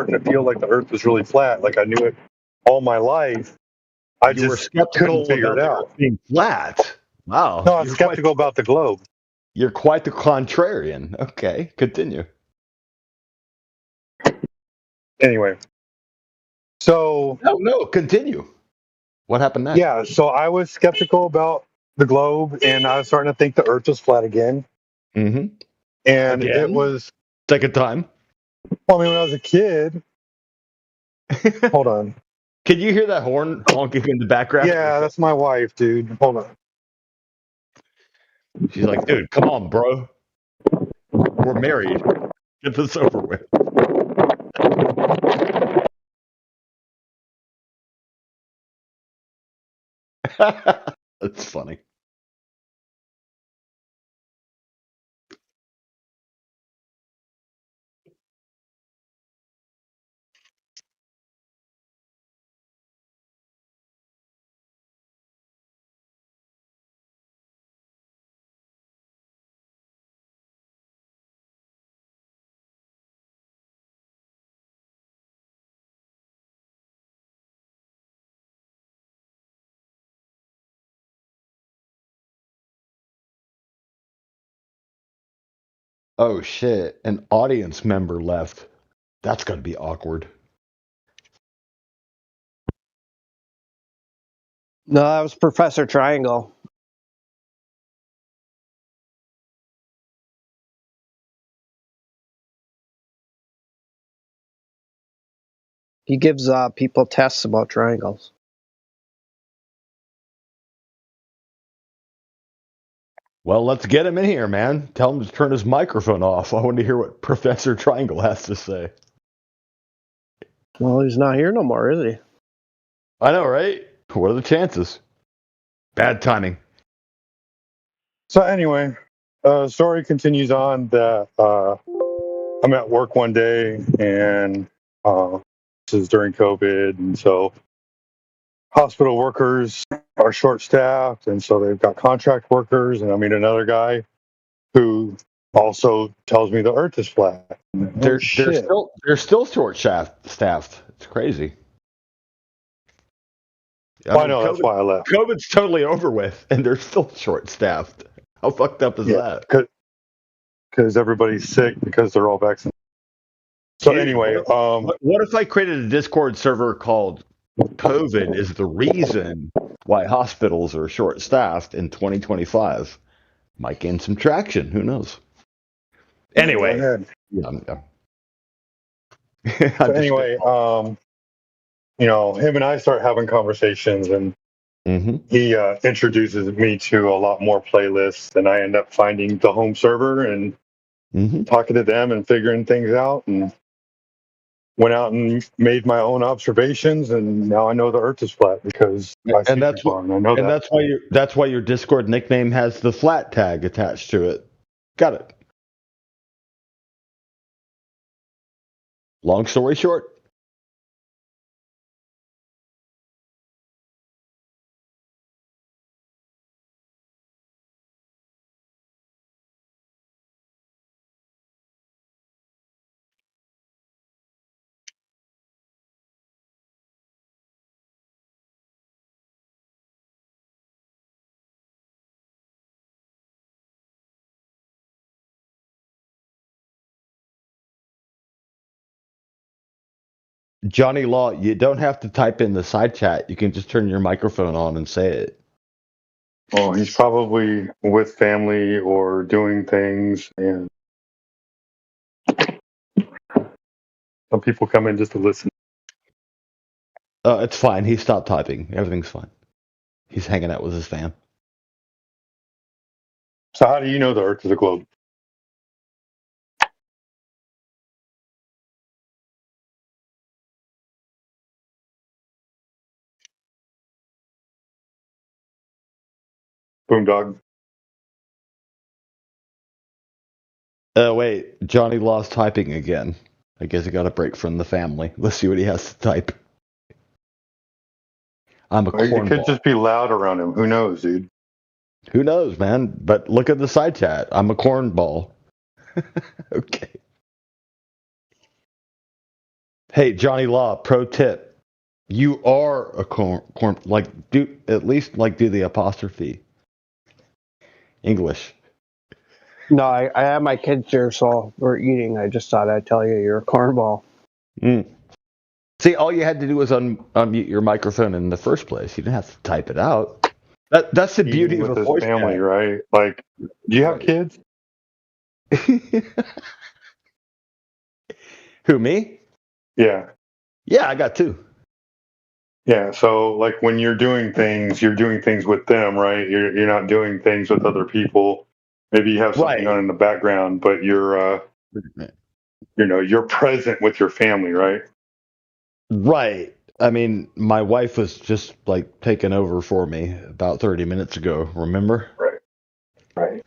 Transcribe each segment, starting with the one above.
starting to feel like the Earth was really flat. Like I knew it all my life. I You were just skeptical couldn't figure about it the out. Earth being flat. Wow. No, I'm skeptical about the globe. You're quite the contrarian. Okay, continue. Anyway, so No, continue. What happened next? yeah, so I was skeptical about the globe, and I was starting to think the Earth was flat again. Mm-hmm. And it Again? was, Second time? well, I mean, when I was a kid. Hold on. Can you hear that horn honking in the background? Yeah, that's my wife, dude. Hold on. She's like, dude, come on, bro. We're married. Get this over with. That's funny. Oh shit, an audience member left. That's gonna be awkward. No, that was Professor Triangle. He gives people tests about triangles. Well, let's get him in here, man. Tell him to turn his microphone off. I want to hear what Professor Triangle has to say. Well, he's not here no more, is he? I know, right? What are the chances? Bad timing. So anyway, story continues on that I'm at work one day, and this is during COVID, and so hospital workers are short-staffed, and so they've got contract workers, and I meet another guy who also tells me the Earth is flat. They're still short staffed. It's crazy. I know, that's why I left. COVID's totally over with, and they're still short staffed. How fucked up is that? Because everybody's sick because they're all vaccinated. So Dude, anyway, what if I created a Discord server called COVID is the reason why hospitals are short staffed in 2025? Might gain some traction. Who knows? Anyway, so anyway, him and I start having conversations, and he introduces me to a lot more playlists, and I end up finding the home server and talking to them and figuring things out, and went out and made my own observations, and now I know the Earth is flat because I see people, and I know that. That's why your Discord nickname has the flat tag attached to it. Got it. Long story short. Johnny Law, you don't have to type in the side chat. You can just turn your microphone on and say it. Oh, he's probably with family or doing things, and some people come in just to listen. It's fine. He stopped typing. Everything's fine. He's hanging out with his fam. So how do you know the Earth is a globe? Boondog. Wait. Johnny Law's typing again. I guess he got a break from the family. Let's see what he has to type. I'm a cornball. It could just be loud around him. Who knows, dude? Who knows, man? But look at the side chat. I'm a cornball. Okay. Hey, Johnny Law, pro tip. You are a do at least do the apostrophe. English. No, I have my kids here, so we're eating. I just thought I'd tell you you're a cornball. Mm. See, all you had to do was unmute your microphone in the first place. You didn't have to type it out. That's the beauty Eating of with a his voice family, chat. right? Like, do you have kids? Who, me? Yeah. Yeah, I got two. Yeah. So, like, when you're doing things with them, right? You're not doing things with other people. Maybe you have something Right. on in the background, but you're present with your family, right? Right. I mean, my wife was just taking over for me about 30 minutes ago, remember? Right. Right.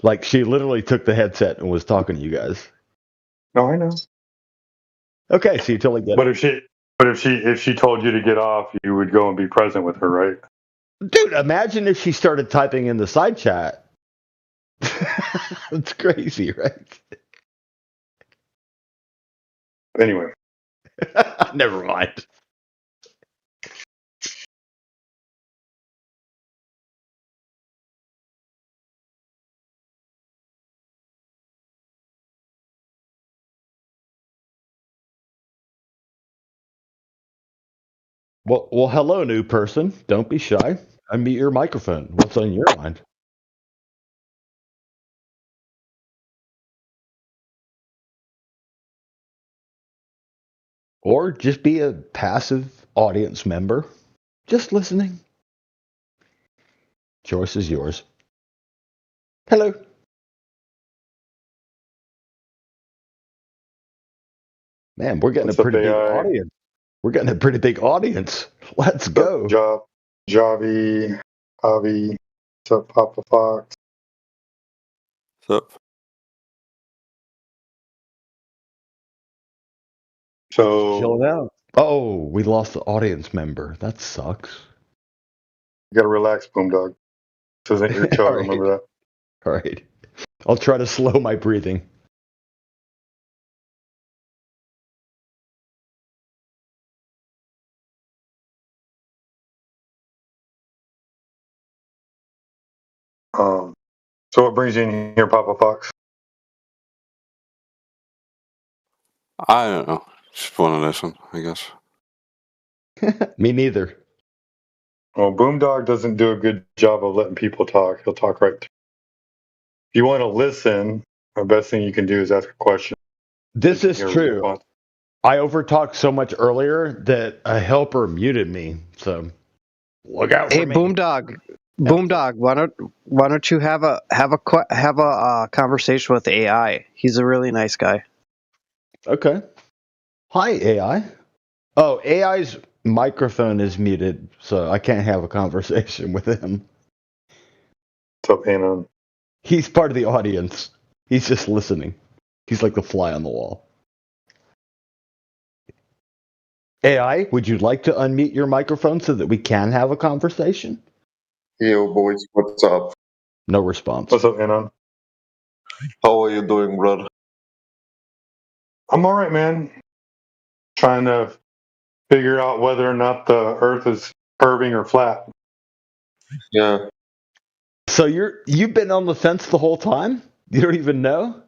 Like she literally took the headset and was talking to you guys. No, I know. Okay, so you totally get But it. if she told you to get off, you would go and be present with her, right? Dude, imagine if she started typing in the side chat. It's crazy, right? Anyway. Never mind. Well, hello, new person. Don't be shy. Unmute your microphone. What's on your mind? Or just be a passive audience member, just listening. Choice is yours. Hello. Man, we're getting a What's up, pretty big AI? audience. We're getting a pretty big audience. Let's What's up, go. Javi, Javi? What's up, Papa Fox? What's up? So Chill out. Oh, we lost the audience member. That sucks. you gotta relax, Boomdog. This isn't your show. All right. Remember that. All right. I'll try to slow my breathing. So what brings you in here, Papa Fox? I don't know. Just want to listen, I guess. Me neither. Well, Boomdog doesn't do a good job of letting people talk. He'll talk right through. If you want to listen, the best thing you can do is ask a question. This You can is hear a true. response. I overtalked so much earlier that a helper muted me. So look out for Hey, me. Boomdog, Boomdog, why don't you have a conversation with AI? He's a really nice guy. Okay. Hi, AI. Oh, AI's microphone is muted, so I can't have a conversation with him. What's up, Anon? He's part of the audience. He's just listening. He's like the fly on the wall. AI, would you like to unmute your microphone so that we can have a conversation? Yo, boys, what's up? No response. What's up, Anon? How are you doing, brother? I'm all right, man. Trying to figure out whether or not the Earth is curving or flat. Yeah. So you've been on the fence the whole time? You don't even know?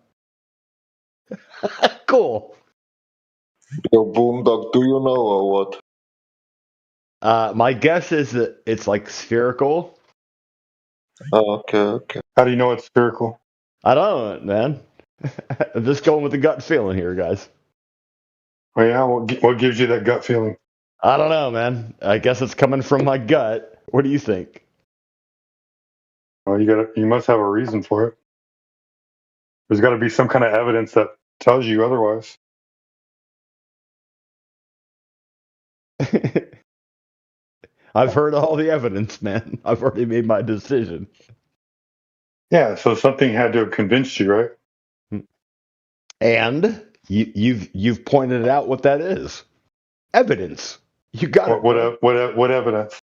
Cool. Yo, Boomdog, do you know or what? My guess is that it's like spherical. Oh, okay. How do you know it's spherical? I don't know, man. I'm just going with the gut feeling here, guys. Oh yeah, what gives you that gut feeling? I don't know, man. I guess it's coming from my gut. What do you think? Well, you must have a reason for it. There's got to be some kind of evidence that tells you otherwise. I've heard all the evidence, man. I've already made my decision. Yeah, so something had to have convinced you, right? And you've pointed out what that is. Evidence. You got it. Bro. What evidence?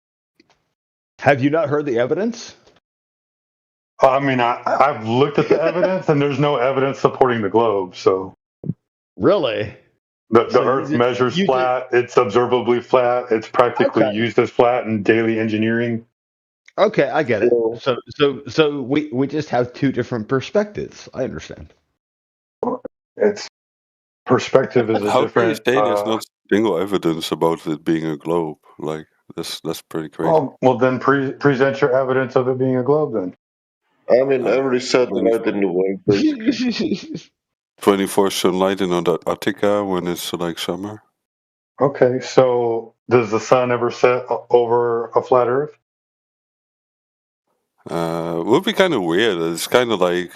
Have you not heard the evidence? I mean, I've looked at the evidence, and there's no evidence supporting the globe. So Really? the So Earth measures you just flat. It's observably flat. It's practically okay. used as flat in daily engineering. Okay, I get it. So, So we just have two different perspectives. I understand. Its perspective is a How can you different. say there's not single evidence about it being a globe? Like that's pretty crazy. Well, then present your evidence of it being a globe. Then I mean, Uh, every satellite in the world, basically. 24 sunlight in Antarctica when it's like summer. okay. So does the sun ever set over a flat Earth? Would be kind of weird. It's kind of like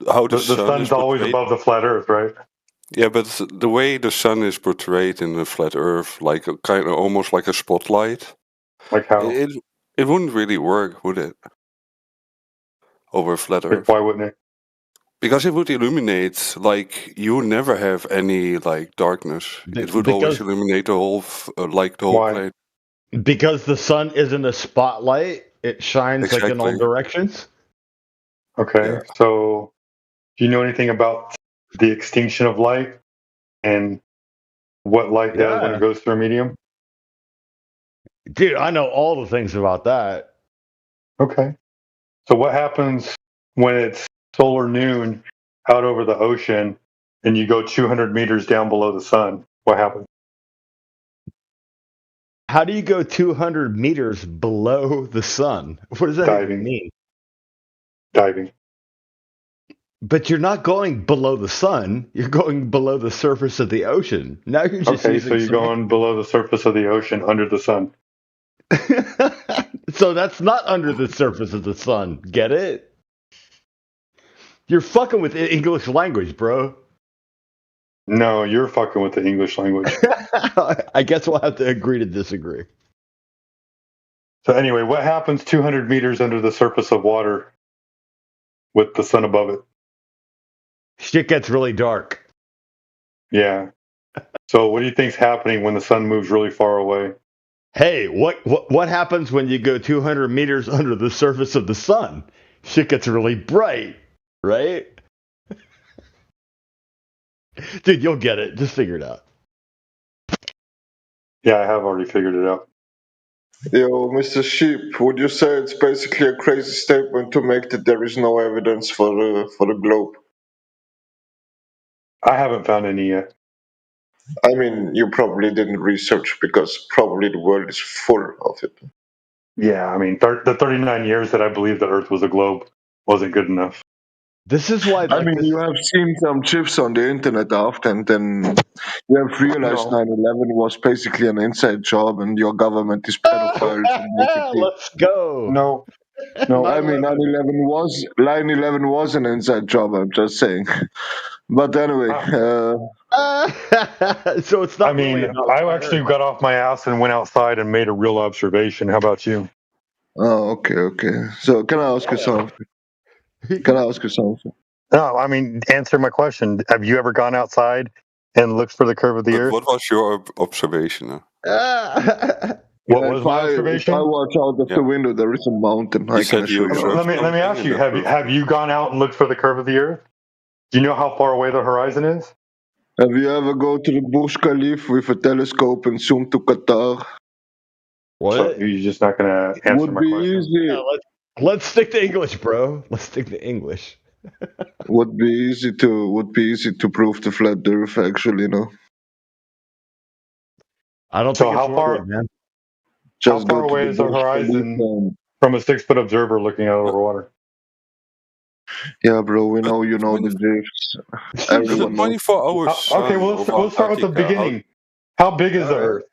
how the The sun is sun's always portrayed. above the flat Earth, right? Yeah, but the way the sun is portrayed in the flat Earth, like a kind of almost like a spotlight, Like how? it it wouldn't really work, would it? Over a flat Earth, Why wouldn't it? because it would illuminate. Like you would never have any like darkness. It would always Because illuminate the whole like the whole Why? plane. because the sun isn't a spotlight, it shines like in all Exactly. directions. Okay. Yeah. So do you know anything about the extinction of light and what light does when Yeah. it goes through a medium? Dude, I know all the things about that. Okay. So what happens when it's solar noon out over the ocean and you go 200 meters down below the sun? What happens? How do you go 200 meters below the sun? What does that even Diving. mean? Diving. But you're not going below the sun. You're going below the surface of the ocean. Now you're just Okay, so using you're going below the surface of the ocean under the sun. So that's not under the surface of the sun. Get it? You're fucking with English language, bro. No, you're fucking with the English language. I guess we'll have to agree to disagree. So anyway, what happens 200 meters under the surface of water with the sun above it? Shit gets really dark. Yeah. So what do you think's happening when the sun moves really far away? Hey, what happens when you go 200 meters under the surface of the sun? Shit gets really bright, right? Dude, you'll get it. Just figure it out. Yeah, I have already figured it out. Yo, Mr. Sheep, would you say it's basically a crazy statement to make that there is no evidence for the globe? I haven't found any yet. I mean, you probably didn't research because probably the world is full of it. Yeah, I mean, the 39 years that I believed the Earth was a globe wasn't good enough. This is why, I like, mean, this. you have seen some chips on the internet after, and then you have realized No. 9/11 was basically an inside job, and your government is pedophiles. And basically, Let's go. No, no. I mean, 9/11. 9/11 was an inside job. I'm just saying. But anyway, So it's not I mean, really about I flat actually Earth. got off my ass and went outside and made a real observation. How about you? oh, okay. So can I ask you something? Can I ask you something? No, I mean, answer my question. Have you ever gone outside and looked for the curve of the But Earth? what was your observation? What Yeah, was if my I observation? watch out of Yeah. the window, there is a mountain. I You can said you assure you. observed Let me ask something you. in the Have you gone out and looked for the curve of the Earth? Do you know how far away the horizon is? Have you ever go to the Burj Khalifa with a telescope and zoom to Qatar? So What? you're just not going to answer Would my be question. easy. Yeah, let's stick to English, bro. Let's stick to English. Would be easy to prove the flat Earth. Actually, I don't So think it's how far worth it, man. how just far go to away the is the Burj Khalifa. horizon And, from a 6-foot observer looking out over water? yeah, bro. We know you know the 20 drifts. It's a Everyone knows. 24-hour sun Okay, well over we'll start with the Antarctica. beginning. How big is the All right. Earth?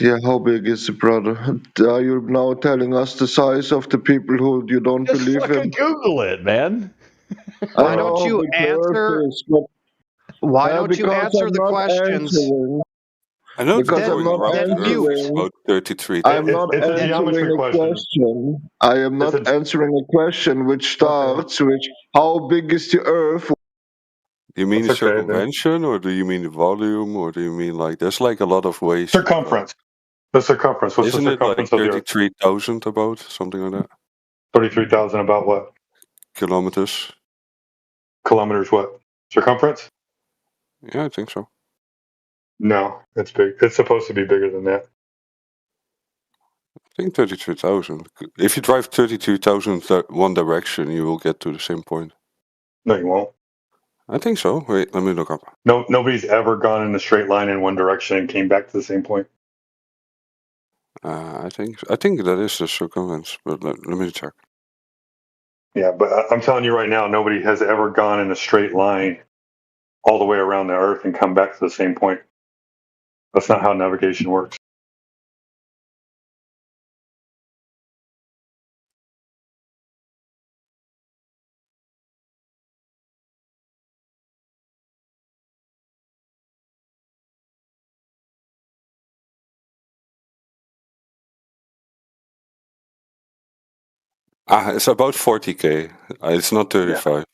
Yeah, how big is it, brother? Are you now telling us the size of the people who you don't Just believe fucking in? Google it, man. Why I don't know you how big the Earth answer? is, but Why don't you because answer I'm the not questions? answering. I know it's Because I'm going not around then the Earth mute. is answering. about 33 I'm days. not It's a answering geometry a question. question. I am It's not a answering a question which starts with how big is the Earth? Do you mean the That's okay, then. circumvention, or do you mean the volume, or do you mean like there's like a lot of ways? Circumference. The circumference. What's Isn't the it like circumference of the Earth? 33,000 about? Something like that? 33,000 about what? Kilometers? Kilometers what? Circumference? Yeah, I think so. No, it's big. It's supposed to be bigger than that. I think 32,000. If you drive 32,000 one direction, you will get to the same point. No, you won't. I think so. Wait, let me look up. No, nobody's ever gone in a straight line in one direction and came back to the same point. I think that is the circumference, but let me check. Yeah, but I'm telling you right now, nobody has ever gone in a straight line all the way around the Earth and come back to the same point. That's not how navigation works. It's about 40k. It's not 35.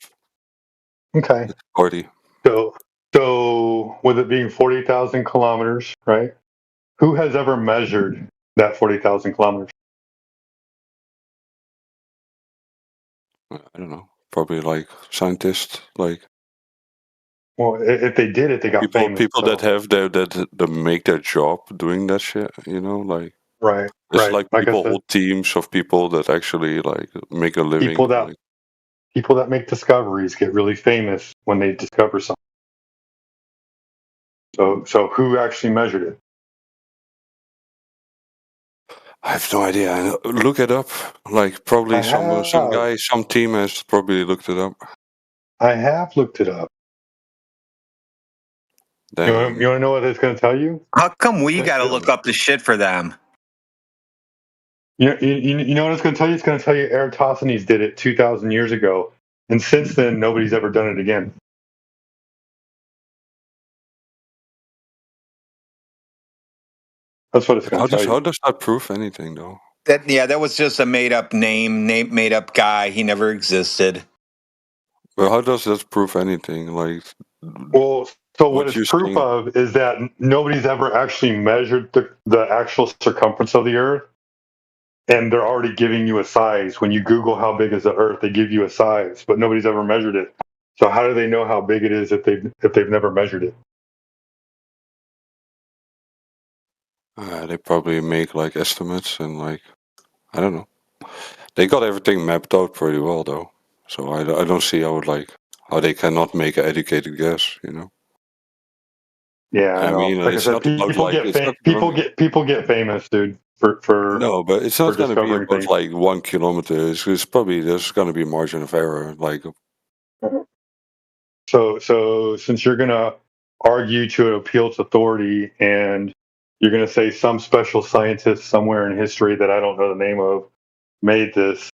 Okay. It's 40. So with it being 40,000 kilometers, right? Who has ever measured that 40,000 kilometers? I don't know. Probably like scientists, like Well, if they did it, they got famous. people so. that have that make their job doing that shit. You know, like Right. it's Right. like Like I people, said, whole teams of people that actually like make a living. People that make discoveries get really famous when they discover something. So who actually measured it? I have no idea. Look it up. Like probably some guy, some team has probably looked it up. I have looked it up. You want to know what it's going to tell you? How come we got to look up the shit for them? You know what it's going to tell you? It's going to tell you Eratosthenes did it 2,000 years ago, and since then nobody's ever done it again. That's what it's going to tell you. How does that prove anything, though? That was just a made up made up guy. He never existed. Well, how does that prove anything? Like, well, so what it's proof of is that nobody's ever actually measured the actual circumference of the Earth, and they're already giving you a size. When you Google how big is the Earth, they give you a size, but nobody's ever measured it. So how do they know how big it is if they've never measured it? They probably make like estimates and like, I don't know. They got everything mapped out pretty well, though. So I don't see how they cannot make an educated guess. You know. Yeah, I mean, like I said, people get famous, dude. For no, but it's not going to be about like 1 kilometer. It's probably there's going to be a margin of error. Like, so since you're going to argue to appeal to authority, and you're going to say some special scientist somewhere in history that I don't know the name of made this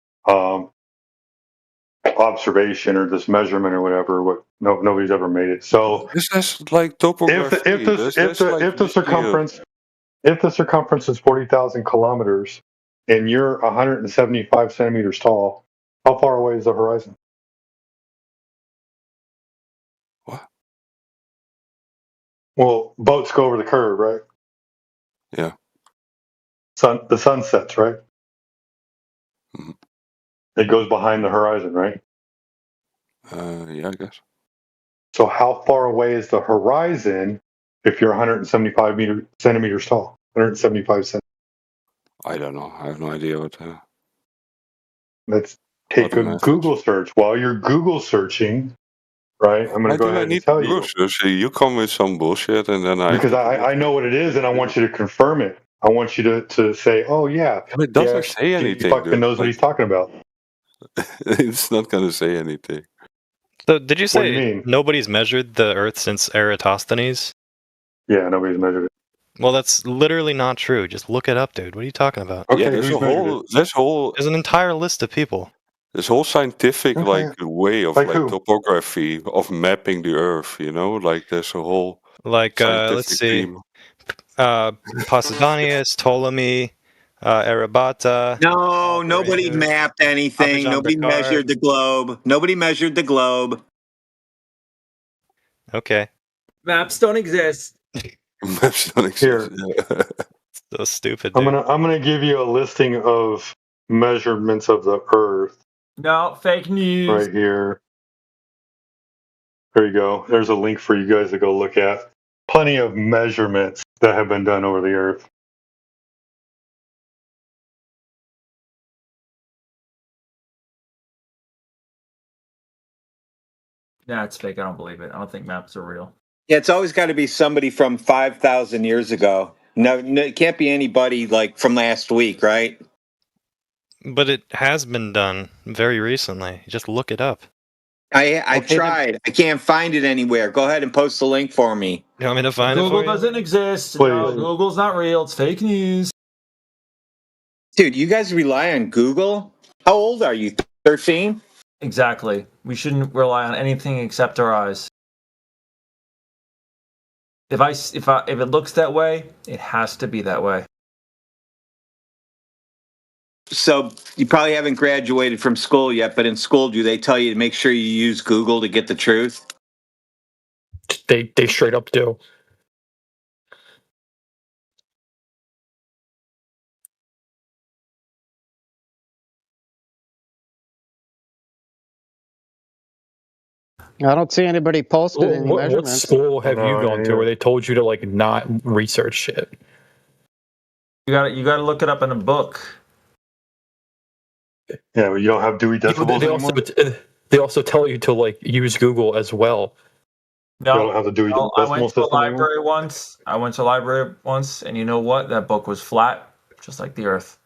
observation or this measurement or whatever, nobody's ever made it. So this like topography. If the circumference is 40,000 kilometers and you're 175 centimeters tall, how far away is the horizon? What? Well, boats go over the curve, right? Yeah. The sun sets, right? Mm-hmm. It goes behind the horizon, right? Yeah, I guess. So how far away is the horizon if you're 175 centimeters tall? 175 centimeters. I don't know. I have no idea what. Let's take a Google search. While you're Google searching, right? I'm going to go ahead and tell you. You come with some bullshit, and then because I know what it is, and I want you to confirm it. I want you to say, "Oh yeah." It doesn't say anything. He fucking knows what he's talking about. It's not going to say anything. So, did you say nobody's measured the Earth since Eratosthenes? Yeah, nobody's measured it. Well, that's literally not true. Just look it up, dude. What are you talking about? Okay, yeah, there's an entire list of people. This whole scientific way of topography of mapping the Earth, you know, like there's a whole let's see, Posidonius, Ptolemy, Arabata. No, nobody mapped anything. Nobody measured the globe. Nobody measured the globe. Okay. Maps don't exist. Maps don't exist. So stupid, I'm dude. gonna give you a listing of measurements of the Earth No, fake news. right here. There you go. There's a link for you guys to go look at. Plenty of measurements that have been done over the Earth. Nah, it's fake. I don't believe it. I don't think maps are real. Yeah, it's always got to be somebody from 5,000 years ago. No, it can't be anybody like from last week, right? But it has been done very recently. Just look it up. I've tried. I can't find it anywhere. Go ahead and post the link for me. You want me to find it Google for you? doesn't exist. Please. No, Google's not real. It's fake news. Dude, you guys rely on Google? How old are you? 13? Exactly. We shouldn't rely on anything except our eyes. If it looks that way, it has to be that way. So you probably haven't graduated from school yet, but in school, do they tell you to make sure you use Google to get the truth? They straight up do. I don't see anybody posted any What measurements. school have you gone to where they told you to like not research shit? You gotta look it up in a book. Yeah, you don't have Dewey Decibels anymore? They also tell you to like use Google as well. No, you don't have the Dewey Decimal System anymore? I went to a library once, and you know what? That book was flat, just like the Earth.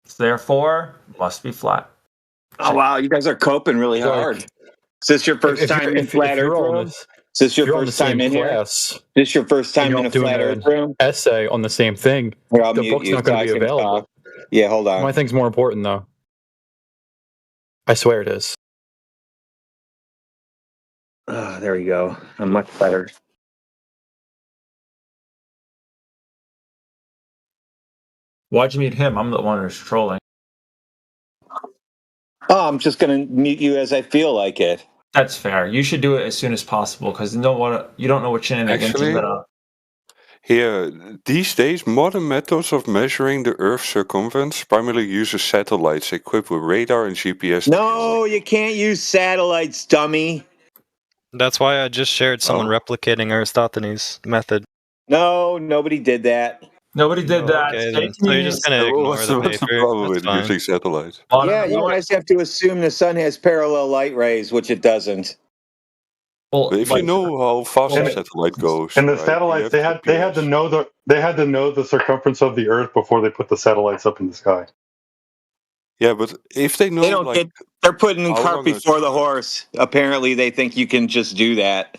It's therefore must be flat. Oh wow, you guys are coping really hard. Is this your first time in flat Earth room? Is this your first time in here? Is this your first time in a flat Earth room? Essay on the same thing. The book's not going to be available. Yeah, hold on. My thing's more important though. I swear it is. There we go. I'm much better. Why'd you mute him? I'm the one who's trolling. Oh, I'm just going to mute you as I feel like it. That's fair. You should do it as soon as possible because you don't know what shenanigans you're gonna. Here, these days, modern methods of measuring the Earth's circumference primarily uses satellites equipped with radar and GPS. No, you can't use satellites, dummy. That's why I just shared someone replicating Aristophanes' method. No, nobody did that. Nobody did that. Okay, so you're just going to ignore the What's the problem with using satellites? Yeah, you guys have to assume the sun has parallel light rays, which it doesn't. Well, but if you know how fast a satellite goes, and the satellites they had to know the circumference of the Earth before they put the satellites up in the sky. Yeah, but if they know, they don't they're putting the cart before the horse. Apparently, they think you can just do that.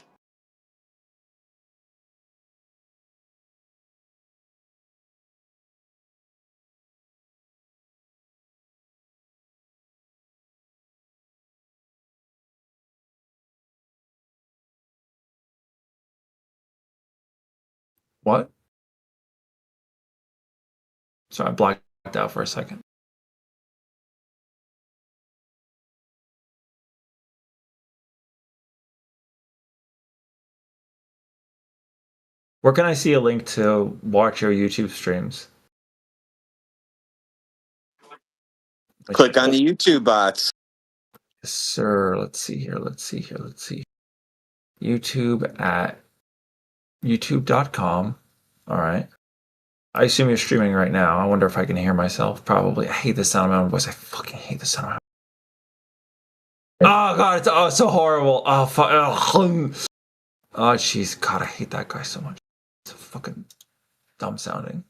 What? Sorry, I blacked out for a second. Where can I see a link to watch your YouTube streams? Click on the YouTube bots. Yes, sir. Let's see here. YouTube at youtube.com. All right. I assume you're streaming right now. I wonder if I can hear myself. Probably. I hate the sound of my own voice. I fucking hate the sound of my own. Oh, God. It's so horrible. Oh, fuck. Oh, jeez. God, I hate that guy so much. It's fucking dumb sounding.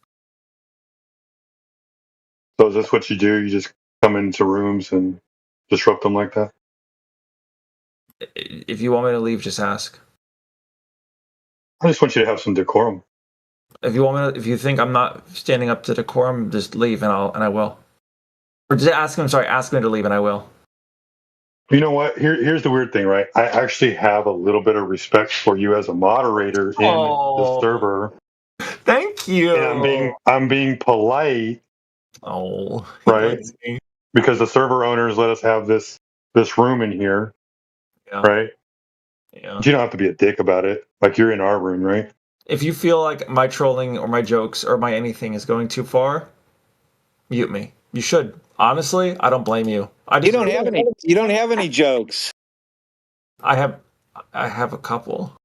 So is this what you do? You just come into rooms and disrupt them like that? If you want me to leave, just ask. I just want you to have some decorum. If you think I'm not standing up to decorum, just leave and I will. Or just ask him. Sorry, ask me to leave and I will. You know what? Here's the weird thing, right? I actually have a little bit of respect for you as a moderator in the server. Thank you. And I'm being polite. Oh, right. Because the server owners let us have this room in here. Yeah. Right. Yeah. But you don't have to be a dick about it. Like you're in our room, right? If you feel like my trolling or my jokes or my anything is going too far, mute me. You should. Honestly, I don't blame you. You don't have any. You don't have any jokes. I have a couple.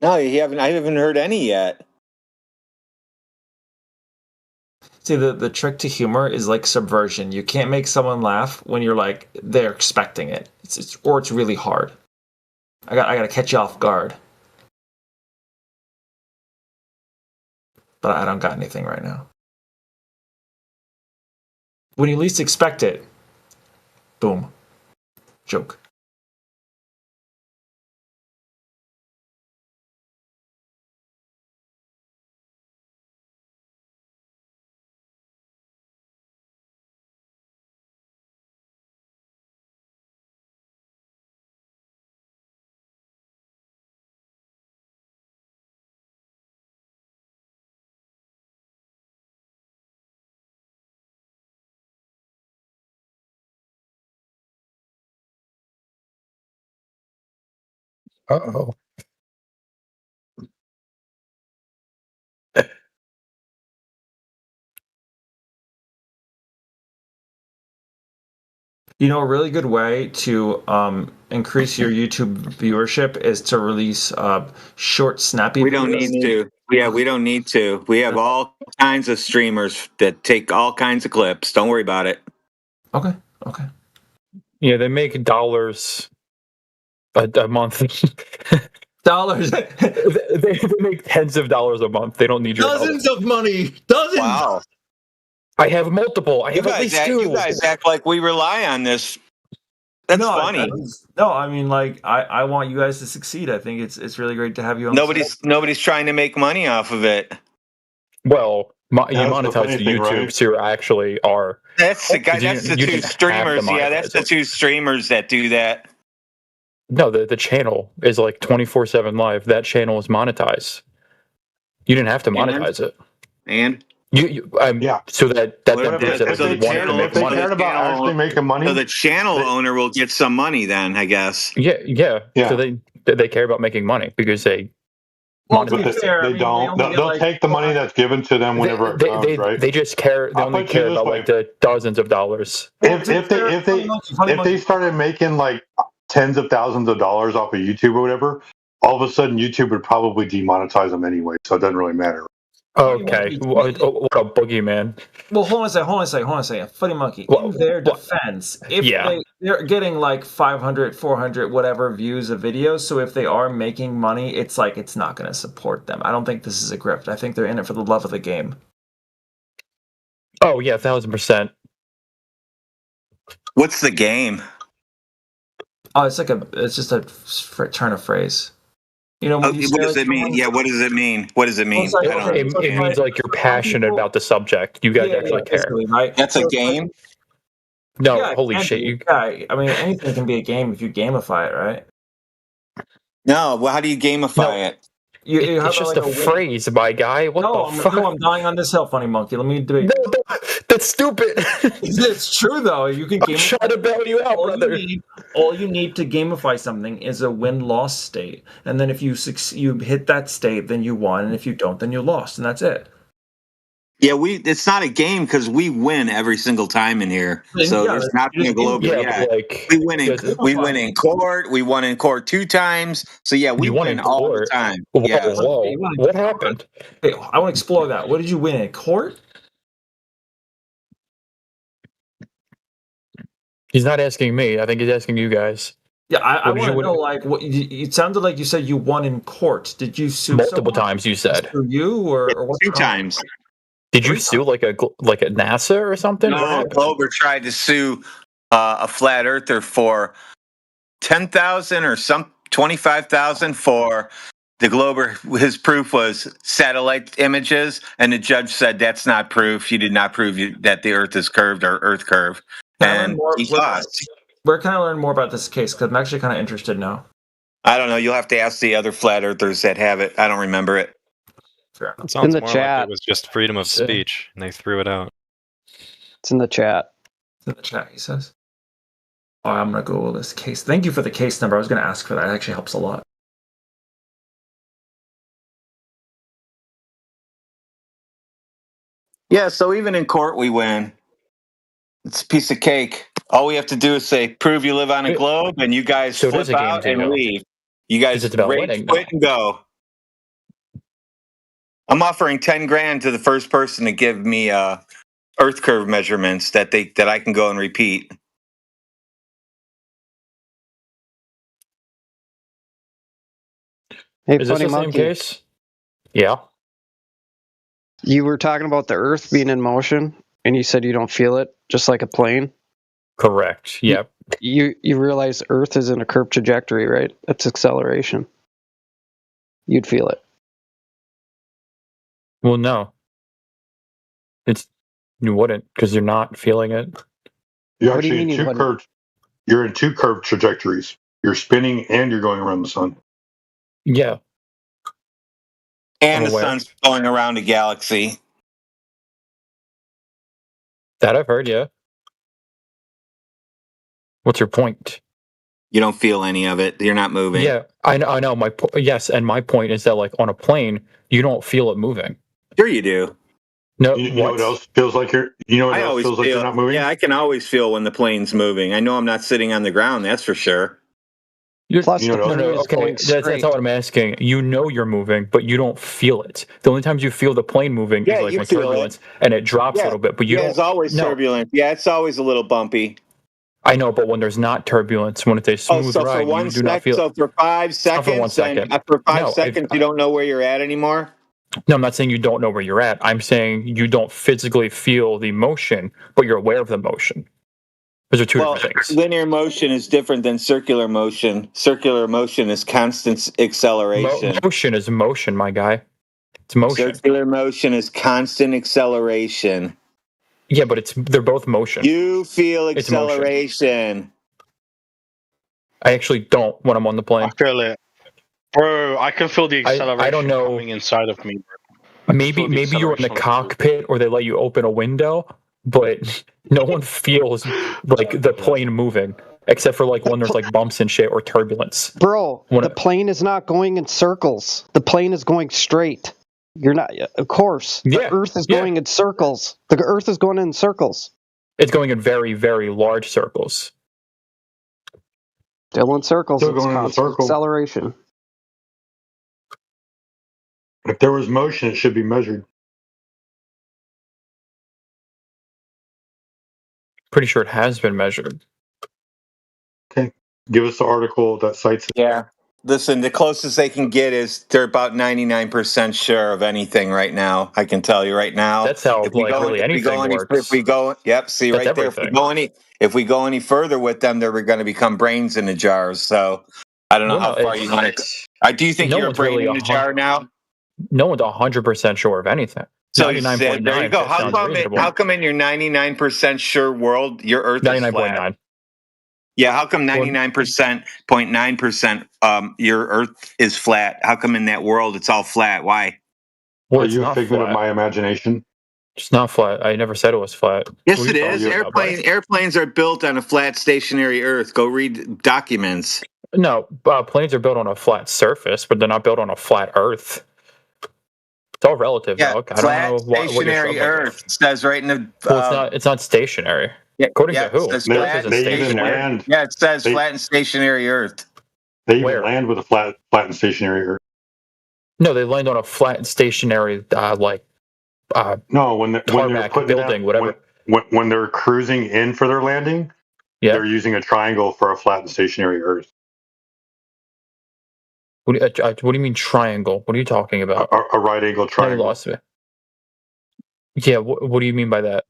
No, you haven't. I haven't heard any yet. See, the trick to humor is like subversion. You can't make someone laugh when you're like they're expecting it. It's really hard. I got to catch you off guard. But I don't got anything right now. When you least expect it, boom, joke. Uh-oh. You know, a really good way to increase your YouTube viewership is to release short, snappy. We don't need to. Yeah, we don't need to. We have all kinds of streamers that take all kinds of clips. Don't worry about it. Okay. Yeah, they make dollars a month. Dollars. they make tens of dollars a month. They don't need your dozens of money. Dozens. Wow. I have multiple. I have at least two. You guys act like we rely on this. That's funny. I mean, like, I want you guys to succeed. I think it's really great to have you on. Nobody's trying to make money off of it. Well, you monetize the YouTube, right? So you actually are. That's the guy. That's the two streamers. Yeah, that's the two streamers that do that. No, the channel is like 24/7 live. That channel is monetized. You didn't have to monetize it. And yeah. So that if they cared about actually making money, so the channel owner will get some money then, I guess. Yeah. So they care about making money because they. Well, they don't. They'll take the money that's given to them whenever it comes, right? They just care. They only care about like the dozens of dollars. If they started making like tens of thousands of dollars off of YouTube or whatever, all of a sudden YouTube would probably demonetize them anyway, so it doesn't really matter. Okay, what a boogeyman. Well, hold on a second. Funny Monkey, in their defense, if they're getting like 500, 400, whatever views of videos, so if they are making money, it's like it's not going to support them. I don't think this is a grift. I think they're in it for the love of the game. Oh, yeah, 1,000%. What's the game? Oh, it's just a turn of phrase. You know, what does it mean? Yeah, what does it mean? What does it mean? It means like you're passionate about the subject. You guys actually care. Right? That's a game? No, holy shit. I mean, anything can be a game if you gamify it, right? No, well, how do you gamify it? It's just a phrase, my guy. What the fuck? No, I'm dying on this hill, Funny Monkey. Let me debate. No, that's stupid. It's true, though. You can I'm trying to bail you out, brother. All you need to gamify something is a win-loss state. And then if you hit that state, then you won. And if you don't, then you lost. And that's it. Yeah, it's not a game because we win every single time in here. So there's nothing a global. We win in court. We won in court 2 times. So yeah, we win all the time. Whoa. What happened? Hey, I want to explore that. What did you win in court? He's not asking me. I think he's asking you guys. Yeah, I want to know, like, what it sounded like you said you won in court. Did you sue multiple times? You said sue you or what? 2 times. Did you sue like a NASA or something? No, Glover tried to sue a flat earther for $10,000 or 25,000 for the Glover. His proof was satellite images, and the judge said that's not proof. You did not prove that the Earth is curved or Earth curve, and he lost. Where can I learn more about this case? Because I'm actually kind of interested now. I don't know. You'll have to ask the other flat earthers that have it. I don't remember it. It sounds more like it was just freedom of speech, and they threw it out. It's in the chat. It's in the chat, he says. Oh, I'm going to Google this case. Thank you for the case number. I was going to ask for that. It actually helps a lot. Yeah, so even in court we win. It's a piece of cake. All we have to do is say, prove you live on a globe, and you guys So it is flip a game out to and you. leave. You Because guys it's about rage winning, quit though. and go. I'm offering 10 grand to the first person to give me Earth curve measurements that I can go and repeat. Hey, Is this Funny the same Monkey, case? Yeah. you were talking about the Earth being in motion, and you said you don't feel it, just like a plane. Correct. Yeah. You realize Earth is in a curved trajectory, right? That's acceleration. You'd feel it. Well, no. You wouldn't, because you're not feeling it. You're What do you actually mean in you two wouldn't? curved. You're in two curved trajectories. You're spinning and you're going around the sun. Yeah. And I'm the aware. sun's going around a galaxy. That I've heard, yeah. What's your point? You don't feel any of it. You're not moving. Yeah, I know. Yes, and my point is that, like, on a plane, you don't feel it moving. Sure you do. No, You know what else feels like you're? You know what I else always feels like you're feel. not moving? Yeah, I can always feel when the plane's moving. I know I'm not sitting on the ground. That's for sure. Plus, You know the what else? plane is Okay, going that's straight. not what I'm asking. You know you're moving, but you don't feel it. The only times you feel the plane moving Yeah, is like you when feel turbulence and it drops a Yeah, little bit, but you yeah. don't. It's always No, turbulent. Yeah, it's always a little bumpy. I know, but when there's not turbulence, when it's a Oh, smooth so for ride, you do not feel. so for 5 It's not for 1 seconds, and second. after 5 No, seconds, you don't know where you're at anymore. No, I'm not saying you don't know where you're at. I'm saying you don't physically feel the motion, but you're aware of the motion. Those are two different things. Linear motion is different than circular motion. Circular motion is constant acceleration. Motion is motion, my guy. It's motion. Circular motion is constant acceleration. Yeah, but they're both motion. You feel It's motion. acceleration. I actually don't when I'm on the plane. I feel it. Bro, I can feel the acceleration I don't know. coming inside of me. Maybe you're in the cockpit or they let you open a window, but no one feels like the plane moving except for like when there's like bumps and shit or turbulence. Bro, the plane is not going in circles. The plane is going straight. You're not, of course. The Earth is going in circles. The Earth is going in circles. It's going in very, very large circles. Still in circles. Still It's going in a constant circle. acceleration. If there was motion, it should be measured. Pretty sure it has been measured. Okay. Give us the article that cites it. Yeah. Listen, the closest they can get is they're about 99% sure of anything right now. I can tell you right now. That's how anything works. If we go, yep, see That's right there. If we go any further with them, they're going to become brains in the jars. So I don't know how far you want it. Do you think you're a brain in the jar now? No one's 100% sure of anything. So there you go. How come in your 99% sure world, your Earth is flat? 99.9. Yeah, how come 99.9% your Earth is flat? How come in that world it's all flat? Why? Well, are you a figment of my imagination? It's not flat. I never said it was flat. Yes, it is. Airplanes are built on a flat, stationary Earth. Go read documents. No, planes are built on a flat surface, but they're not built on a flat Earth. It's all relative, dog. I don't know stationary Earth says right in the. Well, it's not stationary. Yeah, According to who? It says it says flat and stationary Earth. They even land with a flat and stationary Earth. No, they land on a flat and stationary, no, when they're putting building, whatever. When they're cruising in for their landing, they're using a triangle for a flat and stationary Earth. What do you mean triangle? What are you talking about? A right angle triangle. You lost me. Yeah, what do you mean by that?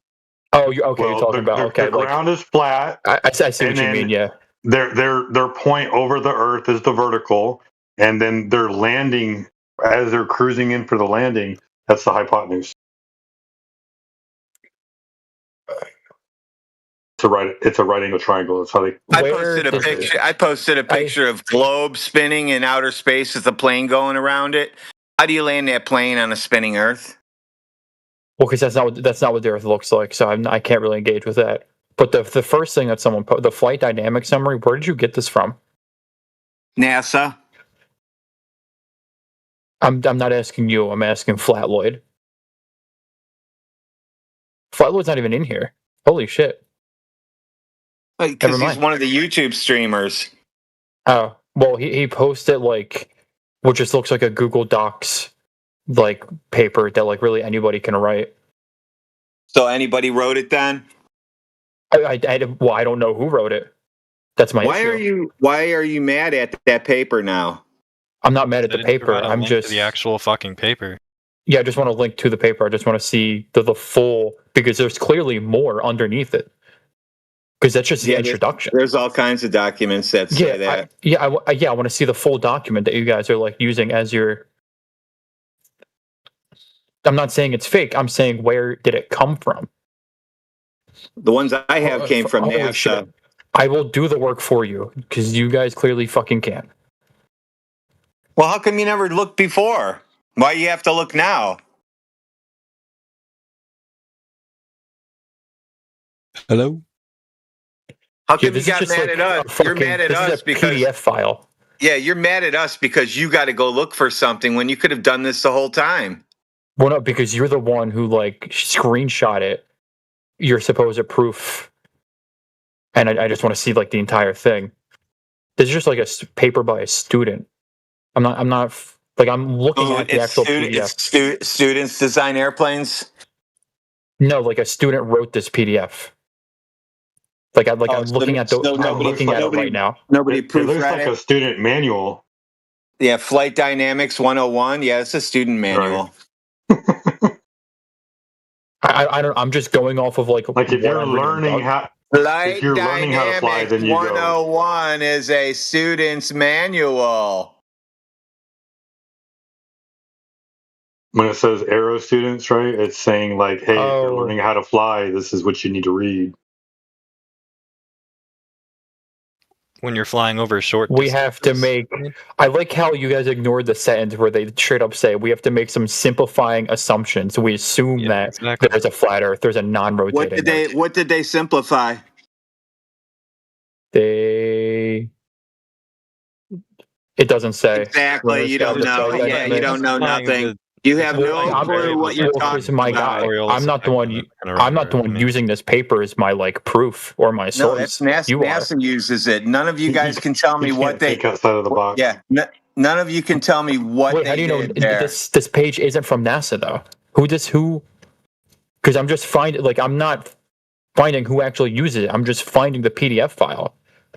Oh, you're talking about the ground is flat. I see what you mean. Yeah, their point over the Earth is the vertical, and then they're landing as they're cruising in for the landing. That's the hypotenuse. It's a right angle triangle. That's how they. I posted a picture of globe spinning in outer space with a plane going around it. How do you land that plane on a spinning Earth? Well, because that's not what the Earth looks like, so I can't really engage with that. But the first thing that someone put, the flight dynamic summary, where did you get this from? NASA. I'm not asking you. I'm asking Flatloyd. Flightlord's not even in here. Holy shit. Because he's one of the YouTube streamers. Oh, well, he posted like what just looks like a Google Docs like paper that like really anybody can write. So anybody wrote it then? I don't know who wrote it. That's my issue. Why are you mad at that paper now? I'm not mad at the paper. I'm just the actual fucking paper. Yeah, I just want to link to the paper. I just want to see the full, because there's clearly more underneath it. Because that's just the introduction. There's all kinds of documents that say that. I want to see the full document that you guys are like using as your. I'm not saying it's fake. I'm saying where did it come from? The ones I have came from NASA. Shit. I will do the work for you because you guys clearly fucking can. Well, how come you never looked before? Why you have to look now? Hello? How come you got mad at us? You're mad at us because PDF file. Yeah, you're mad at us because you got to go look for something when you could have done this the whole time. Well, no, because you're the one who like screenshot it. Your supposed proof, and I just want to see like the entire thing. This is just like a paper by a student. I'm not like I'm looking at the actual PDF. Students design airplanes. No, like a student wrote this PDF. I'm looking at it right now. Nobody proofread it. Looks like a student manual. Yeah, Flight Dynamics 101. Yeah, it's a student manual. Right. I'm just going off of like if you're learning how. Flight Dynamics 101 is a student's manual. When it says aero students, right? It's saying like, hey, if you're learning how to fly, this is what you need to read. When you're flying over short we have to make. I like how you guys ignored the sentence where they straight up say we have to make some simplifying assumptions. We assume that there's a flat Earth, there's a non-rotating. What did they simplify? It doesn't say. Exactly. You don't know. Yeah, you don't know nothing. You have no clue what you're talking about. I'm not the one. I'm not the one using this paper as my like proof or my source. No, NASA uses it. None of you guys can tell me what they. Outside of the box. Yeah, none of you can tell me what. Wait, how do you know this page isn't from NASA though? Who? Because I'm just I'm not finding who actually uses it. I'm just finding the PDF file.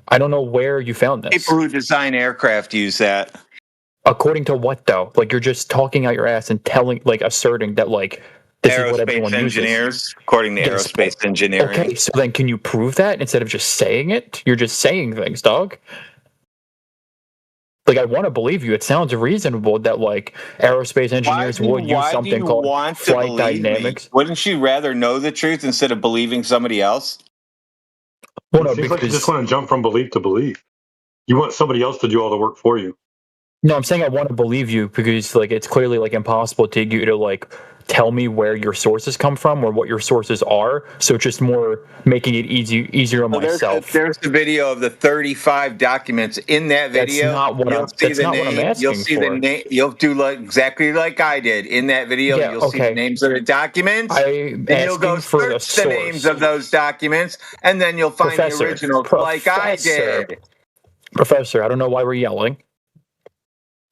I don't know where you found this. People who design aircraft use that. According to what though? Like you're just talking out your ass and asserting that like this is what everyone engineers, uses. According to aerospace engineering. Okay, so then can you prove that instead of just saying it? You're just saying things, dog. Like I want to believe you. It sounds reasonable that like aerospace engineers would use something called flight dynamics. Wouldn't you rather know the truth instead of believing somebody else? Well, it seems like you just want to jump from belief to belief. You want somebody else to do all the work for you. No, I'm saying I want to believe you because like it's clearly like impossible to you to like tell me where your sources come from or what your sources are. So it's just more making it easier on myself. There's the video of the 35 documents in that video. That's not what I'm asking You'll see the name. You'll do exactly like I did in that video. Yeah, you'll see the names of the documents. And you'll go search the names of those documents, and then you'll find the original like I did. Professor, I don't know why we're yelling.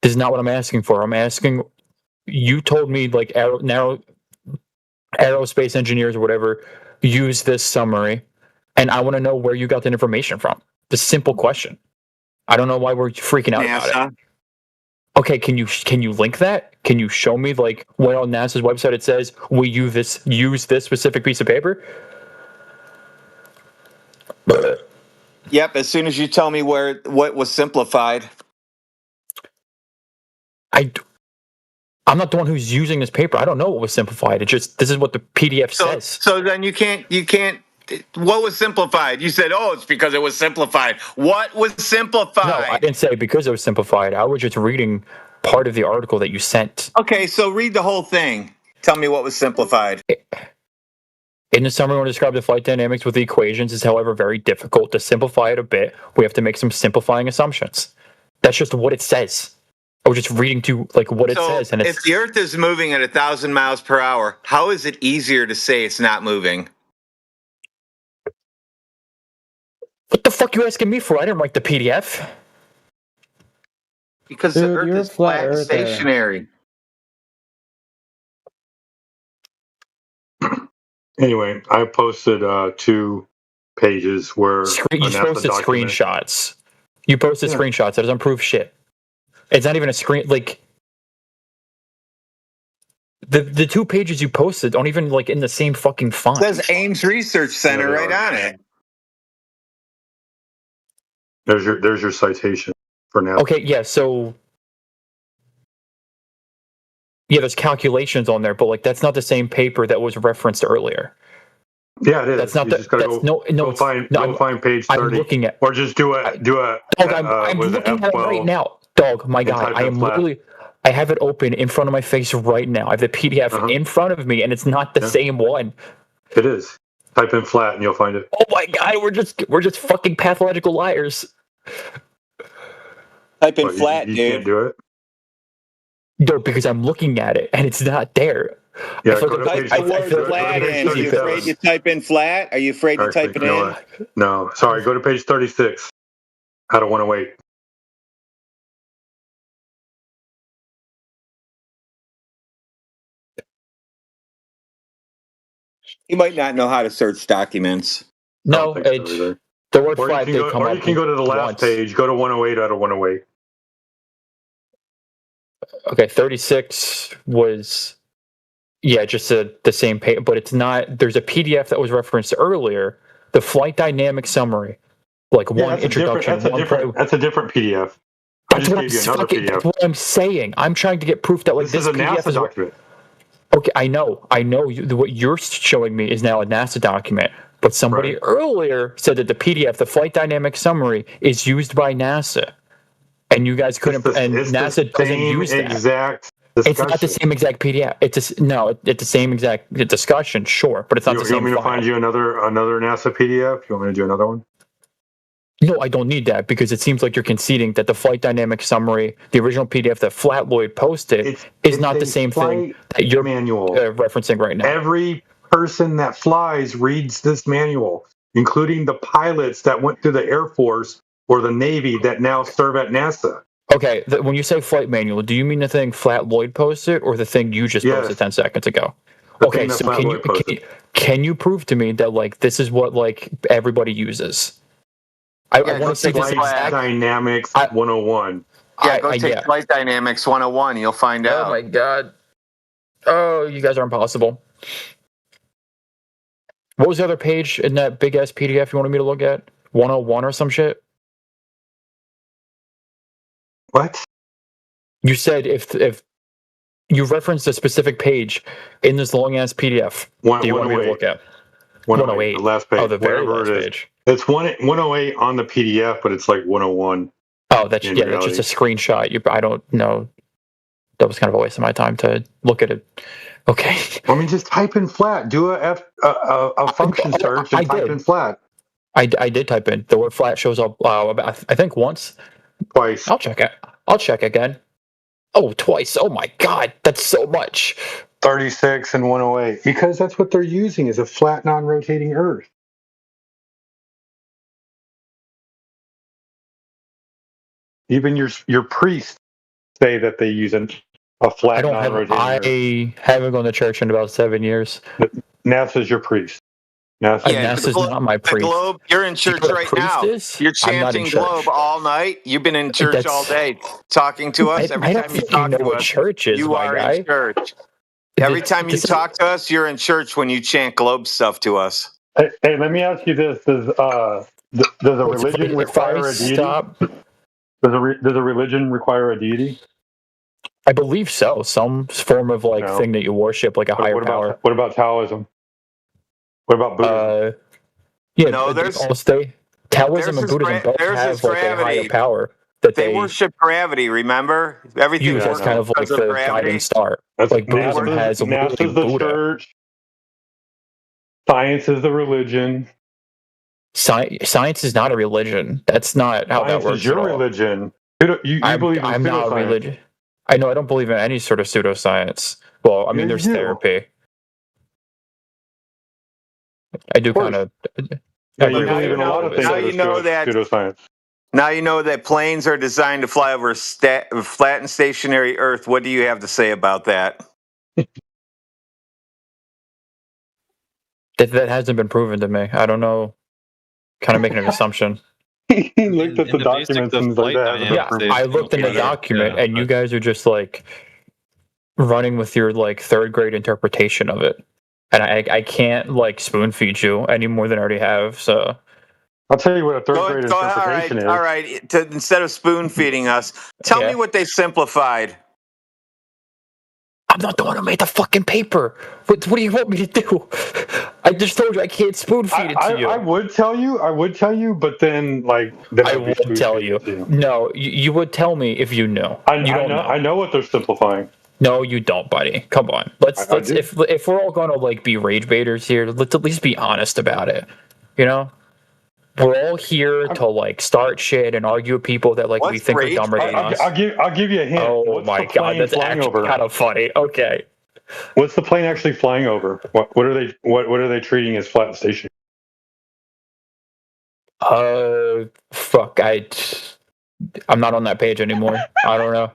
This is not what I'm asking for. I'm asking, you told me like aerospace engineers or whatever use this summary, and I want to know where you got that information from. The simple question. I don't know why we're freaking out about it. Okay, can you link that? Can you show me like where on NASA's website it says we use this specific piece of paper? Yep. As soon as you tell me what was simplified. I'm not the one who's using this paper. I don't know what was simplified. This is what the PDF says. So then you can't. What was simplified? You said, "Oh, it's because it was simplified." What was simplified? No, I didn't say because it was simplified. I was just reading part of the article that you sent. Okay, so read the whole thing. Tell me what was simplified. In the summary, we'll describe the flight dynamics with the equations. It's, however, very difficult. To simplify it a bit, we have to make some simplifying assumptions. That's just what it says. I was just reading to like what it says, and if the Earth is moving at 1,000 miles per hour, how is it easier to say it's not moving? What the fuck you asking me for? I didn't write the PDF. Because the Earth is flat and stationary. Anyway, I posted 2 pages where you posted screenshots. You posted screenshots. That doesn't prove shit. It's not even a screen. Like the 2 pages you posted don't even like in the same fucking font. It says Ames Research Center right on it. There's your citation for now. Okay, yeah. So yeah, there's calculations on there, but like that's not the same paper that was referenced earlier. Yeah, it is. That's not you just gotta go find page 30. I'm looking at, or just do a. Dog, I'm looking at it right now. Dog, my guy, I am literally. I have it open in front of my face right now. I have the PDF in front of me, and it's not the same one. It is. Type in flat, and you'll find it. Oh my god, we're just fucking pathological liars. Type in flat, you dude. Can't do it. No, because I'm looking at it, and it's not there. Yeah, type the word flat in. Are you afraid to type in flat? Are you afraid to type it in? No, sorry. Go to page 36. How to 108. You might not know how to search documents. No, the word flat did come up. Or you can go to the last page. Go to 108 out of 108. Okay, 36 was, just the same page, but it's not. There's a PDF that was referenced earlier, the flight dynamic summary, like one introduction. That's a different PDF. That's what I'm saying. I'm trying to get proof that like this is a PDF NASA document. Okay, I know. What you're showing me is now a NASA document, but somebody earlier said that the PDF, the flight dynamic summary, is used by NASA. And you guys couldn't, NASA doesn't use that. It's not the same exact PDF. It's the same exact discussion, sure, but it's not the same. You want me to find you another NASA PDF? You want me to do another one? No, I don't need that because it seems like you're conceding that the flight dynamic summary, the original PDF that Flat Lloyd posted, is not the same thing that you're referencing right now. Every person that flies reads this manual, including the pilots that went through the Air Force or the Navy that now serve at NASA. Okay, when you say flight manual, do you mean the thing Flat Lloyd posted or the thing you just posted 10 seconds ago? Okay, so can you prove to me that like this is what like everybody uses? I want to see Flight Dynamics 101. Yeah, go take Flight Dynamics 101. You'll find out. Oh my god. Oh, you guys are impossible. What was the other page in that big ass PDF you wanted me to look at? 101 or some shit? What? You said if you referenced a specific page in this long ass PDF, do you want me to look at? 108. The last page. Oh, the very last page. It's 108 on the PDF, but it's like 101. Oh, that's just a screenshot. I don't know. That was kind of a waste of my time to look at it. Okay. I mean, just type in flat. Do a function search and type in flat. I did type in. The word flat shows up, I think once. Twice. I'll check it. I'll check again. Oh, twice. Oh my god, that's so much. 36 and 108. Because that's what they're using is a flat, non-rotating Earth. Even your priests say that they use a flat, non-rotating Earth. I haven't gone to church in about 7 years. NASA's your priest. NASA's not my priest. The globe, you're in church right now. You're chanting globe all night. You've been in church all day talking to us. Every time you talk to us, you are in church. Every time you talk to us, you're in church when you chant globe stuff to us. Hey, let me ask you this. Does a religion require a deity? Does a religion require a deity? I believe so. Some form of thing that you worship, like a higher power. What about Taoism? What about Buddhism? Taoism and Buddhism both have like a higher power. That they worship gravity, remember? Everything is kind of like the guiding star. Like Buddhism has a NASA's the church. Science is the religion. Science is not a religion. That's not how that works. Science is your religion. You believe in I'm not religious. I know I don't believe in any sort of pseudoscience. Well, I mean, there's therapy. I do kind of. Yeah, you believe in a lot of things. Now you know that pseudoscience. Now you know that planes are designed to fly over a flat and stationary Earth. What do you have to say about that? That hasn't been proven to me. I don't know. Kind of making an assumption. He looked at the documents and was like, yeah, I looked in the document, and you guys are just like running with your like third grade interpretation of it, and I can't like spoon feed you any more than I already have. So I'll tell you what a third grade interpretation is. All right. Instead of spoon feeding us, tell me what they simplified. I'm not the one who made the fucking paper. What do you want me to do? I just told you I can't spoon feed it to you. I would tell you, but then I would tell you. No, you would tell me if you knew. I know what they're simplifying. No, you don't, buddy. Come on. Let's if we're all gonna like be rage baiters here, let's at least be honest about it. You know? We're all here to like start shit and argue with people that like we think are dumber than us. I'll give you a hint. Oh my god, that's actually kind of funny. Okay. What's the plane actually flying over? What are they treating as flat station? Fuck. I'm not on that page anymore. I don't know.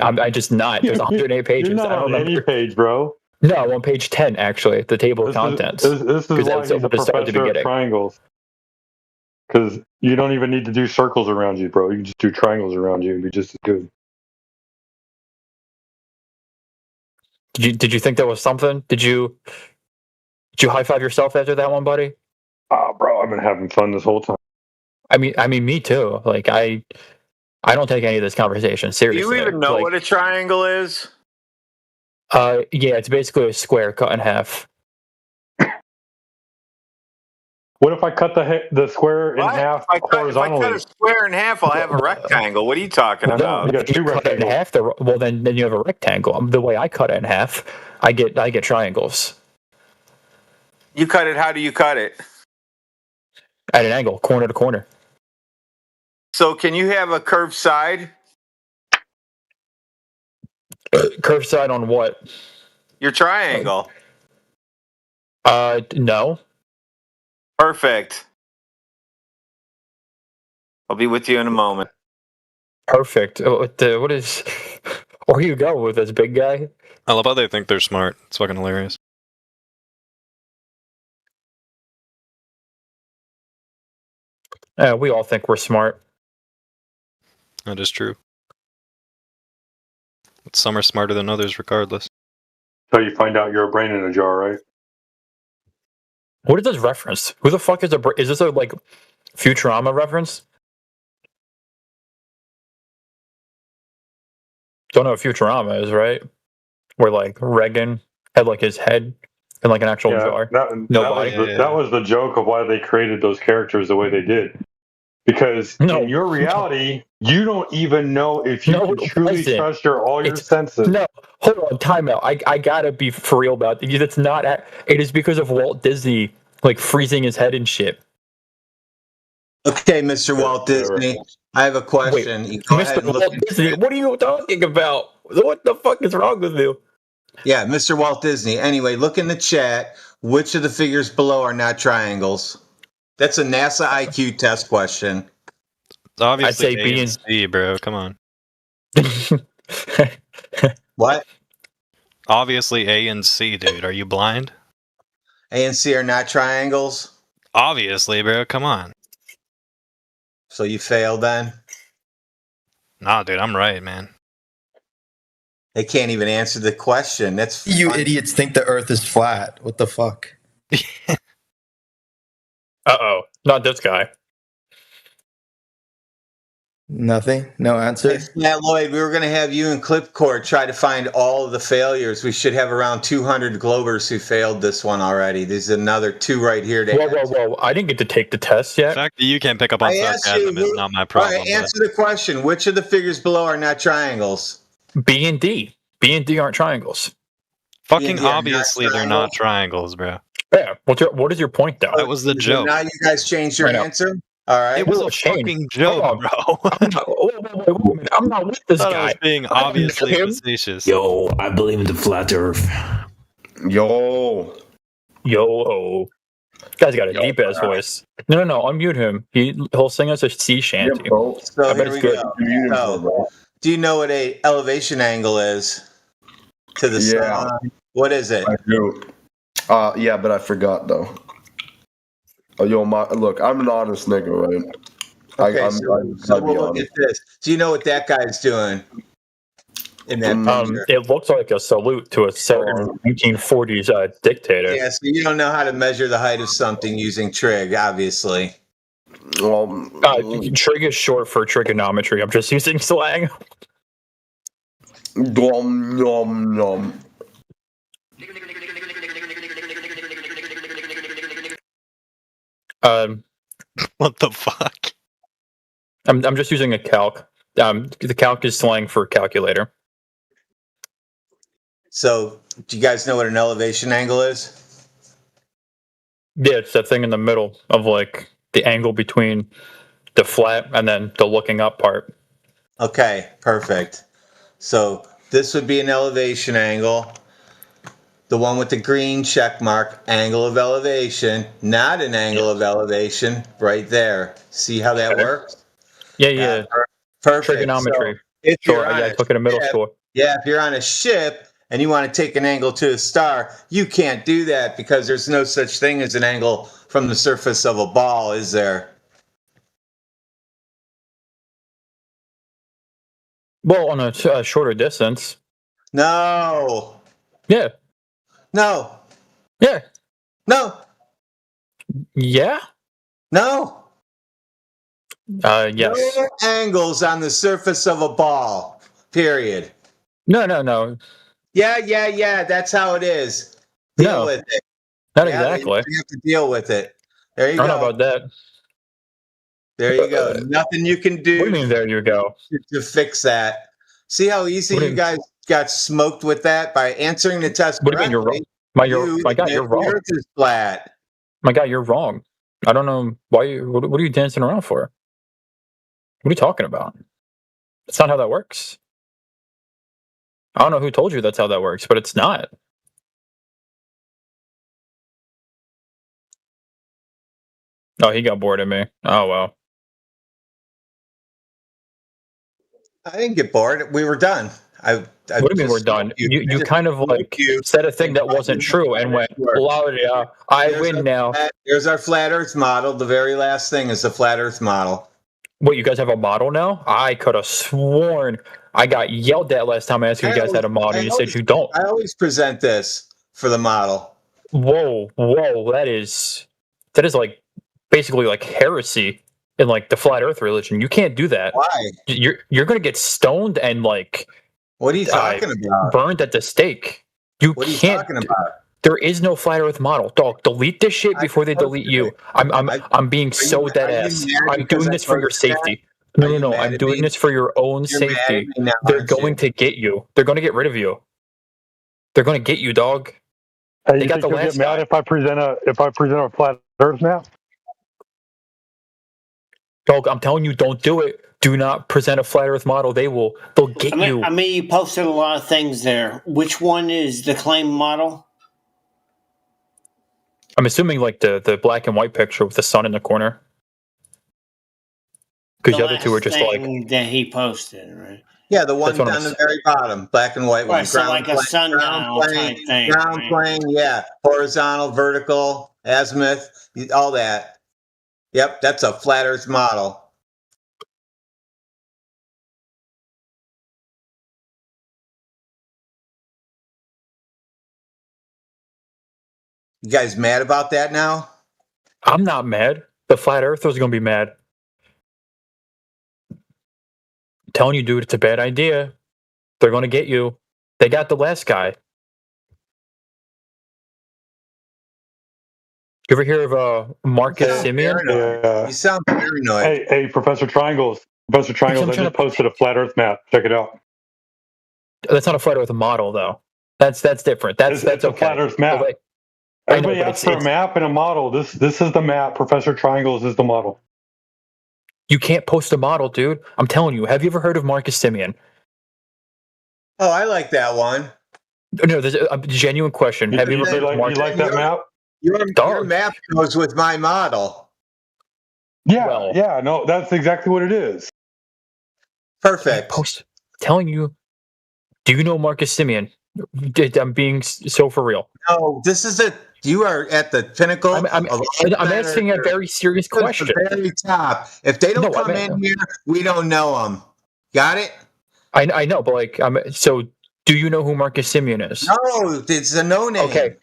I'm just not. There's 108 pages. You're not on any page, bro. No, I'm on page 10 actually. The table of contents. This is why he's a professor of triangles. Because you don't even need to do circles around you, bro. You can just do triangles around you and be just as good. Did you think that was something? Did you high five yourself after that one, buddy? Oh, bro, I've been having fun this whole time. I mean, me too. Like I don't take any of this conversation seriously. Do you even know what a triangle is? Yeah, it's basically a square cut in half. What if I cut the square in half horizontally? If I cut a square in half, I'll have a rectangle. What are you talking about? You got two rectangles. In half, well, then you have a rectangle. The way I cut it in half, I get triangles. You cut it. How do you cut it? At an angle, corner to corner. So can you have a curved side? Curved side on what? Your triangle. No. Perfect. I'll be with you in a moment. Perfect. What is... Where you go with this big guy? I love how they think they're smart. It's fucking hilarious. We all think we're smart. That is true. But some are smarter than others regardless. So you find out you're a brain in a jar, right? What is this reference? Who the fuck is is this a like Futurama reference? Don't know what Futurama is, right? Where like Reagan had like his head in like an actual jar. That was the joke of why they created those characters the way they did. Because in your reality, you don't even know if you can truly trust all your senses. No, hold on, time out. I gotta be for real about it. It's not. It is because of Walt Disney like freezing his head and shit. Okay, Mr. Walt Disney, I have a question. Wait, Mr. Walt Disney, what are you talking about? What the fuck is wrong with you? Yeah, Mr. Walt Disney. Anyway, look in the chat. Which of the figures below are not triangles? That's a NASA IQ test question. Obviously, I'd say B and C, bro. Come on. What? Obviously, A and C, dude. Are you blind? A and C are not triangles? Obviously, bro. Come on. So you failed then? Nah, dude. I'm right, man. They can't even answer the question. That's you idiots think the Earth is flat. What the fuck? Uh-oh. Not this guy. Nothing? No answer? Hey, Matt Lloyd, we were going to have you and Clipcourt try to find all of the failures. We should have around 200 Globers who failed this one already. There's another 2 right here. Whoa. I didn't get to take the test yet. The fact that you can't pick up on sarcasm is not my problem. All right, answer the question. Which of the figures below are not triangles? B and D. B and D aren't triangles. Fucking obviously they're not triangles, bro. Yeah. What is your point, though? That was the joke. Now you guys changed your answer? All right. It was a fucking joke, bro. I'm not with this I guy. was being obviously facetious. Yo, I believe in the flat Earth. Yo. Guy's got a deep ass voice. No, unmute him. He'll sing us a sea shanty. Yeah, bro. So here we go. So, do you know what a elevation angle is to the sun? What is it? I do. Yeah, but I forgot though. Oh, look, I'm an honest nigga, right? Okay, so we'll look at this. Do you know what that guy's doing in that picture? It looks like a salute to a certain 1940s dictator. Yeah, so you don't know how to measure the height of something using trig, obviously. Trig is short for trigonometry. I'm just using slang. Nom. What the fuck? I'm just using a calc. The calc is slang for calculator. So, do you guys know what an elevation angle is? Yeah, it's that thing in the middle of like the angle between the flat and then the looking up part. Okay, perfect. So this would be an elevation angle. The one with the green check mark, angle of elevation, not an angle of elevation, right there. See how that works? Yeah. Perfect. Trigonometry. So if you're on I took it in middle school. Yeah, if you're on a ship and you want to take an angle to a star, you can't do that because there's no such thing as an angle from the surface of a ball, is there? Well, on a shorter distance. No. Yeah. No. Yeah. No. Yeah. No. Yes. No angles on the surface of a ball. Period. No. Yeah. That's how it is. Deal with it. Not exactly. You have to deal with it. There you go. I don't know about that. There you go. Nothing you can do. What do you mean, there you go? To fix that. See how easy you guys got smoked with that by answering the test correctly? What do you mean you're wrong? My guy, you're wrong. The earth is flat. My guy, you're wrong. I don't know why. What are you dancing around for? What are you talking about? That's not how that works. I don't know who told you that's how that works, but it's not. Oh, he got bored of me. Oh, well. I didn't get bored. We were done. What do you mean we're done? You kind of like said a thing that wasn't true and went, yeah, I win now. There's our flat earth model. The very last thing is the flat earth model. What, you guys have a model now? I could have sworn I got yelled at last time I asked you guys had a model. You said you don't. I always present this for the model. Whoa. That is like basically like heresy in like the flat earth religion. You can't do that. Why? You're gonna get stoned and like what are you talking about? Burned at the stake. What are you talking about? There is no flat earth model. Dog, delete this shit before they delete you. I'm being so dead ass. I'm doing this for your safety. No. I'm doing this for your own safety. They're going to get you. They're going to get rid of you. They're going to get you, dog. Hey, you think you'll get mad if I present a flat earth map? Dog, I'm telling you, don't do it. Do not present a flat earth model. They'll get you. I mean, you posted a lot of things there. Which one is the claim model? I'm assuming like the black and white picture with the sun in the corner. Because the other two are just like that he posted, right? Yeah, the one on the very bottom, black and white one. Right, so like a sundial type thing. Ground plane, yeah. Horizontal, vertical, azimuth, all that. Yep, that's a flat earth model. You guys mad about that now? I'm not mad. The flat earthers are going to be mad. I'm telling you, dude, it's a bad idea. They're going to get you. They got the last guy. You ever hear of Marcus Simeon? Yeah. You sound paranoid. Hey, Professor Triangles. Professor Triangles, I just posted a flat earth map. Check it out. That's not a flat earth model, though. That's different. That's it's okay. A flat earth map. Everybody asks for a map and a model. This is the map. Professor Triangles is the model. You can't post a model, dude. I'm telling you. Have you ever heard of Marcus Simeon? Oh, I like that one. No, there's a genuine question. Have you ever heard of Marcus? You like that map? Your map goes with my model. Yeah, no, that's exactly what it is. Perfect. Telling you. Do you know Marcus Simeon? I'm being so for real. No, this is you are at the pinnacle. I'm asking a very serious question. The very top. If they don't come in here, we don't know them. Got it? I know, but like, so do you know who Marcus Simeon is? No, it's a no name. Okay,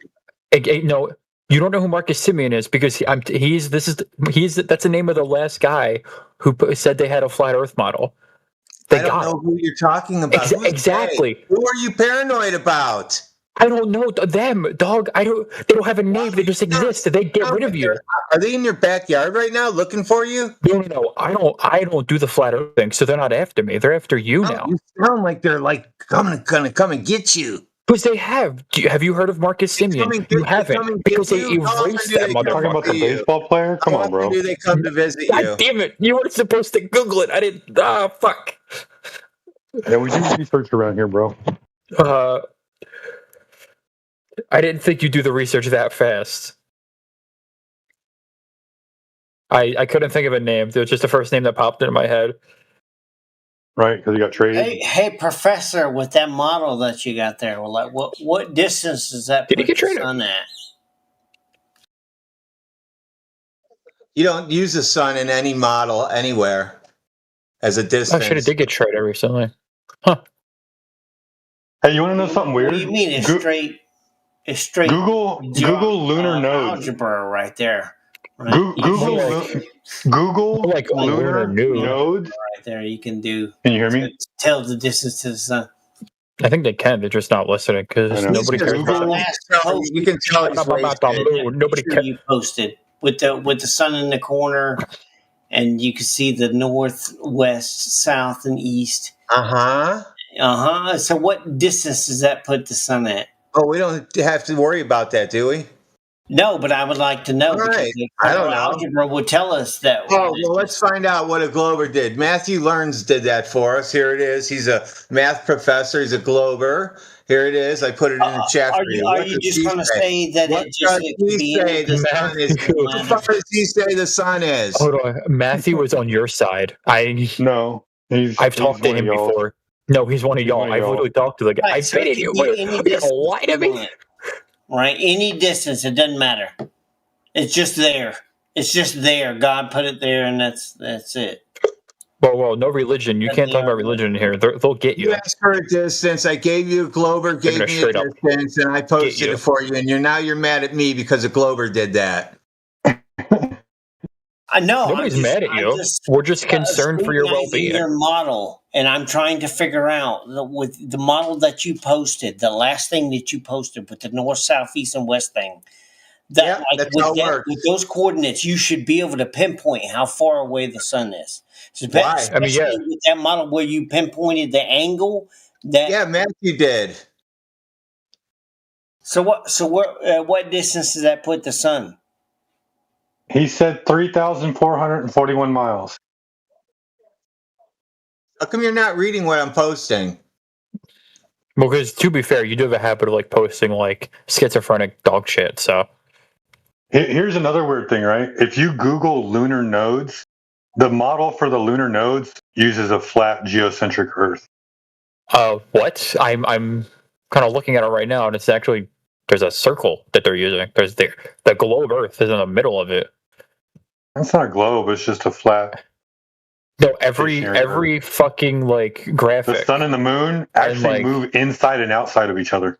no, you don't know who Marcus Simeon is because that's the name of the last guy who said they had a flat Earth model. I don't know who you're talking about. Exactly. Who are you paranoid about? I don't know them, dog. They don't have a name. They just exist. They get rid of you. Are they in your backyard right now looking for you? No. I don't do the flat Earth thing, so they're not after me. They're after you now. You sound like they're like gonna come and get you. Because they have. Have you heard of Marcus Simeon? You haven't, because they erased that motherfucker. Talking about the baseball player? Come on, bro. Do they come to visit God you? damn it! You were supposed to Google it. I didn't. Fuck. Yeah, we do research around here, bro. I didn't think you'd do the research that fast. I couldn't think of a name. It was just the first name that popped into my head. Right, because you got traded. Hey, Professor, with that model that you got there, like what distance does that put the sun at? You don't use the sun in any model anywhere as a distance. I should have did get traded recently. Huh. Hey, you want to know something weird? What do you mean? It's straight. Google lunar nodes. Algebra right there. Right? Google like lunar nodes. Right there, you can do. Can you hear me? Tell the distance to the sun. I think they can. They're just not listening because nobody cares about it. You can tell about the moon. Nobody cares. You posted with the sun in the corner, and you can see the north, west, south, and east. So, what distance does that put the sun at? Oh, we don't have to worry about that, do we? No, but I would like to know. Right. I don't know. Algebra would tell us that. Oh, well, let's find out what a glober did. Matthew Learns did that for us. Here it is. He's a math professor. He's a glober. Here it is. I put it in the chat for you. Are you just going to say that what does he say the sun is? How far does he say the sun is? Hold on. Matthew was on your side. No. I've talked to him before. No, he's one of y'all. I've literally talked to the guy. I've been in you. Why to me? Right, any distance, it doesn't matter. It's just there. It's just there. God put it there, and that's it. Well, no religion. You can't talk about religion in here. They'll get you. You asked for a distance. I gave you a glober, gave me a distance, and I posted it for you. And you're mad at me because a glober did that. I know. Nobody's mad at you. We're just concerned for your well-being. Your model, and I'm trying to figure out with the model that you posted, the last thing that you posted with the north, south, east, and west thing. That's how it works. With those coordinates, you should be able to pinpoint how far away the sun is. So why? I mean, with that model where you pinpointed the angle. Matthew did. So what distance does that put the sun? He said 3,441 miles. How come you're not reading what I'm posting? Well, because to be fair, you do have a habit of posting schizophrenic dog shit. So here's another weird thing, right? If you Google lunar nodes, the model for the lunar nodes uses a flat geocentric Earth. What? I'm kind of looking at it right now, and it's actually there's a circle that they're using. There's the globe Earth is in the middle of it. That's not a globe. It's just a flat. No, every fucking graphic. The sun and the moon actually move inside and outside of each other,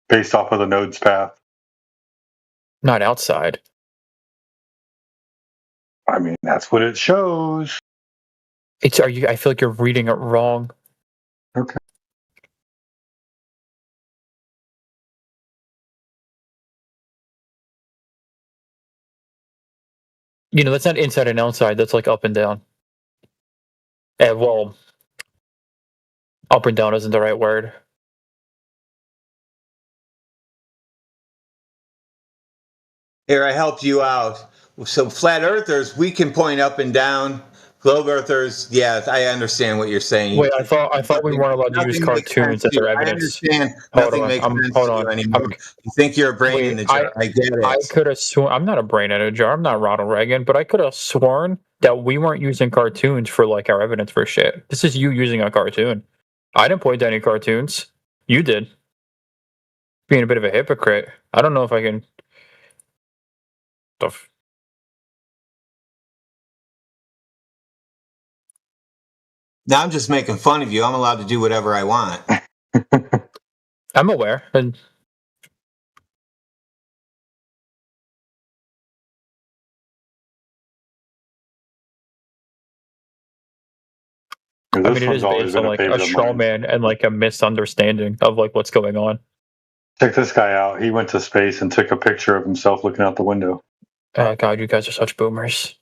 based off of the node's path. Not outside. I mean, that's what it shows. I feel like you're reading it wrong. Okay. That's not inside and outside. That's up and down. Well, up and down isn't the right word. Here, I helped you out. So flat earthers, we can point up and down, Globe Earthers, yeah, I understand what you're saying. Wait, I thought we weren't allowed to use cartoons as our evidence. I understand nothing makes sense to you anymore. You think you're a brain in the jar. I get it. I could have sworn I'm not a brain in a jar. I'm not Ronald Reagan, but I could have sworn that we weren't using cartoons for like our evidence for shit. This is you using a cartoon. I didn't point to any cartoons. You did. Being a bit of a hypocrite. I don't know if I can. Now I'm just making fun of you. I'm allowed to do whatever I want. I'm aware. And I mean, it is based on like a straw man and like a misunderstanding of like what's going on. Check this guy out. He went to space and took a picture of himself looking out the window. Oh God, you guys are such boomers.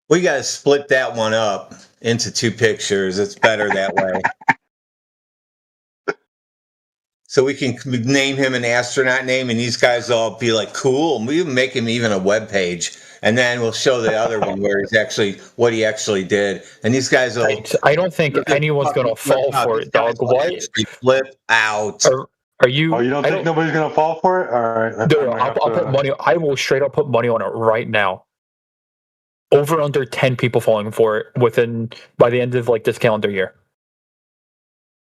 We got to split that one up into 2 pictures. It's better that way. So we can name him an astronaut name, and these guys will all be like, cool. And we make him even a web page. And then we'll show the other one where he's actually what he actually did. And these guys will. I don't think anyone's gonna fall for it, dog. What? Flip out. Are you? Oh, you don't think nobody's gonna fall for it? All right. Dude, I'll put money. I will straight up put money on it right now. Over under 10 people falling for it by the end of like this calendar year.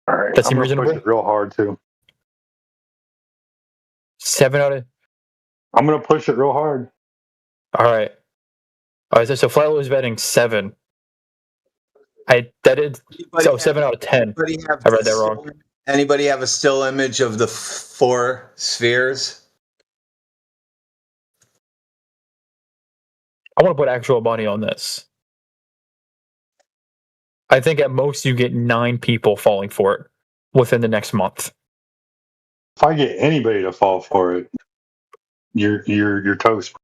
All right. That seems reasonable. Push it real hard too. 7 out of. I'm gonna push it real hard. All right. So Flat was betting 7. That is 7 out of 10. I read that wrong. Anybody have a still image of the 4 spheres? I want to put actual money on this. I think at most you get 9 people falling for it within the next month. If I get anybody to fall for it, you're toast.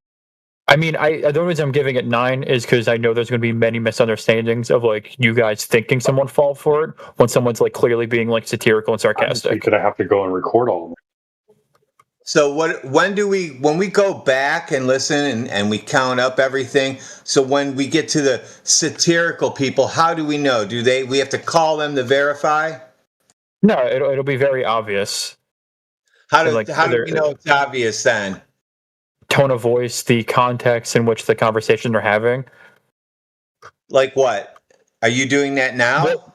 I mean, the only reason I'm giving it 9 is because I know there's going to be many misunderstandings of like you guys thinking someone fall for it when someone's like clearly being like satirical and sarcastic. That I have to go and record all of them. So when we go back and listen and we count up everything, so when we get to the satirical people, how do we know? We have to call them to verify? No, it'll be very obvious. How do we know it's obvious then? Tone of voice, the context in which the conversation they're having. Like what? Are you doing that now?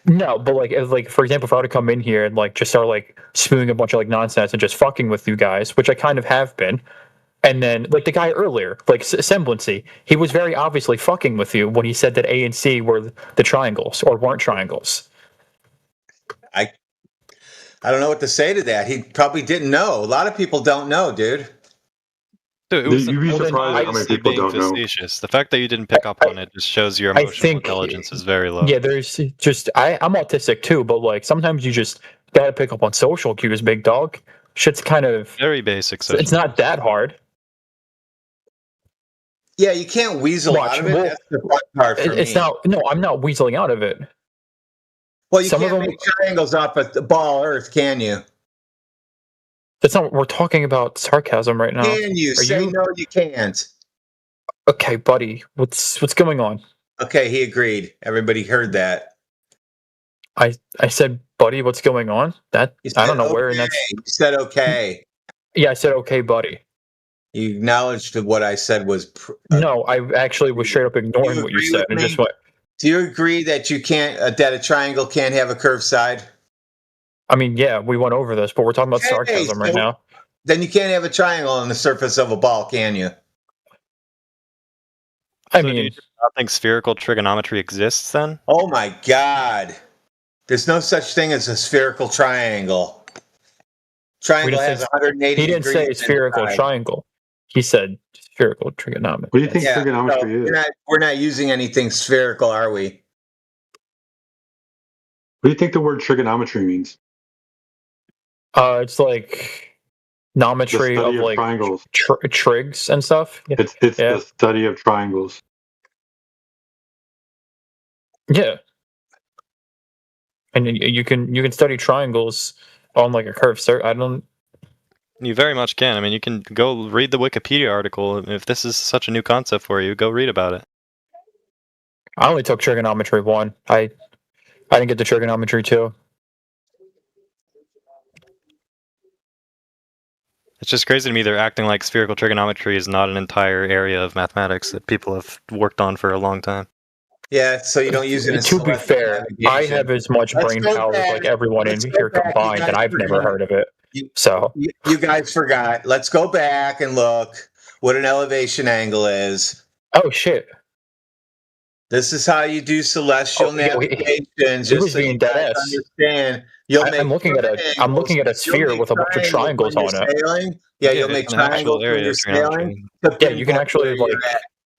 No, but like for example, if I were to come in here and like just start like spewing a bunch of like nonsense and just fucking with you guys, which I kind of have been, and then like the guy earlier, like Semblancy, he was very obviously fucking with you when he said that A and C were the triangles or weren't triangles. I don't know what to say to that. He probably didn't know. A lot of people don't know, dude. Dude, you'd be surprised how many people don't know. The fact that you didn't pick up on it just shows your emotional intelligence is very low. Yeah, there's just I'm autistic too, but like sometimes you just gotta pick up on social cues, big dog. Shit's kind of very basic. It's not that hard. Yeah, you can't weasel out of it. That's the fun part for me. No, I'm not weaseling out of it. Well, you can't make triangles off of the ball Earth, can you? That's not. We're talking about sarcasm right now. Can you no? You can't. Okay, buddy. What's going on? Okay, he agreed. Everybody heard that. I said, buddy, what's going on? I don't know where. You said okay. Yeah, I said okay, buddy. You acknowledged that what I said was. No, I actually was straight up ignoring what you said and just went. Do you agree that you can't that a triangle can't have a curved side? I mean, yeah, we went over this, but we're talking about sarcasm right now. Then you can't have a triangle on the surface of a ball, can you? I mean, do you not think spherical trigonometry exists then? Oh my God. There's no such thing as a spherical triangle. Triangle has 180 He didn't say spherical triangle. He said spherical trigonometry. What do you think trigonometry is? We're not using anything spherical, are we? What do you think the word trigonometry means? It's like nometry of like triangles, trigs and stuff. Yeah. It's the study of triangles. Yeah, and you can study triangles on like a curved circle. You very much can. I mean, you can go read the Wikipedia article. If this is such a new concept for you, go read about it. I only took trigonometry 1. I didn't get the trigonometry 2. It's just crazy to me they're acting like spherical trigonometry is not an entire area of mathematics that people have worked on for a long time. Yeah, so you don't use it as To be fair, I have as much brain power as like everyone in here combined, and I've never heard of it. So you guys forgot. Let's go back and look what an elevation angle is. Oh shit! This is how you do celestial navigation. Just so you guys understand. I'm looking at a sphere with a bunch of triangles on it. Sailing. Yeah, you'll make triangles when you're sailing. Yeah, you can actually like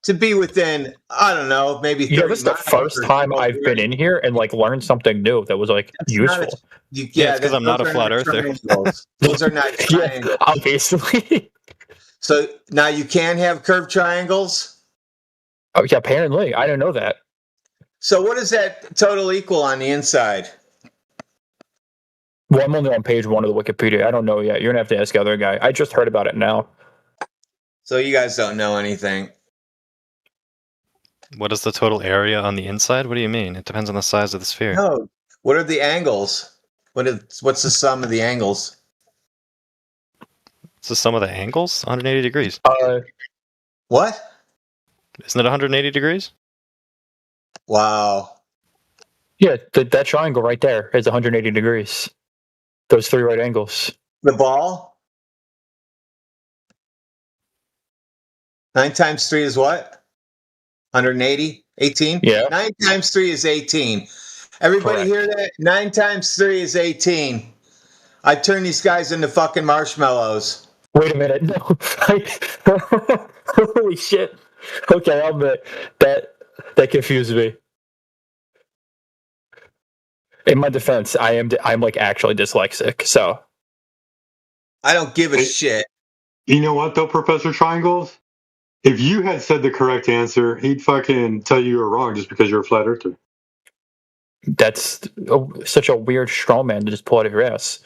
to be within, I don't know, maybe 30 this is the first time I've been in here and like learned something new that was like useful. Yeah, it's because I'm not a flat earther. Those are not triangles. Yeah, obviously. So now you can have curved triangles? Oh yeah, apparently. I didn't know that. So what does that total equal on the inside? Well, I'm only on page 1 of the Wikipedia. I don't know yet. You're gonna have to ask the other guy. I just heard about it now. So you guys don't know anything. What is the total area on the inside? What do you mean? It depends on the size of the sphere. No. What are the angles? What's the sum of the angles? It's the sum of the angles? 180 degrees. What? Isn't it 180 degrees? Wow. Yeah, that triangle right there is 180 degrees. Those 3 right angles. The ball? 9 times 3 is what? 180? 18? Yeah. 9 times 3 is 18. Everybody Correct. hear that? 9 times 3 is 18. I turned these guys into fucking marshmallows. Wait a minute. No. Holy shit. Okay, I'll admit that confused me. In my defense, I'm like actually dyslexic, so I don't give a shit. You know what though, Professor Triangles? If you had said the correct answer, he'd fucking tell you were wrong just because you're a flat earther. that's such a weird straw man to just pull out of your ass.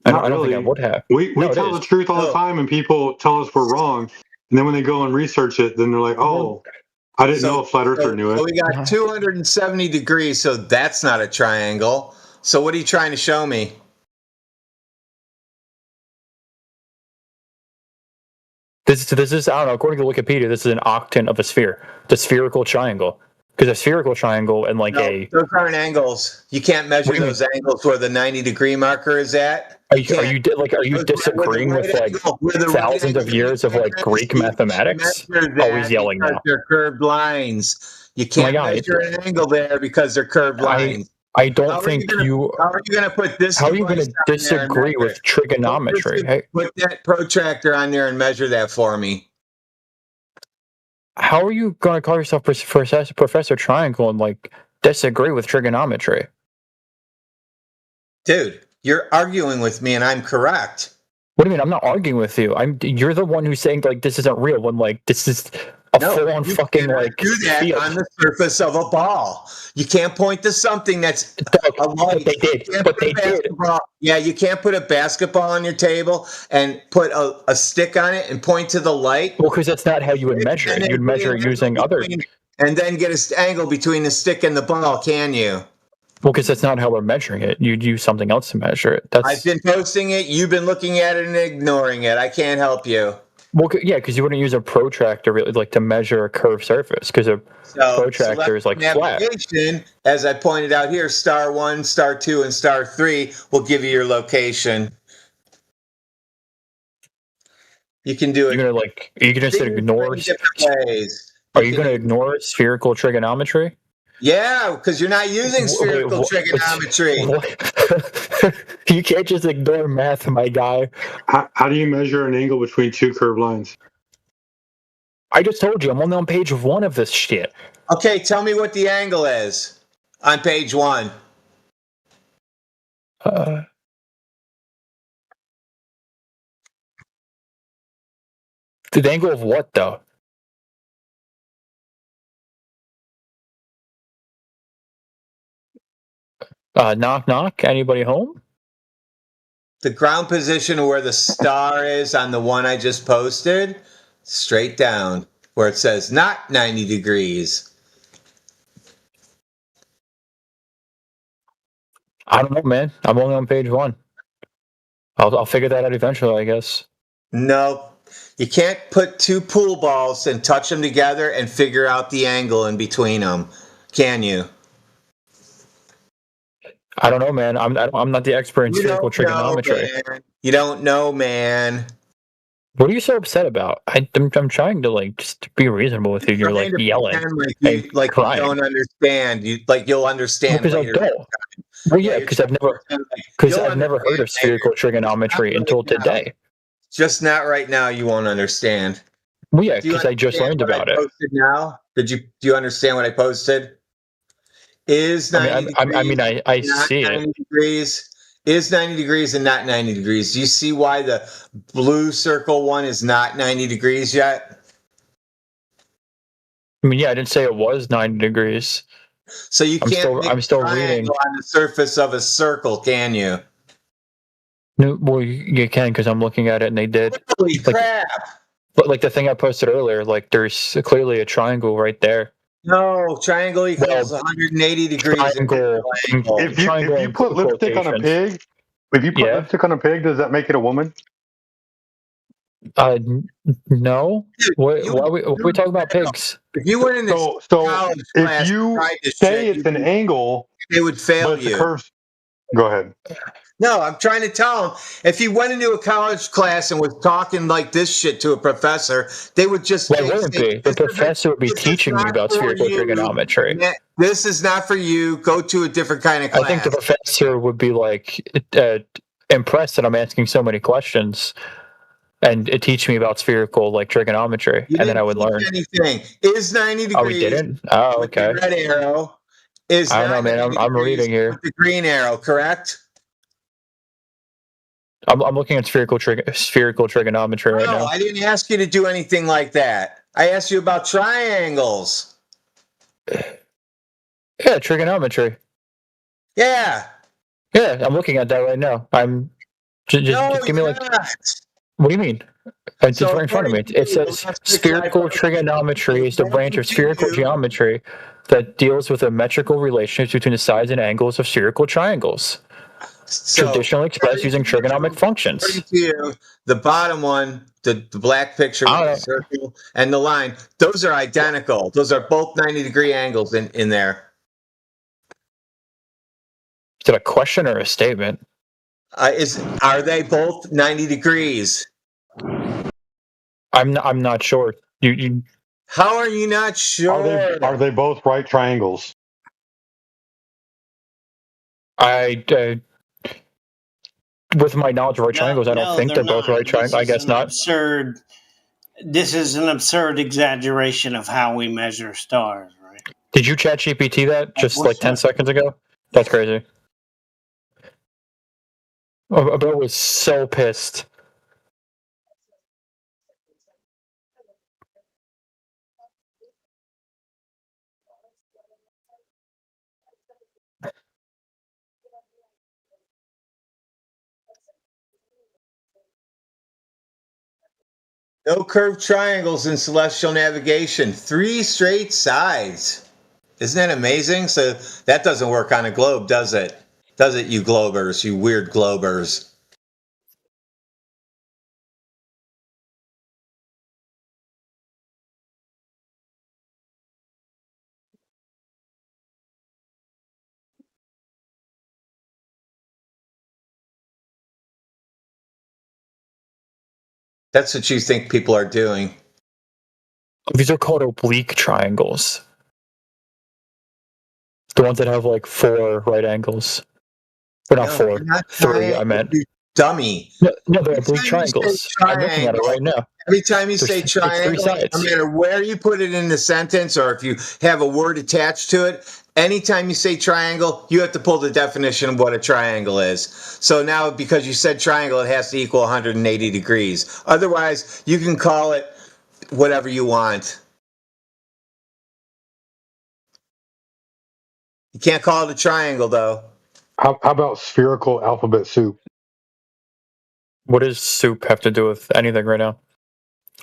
I don't think I would have. We tell the truth all the time, and people tell us we're wrong. And then when they go and research it, then they're like, "Oh, I didn't know a flat earther knew it." So we got 270 degrees, so that's not a triangle. So what are you trying to show me? This is I don't know. According to Wikipedia, this is an octant of a sphere, the spherical triangle. Because a spherical triangle and like those aren't angles. You can't measure those angles where the 90-degree marker is at. Are you disagreeing with like thousands of years of like Greek mathematics? Always yelling now. They're curved lines. You can't measure an angle there because they're curved lines. I don't think you. How are you going to put this? How are you going to disagree with trigonometry? Hey, put that protractor on there and measure that for me. How are you going to call yourself Professor Triangle and like disagree with trigonometry? Dude, you're arguing with me and I'm correct. What do you mean? I'm not arguing with you. You're the one who's saying like this isn't real when like this is a full-on fucking like do that field. on the surface of a ball. You can't point to something that's a light. But they did. Yeah, you can't put a basketball on your table and put a stick on it and point to the light. Well, because that's not how you would measure it. You'd measure it using other. And then get an angle between the stick and the ball, can you? Well, because that's not how we're measuring it. You'd use something else to measure it. I've been posting it. You've been looking at it and ignoring it. I can't help you. Well, yeah, because you wouldn't use a protractor really like to measure a curved surface because a protractor is like flat. As I pointed out here, star 1, star 2, and star 3 will give you your location. You can do it. You're gonna you can just ignore. Are you gonna ignore spherical trigonometry? Yeah, because you're not using spherical trigonometry. You can't just ignore math, my guy. How do you measure an angle between 2 curved lines? I just told you, I'm only on page 1 of this shit. Okay, tell me what the angle is on page 1. The angle of what, though? Knock, knock. Anybody home? the ground position where the star is on the one I just posted, straight down where it says not 90 degrees. I don't know, man. I'm only on page 1. I'll figure that out eventually, I guess. No, you can't put 2 pool balls and touch them together and figure out the angle in between them, can you? I don't know, man. I'm not the expert in spherical trigonometry. You don't know, man. What are you so upset about? I'm trying to just be reasonable with you. You're like yelling, you don't understand. You'll understand because I later. don't. Well, yeah, because I've never heard of spherical trigonometry until today. Just not right now. You won't understand. Well, yeah, because I just learned about it. Now, do you understand what I posted? Is 90 degrees? I see 90 it. Degrees is 90 degrees and not 90 degrees. Do you see why the blue circle one is not 90 degrees yet? I mean, yeah, I didn't say it was 90 degrees. So you can't. I'm still reading on the surface of a circle, can you? No, well, you can because I'm looking at it and they did. Holy crap! But like the thing I posted earlier, like there's clearly a triangle right there. No, triangle equals 180 degrees. Triangle. If you put lipstick on a pig, lipstick on a pig, does that make it a woman? No. Why are we talking about pigs? If you went into so if you say it's an angle, they would fail but you. The curves. Go ahead. No, I'm trying to tell them, if you went into a college class and was talking like this shit to a professor, they would just... Well, it wouldn't be. The professor would be teaching me about spherical trigonometry. This is not for you. Go to a different kind of class. I think the professor would be impressed that I'm asking so many questions and teach me about spherical trigonometry, and then I would learn. Anything. Is 90 degrees... Oh, we didn't? Oh, okay. With the red arrow is... I don't know, man. I'm reading here. With the green arrow, correct? I'm looking at spherical trigonometry right now. No, I didn't ask you to do anything like that. I asked you about triangles. Yeah, trigonometry. Yeah. Yeah, I'm looking at that right now. Just give me What do you mean? It's just right in front of me. It says spherical trigonometry is the branch of spherical geometry that deals with the metrical relations between the sides and angles of spherical triangles. Traditionally expressed using trigonomic functions. The bottom one, the black picture with the circle and the line, those are identical. Those are both 90-degree angles in there. Is it a question or a statement? Are they both 90 degrees? I'm not sure. How are you not sure? Are they both right triangles? With my knowledge of right triangles, I don't think they're both right triangles. I guess not. This is an absurd exaggeration of how we measure stars, right? Did you chat GPT that just 10 seconds ago? That's crazy. I was so pissed. No curved triangles in celestial navigation. 3 straight sides. Isn't that amazing? So that doesn't work on a globe, does it? Does it, you globers, you weird globers? That's what you think people are doing. These are called oblique triangles. The ones that have 4 right angles. They're not 4. 3, I meant. Dummy. No, they're oblique triangles. I'm looking at it right now. Every time you say triangle, no matter where you put it in the sentence or if you have a word attached to it, anytime you say triangle, you have to pull the definition of what a triangle is. So now, because you said triangle, it has to equal 180 degrees. Otherwise, you can call it whatever you want. You can't call it a triangle, though. How about spherical alphabet soup? What does soup have to do with anything right now?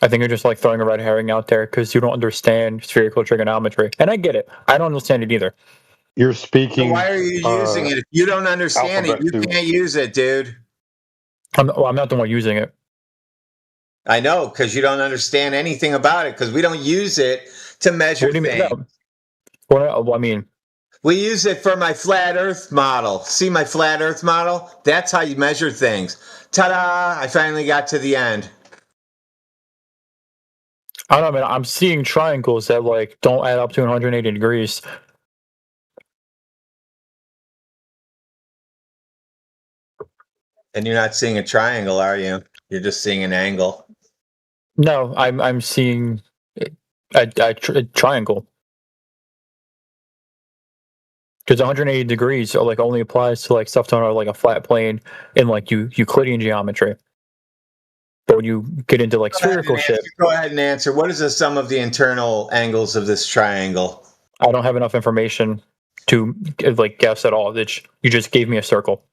I think you're just like throwing a red herring out there because you don't understand spherical trigonometry. And I get it. I don't understand it either. You're So speaking. why are you using it? If you don't understand it, alphabet you soup. can't use it, dude. I'm not the one using it. I know, because you don't understand anything about it, because we don't use it to measure What do you mean? things. No. Well, I mean, We use it for my flat Earth model. See my flat Earth model? That's how you measure things. Ta-da! I finally got to the end. I don't know, man. I'm seeing triangles that like don't add up to 180 degrees. And you're not seeing a triangle, are you? You're just seeing an angle. No, I'm seeing a triangle. Because 180 degrees like only applies to like stuff on like a flat plane in like Euclidean geometry. But when you get into like spherical shit, go ahead and answer. What is the sum of the internal angles of this triangle? I don't have enough information to like guess at all. You just gave me a circle.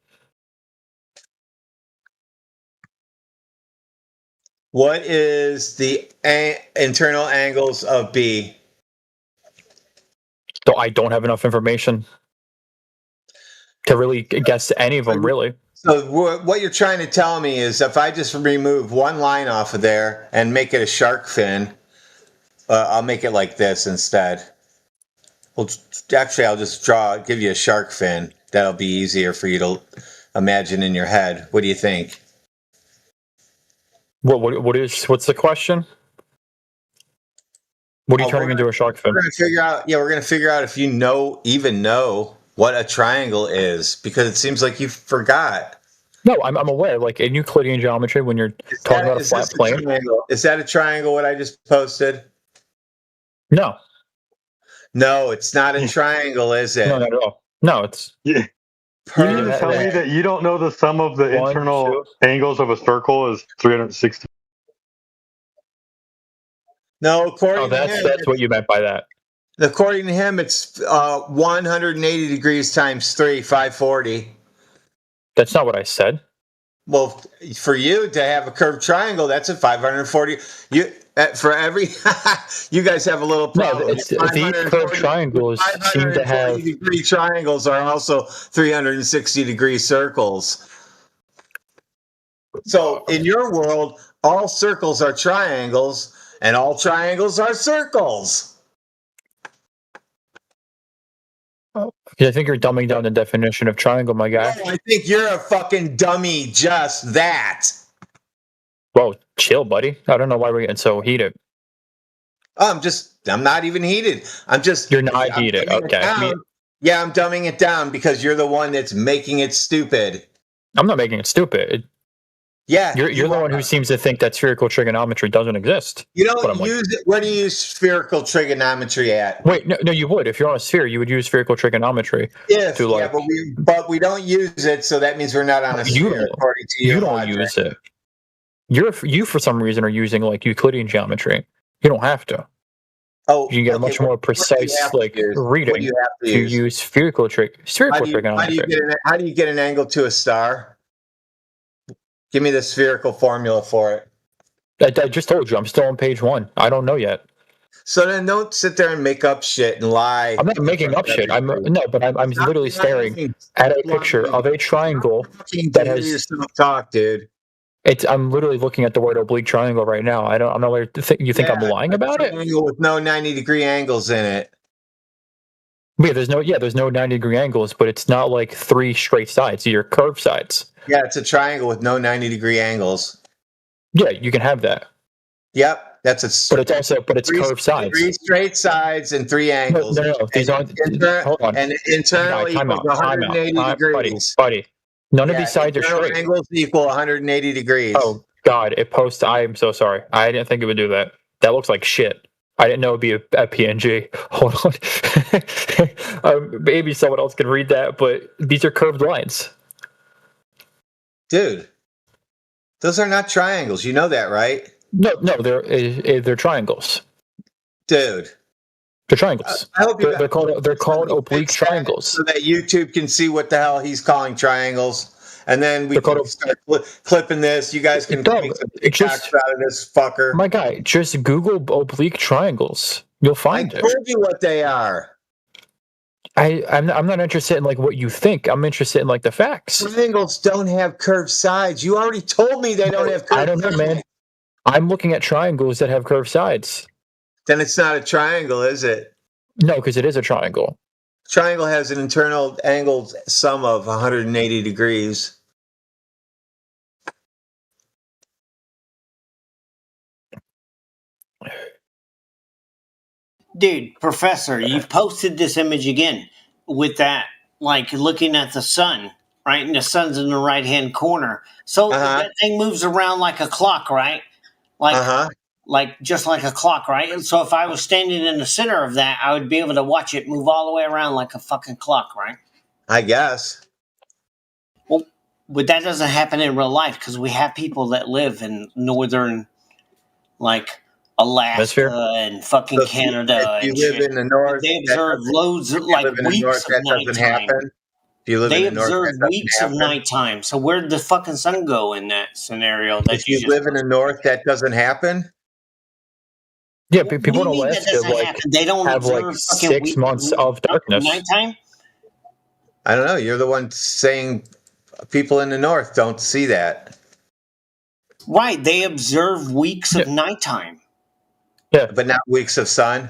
What is the internal angles of B? So I don't have enough information to really guess any of them, really. So what you're trying to tell me is if I just remove one line off of there and make it a shark fin, I'll make it like this instead. Well, actually, I'll just give you a shark fin. That'll be easier for you to imagine in your head. What do you think? What's the question? What are you turning into a shark fin? We're gonna figure out. Yeah, we're gonna figure out if you even know what a triangle is, because it seems like you forgot. No, I'm aware. Like in Euclidean geometry, when you're talking about a flat plane, is that a triangle? What I just posted? No. No, it's not a triangle, is it? No, not at all. No, it's. Yeah. You mean to tell me that you don't know the sum of the internal angles of a circle is 360? No, according to him, that's what you meant by that. According to him, it's 180 degrees times 3, 540. That's not what I said. Well, for you to have a curved triangle, that's a 540. For every you guys have a little problem. No, the curved triangles seem to have 540-degree triangles are also 360-degree circles. So in your world, all circles are triangles, and all triangles are circles. I think you're dumbing down the definition of triangle, my guy. No, I think you're a fucking dummy. Just that. Whoa, chill, buddy. I don't know why we're getting so heated. I'm not even heated. You're not heated. Okay. Yeah, I'm dumbing it down because you're the one that's making it stupid. I'm not making it stupid. Yeah. You're the one who seems to think that spherical trigonometry doesn't exist. You don't use it. Where do you use spherical trigonometry at? Wait, no, you would. If you're on a sphere, you would use spherical trigonometry. But we don't use it, so that means we're not on a sphere, according to your logic. You don't use it. You for some reason are using like Euclidean geometry. You don't have to. Oh, you can get a much more precise reading. You use spherical trigonometry. How do you get an angle to a star? Give me the spherical formula for it. I just told you. I'm still on page 1. I don't know yet. So then don't sit there and make up shit and lie. I'm not making up shit. I'm literally staring at a picture of a triangle that has yourself talk, dude. I'm literally looking at the word oblique triangle right now. I'm not where you think I'm lying about it. Triangle with no 90-degree angles in it. Yeah, there's no 90-degree angles, but it's not like 3 straight sides. These are curved sides. Yeah, it's a triangle with no 90-degree angles. Yeah, you can have that. Yep, that's But it's curved sides. 3 straight sides and 3 angles. No. These aren't. Hold on. And internally, time out. 180 degrees. Buddy. None of these sides are straight. Angles equal 180 degrees. Oh God! I'm so sorry. I didn't think it would do that. That looks like shit. I didn't know it'd be a PNG. Hold on. Maybe someone else can read that, but these are curved lines. Dude, those are not triangles. You know that, right? No, they're triangles. Dude, they're triangles. They're called oblique triangles. So that YouTube can see what the hell he's calling triangles. and then we can start clipping this. You guys can make some TikToks out of this fucker. My guy, just Google oblique triangles. You'll find it. I told you what they are. I'm not interested in like what you think. I'm interested in like the facts. Triangles don't have curved sides. You already told me they don't have curved sides. I don't know, man. I'm looking at triangles that have curved sides. Then it's not a triangle, is it? No, because it is a triangle. Triangle has an internal angled sum of 180 degrees. Dude, Professor, you've posted this image again with that, like looking at the sun, right? And the sun's in the right-hand corner. So that thing moves around like a clock, right? Like just like a clock, right? And so if I was standing in the center of that, I would be able to watch it move all the way around like a fucking clock, right? I guess. Well, but that doesn't happen in real life because we have people that live in northern, like Alaska and fucking Canada. If you live in the north, they observe loads of like weeks of nighttime. They observe weeks of nighttime. So where did the fucking sun go in that scenario? If you live in the north, that doesn't happen. Yeah, people in Alaska like they don't have like 6 months of darkness. Nighttime. I don't know. You're the one saying people in the north don't see that. Right. They observe weeks of nighttime. Yeah, but not weeks of sun.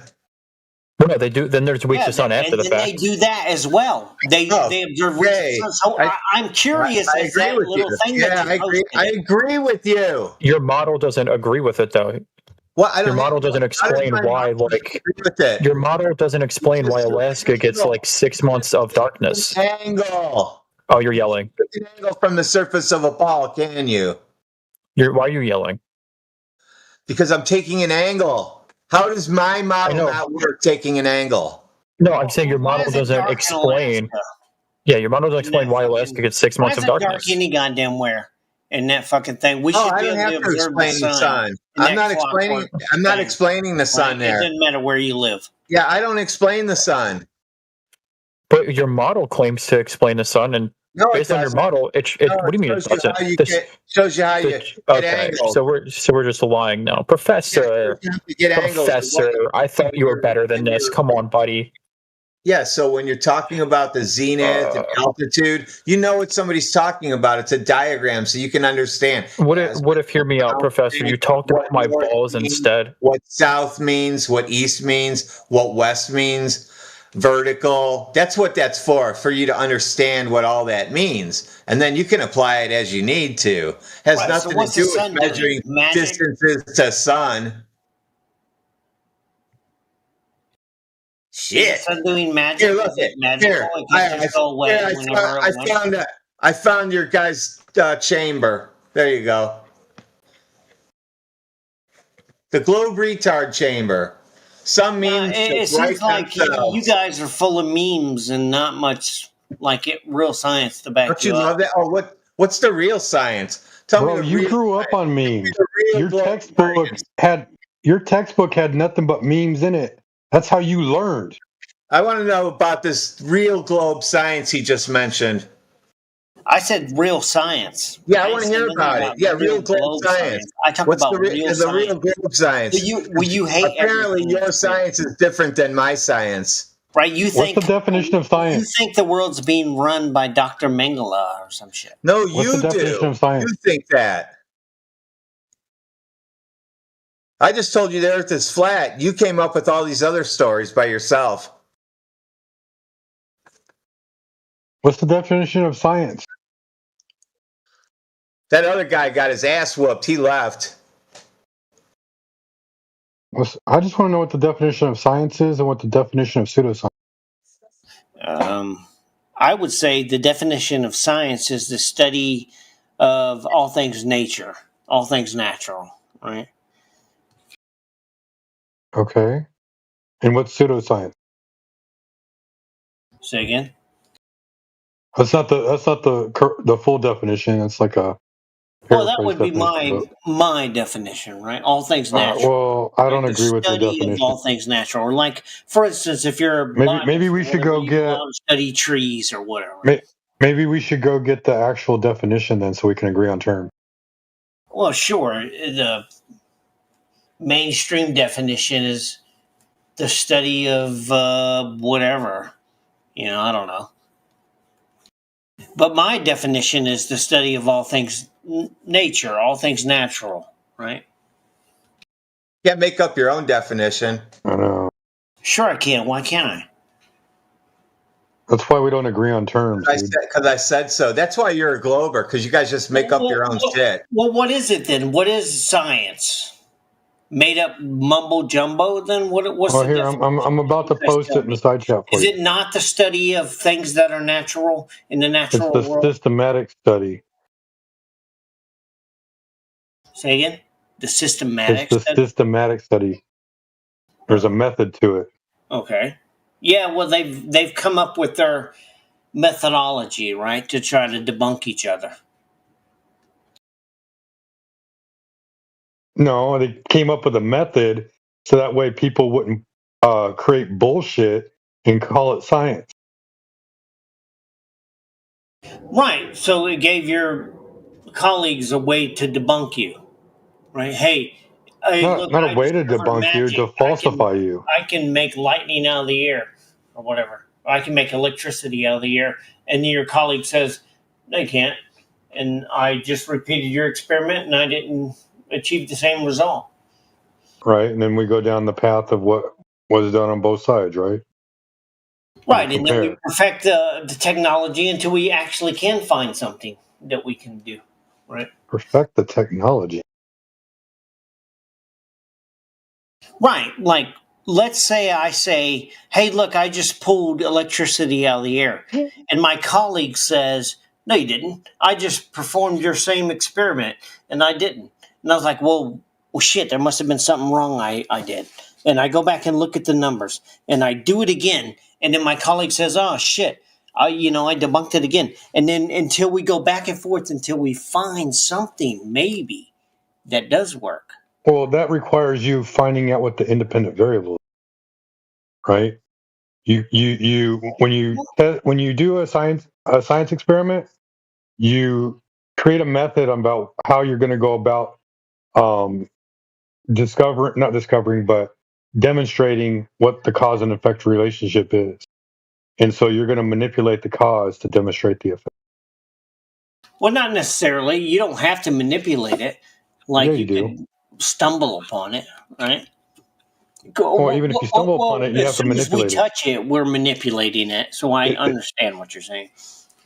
Well, no, they do. Then there's weeks of sun after the fact. They do that as well. They observe weeks of sun. So I'm curious. I agree with you. Yeah, I agree with you. Your model doesn't agree with it, though. Well, your model doesn't explain why. Like your model doesn't explain why Alaska gets like 6 months of darkness. Angle. Oh, you're yelling. An angle from the surface of a ball, can you? Why are you yelling? Because I'm taking an angle. How does my model not work taking an angle? No, I'm saying your model doesn't explain. Yeah, your model doesn't explain why Alaska gets 6 months of darkness. Dark any goddamn where in that fucking thing. We should I be don't able have to to observe explain the sun. I'm not explaining. I'm not explaining the sun there. It doesn't matter where you live. Yeah, I don't explain the sun. But your model claims to explain the sun, and based on your model, what do you mean it doesn't? Shows you how you get angles. So we're just lying now, Professor. Professor, I thought you were better than this. Come on, buddy. Yeah, so when you're talking about the zenith and altitude, you know what somebody's talking about. It's a diagram, so you can understand. What if hear me out, Professor? You talked about my balls instead. What south means, what east means, what west means, vertical. That's what that's for you to understand what all that means. And then you can apply it as you need to. Has nothing to do with measuring distances to sun. Shit! Is it doing magic? Here, look it. I found your guy's chamber. There you go. The globe retard chamber. Some memes. It seems like you guys are full of memes and not much like real science to back you up. Don't you love that? Oh, what's the real science? Tell me. You grew up on memes. Your textbook had nothing but memes in it. That's how you learned. I want to know about this real globe science he just mentioned. I said real science. Yeah, I want to hear about it. Yeah, real globe science. I talk about real science. Real globe science. Will you hate Apparently, your science is different than my science. Right? You think what's the definition of science? You think the world's being run by Dr. Mengele or some shit? No, you do. You think that. I just told you the Earth is flat. You came up with all these other stories by yourself. What's the definition of science? That other guy got his ass whooped. He left. I just want to know what the definition of science is and what the definition of pseudoscience. I would say the definition of science is the study of all things nature, all things natural, right? Okay. And what's pseudoscience? Say again? That's not the full definition. It's like a well, that would be my definition, right? All things natural. Well, I don't agree with your definition. Of all things natural, or like for instance, if you're maybe we should go get study trees or whatever. Maybe we should go get the actual definition then so we can agree on terms. Well, sure. The mainstream definition is the study of whatever. I don't know. But my definition is the study of all things nature, all things natural, right? You can't make up your own definition. I know. Sure I can. Why can't I? That's why we don't agree on terms. Because I said so. That's why you're a Glober, because you guys just make up your own shit. Well, what is it then? What is science? Made up mumbo jumbo? Then what's the here I'm about to post it in the side chat for you. Is it not the study of things that are natural in the natural world? It's the systematic study. Say again? The systematic study? It's the systematic study. There's a method to it. Okay. Yeah, well, they've come up with their methodology, right, to try to debunk each other. No, they came up with a method so that way people wouldn't create bullshit and call it science. Right. So it gave your colleagues a way to debunk you, right? Hey, not a way to debunk you, to falsify you. I can make lightning out of the air or whatever. I can make electricity out of the air. And your colleague says, no, you can't. And I just repeated your experiment and I didn't achieve the same result. Right. And then we go down the path of what was done on both sides, right? Right. And then we perfect the technology until we actually can find something that we can do. Right. Perfect the technology. Right. Like, let's say I say, hey, look, I just pulled electricity out of the air. And my colleague says, no, you didn't. I just performed your same experiment and I didn't. And I was like, well, shit, there must have been something wrong I did. And I go back and look at the numbers and I do it again. And then my colleague says, oh, shit, I debunked it again. And then until we go back and forth until we find something maybe that does work. Well, that requires you finding out what the independent variable is, right? When you do a science experiment, you create a method about how you're going to go about demonstrating what the cause and effect relationship is, and so you're going to manipulate the cause to demonstrate the effect. Well, not necessarily. You don't have to manipulate it. Like, yeah, you do. Could stumble upon it, right? Even if you stumble upon it, you have to manipulate it. As soon as we touch it, we're manipulating it. So I understand what you're saying.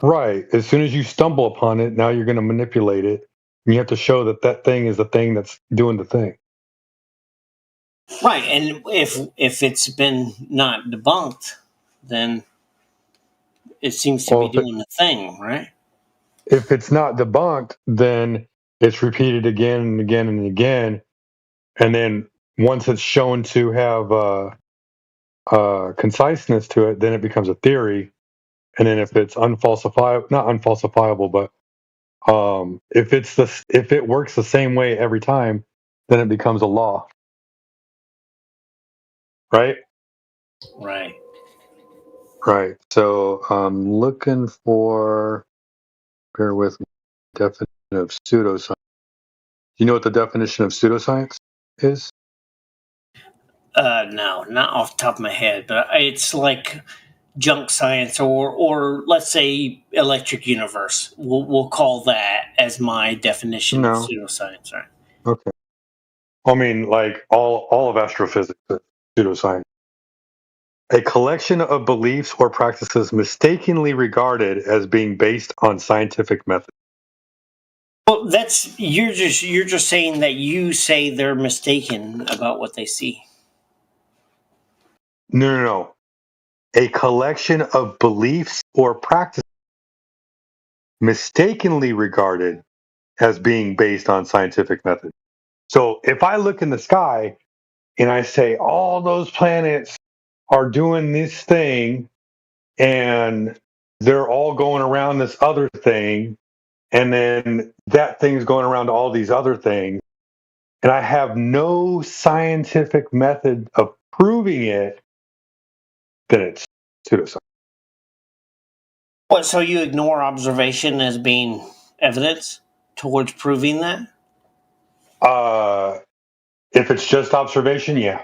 Right. As soon as you stumble upon it, now you're going to manipulate it. And you have to show that thing is the thing that's doing the thing. Right. And if it's been not debunked, then it seems to be doing the thing, right? If it's not debunked, then it's repeated again and again and again. And then once it's shown to have conciseness to it, then it becomes a theory. And then if it's not unfalsifiable, but if it works the same way every time, then it becomes a law. Right? Right. Right. So I'm looking for, bear with me, definition of pseudoscience. You know what the definition of pseudoscience is? No, not off the top of my head, but it's like junk science or let's say electric universe. We'll call that as my definition of pseudoscience, right? Okay. I mean, like all of astrophysics is pseudoscience. A collection of beliefs or practices mistakenly regarded as being based on scientific methods. Well, you're just saying that you say they're mistaken about what they see. No. A collection of beliefs or practices mistakenly regarded as being based on scientific methods. So if I look in the sky and I say all those planets are doing this thing and they're all going around this other thing, and then that thing's going around all these other things, and I have no scientific method of proving it, then it's pseudoscience. What? So you ignore observation as being evidence towards proving that? If it's just observation, yeah.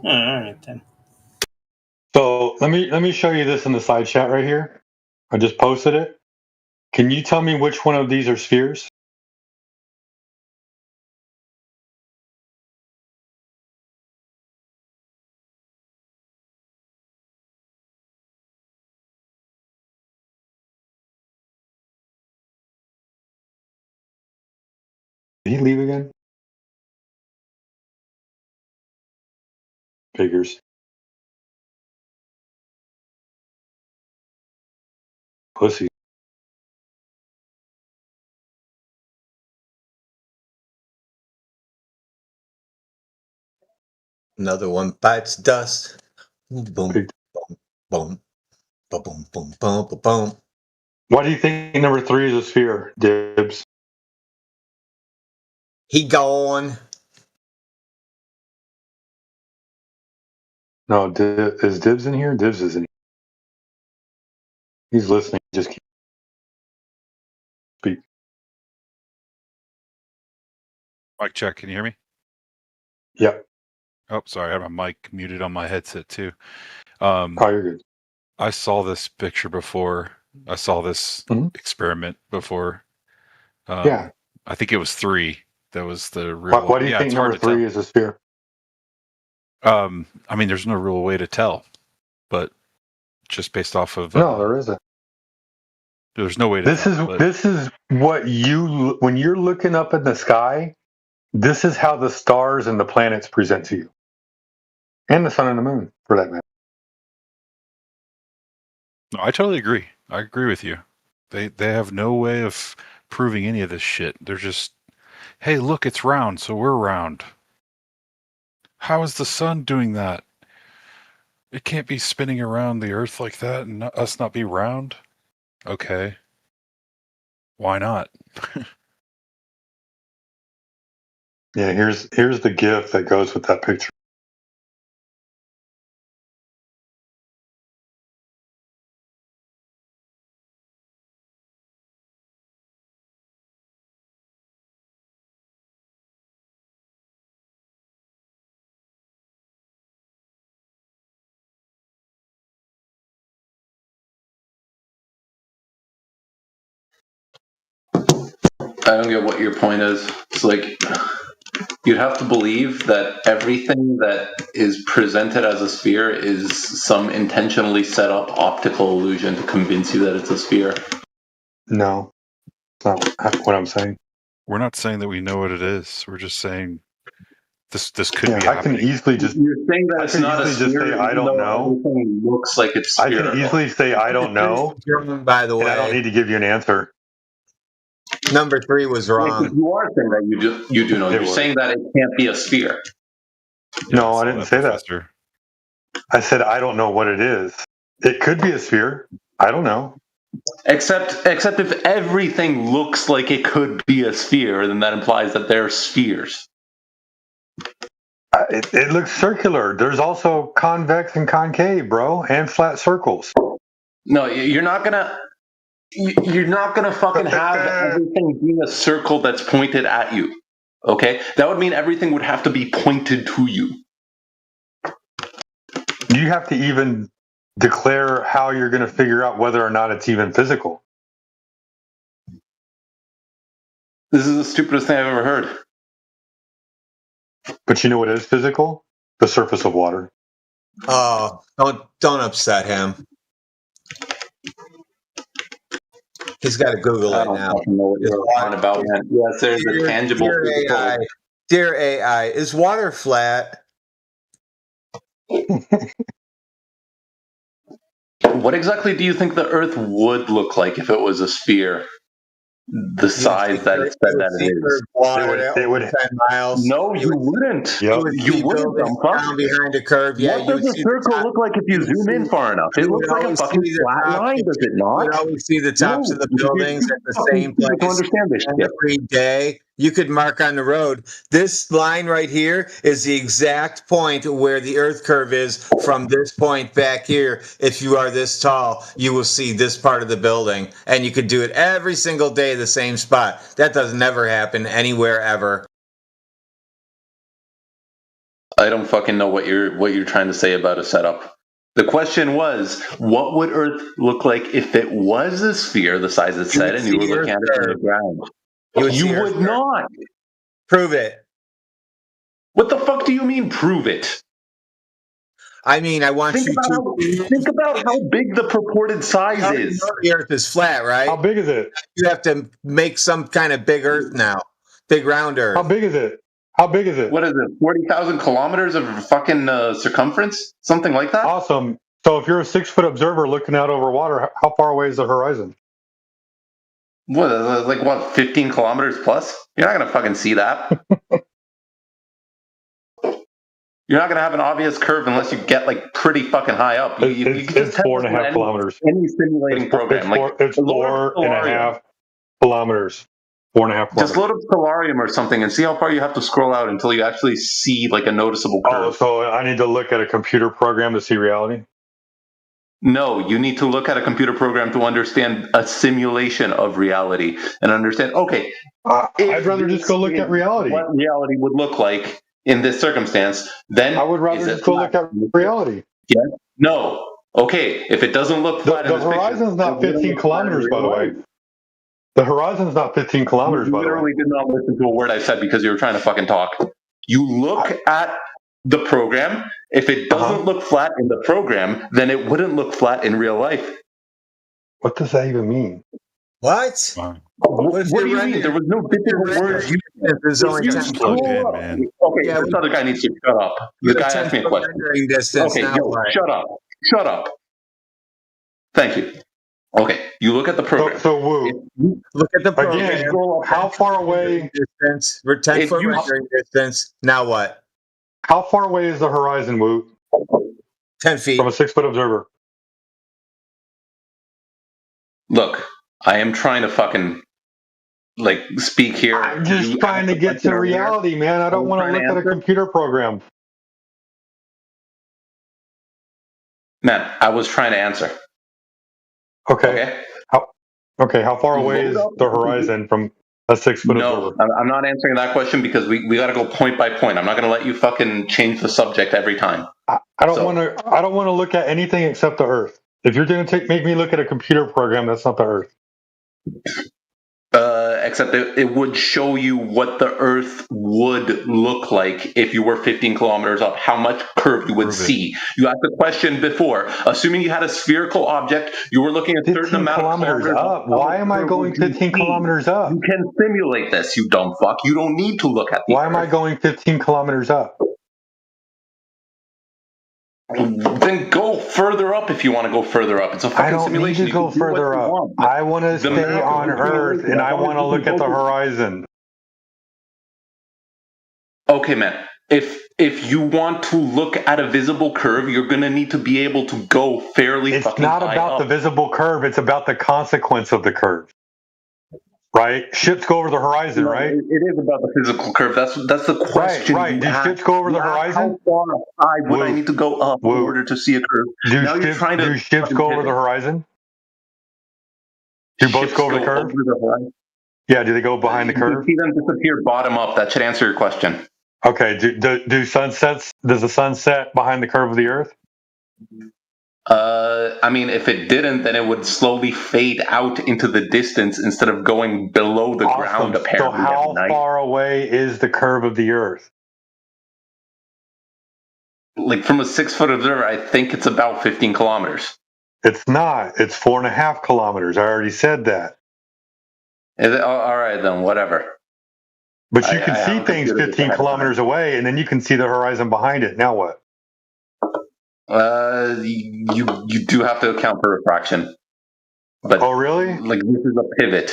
All right then. So let me show you this in the side chat right here. I just posted it. Can you tell me which one of these are spheres? Did he leave again? Figures. Pussy. Another one bites dust. Boom, boom, boom, boom, boom, boom, boom, boom, boom. Why do you think number 3 is a sphere, Dibs? He gone. No, is Dibs in here? Dibs is in here. He's listening. Just keep speak. Mic check. Can you hear me? Yep. Oh, sorry. I have my mic muted on my headset too. Oh, you're good. I saw this picture before. I saw this experiment before. Yeah. I think it was 3. That was the real. Why do you think number 3 is a sphere? I mean, there's no real way to tell, but just based off of no, there isn't. There's no way to tell. This is what when you're looking up in the sky, this is how the stars and the planets present to you. And the sun and the moon, for that matter. No, I totally agree. I agree with you. They have no way of proving any of this shit. They're just, hey, look, it's round, so we're round. How is the sun doing that? It can't be spinning around the Earth like that and us not be round. Okay. Why not? Yeah, here's the GIF that goes with that picture. I don't get what your point is. It's like you'd have to believe that everything that is presented as a sphere is some intentionally set up optical illusion to convince you that it's a sphere. No, that's not what I'm saying. We're not saying that we know what it is. We're just saying this could be I happening. can easily just. You're saying that it's not a just sphere. say I don't know. Everything looks like it's spherical. I can easily say I don't know. By the way, I don't need to give you an answer. Number 3 was wrong. You are saying that you do know. You're saying that it can't be a sphere. No, I didn't say that. I said I don't know what it is. It could be a sphere. I don't know. Except if everything looks like it could be a sphere, then that implies that they're spheres. It looks circular. There's also convex and concave, bro, and flat circles. No, you're not gonna fucking have everything being a circle that's pointed at you. Okay, that would mean everything would have to be pointed to you. You have to even declare how you're going to figure out whether or not it's even physical. This is the stupidest thing I've ever heard. But you know what is physical? The surface of water. Oh, don't upset him. He's got to Google it now. I don't know what you're on about, man. Yes, there's a tangible. Dear AI, is water flat? What exactly do you think the Earth would look like if it was a sphere? The size that it said that it is. Water, they would 10 miles. No, you wouldn't. Yep. You wouldn't. Down behind a curve. Yeah, what does a circle look like if you zoom in far enough? It looks like a fucking flat line, does it not? You would always see the tops of the buildings at the same place understand this shit. every day. You could mark on the road. This line right here is the exact point where the Earth curve is from this point back here. If you are this tall, you will see this part of the building. And you could do it every single day, the same spot. That does never happen anywhere ever. I don't fucking know what you're trying to say about a setup. The question was, what would Earth look like if it was a sphere the size it said, and you were looking at it from the ground? You would not. Prove it. What the fuck do you mean, prove it? I mean, I want think about how big the purported size is. The Earth is flat, right? How big is it? You have to make some kind of big Earth now. Big round Earth. How big is it? How big is it? What is it? 40,000 kilometers of fucking circumference? Something like that? Awesome. So if you're a 6-foot observer looking out over water, how far away is the horizon? What, 15 kilometers plus? You're not going to fucking see that. You're not going to have an obvious curve unless you get like pretty fucking high up. It's 4.5 kilometers. Any simulating program. It's 4.5 kilometers. 4.5 kilometers. Just load up Stellarium or something and see how far you have to scroll out until you actually see like a noticeable curve. Oh, so I need to look at a computer program to see reality? No, you need to look at a computer program to understand a simulation of reality and understand, okay, I'd rather just go look at reality. What reality would look like in this circumstance, then I would rather just go look at reality. Yeah. No. Okay, if it doesn't look flat the horizon's not 15 kilometers, by the way. The horizon's not 15 kilometers, by the way. You literally did not listen to a word I said because you were trying to fucking talk. You look at the program. If it doesn't look flat in the program, then it wouldn't look flat in real life. What does that even mean? What? What do you mean? There was no difficult words. There's only 10 Okay, this other guy needs to shut up. The guy asked me a question. Okay, shut up. Shut up. Thank you. Okay, you look at the program. So Woo, look at the program. Again, how far away? Distance. We're 10-foot rendering distance. Now what? How far away is the horizon, Woo? 10 feet. From a 6-foot observer. Look, I am trying to fucking speak here. I'm just trying to get to reality, man. I don't want to look at a computer program. Man, I was trying to answer. Okay. How far away is the horizon from a 6-foot observer? No, I'm not answering that question because we got to go point by point. I'm not going to let you fucking change the subject every time. I don't want to look at anything except the Earth. If you're going to make me look at a computer program, that's not the Earth. Except it would show you what the Earth would look like if you were 15 kilometers up, how much curve you would see. You asked the question before. Assuming you had a spherical object, you were looking at a certain amount of kilometers up. Why am I going 15 kilometers up? You can simulate this, you dumb fuck. You don't need to look at the Why am I going 15 kilometers up? Then go further up if you want to go further up. It's a fucking simulation. I don't need to go further up. I want to stay on Earth, and I want to look at the horizon. Okay, man. If you want to look at a visible curve, you're going to need to be able to go fairly fucking high up. It's not about the visible curve. It's about the consequence of the curve. Right? Ships go over the horizon, right? It is about the physical curve. That's the question. Right. Do ships go over the horizon? How far high would I need to go up in order to see a curve? Do ships go over the horizon? Do boats go over the curve? Yeah, do they go behind the curve? You see them disappear bottom up. That should answer your question. Okay. Does the sun set behind the curve of the Earth? I mean, if it didn't, then it would slowly fade out into the distance instead of going below the ground, apparently. So how far away is the curve of the Earth? Like from a 6-foot observer, I think it's about 15 kilometers. It's not. It's 4.5 kilometers. I already said that. All right, then, whatever. But you can see things 15 kilometers away, and then you can see the horizon behind it. Now what? You do have to account for refraction. But oh, really? Like this is a pivot.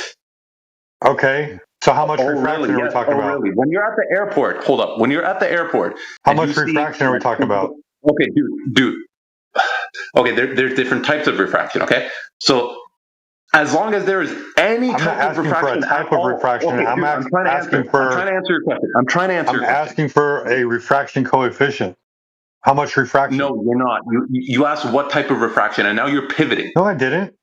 Okay. So how much refraction are we talking about? Really? When you're at the airport, hold up. When you're at the airport, how much refraction are we talking about? Okay, dude. Okay, there's different types of refraction. Okay, so As long as there is any I'm not type of asking for a refraction type at of all. refraction. Okay, I'm dude, I'm trying to asking answer. for. I'm trying to answer your question. I'm trying to answer I'm your question. asking for a refraction coefficient. How much refraction? No, you're not. You asked what type of refraction, and now you're pivoting. No, I didn't.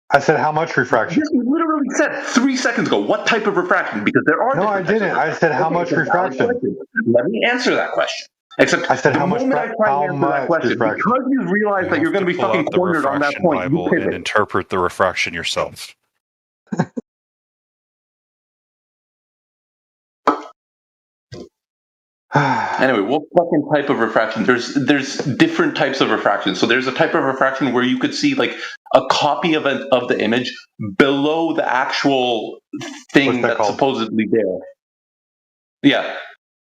I said how much refraction? You literally said 3 seconds ago what type of refraction, because there are. No, I didn't. I said how much refraction. Let me answer that question. Except I said the how much. moment I try to answer that question, refraction? because you realize that you're going to be Pull fucking out the cornered on that refraction point, you Bible and pivot. interpret the refraction yourself. Anyway, what fucking type of refraction? There's different types of refraction. So there's a type of refraction where you could see like a copy of the image below the actual thing that's supposedly there. Yeah.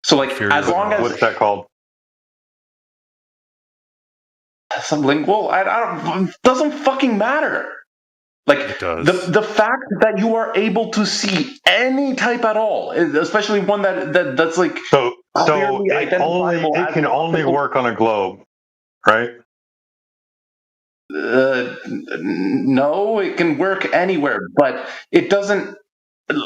So like as long as what's that called? Sublingual? I don't. Doesn't fucking matter. Like the fact that you are able to see any type at all, especially one that's like so it can only work on a globe, right? No, it can work anywhere, but it doesn't.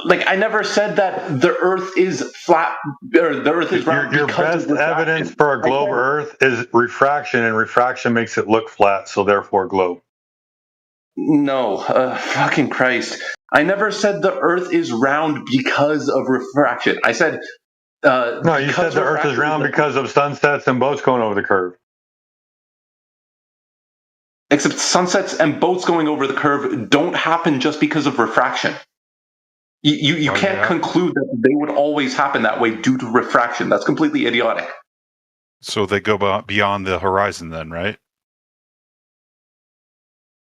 Like I never said that the Earth is flat or the Earth is round. Your best evidence for a globe Earth is refraction, and refraction makes it look flat, so therefore globe. No, fucking Christ! I never said the Earth is round because of refraction. I said no. You said the Earth is round because of sunsets and boats going over the curve. Except sunsets and boats going over the curve don't happen just because of refraction. You can't conclude that they would always happen that way due to refraction. That's completely idiotic. So they go beyond the horizon then, right?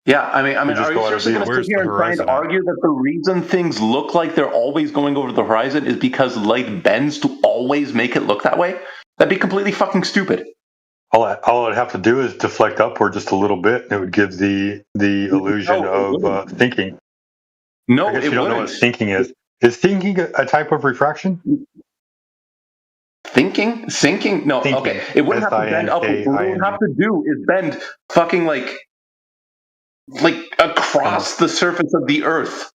Yeah, I mean, are you seriously going to sit here and try and argue that the reason things look like they're always going over the horizon is because light bends to always make it look that way? That'd be completely fucking stupid. All I'd have to do is deflect upward just a little bit, and it would give the illusion of thinking. No, I guess you don't know what thinking is. Is thinking a type of refraction? Thinking? Sinking? No, thinking. Okay. It wouldn't have to bend upward. What it would have to do is bend fucking like across the surface of the Earth.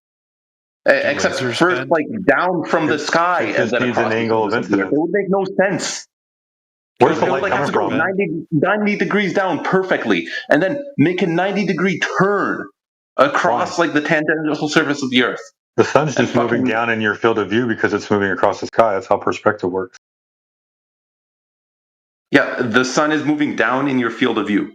Except first, like down from the sky, and then across an angle of incidence. It would make no sense. Where's the light coming from? Go 90 degrees down perfectly, and then make a 90-degree turn across like the tangential surface of the Earth. The sun's just moving down in your field of view because it's moving across the sky. That's how perspective works. Yeah, the sun is moving down in your field of view.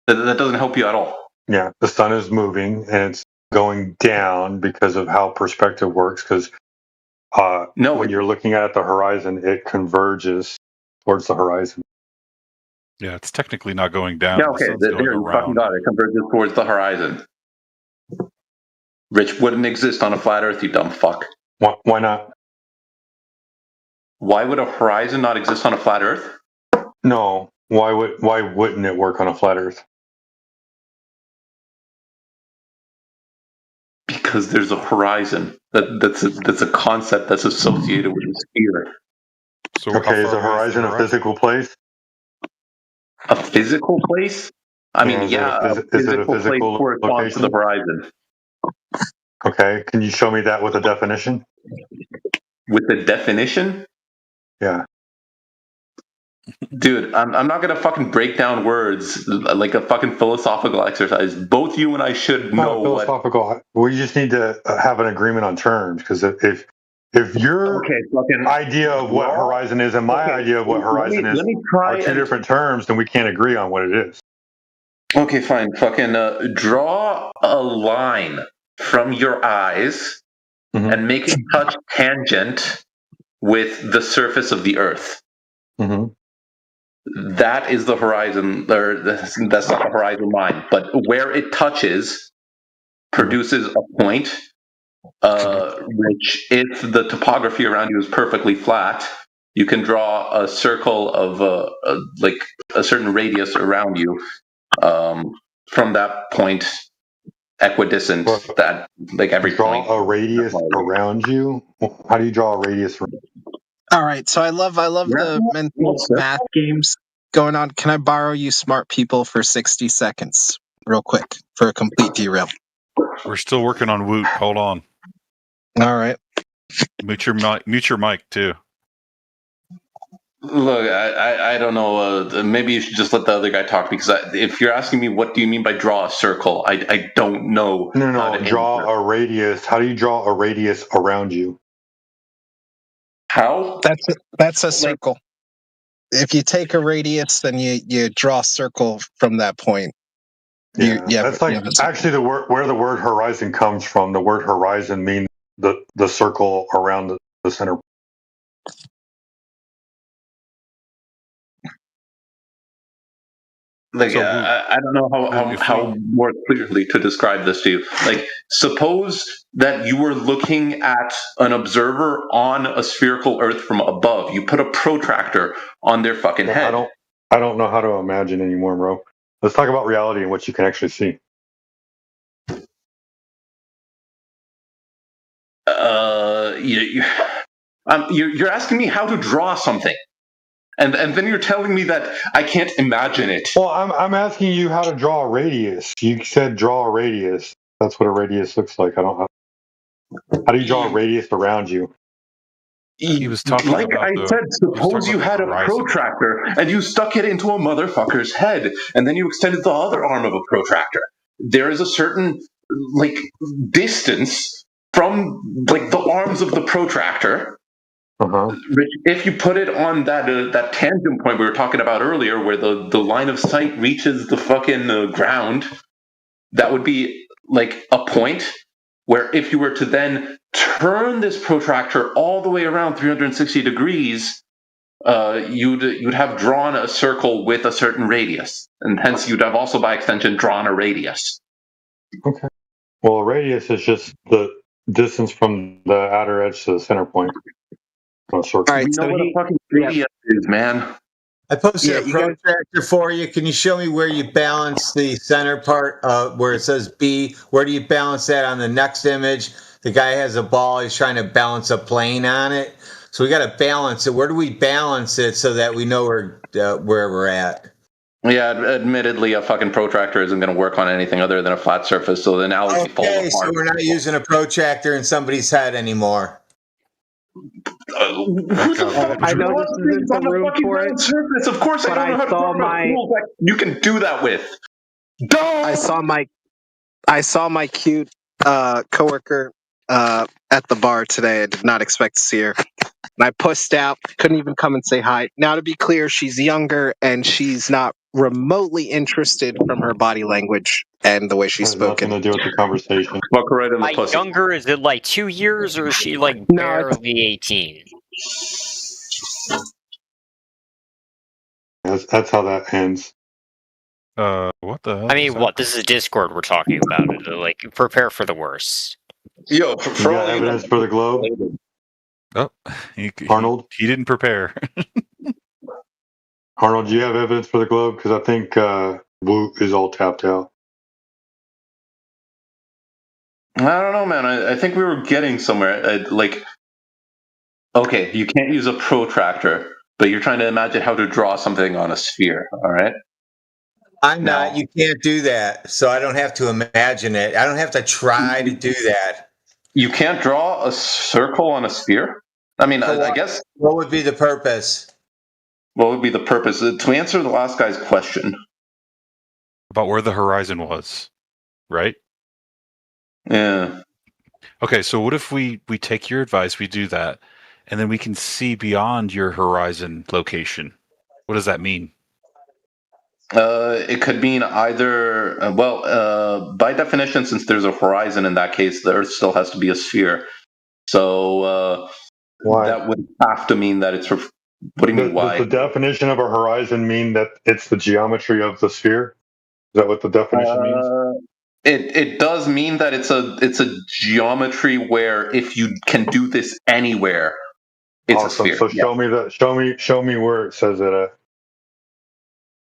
That doesn't help you at all. Yeah, the sun is moving and it's going down because of how perspective works. Because when you're looking at the horizon, it converges towards the horizon. Yeah, it's technically not going down. Yeah, okay, there you fucking got it. It converges towards the horizon. Rich wouldn't exist on a flat Earth, you dumb fuck. Why not? Why would a horizon not exist on a flat Earth? No. Why wouldn't it work on a flat Earth? Because there's a horizon. That's a concept that's associated with a sphere. So okay, is a horizon a physical place? A physical place? I mean, yeah, is it a physical corresponds to the horizon. Okay, can you show me that with a definition? With the definition? Yeah. Dude, I'm not gonna fucking break down words like a fucking philosophical exercise. Both you and I should know philosophical. We just need to have an agreement on terms, because if your idea of what horizon is and my idea of what horizon is are two different terms, then we can't agree on what it is. Okay, fine. Fucking draw a line from your eyes and make it touch tangent with the surface of the Earth. Mm-hmm. That is the horizon, or that's not the horizon line, but where it touches produces a point, which, if the topography around you is perfectly flat, you can draw a circle of like a certain radius around you. From that point, equidistant, that like every point. Draw a radius around you. How do you draw a radius? All right, so I love the mental math games going on. Can I borrow you smart people for 60 seconds, real quick, for a complete derail? We're still working on Woot. Hold on. All right. Mute your mic too. Look, I don't know. Maybe you should just let the other guy talk, because if you're asking me what do you mean by draw a circle, I don't know. No, draw a radius. How do you draw a radius around you? How? That's a circle. If you take a radius, then you draw a circle from that point. That's like actually the word where the word horizon comes from. The word horizon means the circle around the center. Like, I don't know how more clearly to describe this to you. Like, suppose that you were looking at an observer on a spherical Earth from above. You put a protractor on their fucking head. I don't know how to imagine anymore, bro. Let's talk about reality and what you can actually see. You're asking me how to draw something. And then you're telling me that I can't imagine it. Well, I'm asking you how to draw a radius. You said draw a radius. That's what a radius looks like. I don't know. How do you draw a radius around you? He was talking like about I said, suppose you had a protractor and you stuck it into a motherfucker's head, and then you extended the other arm of a protractor. There is a certain distance from the arms of the protractor. If you put it on that tangent point we were talking about earlier, where the line of sight reaches the fucking ground, that would be like a point where if you were to then turn this protractor all the way around 360 degrees, you'd have drawn a circle with a certain radius, and hence you'd have also by extension drawn a radius. Okay. Well, a radius is just the distance from the outer edge to the center point. All right, you know what a fucking radius is, man. I posted a protractor for you. Can you show me where you balance the center part where it says B? Where do you balance that on the next image? The guy has a ball. He's trying to balance a plane on it. So we got to balance it. Where do we balance it so that we know where we're at? Yeah, admittedly, a fucking protractor isn't going to work on anything other than a flat surface. So the analogy falls apart. Okay, so we're not using a protractor in somebody's head anymore. I know this isn't the room for it. Surface. Of course, I don't know how to draw tools that you can do that with. I saw my cute coworker at the bar today. I did not expect to see her. And I pussed out, couldn't even come and say hi. Now, to be clear, she's younger and she's not remotely interested from her body language and the way she's spoken. Nothing to do with the conversation. Fuck her right in the By pussy. younger, is it like 2 years, or is she like barely 18? That's how that ends. What the hell? I mean, what? This is Discord we're talking about. Like, prepare for the worst. Yo, You got evidence for the globe? Oh, Arnold? He didn't prepare. Arnold, do you have evidence for the globe? Because I think Woot is all tapped out. I don't know, man. I think we were getting somewhere. Okay, you can't use a protractor, but you're trying to imagine how to draw something on a sphere, all right? I'm not. You can't do that. So I don't have to imagine it. I don't have to try to do that. You can't draw a circle on a sphere? I mean, I guess... What would be the purpose? What would be the purpose? To answer the last guy's question. About where the horizon was, right? Yeah. Okay, so what if we take your advice, we do that, and then we can see beyond your horizon location? What does that mean? It could mean either, by definition, since there's a horizon in that case, the Earth still has to be a sphere. So that would have to mean that it's... What do you mean, why? Does the definition of a horizon mean that it's the geometry of the sphere? Is that what the definition means? It does mean that it's a geometry where if you can do this anywhere, it's awesome. a sphere. So show me where it says it at.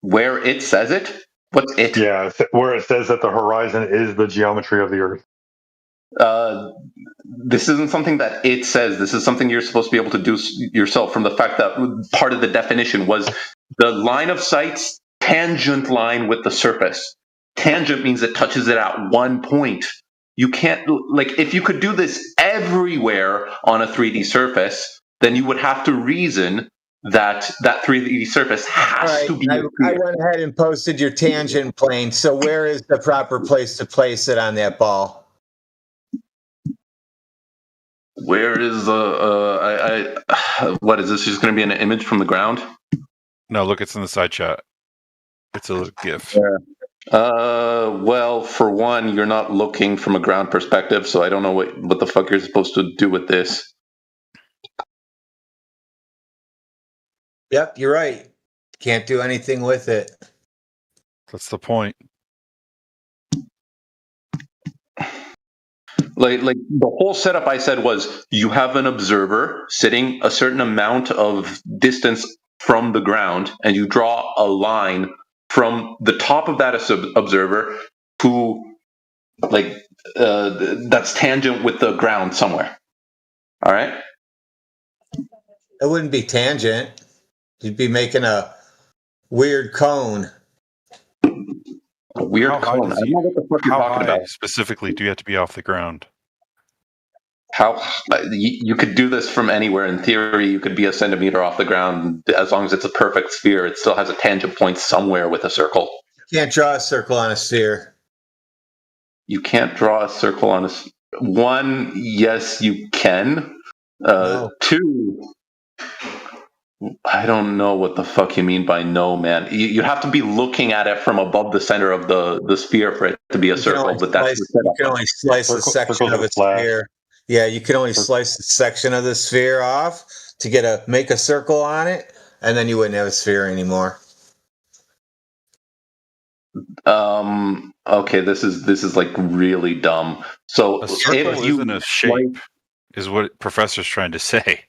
Where it says it? What's it? Yeah, where it says that the horizon is the geometry of the Earth. This isn't something that it says. This is something you're supposed to be able to do yourself, from the fact that part of the definition was the line of sight's tangent line with the surface. Tangent means it touches it at one point. You can't, like, if you could do this everywhere on a 3D surface, then you would have to reason that that 3D surface has to be a I sphere. went ahead and posted your tangent plane. So where is the proper place to place it on that ball? Where is the what is this? Just going to be an image from the ground? No, look, it's in the side chat. It's a GIF. Well, for one, you're not looking from a ground perspective, so I don't know what the fuck you're supposed to do with this. Yep, you're right. Can't do anything with it. That's the point. Like the whole setup I said was you have an observer sitting a certain amount of distance from the ground, and you draw a line from the top of that observer to that's tangent with the ground somewhere. All right. It wouldn't be tangent. You'd be making a weird cone. A weird How high cone. I does don't know what the fuck you're How talking high about. specifically do you have to be off the ground? How you could do this from anywhere. In theory, you could be a centimeter off the ground. As long as it's a perfect sphere, it still has a tangent point somewhere with a circle. You can't draw a circle on a sphere. You can't draw a circle on a... One, yes, you can. No. Two, I don't know what the fuck you mean by no, man. You have to be looking at it from above the center of the sphere for it to be a circle, but that's the setup. You can only slice a section of a sphere. Yeah, you can only slice a section of the sphere off to make a circle on it, and then you wouldn't have a sphere anymore. Okay, this is like really dumb. So A circle isn't a shape, is what Professor's trying to say.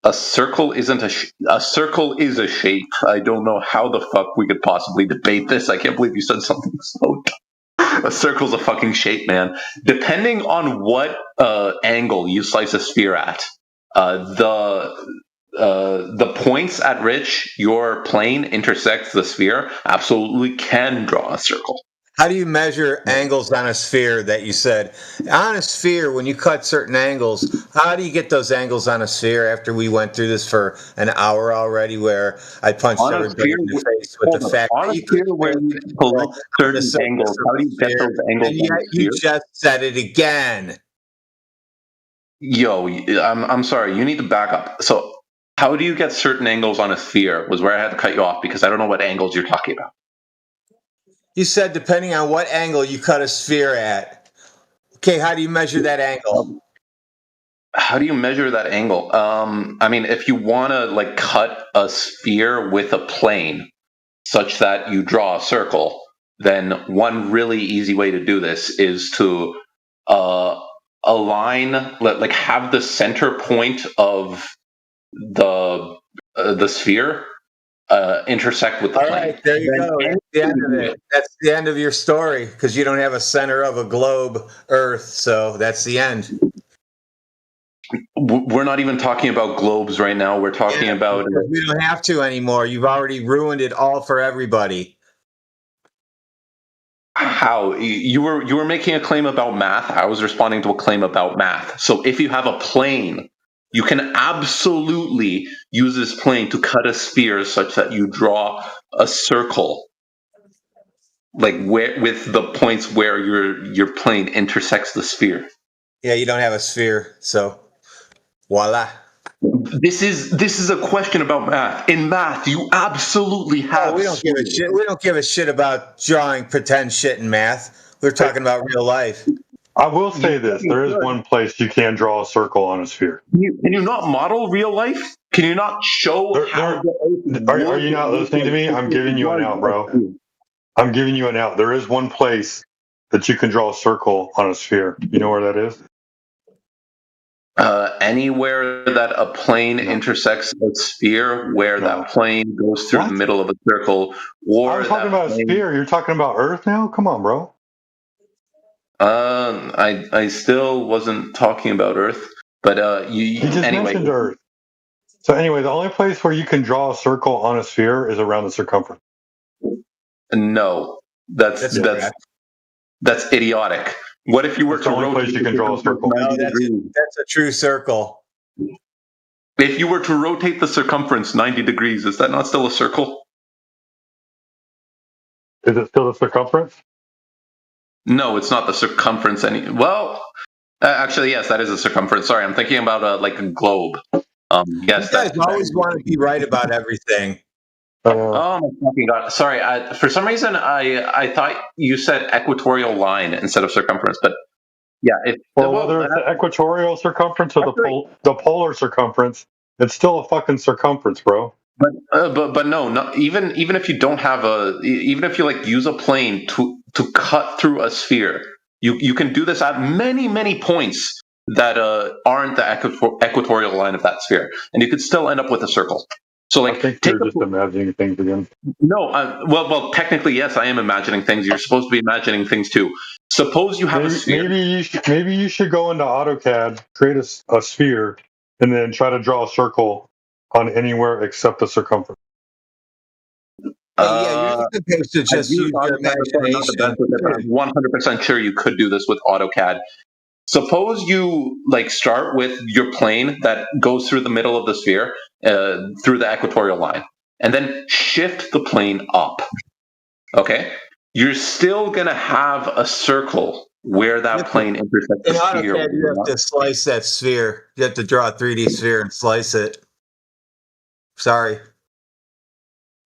A circle isn't a circle is a shape. I don't know how the fuck we could possibly debate this. I can't believe you said something so dumb. A circle's a fucking shape, man. Depending on what angle you slice a sphere at, the points at which your plane intersects the sphere absolutely can draw a circle. How do you measure angles on a sphere that you said? On a sphere, when you cut certain angles, how do you get those angles on a sphere after we went through this for an hour already where I punched everybody in the face with the fact that you could certain angles. How do you get those angles? And yet you just said it again. Yo, I'm sorry. You need to back up. So how do you get certain angles on a sphere was where I had to cut you off because I don't know what angles you're talking about. You said depending on what angle you cut a sphere at. Okay, how do you measure that angle? How do you measure that angle? I mean, if you want to cut a sphere with a plane such that you draw a circle, then one really easy way to do this is to align, have the center point of the sphere intersect with the plane. All right, there you go. That's the end of it. That's the end of your story because you don't have a center of a globe, Earth. So that's the end. We're not even talking about globes right now. We're talking about. We don't have to anymore. You've already ruined it all for everybody. How you were making a claim about math. I was responding to a claim about math. So if you have a plane, you can absolutely use this plane to cut a sphere such that you draw a circle, with the points where your plane intersects the sphere. Yeah, you don't have a sphere, so voila. This is a question about math. In math, you absolutely have. We don't give a shit. We don't give a shit about drawing pretend shit in math. We're talking about real life. I will say this: there is one place you can draw a circle on a sphere. Can you not model real life? Can you not show how? Are you not listening to me? I'm giving you an out, bro. I'm giving you an out. There is one place that you can draw a circle on a sphere. You know where that is? Anywhere that a plane intersects a sphere, where that plane goes through the middle of a circle, or I'm talking about a sphere. You're talking about Earth now? Come on, bro. I still wasn't talking about Earth, but you just mentioned Earth. So anyway, the only place where you can draw a circle on a sphere is around the circumference. No, that's idiotic. What if you were It's to the only rotate place you can draw a circle. 90 that's degrees? a true circle. If you were to rotate the circumference 90 degrees, is that not still a circle? Is it still the circumference? No, it's not the circumference well, actually, yes, that is a circumference. Sorry, I'm thinking about like a globe. Yes, You guys always want to be right about everything. Oh my fucking god! Sorry, for some reason I thought you said equatorial line instead of circumference, but yeah, whether it's the equatorial circumference or the polar circumference, it's still a fucking circumference, bro. But no, not even if you don't have even if you like use a plane to cut through a sphere, you can do this at many points that aren't the equatorial line of that sphere, and you could still end up with a circle. So like, I think you're just imagining things again. No, well, technically yes, I am imagining things. You're supposed to be imagining things too. Suppose you have a sphere. Maybe you should go into AutoCAD, create a sphere, and then try to draw a circle on anywhere except the circumference. Yeah, you're supposed to just use your imagination. I'm 100% sure you could do this with AutoCAD. Suppose you like start with your plane that goes through the middle of the sphere, through the equatorial line, and then shift the plane up. Okay, you're still gonna have a circle where that plane intersects the In sphere. AutoCAD, you have to slice that sphere. You have to draw a 3D sphere and slice it. Sorry.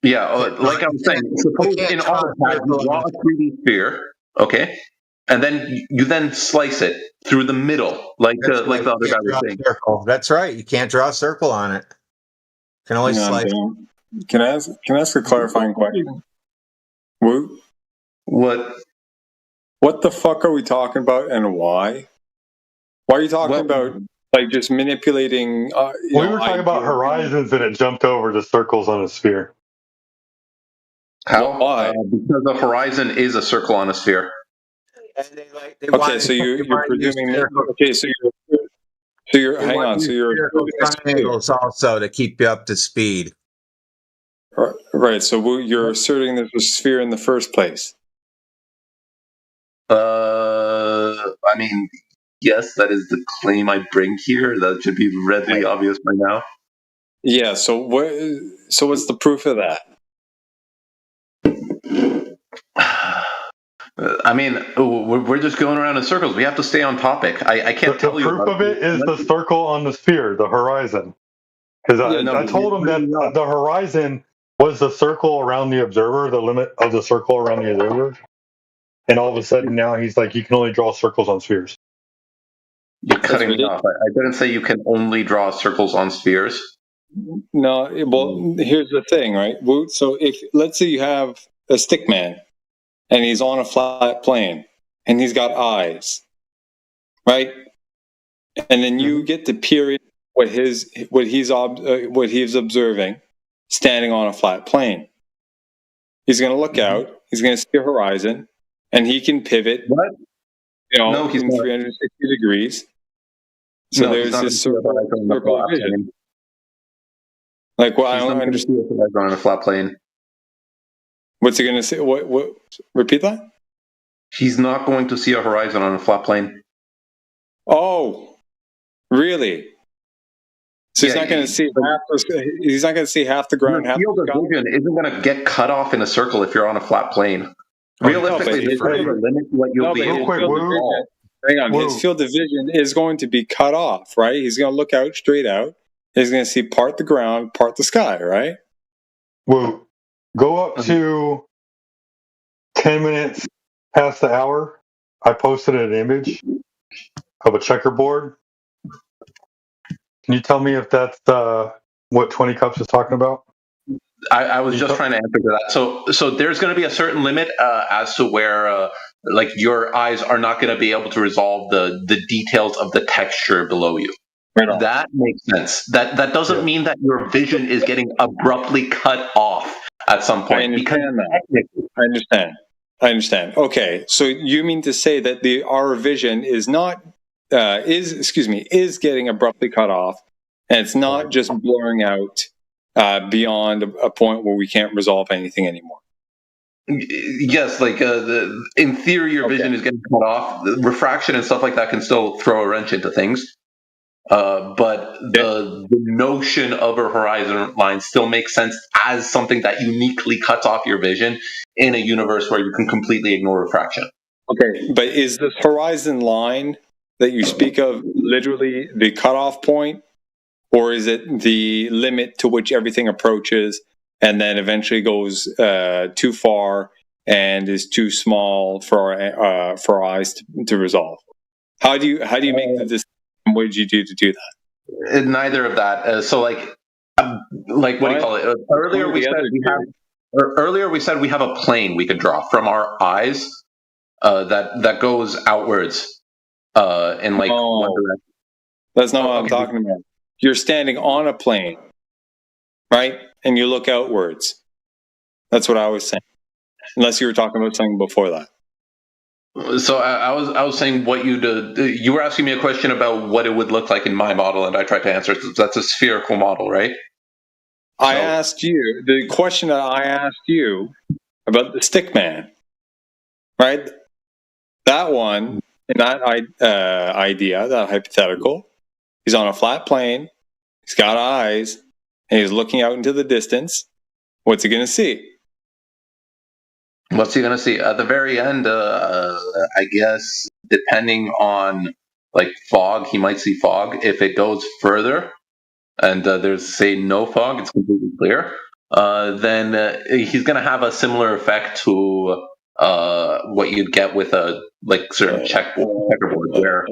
Yeah, like I was saying, suppose in AutoCAD you draw a 3D sphere, okay, and then you then slice it through the middle, like the other guy was saying. That's right. You can't draw a circle on it. You can only slice. Can I ask a clarifying question? Woot? What? What the fuck are we talking about, and why? Why are you talking about like just manipulating? We were talking about horizons, and it jumped over to circles on a sphere. How? Because the horizon is a circle on a sphere. Okay, so you're presuming that. Okay, so you're hang on. So you're triangles also to keep you up to speed. Right. So you're asserting there's a sphere in the first place. I mean, yes, that is the claim I bring here. That should be readily obvious by now. Yeah. So what? So what's the proof of that? I mean, we're just going around in circles. We have to stay on topic. I can't tell you. The proof of it is the circle on the sphere, the horizon. Because I told him that the horizon was the circle around the observer, the limit of the circle around the observer. And all of a sudden now he's like, you can only draw circles on spheres. You're cutting me off. I didn't say you can only draw circles on spheres. No, well, here's the thing, right? So if let's say you have a stick man, and he's on a flat plane, and he's got eyes, right? And then you get to peer in what he's observing, standing on a flat plane. He's going to look out. He's going to see a horizon, and he can pivot. What? No, he's in 360 degrees. So there's this circle vision. Like, well, I don't understand. On a flat plane. What's he going to say? What? Repeat that? He's not going to see a horizon on a flat plane. Oh, really? So he's not going to see he's not going to see half the ground. Your field of vision isn't going to get cut off in a circle if you're on a flat plane. Realistically, there's a limit to what you'll be able to do. Hang on, his field of vision is going to be cut off, right? He's going to look out straight out. He's going to see part the ground, part the sky, right? Well, go up to 10 minutes past the hour. I posted an image of a checkerboard. Can you tell me if that's what 20 Cups is talking about? I was just trying to answer to that. So there's going to be a certain limit as to where like your eyes are not going to be able to resolve the details of the texture below you. Right. That makes sense. That doesn't mean that your vision is getting abruptly cut off at some point. I understand. Okay, so you mean to say that our vision is not is getting abruptly cut off, and it's not just blurring out beyond a point where we can't resolve anything anymore. Yes, like in theory, your vision is getting cut off. The refraction and stuff like that can still throw a wrench into things. But the notion of a horizon line still makes sense as something that uniquely cuts off your vision in a universe where you can completely ignore refraction. Okay, but is this horizon line that you speak of literally the cutoff point, or is it the limit to which everything approaches and then eventually goes too far and is too small for our eyes to resolve? How do you make the decision? What did you do to do that? Neither of that. So like what do you call it? Earlier we said we have a plane we could draw from our eyes that goes outwards in like one direction. That's not what I'm talking about. You're standing on a plane, right? And you look outwards. That's what I was saying. Unless you were talking about something before that. So I was saying what you were asking me a question about what it would look like in my model, and I tried to answer it. That's a spherical model, right? I asked you the question that I asked you about the stick man, right? That one, in that idea, that hypothetical, he's on a flat plane, he's got eyes, and he's looking out into the distance. What's he going to see? What's he going to see? At the very end, I guess, depending on like fog, he might see fog. If it goes further and there's, say, no fog, it's completely clear, then he's going to have a similar effect to what you'd get with a like certain checkerboard where...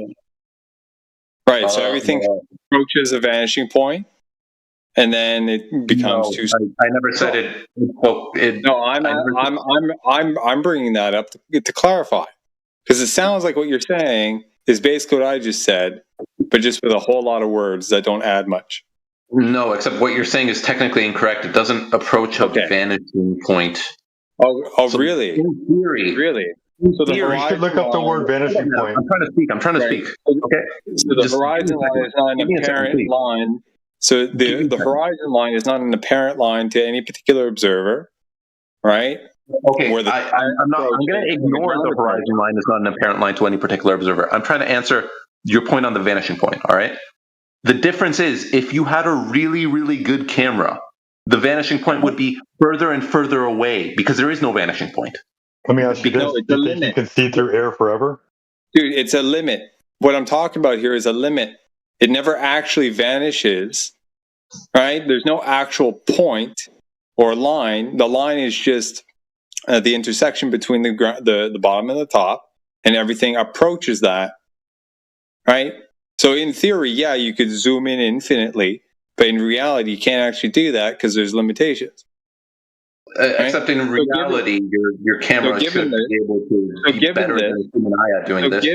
Right, so everything approaches a vanishing point, and then it becomes too. I never said it. No, I'm bringing that up to clarify, because it sounds like what you're saying is basically what I just said, but just with a whole lot of words that don't add much. No, except what you're saying is technically incorrect. It doesn't approach a vanishing point. Oh, so really? In theory, really. So the you should look up the word vanishing point. I'm trying to speak. Okay. So the horizon line is not an apparent line. So the horizon line is not an apparent line to any particular observer, right? Okay. I'm going to ignore the horizon line is not an apparent line to any particular observer. I'm trying to answer your point on the vanishing point. All right. The difference is if you had a really, really good camera, the vanishing point would be further and further away because there is no vanishing point. Let me ask you this. Do you think you can see through air forever? Dude, it's a limit. What I'm talking about here is a limit. It never actually vanishes, right? There's no actual point or line. The line is just the intersection between the bottom and the top, and everything approaches that, right? So in theory, yeah, you could zoom in infinitely, but in reality, you can't actually do that because there's limitations. Except in reality, your camera should be able to be better than a human eye at doing this.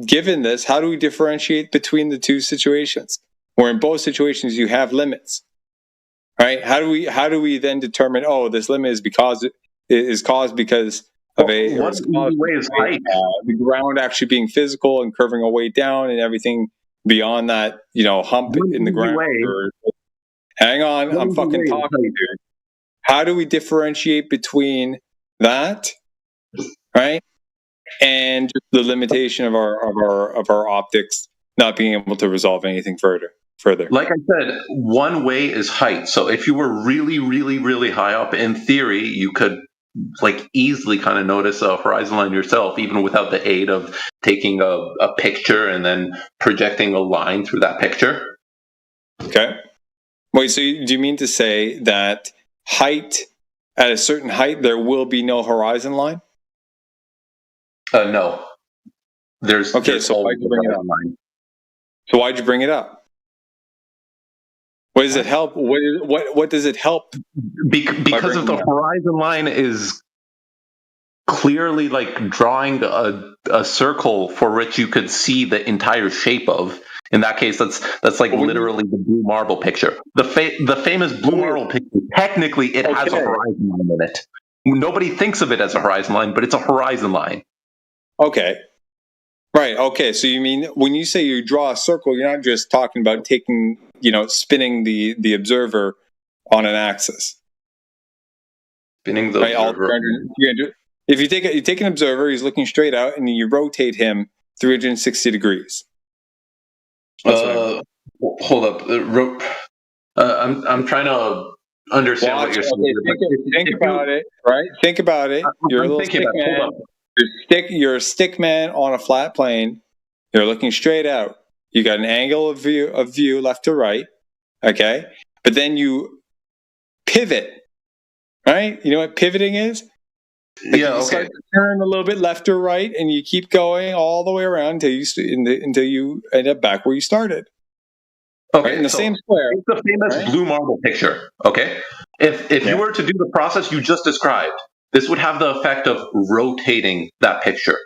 Given this, how do we differentiate between the two situations? Where in both situations you have limits, right? How do we then determine? Oh, this limit is caused because of the ground actually being physical and curving away down, and everything beyond that, hump in the ground. Hang on, I'm fucking talking, dude. How do we differentiate between that, right, and just the limitation of our optics not being able to resolve anything further? Like I said, one way is height. So if you were really, really, really high up, in theory, you could like easily kind of notice a horizon line yourself, even without the aid of taking a picture and then projecting a line through that picture. Okay. Wait, so do you mean to say that at a certain height, there will be no horizon line? No. So why'd you bring it up? So why'd you bring it up? What does it help? What does it help? Because of the horizon line is clearly like drawing a circle for which you could see the entire shape of. In that case, that's like literally the blue marble picture. The famous blue marble picture, technically it has a horizon line in it. Nobody thinks of it as a horizon line, but it's a horizon line. Okay. Right, okay. So you mean when you say you draw a circle, you're not just talking about spinning the observer on an axis. Spinning the right, observer. If you take an observer, he's looking straight out, and you rotate him 360 degrees. Hold up. I'm trying to understand what you're saying. Think about it, right? Think about it. You're a little stick man. You're a stick man on a flat plane. You're looking straight out. You got an angle of view left to right. Okay, but then you pivot. Right? You know what pivoting is? Like you start to turn a little bit left or right, and you keep going all the way around until you end up back where you started. Okay, right? In the same square. It's the famous blue marble picture. Okay, if you were to do the process you just described, this would have the effect of rotating that picture.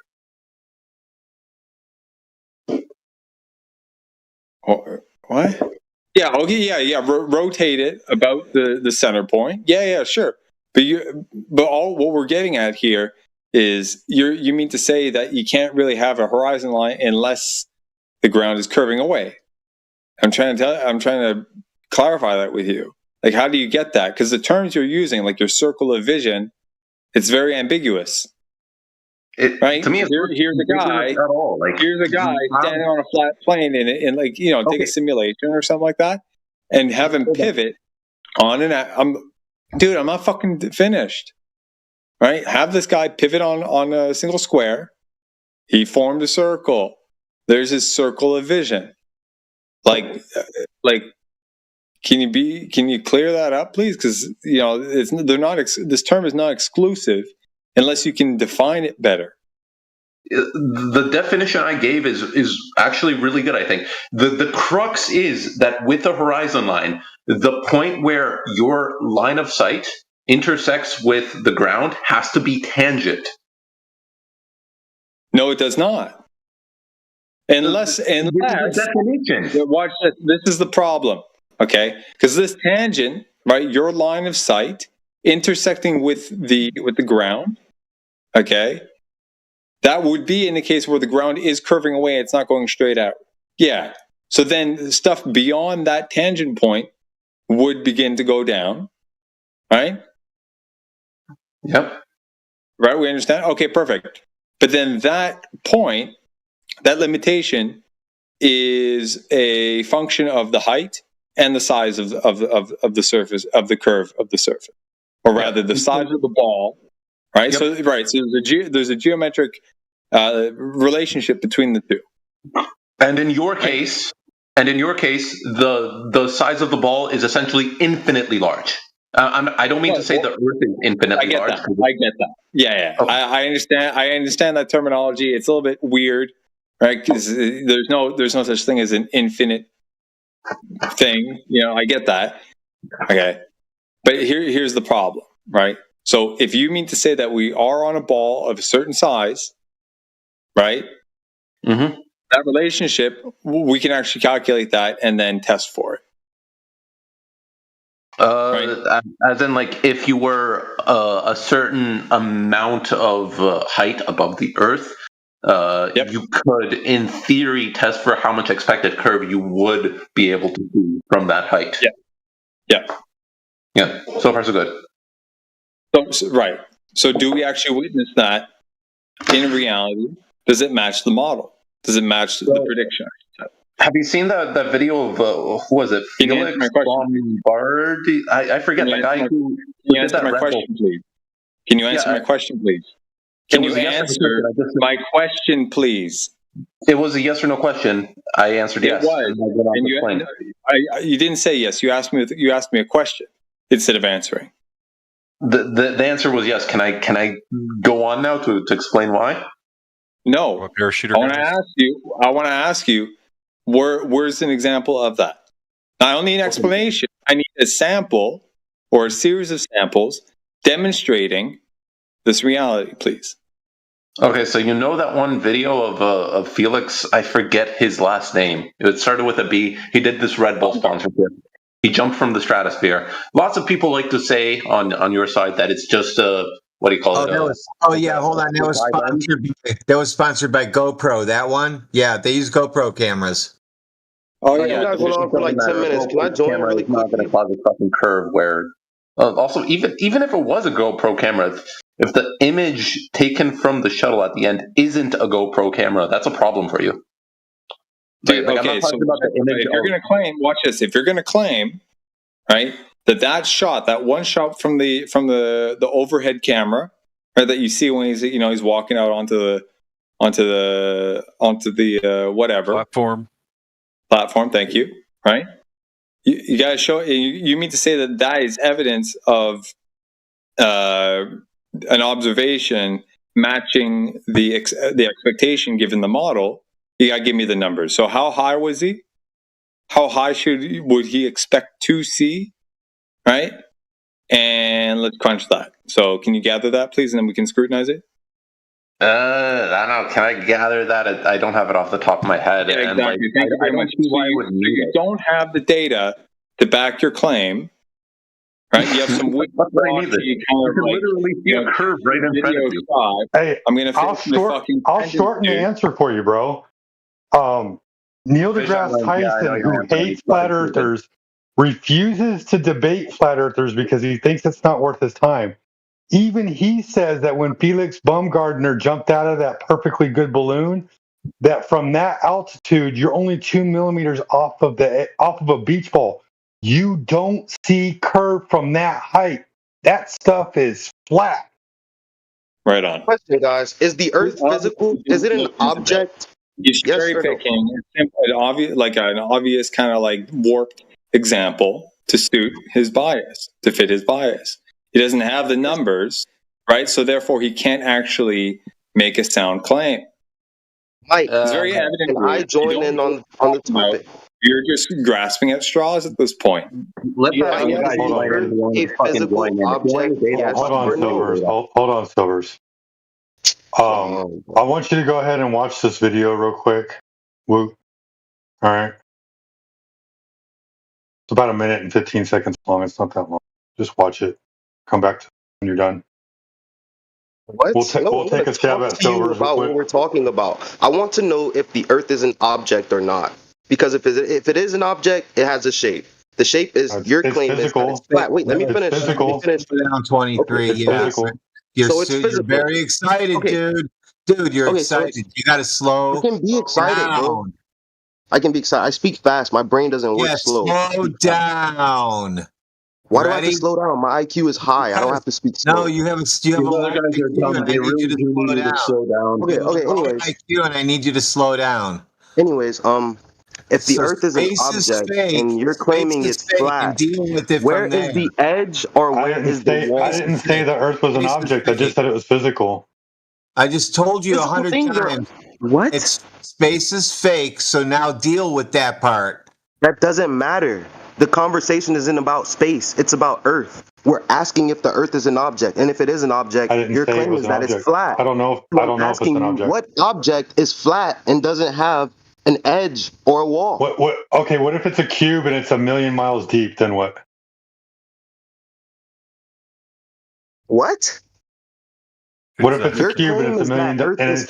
What? Yeah. Okay. Yeah. Rotate it about the center point. Yeah. Sure. But all what we're getting at here is you mean to say that you can't really have a horizon line unless the ground is curving away. I'm trying to clarify that with you. Like, how do you get that? Because the terms you're using, like your circle of vision, it's very ambiguous. Right? To me, here's a guy. Here's a guy standing on a flat plane and like take a simulation or something like that, and have him pivot on I'm not fucking finished. Right? Have this guy pivot on a single square. He formed a circle. There's his circle of vision. Like, can you clear that up, please? Because this term is not exclusive unless you can define it better. The definition I gave is actually really good. I think the crux is that with the horizon line, the point where your line of sight intersects with the ground has to be tangent. No, it does not. Unless watch this. This is the problem, okay? Because this tangent, right, your line of sight intersecting with the ground, okay, that would be in the case where the ground is curving away. It's not going straight out. Yeah. So then stuff beyond that tangent point would begin to go down, right? Yep. Right. We understand. Okay. Perfect. But then that point. That limitation is a function of the height and the size of the surface of the curve of the surface, or rather, the size of the ball. Right. Yep. So there's a geometric relationship between the two. And in your case, the size of the ball is essentially infinitely large. I don't mean to say the Earth is infinitely large. I get that. Yeah. Okay. I understand. I understand that terminology. It's a little bit weird. Right, because there's no such thing as an infinite thing. I get that. Okay, but here's the problem, right? So if you mean to say that we are on a ball of a certain size, right? Mm-hmm. That relationship, we can actually calculate that and then test for it. Right. As in, like, if you were a certain amount of height above the Earth. You could, in theory, test for how much expected curve you would be able to do from that height. Yeah. So far, so good. Right. So, do we actually witness that in reality? Does it match the model? Does it match the prediction? Have you seen that video of who was it? Felix Lombardi? I forget the guy who did that. Can you answer my question, please? Can you answer my question, please? It was a yes or no question. I answered yes. It was. And you didn't say yes. You asked me a question instead of answering. The answer was yes. Can I go on now to explain why? No. I want to ask you. Where's an example of that? I don't need an explanation. I need a sample or a series of samples demonstrating this reality, please. Okay, so that one video of Felix, I forget his last name. It started with a B. He did this Red Bull sponsorship. He jumped from the stratosphere. Lots of people like to say on your side that it's just what do you call it? Hold on. That was sponsored by GoPro. That one? Yeah, they use GoPro cameras. Oh yeah, going on for like 10 minutes. Can I join really quick? It's not going to cause a fucking curve where Also, even if it was a GoPro camera, if the image taken from the shuttle at the end isn't a GoPro camera, that's a problem for you. Dude, I'm okay, not so talking about the image if you're going to claim, watch this. If you're going to claim, right, that shot, that one shot from the overhead camera, right, that you see when he's walking out onto the whatever platform. Thank you. Right, you got to show. You mean to say that is evidence of an observation matching the expectation given the model? You got to give me the numbers. So how high was he? How high would he expect to see? Right? And let's crunch that. So can you gather that, please, and then we can scrutinize it? I don't know. Can I gather that? I don't have it off the top of my head. Yeah, exactly. Thank you very much. You don't have the data to back your claim, right? You have some weird literally see a curve right in front of you. Hey, I'm gonna I'll shorten the answer for you, bro. Neil deGrasse Tyson, who hates flat earthers, refuses to debate flat earthers because he thinks it's not worth his time. Even he says that when Felix Baumgartner jumped out of that perfectly good balloon, that from that altitude, you're only 2 millimeters off of a beach ball. You don't see curve from that height. That stuff is flat. Right on. Question, guys: is the Earth physical? Is it an object? He's cherry picking an obvious kind of like warped example to suit his bias, to fit his bias. He doesn't have the numbers, right? So therefore, he can't actually make a sound claim. Mike, it's very evident. Can I join in on the topic? You're just grasping at straws at this point. Hold on, Silvers. I want you to go ahead and watch this video real quick. Woo. All right. It's about 1 minute and 15 seconds long. It's not that long. Just watch it. Come back to when you're done. What? We'll take a stab at Silvers. About what we're talking about. I want to know if the Earth is an object or not. Because if it is an object, it has a shape. The shape is your claim is that it's flat. Wait, let me finish. Down 23. Physical. You're very excited, dude. Dude, you're excited. You got to slow. I can be excited, bro. I can be excited. I speak fast. My brain doesn't work slow. Slow down. Why do I have to slow down? My IQ is high. I don't have to speak slow. No, you have a low IQ, and I need you to slow down. Okay. Anyways, IQ, and I need you to slow down. Anyways, if the Earth is an object and you're claiming it's flat, where is the edge or where is the wall? I didn't say the Earth was an object. I just said it was physical. I just told you 100 times. What? Space is fake, so now deal with that part. That doesn't matter. The conversation isn't about space. It's about Earth. We're asking if the Earth is an object, and if it is an object, your claim is that it's flat. I don't know if it's an object. What object is flat and doesn't have an edge or a wall? Okay, what if it's a cube and it's 1 million miles deep? Then what? What? What if it's a cube and it's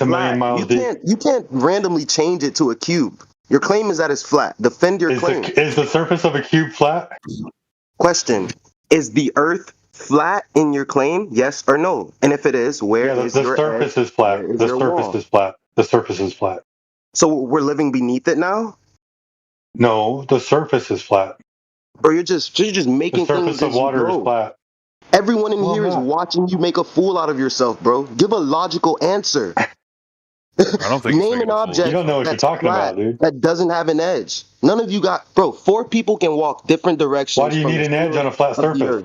1 million miles deep? You can't randomly change it to a cube. Your claim is that it's flat. Defend your claim. Is the surface of a cube flat? Question: is the Earth flat in your claim? Yes or no? And if it is, where is your edge? The surface is flat. The surface is flat. The surface is flat. So we're living beneath it now? No, the surface is flat. Or you're just making things. The surface of water is flat. Everyone in here is watching you make a fool out of yourself, bro. Give a logical answer. I don't think Name an object. You don't know what you're talking about, dude. That doesn't have an edge. None of you got, bro. 4 people can walk different directions. Why do you need an edge on a flat surface?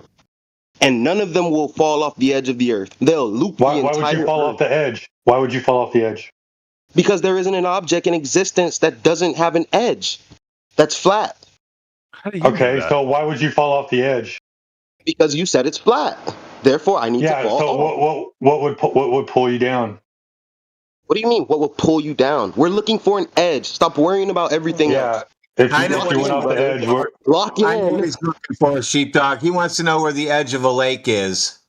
And none of them will fall off the edge of the Earth. They'll loop the entire Earth. Why would you fall off the edge? Why would you fall off the edge? Because there isn't an object in existence that doesn't have an edge. That's flat. Okay, so why would you fall off the edge? Because you said it's flat. Therefore, I need to fall off. What would pull you down? What do you mean? What will pull you down? We're looking for an edge. Stop worrying about everything else. If you went off the edge, lock in. I know he's looking for a sheepdog. He wants to know where the edge of a lake is.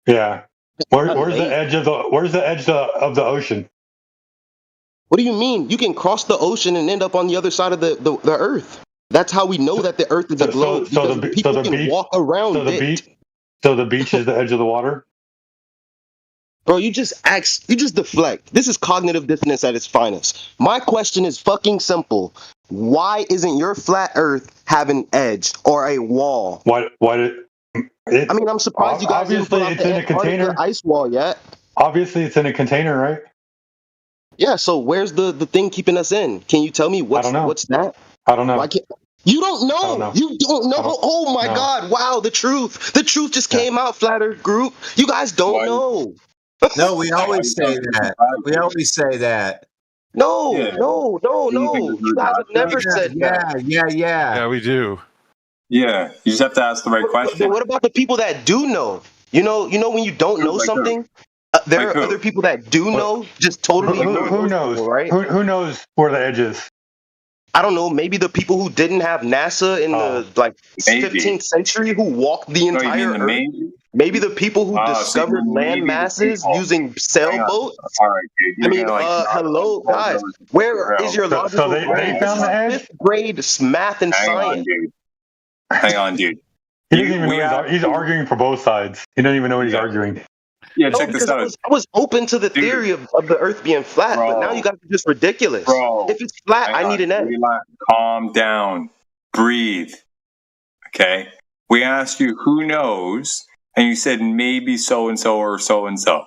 Yeah. Where's the edge of the ocean? What do you mean? You can cross the ocean and end up on the other side of the Earth. That's how we know that the Earth is a globe. People can walk around it. So the beach is the edge of the water? Bro, you just deflect. This is cognitive dissonance at its finest. My question is fucking simple. Why isn't your flat earth have an edge or a wall? Why did I mean, I'm surprised you guys didn't obviously pull out it's the in a Antarctica container. ice wall yet. Obviously it's in a container, right? Yeah, so where's the thing keeping us in? Can you tell me what's that? I don't know. Why can't you don't know? I don't know. You don't know. Oh my no. God! Wow, the truth just came out. Flat Earth group. You guys don't know. No, we always say that. We always say that. No. You guys have never said that. Yeah. Yeah, we do. Yeah, you just have to ask the right question. But what about the people that do know? You know when you don't know something, there are other people that do know, just totally ignore Who those knows? people, right? Who knows where the edge is? I don't know. Maybe the people who didn't have NASA in the 15th century, who walked the entire Earth. Maybe the people who discovered land masses using sailboats. All right, dude. I mean, hello, guys. Where is your logical So they found the edge? 5th grade math and science. Hang on, dude. He doesn't even know he's arguing for both sides. He doesn't even know what he's arguing. Yeah, check this out. I was open to the theory of the Earth being flat, but now you guys are just ridiculous. If it's flat, I need an edge. Calm down. Breathe. Okay? We asked you who knows, and you said maybe so-and-so or so-and-so.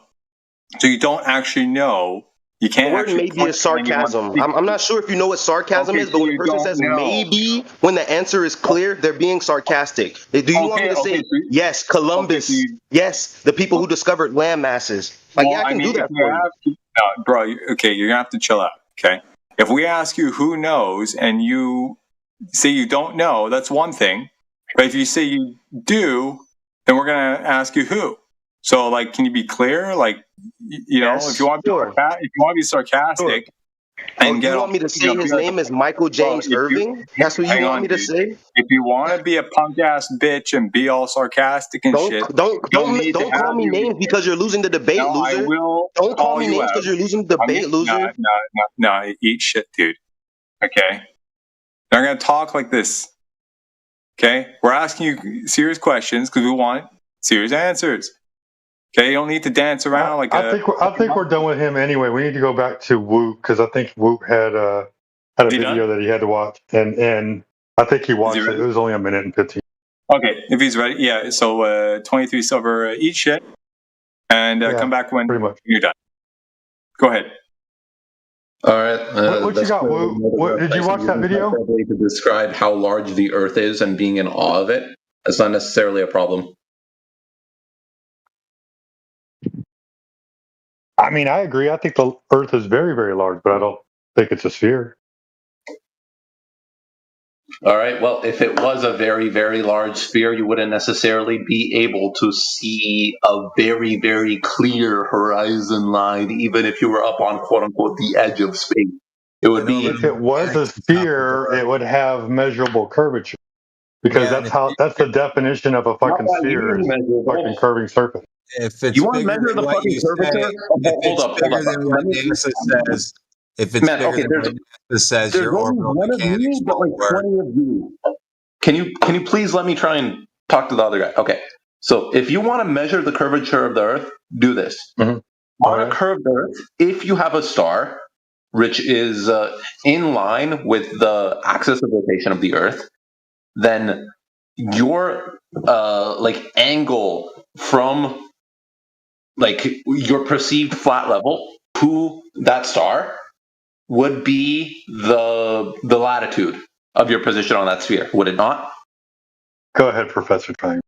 So you don't actually know. You can't the word actually... maybe is sarcasm. I'm not sure if you know what sarcasm is, but when a person says maybe, when the answer is clear, they're being sarcastic. Do you want me to say, yes, Columbus, yes, the people who discovered land masses? Like, I can do that for you. No, bro, okay, you're going to have to chill out, okay? If we ask you who knows, and you say you don't know, that's one thing. But if you say you do, then we're going to ask you who. So, like, can you be clear? Like, you know, if you want to be sarcastic, and you want me to say his name is Michael James Irving? That's what you want me to say? If you want to be a punk ass bitch and be all sarcastic and shit, don't call me names because you're losing the debate, loser. I will. Don't call me names because you're losing the debate, loser. No, eat shit, dude. Okay, they're gonna talk like this. Okay, we're asking you serious questions because we want serious answers. Okay, you don't need to dance around like I think we're done with him anyway. We need to go back to Woot because I think Woot had a video that he had to watch, and I think he watched it. It was only 1 minute and 15. Okay, if he's ready, yeah. So 23 silver, eat shit, and come back when you're done. Go ahead. All right. What you got, Woot? Did you watch that video? To describe how large the Earth is and being in awe of it. That's not necessarily a problem. I mean, I agree. I think the Earth is very, very large, but I don't think it's a sphere. All right. Well, if it was a very, very large sphere, you wouldn't necessarily be able to see a very, very clear horizon line, even if you were up on "quote unquote" the edge of space. It would be. If it was a sphere, it would have measurable curvature, because that's the definition of a fucking sphere, is fucking curving surface. If it's you want to measure the fucking curvature? Hold up. What NASA says, if it's bigger than what NASA says, your orbital mechanics won't work. 20 of you. Can you please let me try and talk to the other guy? Okay. So if you want to measure the curvature of the Earth, do this. On a curved Earth, if you have a star, which is in line with the axis of rotation of the Earth, then your angle from your perceived flat level to that star would be the latitude of your position on that sphere, would it not? Go ahead, Professor Triangle.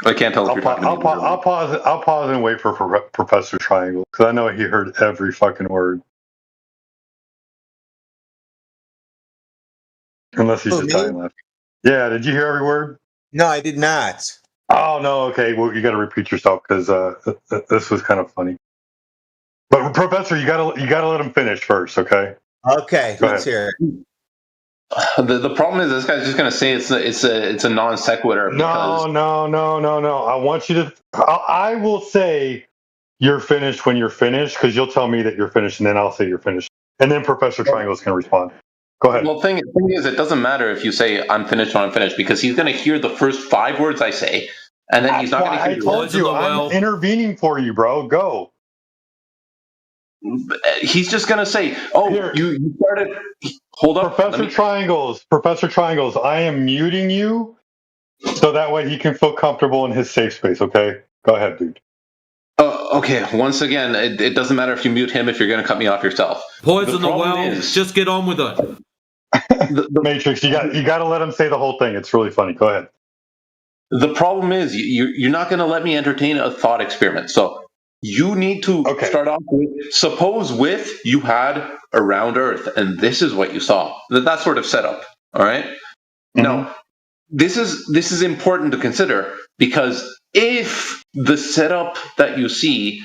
I can't tell if you're talking to me. I'll pause and wait for Professor Triangle, because I know he heard every fucking word. Unless he's just dying laughing. Yeah, did you hear every word? No, I did not. Oh, no, okay. Well, you got to repeat yourself, because this was kind of funny. But Professor, you gotta let him finish first, okay? Okay, let's hear it. The problem is this guy's just gonna say it's a non sequitur. No. I want you to. I will say you're finished when you're finished, because you'll tell me that you're finished, and then I'll say you're finished, and then Professor Triangle's gonna respond. Go ahead. Well, thing is, it doesn't matter if you say I'm finished or I'm finished because he's going to hear the first 5 words I say, and then he's not going to hear. I told you I'm intervening for you, bro. Go. He's just going to say, "Oh, you started." Hold up, Professor Triangles. I am muting you, so that way he can feel comfortable in his safe space. Okay, go ahead, dude. Okay, once again, it doesn't matter if you mute him if you're going to cut me off yourself. Poison the well. Just get on with it. The Matrix, you got to let him say the whole thing. It's really funny. Go ahead. The problem is you're not going to let me entertain a thought experiment. So you need to start off with, suppose you had a round Earth, and this is what you saw. That sort of setup. All right? Now, this is important to consider because if the setup that you see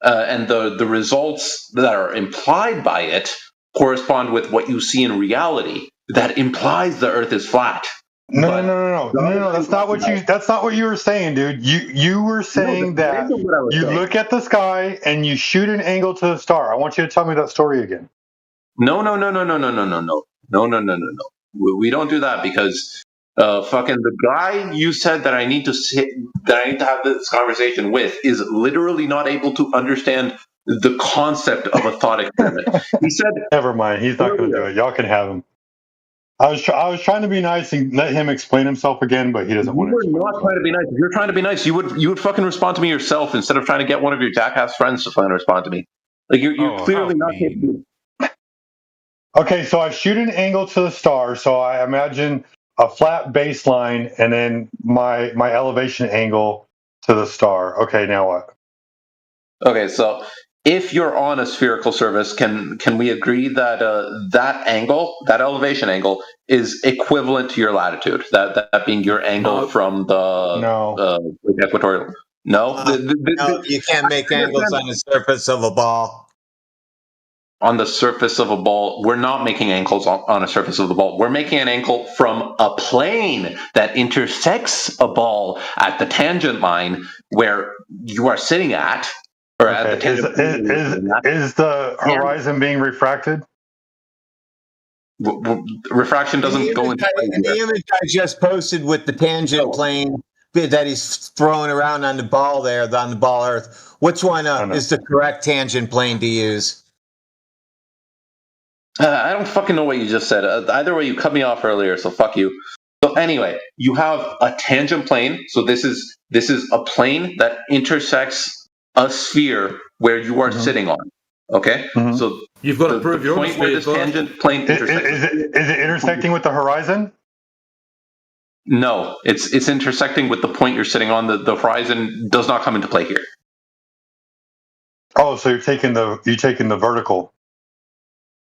and the results that are implied by it correspond with what you see in reality, that implies the Earth is flat. No. That's not what you were saying, dude. You were saying that you look at the sky and you shoot an angle to the star. I want you to tell me that story again. No. We don't do that because fucking the guy you said that I need to have this conversation with is literally not able to understand the concept of a thought experiment. He said, "Never mind, he's not going to do it. Y'all can have him." I was trying to be nice and let him explain himself again, but he doesn't want to. You're not trying to be nice. If you're trying to be nice, you would fucking respond to me yourself instead of trying to get one of your jackass friends to fucking respond to me. Like you're clearly not capable. Okay, so I shoot an angle to the star, so I imagine a flat baseline and then my elevation angle to the star. Okay, now what? Okay, so if you're on a spherical surface, can we agree that that angle, that elevation angle, is equivalent to your latitude? That being your angle from the equatorial. No, no, you can't make angles on the surface of a ball. On the surface of a ball, we're not making angles on a surface of the ball. We're making an angle from a plane that intersects a ball at the tangent line where you are sitting at. At the tangent is the horizon being refracted? Refraction doesn't go into the image I just posted with the tangent plane that he's throwing around on the ball there, on the ball Earth. Which one is the correct tangent plane to use? I don't fucking know what you just said. Either way, you cut me off earlier, so fuck you. So anyway, you have a tangent plane. So this is a plane that intersects a sphere where you are sitting on. Okay, so you've got to prove your point where this tangent plane intersects. Is it intersecting with the horizon? No, it's intersecting with the point you're sitting on. The horizon does not come into play here. Oh, so you're taking the vertical.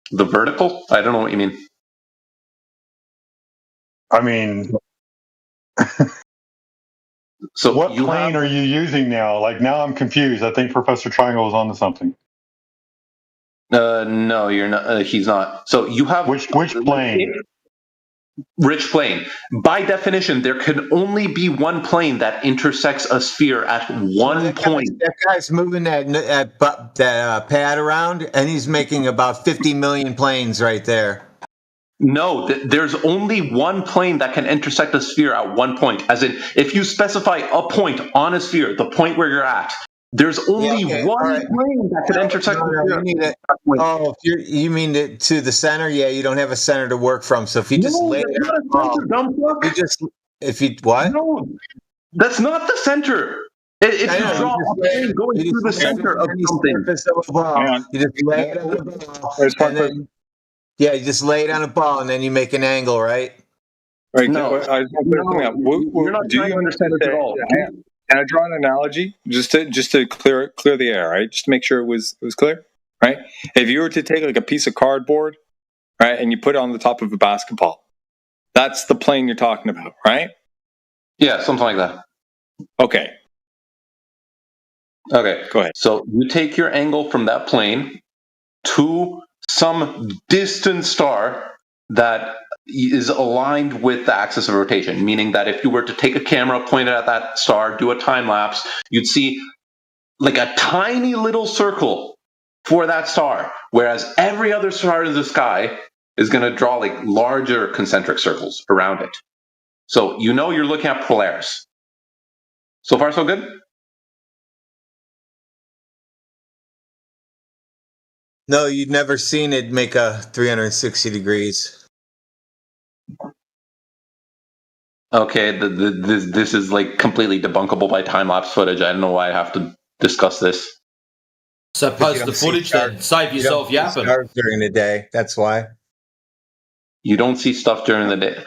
The vertical? I don't know what you mean. I mean, so what plane are you using now? Like now, I'm confused. I think Professor Triangle is onto something. No, you're not. He's not. So you have which plane? Rich plane. By definition, there can only be one plane that intersects a sphere at one point. That guy's moving that pad around, and he's making about 50 million planes right there. No, there's only one plane that can intersect a sphere at one point. As in, if you specify a point on a sphere, the point where you're at, there's only one plane that can intersect the sphere. Oh, you mean to the center? Yeah, you don't have a center to work from. So if you just lay it on the ball, No, that's not the center. If you draw a plane going through the center of something, you just lay it on the ball, and then you just lay it on a ball, and then you make an angle, right? Right. No, you're not trying to understand it at all. Can I draw an analogy just to clear the air, right? Just to make sure it was clear, right? If you were to take like a piece of cardboard, right, and you put it on the top of a basketball, that's the plane you're talking about, right? Yeah, something like that. Okay, go ahead. So you take your angle from that plane to some distant star that is aligned with the axis of rotation, meaning that if you were to take a camera, point it at that star, do a time lapse, you'd see like a tiny little circle for that star, whereas every other star in the sky is going to draw like larger concentric circles around it. So you know you're looking at Polaris. So far, so good? No, you'd never seen it make a 360 degrees. Okay, this is like completely debunkable by time-lapse footage. I don't know why I have to discuss this. So post the footage then. Save yourself yapping. Stars during the day. That's why. You don't see stuff during the day.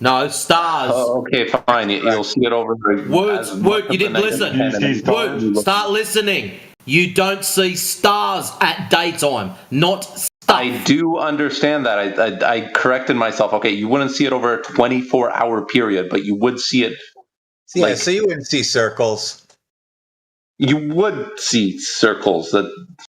No, stars. Oh, okay, fine. You'll see it over the Woot, you didn't listen. Woot, start listening. You don't see stars at daytime, not stuff. I do understand that. I corrected myself. Okay, you wouldn't see it over a 24-hour period, but you would see it. Yeah, like, so you wouldn't see circles. You would see circles. That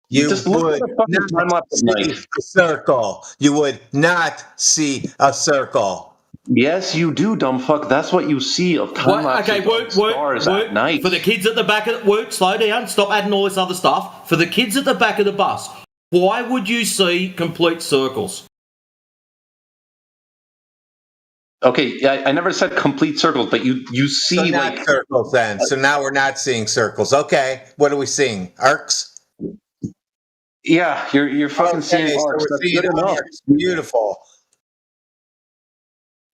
You just look would at the fucking not time-lapse see night. a circle. You would not see a circle. Yes, you do, dumb fuck. That's what you see of time-lapse stars at night. For the kids at the back of the... slow down. Stop adding all this other stuff. For the kids at the back of the bus, why would you see complete circles? Okay, I never said complete circles, but you see So not like circles then. So now we're not seeing circles. Okay, what are we seeing? Arcs? Yeah, you're fucking seeing so arcs. we're That's seeing good enough. arcs. Beautiful.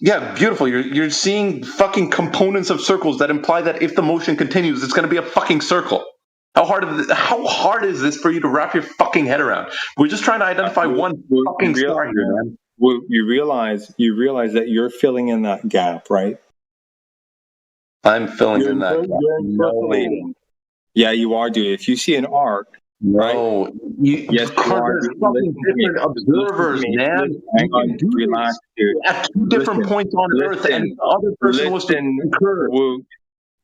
Yeah, beautiful. You're seeing fucking components of circles that imply that if the motion continues, it's going to be a fucking circle. How hard is this for you to wrap your fucking head around? We're just trying to identify one fucking star here, man. Well, you realize that you're filling in that gap, right? I'm filling in that gap. No. Yeah, you are, dude. If you see an arc, no, right? Yes, you are. There's fucking different observers, man. Hang on, relax, dude. At two different points on Earth, and the other person was to concur. Woot,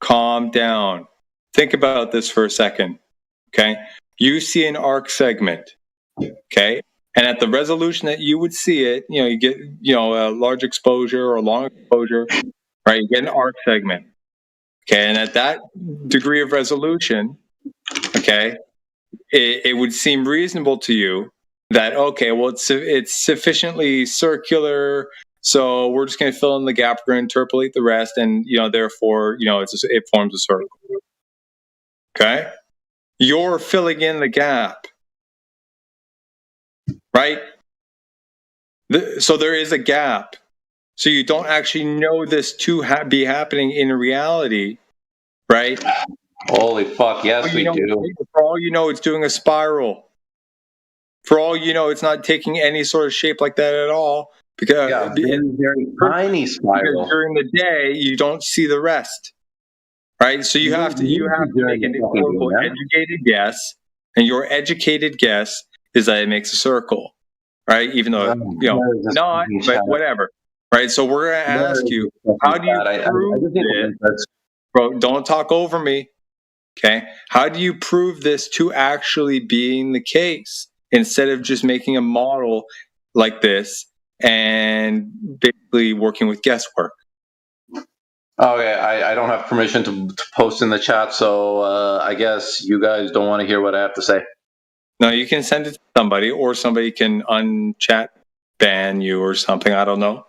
calm down. Think about this for a second, okay? You see an arc segment, okay? And at the resolution that you would see it, you get, a large exposure or a long exposure, right? You get an arc segment, okay? And at that degree of resolution, okay, it would seem reasonable to you that, okay, well, it's sufficiently circular, so we're just going to fill in the gap, we're going to interpolate the rest, and, therefore, it forms a circle. Okay? You're filling in the gap. Right? So there is a gap. So you don't actually know this to be happening in reality. Right? Holy fuck, yes, we do. For all you know, it's doing a spiral. For all you know, it's not taking any sort of shape like that at all. Because very tiny spiral. Because during the day, you don't see the rest. Right, so you have to make an educated guess, and your educated guess is that it makes a circle, right? Even though not, but whatever, right? So we're going to ask you, how do you prove this? Bro, don't talk over me, okay? How do you prove this to actually being the case instead of just making a model like this and basically working with guesswork? Okay, I don't have permission to post in the chat, so I guess you guys don't want to hear what I have to say. No, you can send it to somebody, or somebody can unchat ban you or something. I don't know.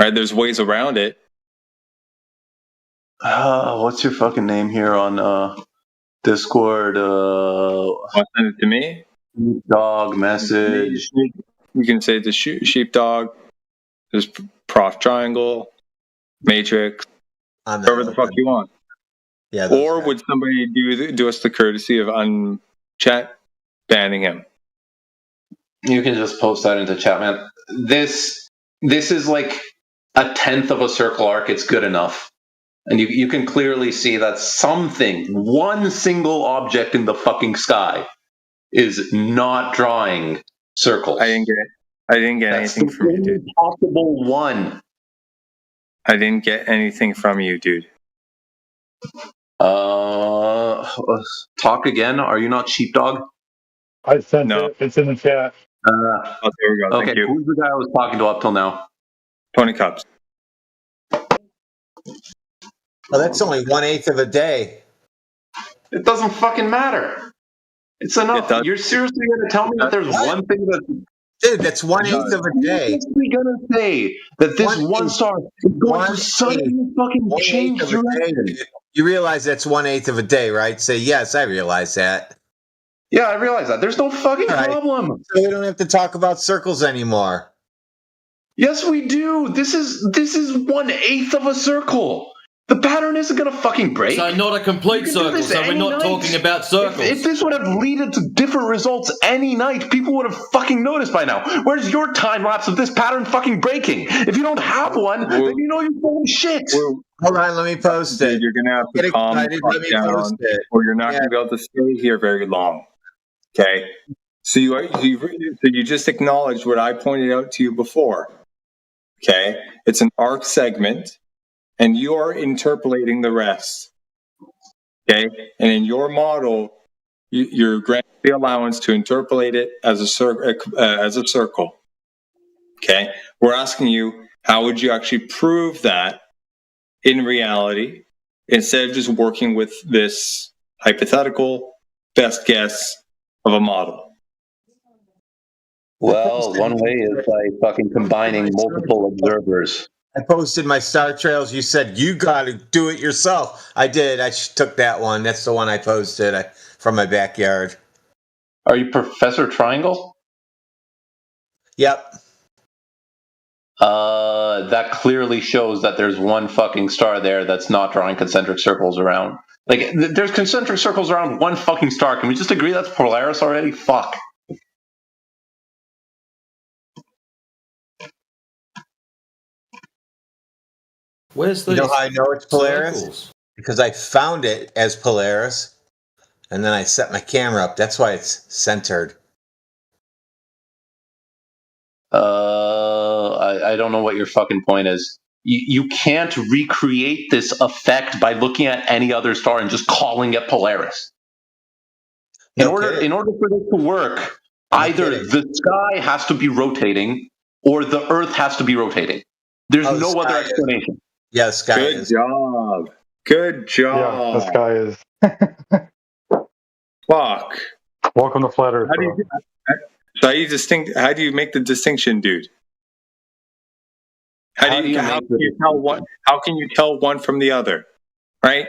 Right? There's ways around it. What's your fucking name here on Discord? Want to send it to me? Dog message. You can say it to Sheepdog. There's Prof Triangle, Matrix. Whatever the fuck you want. Yeah. Or would somebody do us the courtesy of unchat banning him? You can just post that into chat, man. This is like a tenth of a circle arc. It's good enough, and you can clearly see that one single object in the fucking sky, is not drawing circles. I didn't get anything from you, dude. Possible one. I didn't get anything from you, dude. Talk again. Are you not Sheepdog? I sent it. It's in the chat. There we go. Okay, who's the guy I was talking to up till now? Tony Cups. Oh, that's only 1/8 of a day. It doesn't fucking matter. It's enough. You're seriously going to tell me that there's one thing that Dude, that's 1/8 of a day. What are we gonna say that this one star is going to suddenly fucking change direction? You realize that's 1/8 of a day, right? Say yes, I realize that. Yeah, I realize that. There's no fucking problem. So we don't have to talk about circles anymore. Yes, we do. This is 1/8 of a circle. The pattern isn't going to fucking break. So not a complete circle, so we're not talking about circles. If this would have led to different results any night, people would have fucking noticed by now. Where's your time lapse of this pattern fucking breaking? If you don't have one, then you know you're full of shit. Hold on, let me post it. You're going to have to calm the fuck down, or you're not going to be able to stay here very long. Okay? So you just acknowledged what I pointed out to you before. Okay? It's an arc segment, and you are interpolating the rest. Okay? And in your model, you're granted the allowance to interpolate it as a circle. Okay? We're asking you, how would you actually prove that in reality, instead of just working with this hypothetical best guess of a model? Well, one way is by fucking combining multiple observers. I posted my star trails. You said you got to do it yourself. I did. I took that one. That's the one I posted from my backyard. Are you Professor Triangle? Yep. That clearly shows that there's one fucking star there that's not drawing concentric circles around. Like, there's concentric circles around one fucking star. Can we just agree that's Polaris already? Fuck. Where's the? You know how I know it's Polaris? circles? Because I found it as Polaris, and then I set my camera up. That's why it's centered. I don't know what your fucking point is. You can't recreate this effect by looking at any other star and just calling it Polaris. In order for this to work, either the sky has to be rotating or the Earth has to be rotating. There's no other explanation. Yeah, the sky is. Good job. Good job. Yeah, the sky is. Fuck. Welcome to Flat Earth. How do you make the distinction, dude? How can you tell one from the other? Right?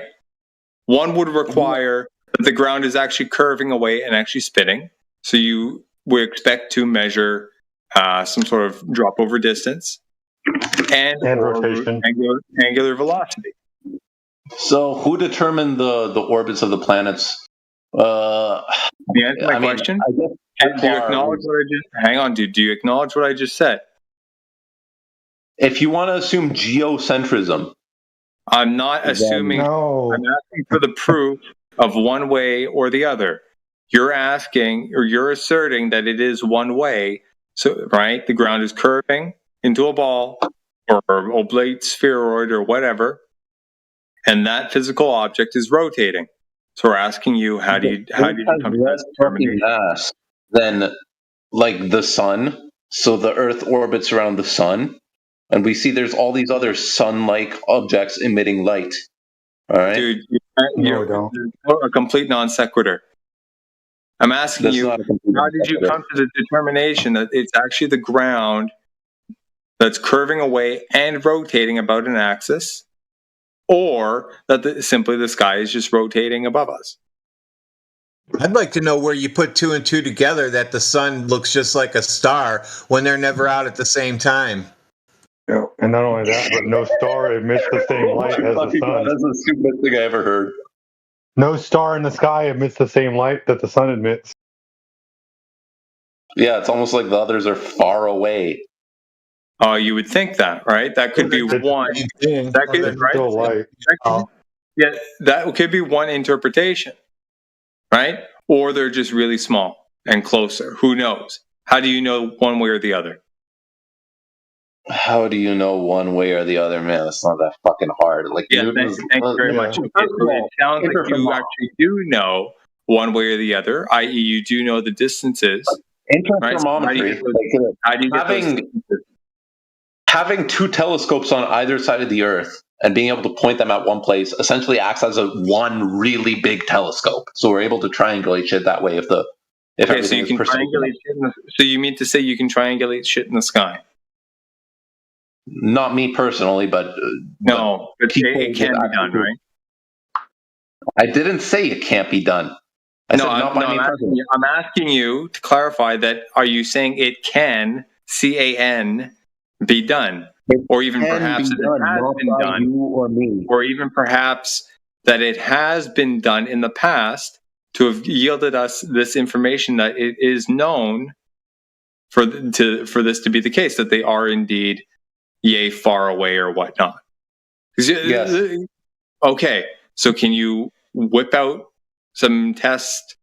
One would require that the ground is actually curving away and actually spinning. So you would expect to measure some sort of drop over distance and rotation, angular velocity. So who determined the orbits of the planets? Do you answer my question? Do you acknowledge what I just? Hang on, dude. Do you acknowledge what I just said? If you want to assume geocentrism, I'm not assuming. No. I'm asking for the proof of one way or the other. You're asking, or you're asserting that it is one way. So, right, the ground is curving into a ball or oblate spheroid or whatever, and that physical object is rotating. So we're asking you, how do you come to that determination? Then, like the sun, so the Earth orbits around the sun, and we see there's all these other sun-like objects emitting light. All right, dude, you're a complete non sequitur. I'm asking you, how did you come to the determination that it's actually the ground that's curving away and rotating about an axis, or that simply the sky is just rotating above us? I'd like to know where you put 2 and 2 together that the sun looks just like a star when they're never out at the same time. Yeah, and not only that, but no star emits the same light as the sun. That's the stupidest thing I ever heard. No star in the sky emits the same light that the sun emits. Yeah, it's almost like the others are far away. Oh, you would think that, right? That could be one. That could, right? Still light. Yeah, that could be one interpretation, right? Or they're just really small and closer. Who knows? How do you know one way or the other? How do you know one way or the other? Man, it's not that fucking hard. Like, yeah, thank you very much. Okay, so it sounds like you actually do know one way or the other, i.e., you do know the distances. Interferometry. Right? Having 2 telescopes on either side of the Earth and being able to point them at one place essentially acts as one really big telescope. So we're able to triangulate shit that way. If the If Okay, so everything you is can precise triangulate enough. shit in the, so you mean to say you can triangulate shit in the sky? Not me personally, but No, but people it can be done, right? I didn't say it can't be done. I said not by me personally. I'm asking you to clarify that. Are you saying it can, CAN, be done? Or even can perhaps be it done, has not been by done? you or me. Or even perhaps that it has been done in the past to have yielded us this information that it is known for this to be the case, that they are indeed yay far away or whatnot. Yes. Okay, so can you whip out some test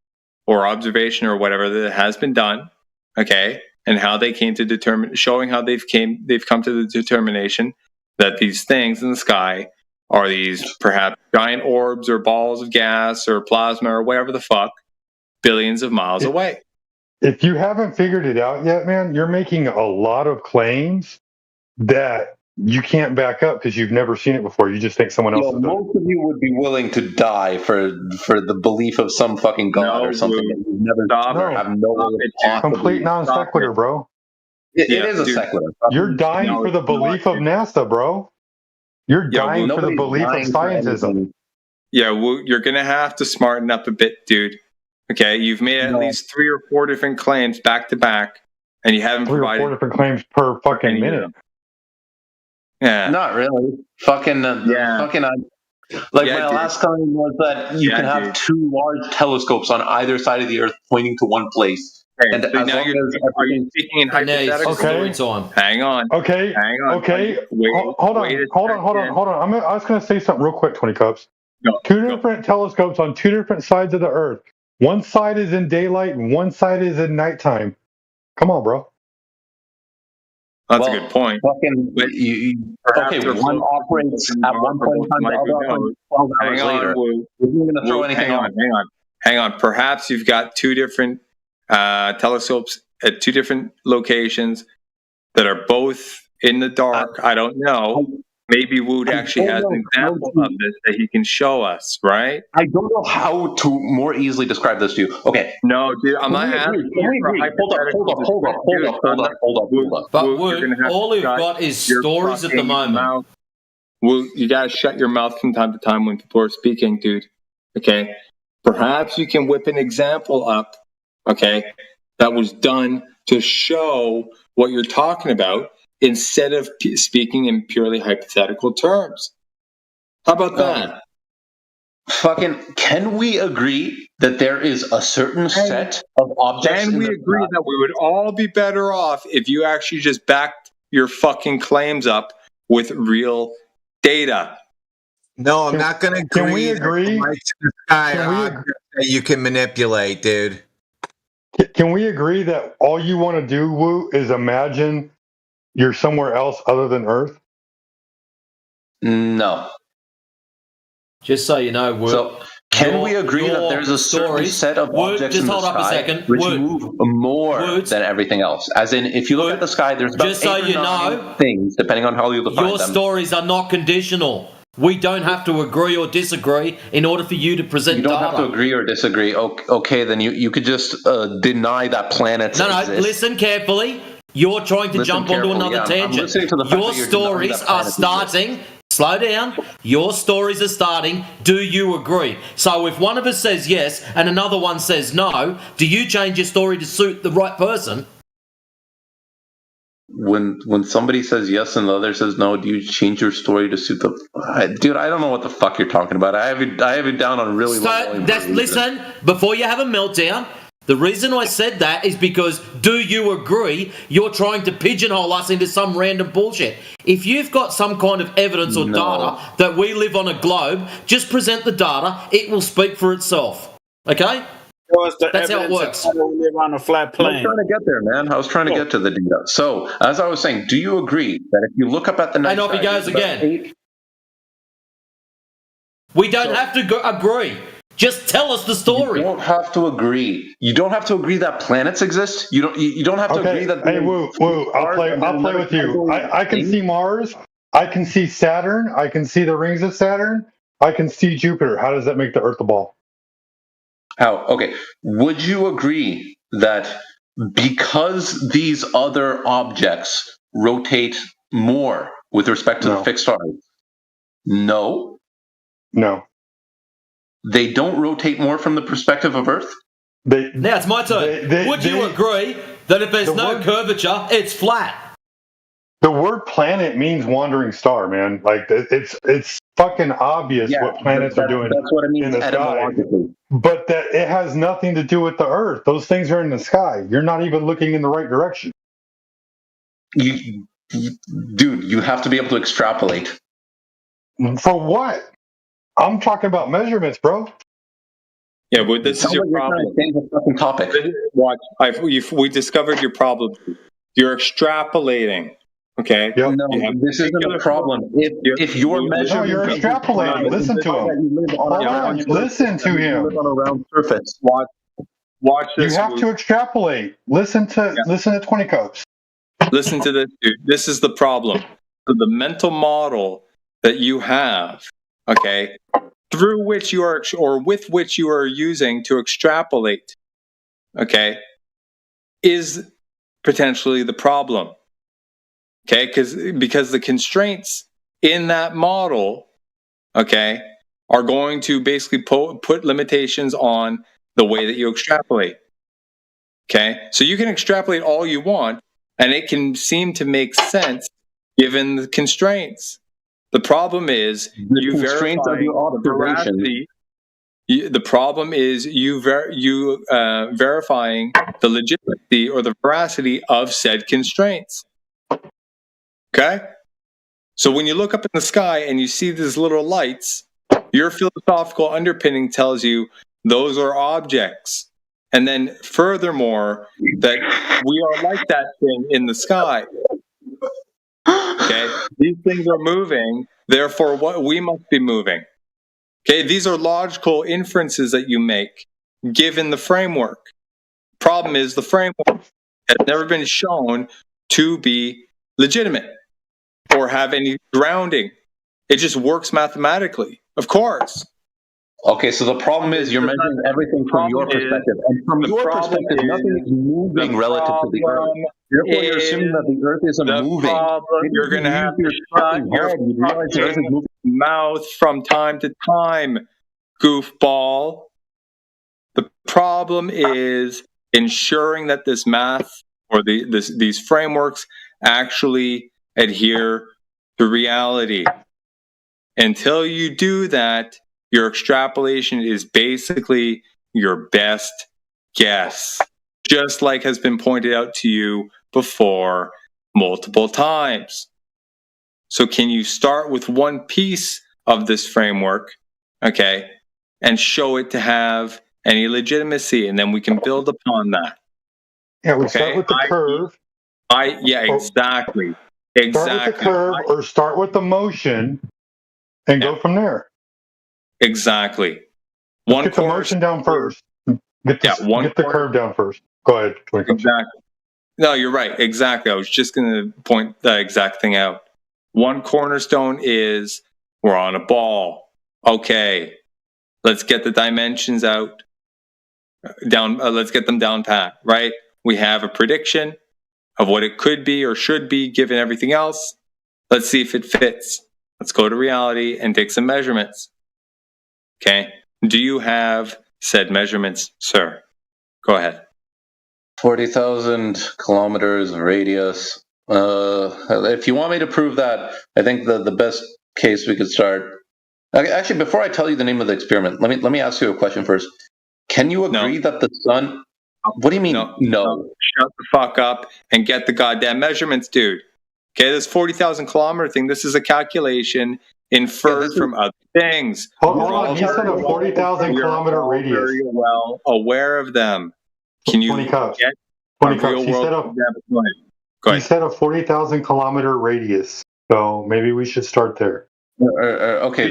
or observation or whatever that has been done, okay, and how they came to determine, showing how they've come to the determination that these things in the sky are these perhaps giant orbs or balls of gas or plasma or whatever the fuck, billions of miles away. If you haven't figured it out yet, man, you're making a lot of claims that you can't back up because you've never seen it before. You just think someone else has done it. Most of you would be willing to die for the belief of some fucking god or something that you've never seen or have no way of possibly. Complete non sequitur, bro. It is a sequitur. You're dying for the belief of NASA, bro. You're dying for the belief of scientism. Yeah, well, you're going to have to smarten up a bit, dude. Okay, you've made at least 3 or 4 different claims back to back, and you haven't 3 or 4 different claims per fucking minute. Yeah. Not really. Fucking, my last claim was that you can have 2 large telescopes on either side of the Earth pointing to one place. Okay, and so as now long as are you speaking in hypotheticals? Okay. Hang on. Okay. Hang on. Okay. Wait, hold on. I was going to say something real quick, 20 Cups. Two different telescopes on 2 different sides of the Earth. One side is in daylight and one side is in nighttime. Come on, bro. That's a good point. Fucking, one operates at one point in time, the other operates 12 hours later. We're going to throw anything on. Hang on. Perhaps you've got 2 different telescopes at 2 different locations that are both in the dark. I don't know. Maybe Wood actually has an example of this that he can show us, right? I don't know how to more easily describe this to you. Okay. No, dude, I'm not asking you for Hold up. But Wood, all you've got is stories at the moment. Well, you gotta shut your mouth from time to time when people are speaking, dude. Okay? Perhaps you can whip an example up, okay, that was done to show what you're talking about, instead of speaking in purely hypothetical terms. How about that? Can we agree that there is a certain set of objects? Can we agree that we would all be better off if you actually just backed your fucking claims up with real data? No, I'm not going to agree. Can we agree? That you can manipulate, dude. Can we agree that all you want to do, Woo, is imagine you're somewhere else other than Earth? No. Just so you know, Wood. So, can we agree that there's a certain set of objects in the sky which move more than everything else? As in, if you look at the sky, there's about just so 8 or you 9 know, things, depending on how you define your them. stories are not conditional. We don't have to agree or disagree in order for you to present data. You don't data. have to agree or disagree. Okay, then you could just deny that planets exist. Listen carefully. You're trying to jump onto another tangent. Your stories are starting. Slow down. Your stories are starting. Do you agree? So if one of us says yes and another one says no, do you change your story to suit the right person? When somebody says yes and the other says no, do you change your story to suit the... Dude, I don't know what the fuck you're talking about. I have it down on really low. Listen, before you have a meltdown, the reason I said that is because, do you agree you're trying to pigeonhole us into some random bullshit? If you've got some kind of evidence or data that we live on a globe, just present the data. It will speak for itself. Okay? That's how it works. We live on a flat plane. I was trying to get there, man. I was trying to get to the data. So, as I was saying, do you agree that if you look up at the night and off he goes again. We don't have to agree. Just tell us the story. You don't have to agree. You don't have to agree that planets exist. You don't have to agree that. Hey, Woo, I'll play with you. I can see Mars. I can see Saturn. I can see the rings of Saturn. I can see Jupiter. How does that make the Earth a ball? How? Okay. Would you agree that because these other objects rotate more with respect to the fixed stars? No. No. They don't rotate more from the perspective of Earth? Now it's my turn. Would you agree that if there's no curvature, it's flat? The word planet means wandering star, man. Like it's fucking obvious what planets are doing that's what it means in the sky. But that it has nothing to do with the Earth. Those things are in the sky. You're not even looking in the right direction. Dude, you have to be able to extrapolate. For what? I'm talking about measurements, bro. Yeah, but this is your problem. Fucking topic. Watch, we discovered your problem. You're extrapolating. Okay. Yep. No, this isn't a problem. If you're measuring, no, you're extrapolating. Listen to him. Hold on. Listen to him. You live on a round surface. Watch this. You have to extrapolate. Listen to 20 Cups. Listen to this, dude. This is the problem. So the mental model that you have, okay, through which you are, or with which you are using to extrapolate, okay, is potentially the problem. Okay, because the constraints in that model, okay, are going to basically put limitations on the way that you extrapolate. Okay, so you can extrapolate all you want, and it can seem to make sense given the constraints. The problem is you verifying the veracity. The problem is you verifying the legitimacy or the veracity of said constraints. Okay? So when you look up in the sky and you see these little lights, your philosophical underpinning tells you those are objects. And then furthermore, that we are like that thing in the sky. Okay? These things are moving, therefore what we must be moving. Okay? These are logical inferences that you make given the framework. Problem is the framework has never been shown to be legitimate or have any grounding. It just works mathematically, of course. Okay, so the problem is you're measuring everything from your perspective. And from your perspective, nothing is moving relative to the Earth. Therefore, you're assuming that the Earth isn't moving. You're going to have to shut your mouth from time to time, goofball. The problem is ensuring that this math or these frameworks actually adhere to reality. Until you do that, your extrapolation is basically your best guess, just like has been pointed out to you before multiple times. So can you start with one piece of this framework, okay, and show it to have any legitimacy, and then we can build upon that. Yeah, we start with the curve. Exactly. Start with the curve or start with the motion and go from there. Exactly. Get the motion down first. Get the curve down first. Go ahead. Exactly. No, you're right. Exactly. I was just going to point the exact thing out. One cornerstone is we're on a ball. Okay. Let's get the dimensions out. Let's get them down pat, right? We have a prediction of what it could be or should be given everything else. Let's see if it fits. Let's go to reality and take some measurements. Okay. Do you have said measurements, sir? Go ahead. 40,000 kilometers radius. If you want me to prove that, I think the best case we could start. Actually, before I tell you the name of the experiment, let me ask you a question first. Can you agree that the sun? What do you mean? No. Shut the fuck up and get the goddamn measurements, dude. Okay, this 40,000 kilometer thing. This is a calculation inferred from other things. Hold on. You said a 40,000 kilometer radius. Very well aware of them. Can you 20 cups. get 20 a cups. real world? He said a 40,000 kilometer radius. So maybe we should start there. Okay.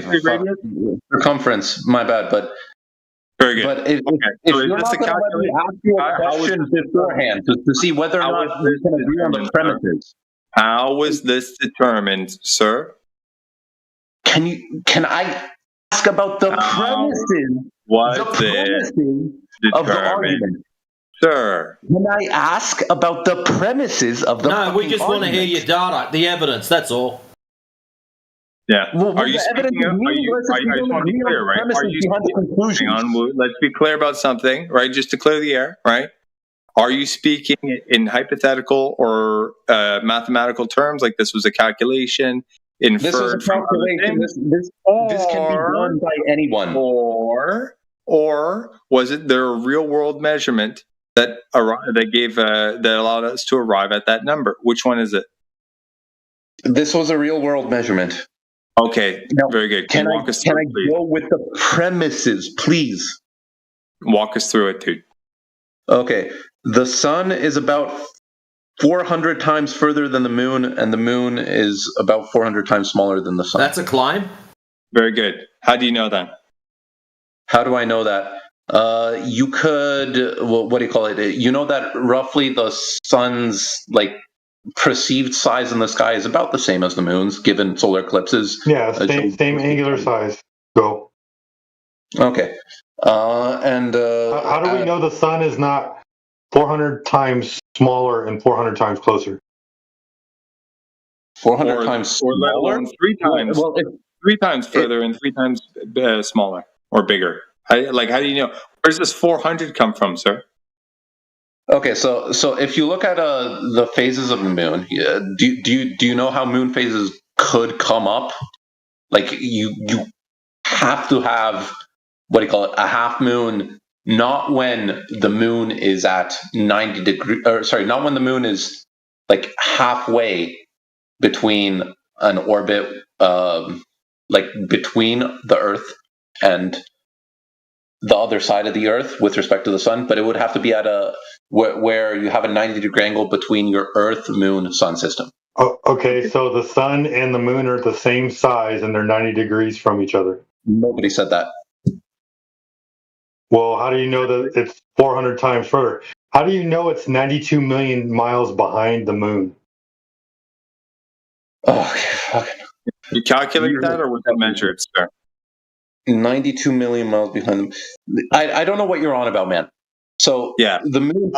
Circumference. My bad, but. Very good. But if you're not going to let me ask you a question beforehand to see whether or not we can agree on the premises. How was this determined, sir? Can I ask about the premises? Was the premises of the argument? Sir. When I ask about the premises of the No, we fucking just want to hear argument. your data, the evidence, that's all. Yeah. Well, Are you speaking? I just want to be clear, right? Are you hang on? Let's be clear about something, right? Just to clear the air, right? Are you speaking in hypothetical or mathematical terms, like this was a calculation inferred This was a calculation. This can be done by anyone. Or was it there a real world measurement that allowed us to arrive at that number? Which one is it? This was a real world measurement. Okay, very good. Can I go with the premises, please? Walk us through it, dude. Okay, the sun is about 400 times further than the moon, and the moon is about 400 times smaller than the sun. That's a climb. Very good. How do you know that? How do I know that? You could, well, what do you call it? You know that roughly the sun's perceived size in the sky is about the same as the moon's, given solar eclipses. Yeah, same angular size. Go. Okay. How do we know the sun is not 400 times smaller and 400 times closer? 400 times smaller? Or let alone 3 times. Well, 3 times further and 3 times smaller or bigger. How do you know? Where does this 400 come from, sir? Okay, so if you look at the phases of the moon, do you know how moon phases could come up? Like you have to have, what do you call it, a half moon, not when the moon is at 90 degrees, or sorry, not when the moon is like halfway between an orbit, like between the Earth and the other side of the Earth with respect to the sun, but it would have to be at where you have a 90-degree angle between your Earth, Moon, Sun system. Oh, okay, so the sun and the moon are the same size and they're 90 degrees from each other. Nobody said that. Well, how do you know that it's 400 times further? How do you know it's 92 million miles behind the moon? Oh, you calculate that, or was that measured, sir? 92 million miles behind them. I don't know what you're on about, man. So yeah, the moon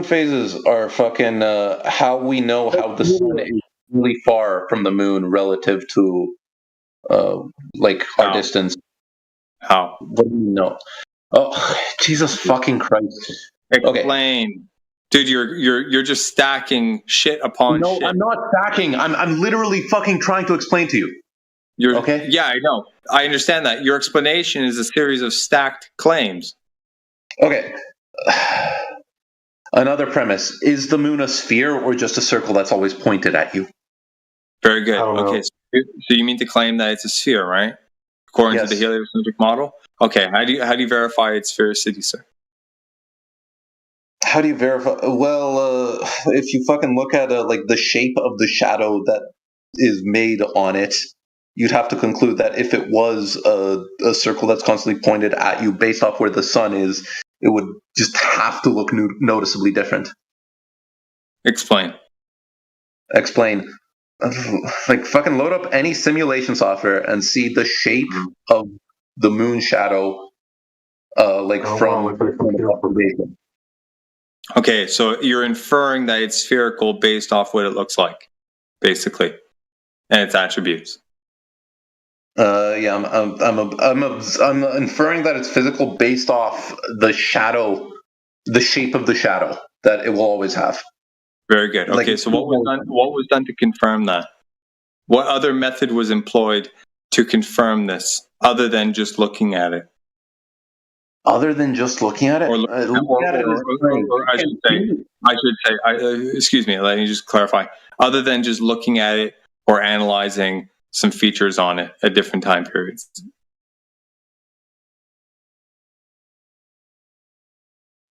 phases are fucking how we know how the sun is really far from the moon relative to our distance. How? What do you know? Oh, Jesus fucking Christ! Explain. Okay. Dude, you're just stacking shit upon shit. No, I'm not stacking. I'm literally fucking trying to explain to you. You're okay? Yeah, I know. I understand that. Your explanation is a series of stacked claims. Okay. Another premise. Is the moon a sphere or just a circle that's always pointed at you? Very good. Okay, so you mean to claim that it's a sphere, right? According to the heliocentric model? Okay, how do you verify its sphericity, sir? How do you verify? Well, if you fucking look at the shape of the shadow that is made on it, you'd have to conclude that if it was a circle that's constantly pointed at you based off where the sun is, it would just have to look noticeably different. Explain. Like, fucking load up any simulation software and see the shape of the moon shadow, from the Okay, so you're inferring that it's spherical based off what it looks like, basically, and its attributes. Yeah, I'm inferring that it's physical based off the shadow, the shape of the shadow that it will always have. Very good. Okay, so what was done to confirm that? What other method was employed to confirm this, other than just looking at it? Other than just looking at it? I should say, excuse me, let me just clarify. Other than just looking at it or analyzing some features on it at different time periods.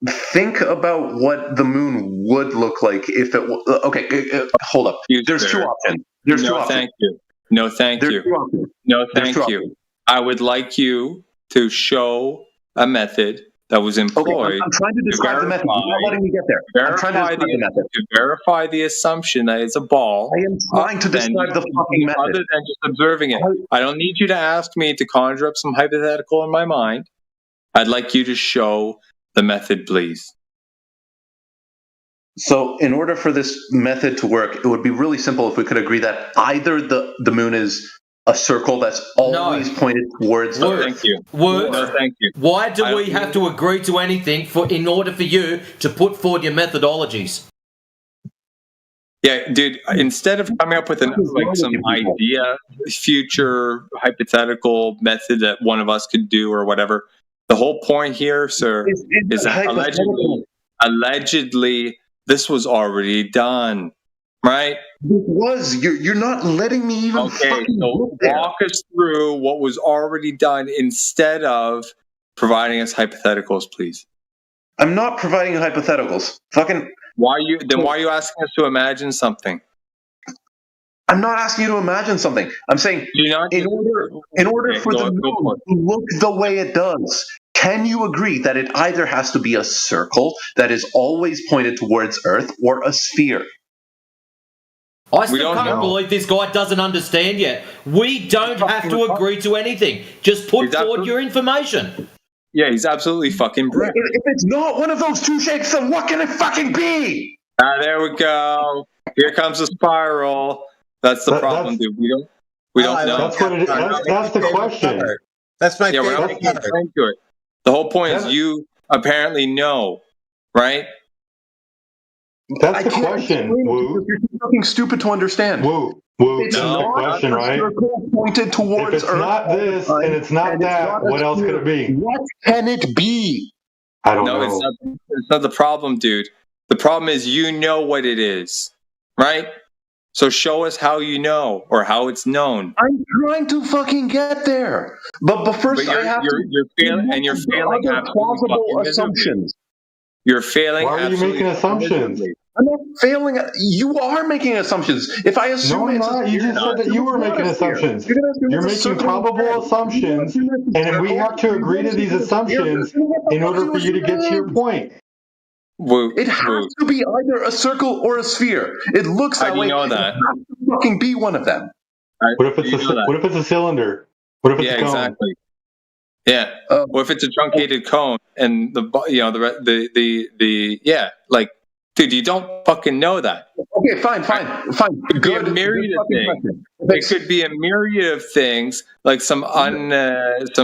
Think about what the moon would look like if it was... Okay, hold up. There's two options. Thank you. No, thank you. I would like you to show a method that was employed. Okay, I'm trying to describe the method. You're not letting me get there. I'm trying to describe the method. To verify the assumption that it's a ball. I am trying to describe the fucking method. Other than just observing it. I don't need you to ask me to conjure up some hypothetical in my mind. I'd like you to show the method, please. So, in order for this method to work, it would be really simple if we could agree that either the moon is a circle that's always pointed towards the Earth. Thank you. Words. No, thank you. Why do we have to agree to anything in order for you to put forward your methodologies? Yeah, dude, instead of coming up with some idea, future hypothetical method that one of us could do or whatever, the whole point here, sir, is that allegedly this was already done, right? It was. You're not letting me even fucking so walk us through what was already done instead of providing us hypotheticals, please. I'm not providing hypotheticals. Fucking. Why are you asking us to imagine something? I'm not asking you to imagine something. I'm saying in order for the moon to look the way it does, can you agree that it either has to be a circle that is always pointed towards Earth or a sphere? I still can't believe this guy doesn't understand yet. We don't have to agree to anything. Just put forward your information. Yeah, he's absolutely fucking brilliant. If it's not one of those two shapes, then what can it fucking be? There we go. Here comes the spiral. That's the problem, dude. We don't know. That's what it is. That's the question. That's my favorite. We're not getting into it. The whole point is you apparently know, right? That's the question. Woo. You're too fucking stupid to understand. Woo. It's That's the question, right? Pointed towards if it's Earth, not this and it's not that, what else could it be? What can it be? I don't know. It's not the problem, dude. The problem is you know what it is, right? So show us how you know or how it's known. I'm trying to fucking get there, but first I have to. You're failing plausible assumptions. You're failing. Why are you making assumptions? I'm not failing. You are making assumptions. If I assume no, I'm not. You just said that you were making assumptions. You're making probable assumptions, and we have to agree to these assumptions in order for you to get to your point. It has to be either a circle or a sphere. It looks that way. Know that? It has to fucking be one of them. What if it's a cylinder? What if it's a cone? Exactly. Yeah. What if it's a truncated cone and dude, you don't fucking know that. Okay, fine. It could be a myriad of things. It could be a myriad of things, like some non-ID, but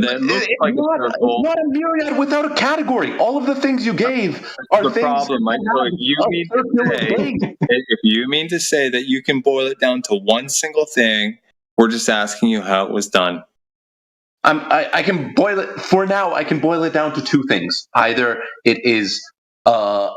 that looks like a circle. It's not a myriad without a category. All of the things you gave are the things. Problem, Mike. So if you mean to say that you can boil it down to one single thing, we're just asking you how it was done. I can boil it for now. I can boil it down to two things. Either it is a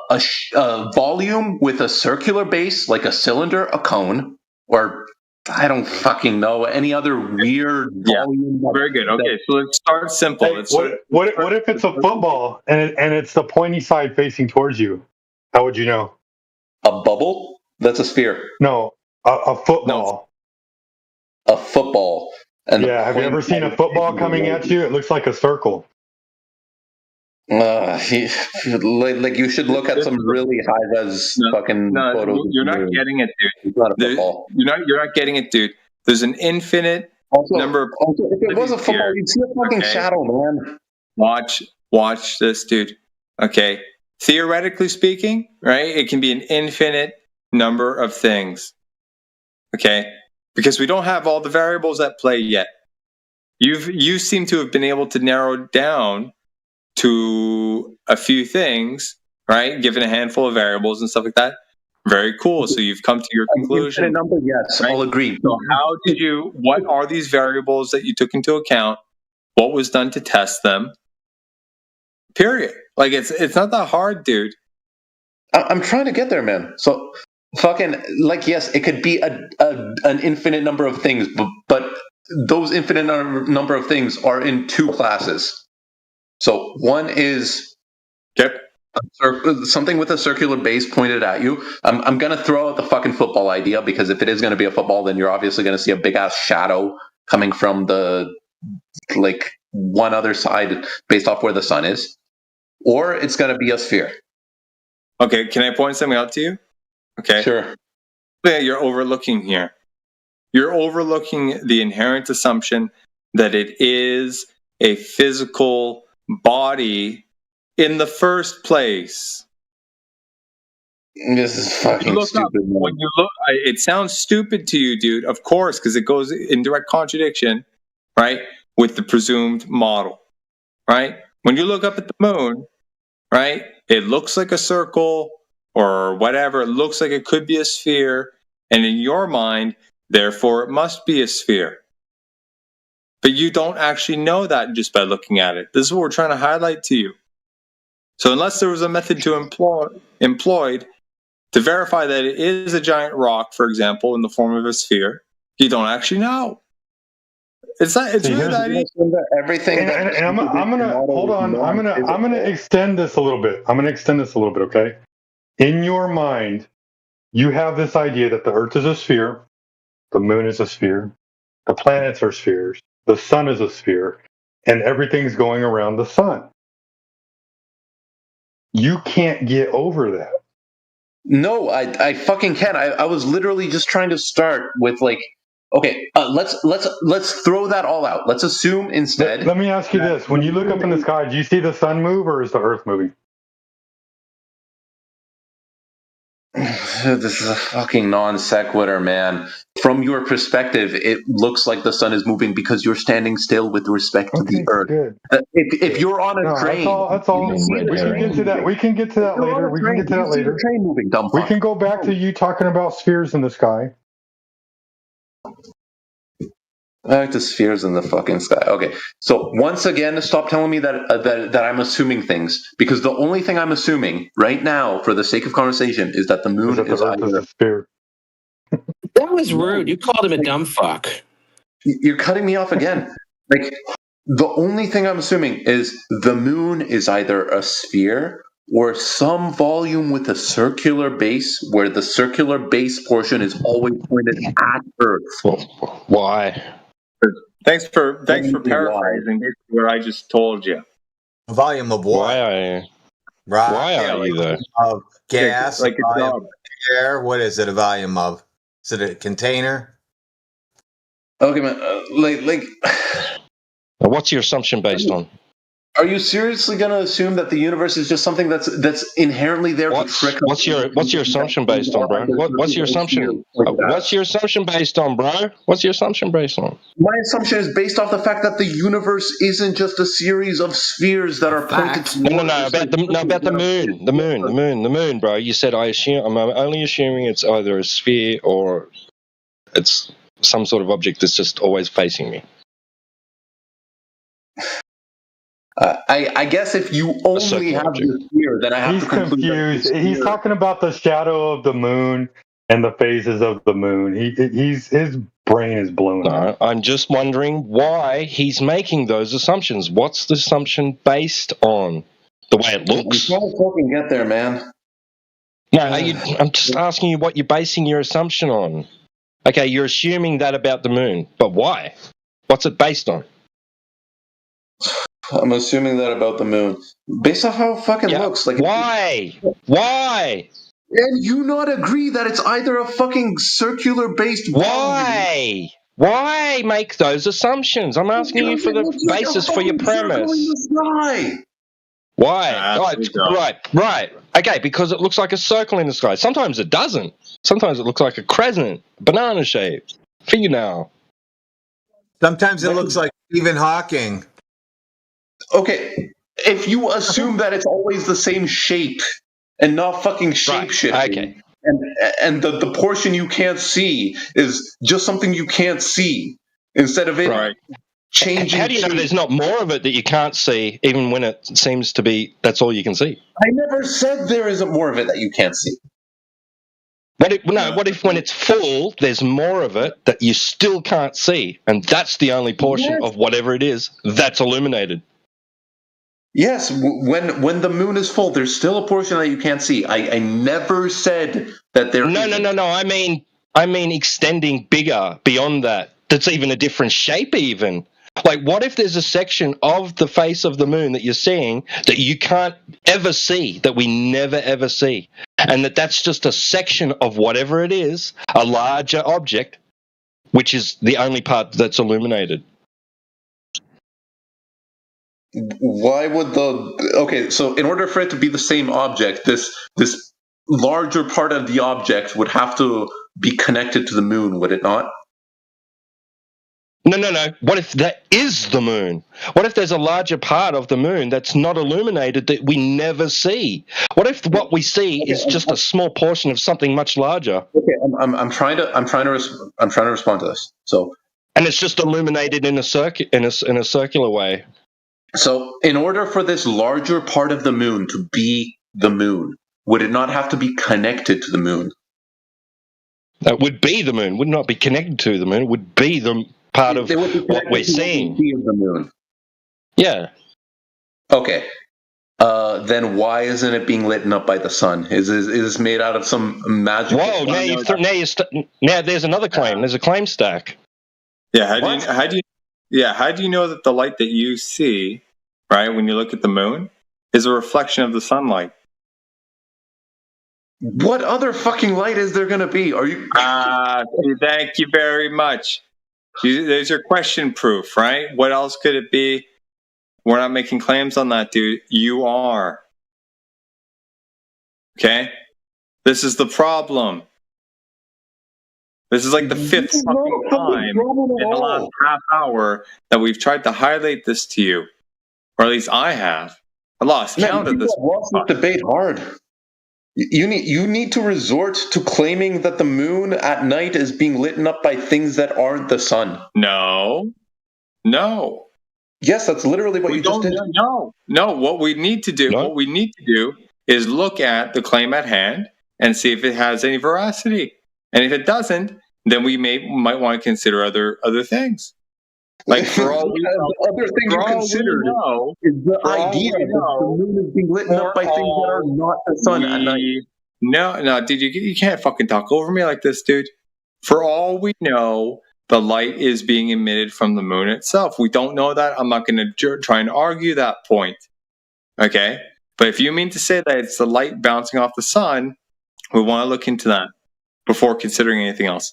volume with a circular base, like a cylinder, a cone, or I don't fucking know any other weird volume. Very good. Okay, so let's start simple. Hey, what if it's a football and it's the pointy side facing towards you? How would you know? A bubble? That's a sphere. No, a football. No. A football. And have you ever seen a football coming at you? It looks like a circle. Like you should look at some really high-res fucking photos. You're not getting it, dude. It's not a football. You're not getting it, dude. There's an infinite number of. If it was a football, you'd see a fucking shadow, man. Watch this, dude. Okay. Theoretically speaking, right? It can be an infinite number of things. Okay. Because we don't have all the variables at play yet. You seem to have been able to narrow down to a few things, right? Given a handful of variables and stuff like that. Very cool. So you've come to your conclusion. A number, yes, right? I'll agree. So what are these variables that you took into account? What was done to test them? Period. Like it's not that hard, dude. I'm trying to get there, man. So fucking, like, yes, it could be an infinite number of things, but those infinite number of things are in two classes. So one is something with a circular base pointed at you. I'm going to throw out the fucking football idea, because if it is going to be a football, then you're obviously going to see a big-ass shadow coming from the, like, one other side based off where the sun is. Or it's going to be a sphere. Okay, can I point something out to you? Okay. Sure. Yeah, you're overlooking here. You're overlooking the inherent assumption that it is a physical body in the first place? This is fucking stupid. When you look, it sounds stupid to you, dude. Of course, because it goes in direct contradiction, right, with the presumed model, right? When you look up at the moon, right, it looks like a circle or whatever. It looks like it could be a sphere, and in your mind, therefore, it must be a sphere. But you don't actually know that just by looking at it. This is what we're trying to highlight to you. So unless there was a method to employed to verify that it is a giant rock, for example, in the form of a sphere, you don't actually know. It's not. It's really that easy. Everything. And I'm gonna hold on. I'm gonna extend this a little bit. Okay. In your mind, you have this idea that the Earth is a sphere, the Moon is a sphere, the planets are spheres, the Sun is a sphere, and everything's going around the Sun. You can't get over that. No, I fucking can. I was literally just trying to start with like, okay, let's throw that all out. Let's assume instead. Let me ask you this: when you look up in the sky, do you see the sun move, or is the Earth moving? This is a fucking non sequitur, man. From your perspective, it looks like the sun is moving because you're standing still with respect to the Earth. Good. If you're on a train, that's all. We can get to that. We can get to that later. We can get to that later. Train moving, dumb We fuck. can go back to you talking about spheres in the sky. Back to spheres in the fucking sky. Okay, so once again, stop telling me that I'm assuming things, because the only thing I'm assuming right now, for the sake of conversation, is that the moon is either a sphere. That was rude. You called him a dumb fuck. You're cutting me off again. Like, the only thing I'm assuming is the moon is either a sphere or some volume with a circular base, where the circular base portion is always pointed at Earth. Why? Thanks for paraphrasing what I just told you. A volume of what? Why are you though? Of gas, like a volume of air. What is it? A volume of? Is it a container? Okay, man. What's your assumption based on? Are you seriously going to assume that the universe is just something that's inherently there to trick us? What's your assumption based on, bro? What's your assumption? What's your assumption based on, bro? What's your assumption based on? My assumption is based off the fact that the universe isn't just a series of spheres that are pointed towards. No, about the moon. The moon, bro. You said I'm only assuming it's either a sphere or it's some sort of object that's just always facing me. I guess if you only have the sphere, then I have He's to conclude confused. He's talking about the shadow of the moon and the phases of the moon. His brain is blown up. I'm just wondering why he's making those assumptions. What's the assumption based on? The way it looks? You can't fucking get there, man. No, I'm just asking you what you're basing your assumption on. Okay, you're assuming that about the moon, but why? What's it based on? I'm assuming that about the moon. Based off how it fucking looks. Like, why? Why? And you not agree that it's either a fucking circular-based Why? Why make those assumptions? I'm asking you for the basis for your premise. Why? Right. Okay, because it looks like a circle in the sky. Sometimes it doesn't. Sometimes it looks like a crescent, banana shaped, fingernail. Sometimes it looks like Stephen Hawking. Okay, if you assume that it's always the same shape and not fucking shape-shifting, and the portion you can't see is just something you can't see, instead of it changing. How do you know there's not more of it that you can't see, even when it seems to be that's all you can see? I never said there isn't more of it that you can't see. What if when it's full, there's more of it that you still can't see, and that's the only portion of whatever it is that's illuminated? Yes, when the moon is full, there's still a portion that you can't see. I never said that there. No. I mean extending bigger beyond that. That's even a different shape. Even like, what if there's a section of the face of the moon that you're seeing that you can't ever see, that we never ever see, and that's just a section of whatever it is, a larger object, which is the only part that's illuminated. why would so in order for it to be the same object, this larger part of the object would have to be connected to the moon, would it not? No. What if that is the moon? What if there's a larger part of the moon that's not illuminated that we never see? What if what we see is just a small portion of something much larger? Okay, I'm trying to respond to this. So, and it's just illuminated in a circular way. So, in order for this larger part of the moon to be the moon, would it not have to be connected to the moon? That would be the moon. Would not be connected to the moon. It would be the part of what we're seeing. The moon. Yeah. Okay. Then why isn't it being lit up by the sun? Is this made out of some magic? Whoa! Now there's another claim. There's a claim stack. Yeah. How do you know that the light that you see, right, when you look at the moon, is a reflection of the sunlight? What other fucking light is there going to be? Are you? Thank you very much. There's your question proof, right? What else could it be? We're not making claims on that, dude. You are. Okay? This is the problem. This is like the fifth fucking time in the last half hour that we've tried to highlight this to you. Or at least I have. I lost count of this. Lost this debate hard. You need to resort to claiming that the moon at night is being lit up by things that aren't the sun. No. Yes, that's literally what you just did. No. What we need to do is look at the claim at hand and see if it has any veracity. And if it doesn't, then we might want to consider other things. Like for all we know, other thing you considered is the idea that the moon is being lit up by things that are not the sun at night. No, dude, you can't fucking talk over me like this, dude. For all we know, the light is being emitted from the moon itself. We don't know that. I'm not going to try and argue that point. Okay? But if you mean to say that it's the light bouncing off the sun, we want to look into that before considering anything else.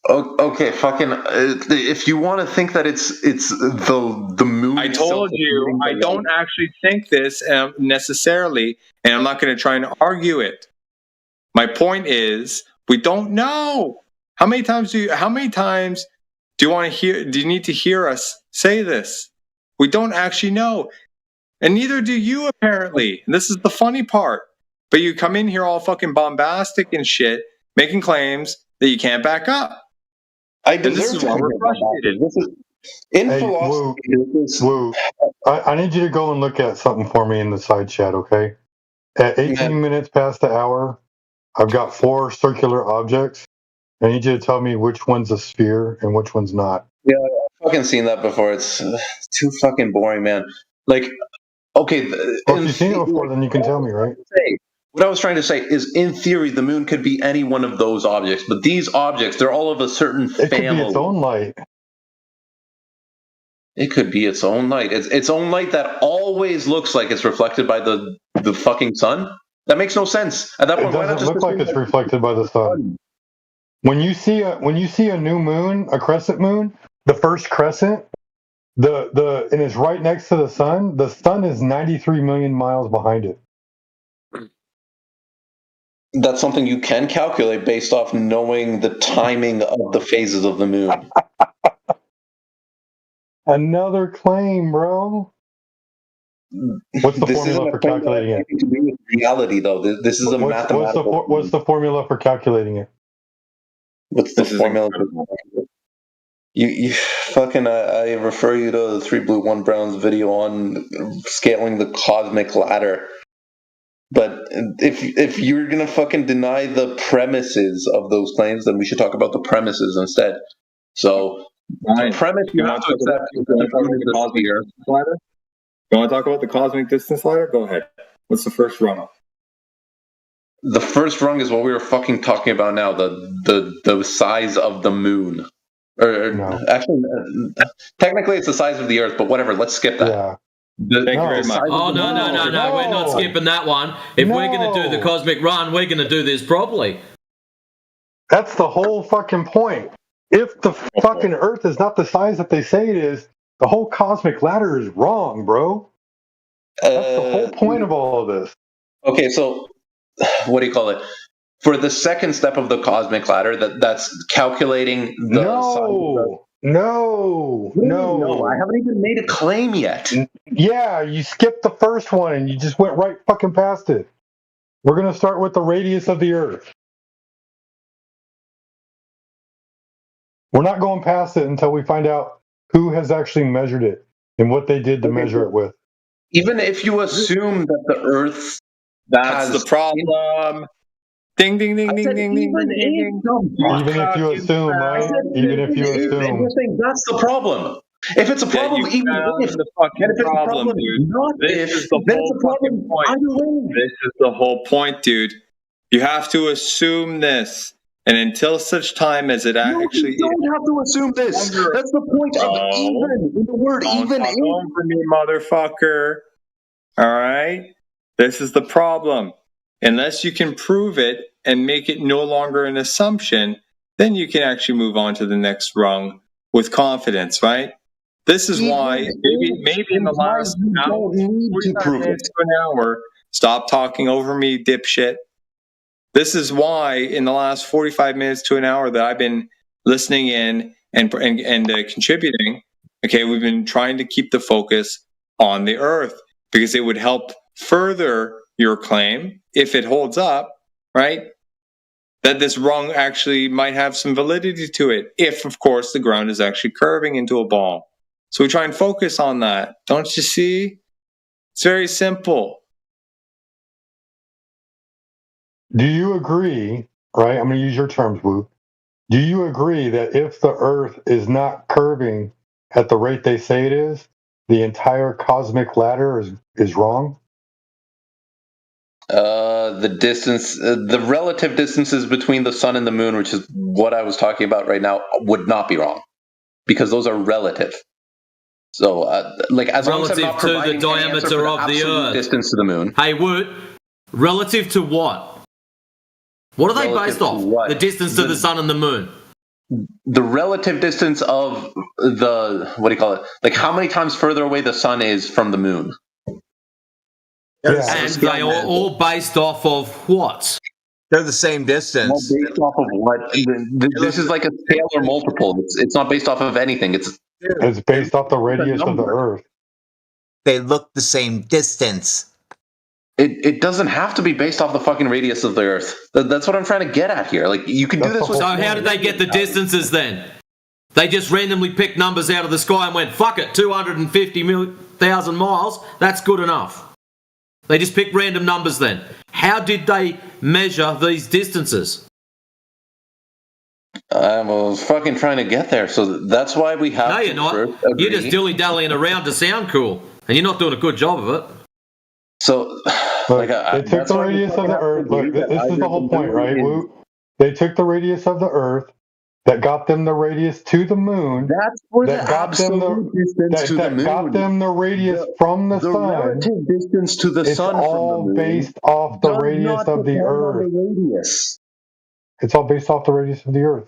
Okay, fucking. If you want to think that it's the moon, I told you I don't actually think this necessarily, and I'm not going to try and argue it. My point is, we don't know. How many times do you want to hear? Do you need to hear us say this? We don't actually know, and neither do you apparently. And this is the funny part. But you come in here all fucking bombastic and shit, making claims that you can't back up. This is why we're frustrated. Woo. I need you to go and look at something for me in the side chat, okay? At 18 minutes past the hour, I've got 4 circular objects. I need you to tell me which one's a sphere and which one's not. Yeah, I've fucking seen that before. It's too fucking boring, man. Like, okay. Well, if you've seen it before, then you can tell me, right? What I was trying to say is, in theory, the moon could be any one of those objects, but these objects, they're all of a certain family. It could be its own light. It could be its own light. It's its own light that always looks like it's reflected by the fucking sun. That makes no sense. At that point, it doesn't look like it's reflected by the sun. When you see a new moon, a crescent moon, the first crescent, and it's right next to the sun. The sun is 93 million miles behind it. That's something you can calculate based off knowing the timing of the phases of the moon. Another claim, bro. What's the formula for calculating it? To do with reality, though. This is a mathematical. What's the formula for calculating it? What's the formula? You fucking. I refer you to the 3 Blue 1 Browns video on scaling the cosmic ladder. But if you're gonna fucking deny the premises of those claims, then we should talk about the premises instead. So the premise you have to accept is that the moon is a sphere. You want to talk about the cosmic distance ladder? Go ahead. What's the first rung? The first rung is what we were fucking talking about now. The size of the moon. Actually, technically it's the size of the Earth, but whatever. Let's skip that. Yeah. Thank you very much. Oh, no. We're not skipping that one. If we're going to do the cosmic run, we're going to do this properly. That's the whole fucking point. If the fucking Earth is not the size that they say it is, the whole cosmic ladder is wrong, bro. That's the whole point of all of this. Okay, so what do you call it? For the second step of the cosmic ladder, that's calculating the No, I haven't even made a claim yet. Yeah, you skipped the first one and you just went right fucking past it. We're going to start with the radius of the Earth. We're not going past it until we find out who has actually measured it and what they did to measure it with. Even if you assume that the Earth That's the problem. Ding, ding, ding, ding, ding, ding, ding, ding. Even if you assume, right? Even if you assume. You're saying that's the problem. If it's a problem, even if the fucking problem, dude. This is the whole fucking point. This is the whole point, dude. You have to assume this. And until such time as it actually you don't have to assume this. That's the point of even. In the word even. Don't for me, motherfucker. All right? This is the problem. Unless you can prove it and make it no longer an assumption, then you can actually move on to the next rung with confidence, right? This is why maybe in the last hour, 45 minutes to an hour, stop talking over me, dipshit. This is why in the last 45 minutes to an hour that I've been listening in and contributing, okay, we've been trying to keep the focus on the Earth because it would help further your claim, if it holds up, right, that this rung actually might have some validity to it, if, of course, the ground is actually curving into a ball. So we try and focus on that. Don't you see? It's very simple. Do you agree, right? I'm going to use your terms, Wu. Do you agree that if the Earth is not curving at the rate they say it is, the entire cosmic ladder is wrong? The distance, the relative distances between the sun and the moon, which is what I was talking about right now, would not be wrong because those are relative. So, like, as long as I'm not providing to the diameter of the Earth, distance to the moon. Hey, Woot, relative to what? What are they based off? The distance to the sun and the moon. The relative distance of the, what do you call it? Like, how many times further away the sun is from the moon? And they are all based off of what? They're the same distance. Well, based off of what? This is like a scalar multiple. It's not based off of anything. It's based off the radius of the Earth. They look the same distance. It doesn't have to be based off the fucking radius of the Earth. That's what I'm trying to get at here. Like, you can do this with... So how did they get the distances then? They just randomly picked numbers out of the sky and went, fuck it, 250,000 miles, that's good enough. They just picked random numbers then. How did they measure these distances? I was fucking trying to get there, so that's why we have. No, you're not. You're just dilly-dallying around to sound cool, and you're not doing a good job of it. So, like, they took the radius of the Earth. Look, this is the whole point, right? They took the radius of the Earth that got them the radius to the moon. That's where the absolute distance to the moon. Got them the radius from the sun. The relative distance to the sun from the moon. It's all based off the radius of the Earth. It's all based off the radius of the Earth.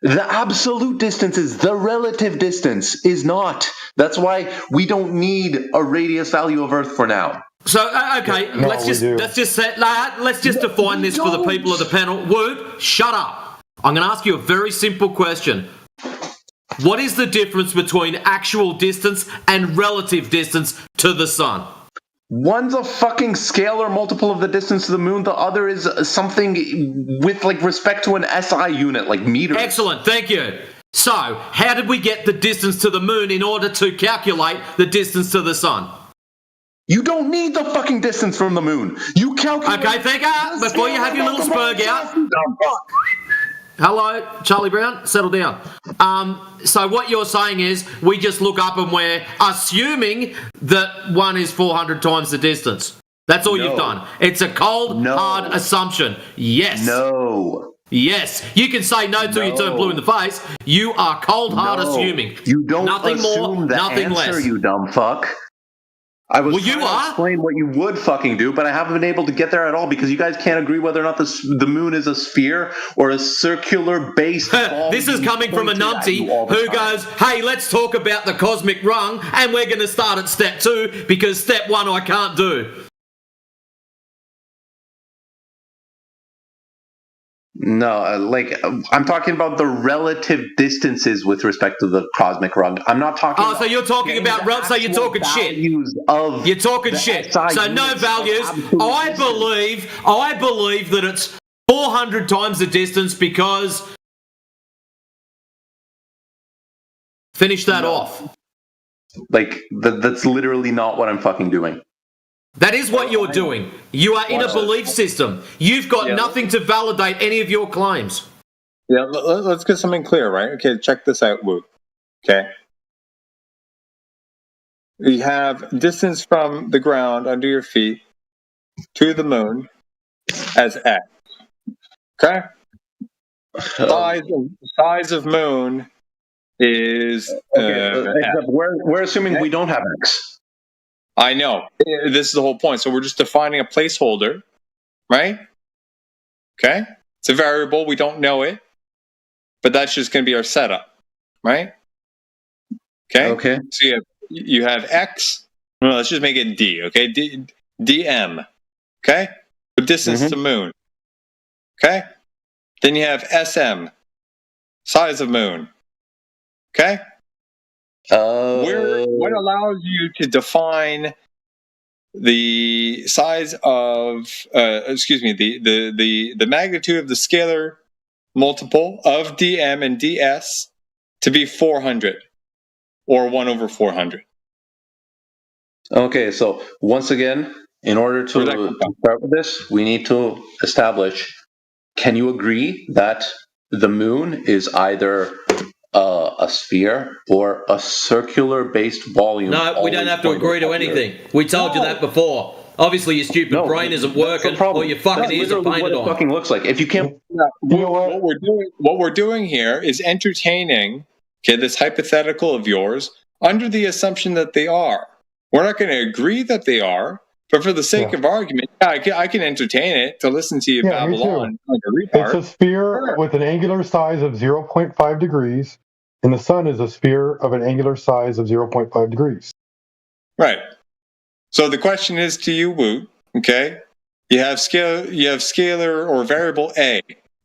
The absolute distance is the relative distance is not. That's why we don't need a radius value of Earth for now. So okay, let's just define this for the people of the panel. Woot, shut up. I'm going to ask you a very simple question. What is the difference between actual distance and relative distance to the sun? One's a fucking scalar multiple of the distance to the moon. The other is something with, like, respect to an SI unit, like meters. Excellent, thank you. So, how did we get the distance to the moon in order to calculate the distance to the sun? You don't need the fucking distance from the moon. You calculate... Okay, thank you. Before you have your little spurg out... Hello, Charlie Brown, settle down. So what you're saying is we just look up and we're assuming that one is 400 times the distance. That's all you've done. It's a cold, hard assumption. Yes. No. Yes. You can say no till you turn blue in the face. You are cold, hard assuming. You don't nothing assume more, the nothing answer, less. You dumb fuck. I was trying to explain what you would fucking do, but I haven't been able to get there at all because you guys can't agree whether or not the moon is a sphere or a circular base. This is coming from a numpty who goes, hey, let's talk about the cosmic rung, and we're going to start at step 2 because step 1 I can't do. No, like I'm talking about the relative distances with respect to the cosmic rung. I'm not talking. Oh, so you're talking about so you're talking shit. Of you're talking shit. So no values. I believe that it's 400 times the distance because. Finish that off. Like that's literally not what I'm fucking doing. That is what you're doing. You are in a belief system. You've got nothing to validate any of your claims. Yeah, let's get something clear, right? Okay, check this out, Wu. Okay. You have distance from the ground under your feet to the moon as X. Okay? Size of moon is... we're assuming we don't have X. I know. This is the whole point. So we're just defining a placeholder, right? Okay? It's a variable. We don't know it. But that's just going to be our setup, right? Okay? Okay. So you have X. No, let's just make it D, okay? DM. Okay? The distance to moon. Okay? Then you have SM. Size of moon. Okay? What allows you to define the size of, the magnitude of the scalar multiple of dm and ds to be 400 or 1 over 400? Okay, so once again, in order to start with this, we need to establish, can you agree that the moon is either a sphere or a circular-based volume? No, we don't have to agree to anything. We told you that before. Obviously, your stupid brain isn't working, or your fucking ears are painted on. What it fucking looks like. If you can't, what we're doing here is entertaining, this hypothetical of yours under the assumption that they are. We're not going to agree that they are, but for the sake of argument, I can entertain it to listen to you babble on like a retard. It's a sphere with an angular size of 0.5 degrees, and the sun is a sphere of an angular size of 0.5 degrees. Right. So the question is to you, Woot, okay? You have scalar or variable A,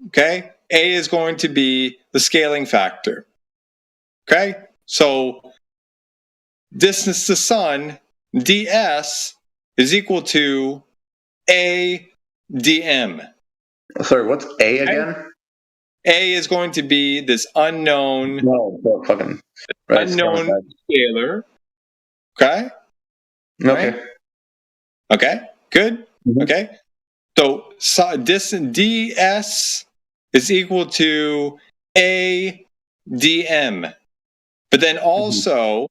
okay? A is going to be the scaling factor. Okay? So distance to sun, ds, is equal to A dm. Sorry, what's A again? A is going to be this unknown scalar. Okay? Okay. Right? Okay, good. Okay. So distance ds is equal to A dm. But then also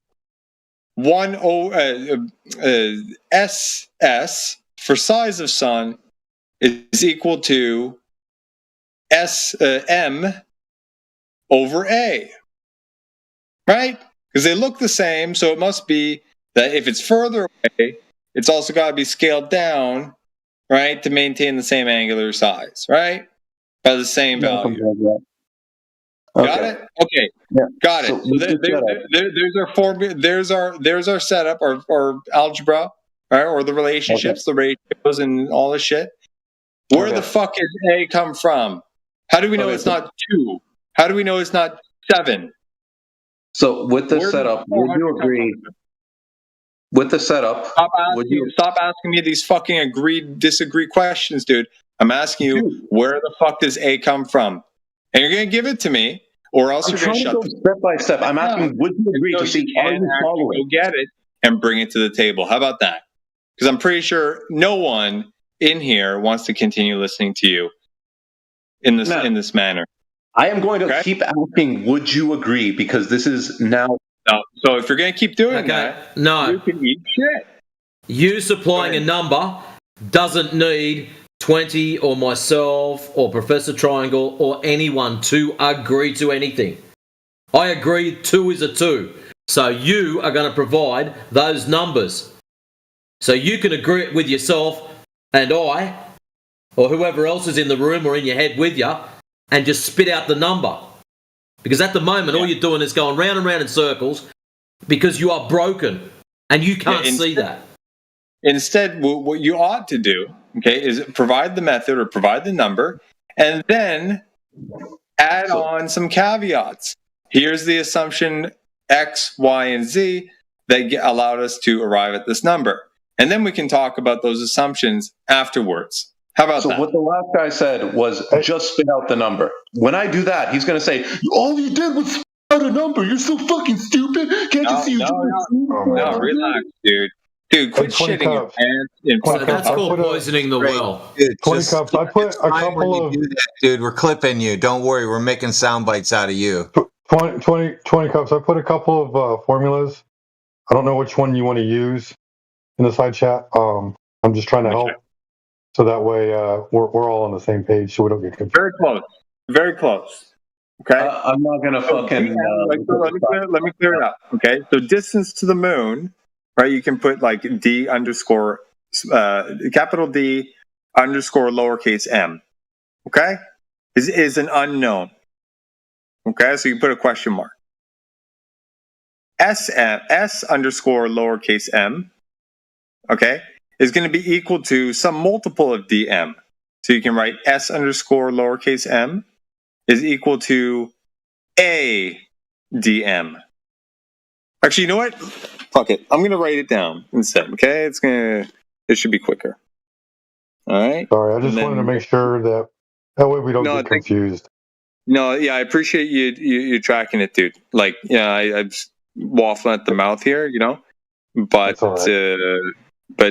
SS for size of sun is equal to M over A. Right? Because they look the same, so it must be that if it's further away, it's also got to be scaled down, right, to maintain the same angular size, right? By the same value. Got it? Okay. Yeah. Got it. So there's our setup, or algebra, right? Or the relationships, the ratios, and all this shit. Where the fuck is A come from? How do we know it's not 2? How do we know it's not 7? So with the setup, would you agree? With the setup, stop asking me these fucking disagree questions, dude. I'm asking you, where the fuck does A come from? And you're gonna give it to me, or else you're gonna shut the step by step. I'm asking, would you agree to see? Are you following? Go get it and bring it to the table. How about that? Because I'm pretty sure no one in here wants to continue listening to you in this manner. I am going to keep asking, would you agree? Because this is now. No. So if you're going to keep doing that, you can eat shit. You supplying a number doesn't need 20 or myself or Professor Triangle or anyone to agree to anything. I agree 2 is a 2. So you are going to provide those numbers. So you can agree it with yourself and I, or whoever else is in the room or in your head with you, and just spit out the number. Because at the moment, all you're doing is going round and round in circles because you are broken and you can't see that. Instead, what you ought to do, okay, is provide the method or provide the number, and then add on some caveats. Here's the assumption X, Y, and Z that allowed us to arrive at this number. And then we can talk about those assumptions afterwards. How about that? So what the last guy said was just spit out the number. When I do that, he's going to say, all you did was spit out a number. You're so fucking stupid. Can't you see you No, relax, dude. Dude, quit shitting your pants. That's called poisoning the well. Dude, 20 cups. I put a couple of... Dude, we're clipping you. Don't worry. We're making sound bites out of you. 20 cups. I put a couple of formulas. I don't know which one you want to use in the side chat. I'm just trying to help. So that way we're all on the same page so we don't get confused. Very close. Very close. Okay? I'm not going to fucking... let me clear it up. Okay? So distance to the moon, right? You can put like D underscore, capital D underscore lowercase m. Okay? Is an unknown. Okay? So you put a question mark. S underscore lowercase m, okay, is going to be equal to some multiple of dm. So you can write S underscore lowercase m is equal to a dm. Actually, you know what? Fuck it. I'm going to write it down instead, okay? It should be quicker. All right? Sorry, I just wanted to make sure that way we don't get confused. No, yeah, I appreciate you tracking it, dude. Like, yeah, I'm waffling at the mouth here, you know, but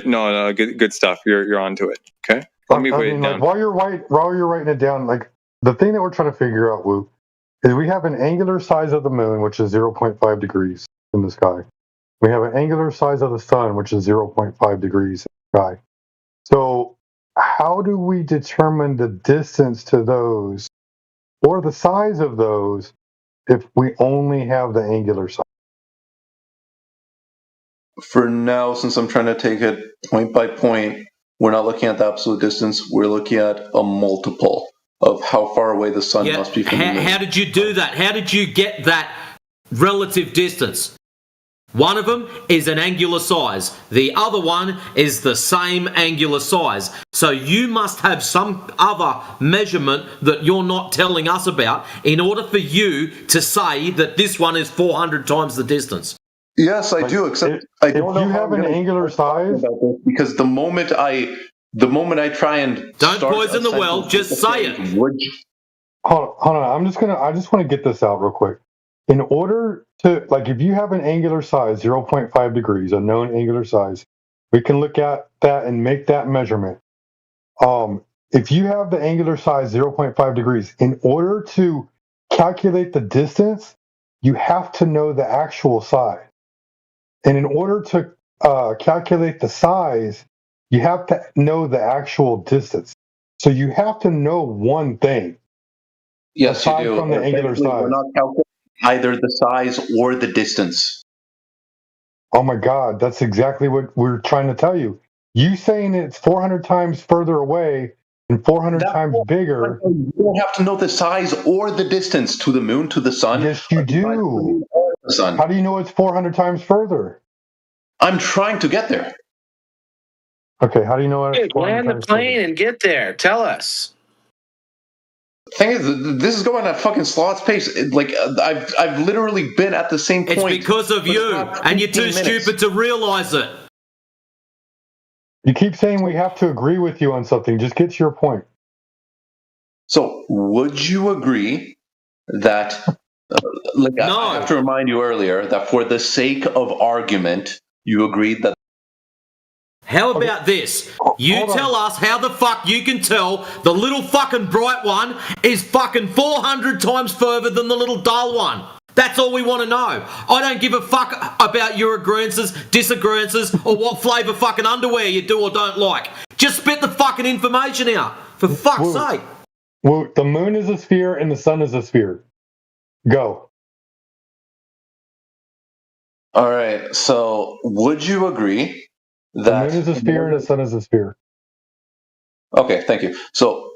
no, good stuff. You're onto it. Okay, let me write it down. Like, while you're writing it down, like the thing that we're trying to figure out, Woo, is we have an angular size of the moon, which is 0.5 degrees in the sky. We have an angular size of the sun, which is 0.5 degrees in the sky. So how do we determine the distance to those or the size of those if we only have the angular size? For now, since I'm trying to take it point by point, we're not looking at the absolute distance. We're looking at a multiple of how far away the sun must be from the moon. How did you do that? How did you get that relative distance? One of them is an angular size. The other one is the same angular size. So you must have some other measurement that you're not telling us about in order for you to say that this one is 400 times the distance. Yes, I do. Except I don't know. You have an angular size because the moment I try and don't poison the well, just say it. Hold on. I just want to get this out real quick. In order to, like, if you have an angular size 0.5 degrees, a known angular size, we can look at that and make that measurement. If you have the angular size 0.5 degrees, in order to calculate the distance, you have to know the actual size. And in order to calculate the size, you have to know the actual distance. So you have to know one thing. Yes, aside you do. from the angular size. We're not calculating either the size or the distance. Oh my God, that's exactly what we're trying to tell you. You saying it's 400 times further away and 400 times bigger. You don't have to know the size or the distance to the moon, to the sun. Yes, you do. The sun. How do you know it's 400 times further? I'm trying to get there. Okay, how do you know it's Dude, land the plane and get there. Tell us. Thing is, this is going at fucking Sloth's pace. Like I've literally been at the same point. It's because of you, and you're too stupid to realize it. You keep saying we have to agree with you on something. Just get to your point. So, would you agree that, I have to remind you earlier that for the sake of argument, you agreed that. How about this? You tell us how the fuck you can tell the little fucking bright one is fucking 400 times further than the little dull one. That's all we want to know. I don't give a fuck about your agreements, disagreements, or what flavour fucking underwear you do or don't like. Just spit the fucking information out, for fuck's sake. Well, the moon is a sphere and the sun is a sphere. Go. All right, so would you agree The moon is a sphere and the sun is a sphere. Okay, thank you. So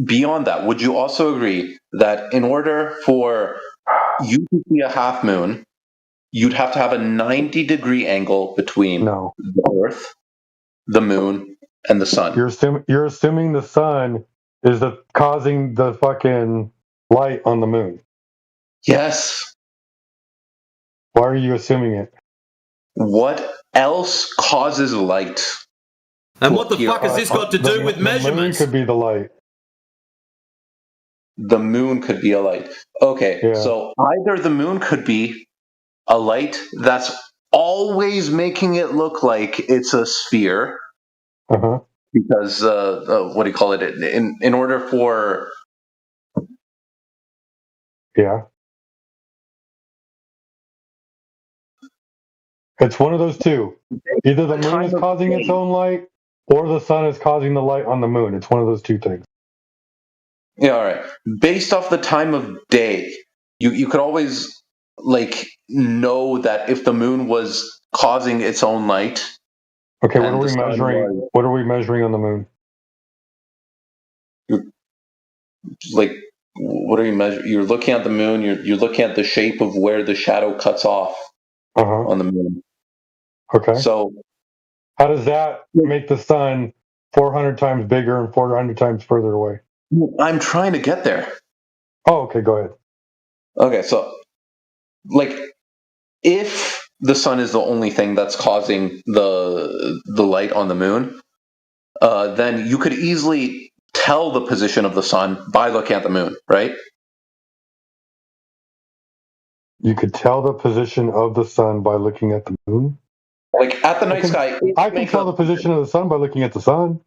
beyond that, would you also agree that in order for you to see a half moon, you'd have to have a 90-degree angle between the Earth, the moon, and the sun? You're assuming the sun is causing the fucking light on the moon. Yes. Why are you assuming it? What else causes light? And what the fuck has this got to do with measurements? The moon could be the light. The moon could be a light. Okay, so either the moon could be a light that's always making it look like it's a sphere, because what do you call it? In order for it's one of those two. Either the moon is causing its own light, or the sun is causing the light on the moon. It's one of those two things. Yeah, all right. Based off the time of day, you could always know that if the moon was causing its own light. Okay, what are we measuring? What are we measuring on the moon? What are you measuring? You're looking at the moon. You're looking at the shape of where the shadow cuts off on the moon. Okay. So, how does that make the sun 400 times bigger and 400 times further away? I'm trying to get there. Oh, okay. Go ahead. Okay, so if the sun is the only thing that's causing the light on the moon, then you could easily tell the position of the sun by looking at the moon, right? You could tell the position of the sun by looking at the moon? At the night sky. I can tell the position of the sun by looking at the sun.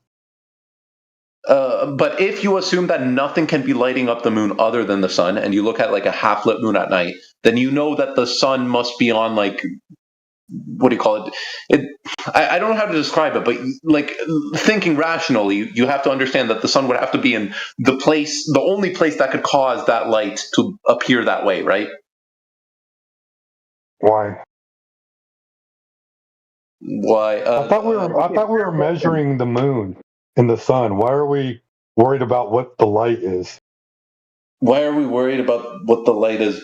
But if you assume that nothing can be lighting up the moon other than the sun, and you look at a half-lit moon at night, then you know that the sun must be on what do you call it? I don't know how to describe it, but thinking rationally, you have to understand that the sun would have to be in the only place that could cause that light to appear that way, right? Why? Why? I thought we were measuring the moon and the sun. Why are we worried about what the light is? Why are we worried about what the light is?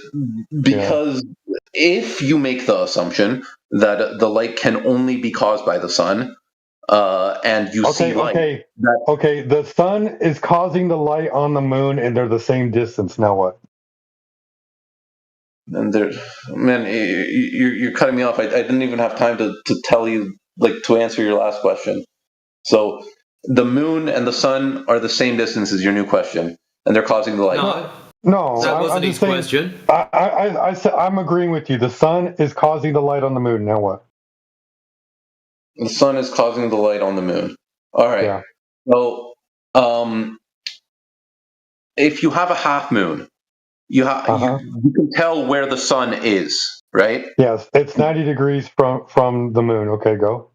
Because if you make the assumption that the light can only be caused by the sun, and you see light... Okay, the sun is causing the light on the moon, and they're the same distance. Now what? And you're cutting me off. I didn't even have time to tell you, to answer your last question. So the moon and the sun are the same distance as your new question, and they're causing the light. No, that wasn't his question. I'm agreeing with you. The sun is causing the light on the moon. Now what? The sun is causing the light on the moon. All right. Yeah. So, if you have a half moon, you can tell where the sun is, right? Yes, it's 90 degrees from the moon. Okay, go.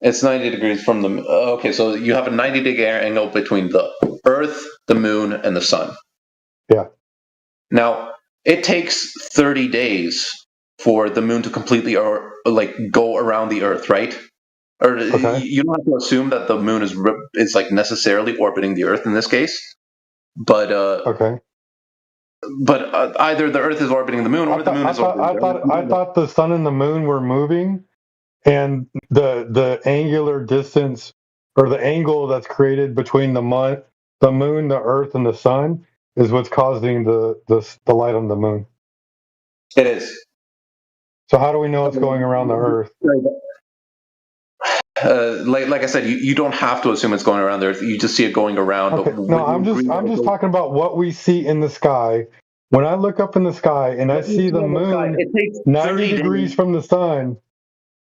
It's 90 degrees from the moon. Okay, so you have a 90-degree angle between the Earth, the moon, and the sun. Yeah. Now, it takes 30 days for the moon to completely go around the Earth, right? Or you don't have to assume that the moon is necessarily orbiting the Earth in this case, but But either the Earth is orbiting the moon, or the moon is orbiting the Earth. I thought the sun and the moon were moving, and the angular distance or the angle that's created between the moon, the Earth, and the sun is what's causing the light on the moon. It is. So how do we know it's going around the Earth? Like I said, you don't have to assume it's going around the Earth. You just see it going around. Okay. No, I'm just talking about what we see in the sky. When I look up in the sky and I see the moon 90 degrees from the sun,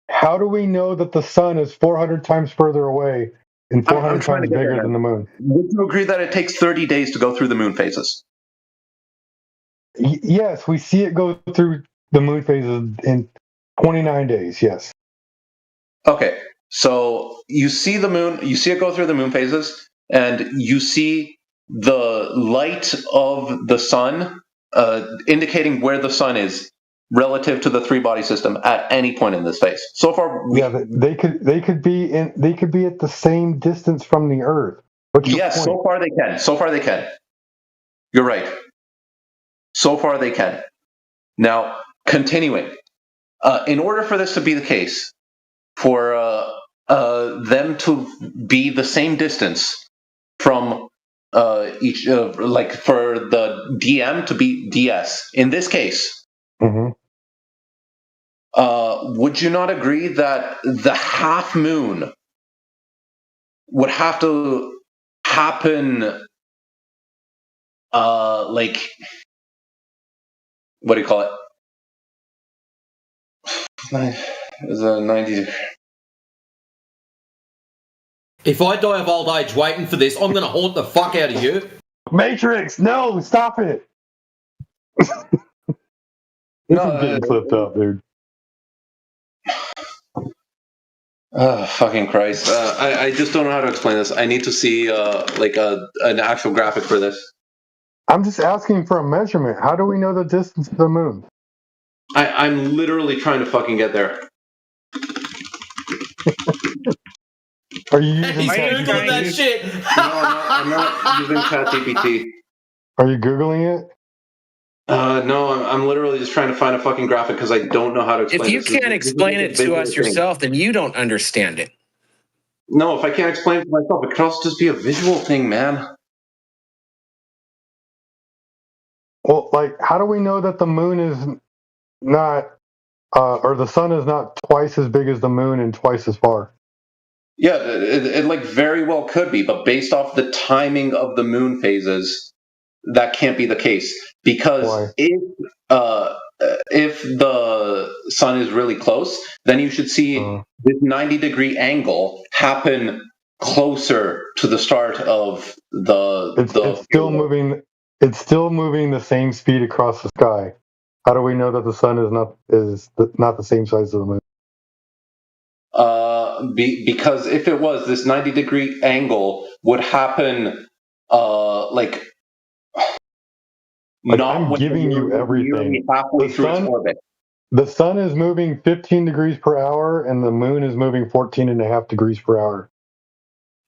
how do we know that the sun is 400 times further away and 400 times bigger than the moon? Would you agree that it takes 30 days to go through the moon phases? Yes, we see it go through the moon phases in 29 days, yes. Okay, so you see the moon, you see it go through the moon phases, and you see the light of the sun indicating where the sun is relative to the three-body system at any point in this phase. So far, they could be at the same distance from the Earth. What's your yes, point? so far they can. So far they can. You're right. So far they can. Now, continuing. In order for this to be the case, for them to be the same distance from each, like for the DM to be DS, in this case, would you not agree that the half moon would have to happen, like, what do you call it? Is a 90. If I die of old age waiting for this, I'm going to haunt the fuck out of you. Matrix, no, stop it. This is getting clipped up, dude. Oh, fucking Christ. I just don't know how to explain this. I need to see like an actual graphic for this. I'm just asking for a measurement. How do we know the distance to the moon? I'm literally trying to fucking get there. Are you using He's Googling that shit. No, I'm not using ChatGPT. Are you Googling it? No, I'm literally just trying to find a fucking graphic because I don't know how to explain If you this. can't explain it to us yourself, then you don't understand it. No, if I can't explain it to myself, it could also just be a visual thing, man. Well, like, how do we know that the moon is not, or the sun is not twice as big as the moon and twice as far? Yeah, it like very well could be, but based off the timing of the moon phases, that can't be the case. Because if the sun is really close, then you should see this 90-degree angle happen closer to the start of It's still moving. It's still moving the same speed across the sky. How do we know that the sun is not the same size as the moon? Because if it was, this 90-degree angle would happen like not I'm giving you everything. halfway through its orbit. The sun is moving 15 degrees per hour, and the moon is moving 14.5 degrees per hour,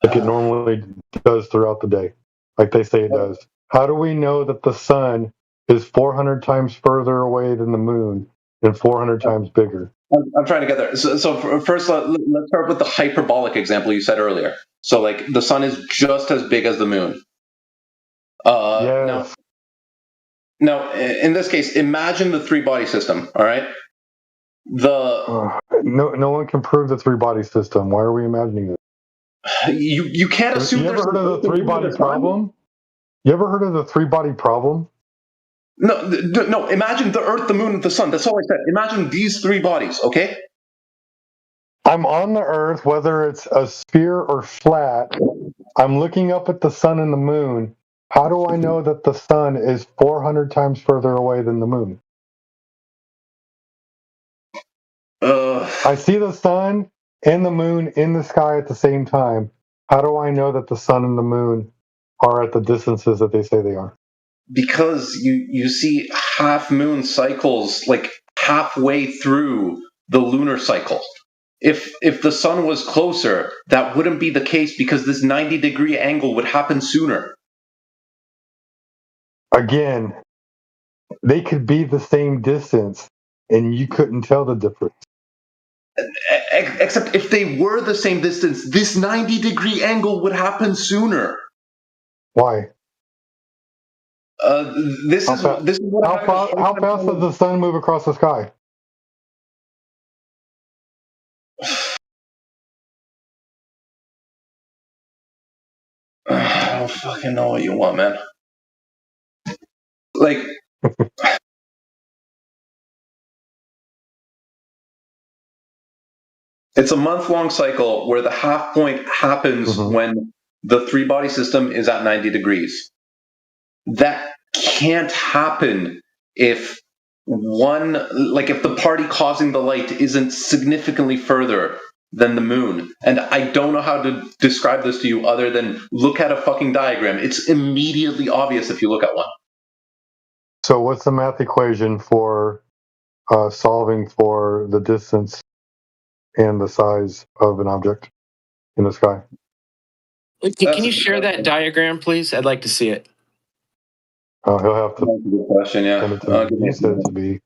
like it normally does throughout the day, like they say it does. How do we know that the sun is 400 times further away than the moon and 400 times bigger? I'm trying to get there. So first, let's start with the hyperbolic example you said earlier. So, like, the sun is just as big as the moon. Yes. Now, in this case, imagine the three-body system. All right. No one can prove the three-body system. Why are we imagining this? You can't assume. You ever heard of the three-body problem? You ever heard of the three-body problem? No. Imagine the Earth, the Moon, and the Sun. That's all I said. Imagine these three bodies. Okay. I'm on the Earth, whether it's a sphere or flat. I'm looking up at the sun and the moon. How do I know that the sun is 400 times further away than the moon? I see the sun and the moon in the sky at the same time. How do I know that the sun and the moon are at the distances that they say they are? Because you see half moon cycles like halfway through the lunar cycle. If the sun was closer, that wouldn't be the case because this 90-degree angle would happen sooner. Again, they could be the same distance, and you couldn't tell the difference. Except if they were the same distance, this 90-degree angle would happen sooner. Why? This is what how fast does the sun move across the sky? I don't fucking know what you want, man. Like, it's a month-long cycle where the half point happens when the three-body system is at 90 degrees. That can't happen if if the party causing the light isn't significantly further than the moon. And I don't know how to describe this to you other than look at a fucking diagram. It's immediately obvious if you look at one. So what's the math equation for solving for the distance and the size of an object in the sky. Can you share that diagram, please? I'd like to see it. He'll have to. That's a good question. Yeah. Send it to me. He said it to be.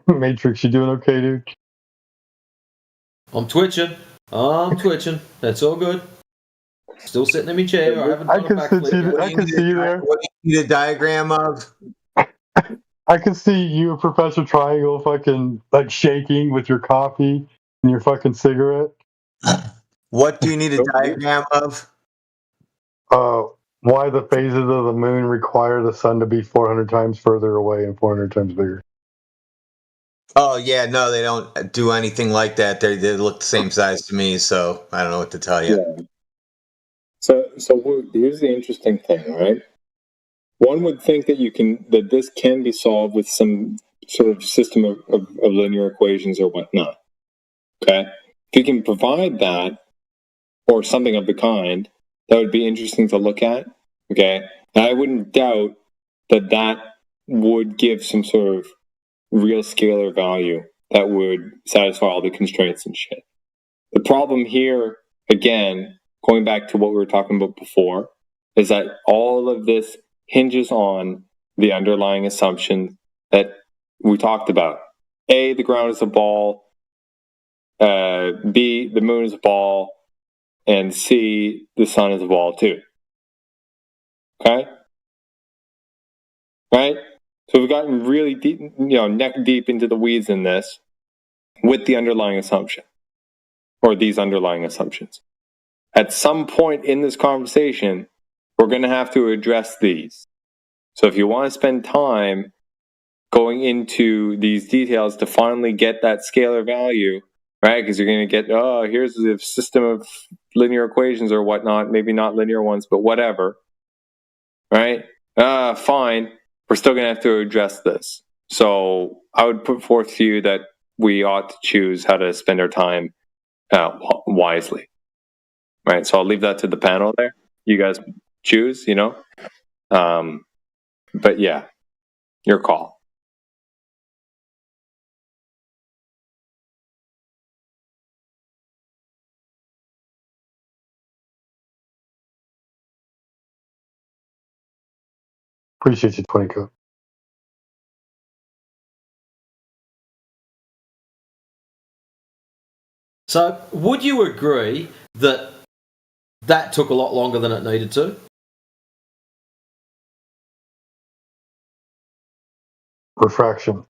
Matrix, you doing okay, dude? I'm twitching. That's all good. Still sitting in my chair. I can see you there. What do you need a diagram of? I can see you, Professor Triangle, fucking like shaking with your coffee and your fucking cigarette. What do you need a diagram of? Why the phases of the moon require the sun to be 400 times further away and 400 times bigger. Oh yeah, no, they don't do anything like that. They look the same size to me, so I don't know what to tell you. Yeah. So here's the interesting thing, right? One would think that this can be solved with some sort of system of linear equations or whatnot. Okay, if you can provide that or something of the kind, that would be interesting to look at. Okay, and I wouldn't doubt that would give some sort of real scalar value that would satisfy all the constraints and shit. The problem here, again, going back to what we were talking about before, is that all of this hinges on the underlying assumption that we talked about. A, the ground is a ball. B, the moon is a ball. And C, the sun is a ball too. Okay? Right? So we've gotten really deep, neck deep into the weeds in this with the underlying assumption, or these underlying assumptions. At some point in this conversation, we're going to have to address these. So if you want to spend time going into these details to finally get that scalar value, right? Because you're going to get, here's the system of linear equations or whatnot, maybe not linear ones, but whatever, right? Fine. We're still going to have to address this. So I would put forth to you that we ought to choose how to spend our time wisely. Right, so I'll leave that to the panel there. You guys choose, But yeah, your call. Appreciate you, 20 Cook. So, would you agree that took a lot longer than it needed to? Refraction.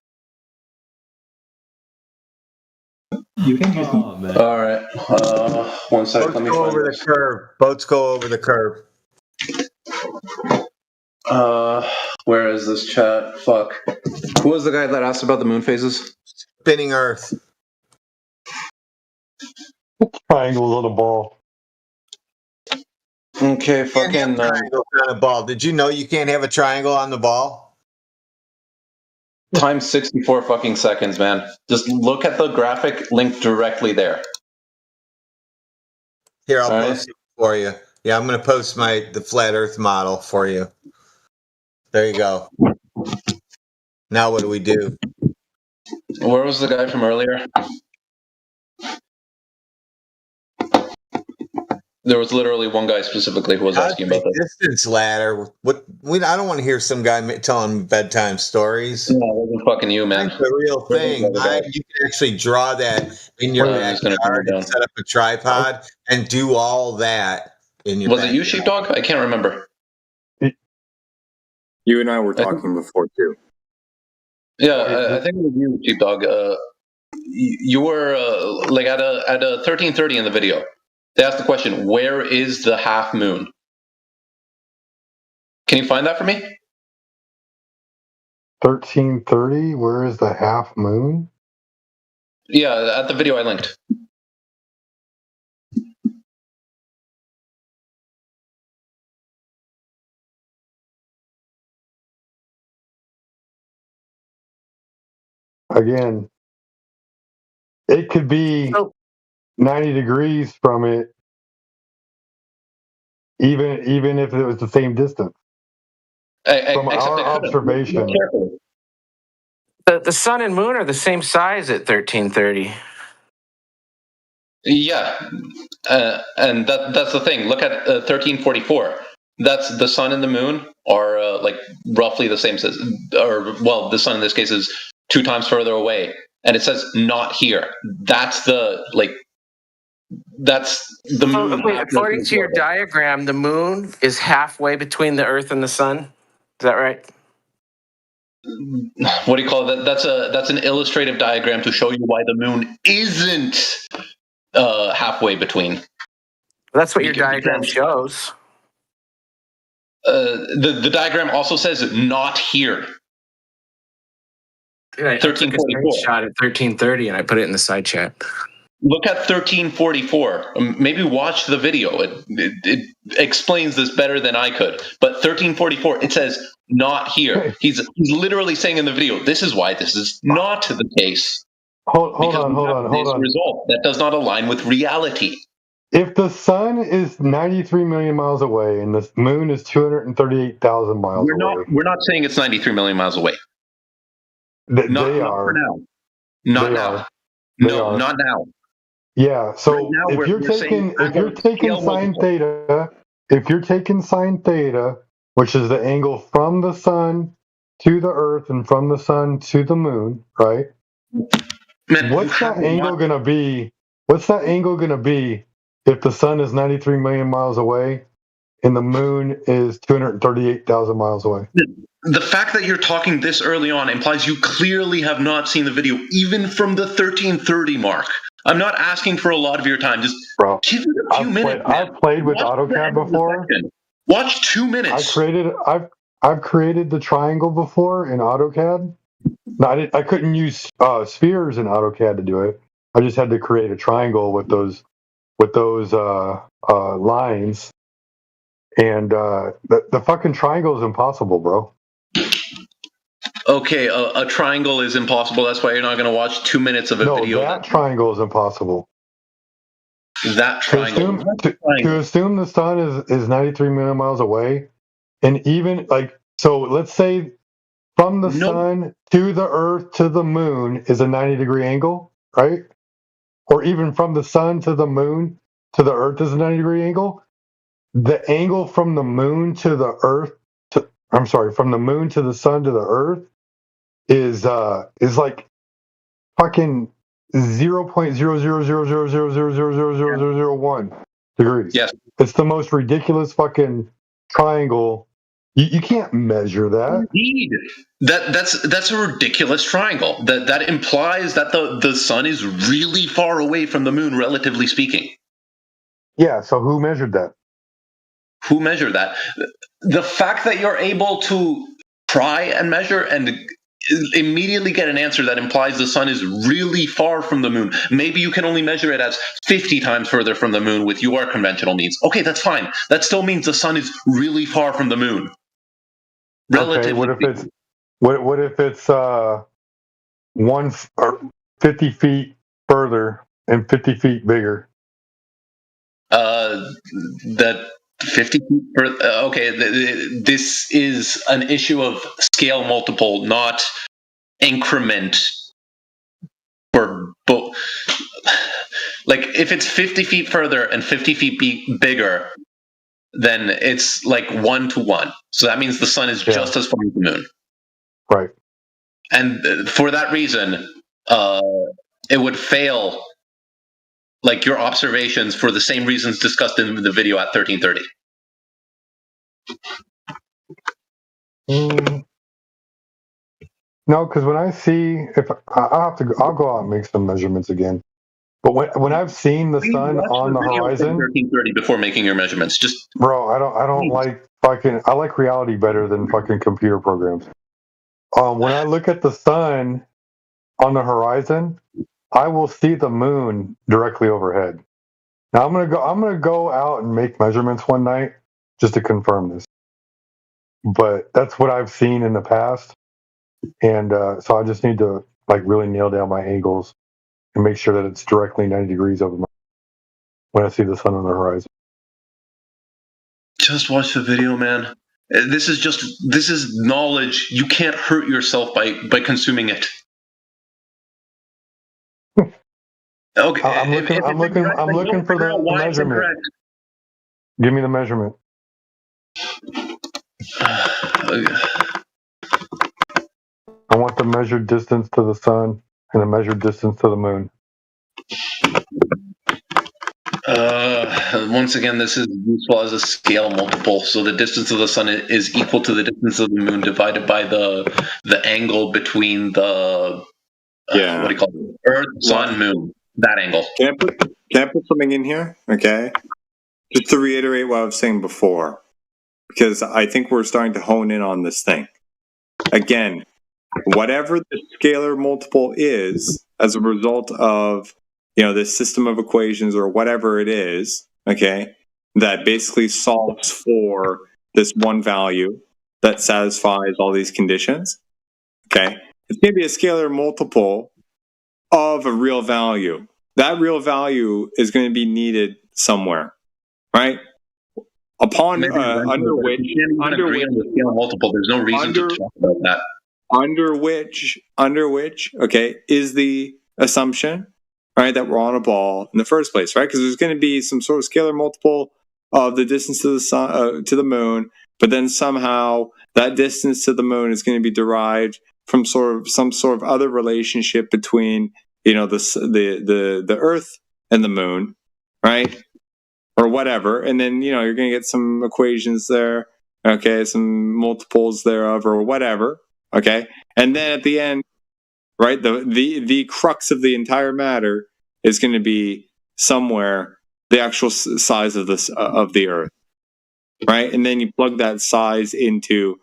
You can use man. All right. 1 second. Boats go over the curve. Boats go over the curve. Where is this chat? Fuck. Who was the guy that asked about the moon phases? Spinning Earth. Triangles on a ball. Okay, fucking triangle on a ball. Did you know you can't have a triangle on the ball? Times 64 fucking seconds, man. Just look at the graphic link directly there. Here, I'll post it for you. Yeah, I'm going to post the flat Earth model for you. There you go. Now what do we do? Where was the guy from earlier? There was literally one guy specifically who was asking about that. Distance ladder. I don't want to hear some guy telling bedtime stories. No, it wasn't fucking you, man. It's the real thing. You can actually draw that in your backyard and set up a tripod and do all that in your backyard. Was it you, Sheepdog? I can't remember. You and I were talking before, too. Yeah, I think it was you, Sheepdog. You were at a 13:30 in the video. They asked the question, where is the half moon? Can you find that for me? 13:30? Where is the half moon? Yeah, at the video I linked. Again, it could be 90 degrees from it, even if it was the same distance. From our observation. The sun and moon are the same size at 1330. Yeah, and that's the thing. Look at 1344. That's the sun and the moon are like roughly the same size, or well, the sun in this case is 2 times further away, and it says not here. That's the moon. Okay, according to your diagram, the moon is halfway between the Earth and the sun. Is that right? What do you call it? That's an illustrative diagram to show you why the moon isn't halfway between. That's what your diagram shows. The diagram also says not here. I took a screenshot at 1330 and I put it in the side chat. Look at 1344. Maybe watch the video. It explains this better than I could. But 1344, it says not here. He's literally saying in the video, this is why this is not the case. Hold on. Result that does not align with reality. If the sun is 93 million miles away and the moon is 238,000 miles away. We're not saying it's 93 million miles away. They not are. For now. Not now. No, not now. Yeah, so right now if you're taking sine theta, which is the angle from the sun to the earth and from the sun to the moon, right? Man, what's that angle going to be? What's that angle going to be if the sun is 93 million miles away and the moon is 238,000 miles away? The fact that you're talking this early on implies you clearly have not seen the video, even from the 1330 mark. I'm not asking for a lot of your time. Just give it a few minutes. I've played with AutoCAD before. Watch 2 minutes. I've created the triangle before in AutoCAD. No, I couldn't use spheres in AutoCAD to do it. I just had to create a triangle with those lines, and the fucking triangle is impossible, bro. Okay, a triangle is impossible. That's why you're not going to watch 2 minutes of a video. That triangle is impossible. That triangle. To assume the sun is 93 million miles away, and even so, let's say from the sun to the earth to the moon is a 90-degree angle, right? Or even from the sun to the moon to the earth is a 90-degree angle. The angle from the moon to the earth from the moon to the sun to the earth is like fucking 0.00000000001 degrees. Yes. It's the most ridiculous fucking triangle. You can't measure that. Indeed. That's a ridiculous triangle. That implies that the sun is really far away from the moon, relatively speaking. Yeah, so who measured that? Who measured that? The fact that you're able to try and measure and immediately get an answer that implies the sun is really far from the moon. Maybe you can only measure it as 50 times further from the moon with your conventional means. Okay, that's fine. That still means the sun is really far from the moon. Okay, what if it's 50 feet further and 50 feet bigger? That 50 feet further. Okay, this is an issue of scale multiple, not increment. For both, like if it's 50 feet further and 50 feet bigger, then it's like 1 to 1. So that means the sun is just as far as the moon. Right. And for that reason, it would fail, like your observations, for the same reasons discussed in the video at 1330. No, because when I see, I'll go out and make some measurements again. But when I've seen the sun on the horizon, 1330 before making your measurements, just bro, I don't like fucking. I like reality better than fucking computer programs. When I look at the sun on the horizon, I will see the moon directly overhead. Now I'm gonna go out and make measurements one night just to confirm this. But that's what I've seen in the past, and so I just need to really nail down my angles and make sure that it's directly 90 degrees over when I see the sun on the horizon. Just watch the video, man. This is knowledge. You can't hurt yourself by consuming it. Okay, I'm looking for the measurement. Give me the measurement. I want the measured distance to the sun and the measured distance to the moon. Once again, this is useful as a scale multiple. So the distance of the sun is equal to the distance of the moon divided by the angle between the what do you call it? Earth, sun, moon. That angle. Can I put something in here? Okay. Just to reiterate what I was saying before, because I think we're starting to hone in on this thing. Again, whatever the scalar multiple is as a result of this system of equations or whatever it is, okay, that basically solves for this one value that satisfies all these conditions, okay, it's going to be a scalar multiple of a real value. That real value is going to be needed somewhere, right? Upon under which multiple, there's no reason to talk about that. Under which, okay, is the assumption, right, that we're on a ball in the first place, right? Because there's going to be some sort of scalar multiple of the distance to the sun, to the moon, but then somehow that distance to the moon is going to be derived from some sort of other relationship between the Earth and the moon, right, or whatever, and then you're going to get some equations there, okay, some multiples thereof or whatever. Okay, and then at the end, right, the crux of the entire matter is going to be somewhere the actual size of the Earth, right, and then you plug that size into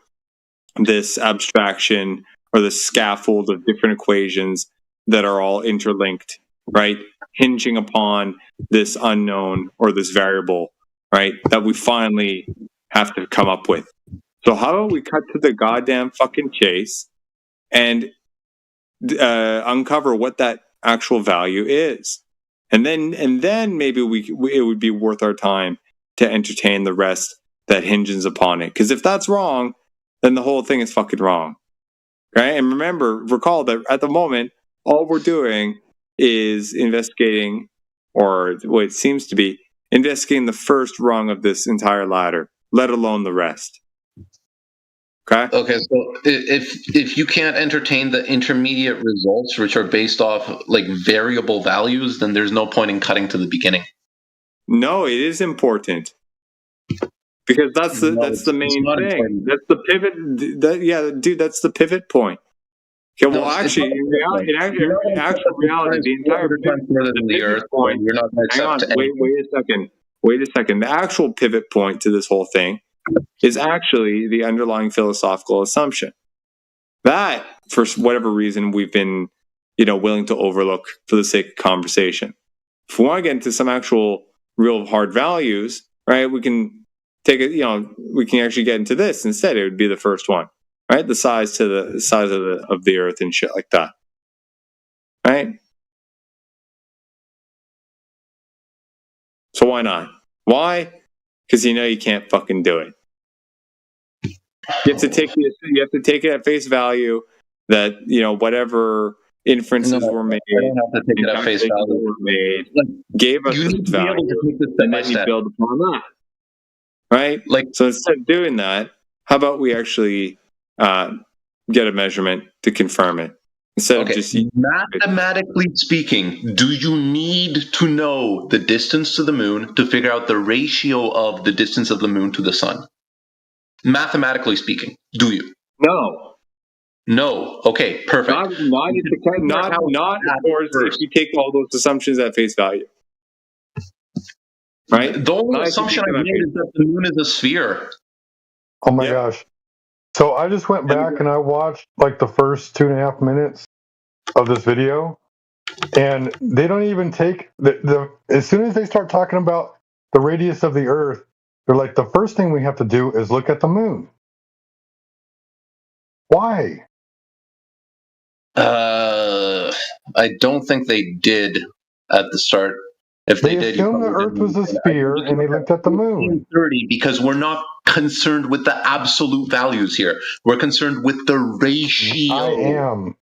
this abstraction or the scaffold of different equations that are all interlinked, right, hinging upon this unknown or this variable, right, that we finally have to come up with. So how about we cut to the goddamn fucking chase and uncover what that actual value is, and then maybe it would be worth our time to entertain the rest that hinges upon it. Because if that's wrong, then the whole thing is fucking wrong, right? And recall that at the moment, all we're doing is investigating, or what it seems to be investigating, the first rung of this entire ladder, let alone the rest. Okay, so if you can't entertain the intermediate results, which are based off like variable values, then there's no point in cutting to the beginning. No, it is important because that's the main thing. Important. That's the pivot. Dude, that's the pivot point. Okay, well, actually, in actual reality, the entire pivot point. You're not going to accept. Wait a second. The actual pivot point to this whole thing is actually the underlying philosophical assumption that, for whatever reason, we've been, willing to overlook for the sake of conversation. If we want to get into some actual real hard values, right, we can take it. We can actually get into this instead. It would be the first one, right? The size of the Earth and shit like that, right? So why not? Why? Because you can't fucking do it. You have to take it at face value that value inferences were made. I don't have to take it at face value. Were made, gave us this value, and then you build upon that. Right? So instead of doing that, how about we actually get a measurement to confirm it? Instead of just mathematically speaking, do you need to know the distance to the moon to figure out the ratio of the distance of the moon to the sun? Mathematically speaking, do you? No. Okay, perfect. Not of course, if you take all those assumptions at face value. Right? The only assumption I made is that the moon is a sphere. Oh my gosh. So I just went back and I watched like the first 2.5 minutes of this video, and they don't even take as soon as they start talking about the radius of the Earth, they're like, the first thing we have to do is look at the moon. Why? I don't think they did at the start. If They did, you assumed the probably Earth was a didn't. sphere, and they looked at the moon. 30 because we're not concerned with the absolute values here. We're concerned with the ratio.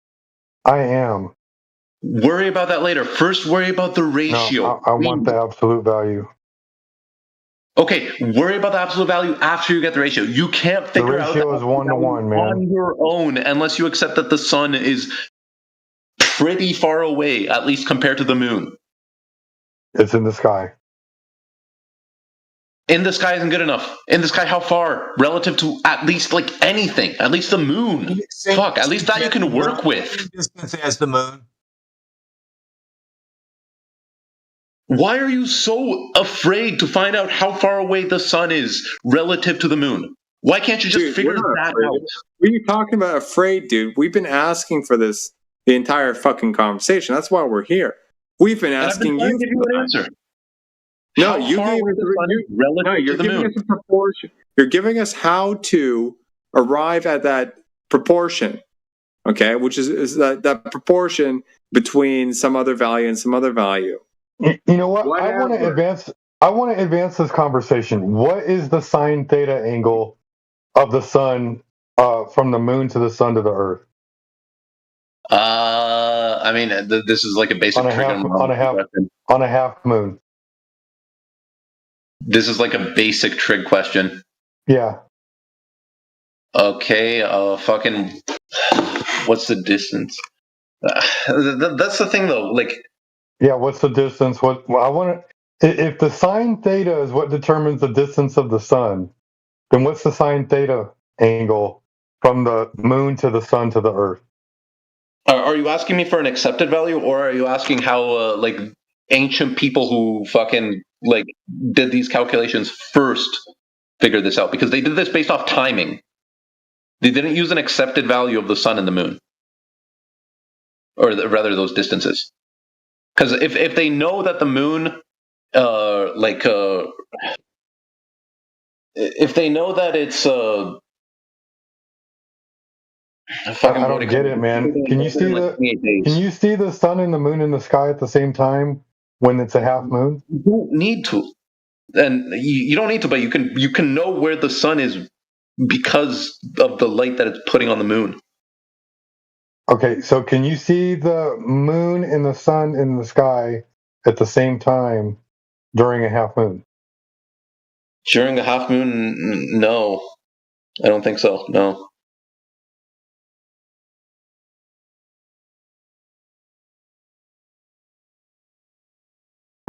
I am. Worry about that later. First, worry about the ratio. No, I want the absolute value. Okay, worry about the absolute value after you get the ratio. You can't figure out The ratio is 1 to 1, man. on your own unless you accept that the sun is pretty far away, at least compared to the moon. It's in the sky. In the sky isn't good enough. In the sky, how far? Relative to at least like anything. At least the moon. Fuck, at least that you can work with. Distance as the moon. Why are you so afraid to find out how far away the sun is relative to the moon? Why can't you just figure that out? What are you talking about afraid, dude? We've been asking for this the entire fucking conversation. That's why we're here. We've been asking you to give you an answer. No, you gave you're giving us a proportion. You're giving us how to arrive at that proportion, okay? Which is that proportion between some other value and some other value. You know what? I want to advance this conversation. What is the sine theta angle of the sun from the moon to the sun to the Earth? I mean, this is like a basic trigonometry on a half moon. This is like a basic trig question. Yeah. Okay, fucking, what's the distance? That's the thing, though. Like, yeah, what's the distance? I want to. If the sine theta is what determines the distance of the sun, then what's the sine theta angle from the moon to the sun to the Earth? Are you asking me for an accepted value, or are you asking how like ancient people who fucking like did these calculations first figured this out? Because they did this based off timing. They didn't use an accepted value of the sun and the moon, or rather those distances. Because if they know that the moon, if they know that it's I don't get it, man. Can you see the sun and the moon in the sky at the same time when it's a half moon? You don't need to, and you don't need to, but you can know where the sun is because of the light that it's putting on the moon. Okay, so can you see the moon and the sun in the sky at the same time during a half moon? During a half moon, no. I don't think so, no.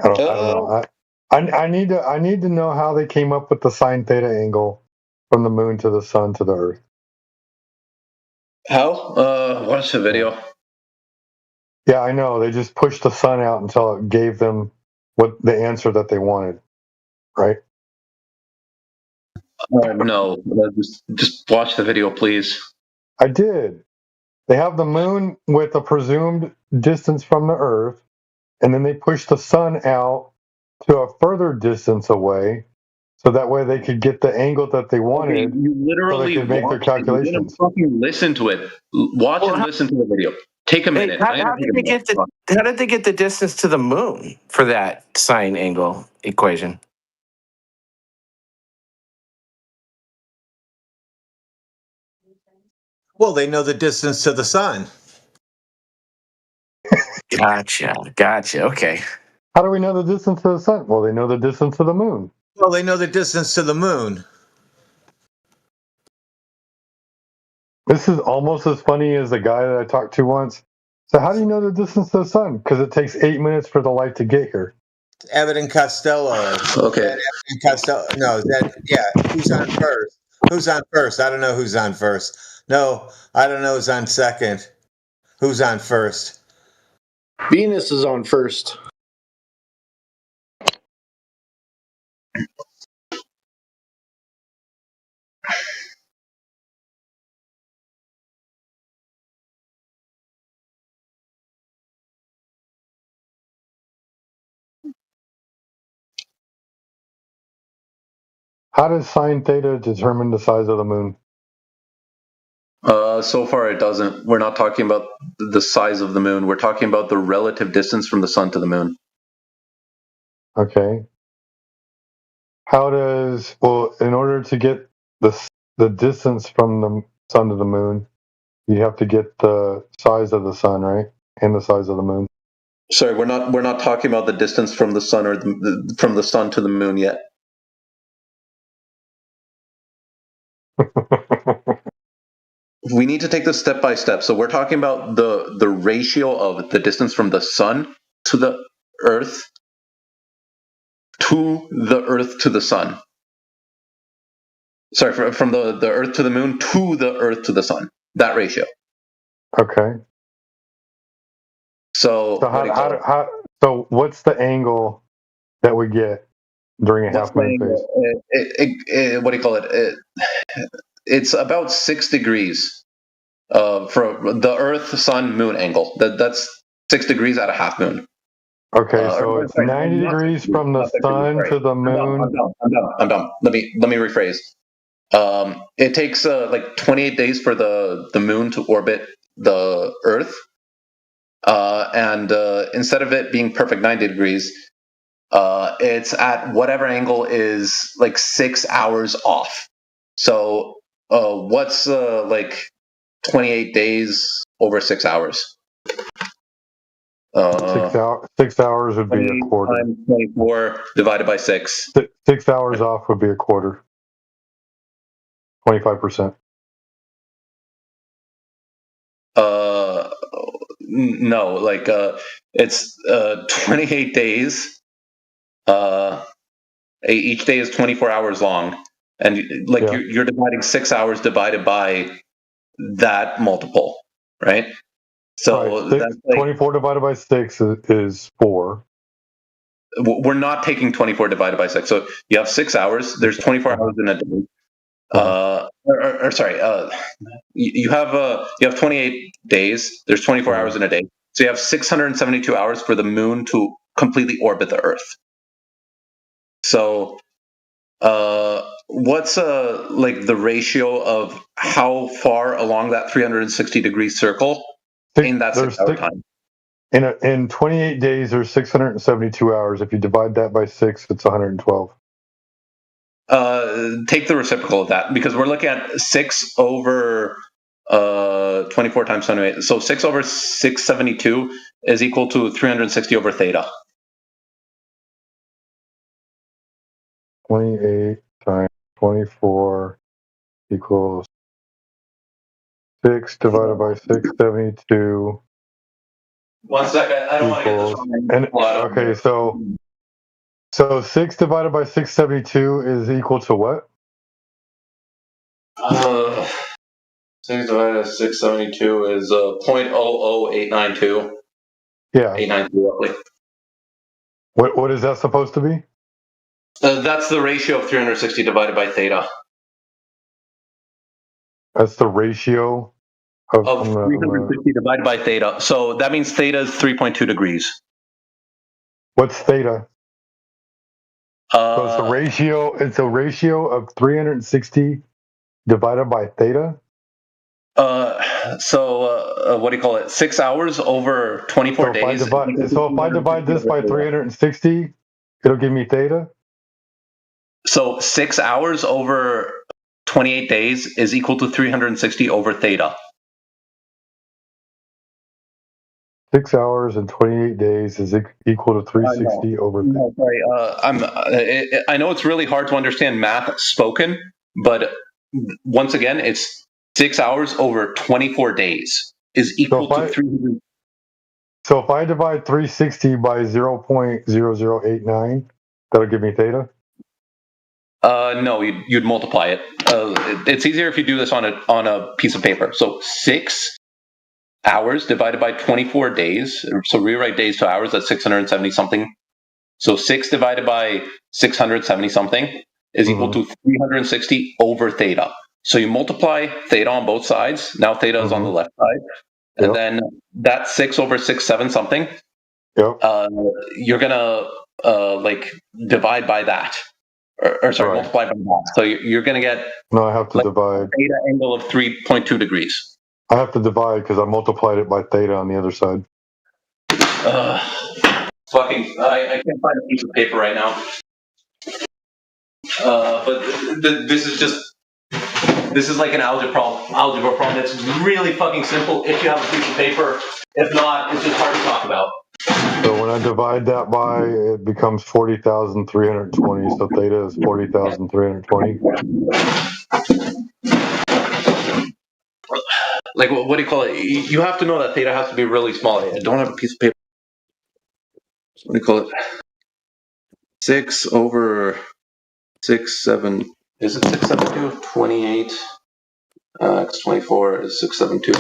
I don't know. I need to know how they came up with the sine theta angle from the moon to the sun to the Earth. How? Watch the video. Yeah, I know. They just pushed the sun out until it gave them what the answer that they wanted, right? No, just watch the video, please. I did. They have the moon with a presumed distance from the Earth, and then they push the sun out to a further distance away, so that way they could get the angle that they wanted. Okay, you literally so they could make their calculations. You didn't fucking listen to it. Watch and listen to the video. Take a minute. How did they get the distance to the moon for that sine angle equation? Well, they know the distance to the sun. Gotcha. Okay. How do we know the distance to the sun? Well, they know the distance to the moon. Well, they know the distance to the moon. This is almost as funny as the guy that I talked to once. So how do you know the distance to the sun? Because it takes 8 minutes for the light to get here. Abbott and Costello. Okay. Costello. No, who's on first? Who's on first? I don't know who's on first. No, I don't know who's on second. Who's on first? Venus is on first. How does sine theta determine the size of the moon? So far it doesn't. We're not talking about the size of the moon. We're talking about the relative distance from the sun to the moon. Okay. How does in order to get the distance from the sun to the moon, you have to get the size of the sun, right, and the size of the moon. Sorry, we're not talking about the distance from the sun or from the sun to the moon yet. We need to take this step by step. So we're talking about the ratio of the distance from the sun to the earth to the earth to the sun. Sorry, from the earth to the moon to the earth to the sun. That ratio. Okay. So so what's the angle that we get during a half moon phase? What do you call it? It's about 6 degrees from the Earth, Sun, Moon angle. That's 6 degrees at a half moon. Okay, so it's 90 degrees from the sun to the moon. I'm done. Let me rephrase. It takes like 28 days for the moon to orbit the Earth, and instead of it being perfect 90 degrees, it's at whatever angle is like 6 hours off. So what's like 28 days over 6 hours? 6 hours would be a quarter. Times 24 divided by 6. 6 hours off would be a quarter. 25%. No, like it's 28 days. Each day is 24 hours long, and like you're dividing 6 hours divided by that multiple, right? So right. that's like, 24 divided by 6 is 4. We're not taking 24 divided by 6. So you have 6 hours. There's 24 hours in a day. You have 28 days. There's 24 hours in a day. So you have 672 hours for the moon to completely orbit the Earth. So what's like the ratio of how far along that 360-degree circle in that 6 hour time? In 28 days, there's 672 hours. If you divide that by 6, it's 112. Take the reciprocal of that, because we're looking at 6 over 24 times 28. So 6 over 672 is equal to 360 over theta. 28 times 24 equals 6 divided by 672. 1 second. I don't want to get this wrong. Okay, so 6 divided by 672 is equal to what? 6 divided by 672 is 0.00892. Yeah. 892 roughly. What is that supposed to be? That's the ratio of 360 divided by theta. That's the ratio of 360 divided by theta. So that means theta is 3.2 degrees. What's theta? So it's the ratio. It's a ratio of 360 divided by theta. What do you call it? 6 hours over 24 days. So if I divide this by 360, it'll give me theta. So 6 hours over 28 days is equal to 360 over theta. 6 hours and 28 days is equal to 360 over. No, sorry. I know it's really hard to understand math spoken, but once again, it's 6 hours over 24 days is equal to 300. So if I divide 360 by 0.0089, that'll give me theta. No, you'd multiply it. It's easier if you do this on a piece of paper. So 6 hours divided by 24 days. So rewrite days to hours. That's 670 something. So 6 divided by 670 something is equal to 360 over theta. So you multiply theta on both sides. Now theta is on the left side. And then that 6 over 6.7 something, you're going to like divide by that. Or sorry, multiply by that. So you're going to get I have to divide theta angle of 3.2 degrees. I have to divide because I multiplied it by theta on the other side. Fucking, I can't find a piece of paper right now. But this is like an algebra problem. It's really fucking simple if you have a piece of paper. If not, it's just hard to talk about. So when I divide that by, it becomes 40,320. So theta is 40,320. Like, what do you call it? You have to know that theta has to be really small. I don't have a piece of paper. What do you call it? 6 over 6, 7. Is it 672? 28. X24 is 672.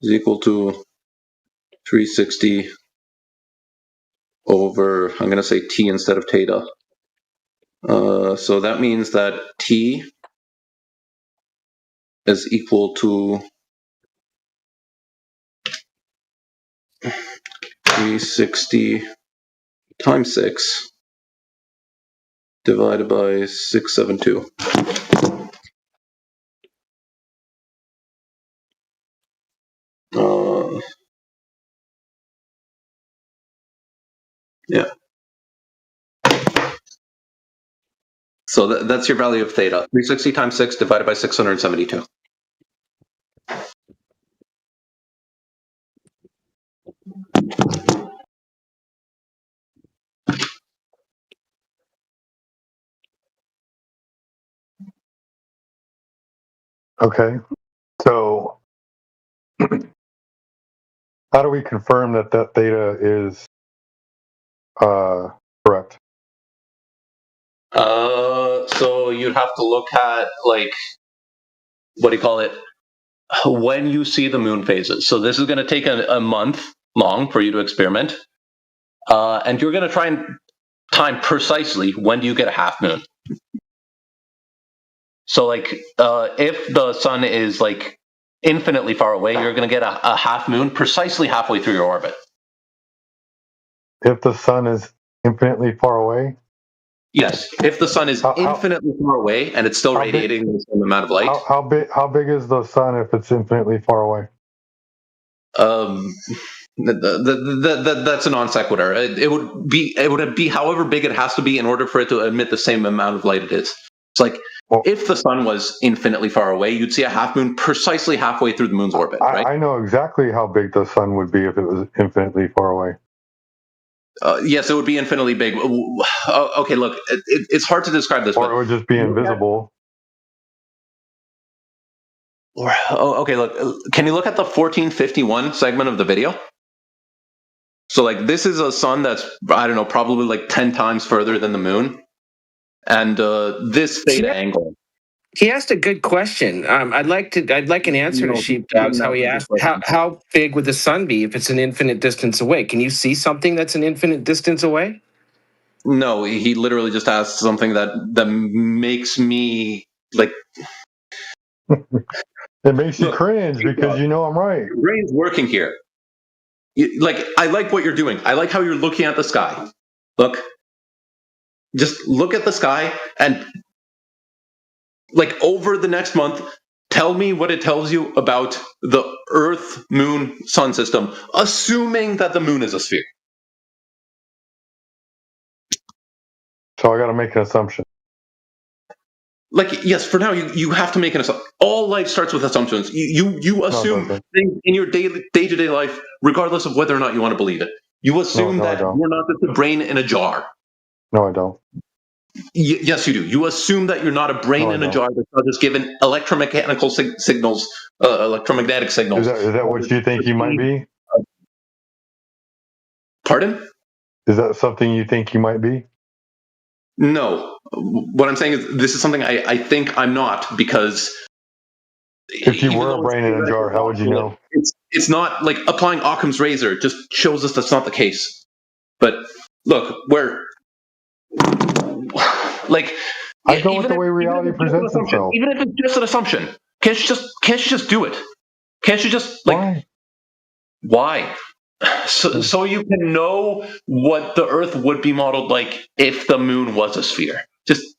Is equal to 360 over, I'm going to say t instead of theta. So that means that t is equal to 360 times 6 divided by 672. Yeah. So that's your value of theta. 360 times 6 divided by 672. Okay. So how do we confirm that theta is correct? So you'd have to look at, like, what do you call it? When you see the moon phases. So this is going to take a month long for you to experiment. And you're going to try and time precisely when do you get a half moon. So, like, if the sun is, like, infinitely far away, you're going to get a half moon precisely halfway through your orbit. If the sun is infinitely far away? Yes, if the sun is infinitely far away and it's still radiating the same amount of light. How big is the sun if it's infinitely far away? That's a non sequitur. It would be however big it has to be in order for it to emit the same amount of light it is. It's like, if the sun was infinitely far away, you'd see a half moon precisely halfway through the moon's orbit, right? I know exactly how big the sun would be if it was infinitely far away. Yes, it would be infinitely big. Okay, look, it's hard to describe this. Or it would just be invisible. Okay, look, can you look at the 1451 segment of the video? So, like, this is a sun that's, I don't know, probably like 10 times further than the moon. And this theta angle. He asked a good question. I'd like an answer to Sheepdogs. How he asked, how big would the sun be if it's an infinite distance away? Can you see something that's an infinite distance away? No, he literally just asked something that makes me, like. It makes you cringe because you know I'm right. Your brain's working here. Like, I like what you're doing. I like how you're looking at the sky. Look. Just look at the sky and, like, over the next month, tell me what it tells you about the Earth, Moon, Sun system, assuming that the moon is a sphere. So I got to make an assumption. Like, yes, for now, you have to make an assumption. All life starts with assumptions. You assume things in your day-to-day life, regardless of whether or not you want to believe it. You assume that you're not just a brain in a jar. No, I don't. Yes, you do. You assume that you're not a brain in a jar that's not just given electromechanical signals, electromagnetic signals. Is that what you think you might be? Pardon? Is that something you think you might be? No. What I'm saying is this is something I think I'm not, because if you were a brain in a jar, how would you know? It's not like applying Occam's razor just shows us that's not the case. But look, I go with the way reality presents itself. Even if it's just an assumption, can't you just do it? Can't you just, like, why? So you can know what the Earth would be modeled like if the moon was a sphere.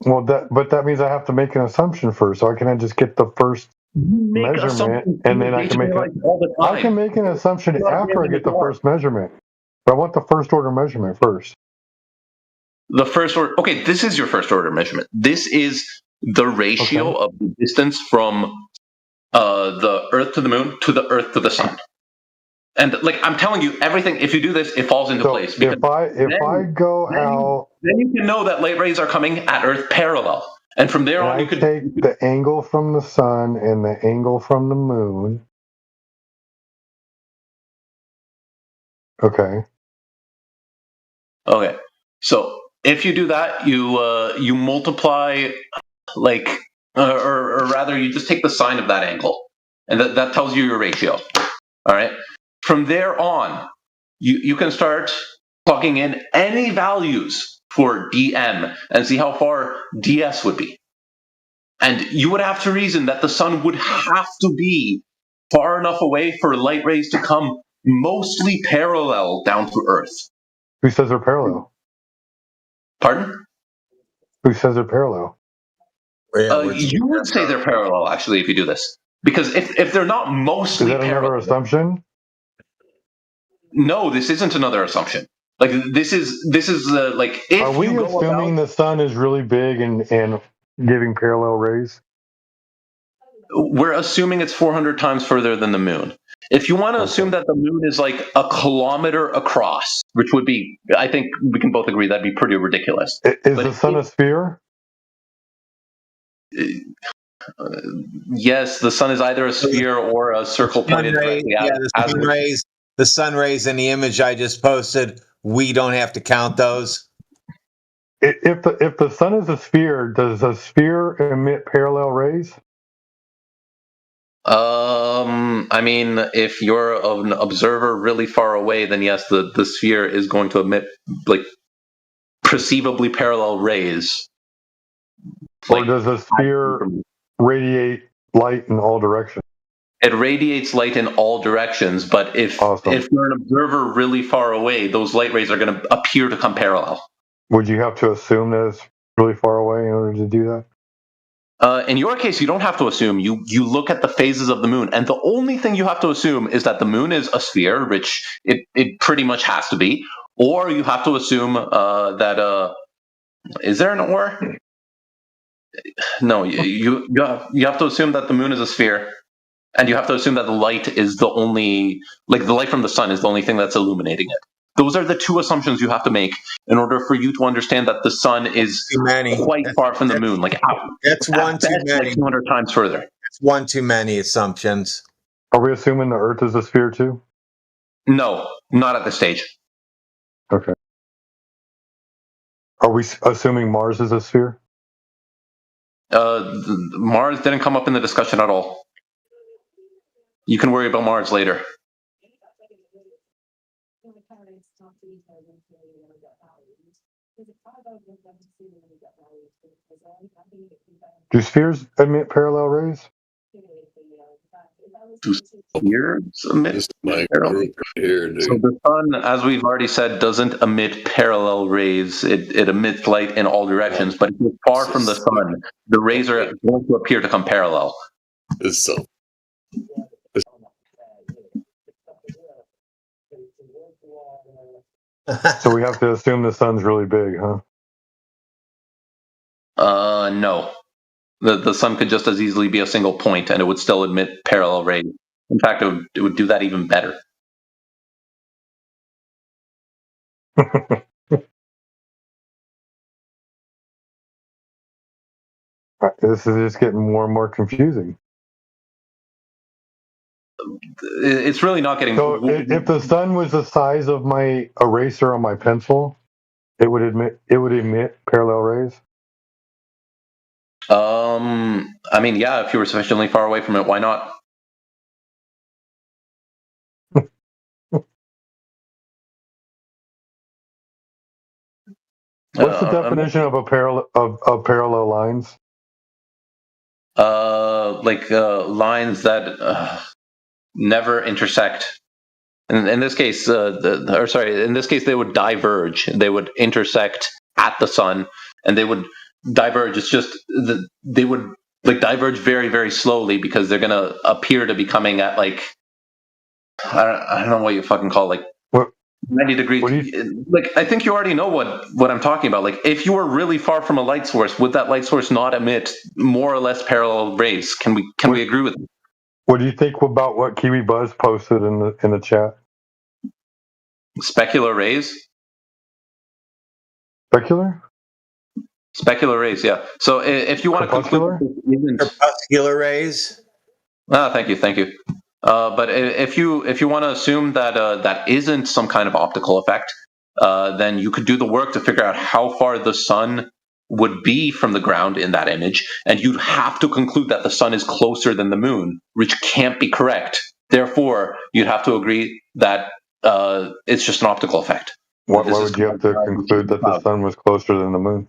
But that means I have to make an assumption first. So I can't just get the first measurement, and then I can make an assumption after I get the first measurement. But I want the first order measurement first. The first order. Okay, this is your first order measurement. This is the ratio of the distance from the Earth to the Moon to the Earth to the Sun. And like I'm telling you, everything. If you do this, it falls into place. If I go out, then you can know that light rays are coming at Earth parallel, and from there on, you could take the angle from the Sun and the angle from the Moon. Okay. Okay. So if you do that, you multiply, like, or rather, you just take the sine of that angle, and that tells you your ratio. All right. From there on, you can start plugging in any values for dm and see how far ds would be. And you would have to reason that the sun would have to be far enough away for light rays to come mostly parallel down to Earth. Who says they're parallel? Pardon? Who says they're parallel? You would say they're parallel, actually, if you do this. Because if they're not mostly parallel... Is that another assumption? No, this isn't another assumption. Like this is like if are we you assuming the sun is really big and giving parallel rays? We're assuming it's 400 times further than the moon. If you want to assume that the moon is like a kilometer across, which would be, I think we can both agree that'd be pretty ridiculous. Is the sun a sphere? Yes, the sun is either a sphere or a circle pointed directly at it. The sun rays in the image I just posted, we don't have to count those. If the sun is a sphere, does a sphere emit parallel rays? I mean, if you're an observer really far away, then yes, the sphere is going to emit like perceivably parallel rays. Or does a sphere radiate light in all directions? It radiates light in all directions, but if you're an observer really far away, those light rays are going to appear to come parallel. Would you have to assume that it's really far away in order to do that? In your case, you don't have to assume. You look at the phases of the moon, and the only thing you have to assume is that the moon is a sphere, which it pretty much has to be, or you have to assume that is there an or? No, you have to assume that the moon is a sphere. And you have to assume that the light is the only, like the light from the sun is the only thing that's illuminating it. Those are the two assumptions you have to make in order for you to understand that the sun is quite far from the moon. Like that's one too many. Like 200 times further. That's one too many assumptions. Are we assuming the Earth is a sphere too? No, not at this stage. Okay. Are we assuming Mars is a sphere? Mars didn't come up in the discussion at all. You can worry about Mars later. Do spheres emit parallel rays? Do spheres emit parallel rays? So the sun, as we've already said, doesn't emit parallel rays. It emits light in all directions, but if you're far from the sun, the rays are going to appear to come parallel. So we have to assume the sun's really big, huh? No. The sun could just as easily be a single point, and it would still emit parallel rays. In fact, it would do that even better. This is just getting more and more confusing. It's really not getting. So if the sun was the size of my eraser on my pencil, it would emit parallel rays. I mean, yeah, if you were sufficiently far away from it, why not? What's the definition of a parallel lines? Lines that never intersect. In this case, in this case, they would diverge. They would intersect at the sun, and they would diverge. It's just they would diverge very, very slowly because they're going to appear to be coming at like, I don't know what you fucking call it, like 90 degrees. Like, I think you already know what I'm talking about. Like, if you were really far from a light source, would that light source not emit more or less parallel rays? Can we agree with that? What do you think about what Kiwi Buzz posted in the chat? Specular rays? Specular? Specular rays, yeah. So if you want to conclude... Crepuscular rays? Thank you. But if you want to assume that that isn't some kind of optical effect, then you could do the work to figure out how far the sun would be from the ground in that image, and you'd have to conclude that the sun is closer than the moon, which can't be correct. Therefore, you'd have to agree that it's just an optical effect. Why would you have to conclude that the sun was closer than the moon?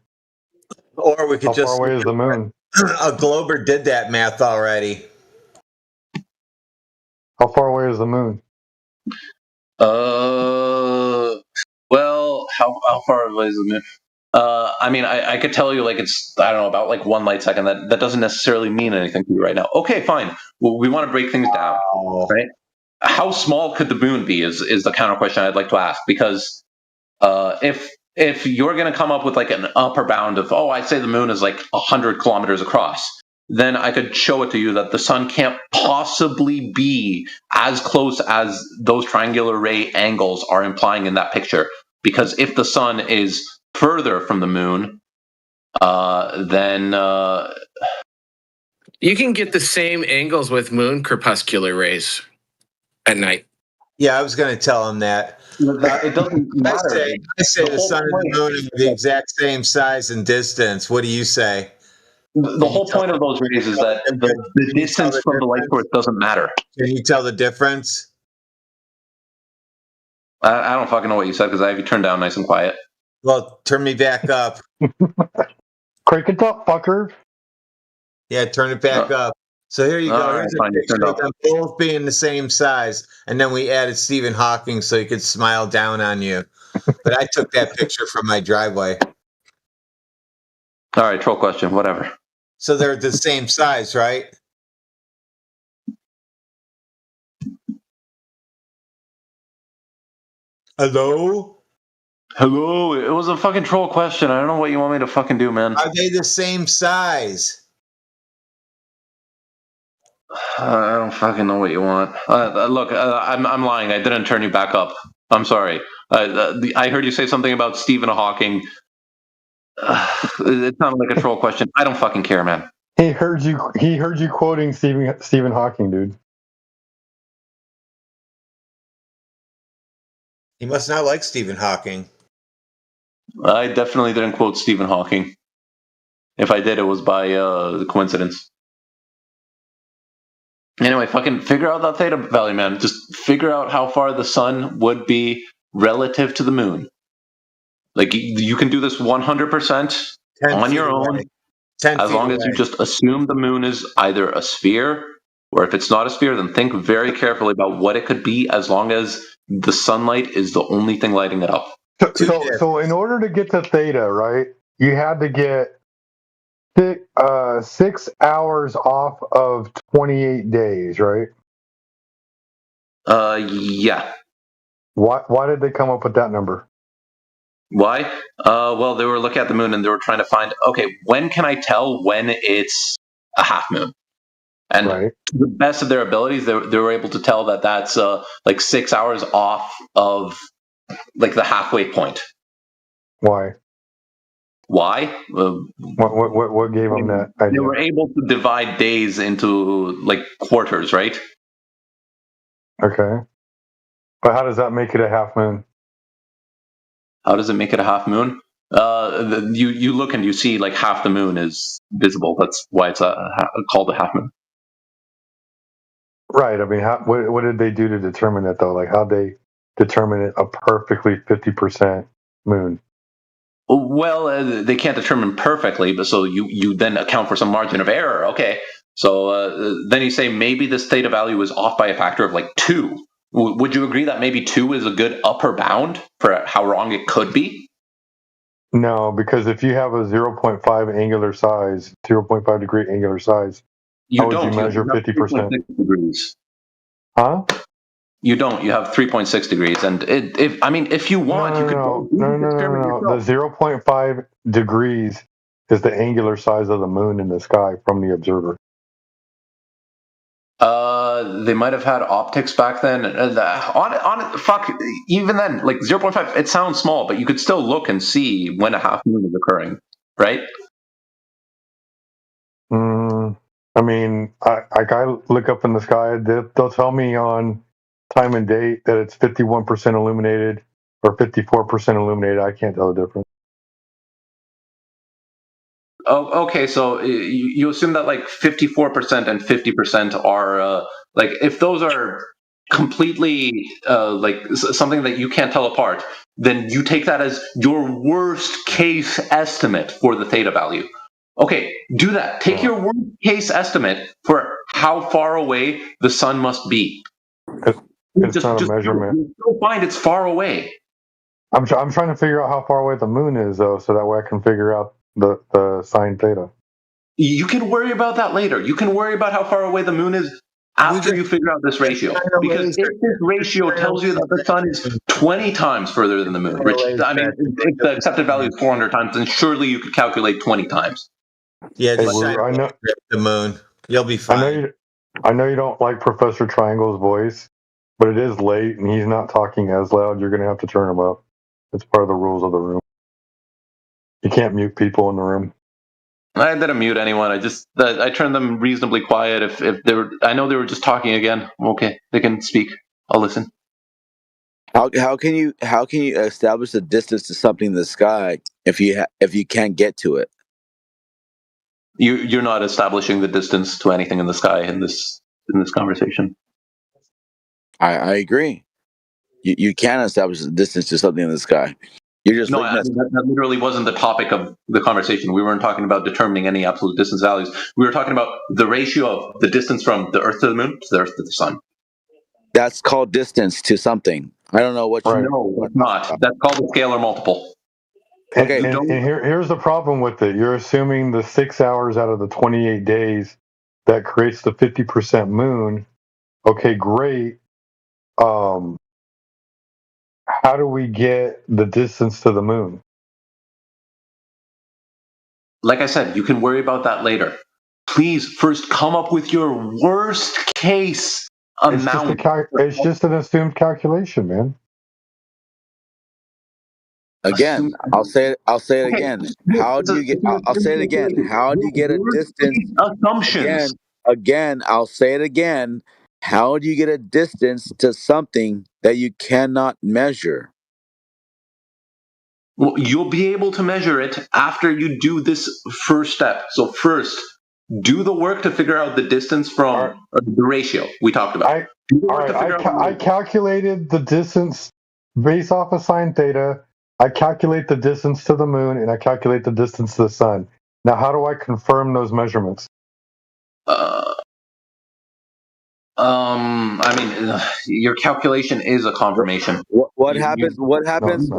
Or we could How far away is the moon? A glober did that math already. How far away is the moon? Well, how far away is the moon? I mean, I could tell you, like, it's, I don't know, about like 1 light second. That doesn't necessarily mean anything to you right now. Okay, fine. Well, we want to break things down, right? How small could the moon be is the counter question I'd like to ask, because if you're going to come up with like an upper bound of, I'd say the moon is like 100 kilometers across, then I could show it to you that the sun can't possibly be as close as those triangular ray angles are implying in that picture. Because if the sun is further from the moon, then... you can get the same angles with moon crepuscular rays at night. Yeah, I was going to tell him that. It doesn't matter. I say the sun and the moon are the exact same size and distance. What do you say? The whole point of those rays is that the distance from the light source doesn't matter. Can you tell the difference? I don't fucking know what you said because I have you turned down nice and quiet. Well, turn me back up. Crank it up, fucker. Yeah, turn it back up. So here you go. Right, Here's a fine, picture of them both being the same size. And then we added Stephen Hawking so he could smile down on you. But I took that picture from my driveway. All right, troll question, whatever. So they're the same size, right? Hello? Hello? It was a fucking troll question. I don't know what you want me to fucking do, man. Are they the same size? I don't fucking know what you want. Look, I'm lying. I didn't turn you back up. I'm sorry. I heard you say something about Stephen Hawking. It sounded like a troll question. I don't fucking care, man. He heard you quoting Stephen Hawking, dude. He must not like Stephen Hawking. I definitely didn't quote Stephen Hawking. If I did, it was by coincidence. Anyway, fucking figure out that theta value, man. Just figure out how far the sun would be relative to the moon. Like, you can do this 100% on your own, as long as you just assume the moon is either a sphere, or if it's not a sphere, then think very carefully about what it could be, as long as the sunlight is the only thing lighting it up. So in order to get to theta, right, you had to get 6 hours off of 28 days, right? Yeah. Why did they come up with that number? Why? Well, they were looking at the moon and they were trying to find, okay, when can I tell when it's a half moon? And to the best of their abilities, they were able to tell that that's like 6 hours off of like the halfway point. Why? Why? What gave them that idea? They were able to divide days into like quarters, right? Okay. But how does that make it a half moon? How does it make it a half moon? You look and you see like half the moon is visible. That's why it's called a half moon. Right. I mean, what did they do to determine that, though? Like, how'd they determine it a perfectly 50% moon? Well, they can't determine perfectly, but so you then account for some margin of error. Okay. So then you say maybe this theta value is off by a factor of like 2. Would you agree that maybe 2 is a good upper bound for how wrong it could be? No, because if you have a 0.5 angular size, 0.5 degree angular size, how would you measure 50%? Degrees. Huh? You don't. You have 3.6 degrees, and if you want, you could go do this experiment yourself. The 0.5 degrees is the angular size of the moon in the sky from the observer. They might have had optics back then. Even then, like 0.5, it sounds small, but you could still look and see when a half moon is occurring, right? I mean, I look up in the sky. They'll tell me on time and date that it's 51% illuminated or 54% illuminated. I can't tell the difference. Oh, okay. So you assume that like 54% and 50% are like if those are completely like something that you can't tell apart, then you take that as your worst case estimate for the theta value. Okay, do that. Take your worst case estimate for how far away the sun must be. It's not a measurement. You'll find it's far away. I'm trying to figure out how far away the moon is, though, so that way I can figure out the sine theta. You can worry about that later. You can worry about how far away the moon is after you figure out this ratio. Because if this ratio tells you that the sun is 20 times further than the moon, which, I mean, if the accepted value is 400 times, then surely you could calculate 20 times. Yeah, just I know the moon. You'll be fine. I know you don't like Professor Triangle's voice, but it is late and he's not talking as loud. You're going to have to turn him up. It's part of the rules of the room. You can't mute people in the room. I didn't mute anyone. I turned them reasonably quiet. If they were, I know they were just talking again. Okay, they can speak. I'll listen. How can you establish a distance to something in the sky if you can't get to it? You're not establishing the distance to anything in the sky in this conversation. I agree. You can establish the distance to something in the sky. You're just that literally wasn't the topic of the conversation. We weren't talking about determining any absolute distance values. We were talking about the ratio of the distance from the Earth to the Moon to the Earth to the Sun. That's called distance to something. I don't know what you know. No, it's not. That's called a scalar multiple. Okay. And here's the problem with it. You're assuming the 6 hours out of the 28 days that creates the 50% moon. Okay, great. How do we get the distance to the moon? Like I said, you can worry about that later. Please first come up with your worst case amount. It's just an assumed calculation, man. Again, I'll say it again. How do you get? I'll say it again. How do you get a distance? Assumptions. Again, I'll say it again. How do you get a distance to something that you cannot measure? Well, you'll be able to measure it after you do this first step. So first, do the work to figure out the distance from the ratio we talked about. I calculated the distance based off of sine theta. I calculate the distance to the moon, and I calculate the distance to the sun. Now, how do I confirm those measurements? I mean, your calculation is a confirmation. What happens? What happens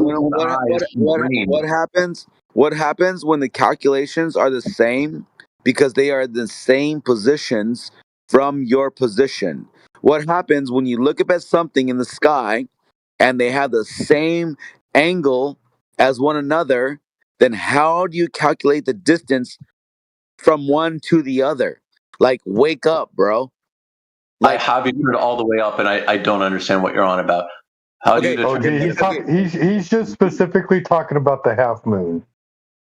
when the calculations are the same because they are the same positions from your position? What happens when you look up at something in the sky and they have the same angle as one another? Then how do you calculate the distance from one to the other? Like, wake up, bro. I have you turned all the way up, and I don't understand what you're on about. How do you determine? He's just specifically talking about the half moon.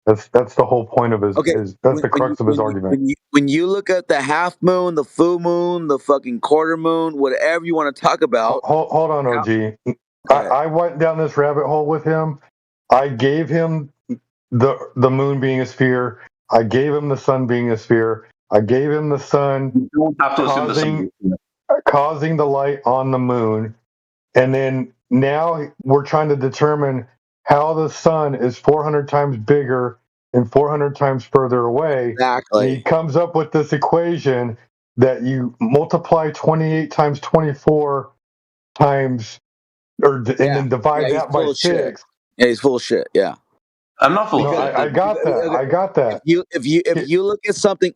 That's the whole point of his. That's the crux of his argument. When you look at the half moon, the full moon, the fucking quarter moon, whatever you want to talk about. Hold on, OG. I went down this rabbit hole with him. I gave him the moon being a sphere. I gave him the sun being a sphere. I gave him the sun causing the light on the moon. And then now we're trying to determine how the sun is 400 times bigger and 400 times further away. Exactly. And he comes up with this equation that you multiply 28 times 24 times, and then divide that by 6. Yeah, he's full of shit. Yeah. I'm not full No, of shit. I got that. I got that. If you look at something,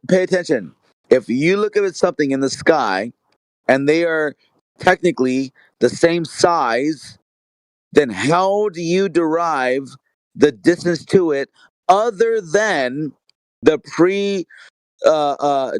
pay attention. If you look at something in the sky, and they are technically the same size, then how do you derive the distance to it other than the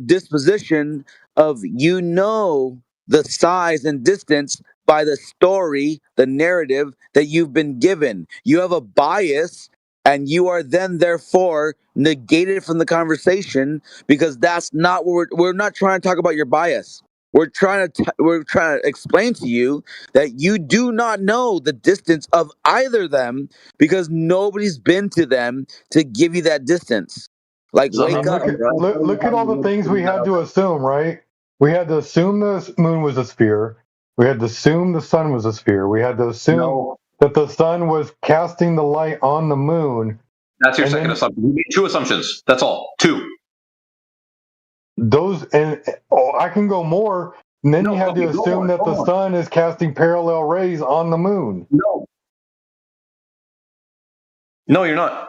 disposition of the size and distance by the story, the narrative that you've been given? You have a bias, and you are then therefore negated from the conversation, because that's not what we're not trying to talk about your bias. We're trying to explain to you that you do not know the distance of either of them, because nobody's been to them to give you that distance. Like, I wake mean, up, bro. look at all the things we had to assume, right? We had to assume the moon was a sphere. We had to assume the sun was a sphere. We had to assume that the sun was casting the light on the moon. That's your And second then assumption. You made 2 assumptions. That's all. 2. I can go more. And then you had to assume that the sun is casting parallel rays on the moon. No, you're not.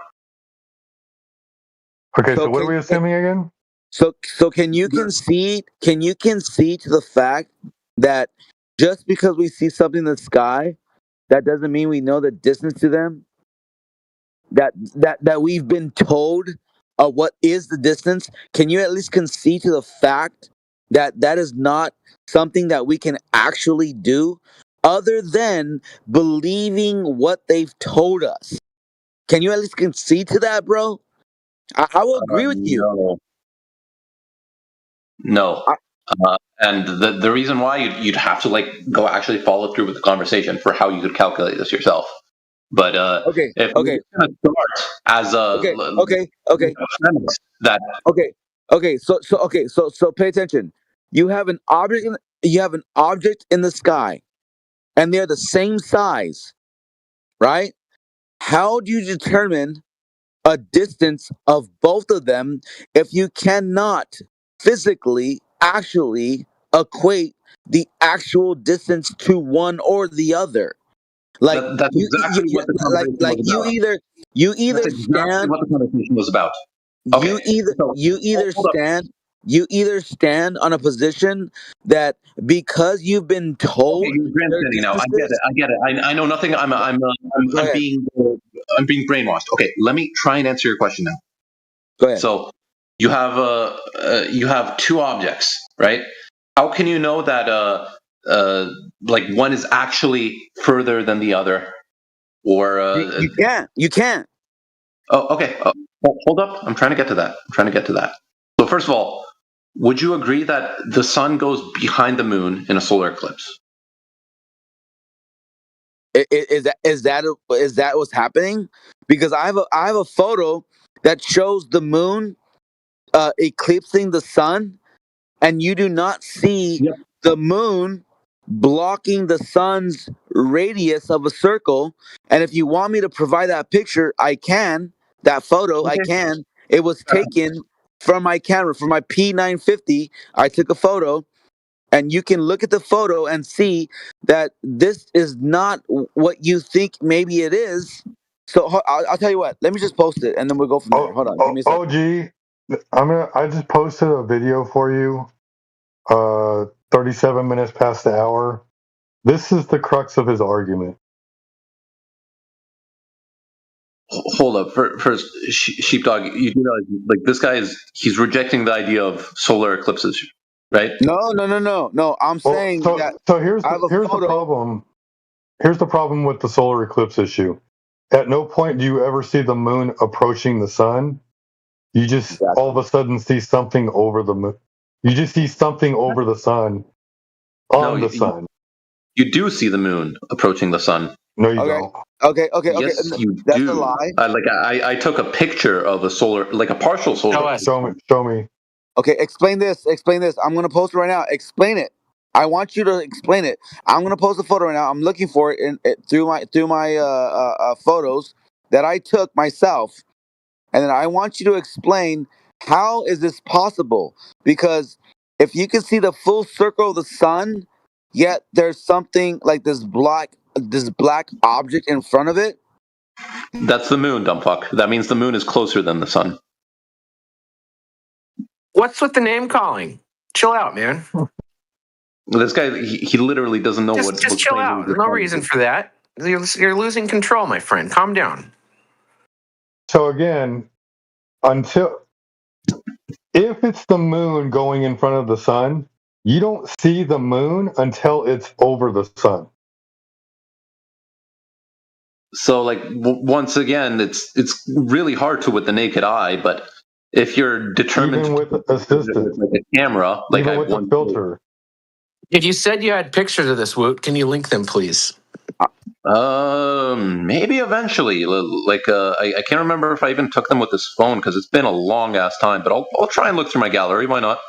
Okay, so what are we assuming again? So can you concede? Can you concede to the fact that just because we see something in the sky, that doesn't mean we know the distance to them? That we've been told what is the distance? Can you at least concede to the fact that that is not something that we can actually do, other than believing what they've told us? Can you at least concede to that, bro? I will agree with you. No. And the reason why you'd have to go actually follow through with the conversation for how you could calculate this yourself. But if we're going to start as a premise that So pay attention. You have an object in the sky, and they're the same size, right? How do you determine a distance of both of them if you cannot physically actually equate the actual distance to one or the other? Like that's exactly what the conversation was about. you either That's exactly stand what the conversation was about. Okay. you either stand on a position that, because you've been told. Okay, you're grandstanding now. I get it. I know nothing. I'm being brainwashed. Okay, let me try and answer your question now. Go ahead. So you have 2 objects, right? How can you know that one is actually further than the other, or you can't. Oh, okay. Hold up. I'm trying to get to that. So first of all, would you agree that the sun goes behind the moon in a solar eclipse? Is that what's happening? Because I have a photo that shows the moon eclipsing the sun, and you do not see the moon blocking the sun's radius of a circle. And if you want me to provide that picture, I can. That photo, I can. It was taken from my camera, from my P950. I took a photo, and you can look at the photo and see that this is not what you think maybe it is. So I'll tell you what. Let me just post it, and then we'll go from there. Hold on. Give me a second. OG, I just posted a video for you. 37 minutes past the hour. This is the crux of his argument. Hold up. First, Sheepdog, you do know, this guy he's rejecting the idea of solar eclipses, right? No. I'm saying that. So here's the problem. Here's the problem with the solar eclipse issue. At no point do you ever see the moon approaching the sun. You just all of a sudden see something over the moon. You just see something over the sun on the sun. You do see the moon approaching the sun. No, you don't. Okay. Yes, you That's do. a lie. I took a picture of a partial solar. Show me. Okay, explain this. I'm gonna post it right now. Explain it. I want you to explain it. I'm gonna post a photo right now. I'm looking for it through my photos that I took myself, and then I want you to explain how is this possible? Because if you can see the full circle of the sun, yet there's something like this black object in front of it, That's the moon, dumb fuck. That means the moon is closer than the sun. What's with the name calling? Chill out, man. This guy, he literally doesn't know what. Just chill out. There's no reason for that. You're losing control, my friend. Calm down. So again, if it's the moon going in front of the sun, you don't see the moon until it's over the sun. So, like, once again, it's really hard to with the naked eye, but if you're determined even with assistance, like a camera, like even with a filter. If you said you had pictures of this, Woot, can you link them, please? Maybe eventually. I can't remember if I even took them with this phone because it's been a long ass time. But I'll try and look through my gallery. Why not?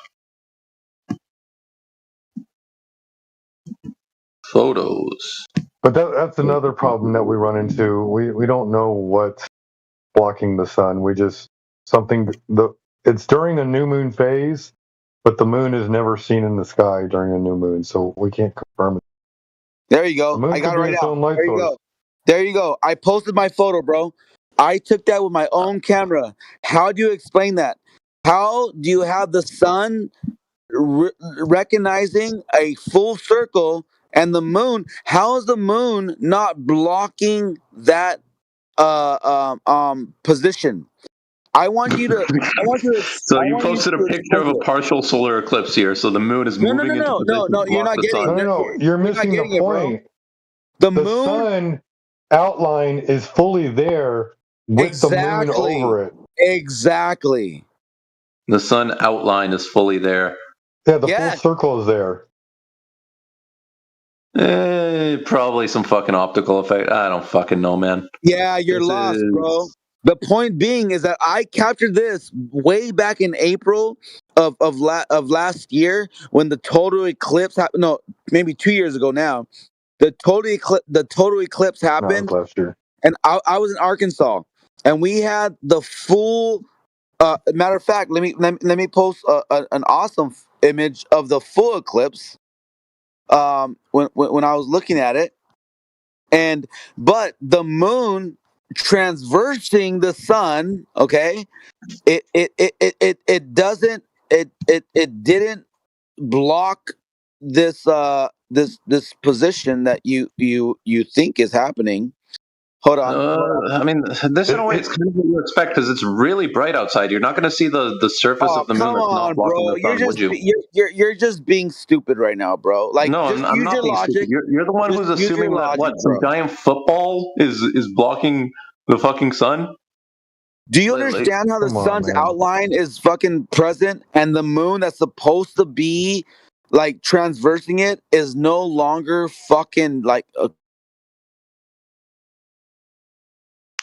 Photos. But that's another problem that we run into. We don't know what's blocking the sun. We just it's during a new moon phase, but the moon is never seen in the sky during a new moon, so we can't confirm it. There you go. I got it right now. There you go. There you go. I posted my photo, bro. I took that with my own camera. How do you explain that? How do you have the sun recognizing a full circle and the moon? How is the moon not blocking that position? I want you to. So you posted a picture of a partial solar eclipse here. So the moon is moving into position to you're block not the getting. sun. No, you're missing the point. The moon sun outline is fully there with the moon over it. Exactly. The sun outline is fully there. Yeah, the full circle is there. Probably some fucking optical effect. I don't fucking know, man. Yeah, you're lost, bro. The point being is that I captured this way back in April of last year when the total eclipse happened. No, maybe 2 years ago now. The total eclipse happened last year, and I was in Arkansas, and we had the full. Matter of fact, let me post an awesome image of the full eclipse. When I was looking at it, but the moon transversing the sun, okay, it didn't block this this position that you think is happening. Hold on. I mean, this in a way it's kind of what you expect because it's really bright outside. You're not going to see the surface of the moon that's not blocking the sun, would you? You're just being stupid right now, bro. Like, no, just I'm use not your being logic. stupid. You're the one who's assuming that some giant football is blocking the fucking sun. Do you understand how the sun's outline is fucking present and the moon that's supposed to be like transversing it is no longer fucking like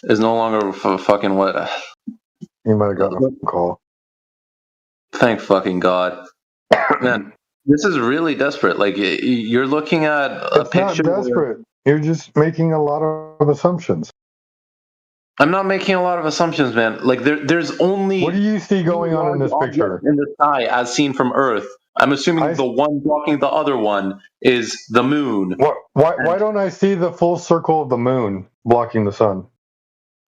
is no longer fucking what? You might have got a call. Thank fucking God. Man, this is really desperate. Like, you're looking at a picture. It's not desperate. You're just making a lot of assumptions. I'm not making a lot of assumptions, man. Like, there's only... What do you see going on in this picture? In the sky, as seen from Earth. I'm assuming the one blocking the other one is the moon. Why don't I see the full circle of the moon blocking the sun?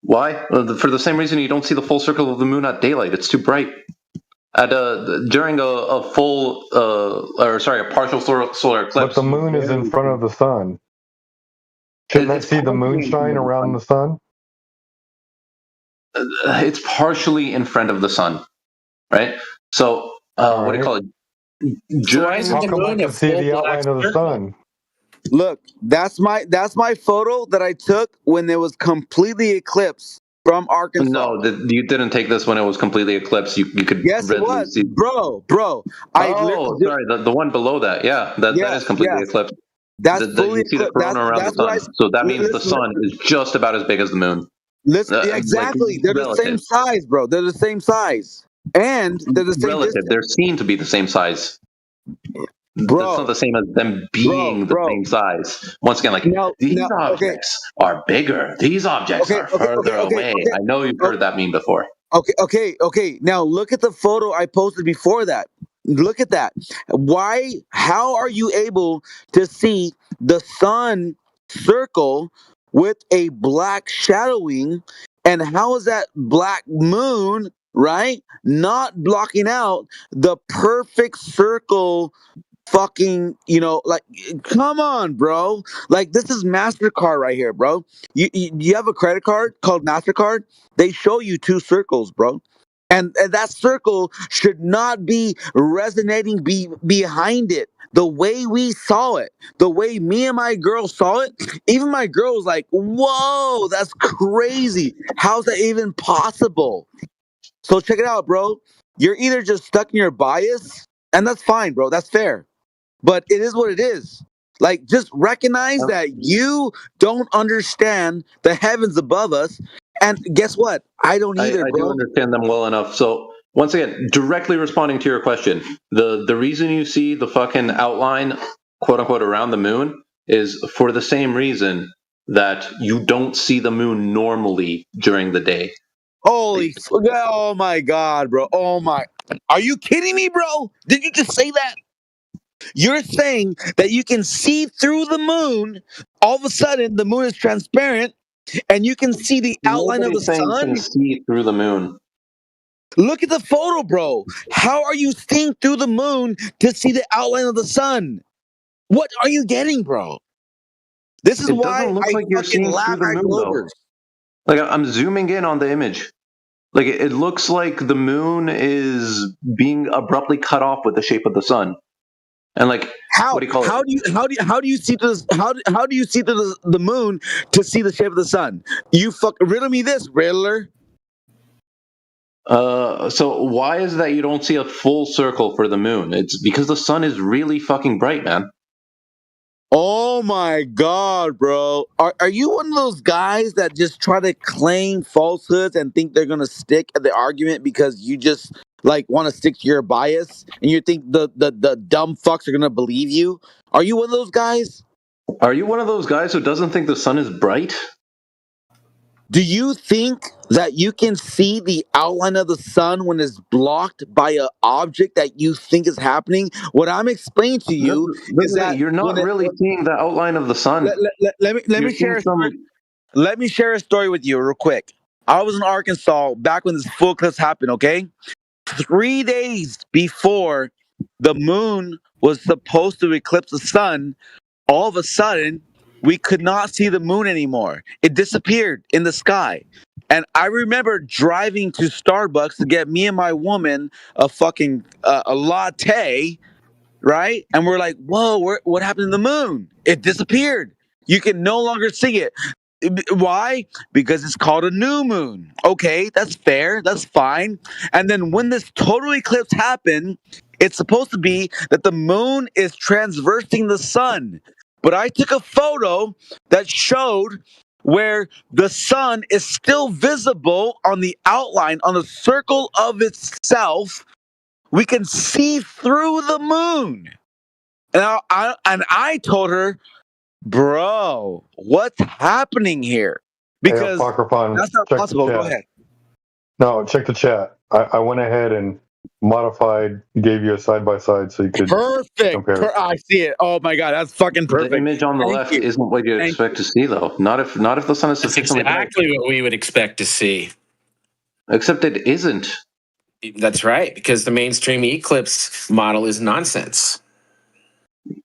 Why? For the same reason you don't see the full circle of the moon at daylight. It's too bright. During a partial solar eclipse. But the moon is in front of the sun. Shouldn't I see the moonshine around the sun? It's partially in front of the sun, right? So, what do you call it? How come I can see the outline of the sun? Look, that's my photo that I took when it was completely eclipsed from Arkansas. No, you didn't take this when it was completely eclipsed. You could it was, see. bro. Sorry, the one below that. Yeah, that is completely eclipsed. That's fully eclipsed. You see the corona around the sun. So that means the sun is just about as big as the moon. Exactly. Like, they're the same size, bro. They're the same size. And they're the same relative. distance. They're seen to be the same size. Bro, that's not the same as them being the same size. Once again, like these objects are bigger. These objects are further away. I know you've heard that meme before. Okay. Now look at the photo I posted before that. Look at that. How are you able to see the sun circle with a black shadowing, and how is that black moon, right, not blocking out the perfect circle? Fucking, like, come on, bro. Like, this is MasterCard right here, bro. You have a credit card called MasterCard. They show you two circles, bro. And that circle should not be resonating behind it. The way we saw it, the way me and my girl saw it, even my girl was like, whoa, that's crazy. How's that even possible? So check it out, bro. You're either just stuck in your bias, and that's fine, bro. That's fair. But it is what it is. Like, just recognize that you don't understand the heavens above us. And guess what? I don't either, I bro. do understand them well enough. So once again, directly responding to your question, the reason you see the fucking outline, quote unquote, around the moon is for the same reason that you don't see the moon normally during the day. Oh my God, bro. Oh my. Are you kidding me, bro? Did you just say that? You're saying that you can see through the moon. All of a sudden, the moon is transparent, and you can see the outline of the Nobody's saying you sun. can see through the moon. Look at the photo, bro. How are you seeing through the moon to see the outline of the sun? What are you getting, bro? This is It why doesn't look I like you're fucking seeing laugh through the at moon, though. Globers. Like, I'm zooming in on the image. Like, it looks like the moon is being abruptly cut off with the shape of the sun. And like, what do you call it? How do you see this? How do you see the moon to see the shape of the sun? You riddle me this, Riddler. So why is that you don't see a full circle for the moon? It's because the sun is really fucking bright, man. Oh my God, bro. Are you one of those guys that just try to claim falsehoods and think they're gonna stick at the argument because you just like want to stick to your bias and you think the dumb fucks are gonna believe you? Are you one of those guys? Are you one of those guys who doesn't think the sun is bright? Do you think that you can see the outline of the sun when it's blocked by an object that you think is happening? What I'm explaining to you is that you're not really seeing the outline of the sun. Let me share a story. Let me share a story with you real quick. I was in Arkansas back when this full eclipse happened, okay? 3 days before the moon was supposed to eclipse the sun, all of a sudden, we could not see the moon anymore. It disappeared in the sky. And I remember driving to Starbucks to get me and my woman a fucking a latte, right? And we're like, whoa, what happened to the moon? It disappeared. You can no longer see it. Why? Because it's called a new moon. Okay, that's fair. That's fine. And then when this total eclipse happened, it's supposed to be that the moon is transversing the sun. But I took a photo that showed where the sun is still visible on the outline, on the circle of itself. We can see through the moon. And I told her, bro, what's happening here? Because that's not possible. Go ahead. No, check the chat. I went ahead and modified, gave you a side-by-side so you could compare. I see it. Oh my God, that's fucking perfect. The image on the left isn't what you expect to see, though. Not if the sun is sufficiently bright. Exactly what we would expect to see. Except it isn't. That's right, because the mainstream eclipse model is nonsense.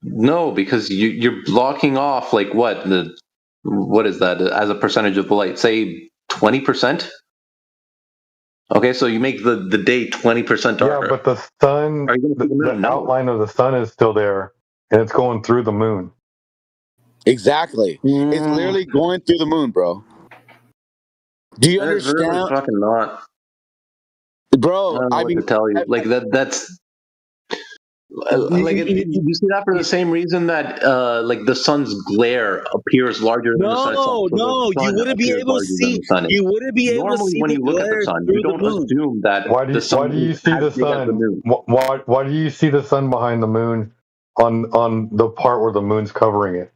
No, because you're blocking off like what is that as a percentage of the light? Say 20%. Okay, so you make the day 20% darker. Yeah, but the sun, the outline of the sun is still there, and it's going through the moon. Exactly. It's literally going through the moon, bro. Do you understand? It's really fucking not. Bro, I mean, to tell you, like that's like you see that for the same reason that like the sun's glare appears larger than the sun itself. No, you wouldn't be able to see. You wouldn't be able to see. Normally, when you look at the sun, you don't assume that the sun. Why do you see the sun? Why do you see the sun behind the moon on the part where the moon's covering it?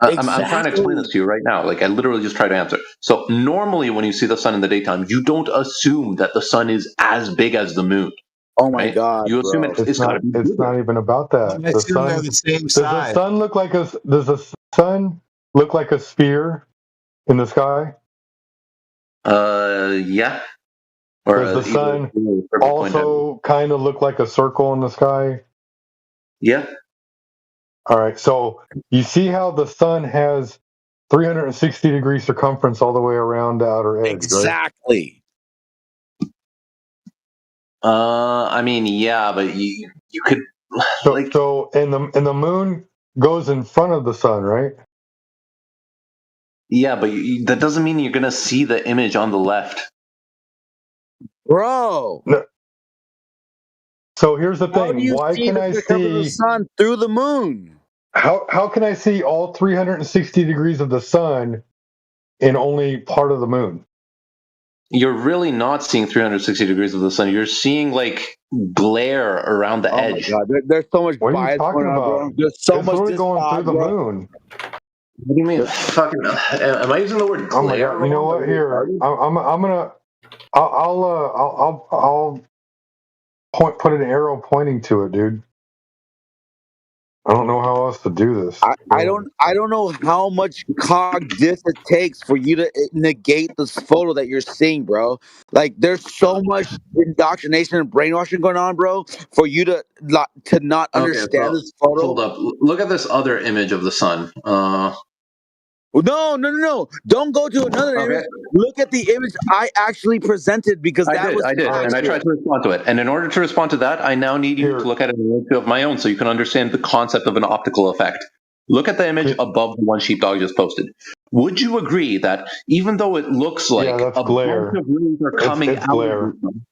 I'm trying to explain this to you right now. Like I literally just try to answer. So normally, when you see the sun in the daytime, you don't assume that the sun is as big as the moon. Oh my God! You assume it's got to be. It's not even about that. I assume they're the same size. Does the sun look like a sphere? in the sky? Yeah. Or Does the sun also kind of look like a circle in the sky? Yeah. All right. So you see how the sun has 360-degree circumference all the way around the outer edge, right? Exactly. I mean, yeah, but you could So and the moon goes in front of the sun, right? Yeah, but that doesn't mean you're gonna see the image on the left. Bro. No. So here's the How do thing. you Why see can the I circumference of the see sun through the moon? how can I see all 360 degrees of the sun in only part of the moon? You're really not seeing 360 degrees of the sun. You're seeing like glare around the edge. Oh my god, there's so much What are you bias talking going on, bro. about? There's so It's much literally going through disfog, the bro. moon. What do you mean? Fucking, am I using the word glare? Oh my god! You know what? Here, I'll put an arrow pointing to it, dude. I don't know how else to do this. I don't know how much cognition it takes for you to negate this photo that you're seeing, bro. Like there's so much indoctrination and brainwashing going on, bro, for you to not understand this photo. Hold up. Look at this other image of the sun. No. Don't go to another image. Look at the image I actually presented because I that did, was and I tried to respond to it. And in order to respond to that, I now need you to look at an image of my own so you can understand the concept of an optical effect. Look at the image above the one Sheepdog just posted. Would you agree that even though it looks like a glare. bunch of rings are coming It's out glare. of the sun?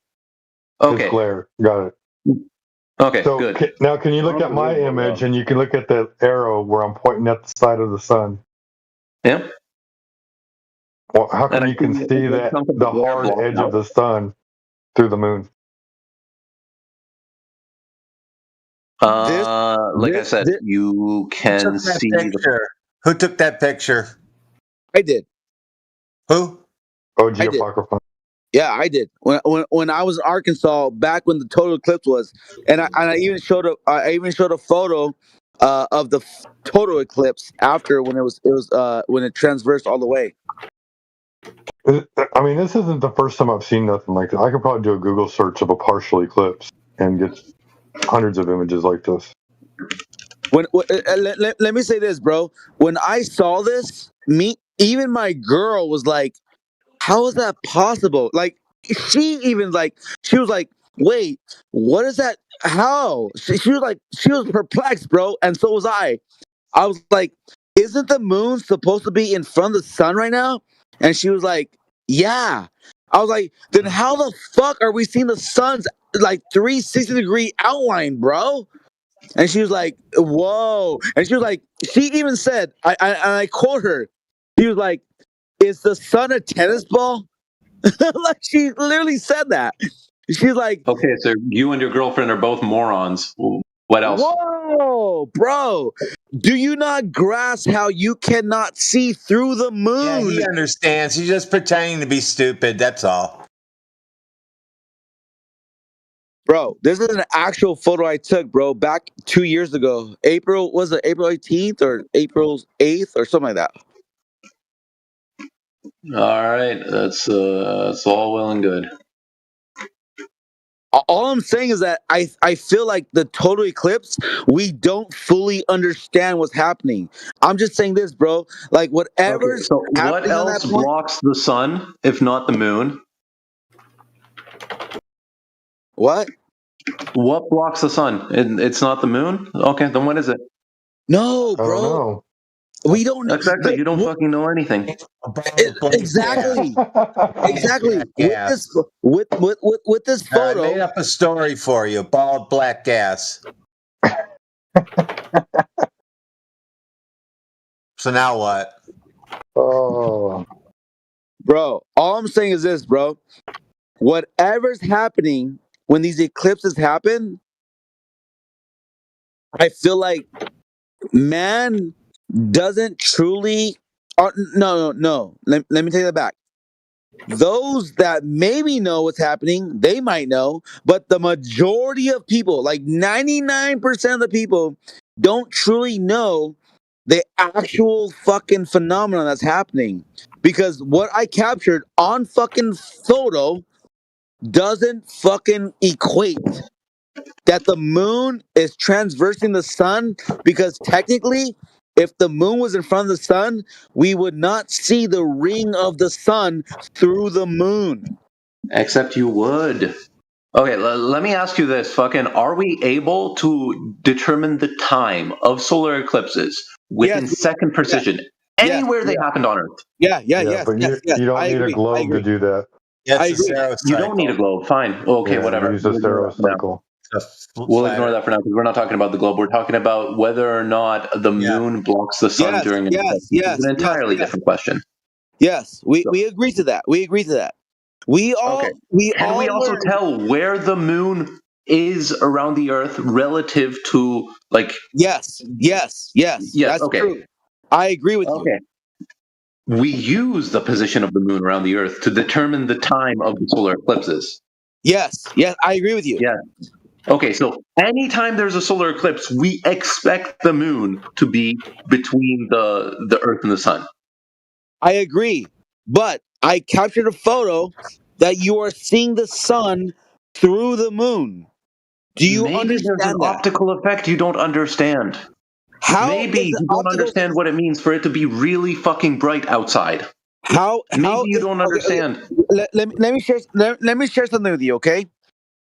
Okay. It's glare. Got it. Okay, so good. Now, can you look at my image and you can look at the arrow where I'm pointing at the side of the sun? Yeah. Well, how come you can see that the hard edge of the sun through the moon? Like I said, you can see the Who took that picture? I did. Who? OG I did. Apocrypha. Yeah, I did. When I was in Arkansas, back when the total eclipse was, and I even showed a photo of the total eclipse after when when it transversed all the way. I mean, this isn't the first time I've seen nothing like this. I could probably do a Google search of a partial eclipse and get hundreds of images like this. Let me say this, bro. When I saw this, even my girl was like, "How is that possible?" Like she was like, "Wait, what is that? How?" She was perplexed, bro, and so was I. I was like, "Isn't the moon supposed to be in front of the sun right now?" And she was like, "Yeah." I was like, "Then how the fuck are we seeing the sun's like 360-degree outline, bro?" And she was like, "Whoa!" And she was like, she even said, I quote her. She was like, "Is the sun a tennis ball?" Like she literally said that. She's like, okay, so you and your girlfriend are both morons. What else? "Whoa, bro! Do you not grasp how you cannot see through the moon?" Yeah, he understands. He's just pretending to be stupid. That's all. Bro, this is an actual photo I took, bro, back 2 years ago. April 18th or April 8th or something like that. All right, that's all well and good. All I'm saying is that I feel like the total eclipse, we don't fully understand what's happening. I'm just saying this, bro. Like whatever's So what happening on else that point. blocks the sun if not the moon? What? What blocks the sun? It's not the moon? Okay, then what is it? No, bro. We don't know. Exactly. You don't fucking know anything. Exactly. Exactly. Gas. With this photo. I made up a story for you. Bald black gas. So now what? Oh. Bro, all I'm saying is this, bro. Whatever's happening when these eclipses happen, I feel like man doesn't truly. No. Let me take that back. Those that maybe know what's happening, they might know, but the majority of people, like 99% of the people, don't truly know the actual fucking phenomenon that's happening. because what I captured on fucking photo doesn't fucking equate that the moon is transversing the sun, because technically, if the moon was in front of the sun, we would not see the ring of the sun through the moon. Except you would. Okay, let me ask you this. Fucking, are we able to determine the time of solar eclipses within second precision anywhere they happened on Earth? Yes, but you don't need a globe to do that. That's a Saros You don't need a globe. Fine. Okay, Yeah, whatever. use a Saros cycle. We'll ignore that for now because we're not talking about the globe. We're talking about whether or not the moon blocks the sun during an eclipse. It's an entirely different question. Yes, we agree to that. We agree to that. We all Can we also tell where the moon is around the Earth relative to, like? Yes. That's okay. true. I agree with you. We use the position of the moon around the Earth to determine the time of the solar eclipses. Yes, I agree with you. Yeah. Okay, so anytime there's a solar eclipse, we expect the moon to be between the Earth and the sun. I agree, but I captured a photo that you are seeing the sun through the moon. Do you Maybe there's an understand that? optical effect you don't understand. Maybe you don't understand what it means for it to be really fucking bright outside. Maybe you don't understand. Let me share something with you, okay?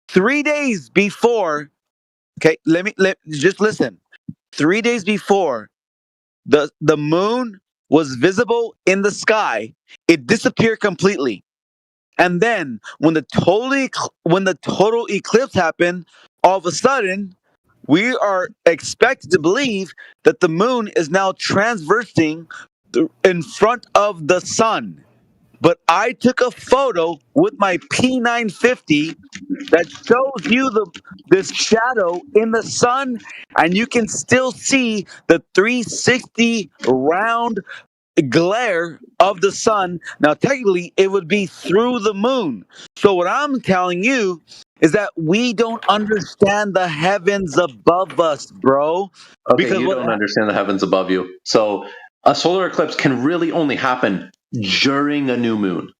3 days before, okay, just listen. 3 days before the moon was visible in the sky, it disappeared completely. And then when the total eclipse happened, all of a sudden, we are expected to believe that the moon is now transversing in front of the sun. But I took a photo with my P950 that shows you this shadow in the sun, and you can still see the 360 round glare of the sun. Now, technically, it would be through the moon. So, what I'm telling you is that we don't understand the heavens above us, bro. Okay, you don't understand the heavens above you. So, a solar eclipse can really only happen during a new moon,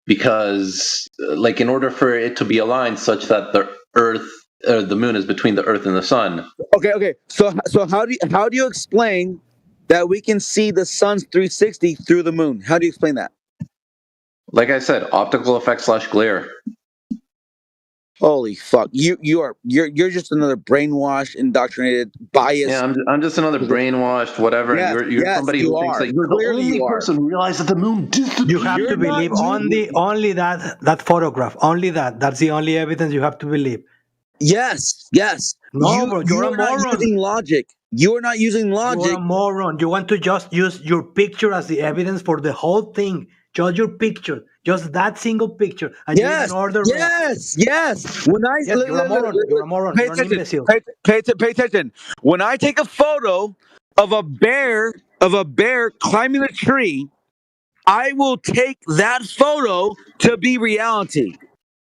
because, like, in order for it to be aligned such that the moon is between the Earth and the sun. Okay. So how do you explain that we can see the sun's 360 through the moon? How do you explain that? Like I said, optical effect / glare. Holy fuck! You're just another brainwashed, indoctrinated, biased. Yeah, I'm just another brainwashed whatever. Yes, and you're somebody who thinks that you're Clearly the only you are. person who realized that the moon disappeared. You have to believe only that photograph. Only that. That's the only evidence you have to believe. Yes. No, bro, you're a moron. Not using logic. You're not using logic. You're a moron. You want to just use your picture as the evidence for the whole thing. Just your picture. Just that single picture. And yes. When you're a moron. You're a moron. You're an imbecile. Pay attention. When I take a photo of a bear climbing a tree, I will take that photo to be reality.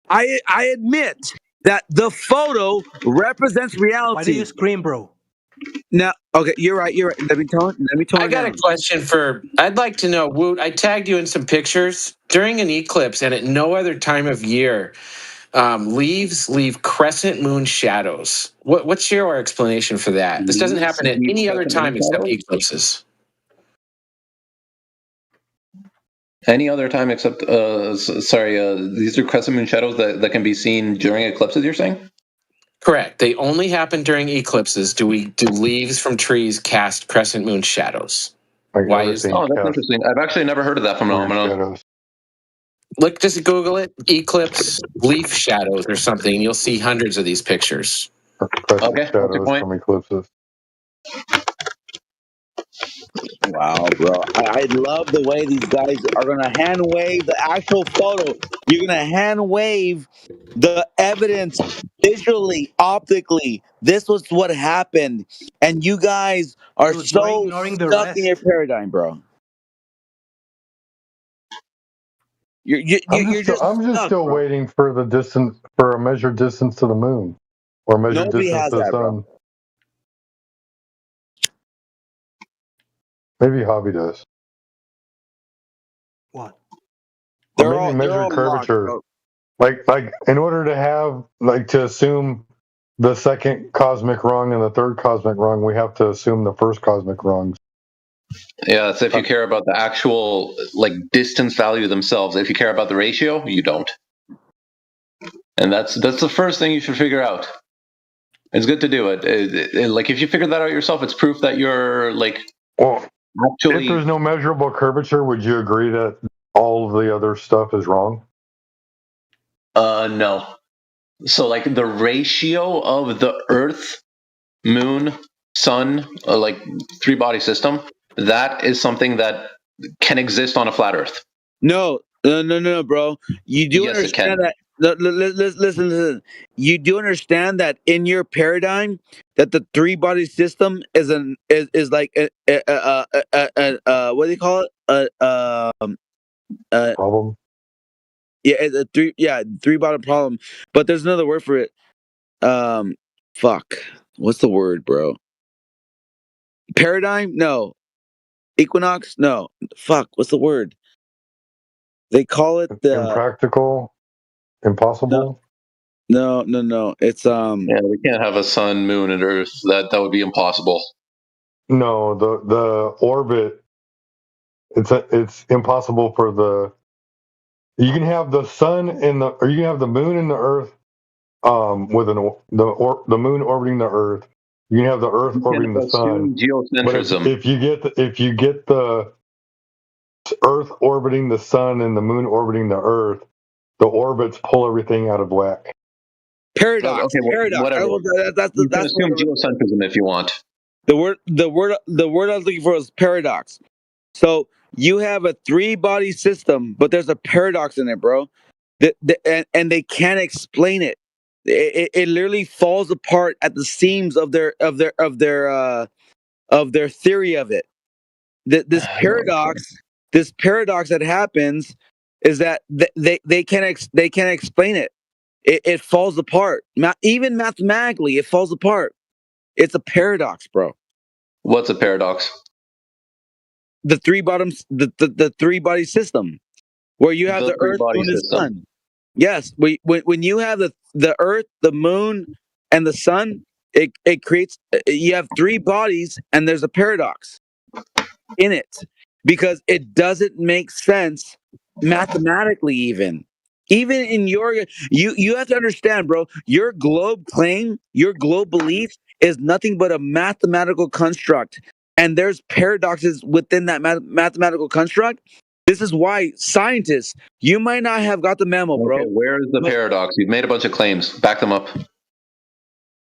I admit that the photo represents reality. Why do you scream, bro? Now, okay, you're right. Let me tone I got a question I'd like to know, Woot, I tagged you in some pictures during an eclipse and at no other time of year. Leaves leave crescent moon shadows. What's your explanation for that? This doesn't happen at any other time except eclipses. Any other time except, these are crescent moon shadows that can be seen during eclipses, you're saying? Correct. They only happen during eclipses. Do leaves from trees cast crescent moon shadows? Why is that? Oh, that's interesting. I've actually never heard of that phenomenon. Look, just Google it. Eclipse leaf shadows or something. You'll see hundreds of these pictures. Okay, what's your point? From eclipses. Wow, bro. I love the way these guys are going to hand wave the actual photo. You're going to hand wave the evidence visually, optically. This was what happened. And you guys are so stuck in your paradigm, bro. I'm just still waiting for the distance, for a measured distance to the moon, or measured distance to the sun. Bro. Maybe Hobby does. What? Or maybe measure curvature. Like in order to have to assume the second cosmic rung and the third cosmic rung, we have to assume the first cosmic rungs. Yeah, so if you care about the actual distance value themselves, if you care about the ratio, you don't. And that's the first thing you should figure out. It's good to do it. If you figure that out yourself, it's proof that you're actually. If there's no measurable curvature, would you agree that all of the other stuff is wrong? No. So the ratio of the Earth, Moon, Sun, three body system, that is something that can exist on a flat Earth. No, bro. You do understand that. Listen. You do understand that in your paradigm, that the three body system is like what do you call it? Problem. Yeah, it's a three body problem. But there's another word for it. Fuck. What's the word, bro? Paradigm? No. Equinox? No. Fuck. What's the word? They call it the impractical, impossible. No. It's Yeah, we can't have a sun, moon, and Earth. That would be impossible. No, the orbit. It's impossible for the. You can have the sun or you can have the moon and the Earth, with the moon orbiting the Earth. You can have the Earth orbiting the sun. Geocentrism. But if you get the Earth orbiting the sun and the moon orbiting the Earth, the orbits pull everything out of whack. Paradox. Okay, paradox. whatever. You can assume geocentrism if you want. The word I was looking for was paradox. So you have a three body system, but there's a paradox in it, bro. And they can't explain it. It literally falls apart at the seams of their theory of it. This paradox that happens is that they can't explain it. It falls apart. Even mathematically, it falls apart. It's a paradox, bro. What's a paradox? The three body system, where you have the Earth, Moon, and Sun. Yes, when you have the Earth, the Moon, and the Sun, it creates. You have three bodies, and there's a paradox in it because it doesn't make sense mathematically. Even in you have to understand, bro. Your globe claim, your globe belief is nothing but a mathematical construct, and there's paradoxes within that mathematical construct. This is why scientists, you might not have got the memo, bro. Okay, where is the paradox? You've made a bunch of claims. Back them up.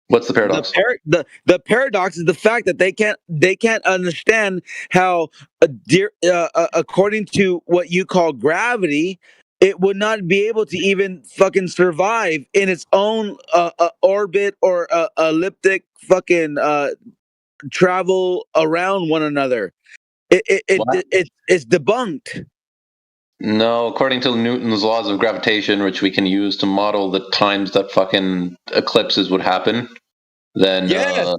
What's the paradox? The paradox is the fact that they can't understand how, according to what you call gravity, it would not be able to even fucking survive in its own orbit or elliptic fucking travel around one another. It's debunked. No, according to Newton's laws of gravitation, which we can use to model the times that fucking eclipses would happen, then yes,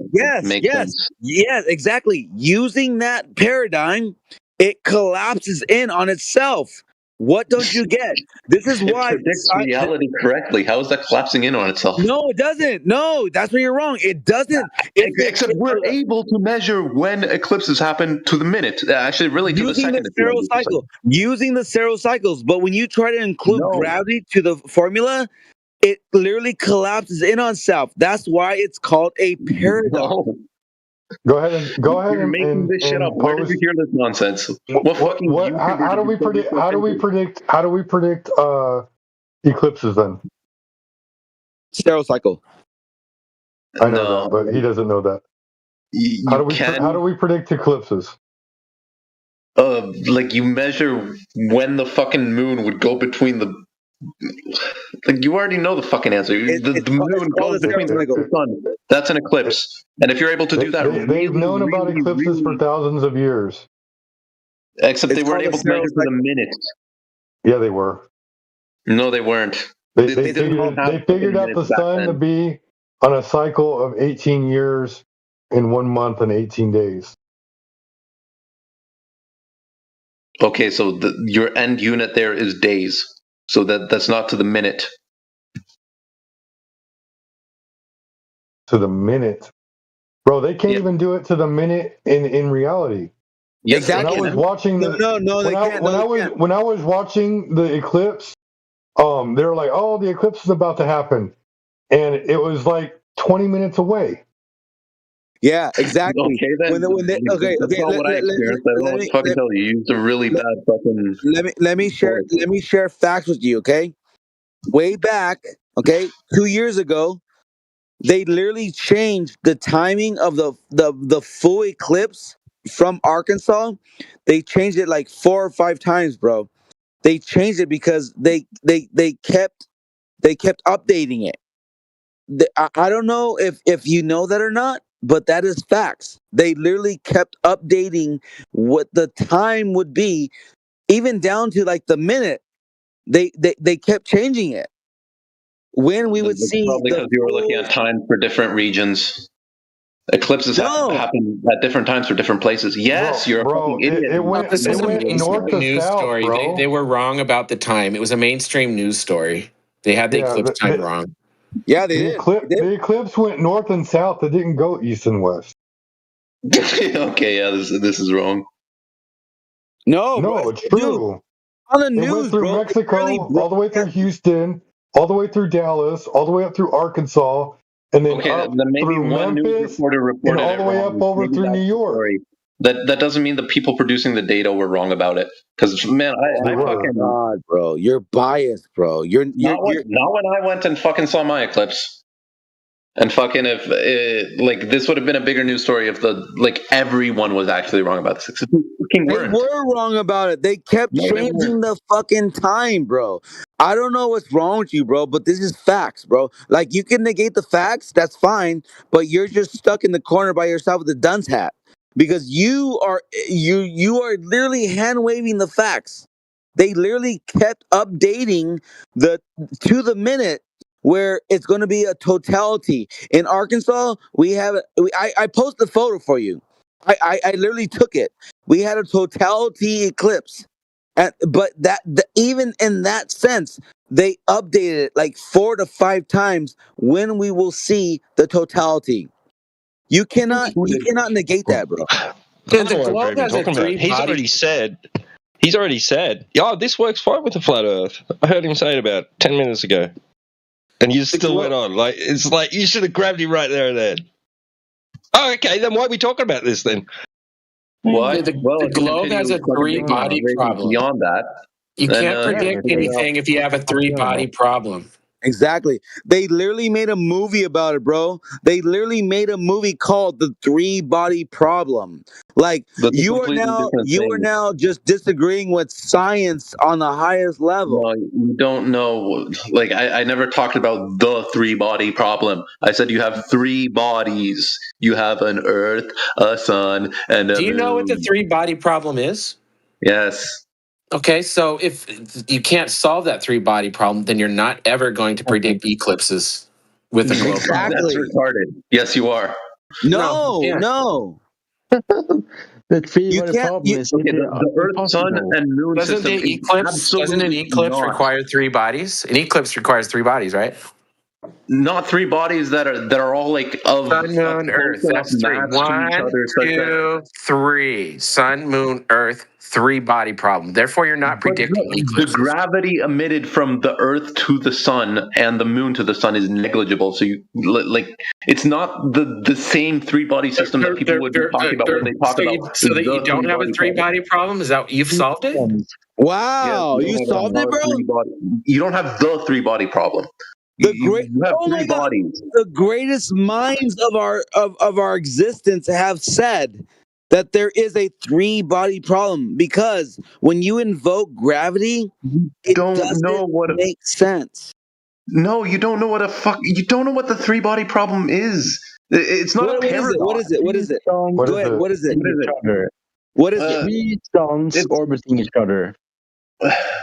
exactly. Using that paradigm, it collapses in on itself. What don't you get? This is why it predicts reality correctly. How is that collapsing in on itself? No, it doesn't. No, that's where you're wrong. It doesn't. Except we're able to measure when eclipses happen to the minute. Actually, really to the second. Using the Saros cycles. But when you try to include gravity to the formula, it literally collapses in on itself. That's why it's called a paradox. No. Go ahead. You're making this shit up. Where did you hear this nonsense? How do we predict eclipses then? Saros cycle. I know that, but he doesn't know that. How do we predict eclipses? You measure when the fucking moon would go between the. You already know the fucking answer. The moon goes between the sun. That's an eclipse. And if you're able to do that, they've known about eclipses for thousands of years. Except they weren't able to measure to the minute. Yeah, they were. No, they weren't. They figured out the sun to be on a cycle of 18 years in 1 month and 18 days. Okay, so your end unit there is days. So that's not to the minute. To the minute. Bro, they can't even do it to the minute in reality. Yes, when I was watching the when I was watching the eclipse, they were like, "Oh, the eclipse is about to happen," and it was like 20 minutes away. Yeah, exactly. Okay, then. That's not what I experienced. I don't know what to fucking tell you. You used a really bad fucking. Let me share facts with you, okay? Way back, okay, 2 years ago, they literally changed the timing of the full eclipse from Arkansas. They changed it like 4 or 5 times, bro. They changed it because they kept updating it. I don't know if you know that or not, but that is facts. They literally kept updating what the time would be, even down to like the minute. They kept changing it. When we would see Probably because you were looking at time for different regions. Eclipses happen at different times for different places. Yes, you're a fucking idiot. This was a mainstream news story. bro. They were wrong about the time. It was a mainstream news story. They had the eclipse time wrong. Yeah, the eclipse went north and south. It didn't go east and west. Okay, yeah, this is wrong. No, it's true. On the it news, went through bro. Mexico, all the way through Houston, all the way through Dallas, all the way up through Arkansas, and then up through Memphis, and all the way up over through New York. That doesn't mean the people producing the data were wrong about it. Because man, I fucking God, bro, you're biased, bro. You're not when I went and fucking saw my eclipse. And fucking if like this would have been a bigger news story if everyone was actually wrong about this. They were wrong about it. They kept changing the fucking time, bro. I don't know what's wrong with you, bro, but this is facts, bro. Like you can negate the facts, that's fine, but you're just stuck in the corner by yourself with a dunce hat because you are literally hand waving the facts. They literally kept updating to the minute where it's going to be a totality. In Arkansas, we have I post the photo for you. I literally took it. We had a totality eclipse, but even in that sense, they updated it like 4 to 5 times when we will see the totality. You cannot negate that, bro. I don't know what Brandon's talking about. He's already said, yeah, this works fine with the flat Earth. I heard him say it about 10 minutes ago. And you still went on. Like it's like you should have grabbed him right there and then. Oh, okay, then why are we talking about this then? What? The globe has a 3-body problem. Beyond that, you can't predict anything if you have a 3-body problem. Exactly. They literally made a movie about it, bro. They literally made a movie called The 3-Body Problem. Like you are now just disagreeing with science on the highest level. Well, you don't know. Like I never talked about the 3-body problem. I said you have 3 bodies. You have an Earth, a sun, and a Do you moon. know what the 3-body problem is? Yes. Okay, so if you can't solve that 3-body problem, then you're not ever going to predict eclipses with a globe. That's retarded. Yes, you are. No. The 3-body problem is the Earth, Sun, and Moon Doesn't an eclipse require 3 bodies? An eclipse requires 3 bodies, right? Not 3 bodies that are all like of Sun, Moon, Earth. That's 3. 1, 2, 3. Sun, Moon, Earth. 3-body problem. Therefore, you're not predicting eclipses. The gravity emitted from the Earth to the Sun and the Moon to the Sun is negligible. So you it's not the same 3-body system that people would be talking about when they talk about. So that you don't have a 3-body problem? Is that you've solved it? Wow, you solved it, bro. You don't have the 3-body problem. You have 3 bodies. The greatest minds of our existence have said that there is a 3-body problem because when you invoke gravity, it doesn't make sense. No, you don't know what you don't know what the 3-body problem is. It's not a paradox. What is it? Go ahead. What is it? What is it? 3 suns orbiting each other.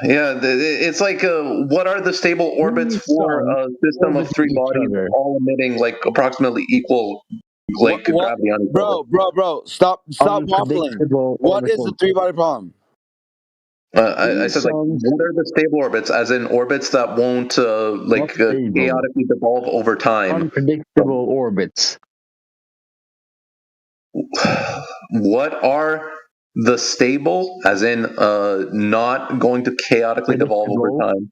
Yeah, it's like what are the stable orbits for a system of 3 bodies all emitting like approximately equal gravity on each other? Bro, stop waffling. What is the 3-body problem? I said, like, what are the stable orbits? As in orbits that won't chaotically devolve over time. Unpredictable orbits. What are the stable? As in not going to chaotically devolve over time.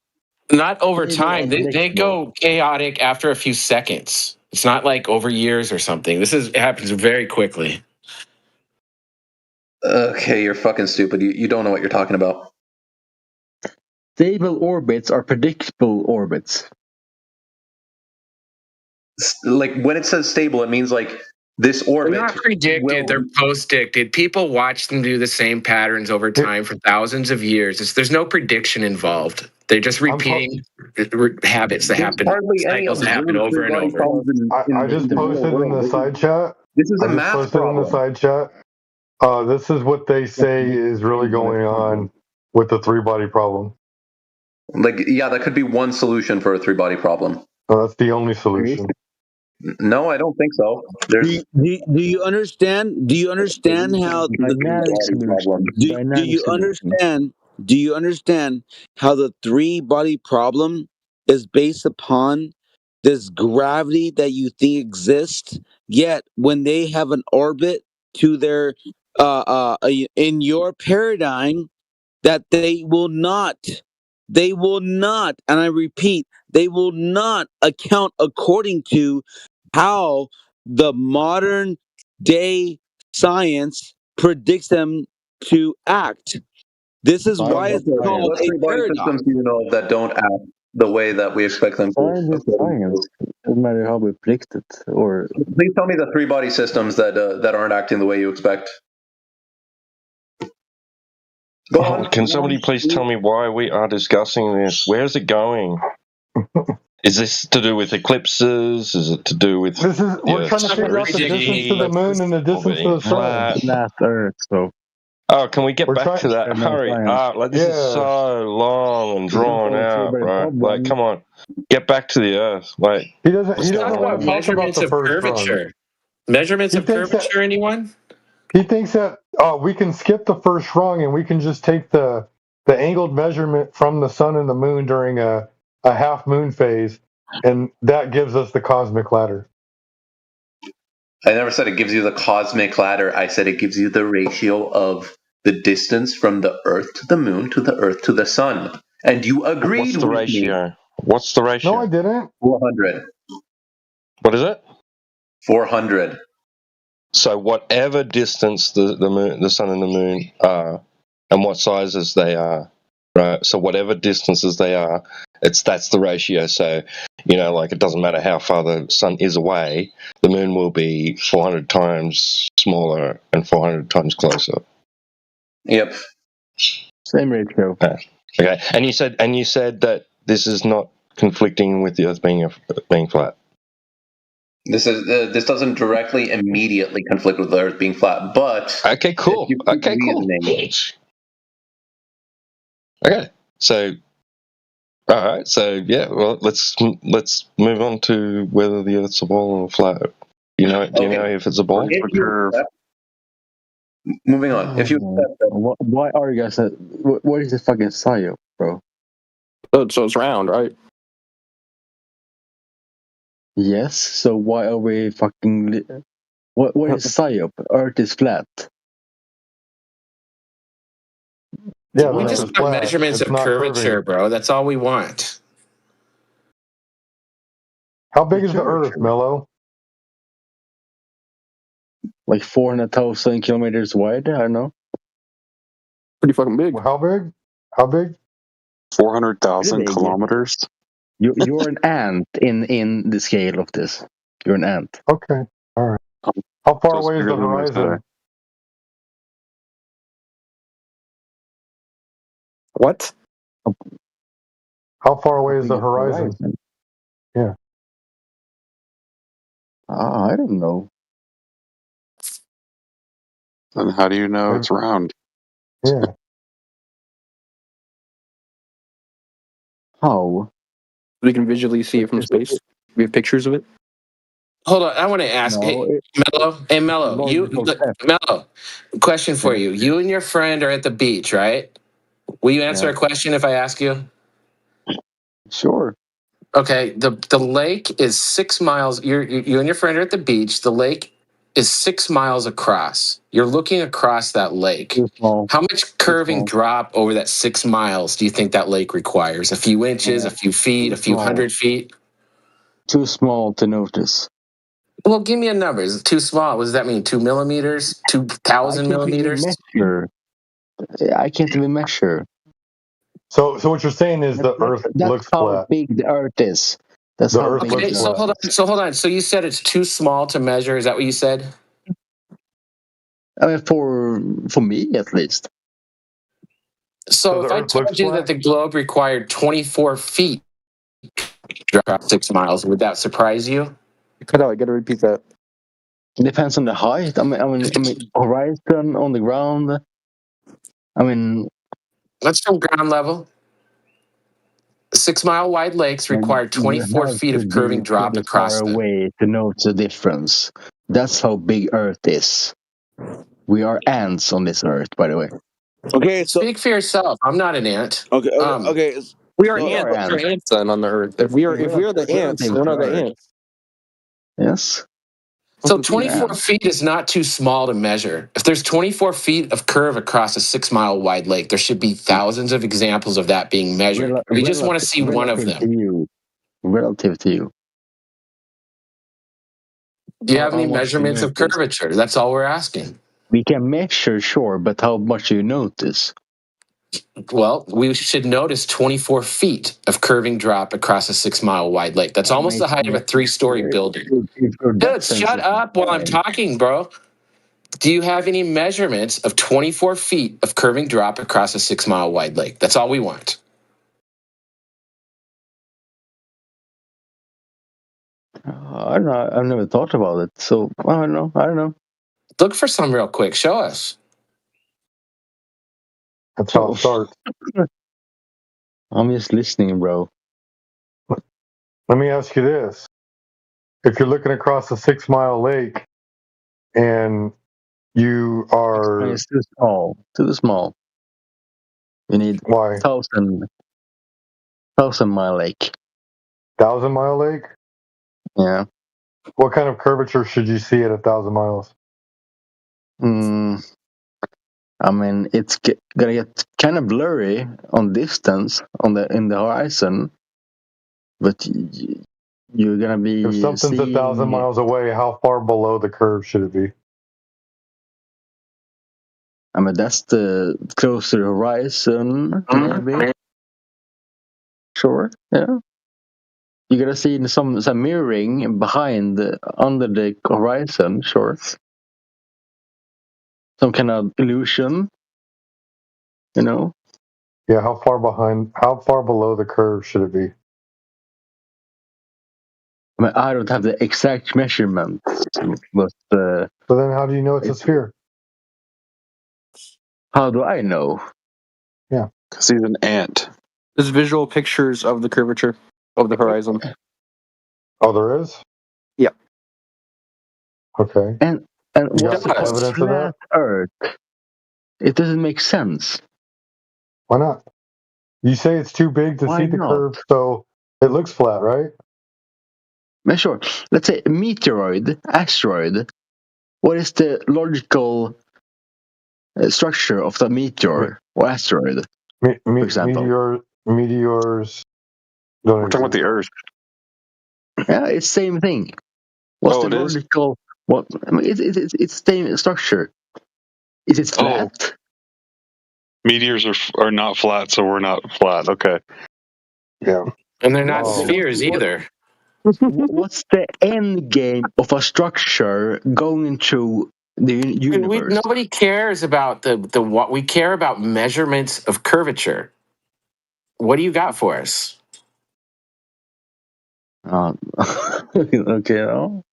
Not over time. They go chaotic after a few seconds. It's not like over years or something. It happens very quickly. Okay, you're fucking stupid. You don't know what you're talking about. Stable orbits are predictable orbits. Like when it says stable, it means like this orbit. They're not predicted, they're post-dicted. People watch them do the same patterns over time for thousands of years. There's no prediction involved. They're just repeating habits that happen, cycles that happen over and over. I just posted in the side chat. This is a math problem. In the side chat. This is what they say is really going on with the three-body problem. Like, yeah, that could be one solution for a three-body problem. No, that's the only solution. No, I don't think so. Do you understand? Do you understand how do you understand? Do you understand how the three-body problem is based upon this gravity that you think exists? Yet, when they have an orbit to their in your paradigm, that they will not, and I repeat, they will not account according to how the modern day science predicts them to act. This is why it's called what a three-body paradox. systems do you know that don't act the way that we expect them to? Science. Doesn't matter how we predict it, or please tell me the three-body systems that aren't acting the way you expect. Go on. Can somebody please tell me why we are discussing this? Where's it going? Is this to do with eclipses? Is it to do with? We're trying to figure out the distance to the moon and the distance to the sun. flat Earth. So. Oh, can we get back to that? Hurry up! Like this is so long and drawn out, bro. Like, come on, get back to the Earth. Like, he doesn't want to talk measurements about the of first curvature. run. Measurements of curvature, anyone? He thinks that we can skip the first rung and we can just take the angled measurement from the sun and the moon during a half moon phase, and that gives us the cosmic ladder. I never said it gives you the cosmic ladder. I said it gives you the ratio of the distance from the Earth to the moon to the Earth to the sun. And you agreed what's the with ratio? me. What's the ratio? No, I didn't. 400. What is it? 400. So whatever distance the moon, the sun and the moon are, and what sizes they are, right? So whatever distances they are, that's the ratio. So, like it doesn't matter how far the sun is away, the moon will be 400 times smaller and 400 times closer. Yep. Same ratio. Okay. And you said that this is not conflicting with the Earth being flat. This doesn't directly immediately conflict with the Earth being flat, but okay, cool. Okay, cool. Okay, so all right, so yeah, well, let's move on to whether the Earth's a ball or flat. Do you know if it's a ball? Moving on. If you why are you guys? What is the fucking psyop, bro? So it's round, right? Yes. So why are we fucking? What is psyop? Earth is flat. Yeah, we just want measurements of curvature, bro. That's all we want. How big is the Earth, Mello? Like 400,000 kilometers wide. I don't know. Pretty fucking big. How big? How big? 400,000 kilometers. You're an ant in the scale of this. You're an ant. Okay. All right. How far away is the horizon? What? How far away is the horizon? Yeah. I don't know. Then how do you know it's round? Yeah. How? We can visually see it from space. We have pictures of it. Hold on, I want to ask, Mello, Mello, question for you. You and your friend are at the beach, right? Will you answer a question if I ask you? Sure. Okay, the lake is 6 miles. You and your friend are at the beach. The lake is 6 miles across. You're looking across that lake. How much curving drop over that 6 miles do you think that lake requires? A few inches, a few feet, a few hundred feet? Too small to notice. Well, give me a number. Is it too small? What does that mean? 2 millimeters? 2,000 millimeters? I can't even measure. So what you're saying is the Earth That's looks how flat. big the Earth is. That's The how Earth big looks Okay, flat. so hold on. So you said it's too small to measure. Is that what you said? I mean, for me at least. So if I told you that the globe required 24 feet to drop 6 miles, would that surprise you? Cut out. I got to repeat that. It depends on the height. I mean, horizon on the ground. I mean, that's from ground level. 6 mile wide lakes require 24 feet of curving drop across far them. away to notice the difference. That's how big Earth is. We are ants on this Earth, by the way. Okay, so speak for yourself. I'm not an ant. Okay. We are ants. ants. We're ants then on the Earth. If we are the ants, we're not the ants. Yes. So 24 feet is not too small to measure. If there's 24 feet of curve across a 6 mile wide lake, there should be thousands of examples of that being measured. We just want to see one of them. Relative to you. Do you have any measurements of curvature? That's all we're asking. We can measure, sure, but how much you notice? Well, we should notice 24 feet of curving drop across a 6 mile wide lake. That's almost the height of a 3-story building. Dude, shut up while I'm talking, bro. Do you have any measurements of 24 feet of curving drop across a 6 mile wide lake? That's all we want. I don't know. I've never thought about it, so I don't know. Look for some real quick. Show us. That's how it starts. I'm just listening, bro. Let me ask you this. If you're looking across a 6 mile lake and you are... It's too small. Too small. You need 1,000 mile lake. 1,000 mile lake? Yeah. What kind of curvature should you see at 1,000 miles? I mean, it's gonna get kind of blurry on distance in the horizon, but you're gonna be. If something's 1,000 miles away, how far below the curve should it be? I mean, that's the closer horizon, maybe. Sure, yeah. You're gonna see some mirroring behind, under the horizon, sure. Some kind of illusion, you know. Yeah, how far below the curve should it be? I mean, I don't have the exact measurement, but. So then, how do you know it's a sphere? How do I know? Yeah, because he's an ant. There's visual pictures of the curvature of the horizon. Oh, there is? Yeah. Okay. And you got what's some evidence of that? Earth? It doesn't make sense. Why not? You say it's too big to see the curve, so it looks flat, right? Yeah, sure. Let's say a meteoroid, asteroid. What is the logical structure of the meteor or asteroid? For example, meteors. We're talking about the Earth. Yeah, it's the same thing. What's the logical? What I mean, it's the same structure. Is it flat? Meteors are not flat, so we're not flat. Okay. Yeah. And they're not spheres either. What's the end game of a structure going through the universe? Nobody cares about the what we care about measurements of curvature. What do you got for us? Okay, well,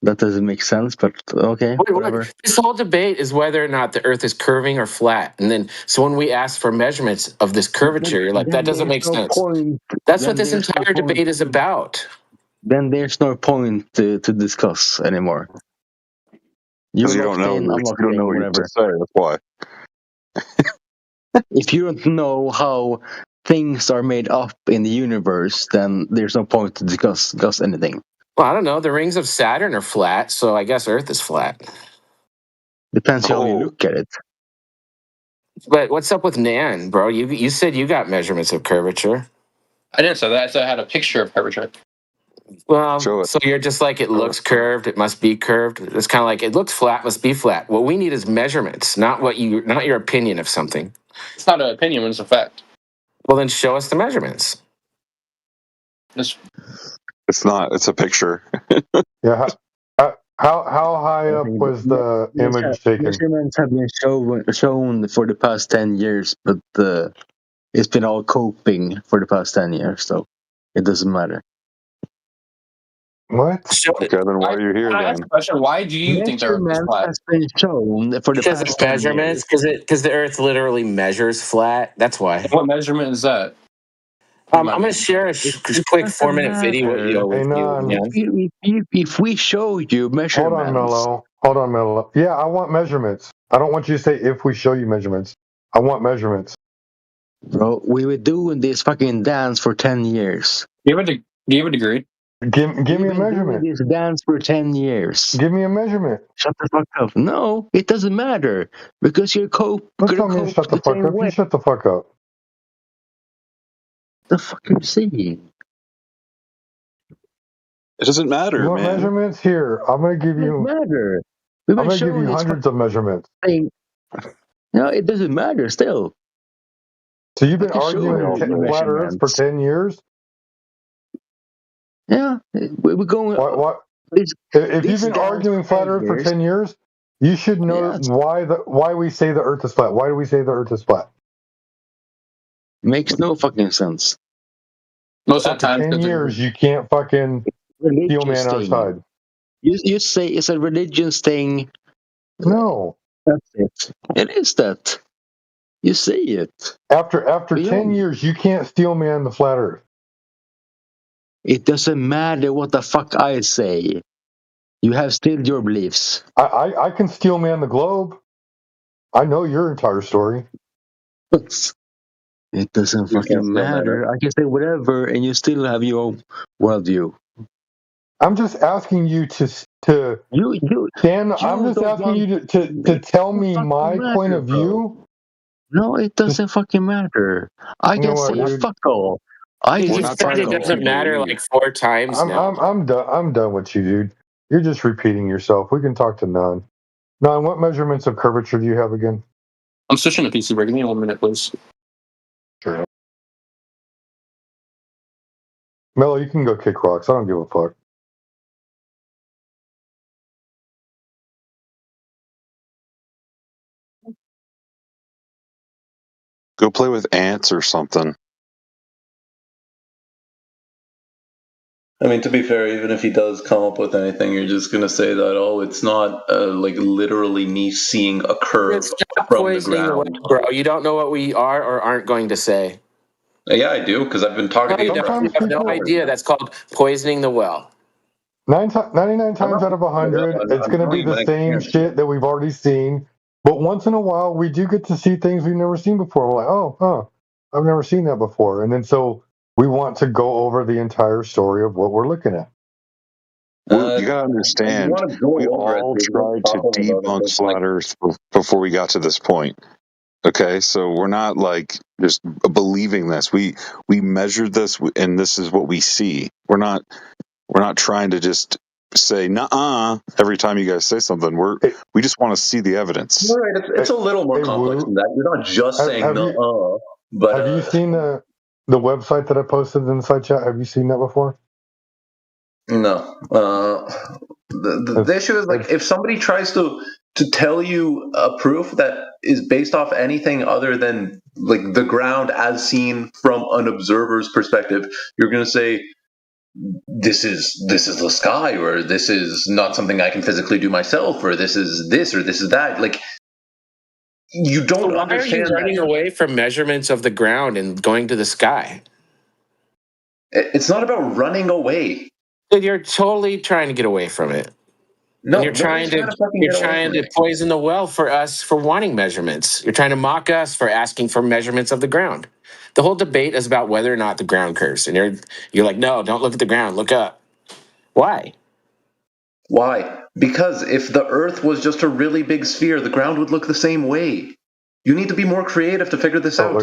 that doesn't make sense, but okay, whatever. This whole debate is whether or not the Earth is curving or flat, and then so when we ask for measurements of this curvature, you're like, that doesn't make sense. That's what this entire debate is about. Then there's no point to discuss anymore. You don't know. You don't know what you're to say. That's why. If you don't know how things are made up in the universe, then there's no point to discuss anything. Well, I don't know. The rings of Saturn are flat, so I guess Earth is flat. Depends how you look at it. But what's up with Nan, bro? You said you got measurements of curvature. I didn't say that. I said I had a picture of curvature. Well, so you're just like, it looks curved, it must be curved. It's kind of like, it looks flat, must be flat. What we need is measurements, not your opinion of something. It's not an opinion, it's a fact. Well, then show us the measurements. It's not. It's a picture. Yeah. How high up was the image taken? Measurements have been shown for the past 10 years, but it's been all coping for the past 10 years, so it doesn't matter. What? Okay, then why are you here Can I ask a question? Why do you think the Earth is flat? Has been shown for the Because past of 10 measurements, years. because the Earth literally measures flat. That's why. What measurement is that? I'm going to share a quick 4-minute video with you. If we show you measurements... Hold on, Mello. Yeah, I want measurements. I don't want you to say if we show you measurements. I want measurements. Bro, we were doing this fucking dance for 10 years. Do you have a degree? Give me a measurement. Doing this dance for 10 years. Give me a measurement. Shut the fuck up. No, it doesn't matter. Because you're Don't tell me to shut the fuck up. You shut the fuck up. The fuck are you saying? It doesn't matter, You want man. measurements? Here, I'm going to give you... It doesn't matter. I'm going to give you hundreds of measurements. No, it doesn't matter still. So you've been arguing flat Earth for 10 years? Yeah, we're going... What? If you've been arguing flat Earth for 10 years, you should know why we say the Earth is flat. Why do we say the Earth is flat? Makes no fucking sense. Most of the time, 10 years, you can't fucking steal man our side. You say it's a religious thing. No. That's it. It is that. You say it. After 10 years, you can't steel man the flat Earth. It doesn't matter what the fuck I say. You have still your beliefs. I can steel man the globe. I know your entire story. It doesn't fucking matter. I can say whatever, and you still have your own worldview. I'm just asking you to Dan. I'm just asking you to tell me my point of view. No, it doesn't fucking matter. I can say fuck all. You said it doesn't matter like 4 times now. I'm done with you, dude. You're just repeating yourself. We can talk to Nan. Nan, what measurements of curvature do you have again? I'm switching to PC. Give me 1 minute, please. Sure. Mello, you can go kick rocks. I don't give a fuck. Go play with ants or something. I mean, to be fair, even if he does come up with anything, you're just going to say that, oh, it's not like literally me seeing a curve from the ground. Bro, you don't know what we are or aren't going to say. Yeah, I do, because I've been talking to you. You have no idea. That's called poisoning the well. 99 times out of 100, it's going to be the same shit that we've already seen. But once in a while, we do get to see things we've never seen before. We're like, I've never seen that before. And then so we want to go over the entire story of what we're looking at. Well, you gotta understand, we all tried to debunk flat Earth before we got to this point. Okay, so we're not like just believing this. We measured this, and this is what we see. We're not trying to just say "nuh-uh" every time you guys say something. We just want to see the evidence. Right, it's a little more complex than that. You're not just saying "nuh-uh." But have you seen the website that I posted in the side chat? Have you seen that before? No. The issue is like if somebody tries to tell you a proof that is based off anything other than like the ground as seen from an observer's perspective, you're going to say this is the sky, or this is not something I can physically do myself, or this is this, or this is that. Like you don't understand. Why are you running away from measurements of the ground and going to the sky? It's not about running away. You're totally trying to get away from it. And you're trying to poison the well for us for wanting measurements. You're trying to mock us for asking for measurements of the ground. The whole debate is about whether or not the ground curves, and you're like, no, don't look at the ground, look up. Why? Why? Because if the Earth was just a really big sphere, the ground would look the same way. You need to be more creative to figure this out.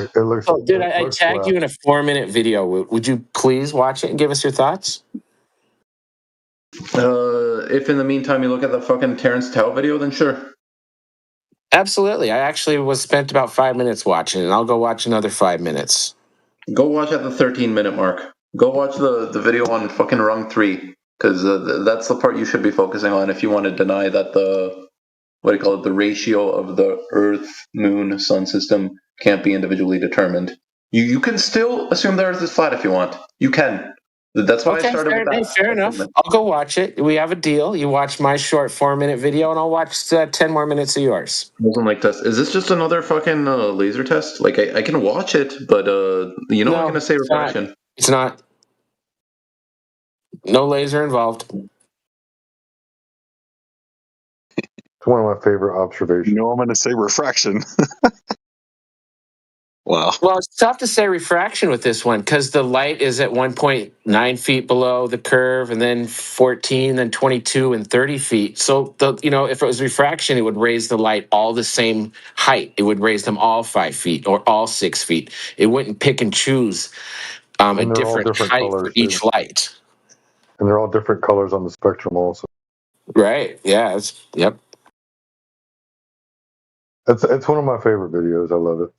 Dude, I tagged you in a 4-minute video. Would you please watch it and give us your thoughts? If in the meantime you look at the fucking Terrence Tao video, then sure. Absolutely. I actually spent about 5 minutes watching it, and I'll go watch another 5 minutes. Go watch at the 13-minute mark. Go watch the video on fucking rung 3, because that's the part you should be focusing on if you want to deny that the ratio of the Earth, Moon, Sun system can't be individually determined. You can still assume the Earth is flat if you want. You can. That's why I started with that. Fair enough. I'll go watch it. We have a deal. You watch my short 4-minute video, and I'll watch 10 more minutes of yours. Doesn't like test. Is this just another fucking laser test? Like I can watch it, but I'm gonna say refraction. It's not. No laser involved. It's one of my favorite observations. I'm going to say refraction. Wow. Well, it's tough to say refraction with this one because the light is at 1.9 feet below the curve, and then 14, then 22, and 30 feet. So if it was refraction, it would raise the light all the same height. It would raise them all 5 feet or all 6 feet. It wouldn't pick and choose a different height for each light. And they're all different colors on the spectrum, also. Right? Yeah. Yep. It's one of my favorite videos. I love it.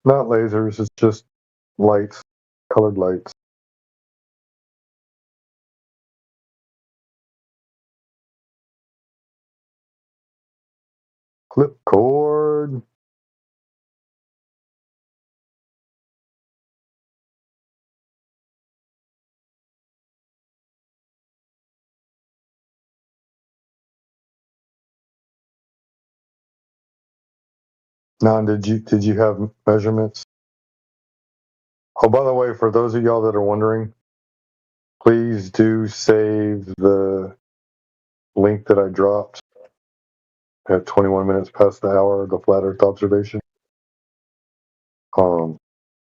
Not lasers, it's just lights, colored lights. Clip cord. Now, did you have measurements? Oh, by the way, for those of y'all that are wondering, please do save the link that I dropped at 21 minutes past the hour of the flat Earth observation.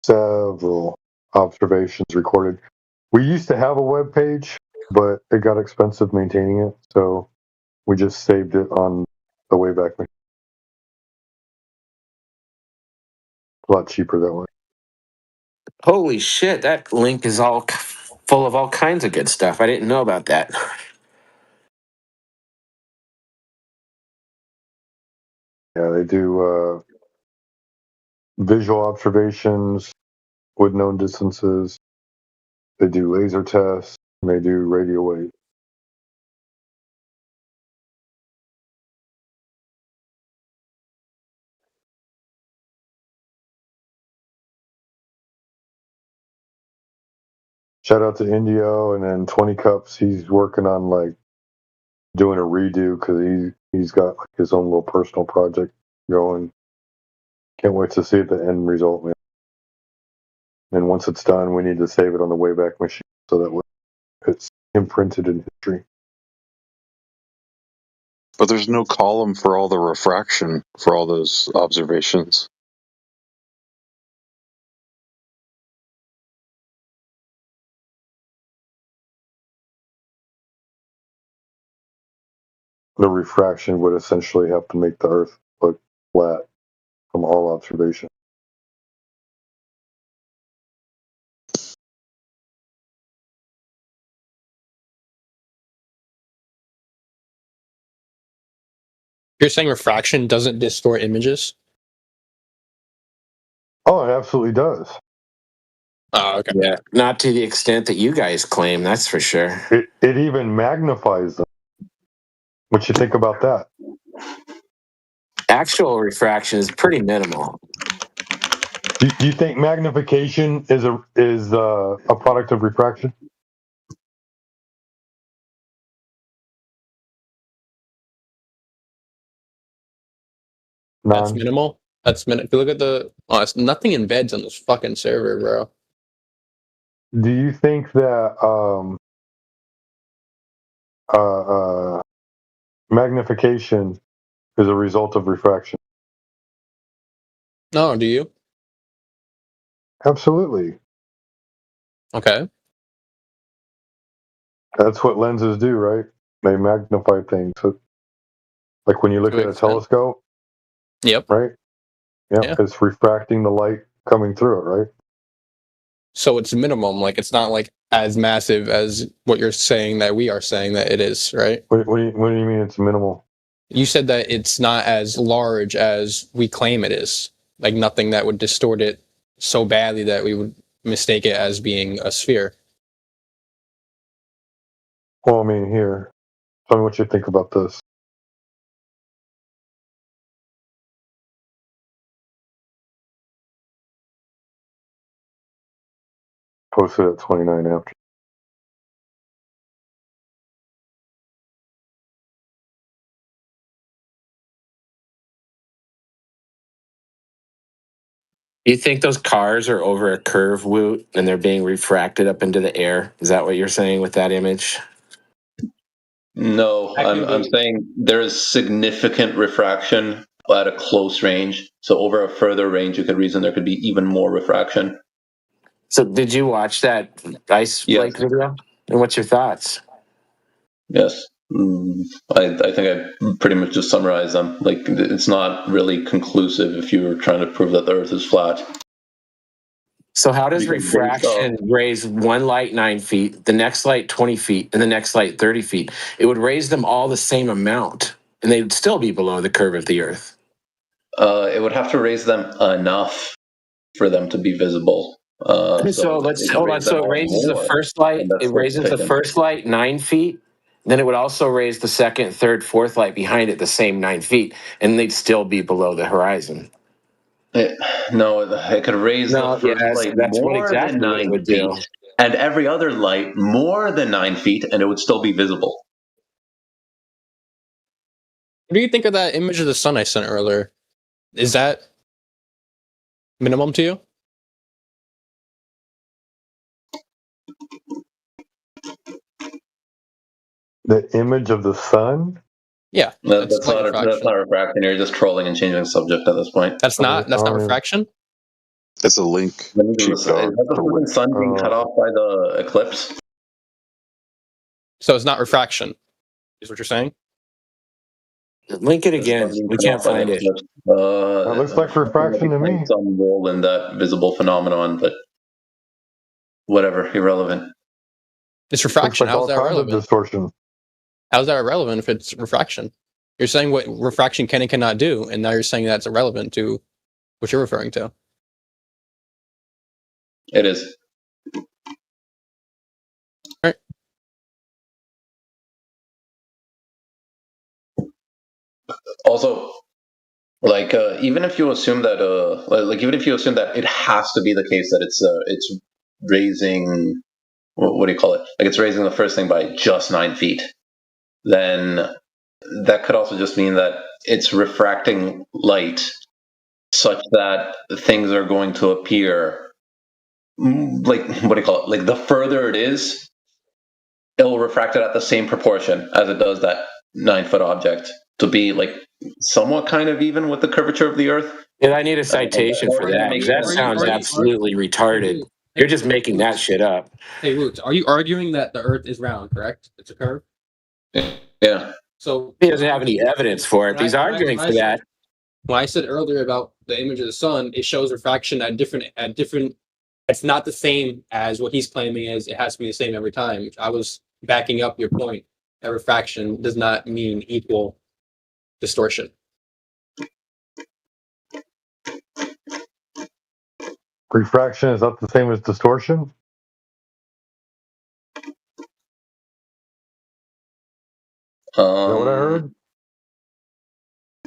Several observations recorded. We used to have a web page, but it got expensive maintaining it, so we just saved it on the Wayback Machine. A lot cheaper that way. Holy shit, that link is all full of all kinds of good stuff. I didn't know about that. Yeah, they do visual observations with known distances. They do laser tests, and they do radio waves. Shout out to Indio, and then 20 Cups. He's working on doing a redo because he's got his own little personal project going. Can't wait to see the end result, man. And once it's done, we need to save it on the Wayback Machine so that it's imprinted in history. But there's no column for all the refraction for all those observations. The refraction would essentially have to make the Earth look flat from all observation. You're saying refraction doesn't distort images? Oh, it absolutely does. Oh, okay. Yeah, not to the extent that you guys claim, that's for sure. It even magnifies them. What you think about that? Actual refraction is pretty minimal. Do you think magnification is a product of refraction? That's minimal. If you look at it's nothing embeds on this fucking server, bro. Do you think that magnification is a result of refraction? No, do you? Absolutely. Okay. That's what lenses do, right? They magnify things. So, like when you look To at a an extent. telescope, Yep. right? Yep, Yeah. it's refracting the light coming through it, right? So it's minimum. Like it's not like as massive as what you're saying that we are saying that it is, right? What do you mean it's minimal? You said that it's not as large as we claim it is. Like nothing that would distort it so badly that we would mistake it as being a sphere. Well, I mean, here, tell me what you think about this. Posted at 29 after. You think those cars are over a curve, Woot, and they're being refracted up into the air? Is that what you're saying with that image? No, I'm saying there is significant refraction at a close range. So over a further range, you could reason there could be even more refraction. So did you watch that ice lake video? And what's your thoughts? Yes. I think I pretty much just summarized them. Like, it's not really conclusive if you were trying to prove that the Earth is flat. So how does Because refraction raise one light 9 feet, the next light 20 feet, and the next light 30 feet? It would raise them all the same amount, and they'd still be below the curve of the Earth. It would have to raise them enough for them to be visible. So let's hold on. So it raises the first light. It raises the first light 9 feet. Then it would also raise the second, third, fourth light behind it the same 9 feet, and they'd still be below the horizon. No, it could raise the first light more than 9 feet, and every other light more than 9 feet, and it would still be visible. What do you think of that image of the sun I sent earlier? Is that minimum to you? The image of the sun? Yeah. That's not refraction. You're just trolling and changing the subject at this point. That's not refraction? It's a link. Is the sun being cut off by the eclipse? So it's not refraction, is what you're saying? Link it again. We can't find it. That looks like refraction to me. Some role in that visible phenomenon, but whatever, irrelevant. It's refraction. Looks like How's that all kinds of relevant? distortion. How's that irrelevant if it's refraction? You're saying what refraction can and cannot do, and now you're saying that's irrelevant to what you're referring to. It is. Right. Also, like even if you assume that even if you assume that it has to be the case that it's raising, what do you call it? Like it's raising the first thing by just 9 feet, then that could also just mean that it's refracting light such that things are going to appear like, what do you call it? Like the further it is, it'll refract it at the same proportion as it does that 9-foot object to be like somewhat kind of even with the curvature of the Earth. Yeah, I need a citation for that. That sounds absolutely retarded. You're just making that shit up. Hey, Roots, are you arguing that the Earth is round, correct? It's a curve? Yeah. So he doesn't have any evidence for it. He's arguing for that. When I said earlier about the image of the sun, it shows refraction at different. It's not the same as what he's claiming is. It has to be the same every time. I was backing up your point that refraction does not mean equal distortion. Refraction is not the same as distortion? Is that what I heard?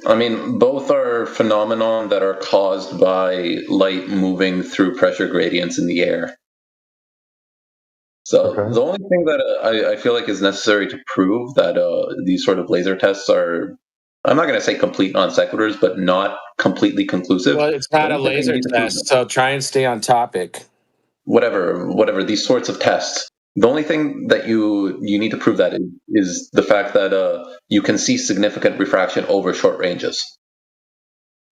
I mean, both are phenomenon that are caused by light moving through pressure gradients in the air. So the only thing that I feel like is necessary to prove that these sort of laser tests are I'm not going to say complete non sequiturs, but not completely conclusive. Well, it's not a laser test, so try and stay on topic. Whatever, these sorts of tests. The only thing that you need to prove that is the fact that you can see significant refraction over short ranges.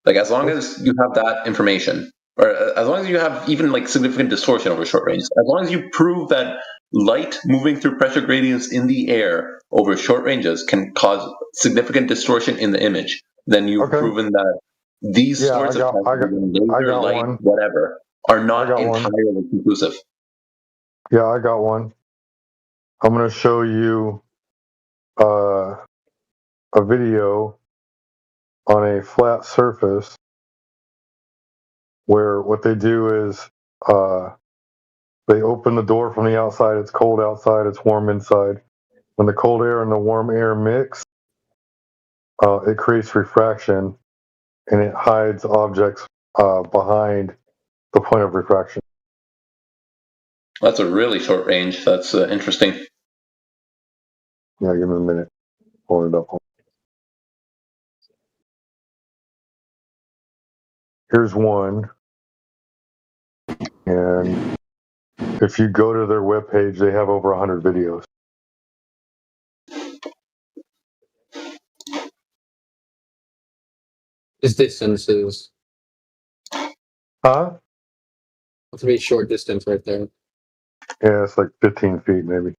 Like, as long as you have that information, or as long as you have even like significant distortion over short ranges, as long as you prove that light moving through pressure gradients in the air over short ranges can cause significant distortion in the image, then you've proven that these sorts of tests, laser, light, whatever, are not entirely conclusive. Yeah, I got one. I'm going to show you a video on a flat surface where what they do is they open the door from the outside. It's cold outside. It's warm inside. When the cold air and the warm air mix, it creates refraction, and it hides objects behind the point of refraction. That's a really short range. That's interesting. Yeah, give me a minute. Hold it up. Here's one. And if you go to their webpage, they have over 100 videos. This distance is... Huh? That's a very short distance right there. Yeah, it's like 15 feet maybe.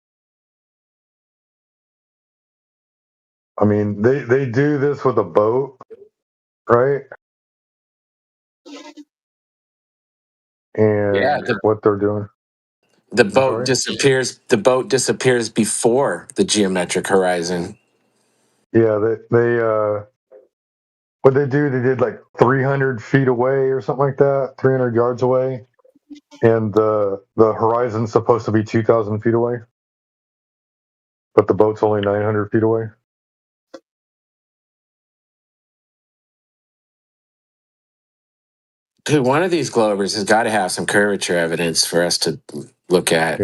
I mean, they do this with a boat, right? And what they're doing. The boat disappears. The boat disappears before the geometric horizon. Yeah, they what they do, they did like 300 feet away or something like that, 300 yards away, and the horizon's supposed to be 2,000 feet away, but the boat's only 900 feet away. Dude, one of these Globers has got to have some curvature evidence for us to look at.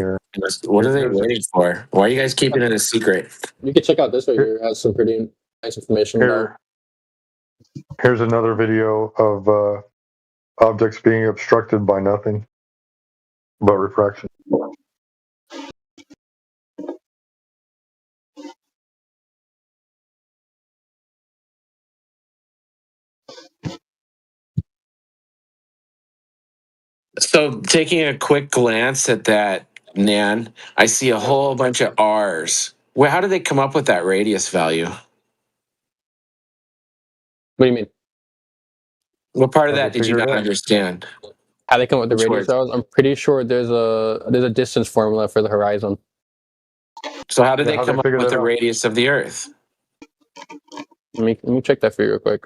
What are they waiting for? Why are you guys keeping it a secret? You can check out this right here. It has some pretty nice information about. Here's another video of objects being obstructed by nothing but refraction. So, taking a quick glance at that, Nan, I see a whole bunch of R's. Well, how did they come up with that radius value? What do you mean? What part of that did you not understand? How they come up with the radius values? I'm pretty sure there's a distance formula for the horizon. So how did they come up with the radius of the Earth? Let me check that for you real quick.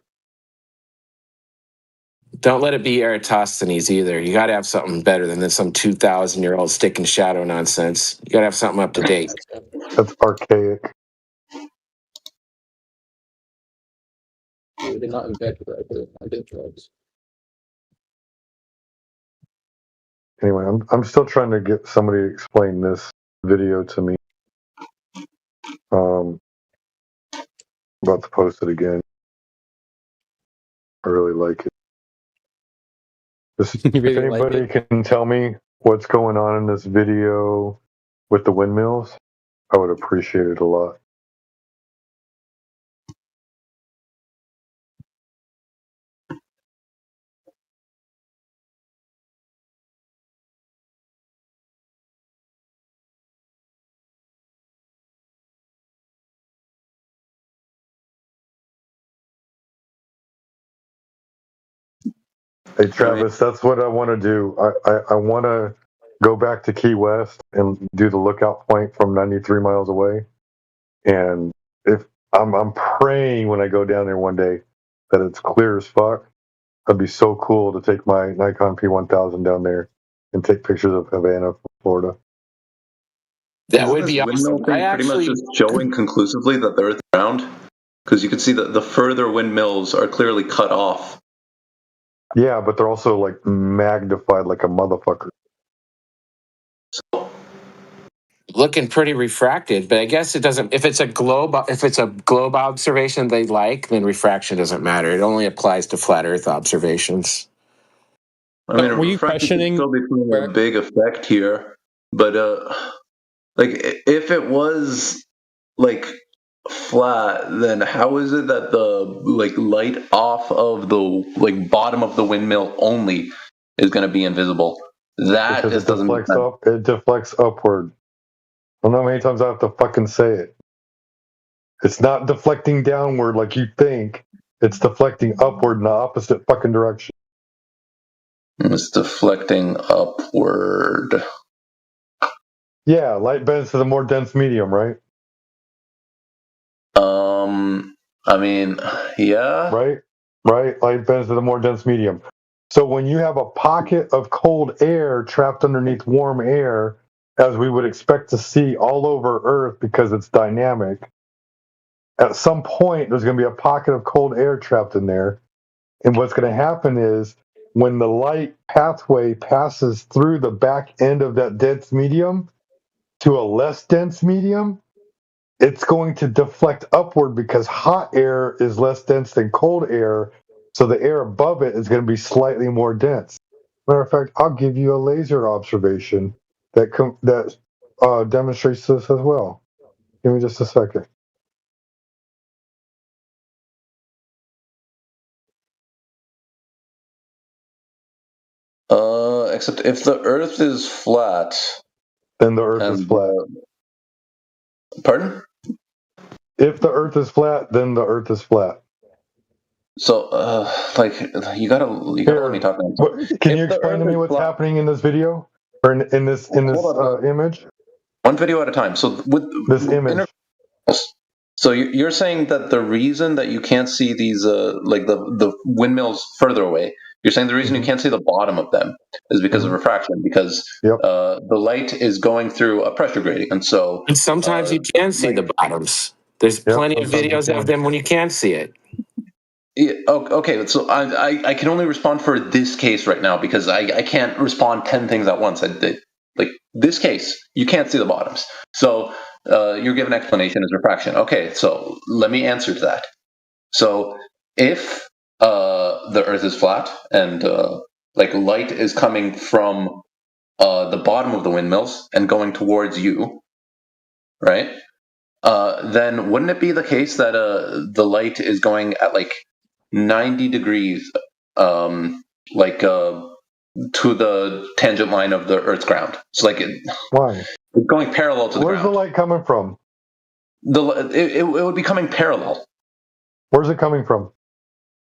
Don't let it be Eratosthenes either. You got to have something better than this, some 2,000-year-old stick and shadow nonsense. You got to have something up to date. That's archaic. They did not embed it right here. I did drugs. Anyway, I'm still trying to get somebody to explain this video to me. About to post it again. I really like it. If anybody can tell me what's going on in this video with the windmills, I would appreciate it a lot. Hey Travis, that's what I want to do. I want to go back to Key West and do the lookout point from 93 miles away. And if I'm praying when I go down there one day that it's clear as fuck. That'd be so cool to take my Nikon P1000 down there and take pictures of Havana, Florida. That would be awesome. Thing pretty much just showing conclusively that the Earth is round, because you can see that the further windmills are clearly cut off. Yeah, but they're also like magnified like a motherfucker. looking pretty refracted, but I guess it doesn't. If it's a globe observation they like, then refraction doesn't matter. It only applies to flat Earth observations. I mean, refraction could still be playing a big effect here, but like if it was like flat, then how is it that the like light off of the like bottom of the windmill only is going to be invisible? That Because just doesn't make sense. it deflects upward. I don't know how many times I have to fucking say it. It's not deflecting downward like you think. It's deflecting upward in the opposite fucking direction. It's deflecting upward. Yeah, light bends to the more dense medium, right? I mean, yeah. Right? Light bends to the more dense medium. So when you have a pocket of cold air trapped underneath warm air, as we would expect to see all over Earth because it's dynamic, at some point there's going to be a pocket of cold air trapped in there. And what's going to happen is when the light pathway passes through the back end of that dense medium to a less dense medium, it's going to deflect upward because hot air is less dense than cold air, so the air above it is going to be slightly more dense. Matter of fact, I'll give you a laser observation that demonstrates this as well. Give me just a second. Except if the Earth is flat, then the Earth is flat. Pardon? If the Earth is flat, then the Earth is flat. So, like, you gotta let me talk now. Can you explain to me what's happening in this video or in this image? One video at a time. So with this image. So you're saying that the reason that you can't see these, like the windmills further away, you're saying the reason you can't see the bottom of them is because of refraction, because the light is going through a pressure gradient, and so. And sometimes you can see the bottoms. There's plenty of videos of them when you can't see it. Yeah, okay, so I can only respond for this case right now because I can't respond 10 things at once. Like this case, you can't see the bottoms. So your given explanation is refraction. Okay, so let me answer to that. So if the Earth is flat and like light is coming from the bottom of the windmills and going towards you, right? Then wouldn't it be the case that the light is going at like 90 degrees, to the tangent line of the Earth's ground? It's like why? It's going parallel to the Where's ground. the light coming from? It would be coming parallel. Where's it coming from?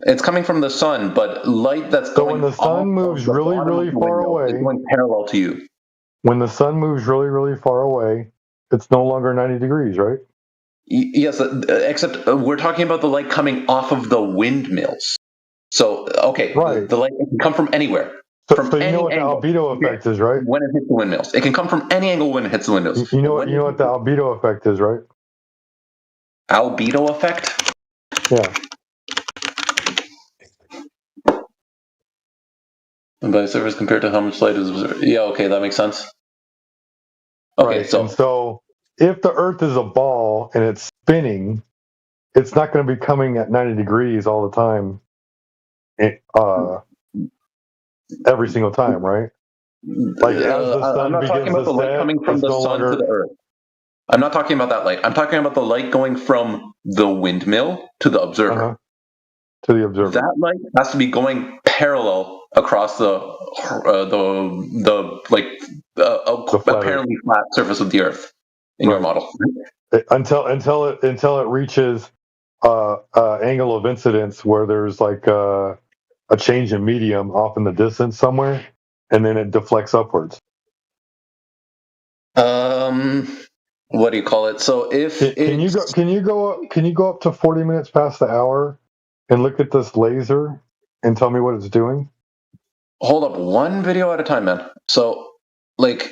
It's coming from the sun, but light that's going. So when the sun moves really, really far away, it's going parallel to you. When the sun moves really, really far away, it's no longer 90 degrees, right? Yes, except we're talking about the light coming off of the windmills. So, okay, right. The light can come from anywhere. So you know what the albedo effect is, right? When it hits the windmills. It can come from any angle when it hits the windmills. You know what the albedo effect is, right? Albedo effect? Yeah. And by surface compared to how much light is observed. Yeah, okay, that makes sense. Okay, right. So if the Earth is a ball and it's spinning, it's not going to be coming at 90 degrees all the time. Every single time, right? Like as the sun I'm not talking about the light coming from the sun to the Earth. I'm not talking about that light. I'm talking about the light going from the windmill to the observer. To the observer. That light has to be going parallel across the apparently flat surface of the Earth in your model. Until it reaches angle of incidence where there's like a change in medium off in the distance somewhere, and then it deflects upwards. What do you call it? So if can you go up to 40 minutes past the hour and look at this laser and tell me what it's doing? Hold up, one video at a time, man. So like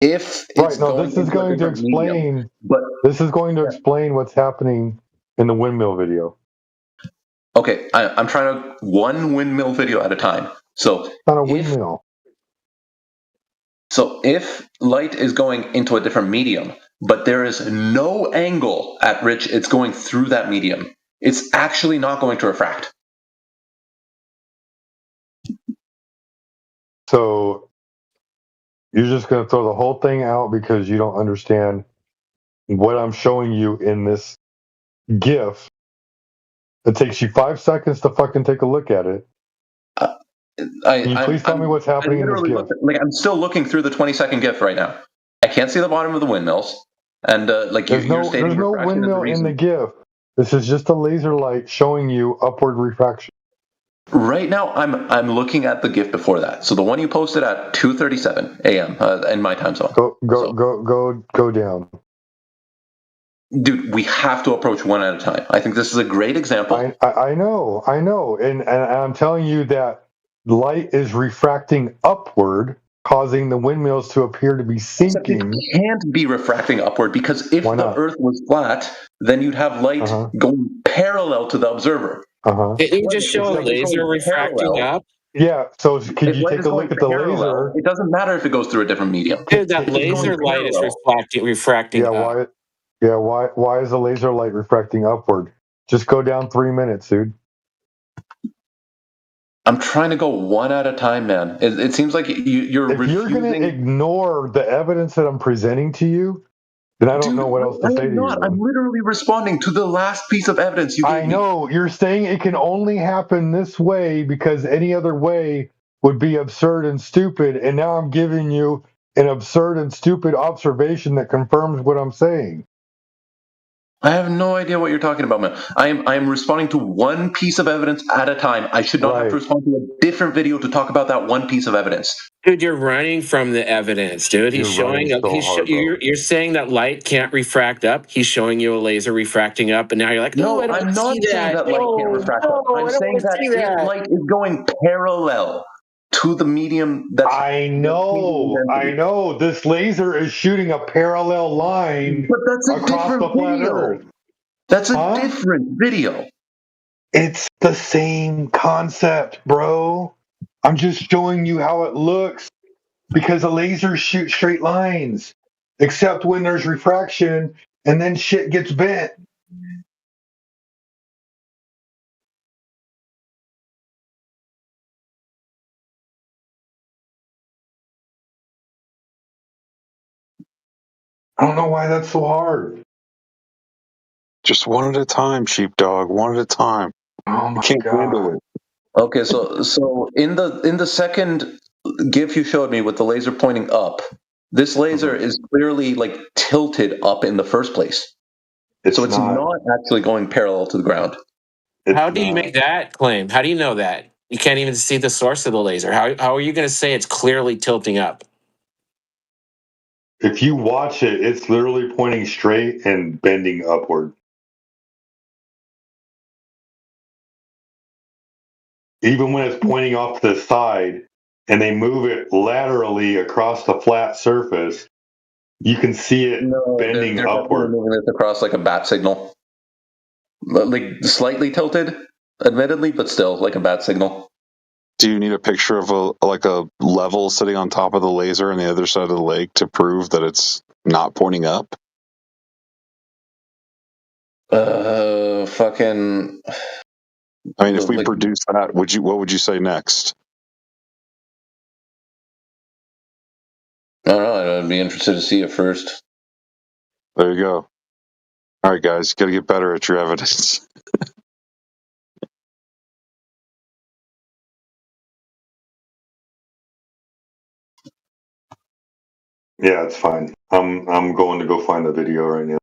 if it's this is going to explain this is going to explain what's happening in the windmill video. Okay, I'm trying to one windmill video at a time. So not a windmill. So if light is going into a different medium, but there is no angle at which it's going through that medium, it's actually not going to refract. So you're just going to throw the whole thing out because you don't understand what I'm showing you in this GIF. It takes you 5 seconds to fucking take a look at it. Can you please tell me what's happening in this GIF? I'm still looking through the 20-second GIF right now. I can't see the bottom of the windmills, and There's no windmill in the GIF. This is just a laser light showing you upward refraction. Right now, I'm looking at the GIF before that. So the one you posted at 2:37 a.m. In my time zone. Go down. Dude, we have to approach one at a time. I think this is a great example. I know, and I'm telling you that light is refracting upward, causing the windmills to appear to be sinking. It can't be refracting upward because if the Earth was flat, then you'd have light going parallel to the observer. Didn't you just show a laser refracting up? Yeah, so could you take a look at the laser? It doesn't matter if it goes through a different medium. Dude, that laser light is refracting up. Why is the laser light refracting upward? Just go down 3 minutes, dude. I'm trying to go one at a time, man. It seems like you're If you're going to ignore the evidence that I'm presenting to you, then I don't know what else to say to you. I'm literally responding to the last piece of evidence you gave me. I know. You're saying it can only happen this way because any other way would be absurd and stupid, and now I'm giving you an absurd and stupid observation that confirms what I'm saying. I have no idea what you're talking about, man. I am responding to one piece of evidence at a time. I should not have to respond to a different video to talk about that one piece of evidence. Dude, you're running from the evidence, dude. He's showing up. You're saying that light can't refract up. He's showing you a laser refracting up, and now you're like, no, I don't I'm not saying that light can't refract up. I'm saying that if light is going parallel to the medium that's... I know. This laser is shooting a parallel line across the flat Earth. That's a different video. It's the same concept, bro. I'm just showing you how it looks because the lasers shoot straight lines, except when there's refraction and then shit gets bent. I don't know why that's so hard. Just one at a time, sheepdog. One at a time. Oh my Can't handle it. Okay, so in the second GIF you showed me with the laser pointing up, this laser is clearly like tilted up in the first place. So it's not actually going parallel to the ground. How do you make that claim? How do you know that? You can't even see the source of the laser. How are you going to say it's clearly tilting up? If you watch it, it's literally pointing straight and bending upward. Even when it's pointing off to the side and they move it laterally across the flat surface, you can see it bending upward. Moving it across like a bat signal. Like slightly tilted, admittedly, but still like a bat signal. Do you need a picture of a level sitting on top of the laser on the other side of the lake to prove that it's not pointing up? Fucking... I mean, if we produce that, what would you say next? I don't know. I'd be interested to see it first. There you go. All right, guys, got to get better at your evidence. Yeah, it's fine. I'm going to go find the video right now.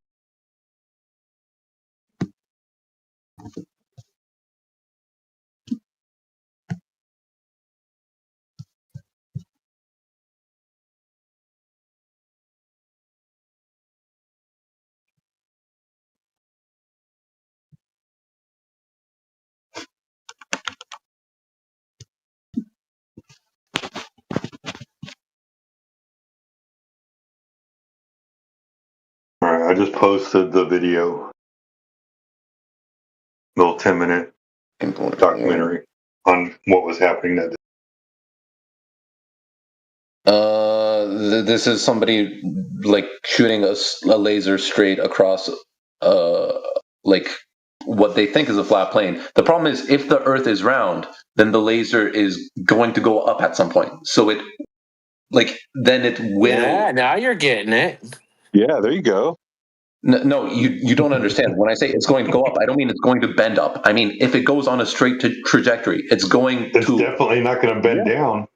All right, I just posted the video. Little 10-minute documentary on what was happening that day. this is somebody like shooting a laser straight across like what they think is a flat plane. The problem is if the Earth is round, then the laser is going to go up at some point. So it then it will. Yeah, now you're getting it. Yeah, there you go. No, you don't understand. When I say it's going to go up, I don't mean it's going to bend up. I mean if it goes on a straight trajectory, it's going It's definitely not going to bend down.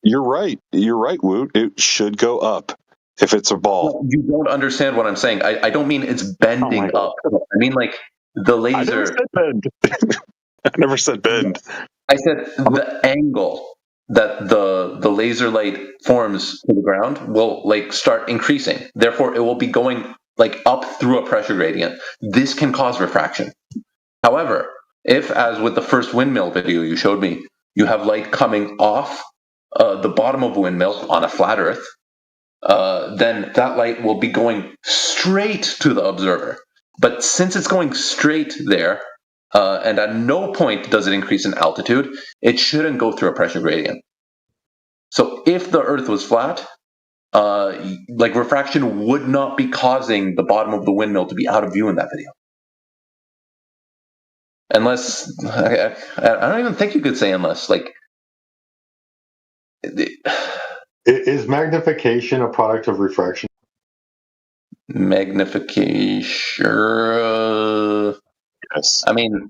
You're right. You're right, Woot. It should go up if it's a ball. You don't understand what I'm saying. I don't mean it's bending up. I mean like the laser. I never said bend. I never said bend. I said the angle that the laser light forms to the ground will like start increasing. Therefore, it will be going like up through a pressure gradient. This can cause refraction. However, if, as with the first windmill video you showed me, you have light coming off the bottom of a windmill on a flat Earth, then that light will be going straight to the observer. But since it's going straight there, and at no point does it increase in altitude, it shouldn't go through a pressure gradient. So if the Earth was flat, like refraction would not be causing the bottom of the windmill to be out of view in that video. Unless, I don't even think you could say unless, like... Is magnification a product of refraction? Magnification... yes. I mean,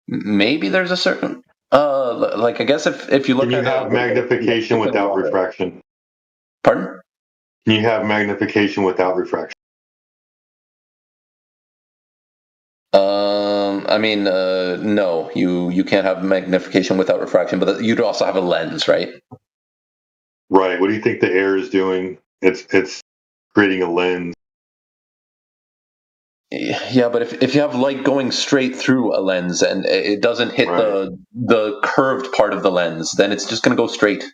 maybe there's a certain... like, I guess if you look Can you have magnification without refraction? Pardon? Can you have magnification without refraction? I mean, no, you can't have magnification without refraction, but you'd also have a lens, right? Right. What do you think the air is doing? It's creating a lens. Yeah, but if you have light going straight through a lens and it doesn't hit the curved part of the lens, then it's just going to go straight.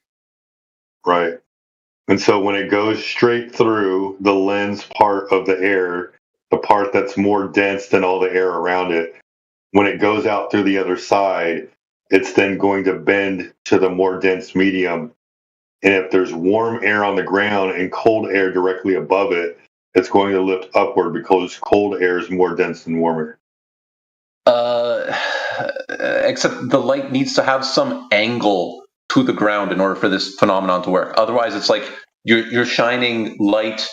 Right. And so when it goes straight through the lens part of the air, the part that's more dense than all the air around it, when it goes out through the other side, it's then going to bend to the more dense medium. And if there's warm air on the ground and cold air directly above it, it's going to lift upward because cold air is more dense than warm air. Except the light needs to have some angle to the ground in order for this phenomenon to work. Otherwise, it's like you're shining light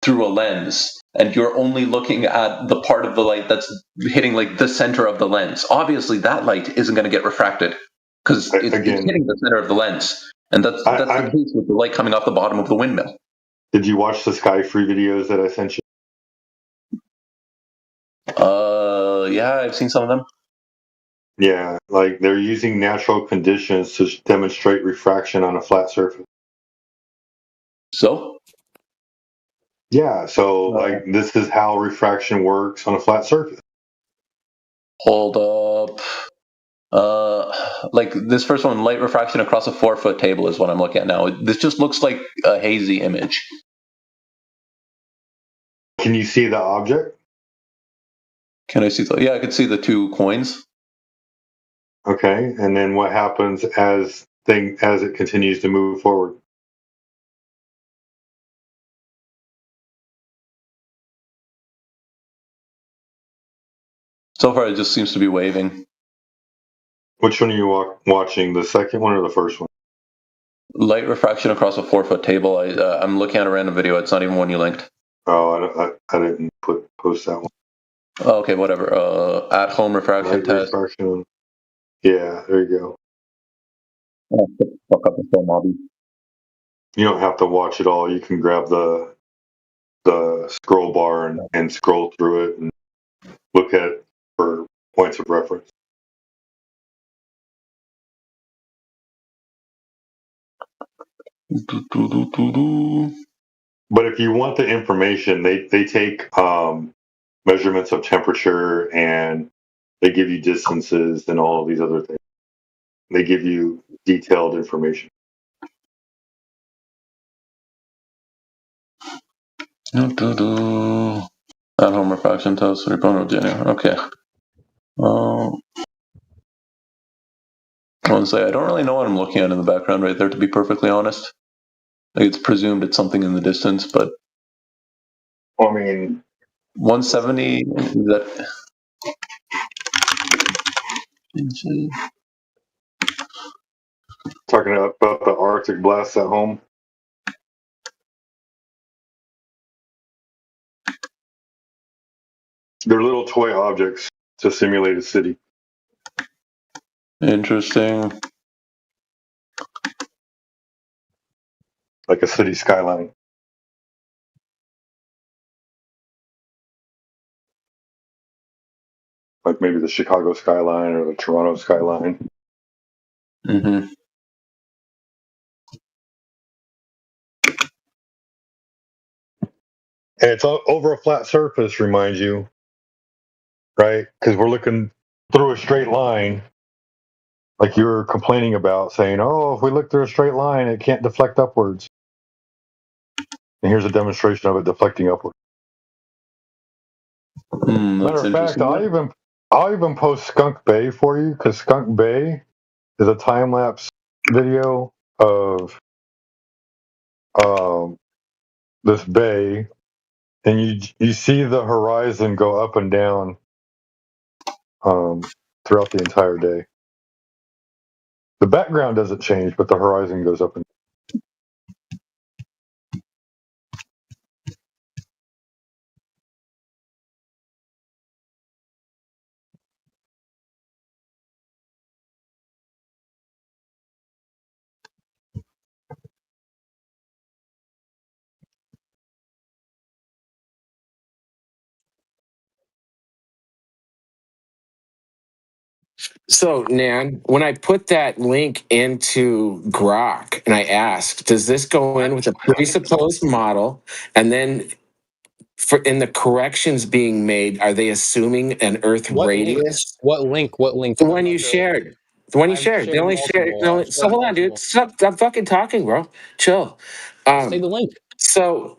through a lens, and you're only looking at the part of the light that's hitting like the center of the lens. Obviously, that light isn't going to get refracted because it's hitting the center of the lens, and that's the case with the light coming off the bottom of the windmill. Did you watch the Sky Free videos that I sent you? Yeah, I've seen some of them. Yeah, like they're using natural conditions to demonstrate refraction on a flat surface. So? Yeah, so like this is how refraction works on a flat surface. Hold up. Like this first one, light refraction across a 4-foot table is what I'm looking at now. This just looks like a hazy image. Can you see the object? Can I see the? Yeah, I can see the two coins. Okay, and then what happens as it continues to move forward? So far, it just seems to be waving. Which one are you watching? The second one or the first one? Light refraction across a 4-foot table. I'm looking at a random video. It's not even one you linked. Oh, I didn't post that one. Oh, okay, whatever. At home refraction test. Refraction. Yeah, there you go. Oh, fuck up the film, Mobby. You don't have to watch it all. You can grab the scroll bar and scroll through it and look at it for points of reference. But if you want the information, they take measurements of temperature and they give you distances and all of these other things. They give you detailed information. At home refraction test. Okay. I want to say I don't really know what I'm looking at in the background right there, to be perfectly honest. Like it's presumed it's something in the distance, but I mean, 170 is that inches? talking about the Arctic blasts at home. They're little toy objects to simulate a city. Interesting. Like a city skyline. Like maybe the Chicago skyline or the Toronto skyline. Mm-hmm. And it's over a flat surface, reminds you, right? Because we're looking through a straight line, like you were complaining about, saying, oh, if we look through a straight line, it can't deflect upwards. And here's a demonstration of it deflecting upward. Matter of fact, I'll even post Skunk Bay for you, because Skunk Bay is a time-lapse video of this bay, and you see the horizon go up and down throughout the entire day. The background doesn't change, but the horizon goes up and So, Nan, when I put that link into Grok and I asked, does this go in with a presupposed model? And then in the corrections being made, are they assuming an Earth radius? What link? What link? The one you shared. The one you shared. They only shared. So hold on, dude. Stop, I'm fucking talking, bro. Chill. Say the link. So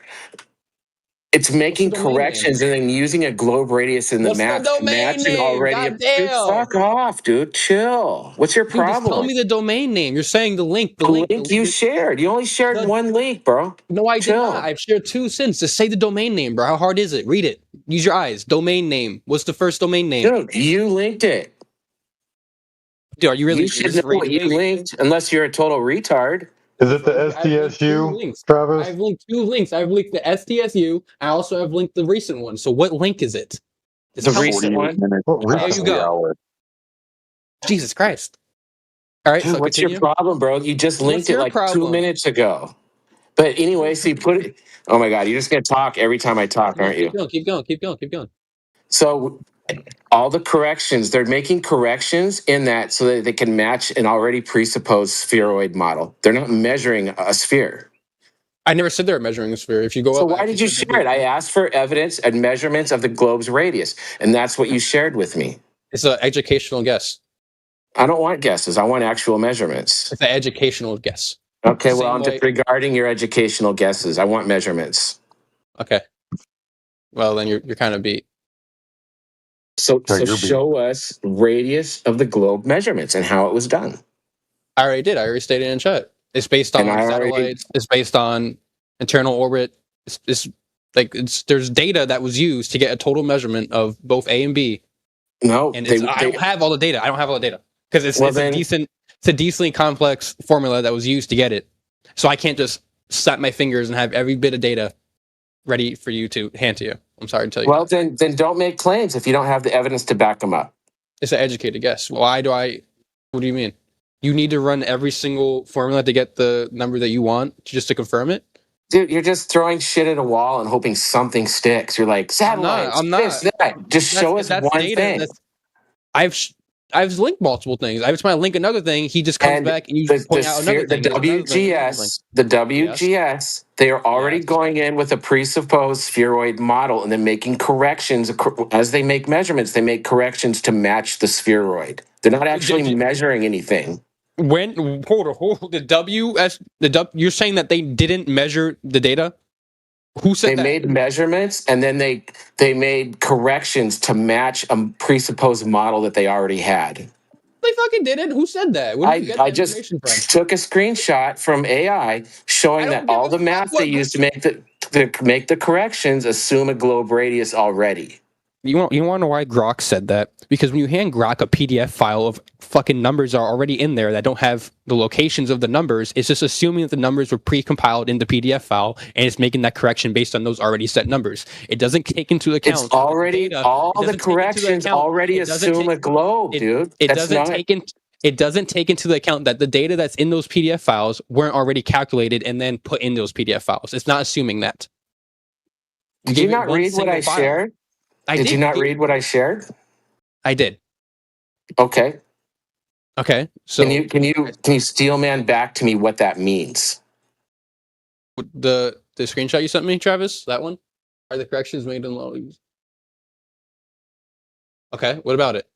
it's making corrections and then using a globe radius in the match. Matching already. Dude, fuck off, dude. Chill. What's your problem? Just tell me the domain name. You're saying the link. The link you shared. You only shared one link, bro. No, I did not. I've shared two since. Just say the domain name, bro. How hard is it? Read it. Use your eyes. Domain name. What's the first domain name? Dude, you linked it. Dude, are you really? You should know what you linked, unless you're a total retard. Is it the SDSU, Travis? I've linked two links. I've linked the SDSU. I also have linked the recent one. So what link is it? The recent one. There you go. Jesus Christ. All right. Dude, so what's continue. your problem, bro? You just linked it like 2 minutes ago. But anyway, so you put it. Oh my God, you're just gonna talk every time I talk, aren't you? Keep going. So all the corrections, they're making corrections in that so that they can match an already presupposed spheroid model. They're not measuring a sphere. I never said they were measuring a sphere. If you go so why did you share it? I asked for evidence and measurements of the globe's radius, and that's what you shared with me. It's an educational guess. I don't want guesses. I want actual measurements. It's an educational guess. Okay, well, I'm disregarding your educational guesses. I want measurements. Okay. Well, then you're kind of beat. So show us radius of the globe measurements and how it was done. I already did. I already stated in chat. It's based on satellites. It's based on internal orbit. There's data that was used to get a total measurement of both A and B. No, and I don't have all the data. I don't have all the data because it's a decently complex formula that was used to get it. So I can't just snap my fingers and have every bit of data ready for you to hand to you. I'm sorry to tell you. Well, then don't make claims if you don't have the evidence to back them up. It's an educated guess. Why do I? What do you mean? You need to run every single formula to get the number that you want just to confirm it? Dude, you're just throwing shit at a wall and hoping something sticks. You're like, satellites, I'm not. This, that. Just show us one thing. I've linked multiple things. I just want to link another thing. He just comes back and you point out another thing. The WGS, they are already going in with a presupposed spheroid model and then making corrections. As they make measurements, they make corrections to match the spheroid. They're not actually measuring anything. Hold you're saying that they didn't measure the data? Who said that? They made measurements and then they made corrections to match a presupposed model that they already had. They fucking didn't. Who said that? Where did you get I that just information from? took a screenshot from AI showing that all the math they used to make the corrections assume a globe radius already. You want to know why Grok said that? Because when you hand Grok a PDF file of fucking numbers are already in there that don't have the locations of the numbers, it's just assuming that the numbers were pre-compiled in the PDF file, and it's making that correction based on those already set numbers. It doesn't take into account It's already data. all the corrections already assume a globe, dude. It That's doesn't not. it doesn't take into account that the data that's in those PDF files weren't already calculated and then put in those PDF files. It's not assuming that. Did you not read what I shared? Did you not read what I shared? I did. Okay. Okay. So can you steel man back to me what that means? The screenshot you sent me, Travis, that one? Are the corrections made in low? Okay, what about it?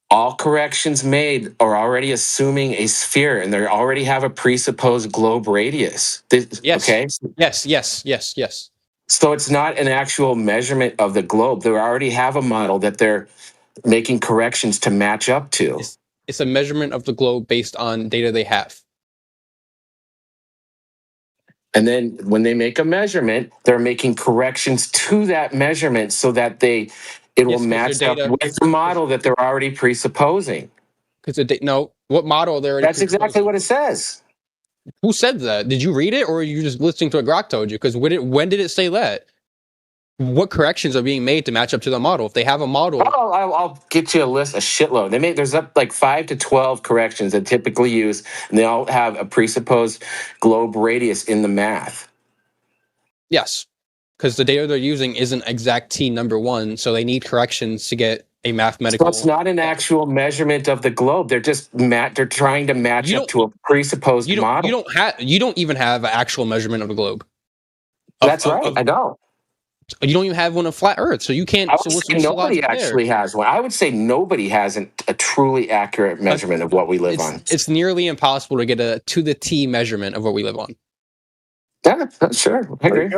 All corrections made are already assuming a sphere, and they already have a presupposed globe radius. Yes. Okay. Yes. So it's not an actual measurement of the globe. They already have a model that they're making corrections to match up to. It's a measurement of the globe based on data they have. And then when they make a measurement, they're making corrections to that measurement so that it will match up with the model that they're already presupposing. What model they're already That's exactly what it says. Who said that? Did you read it, or are you just listening to what Grok told you? Because when did it say that? What corrections are being made to match up to the model? If they have a model, I'll get you a shitload. There's up like 5 to 12 corrections that typically use, and they all have a presupposed globe radius in the math. Yes, because the data they're using isn't exact T number 1, so they need corrections to get a mathematical. So it's not an actual measurement of the globe. They're just they're trying to match up to a presupposed model. You don't even have an actual measurement of the globe. That's right. I know. You don't even have one of flat Earth, so you can't. I would say nobody actually has one. I would say nobody has a truly accurate measurement of what we live on. It's nearly impossible to get a to the T measurement of what we live on. Yeah, sure. I agree.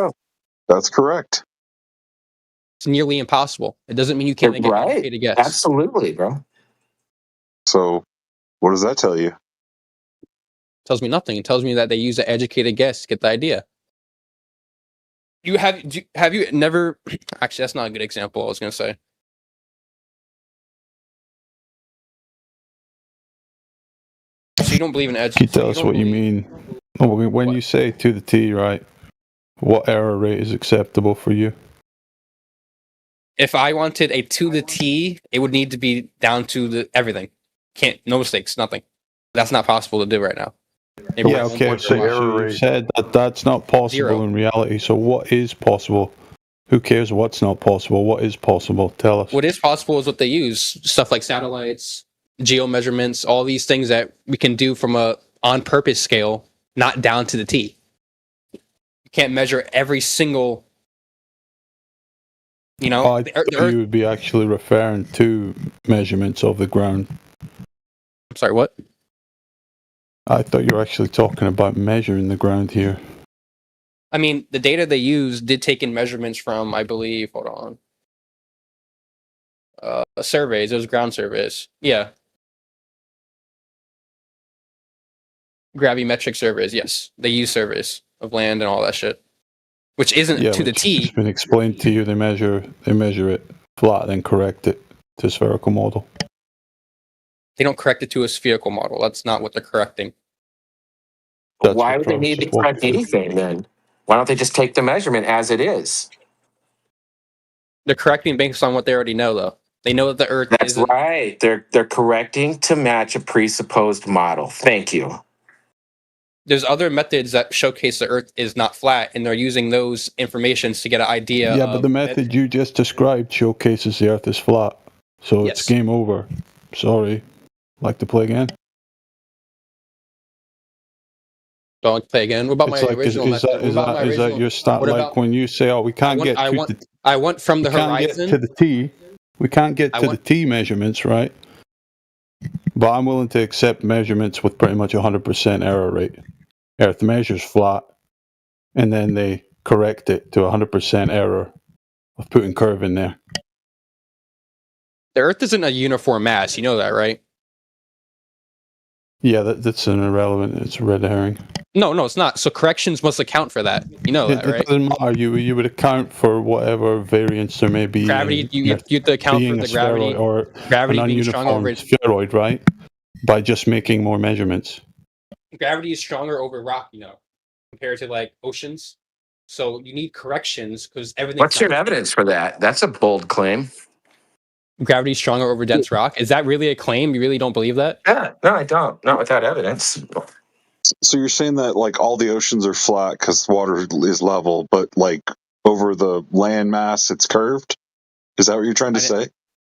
That's correct. It's nearly impossible. It doesn't mean you can't get an educated guess. Absolutely, bro. So, what does that tell you? It tells me nothing. It tells me that they use an educated guess to get the idea. Have you never? Actually, that's not a good example. I was going to say. So you don't believe in Can you tell us what you mean when you say to the T, right? What error rate is acceptable for you? If I wanted a to the T, it would need to be down to the everything. No mistakes, nothing. That's not possible to do right now. Maybe yeah, okay. So you said that that's not possible in reality. So what is possible? Who cares what's not possible? What is possible? Tell us. What is possible is what they use. Stuff like satellites, geo measurements, all these things that we can do from a on-purpose scale, not down to the T. You can't measure every single... I thought you would be actually referring to measurements of the ground. I'm sorry, what? I thought you were actually talking about measuring the ground here. I mean, the data they used did take in measurements from, I believe, hold on. Surveys, those ground surveys. Yeah. Gravimetric surveys, yes. They use surveys of land and all that shit. Which isn't to the T. It's been explained to you. They measure it flat, then correct it to a spherical model. They don't correct it to a spherical model. That's not what they're correcting. Why would they need to correct anything then? Why don't they just take the measurement as it is? They're correcting based on what they already know, though. They know that the Earth That's right. They're correcting to match a presupposed model. Thank you. There's other methods that showcase the Earth is not flat, and they're using those informations to get an idea. Yeah, but the method you just described showcases the Earth is flat, so it's game over. Sorry. Like to play again? Don't like to play again. What about my original method? Is that your start? Like when you say, "Oh, we can't get I want from the horizon to the T." We can't get to the T measurements, right? But I'm willing to accept measurements with pretty much 100% error rate. Earth measures flat, and then they correct it to 100% error of putting curve in there. The Earth isn't a uniform mass. You know that, right? Yeah, that's an irrelevant. It's a red herring. No, it's not. So corrections must account for that. You know that, right? It doesn't matter. You would account for whatever variance there may be. Gravity. You have to account for the gravity or gravity an being strong over ununiform spheroid, right? By just making more measurements. Gravity is stronger over rock, compared to like oceans. So you need corrections because everything. What's your evidence for that? That's a bold claim. Gravity is stronger over dense rock. Is that really a claim? You really don't believe that? Yeah, no, I don't. Not without evidence. So you're saying that like all the oceans are flat because water is level, but like over the land mass it's curved? Is that what you're trying to say?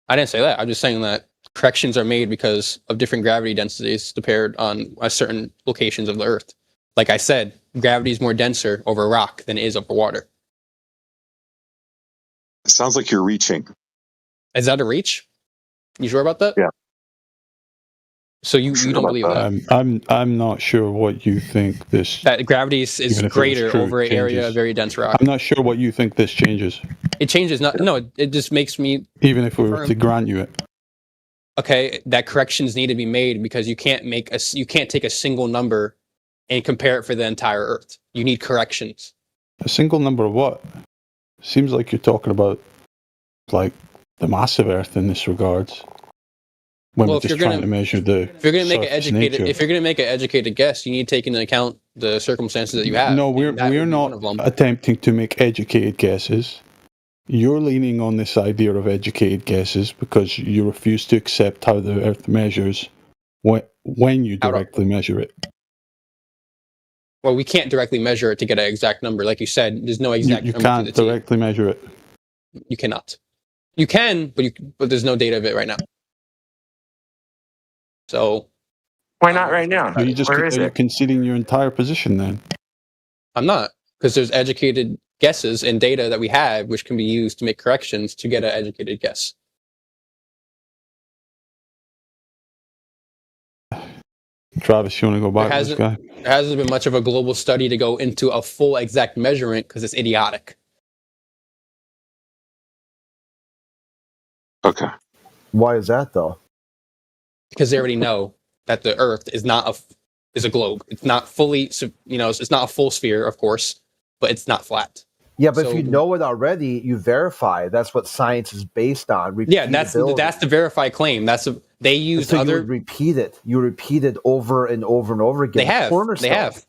I didn't say that. I'm just saying that corrections are made because of different gravity densities depending on certain locations of the Earth. Like I said, gravity is more denser over rock than it is over water. It sounds like you're reaching. Is that a reach? You sure about that? Yeah. So you don't believe that? I'm not sure what you think this. That gravity is greater over an area of very dense rock. I'm not sure what you think this changes. It changes not. No, it just makes me. Even if we were to grant you it. Okay, that corrections need to be made because you can't take a single number and compare it for the entire Earth. You need corrections. A single number of what? Seems like you're talking about like the massive Earth in this regards. When we're just trying to measure the. If you're going to make an educated guess, you need to take into account the circumstances that you have. No, we're not attempting to make educated guesses. You're leaning on this idea of educated guesses because you refuse to accept how the Earth measures when you directly measure it. Well, we can't directly measure it to get an exact number. Like you said, there's no exact you number. You can't directly measure it. You cannot. You can, but there's no data of it right now. So why not right now? Are you conceding your entire position then? I'm not, because there's educated guesses and data that we have which can be used to make corrections to get an educated guess. Travis, you want to go back to this guy? There hasn't been much of a global study to go into a full exact measurement because it's idiotic. Okay. Why is that though? Because they already know that the Earth is a globe. It's not fully, it's not a full sphere, of course, but it's not flat. Yeah, but if you know it already, you verify. That's what science is based on. Yeah, that's the verified claim. They used so you repeat it. You repeat it over and over and over again. They have.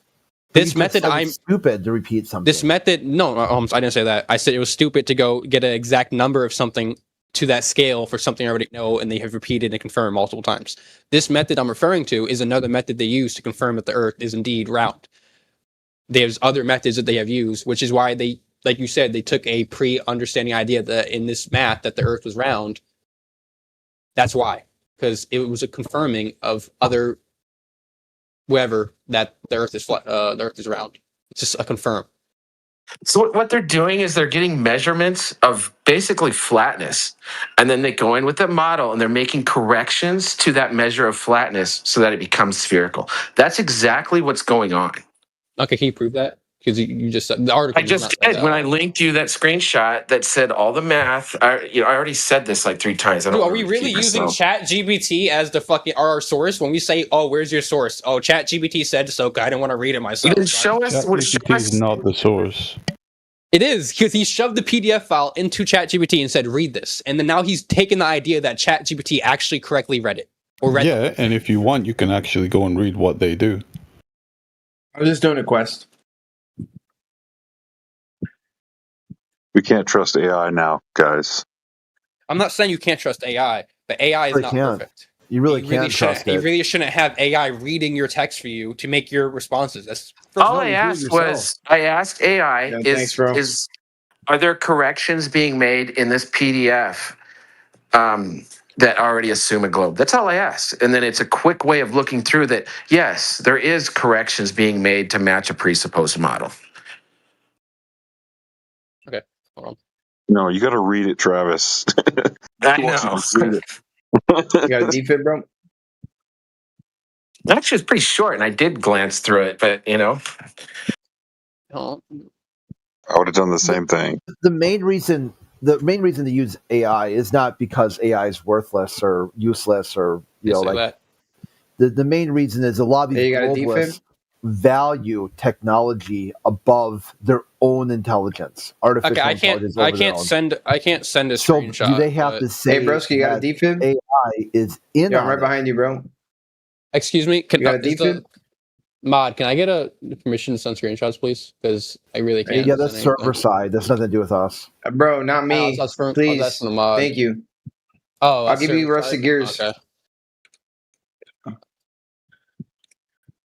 This method, it's stupid to repeat something. This method, no, I didn't say that. I said it was stupid to go get an exact number of something to that scale for something I already know and they have repeated and confirmed multiple times. This method I'm referring to is another method they use to confirm that the Earth is indeed round. There's other methods that they have used, which is why they, like you said, they took a pre-understanding idea that in this math that the Earth was round. That's why, because it was a confirming of other whoever that the Earth is flat, the Earth is round. It's just a confirm. So what they're doing is they're getting measurements of basically flatness, and then they go in with the model and they're making corrections to that measure of flatness so that it becomes spherical. That's exactly what's going on. Okay, can you prove that? Because you just said the article. I just did when I linked you that screenshot that said all the math. I already said this like 3 times. Dude, are we really using ChatGPT as the fucking our source when we say, "Oh, where's your source?" Oh, ChatGPT said so. I didn't want to read it myself. Show us. ChatGPT is not the source. It is, because he shoved the PDF file into ChatGPT and said, "Read this," and then now he's taken the idea that ChatGPT actually correctly read it or read. Yeah, and if you want, you can actually go and read what they do. I was just doing a quest. We can't trust AI now, guys. I'm not saying you can't trust AI, but AI is not perfect. You really can't trust it. You really shouldn't have AI reading your text for you to make your responses. All I asked was, I asked AI, are there corrections being made in this PDF that already assume a globe? That's all I asked. And then it's a quick way of looking through that, yes, there is corrections being made to match a presupposed model. Okay. Hold on. No, you got to read it, Travis. I know. You got a defib, bro? Actually, it's pretty short, and I did glance through it, but Oh. I would have done the same thing. The main reason the main reason to use AI is not because AI is worthless or useless or the main reason is a lot of these globalists value technology above their own intelligence, artificial intelligence. I can't send a screenshot. So do they have to say? Hey, broski, you got a defib? AI is in. Yeah, I'm right behind you, bro. Excuse me. You got a defib? Mod, can I get a permission to send screenshots, please? Because I really can't. Yeah, that's server side. That's nothing to do with us. Bro, not me. Please. Thank you. Oh, I'll give you rusted gears. Okay.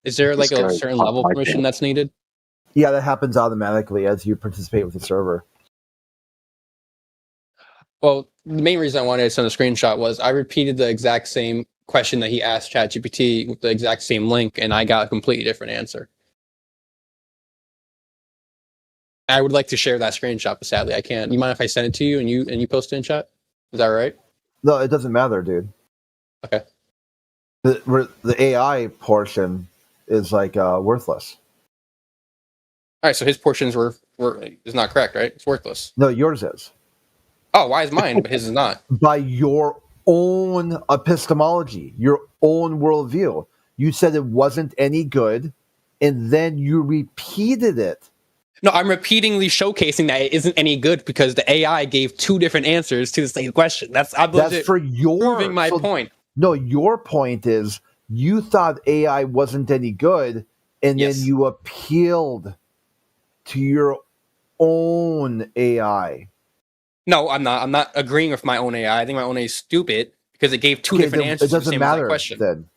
Is there like a certain level of permission that's needed? Yeah, that happens automatically as you participate with the server. Well, the main reason I wanted to send a screenshot was I repeated the exact same question that he asked ChatGPT with the exact same link, and I got a completely different answer. I would like to share that screenshot, but sadly I can't. You mind if I send it to you and you post it in chat? Is that right? No, it doesn't matter, dude. Okay. The AI portion is like worthless. All right, so his portions is not correct, right? It's worthless. No, yours is. Oh, why is mine, but his is not? By your own epistemology, your own worldview. You said it wasn't any good, and then you repeated it. No, I'm repeatedly showcasing that it isn't any good because the AI gave two different answers to the same question. That's for your proving my point. No, your point is you thought AI wasn't any good, and then you appealed to your own AI. No, I'm not. I'm not agreeing with my own AI. I think my own AI is stupid because it gave two different answers. It doesn't to the same matter question. Then.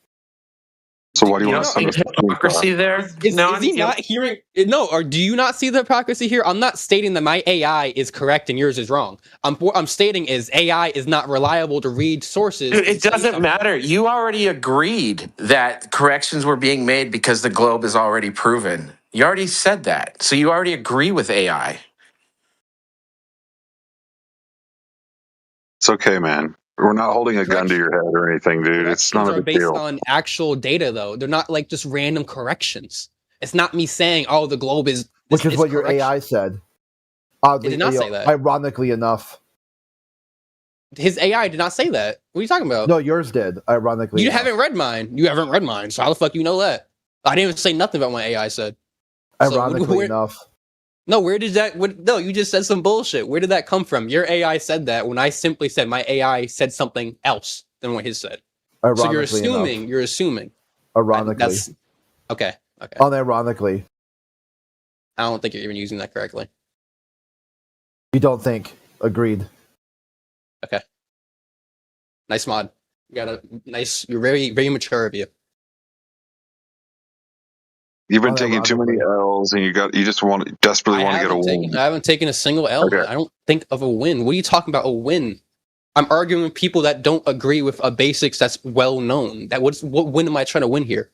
So why do you want to send us hypocrisy there? Is he not hearing? No, or do you not see the hypocrisy here? I'm not stating that my AI is correct and yours is wrong. What I'm stating is AI is not reliable to read sources. Dude, it doesn't matter. You already agreed that corrections were being made because the globe is already proven. You already said that. So you already agree with AI. It's okay, man. We're not holding a gun to your head or anything, dude. It's not a big based deal. on actual data, though. They're not like just random corrections. It's not me saying, "Oh, the globe is." Which is what your AI said. It did not say that. Ironically enough, his AI did not say that. What are you talking about? No, yours did. Ironically, you haven't read mine. You haven't read mine. So how the fuck you know that? I didn't even say nothing about what my AI said. Ironically enough. No, where did that? No, you just said some bullshit. Where did that come from? Your AI said that when I simply said my AI said something else than what his said. So you're assuming. You're assuming. Ironically. That's okay. Okay. Unironically. I don't think you're even using that correctly. You don't think? Agreed. Okay. Nice mod. You got a nice. You're very, very mature of you. You've been taking too many L's, and you just desperately want to get a win. I haven't taken a single L. Okay. I don't think of a win. What are you talking about? A win? I'm arguing with people that don't agree with a basics that's well known. What win am I trying to win here?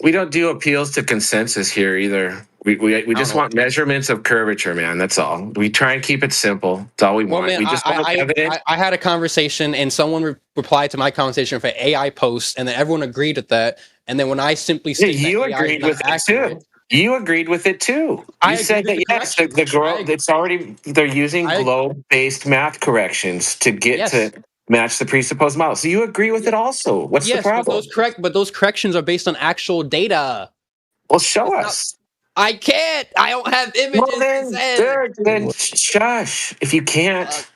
We don't do appeals to consensus here either. We just want measurements of curvature, man. That's all. We try and keep it simple. That's all we want. Man, we just want evidence. I had a conversation, and someone replied to my conversation for AI post, and then everyone agreed with that. And then when I simply said you agreed with it too. You agreed with it too. You said that yes, the globe. It's already they're using globe-based math corrections to get to match the presupposed model. So you agree with it also. What's the problem? But those corrections are based on actual data. Well, show us. I can't. I don't have images. Well, then shush. If you can't,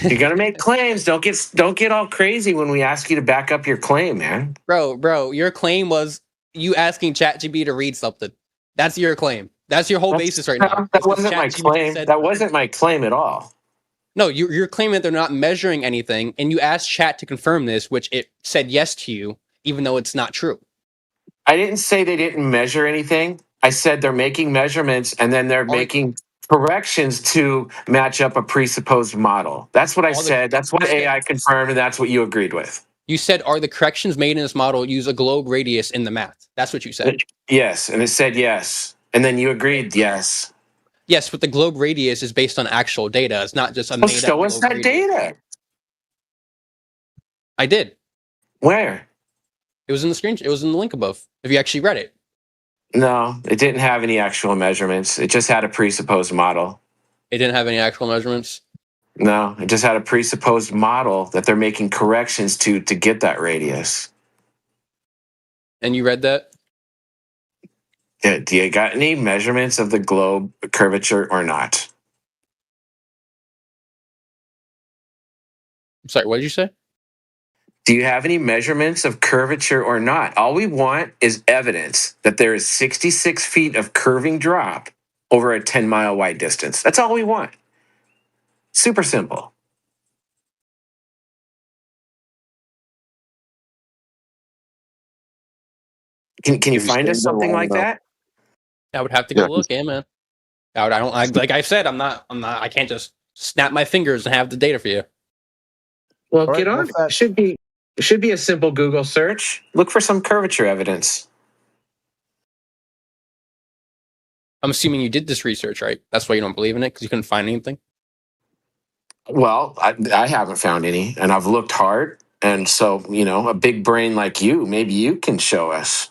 you're gonna make claims. Don't get all crazy when we ask you to back up your claim, man. Bro, your claim was you asking ChatGPT to read something. That's your claim. That's your whole basis right now. That wasn't my claim. That wasn't my claim at all. No, you're claiming that they're not measuring anything, and you asked Chat to confirm this, which it said yes to you, even though it's not true. I didn't say they didn't measure anything. I said they're making measurements, and then they're making corrections to match up a presupposed model. That's what I said. That's what AI confirmed, and that's what you agreed with. You said, are the corrections made in this model use a globe radius in the math? That's what you said. Yes, and it said yes. And then you agreed yes. Yes, but the globe radius is based on actual data. It's not just a made-up show us that data. I did. Where? It was in the screen. It was in the link above. Have you actually read it? No, it didn't have any actual measurements. It just had a presupposed model. It didn't have any actual measurements. No, it just had a presupposed model that they're making corrections to get that radius. And you read that? Yeah, do you got any measurements of the globe curvature or not? Sorry, what did you say? Do you have any measurements of curvature or not? All we want is evidence that there is 66 feet of curving drop over a 10-mile wide distance. That's all we want. Super simple. Can you find us something like that? I would have to go look, man. Like I said, I can't just snap my fingers and have the data for you. Well, get on. It should be a simple Google search. Look for some curvature evidence. I'm assuming you did this research, right? That's why you don't believe in it, because you couldn't find anything? Well, I haven't found any, and I've looked hard. And so, a big brain like you, maybe you can show us.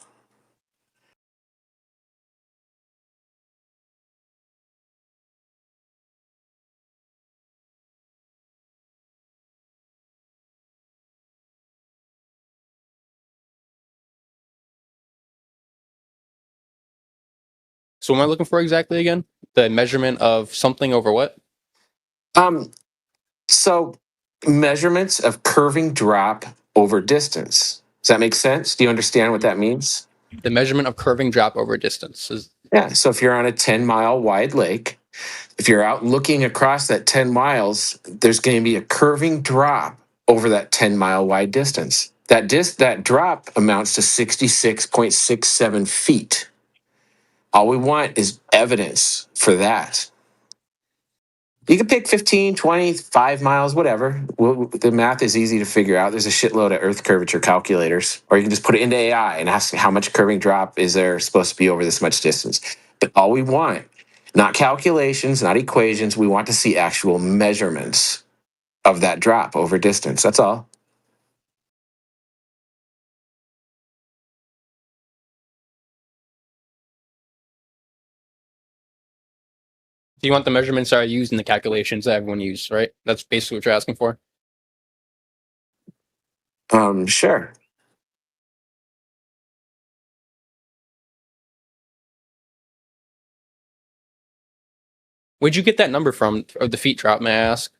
So what am I looking for exactly again? The measurement of something over what? So measurements of curving drop over distance. Does that make sense? Do you understand what that means? The measurement of curving drop over distance. Yeah, so if you're on a 10-mile wide lake, if you're out looking across that 10 miles, there's going to be a curving drop over that 10-mile wide distance. That drop amounts to 66.67 feet. All we want is evidence for that. You can pick 15, 20, 5 miles, whatever. The math is easy to figure out. There's a shitload of earth curvature calculators. Or you can just put it into AI and ask how much curving drop is there supposed to be over this much distance. But all we want, not calculations, not equations, we want to see actual measurements of that drop over distance. That's all. Do you want the measurements that are used in the calculations that everyone uses, right? That's basically what you're asking for? Sure. Where'd you get that number from, of the feet drop, may I ask?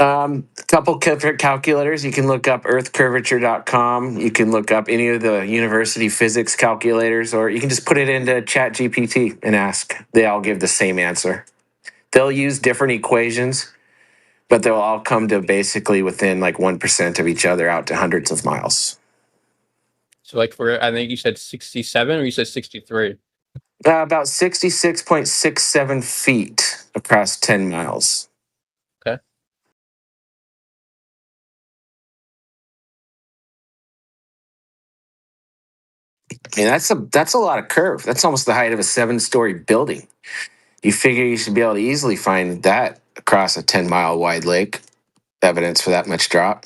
A couple calculators. You can look up earthcurvature.com. You can look up any of the university physics calculators, or you can just put it into ChatGPT and ask. They all give the same answer. They'll use different equations, but they'll all come to basically within like 1% of each other out to hundreds of miles. So like I think you said 67 or you said 63? About 66.67 feet across 10 miles. Okay. And that's a lot of curve. That's almost the height of a 7-story building. You figure you should be able to easily find that across a 10-mile wide lake. Evidence for that much drop.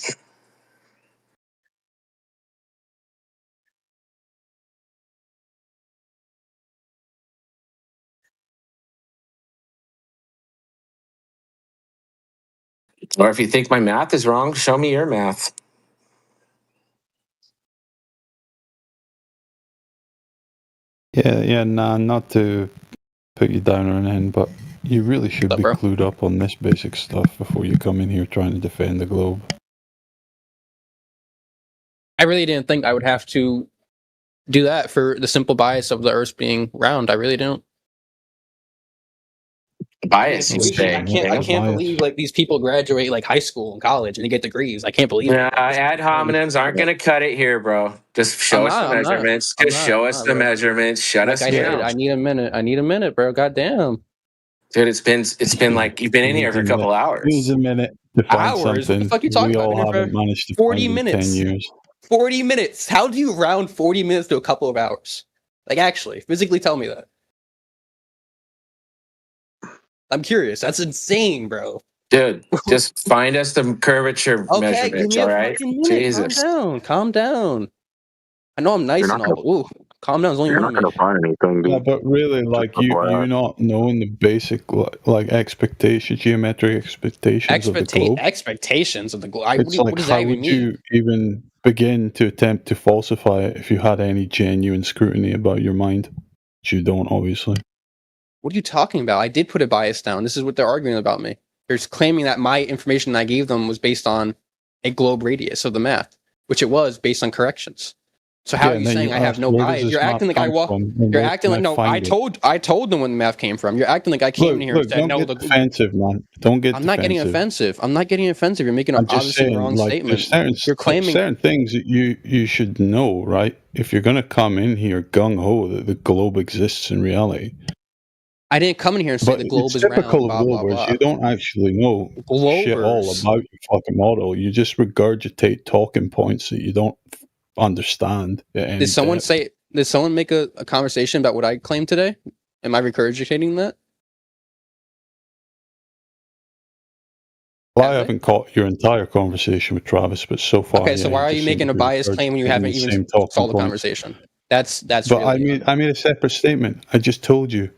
Or if you think my math is wrong, show me your math. Yeah, nah, not to put you down or anything, but you really should be clued up on this basic stuff before you come in here trying to defend the globe. I really didn't think I would have to do that for the simple bias of the Earth being round. I really don't. Bias. I can't believe like these people graduate like high school and college and they get degrees. I can't believe it. Ad hominems aren't going to cut it here, bro. Just show us the measurements. Just show us the measurements. Shut us down. I need a minute, bro. Goddamn. Dude, it's been like you've been in here for a couple hours. Here's a minute to find hours? something. What the fuck are you talking we about? all haven't managed to 40 find minutes. in 10 years. 40 minutes. How do you round 40 minutes to a couple of hours? Like, actually, physically tell me that. I'm curious. That's insane, bro. Dude, just find us the curvature measurements, all right? Jesus. Calm down. I know I'm nice and all, but ooh, Calm down. There's only You're one not going to find anything, Yeah, dude. but really, like you not knowing the basic like expectations, geometric expectations of the globe. Expectations of the globe. It's What like does how that even would mean? you even begin to attempt to falsify it if you had any genuine scrutiny about your mind? Which you don't, obviously. What are you talking about? I did put a bias down. This is what they're arguing about me. They're claiming that my information I gave them was based on a globe radius of the math, which it was based on corrections. So how are you saying I have no bias? You're acting like I You're acting like no. I told them when the math came from. You're acting like I came in here and said don't no. get defensive, man. Don't get I'm not getting offensive. I'm not getting offensive. You're making I'm an just obviously saying, wrong like, statement. there's You're claiming certain things that you should know, right? If you're gonna come in here gung ho that the globe exists in reality. I didn't come in here and say But the globe it's is typical round. of Blah blah Globers. blah. You don't actually know shit all Globers. about your fucking model. You just regurgitate talking points that you don't understand. Did someone say? Did someone make a conversation about what I claimed today? Am I regurgitating that? Well, I haven't caught your entire conversation with Travis, but so far, Okay, so yeah, why are just you seem making to a be biased claim when you regurgitating haven't the even same talking saw the points. conversation? That's But really. I made a separate statement. I just told you,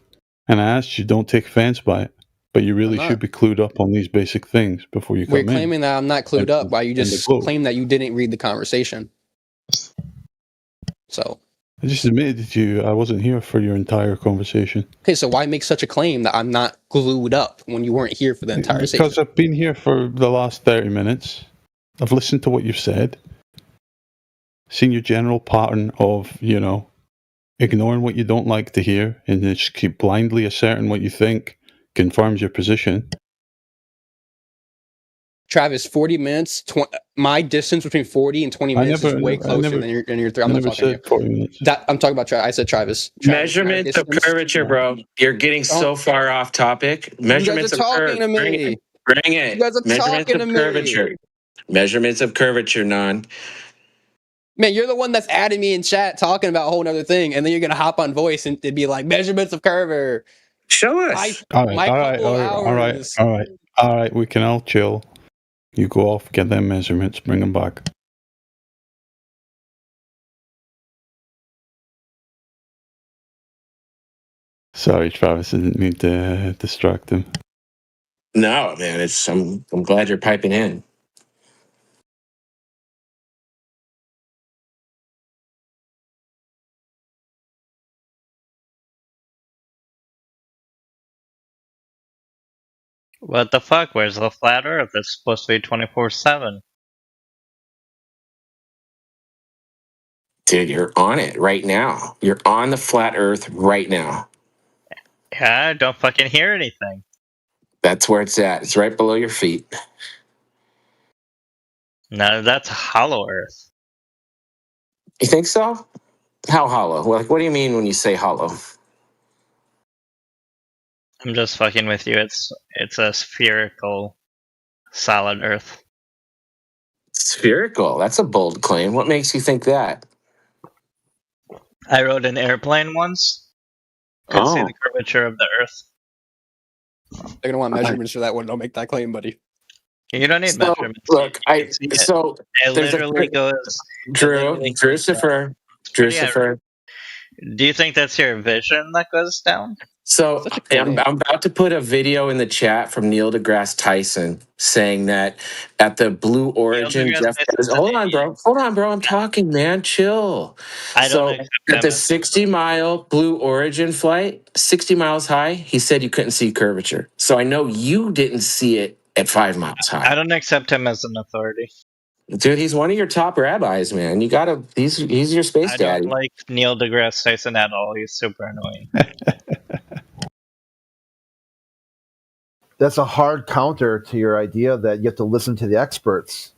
and I asked you, don't take offense by it. But you really should be clued up on these basic things before you come We're in. claiming that I'm not clued up. Why you just claim that you didn't read the conversation? So. I just admitted to you I wasn't here for your entire conversation. Okay, so why make such a claim that I'm not glued up when you weren't here for the entire Because session? I've been here for the last 30 minutes. I've listened to what you've said. Seen your general pattern of, ignoring what you don't like to hear and just keep blindly asserting what you think confirms your position. Travis, 40 minutes, my distance between 40 and 20 minutes is way closer than your I'm not talking to you. 40 minutes. I'm talking about Travis. I said Travis. Measurements of curvature, bro. You're getting so far off topic. Measurements you guys are talking to me. Bring it. You guys are Measurements talking of to curvature. me. Measurements of curvature, non. Man, you're the one that's adding me in chat talking about a whole other thing, and then you're gonna hop on voice and be like measurements of curvature. Show us. All right. We can all chill. You go off, get them measurements, bring them back. Sorry, Travis, I didn't mean to distract him. No, man, I'm glad you're piping in. What the fuck? Where's the flat Earth? It's supposed to be 24/7. Dude, you're on it right now. You're on the flat Earth right now. Yeah, I don't fucking hear anything. That's where it's at. It's right below your feet. No, that's hollow Earth. You think so? How hollow? Like, what do you mean when you say hollow? I'm just fucking with you. It's a spherical, solid Earth. Spherical? That's a bold claim. What makes you think that? I rode an airplane once. Could see the curvature of the Earth. They're gonna want measurements for that one. Don't make that claim, buddy. You don't need measurements. Look, it literally goes. Drucifer. Do you think that's your vision that goes down? So I'm about to put a video in the chat from Neil deGrasse Tyson saying that at the Blue Origin, hold on, bro. I'm talking, man. Chill. At the 60-mile Blue Origin flight, 60 miles high, he said you couldn't see curvature. So I know you didn't see it at 5 miles high. I don't accept him as an authority. Dude, he's one of your top rabbis, man. You gotta. He's your space daddy. I don't like Neil deGrasse Tyson at all. He's super annoying. That's a hard counter to your idea that you have to listen to the experts.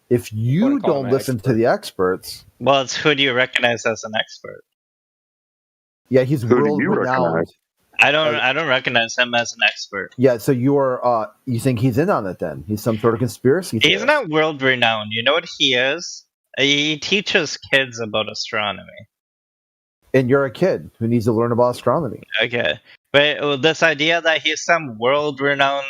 If you don't listen to the experts, well, it's who do you recognize as an expert? Yeah, he's world renowned. I don't recognize him as an expert. Yeah, so you're you think he's in on it then? He's some sort of conspiracy theorist. He's not world renowned. You know what he is? He teaches kids about astronomy. And you're a kid who needs to learn about astronomy. Okay. But this idea that he's some world renowned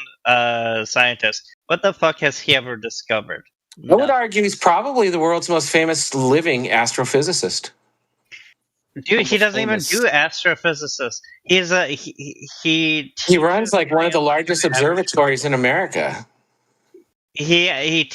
scientist, what the fuck has he ever discovered? I would argue he's probably the world's most famous living astrophysicist. Dude, he doesn't even do astrophysicist. He's a he runs like one of the largest observatories in America. He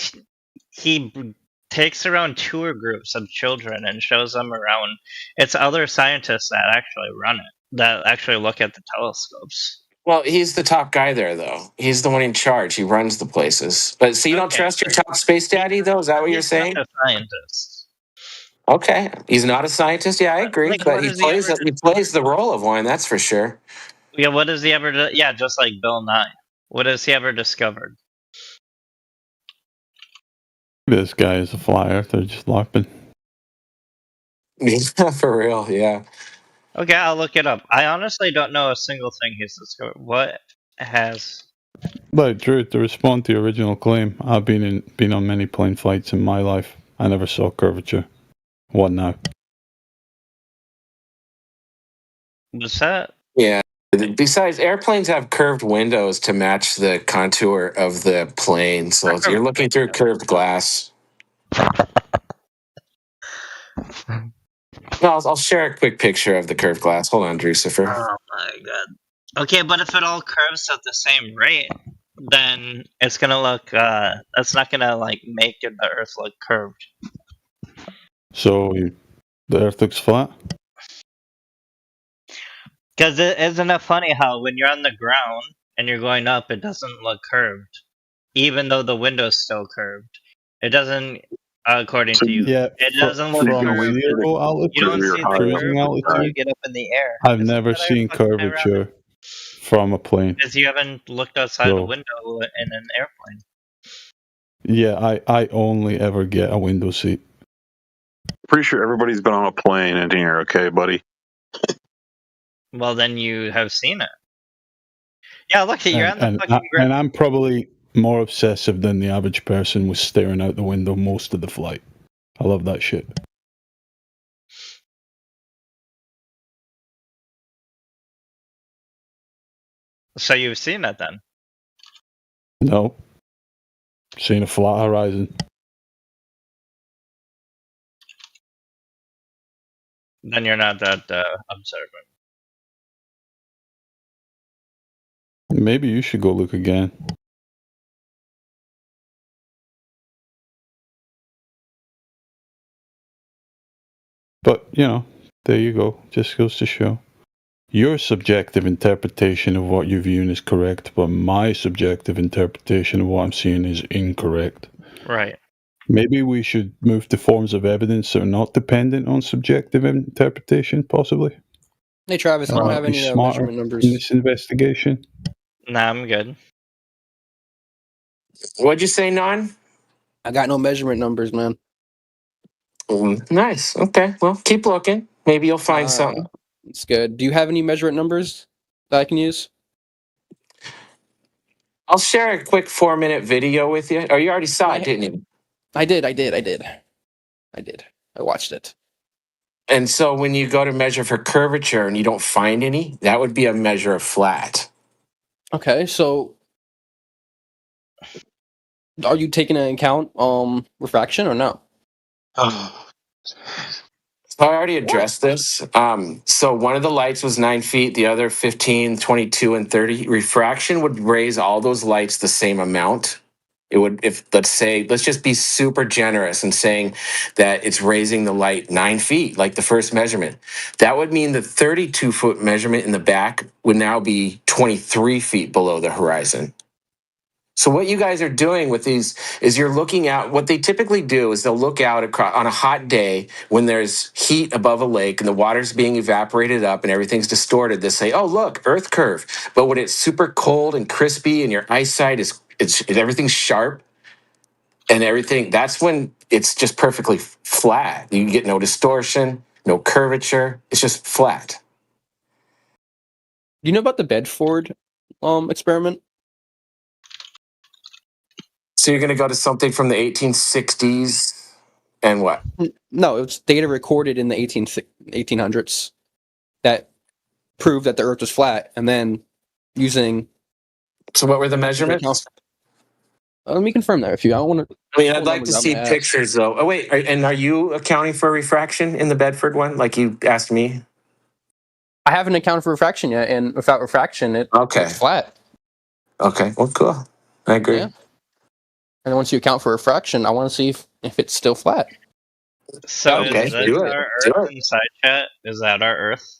takes around tour groups of children and shows them around. It's other scientists that actually run it, that actually look at the telescopes. Well, he's the top guy there, though. He's the one in charge. He runs the places. But so you don't trust your top space daddy, though? Is that what you're saying? He's not a scientist. Okay, he's not a scientist. Yeah, I agree. Like, but he plays the role of one. That's for sure. Yeah, what has he ever? Yeah, just like Bill Nye. What has he ever discovered? This guy is a fly earther, just LARPing. Yeah, for real. Yeah. Okay, I'll look it up. I honestly don't know a single thing he's discovered. What has? But Drew, to respond to your original claim, I've been on many plane flights in my life. I never saw curvature. What now? What's that? Yeah. Besides, airplanes have curved windows to match the contour of the plane, so you're looking through curved glass. No, I'll share a quick picture of the curved glass. Hold on, Drucifer. Oh my god. Okay, but if it all curves at the same rate, then it's gonna look. That's not gonna like make the Earth look curved. So the Earth looks flat. Because isn't it funny how when you're on the ground and you're going up, it doesn't look curved, even though the window's still curved. It doesn't, according to you. Yeah, it doesn't look curved. Zero altitude, You don't see the curve cruising until altitude. you get up in the air. I've never seen curvature from a plane. Because you haven't looked outside the window in an airplane. Yeah, I only ever get a window seat. Pretty sure everybody's been on a plane in here, okay, buddy? Well, then you have seen it. Yeah, look, you're on the fucking ground. And I'm probably more obsessive than the average person with staring out the window most of the flight. I love that shit. So you've seen it then? No. Seen a flat horizon. Then you're not that observant. Maybe you should go look again. But, you know, there you go. Just goes to show. Your subjective interpretation of what you're viewing is correct, but my subjective interpretation of what I'm seeing is incorrect. Right. Maybe we should move to forms of evidence that are not dependent on subjective interpretation, possibly. Hey, Travis, I don't have any measurement numbers in this investigation. Nah, I'm good. What'd you say, Non? I got no measurement numbers, man. Nice. Okay. Well, keep looking. Maybe you'll find something. It's good. Do you have any measurement numbers that I can use? I'll share a quick 4-minute video with you. Oh, you already saw it, didn't you? I did. I watched it. And so when you go to measure for curvature and you don't find any, that would be a measure of flat. Okay, so are you taking into account refraction or no? So I already addressed this. So one of the lights was 9 feet, the other 15, 22, and 30. Refraction would raise all those lights the same amount. It would, if let's just be super generous and saying that it's raising the light 9 feet, like the first measurement. That would mean the 32-foot measurement in the back would now be 23 feet below the horizon. So what you guys are doing with these is you're looking out. What they typically do is they'll look out across, on a hot day when there's heat above a lake and the water's being evaporated up and everything's distorted. They say, "Oh, look, Earth curve." But when it's super cold and crispy and your eyesight is everything's sharp and everything, that's when it's just perfectly flat. You get no distortion, no curvature. It's just flat. Do you know about the Bedford experiment? So you're going to go to something from the 1860s and what? No, it's data recorded in the 1800s that proved that the Earth was flat, and then using. So what were the measurements? Let me confirm that if you. I don't want to. I mean, I'd like to see pictures though. Oh wait, and are you accounting for refraction in the Bedford one, like you asked me? I haven't accounted for refraction yet, and without refraction, it's flat. Okay, well, cool. I agree. Yeah. And once you account for refraction, I want to see if it's still flat. So is this our Earth in side chat? Is that our Earth?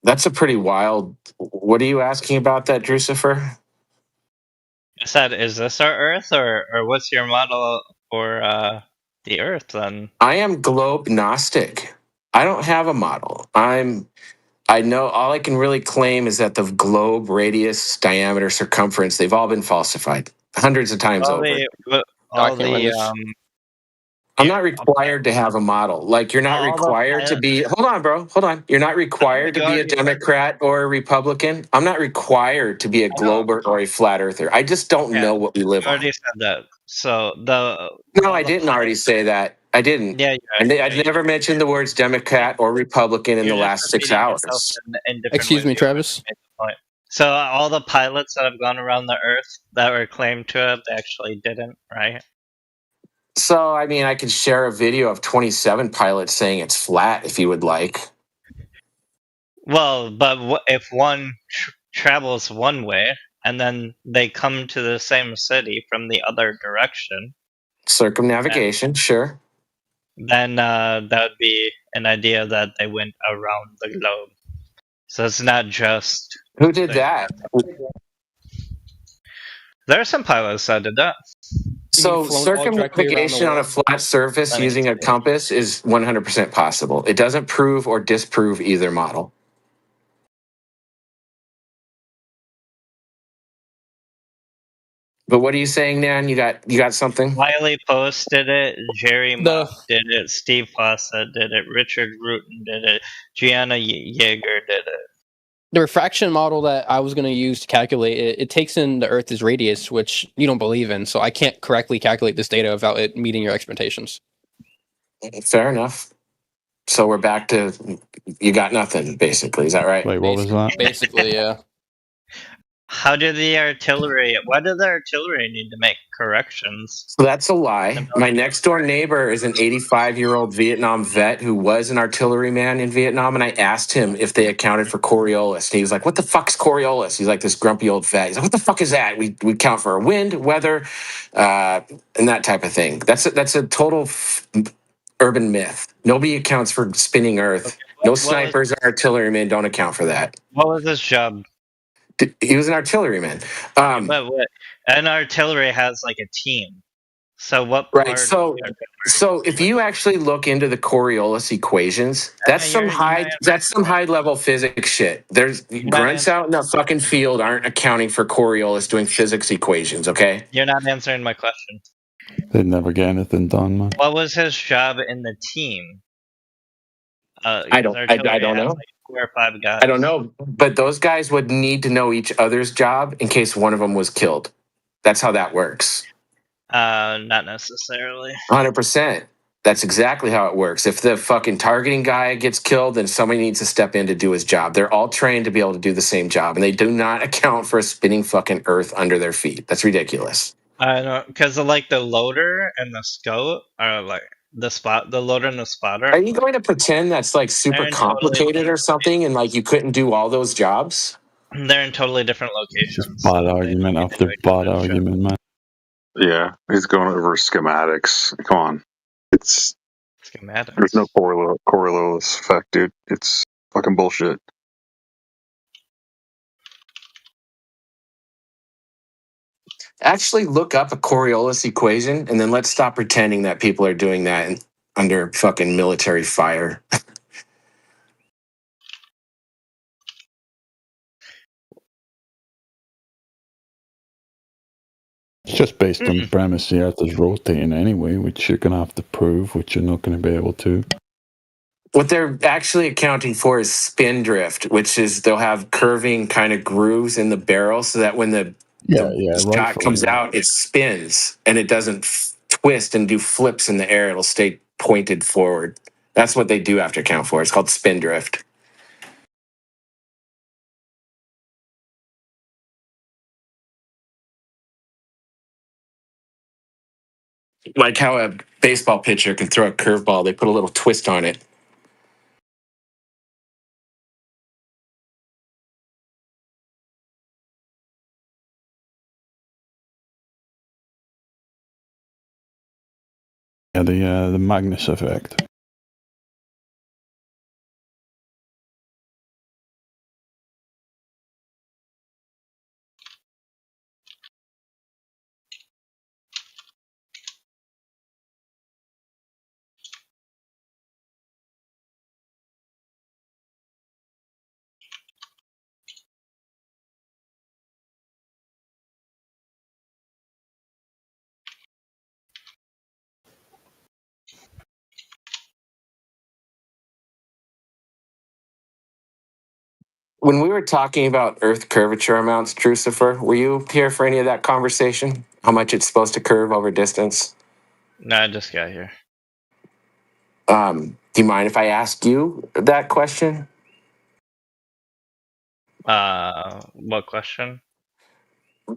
That's a pretty wild. What are you asking about that, Drucifer? I said, is this our Earth, or what's your model for the Earth then? I am globe gnostic. I don't have a model. I know all I can really claim is that the globe radius, diameter, circumference, they've all been falsified hundreds of times over. I'm not required to have a model. Like, you're not required to be. Hold on, bro. Hold on. You're not required to be a Democrat or a Republican. I'm not required to be a glober or a flat earther. I just don't know what we live You already on. said that. So the No, I didn't already say that. I didn't. Yeah, I've never mentioned the words Democrat or Republican in the last 6 hours. Excuse me, Travis. So all the pilots that have gone around the Earth that were claimed to have, they actually didn't, right? So, I mean, I could share a video of 27 pilots saying it's flat if you would like. Well, but if one travels one way and then they come to the same city from the other direction, circumnavigation, sure. Then that would be an idea that they went around the globe. So it's not just. Who did that? There are some pilots that did that. So circumnavigation on a flat surface using a compass is 100% possible. It doesn't prove or disprove either model. But what are you saying, Nan? You got something? Wiley Post did it. Jerry Mock did it. Steve Fawcett did it. Richard Rutan did it. Gianna Yeager did it. The refraction model that I was going to use to calculate it, it takes in the Earth's radius, which you don't believe in. So I can't correctly calculate this data without it meeting your expectations. Fair enough. So we're back to you got nothing, basically. Is that right? Wait, what was that? Basically, yeah. Why did the artillery need to make corrections? So that's a lie. My next door neighbor is an 85-year-old Vietnam vet who was an artilleryman in Vietnam, and I asked him if they accounted for Coriolis. And he was like, "What the fuck's Coriolis?" He's like this grumpy old vet. He's like, "What the fuck is that?" We count for wind, weather, and that type of thing. That's a total urban myth. Nobody accounts for spinning Earth. No snipers or artillerymen don't account for that. What was his job? He was an artilleryman. But an artillery has like a team. So what? Right. So if you actually look into the Coriolis equations, that's some high level physics shit. There's grunts out in the fucking field aren't accounting for Coriolis doing physics equations. Okay. You're not answering my question. They'd never get anything done, man. What was his job in the team? I don't know. Like 4 or 5 guys. I don't know, but those guys would need to know each other's job in case one of them was killed. That's how that works. Not necessarily. 100%. That's exactly how it works. If the fucking targeting guy gets killed, then somebody needs to step in to do his job. They're all trained to be able to do the same job, and they do not account for a spinning fucking Earth under their feet. That's ridiculous. I know, because like the loader and the scout are like the loader and the spotter. Are you going to pretend that's like super complicated or something, and like you couldn't do all those jobs? They're in totally different locations. Bot argument after bot argument, man. Yeah, he's going over schematics. Come on, it's schematics. There's no Coriolis effect, dude. It's fucking bullshit. Actually look up a Coriolis equation, and then let's stop pretending that people are doing that under fucking military fire. It's just based on the premise the Earth is rotating anyway, which you're going to have to prove, which you're not going to be able to. What they're actually accounting for is spin drift, which is they'll have curving kind of grooves in the barrel so that when the the shot comes out, it spins, and it doesn't twist and do flips in the air. It'll stay pointed forward. That's what they do after count 4. It's called spin drift. Like how a baseball pitcher can throw a curveball, they put a little twist on it. Yeah, the Magnus effect. When we were talking about Earth curvature amounts, Drucifer, were you here for any of that conversation? How much it's supposed to curve over distance? No, I just got here. Do you mind if I ask you that question? What question?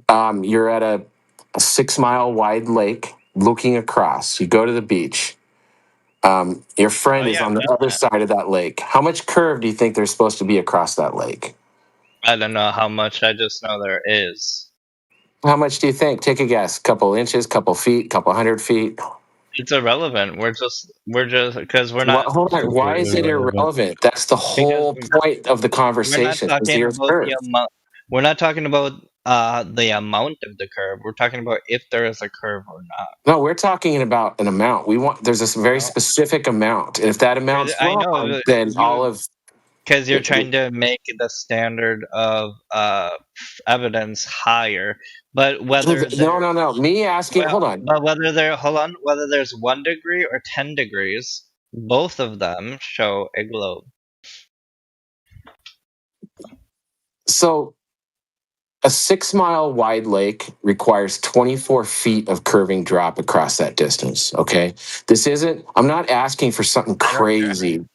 You're at a 6 mile wide lake looking across. You go to the beach. Your friend is on the other side of that lake. How much curve do you think there's supposed to be across that lake? I don't know how much. I just know there is. How much do you think? Take a guess. Couple inches, couple feet, couple 100 feet. It's irrelevant. We're just because we're not. Hold on. Why is it irrelevant? That's the whole point of the conversation. We're not talking about the amount of the curve. We're talking about if there is a curve or not. No, we're talking about an amount. There's this very specific amount. And if that amount's wrong, then all of... Because you're trying to make the standard of evidence higher. But whether... No. Me asking... hold on. But whether there's 1 degree or 10 degrees, both of them show a globe. So... a 6 mile wide lake requires 24 feet of curving drop across that distance. Okay. I'm not asking for something crazy.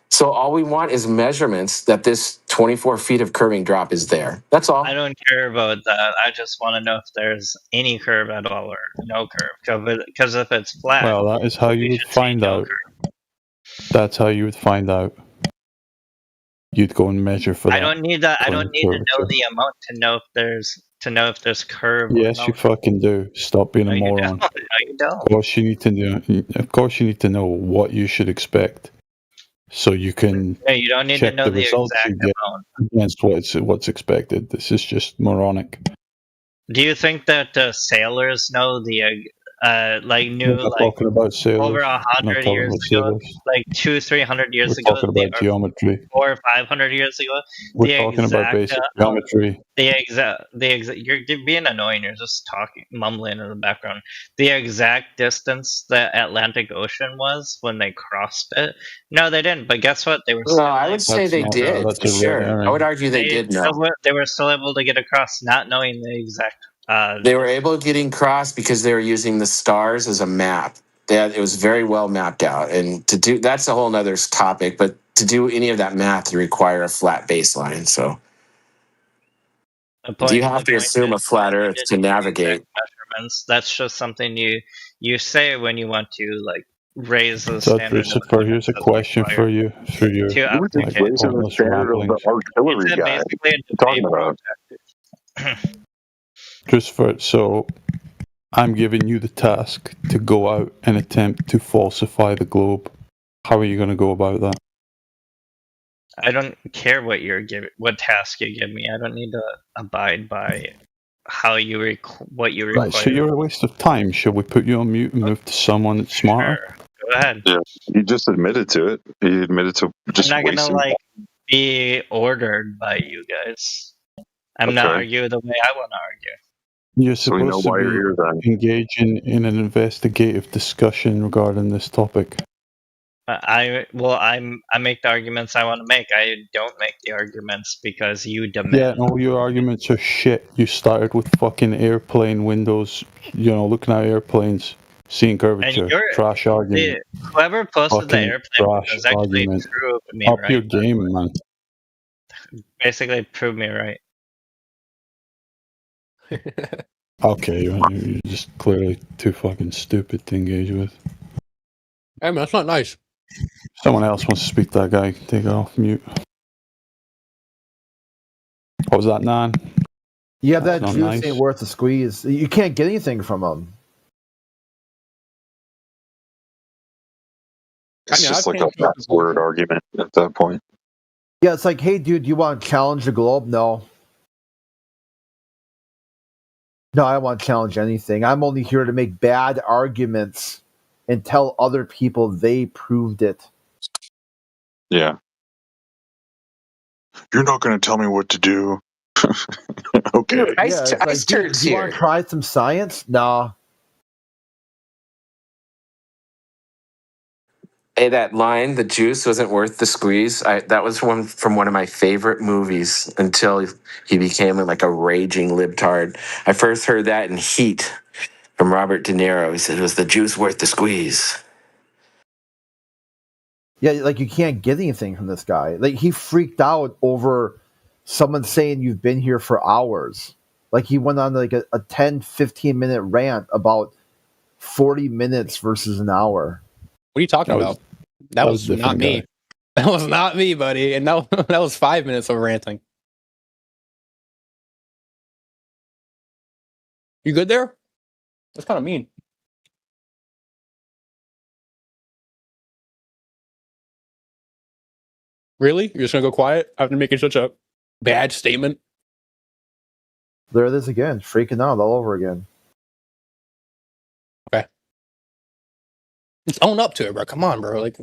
So all we want is measurements that this 24 feet of curving drop is there. That's all. I don't care about that. I just want to know if there's any curve at all or no curve. Because if it's flat. Well, that is how you would find out. That's how you would find out. You'd go and measure for that. I don't need that. I don't need to know the amount to know if there's curve. Yes, you fucking do. Stop being a moron. No, you don't. Of course, you need to know. Of course, you need to know what you should expect, so you can. Yeah, you don't need check to know the results exact you get amount against what's expected. This is just moronic. Do you think that sailors know the We're not talking about sailors. over 100 years ago, like 200-300 years ago, talking about geometry. 400 or 500 years ago? We're talking about basic geometry. You're being annoying. You're just talking, mumbling in the background. The exact distance the Atlantic Ocean was when they crossed it. No, they didn't. But guess what? They were. No, I would say they did. For sure. I would argue they did know. They were still able to get across, not knowing the exact. They were able to get across because they were using the stars as a map. It was very well mapped out, and that's a whole nother topic. But to do any of that math, you require a flat baseline. So you have to assume a flat Earth to navigate. Measurements. That's just something you say when you want to raise the So, standard. Christopher, here's a question for you. For you. You were just raising the standard of the artillery guy. Talking about. Christopher, so I'm giving you the task to go out and attempt to falsify the globe. How are you going to go about that? I don't care what task you give me. I don't need to abide by what you require. Right, so you're a waste of time. Shall we put you on mute and move to someone that's smarter? Sure. Go ahead. Yeah, you just admitted to it. You admitted to just I'm not wasting. gonna be ordered by you guys. I'm not arguing the way I want to argue. You're supposed to be engaging in an investigative discussion regarding this topic. I make the arguments I want to make. I don't make the arguments because you demand. Yeah, no, your arguments are shit. You started with fucking airplane windows, looking at airplanes, seeing curvature. Trash argument. Whoever posted the Fucking airplane trash was actually argument. proved me Up right. your game, man. Basically proved me right. Okay, you're just clearly too fucking stupid to engage with. Hey man, that's not nice. Someone else wants to speak to that guy. Take it off mute. What was that, Nan? Yeah, that Not juice nice. ain't worth the squeeze. You can't get anything from them. It's just like a password argument at that point. Yeah, it's like, hey, dude, you want to challenge the globe? No. No, I don't want to challenge anything. I'm only here to make bad arguments and tell other people they proved it. Yeah. You're not going to tell me what to do. Okay. Dude, Yeah, ice turds do you here. want to try some science? Nah. Hey, that line, the juice wasn't worth the squeeze. That was from one of my favorite movies until he became like a raging libtard. I first heard that in Heat from Robert De Niro. He said, "Was the juice worth the squeeze?" Yeah, like you can't get anything from this guy. Like he freaked out over someone saying you've been here for hours. Like he went on like a 10, 15-minute rant about 40 minutes versus an hour. What are you talking about? That was not different me. guy. That was not me, buddy. And that was 5 minutes of ranting. You good there? That's kind of mean. Really? You're just gonna go quiet after making such a bad statement? There it is again, freaking out all over again. Okay. Let's own up to it, bro. Come on, bro. Like,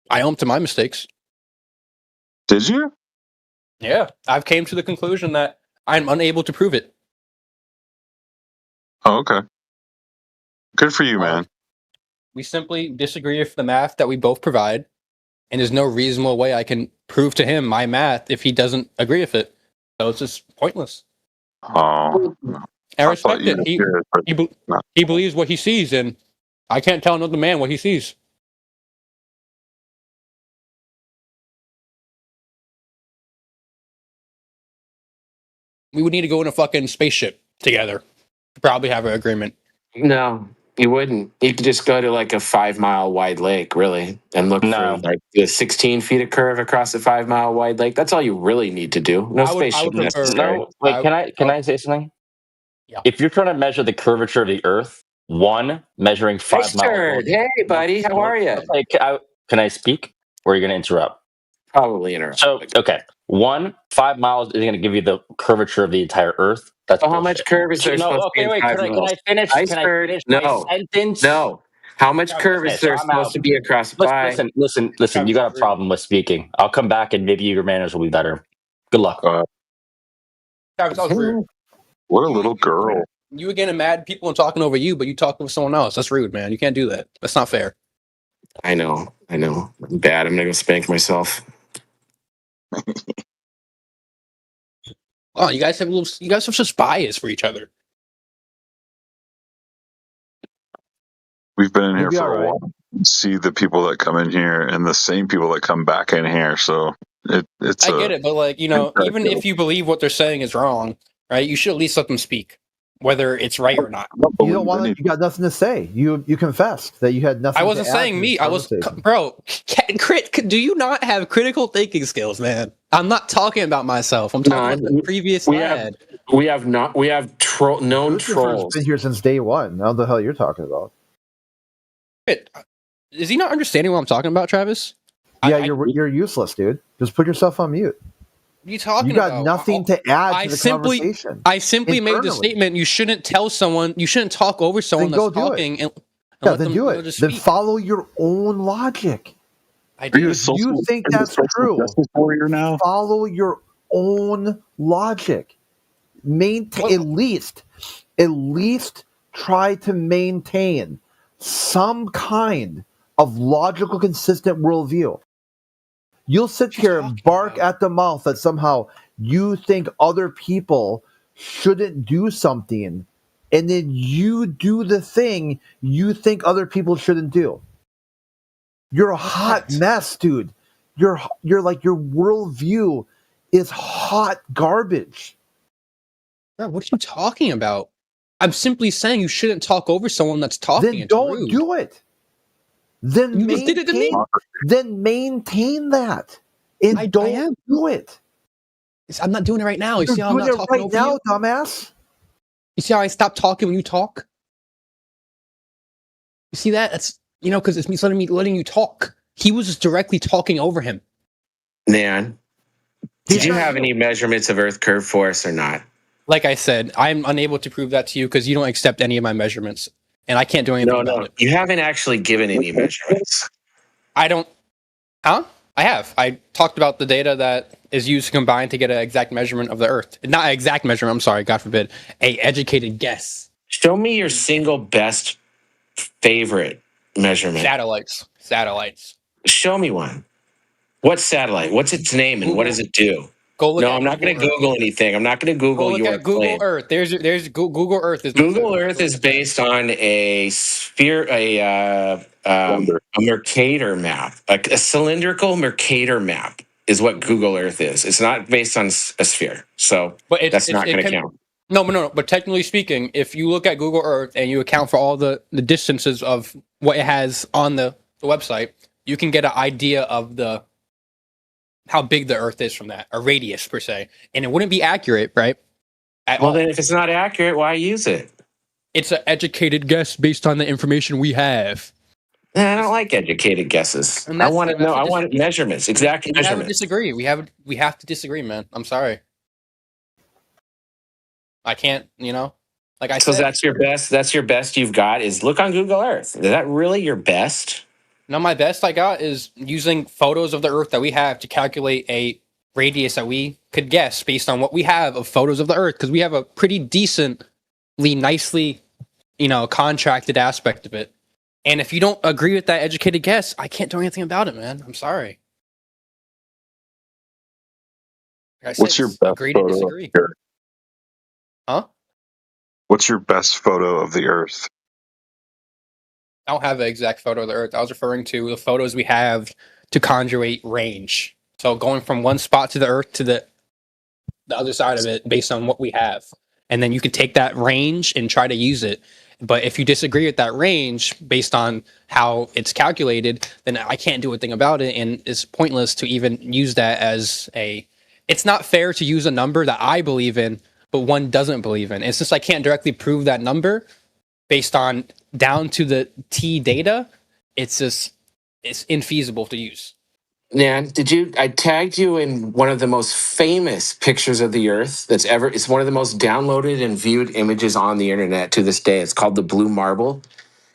I own to my mistakes. Did you? Yeah. I've came to the conclusion that I'm unable to prove it. Oh, okay. Good for you, man. We simply disagree with the math that we both provide, and there's no reasonable way I can prove to him my math if he doesn't agree with it. So it's just pointless. Oh. I respect it. He believes what he sees, and I can't tell another man what he sees. We would need to go in a fucking spaceship together to probably have an agreement. No, you wouldn't. You could just go to like a 5 mile wide lake, really, and look for like the 16 feet of curve across a 5 mile wide lake. That's all you really need to do. No spaceship necessary. No, wait, can I say something? Yeah. If you're trying to measure the curvature of the Earth, measuring 5 miles. Hey, buddy, how are you? Okay, can I speak, or are you going to interrupt? Probably interrupt. So, okay, 5 miles is going to give you the curvature of the entire Earth. That's how much curve is there supposed to be in 5 Can miles? I finish? Can I finish my sentence? No. How much curve is there supposed to be across 5? Listen. You got a problem with speaking. I'll come back and maybe your manners will be better. Good luck. Travis, that was rude. What a little girl. You were getting mad at people and talking over you, but you talking with someone else. That's rude, man. You can't do that. That's not fair. I know. I'm bad. I'm gonna go spank myself. Oh, you guys have such bias for each other. We've been in here for a while. See the people that come in here and the same people that come back in here. So it's. I get it, but like even if you believe what they're saying is wrong, right? You should at least let them speak, whether it's right or not. You don't want to. You got nothing to say. You confessed that you had nothing. I wasn't saying me. I was, bro. Do you not have critical thinking skills, man? I'm not talking about myself. I'm talking about the previous lad. We have known trolls. Been here since day one. Now the hell you're talking about? Is he not understanding what I'm talking about, Travis? Yeah, you're useless, dude. Just put yourself on mute. What are you talking about? You got about? nothing to add to the conversation. I simply made the statement. You shouldn't tell someone. You shouldn't talk over someone that's talking. Then do it. Then follow your own logic. If you think that's true, follow your own logic. At least try to maintain some kind of logical, consistent worldview. You'll sit here and bark at the mouth that somehow you think other people shouldn't do something, and then you do the thing you think other people shouldn't do. You're a hot mess, dude. You're like, your worldview is hot garbage. Bro, what are you talking about? I'm simply saying you shouldn't talk over someone that's talking. Then don't do it. Then You just did it to me. Then maintain that. And don't do it. I'm not doing it right now. You You're see how I'm doing not it talking right over now, you? dumbass. You see how I stop talking when you talk? You see that? That's, because it's me letting you talk. He was just directly talking over him. Nan, did you have any measurements of Earth curve for us or not? Like I said, I'm unable to prove that to you because you don't accept any of my measurements, and I can't do anything about it. You haven't actually given any measurements. I don't. Huh? I have. I talked about the data that is used to combine to get an exact measurement of the Earth. Not an exact measurement. I'm sorry. God forbid. A educated guess. Show me your single best favorite measurement. Satellites. Show me one. What satellite? What's its name and what does it do? I'm not going to Google anything. I'm not going to Google look your at Google claim. Earth. There's Google Earth. Google Earth is based on a sphere, a Mercator map, a cylindrical Mercator map is what Google Earth is. It's not based on a sphere, so that's not going to count. No. But technically speaking, if you look at Google Earth and you account for all the distances of what it has on the website, you can get an idea of how big the Earth is from that, a radius per se, and it wouldn't be accurate, right? Then if it's not accurate, why use it? It's an educated guess based on the information we have. I don't like educated guesses. I want to know. I want measurements, exact measurements. We have to disagree. We have to disagree, man. I'm sorry. I can't. Like I said. So that's your best. That's your best you've got. Is look on Google Earth. Is that really your best? No, my best I got is using photos of the Earth that we have to calculate a radius that we could guess based on what we have of photos of the Earth, because we have a pretty decently, nicely, contracted aspect of it. And if you don't agree with that educated guess, I can't do anything about it, man. I'm sorry. Like What's your best agree to disagree? Huh? What's your best photo of the Earth? I don't have an exact photo of the Earth. I was referring to the photos we have to conjugate range. So going from one spot to the Earth to the other side of it based on what we have. And then you can take that range and try to use it. But if you disagree with that range based on how it's calculated, then I can't do a thing about it. And it's pointless to even use that as it's not fair to use a number that I believe in, but one doesn't believe in. And since I can't directly prove that number based on down to the T data, it's infeasible to use. Nan, I tagged you in one of the most famous pictures of the Earth it's one of the most downloaded and viewed images on the internet to this day. It's called the Blue Marble.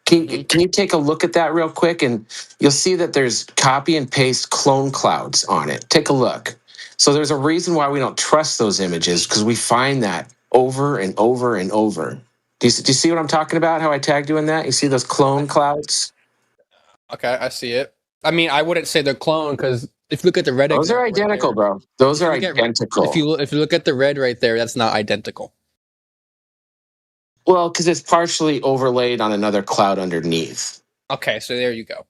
Can you take a look at that real quick? And you'll see that there's copy and paste clone clouds on it. Take a look. So there's a reason why we don't trust those images, because we find that over and over and over. Do you see what I'm talking about? How I tagged you in that? You see those clone clouds? Okay, I see it. I mean, I wouldn't say they're clone, because if you look at the red, those are identical, bro. Those are identical. If you look at the red right there, that's not identical. Well, because it's partially overlaid on another cloud underneath. Okay, so there you go.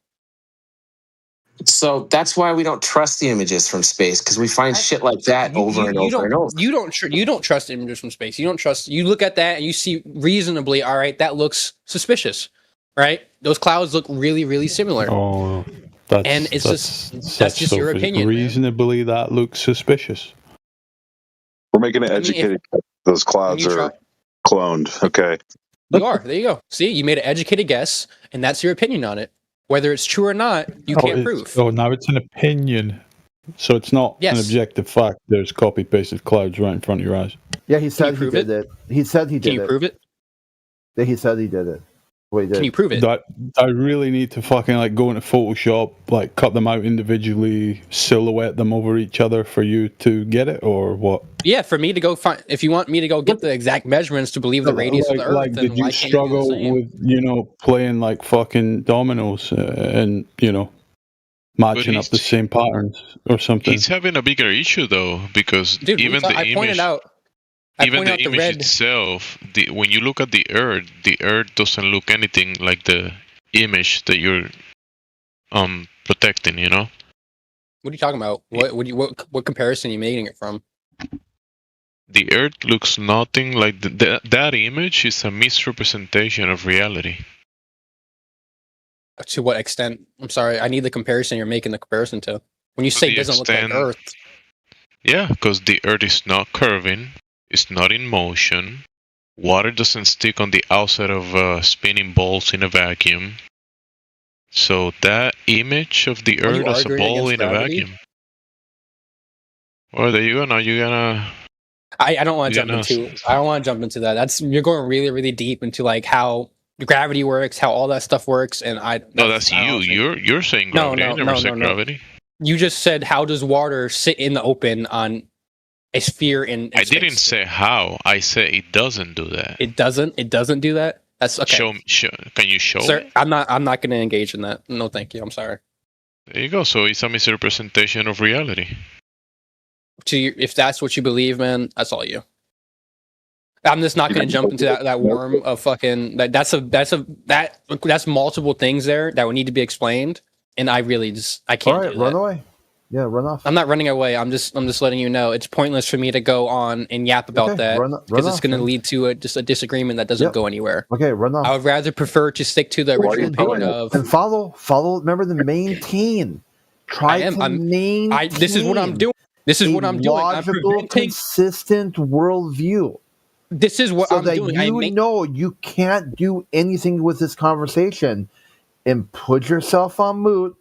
So that's why we don't trust the images from space, because we find shit like that over and over. You don't trust images from space. You don't trust. You look at that and you see reasonably, all right, that looks suspicious, right? Those clouds look really, really similar. Oh, that's just your opinion. Reasonably, that looks suspicious. We're making an educated. Those clouds are cloned. Okay. You are. There you go. See, you made an educated guess, and that's your opinion on it. Whether it's true or not, you can't prove. Oh, now it's an opinion. So it's not an objective fact. There's copy-pasted clouds right in front of your eyes. Yeah, he said he did it. He said he did it. Can you prove it? Yeah, he said he did it. Can you prove it? That I really need to fucking like go into Photoshop, like cut them out individually, silhouette them over each other for you to get it, or what? Yeah, for me to go find. If you want me to go get the exact measurements to believe the radius of the Earth, Like, then did you why can't you do the struggle same? with playing like fucking dominoes and matching up the same patterns or something? He's having a bigger issue though, because Dude, even the I image. pointed out. Even the image itself, when you look at the Earth doesn't look anything like the image that you're protecting. What are you talking about? What comparison are you making it from? The Earth looks nothing like that image is a misrepresentation of reality. To what extent? I'm sorry, I need the comparison you're making the comparison to. When you say it doesn't look like Earth. Yeah, because the Earth is not curving. It's not in motion. Water doesn't stick on the outside of spinning balls in a vacuum. So that image of the Earth as a ball in a vacuum. Well, there you go. Now you're gonna. I don't want to jump into. I don't want to jump into that. You're going really, really deep into like how gravity works, how all that stuff works, and That's you. You're saying gravity. I never said gravity. You just said how does water sit in the open on a sphere in I didn't say how. I said it doesn't do that. It doesn't do that. That's okay. Can you show Sir, me? I'm not going to engage in that. No, thank you. I'm sorry. There you go. So it's a misrepresentation of reality. If that's what you believe, man, that's all you. I'm just not going to jump into that worm of fucking. That's multiple things there that would need to be explained, and I really I can't. All right, run away. Yeah, run off. I'm not running away. I'm just letting you know it's pointless for me to go on and yap about that because it's going to lead to just a disagreement that doesn't go anywhere. Okay, run off. I would rather prefer to stick to the original point of and follow. Remember the maintain. Maintain. This is what I'm doing. This is what I'm doing. Logical, consistent worldview. This is what I'm doing. You can't do anything with this conversation, and put yourself on mute.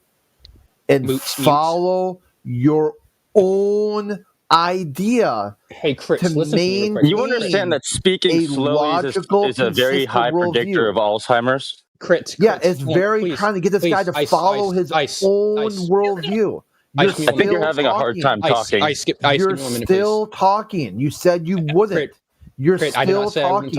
And follow your own idea. Hey, Chris, listen to me. You understand that speaking slowly is a very high predictor of Alzheimer's? Chris, it's very trying to get this guy to follow his own worldview. I think you're having a hard time talking. You're still talking. You said you wouldn't. You're still talking.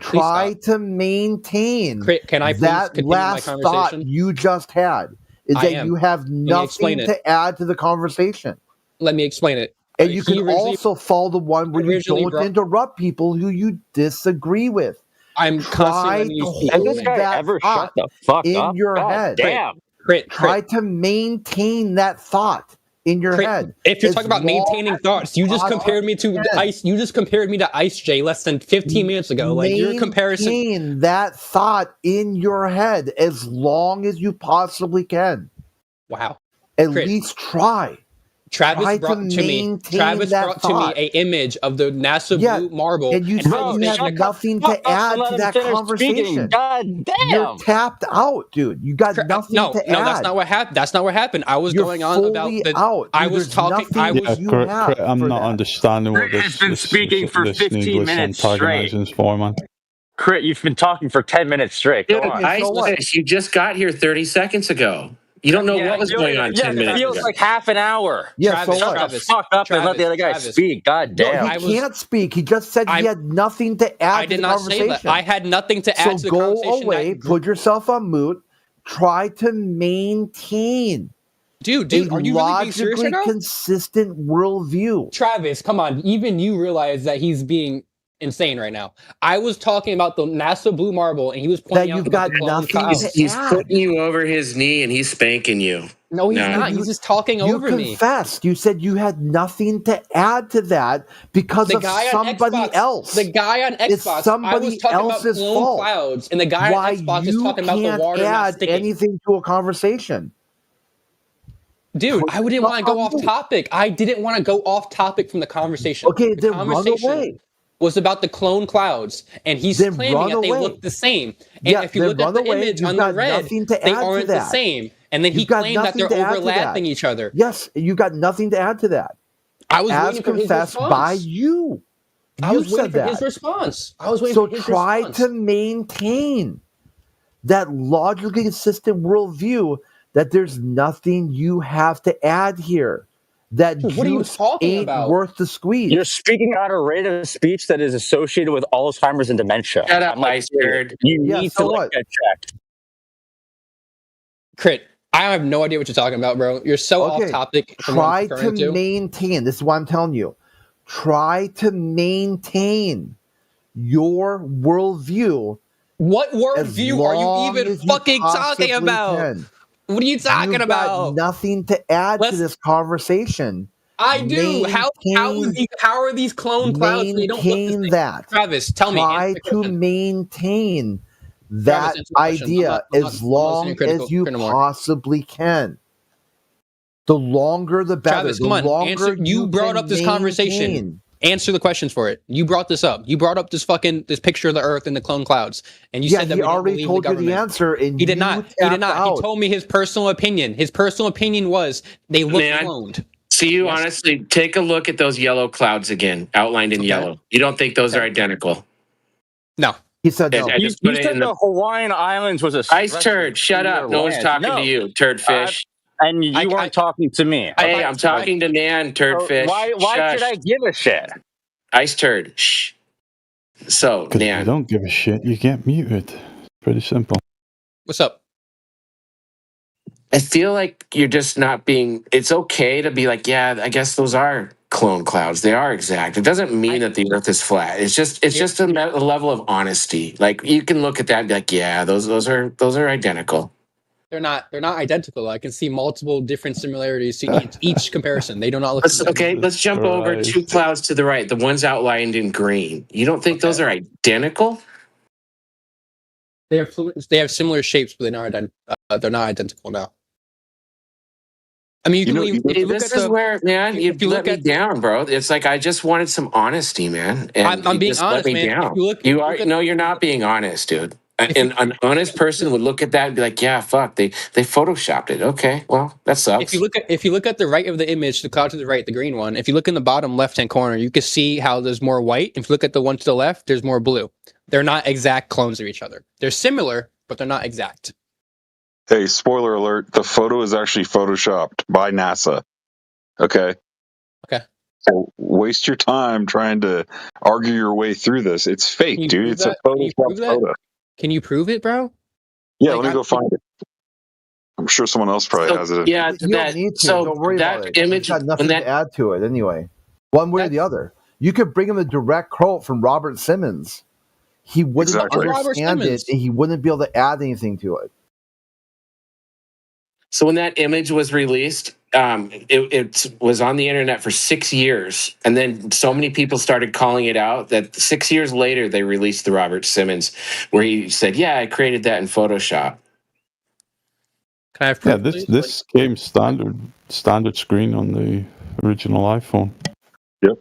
Try to maintain that last thought you just had. Is that you have nothing to add to the conversation. Let me explain it. And you can also follow the one where you don't interrupt people who you disagree with. I'm constantly hold this guy ever shut the fuck in up? Your head. Damn. Try to maintain that thought in your head. If you're talking about maintaining thoughts, you just compared me to Ice. You just compared me to Ice J less than 15 minutes ago. Like your comparison. Maintain that thought in your head as long as you possibly can. Wow. At least try. Travis brought to me an image of the NASA blue marble. And you said you had nothing to add to that conversation. God damn. You're tapped out, dude. You got nothing to add. No, that's not what happened. That's not what happened. I was going on about out. I was talking. I'm not understanding what this. Crit has been speaking for 15 minutes straight. For, man. Crit, you've been talking for 10 minutes straight. Go on. You just got here 30 seconds ago. You don't know what was going on 10 minutes ago. It feels like half an hour. Yeah, Travis, shut the fuck up and let the other guy speak. God damn. No, he can't speak. He just said he had nothing to add to the conversation. Say that. I had nothing to add to the conversation. So go away, put yourself on mute, try to maintain. Dude, are you really being serious right now? Consistent worldview. Travis, come on. Even you realize that he's being insane right now. I was talking about the NASA blue marble, and he was pointing out you've got nothing. He's putting you over his knee, and he's spanking you. No, he's not. He's just talking over me. You confessed. You said you had nothing to add to that because of somebody else. The guy on Xbox. It's somebody else's fault. Clouds, and the guy on Xbox is talking about the water not sticking. Anything to a conversation. Dude, I didn't want to go off topic. I didn't want to go off topic from the conversation. Okay, then run away. Was about the clone clouds, and he's claiming that they look the same. And if you look at the image on the red, they aren't the same. And then he claimed that they're overlapping each other. Yes, you got nothing to add to that. I was waiting for his response. By you. I was waiting for his response. I was waiting for his response. So try to maintain. that logically consistent worldview that there's nothing you have to add here. That what are you talking ain't about? worth the squeeze. You're speaking out a rate of speech that is associated with Alzheimer's and dementia. Shut up, Ice Nerd. You need to get checked. Crit, I have no idea what you're talking about, bro. You're so off topic. Try to maintain. This is what I'm telling you. Try to maintain your worldview. What worldview are you even fucking talking about? What are you talking about? Got nothing to add to this conversation. I do. How are these clone clouds? They don't look the same. That. Travis, tell me. Try to maintain that idea as long as you possibly can. The longer the better. Travis, come on. Answer. You brought up this conversation. Answer the questions for it. You brought this up. You brought up this picture of the Earth and the clone clouds, and you said that he already told you the answer. And he did not. He did not. He told me his personal opinion. His personal opinion was they look cloned. So you honestly take a look at those yellow clouds again, outlined in yellow. You don't think those are identical? No. He said no. You said the Hawaiian Islands was a Ice Turd. Shut up. No one's talking to you, Turd Fish. And you weren't talking to me. Hey, I'm talking to Nan, Turd Fish. Why should I give a shit? Ice Turd. Shh. So, Nan. If you don't give a shit, you get muted. Pretty simple. What's up? I feel like you're just not being... It's okay to be like, yeah, I guess those are clone clouds. They are exact. It doesn't mean that the Earth is flat. It's just a level of honesty. Like, you can look at that and be like, yeah, those are identical. They're not identical. I can see multiple different similarities to each comparison. They do not look. Let's jump over 2 clouds to the right. The ones outlined in green. You don't think those are identical? They have similar shapes, but they're not identical now. I mean, this is where, man, you let me down, bro. It's like I just wanted some honesty, man. And I'm being honest, man. You're not being honest, dude. And an honest person would look at that and be like, "Yeah, fuck, they photoshopped it." Okay, well, that sucks. If you look at the right of the image, the cloud to the right, the green one. If you look in the bottom left-hand corner, you can see how there's more white. If you look at the one to the left, there's more blue. They're not exact clones of each other. They're similar, but they're not exact. Hey, spoiler alert! The photo is actually photoshopped by NASA. Okay. Okay. So waste your time trying to argue your way through this. It's fake, dude. It's a photoshopped photo. Can you prove it, bro? Yeah, let me go find it. I'm sure someone else probably has it. Yeah, you don't need to. Don't worry about it. It's got nothing to add to it anyway. One way or the other. You could bring him a direct quote from Robert Simmons. He wouldn't understand it, and he wouldn't be able to add anything to it. So when that image was released, it was on the internet for 6 years. And then so many people started calling it out that 6 years later, they released the Robert Simmons, where he said, yeah, I created that in Photoshop. Can I have proof, this came standard screen on the original iPhone. Yep.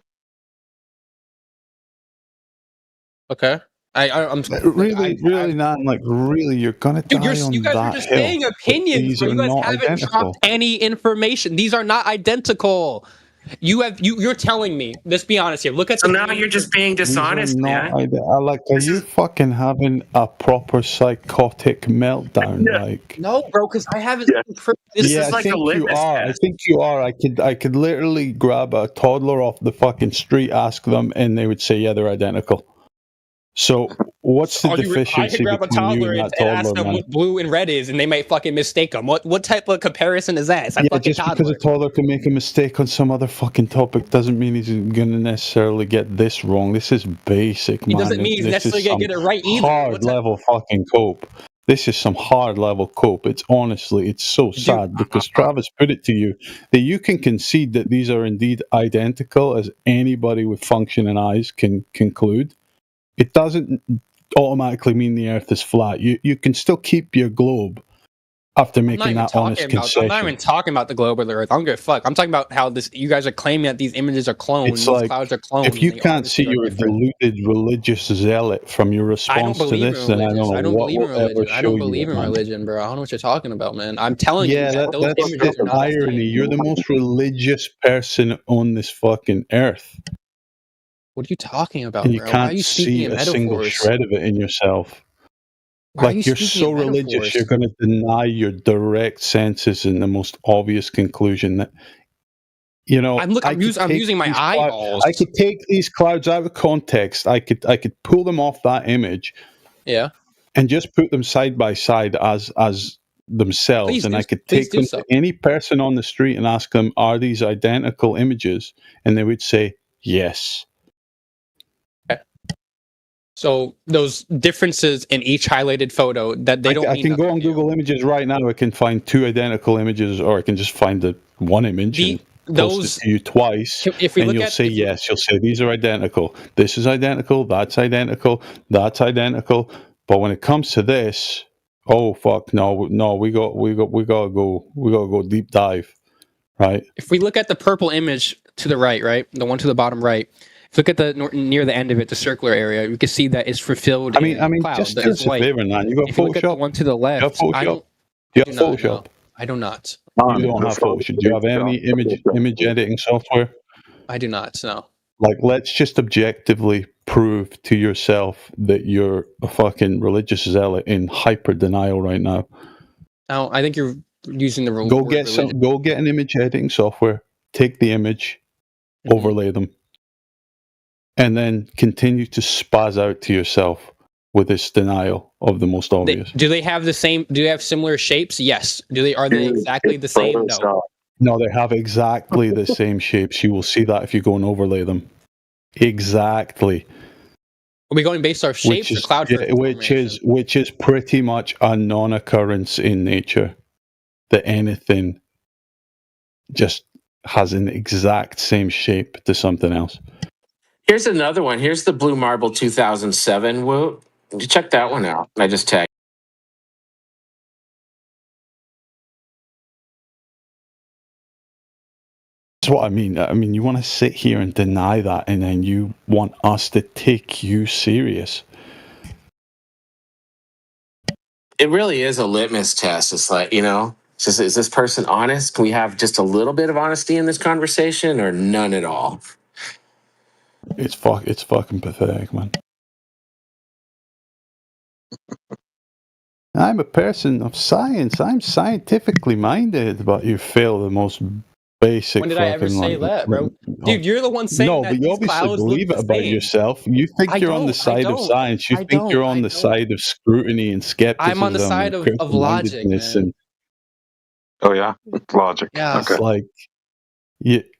Okay. I'm really not like really. You're gonna die on you guys that are just hill. saying opinions, but you guys haven't dropped any information. These are not identical. You're telling me. Let's be honest here. Look at. So now you're just being dishonest, man. Are you fucking having a proper psychotic meltdown? Like no, bro, because I haven't. This is like a litmus test. I think you are. I could literally grab a toddler off the fucking street, ask them, and they would say, yeah, they're identical. So what's the deficiency I could grab a toddler and ask them what blue and red is, and they might fucking mistake them. What type of comparison is that? It's a fucking just because a toddler can make a mistake on some other fucking topic doesn't mean he's gonna necessarily get this wrong. This is basic, man. It doesn't mean he's necessarily gonna get it right either. Hard level fucking cope. This is some hard level cope. It's so sad because Travis put it to you that you can concede that these are indeed identical as anybody with functioning eyes can conclude. It doesn't automatically mean the Earth is flat. You can still keep your globe after making that honest concession. I'm not even talking about the globe or the Earth. I don't give a fuck. I'm talking about how you guys are claiming that these images are cloned. It's like, clouds are cloned. If you can't see you're a deluded religious zealot from your response to this, then I don't know what will ever show you. I don't believe in religion, bro. I don't know what you're talking about, man. I'm telling you that those images are not irony. You're the most religious person on this fucking earth. What are you talking about, and you bro? can't see a single shred of it in yourself. Like you're so religious, you're going to deny your direct senses in the most obvious conclusion that, you know, I'm using my eyeballs. I could take these clouds out of context. I could pull them off that image, yeah, and just put them side by side as themselves, I could take them to any person on the street and ask them, "Are these identical images?" And they would say, "Yes." Okay. So those differences in each highlighted photo that they don't. I can go on Google Images right now. I can find 2 identical images, or I can just find the one image and post it to you twice, and you'll say yes. You'll say these are identical. This is identical. That's identical. That's identical. But when it comes to this, oh fuck no, we gotta go deep dive, right? If we look at the purple image to the right, the one to the bottom right. If you look at the near the end of it, the circular area, you can see that it's fulfilled. I mean, clouds, just do us a favor, man. You got if you look at the Photoshop? one to the left, Do you have Photoshop? I do not. You don't have Photoshop. Do you have any image editing software? I do not. No. Like, let's just objectively prove to yourself that you're a fucking religious zealot in hyper denial right now. No, I think you're using the wrong. Go get an image editing software. Take the image, overlay them, and then continue to spaz out to yourself with this denial of the most obvious. Do they have the same? Do they have similar shapes? Yes. Are they exactly the same? No. No, they have exactly the same shapes. You will see that if you go and overlay them. Exactly. Are we going based off shapes or cloud? Which is pretty much a non-occurrence in nature. That anything just has an exact same shape to something else. Here's another one. Here's the Blue Marble 2007. Whoa, check that one out. I just tagged. That's what I mean. I mean, you want to sit here and deny that, and then you want us to take you serious. It really is a litmus test. It's like, is this person honest? Can we have just a little bit of honesty in this conversation, or none at all? It's fucking pathetic, man. I'm a person of science. I'm scientifically minded, but you fail the most basic. When did I ever say that, bro? Dude, you're the one saying that. No, but you obviously believe it about yourself. You think you're on the side of science. You think you're on the side of scrutiny and skepticism. I'm on the side of logic. Oh yeah, logic. Yeah, it's like,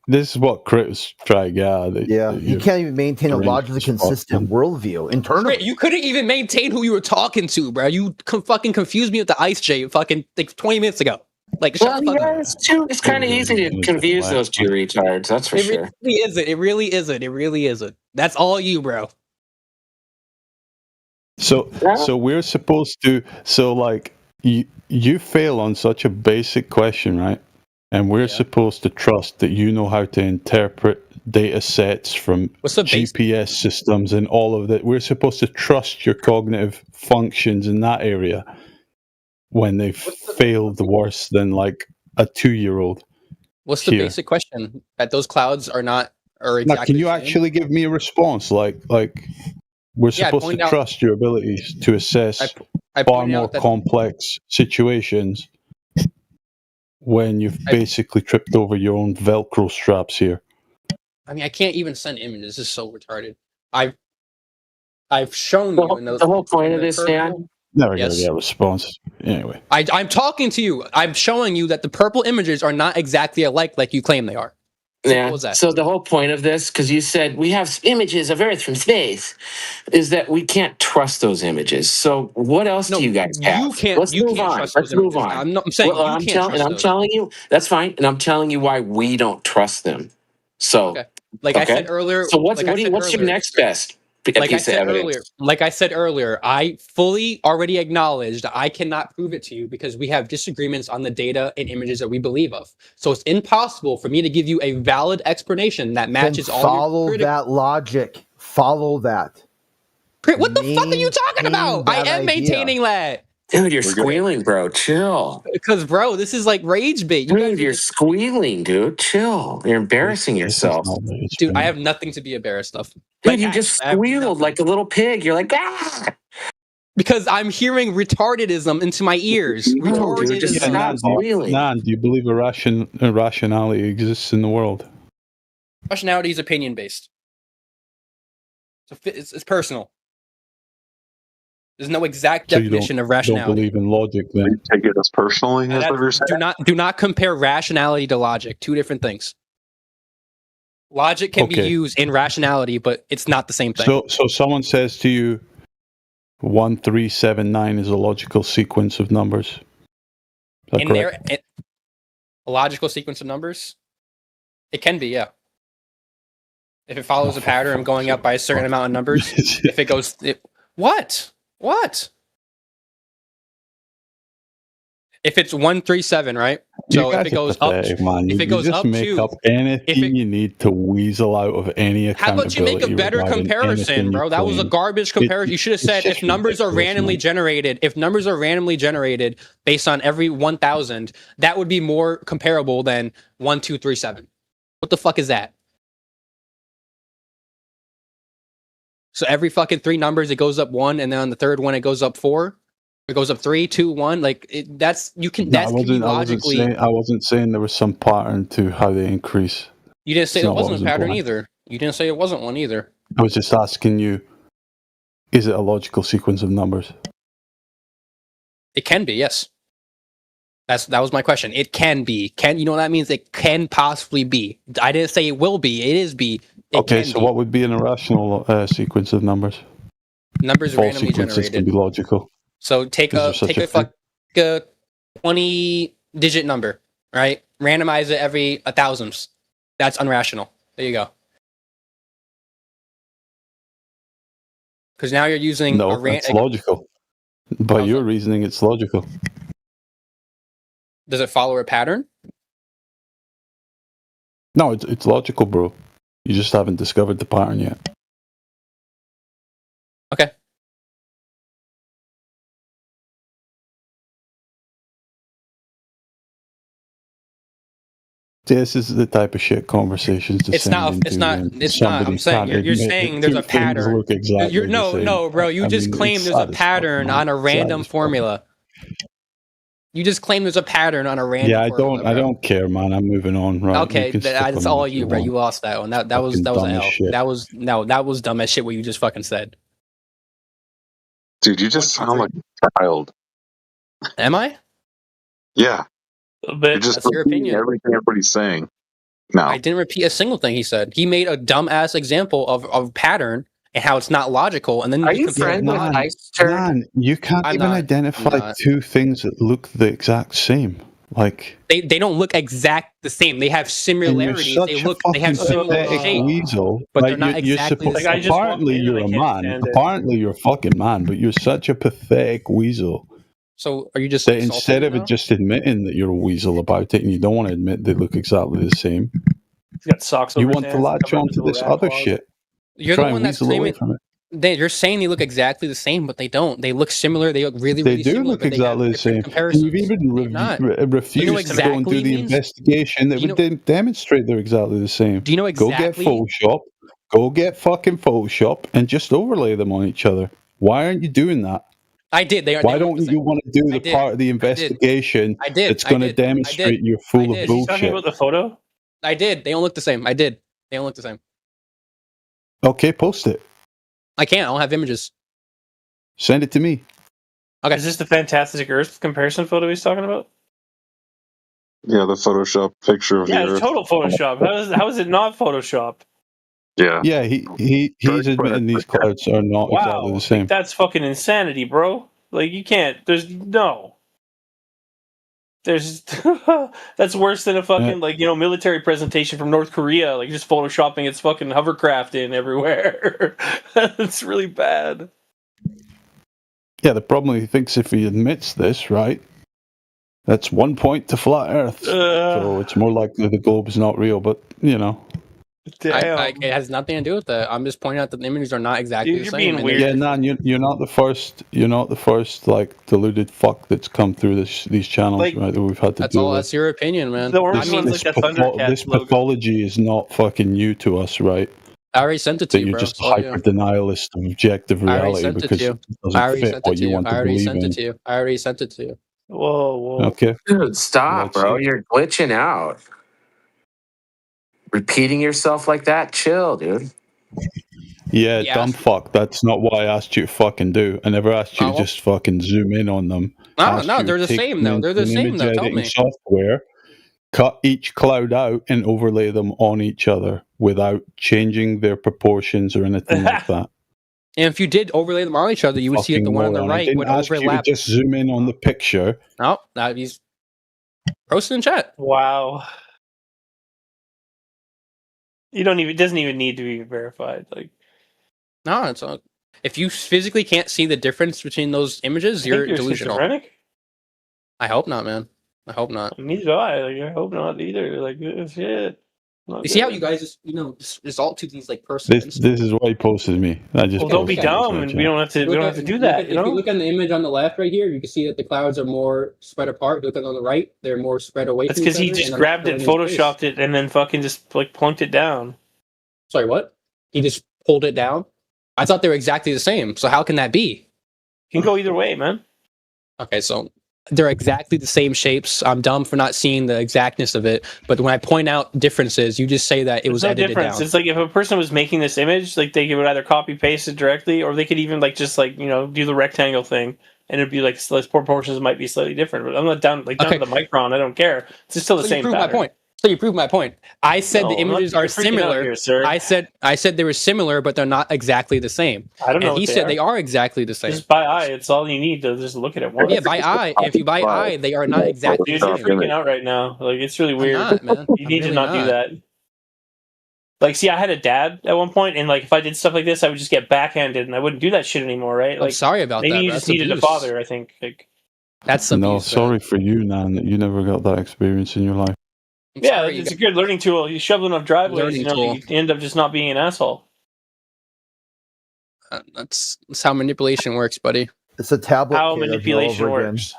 this is what Crit was trying to get. You can't even maintain a logically consistent worldview internally. Crit, you couldn't even maintain who you were talking to, bro. You fucking confused me with the Ice J fucking 20 minutes ago. Like, it's kind of easy to confuse those two retards. That's for sure. It really isn't. That's all you, bro. So we're supposed to. So like you fail on such a basic question, right? And we're supposed to trust that you know how to interpret data sets from GPS systems and all of that. We're supposed to trust your cognitive functions in that area when they've failed worse than like a 2-year-old. What's the basic question? That those clouds are not exactly. Now, can you actually give me a response? Like we're supposed to trust your abilities to assess far more complex situations when you've basically tripped over your own Velcro straps here. I mean, I can't even send images. This is so retarded. I've shown you in those. The whole point of this, Dan. Never gonna get a response. Anyway, I'm talking to you. I'm showing you that the purple images are not exactly alike like you claim they are. Yeah. So the whole point of this, because you said we have images of Earth from space, is that we can't trust those images. So what else do you guys have? Let's move on. Let's move on. I'm saying you can't trust those. I'm telling you, that's fine, and I'm telling you why we don't trust them. So, I said earlier. So what's your next best? Like I said earlier, I fully already acknowledged I cannot prove it to you because we have disagreements on the data and images that we believe of. So it's impossible for me to give you a valid explanation that matches all. Follow that logic. Follow that. What the fuck are you talking about? I am maintaining that. Dude, you're squealing, bro. Chill. Because, bro, this is like rage bait. Dude, you're squealing, dude. Chill. You're embarrassing yourself. Dude, I have nothing to be embarrassed of. Dude, you just squealed like a little pig. You're like, ah! Because I'm hearing retardedism into my ears. Retardedism. Nan, do you believe irrationality exists in the world? Rationality is opinion based. So it's personal. There's no exact definition of rationality. Don't believe in logic, then? You take it as personally, as what you're saying? Do not compare rationality to logic. Two different things. Logic can be used in rationality, but it's not the same thing. So someone says to you, 1379 is a logical sequence of numbers. Is that correct? A logical sequence of numbers? It can be, yeah. If it follows a pattern going up by a certain amount of numbers, if it goes... What? If it's 137, right? So if it goes up, if it goes up make up anything you need to weasel out of any accountability. How about you make a better comparison, bro? That was a garbage comparison. You should have said if numbers are randomly generated, based on every 1,000, that would be more comparable than 1237. What the fuck is that? So every fucking 3 numbers, it goes up 1, and then on the third one, it goes up 4. It goes up 3, 2, 1. Like that's you can. That's logically. I wasn't saying there was some pattern to how they increase. You didn't say there wasn't a pattern either. You didn't say it wasn't one either. I was just asking you: is it a logical sequence of numbers? It can be, yes. That was my question. It can be. You know what that means? It can possibly be. I didn't say it will be. It is be. Okay, so what would be an irrational sequence of numbers? Numbers False randomly sequences generated. can be logical. So take a 20-digit number, right? Randomize it every 1,000th. That's unrational. There you go. Because now you're using it's logical. By your reasoning, it's logical. Does it follow a pattern? No, it's logical, bro. You just haven't discovered the pattern yet. Okay. This is the type of shit conversations. It's not. I'm saying you're saying there's a pattern. No, bro. You just claim there's a pattern on a random formula. You just claim there's a pattern on a random. formula, I don't care, man. I'm moving on. Right? Okay, that's all you, bro. You lost that one. That was an L. That was dumb as shit. What you just fucking said. Dude, you just sound like a child. Am I? Yeah. You're just That's your opinion. Everything everybody's saying. No. I didn't repeat a single thing he said. He made a dumbass example of pattern and how it's not logical. And then Are you friends with Man, you can't even identify two things that look the exact same. Like they don't look exact the same. They have similarities. They have similar shape, weasel. but they're not exactly the same. Apparently you're a man. Apparently you're a fucking man, but you're such a pathetic weasel. So are you just that instead of it just admitting that you're a weasel about it and you don't want to admit they look exactly the same, he's got socks you over want his to hands, latch on to this other shit. You're Try the one that's claiming you're saying they look exactly the same, but they don't. They look similar. They look really They do similar. look exactly the same. You've even refused to go and do the investigation that would demonstrate they're exactly the same. Do you know exactly? Go get Photoshop. Go get fucking Photoshop and just overlay them on each other. Why aren't you doing that? I did. Why don't you want to do the part of the investigation that's going to demonstrate you're full of bullshit? Talking about the photo? I did. They don't look the same. I did. They don't look the same. Okay, post it. I can't. I don't have images. Send it to me. Okay. Is this the Fantastic Earth comparison photo he's talking about? Yeah, the Photoshop picture of the it's Earth. total Photoshop. How is it not Photoshop? Yeah. He's admitting these clouds are not exactly the same. That's fucking insanity, bro. Like you can't. There's that's worse than a fucking military presentation from North Korea, like just photoshopping its fucking hovercraft in everywhere. That's really bad. Yeah, the problem he thinks if he admits this, right, that's 1 point to flat Earth. So it's more likely the globe is not real, but it has nothing to do with that. I'm just pointing out that the images are not exactly the same. Being weird. Yeah, Nan, you're not the first. You're not the first deluded fuck that's come through these channels, right? That we've had to deal with. That's your opinion, man. The orange one's like a Thundercats this pathology is not fucking new to us, right? I already sent it to that you, you're bro. just a So, yeah. hyper denialist of objective I already reality sent it because to you. it I doesn't already fit sent it what to you you. want I to already believe sent it in. to you. I already sent it to you. Whoa, whoa. Okay. Dude, stop, Let's bro. see. You're glitching out. Repeating yourself like that? Chill, dude. Yeah, He dumb asked- fuck. That's not what I asked you to fucking do. I never asked you to just fucking zoom in on them. No, Asked no, you they're to the take same, them though. into They're the an same, image though. Tell editing me. software, cut each cloud out, and overlay them on each other without changing their proportions or anything like that. And if you did overlay them on each other, you would see that the Fucking one on the moron. I right didn't would ask you to overlap. just zoom in on the picture. No, that he's posted in chat. Wow. You don't even. It doesn't even need to be verified. Like, No, it's not. If you physically can't see the difference between those images, I you're think you're delusional. schizophrenic. I hope not, man. I hope not. Neither do I. Like, I hope not either. Like, shit. You see how you guys just, just result to these like personal This is why he posted me. I just Well, don't be posted this dumb, right and here. we don't have to. We don't have to do that. If you look at the image on the left right here, you can see that the clouds are more spread apart. If you look on the right, they're more spread away. That's from each because he other, just and grabbed they're it, not filling in space. photoshopped it, and then fucking just like plunked it down. Sorry, what? He just pulled it down? I thought they were exactly the same. So how can that be? Can go either way, man. Okay, so they're exactly the same shapes. I'm dumb for not seeing the exactness of it. But when I point out differences, you just say that it was There's no edited difference. down. It's like if a person was making this image, like they would either copy paste it directly, or they could even like just like do the rectangle thing, and it'd be like the proportions might be slightly different. But I'm not down down to the micron. I don't care. It's still the So same you prove pattern. my point. So you prove my point. I said No, the I'm not- images you're are freaking out similar. here, sir. I said they were similar, but they're not exactly the same. I don't know And what he they said are. they are exactly the same. Just by eye. It's all you need to just look at it once. Yeah, by eye. If you by eye, they are not exactly Dude, the you're same. freaking out right now. Like it's really weird. not, man. You need I'm to really not do not. that. Like, see, I had a dad at one point, and like if I did stuff like this, I would just get backhanded, and I wouldn't do that shit anymore, right? I'm Like, sorry about maybe that. you Bro. just That's needed abuse. a father. I think. Like, That's No, abuse. sorry for you, Nan, that you never got that experience in your life. yeah, it's a good learning tool. You shove enough driveways, Learning tool. you end up just not being an asshole. That's how manipulation works, buddy. It's a tablet. How kid all manipulation over again. works.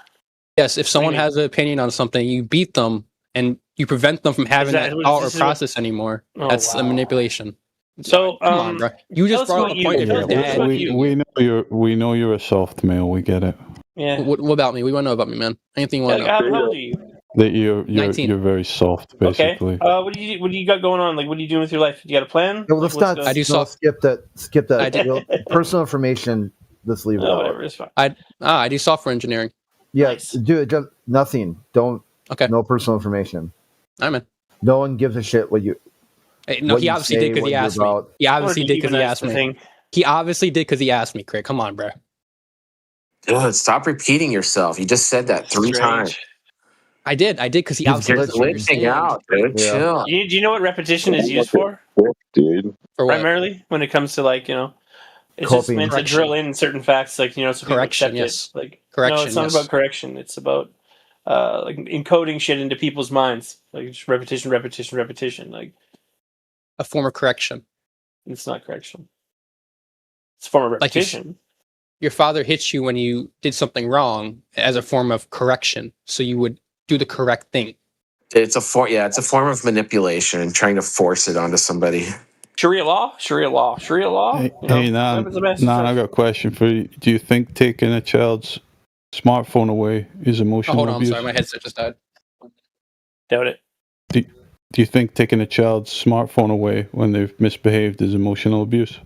Yes, if someone mean? has an opinion on something, you beat them and you prevent them from having that- that was- thought or this is what- process anymore. Oh, That's a wow. manipulation. So, Come on, bro. You tell just us brought about up a you. point. If Tell your us about dad, you. We know you're a soft male. We get it. Yeah. What about me? What do you want to know about me, man? Anything you want to Like, know? how old are you? That you're 19. you're very soft, basically. Okay. What do you got going on? Like, what are you doing with your life? You got a plan? No, let's Like, not. what's no, skip that. Skip that. I do. We'll- personal information. Let's leave it No, out. whatever. It's fine. I do software engineering. Yeah, do it. Just nothing. Don't. Okay. No personal information. I'm in. No one gives a shit what you. Hey, no, what he you obviously say, did because what he you're asked me. about. He obviously Or did because he demonize asked the me. thing. He obviously did because he asked me, Craig. Come on, bro. Dude, stop repeating yourself. You just said that 3 times. I did because he You're obviously doesn't glitching understand. out, dude. Yeah. Chill. Do you know what repetition is used for? Dude. For what? Primarily, when it comes to like, it's just Coping. meant to Correction. drill in certain facts, like, so people Correction, accept yes. it. Like, Correction, no, it's not yes. about correction. It's about like encoding shit into people's minds, like just repetition, repetition, repetition. Like, A form of correction. it's not correction. It's a form of Like you repetition. Your father hits you when you did something wrong as a form of correction, so you would do the correct thing. It's a form of manipulation, trying to force it onto somebody. Sharia law, Sharia law, Sharia law. Hey, Nan, I got a question for you. Do you think taking a child's smartphone away is Oh, emotional hold on, I'm abuse? sorry, my headset just died. Doubt it. Do you think taking a child's smartphone away when they've misbehaved is emotional abuse?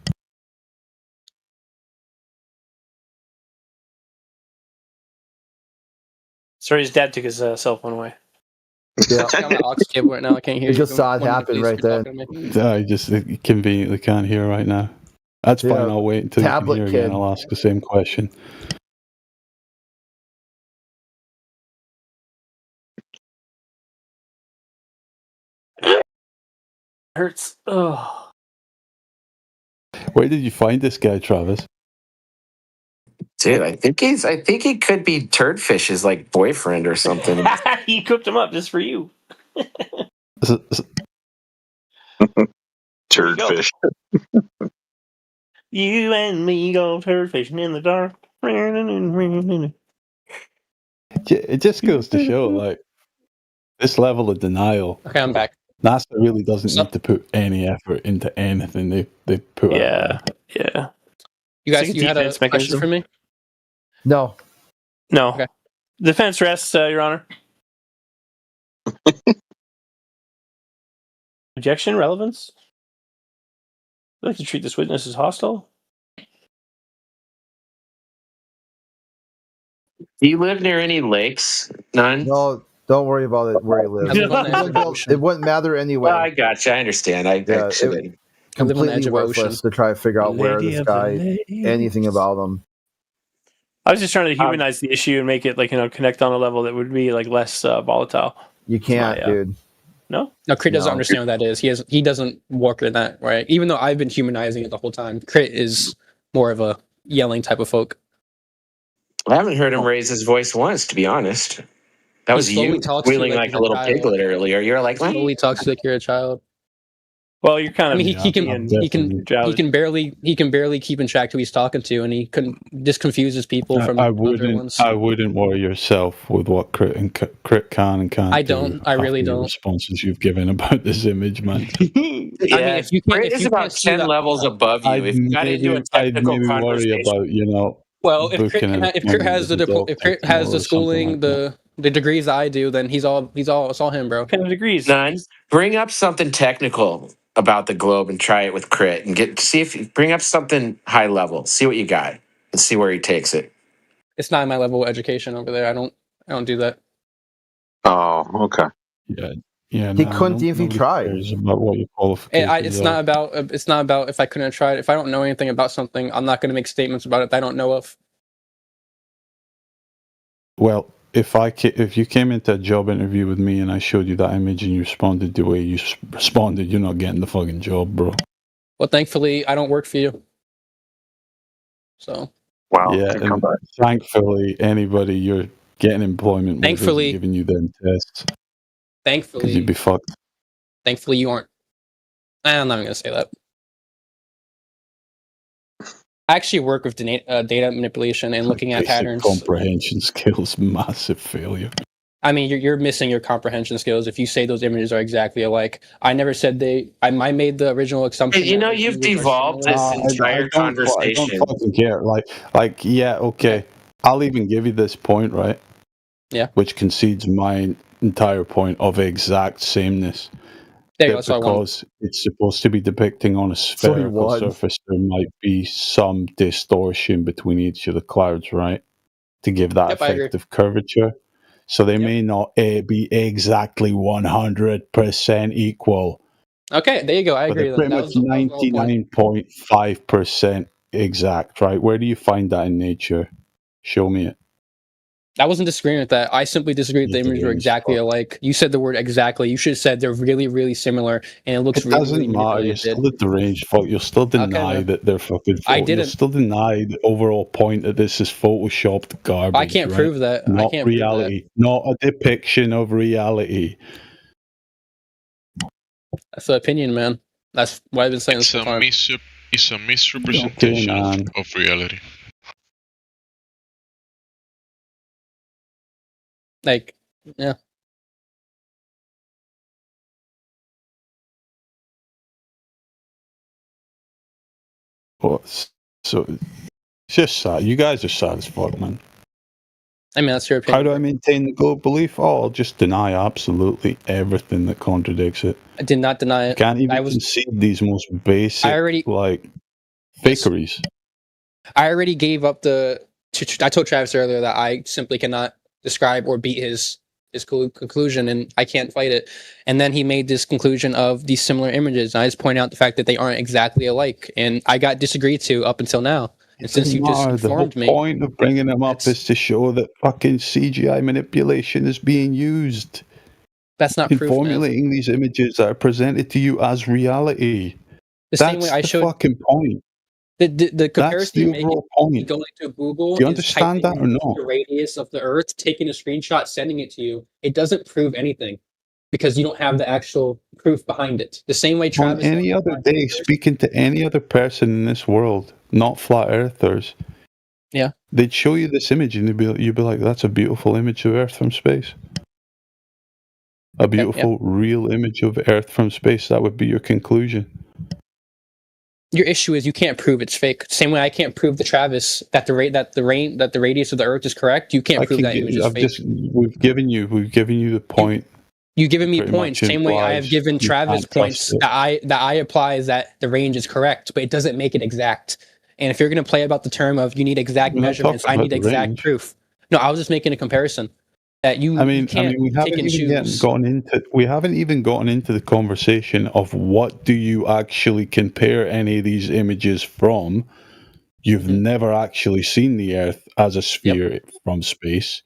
Sorry, his dad took his cell phone away. Yeah. I got my aux cable right now. I can't hear You you. just saw it One minute, happen please. right Keep there. talking to me. I just conveniently can't hear right now. That's Yeah, fine. I'll wait until you can tablet hear kid. again. I'll ask the same question. Hurts. Oh. Where did you find this guy, Travis? Dude, I think he could be Turdfish's like boyfriend or something. He cooked him up just for you. Turd fish. You and me go turd fishing in the dark. It just goes to show, like, this level of denial. Okay, I'm back. NASA really doesn't need to put any effort into anything they put out there. Yeah. You guys, It's like a you had a defense question mechanism. for me? No. No. Okay. Defense rests, Your Honor. Objection, relevance? I'd like to treat this witness as hostile. Do you live near any lakes? None? No, don't worry about it where he lives. It wouldn't matter anyway. I gotcha. I understand. I actually completely worthless to try to figure out where Lady this of the guy, lake. anything about him. I was just trying to humanize the issue and make it connect on a level that would be less volatile. You can't, dude. No, Crit doesn't understand what that is. He doesn't work in that right. Even though I've been humanizing it the whole time, Crit is more of a yelling type of folk. I haven't heard him raise his voice once, to be honest. That was you squealing like a little piglet earlier. You're like, he slowly talks like you're a child. Well, you're kind of. I mean, he can barely keep in track who he's talking to, and he just confuses people from I other ones. wouldn't worry yourself with what Crit can and can't. I don't. I really don't. Responses you've given about this image, man. I mean, if you can't, it's about 10 levels above you. If you got into a technical I'd maybe worry conversation. about Well, if Crit has the schooling, the degrees I do, then it's all him, bro. What kind of degrees? None. Bring up something technical about the globe and try it with Crit and bring up something high level. See what you got and see where he takes it. It's not my level of education over there. I don't do that. Oh, okay. Yeah. He couldn't even try. About what your qualifications It's not about if I couldn't have tried. If I don't know anything about something, I'm not going to make statements about it that I don't know of. Well, if you came into a job interview with me and I showed you that image and you responded the way you responded, you're not getting the fucking job, bro. Well, thankfully, I don't work for you. So. Wow. Yeah, and thankfully, anybody you're getting employment with isn't giving you them tests. Thankfully. Because you'd be fucked. Thankfully, you aren't. I'm not even going to say that. I actually work with data manipulation and looking at Basic patterns. Comprehension skills, massive failure. I mean, you're missing your comprehension skills if you say those images are exactly alike. I never said I made the original assumption. Hey, you've devolved this entire conversation. I don't fucking care. Yeah, okay. I'll even give you this point, right? Yeah. Which concedes my entire point of exact sameness. Because it's supposed to be depicting on a spherical surface, there might be some distortion between each of the clouds, right? To give that effect of curvature. So they may not be exactly 100% equal. Okay, there you go. I agree. Pretty much 99.5% exact, right? Where do you find that in nature? Show me it. I wasn't disagreeing with that. I simply disagreed that the images were exactly alike. You said the word exactly. You should have said they're really, really similar, and it looks really, really matter. You're still at the range. You'll still deny that they're fucking. I didn't. You'll still deny the overall point that this is photoshopped garbage. I can't prove that. Not I can't reality. Prove that. Not a depiction of reality. That's the opinion, man. That's what I've been saying. It's a misrepresentation of reality. Yeah. Well, so it's just sad. You guys are sad as fuck, man. I mean, that's your opinion. How do I maintain the globe belief? Oh, I'll just deny absolutely everything that contradicts it. I did not deny it. You can't even concede these most basic, fakeries. I already gave up I told Travis earlier that I simply cannot describe or beat his conclusion, and I can't fight it. And then he made this conclusion of these similar images, and I just point out the fact that they aren't exactly alike, and I got disagreed to up until now. And since you just informed me, the whole point of bringing them up is to show that fucking CGI manipulation is being used. That's not in proof, formulating these images that are presented to you as reality. The same way I showed. The fucking point. The comparison you make, point. going to Google, do you understand that or not? The radius of the Earth, taking a screenshot, sending it to you, it doesn't prove anything because you don't have the actual proof behind it. The same way Travis. On any other day, speaking to any other person in this world, not flat earthers, yeah, they'd show you this image and you'd be like, "That's a beautiful image of Earth from space." a beautiful, real image of Earth from space, that would be your conclusion. Your issue is you can't prove it's fake. Same way I can't prove the Travis that the radius of the Earth is correct. You can't prove that image is fake. We've given you the point. You've given me points. Same way I have given Travis points that I apply is that the range is correct, but it doesn't make it exact. And if you're going to play about the term of you need exact measurements, I need exact proof. No, I was just making a comparison. That you can't we haven't even gotten into the conversation of what do you actually compare any of these images from. You've never actually seen the Earth as a sphere from space.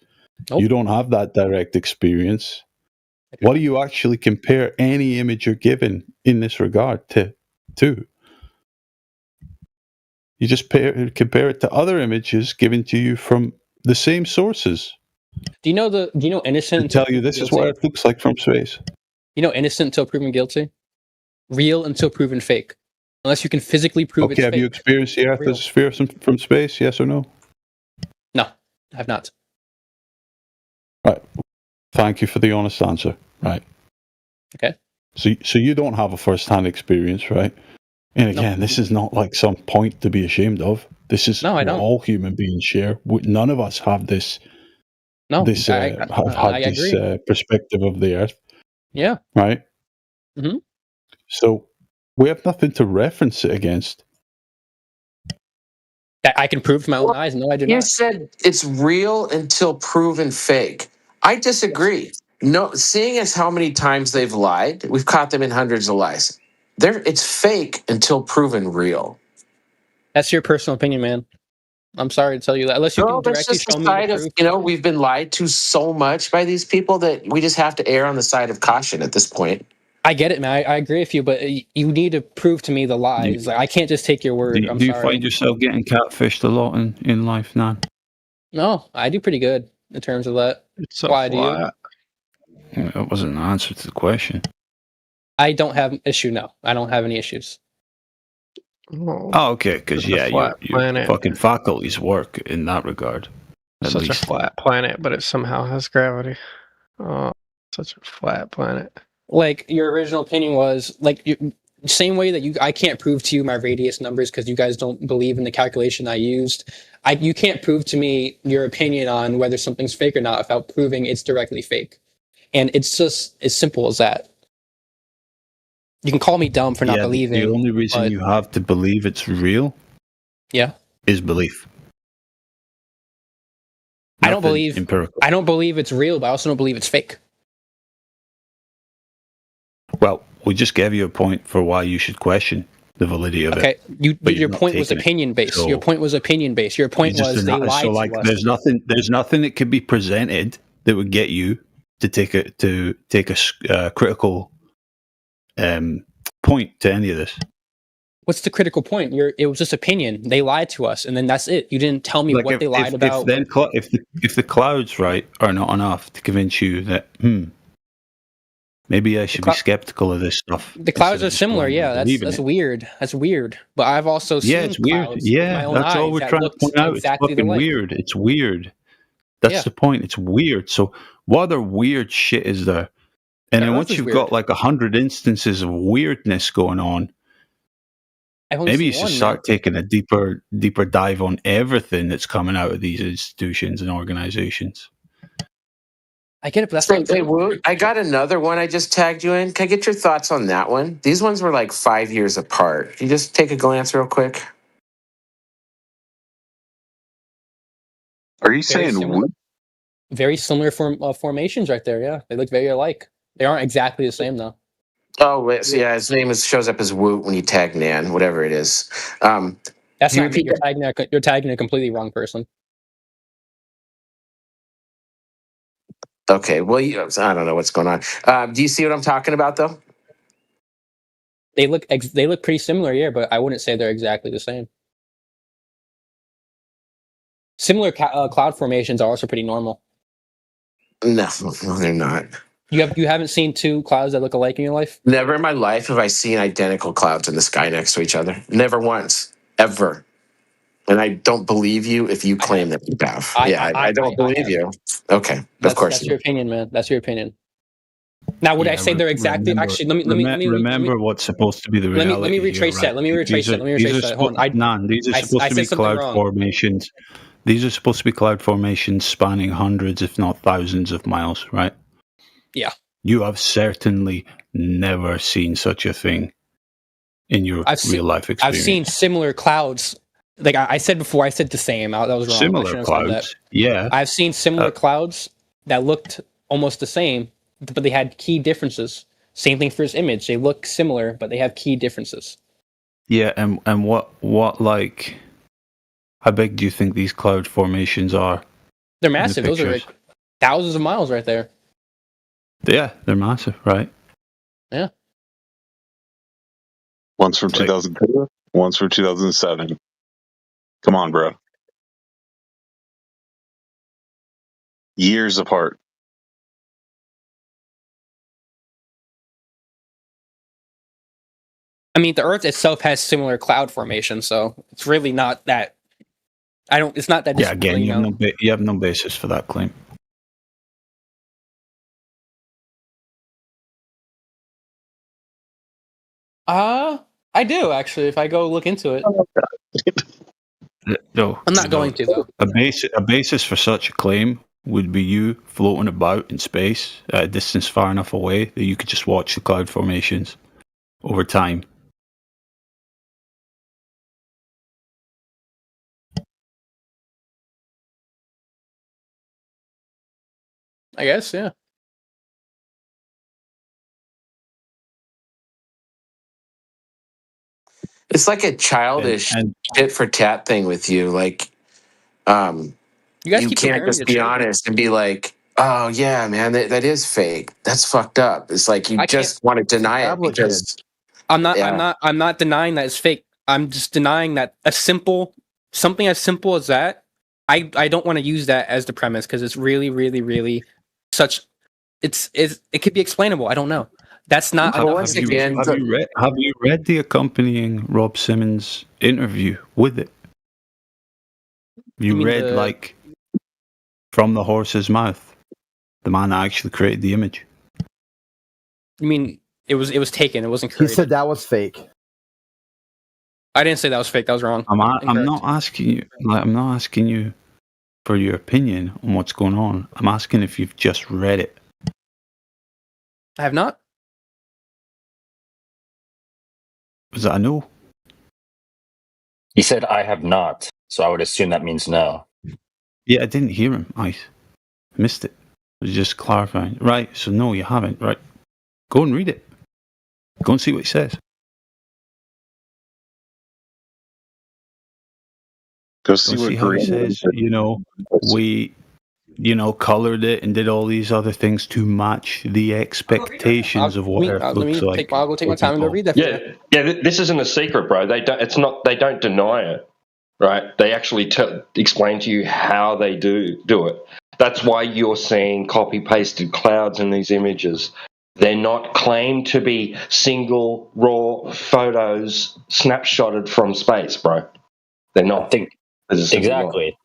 Nope. You don't have that direct experience. What do you actually compare any image you're given in this regard to? You just compare it to other images given to you from the same sources. Do you know innocent? To tell you this is what it looks like from space. You know innocent until proven guilty, real until proven fake. Unless you can physically prove it's fake. Okay, have you experienced the Earth as a sphere from space? Yes or no? No, I have not. Right. Thank you for the honest answer. Right. Okay. So you don't have a first-hand experience, right? And again, this is not like some point to be ashamed of. This is what all human beings share. None of us have this. No, this perspective of the Earth. Yeah. Right. Mm-hmm. So we have nothing to reference it against. That I can prove with my own eyes. No, I do not. You said it's real until proven fake. I disagree. No, seeing as how many times they've lied, we've caught them in hundreds of lies. It's fake until proven real. That's your personal opinion, man. I'm sorry to tell you that. Unless you can directly show me the proof. We've been lied to so much by these people that we just have to err on the side of caution at this point. I get it, man. I agree with you, but you need to prove to me the lies. I can't just take your word. Do you find yourself getting catfished a lot in life now? No, I do pretty good in terms of that. Why do you? That wasn't an answer to the question. I don't have an issue. No, I don't have any issues. Oh, okay. Because your fucking faculties work in that regard. It's such a flat planet, but it somehow has gravity. Oh, such a flat planet. Like your original opinion was same way that I can't prove to you my radius numbers because you guys don't believe in the calculation I used. You can't prove to me your opinion on whether something's fake or not without proving it's directly fake. And it's just as simple as that. You can call me dumb for not believing. The only reason you have to believe it's real, is belief. I don't believe it's real, but I also don't believe it's fake. Well, we just gave you a point for why you should question the validity of it. Okay, your point was opinion based. Your point was opinion based. Your point was they lied to us. There's nothing that could be presented that would get you to take a critical point to any of this. What's the critical point? It was just opinion. They lied to us, and then that's it. You didn't tell me what they lied about. If the clouds are not enough to convince you that maybe I should be skeptical of this stuff. The clouds are similar. Yeah, that's weird. That's weird. But I've also seen it's weird. Yeah, that's all we're trying to point out. It's fucking weird. It's weird. That's the point. It's weird. So what other weird shit is there? And then once you've got like 100 instances of weirdness going on, maybe you should start taking a deeper dive on everything that's coming out of these institutions and organizations. I get it, but that's I got another one I just tagged you in. Can I get your thoughts on that one? These ones were like 5 years apart. Can you just take a glance real quick? Are you saying very similar formations right there? Yeah, they look very alike. They aren't exactly the same though. Oh, wait, so yeah, his name shows up as Woot when you tag Nan, whatever it is. That's not me. You're tagging a completely wrong person. Okay, well, I don't know what's going on. Do you see what I'm talking about, though? They look pretty similar, yeah, but I wouldn't say they're exactly the same. Similar cloud formations are also pretty normal. No, they're not. You haven't seen two clouds that look alike in your life? Never in my life have I seen identical clouds in the sky next to each other. Never once, ever. And I don't believe you if you claim that you have. I don't believe you. Okay, of course. That's your opinion, man. That's your opinion. Now, would I say they're exactly? Actually, let me remember what's supposed to be the reality. Let me retrace here, that. Let me retrace that. Hold on. These are supposed to be cloud formations. These are supposed to be cloud formations spanning hundreds, if not thousands, of miles. Right? Yeah. You have certainly never seen such a thing in your real life experience. I've seen similar clouds. Like I said before, I said the same. That was wrong. Similar clouds. Yeah. I've seen similar clouds that looked almost the same, but they had key differences. Same thing for this image. They look similar, but they have key differences. Yeah, and what like, how big do you think these cloud formations are? They're massive. Those are like thousands of miles right there. Yeah, they're massive, right? Yeah. One's from 2002, one's from 2007. Come on, bro. Years apart. I mean, the Earth itself has similar cloud formation, so it's really not that. It's not that. Yeah, again, you have no basis for that claim. I do actually. If I go look into it. No, I'm not going to though. A basis for such a claim would be you floating about in space at a distance far enough away that you could just watch the cloud formations over time. I guess, yeah. It's like a childish tit for tat thing with you. Like, you can't just be honest and be like, "Oh yeah, man, that is fake. That's fucked up." It's like you just want to deny it because I'm not denying that it's fake. I'm just denying that something as simple as that. I don't want to use that as the premise because it's really, really, really such. It could be explainable. I don't know. That's not. Have you read the accompanying Rob Simmons interview with it? You read like from the horse's mouth, the man that actually created the image. You mean it was taken? It wasn't created. He said that was fake. I didn't say that was fake. That was wrong. I'm not asking you. I'm not asking you for your opinion on what's going on. I'm asking if you've just read it. I have not. Was that a no? He said, "I have not," so I would assume that means no. Yeah, I didn't hear him. I missed it. I was just clarifying. Right, so no, you haven't. Right. Go and read it. Go and see what he says. Go see how he says, we, colored it and did all these other things to match the expectations of what Earth looks like. I'll go take my time and go read that. Yeah. This isn't a secret, bro. They don't deny it, right? They actually explain to you how they do it. That's why you're seeing copy-pasted clouds in these images. They're not claimed to be single raw photos snapshotted from space, bro. They're not. Exactly.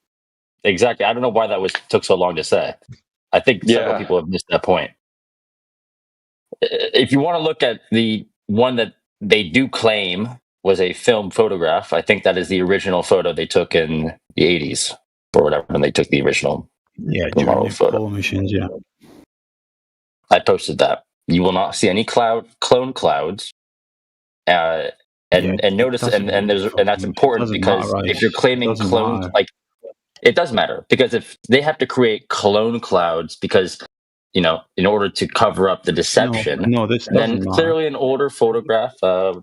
I don't know why that took so long to say. I think several people have missed that point. If you want to look at the one that they do claim was a film photograph, I think that is the original photo they took in the 80s or whatever when they took the original during photo. Missions, yeah. I posted that. You will not see any clone clouds. And notice, and that's important because if you're claiming clones, like it does matter because if they have to create clone clouds because in order to cover up the deception, then clearly an older photograph, an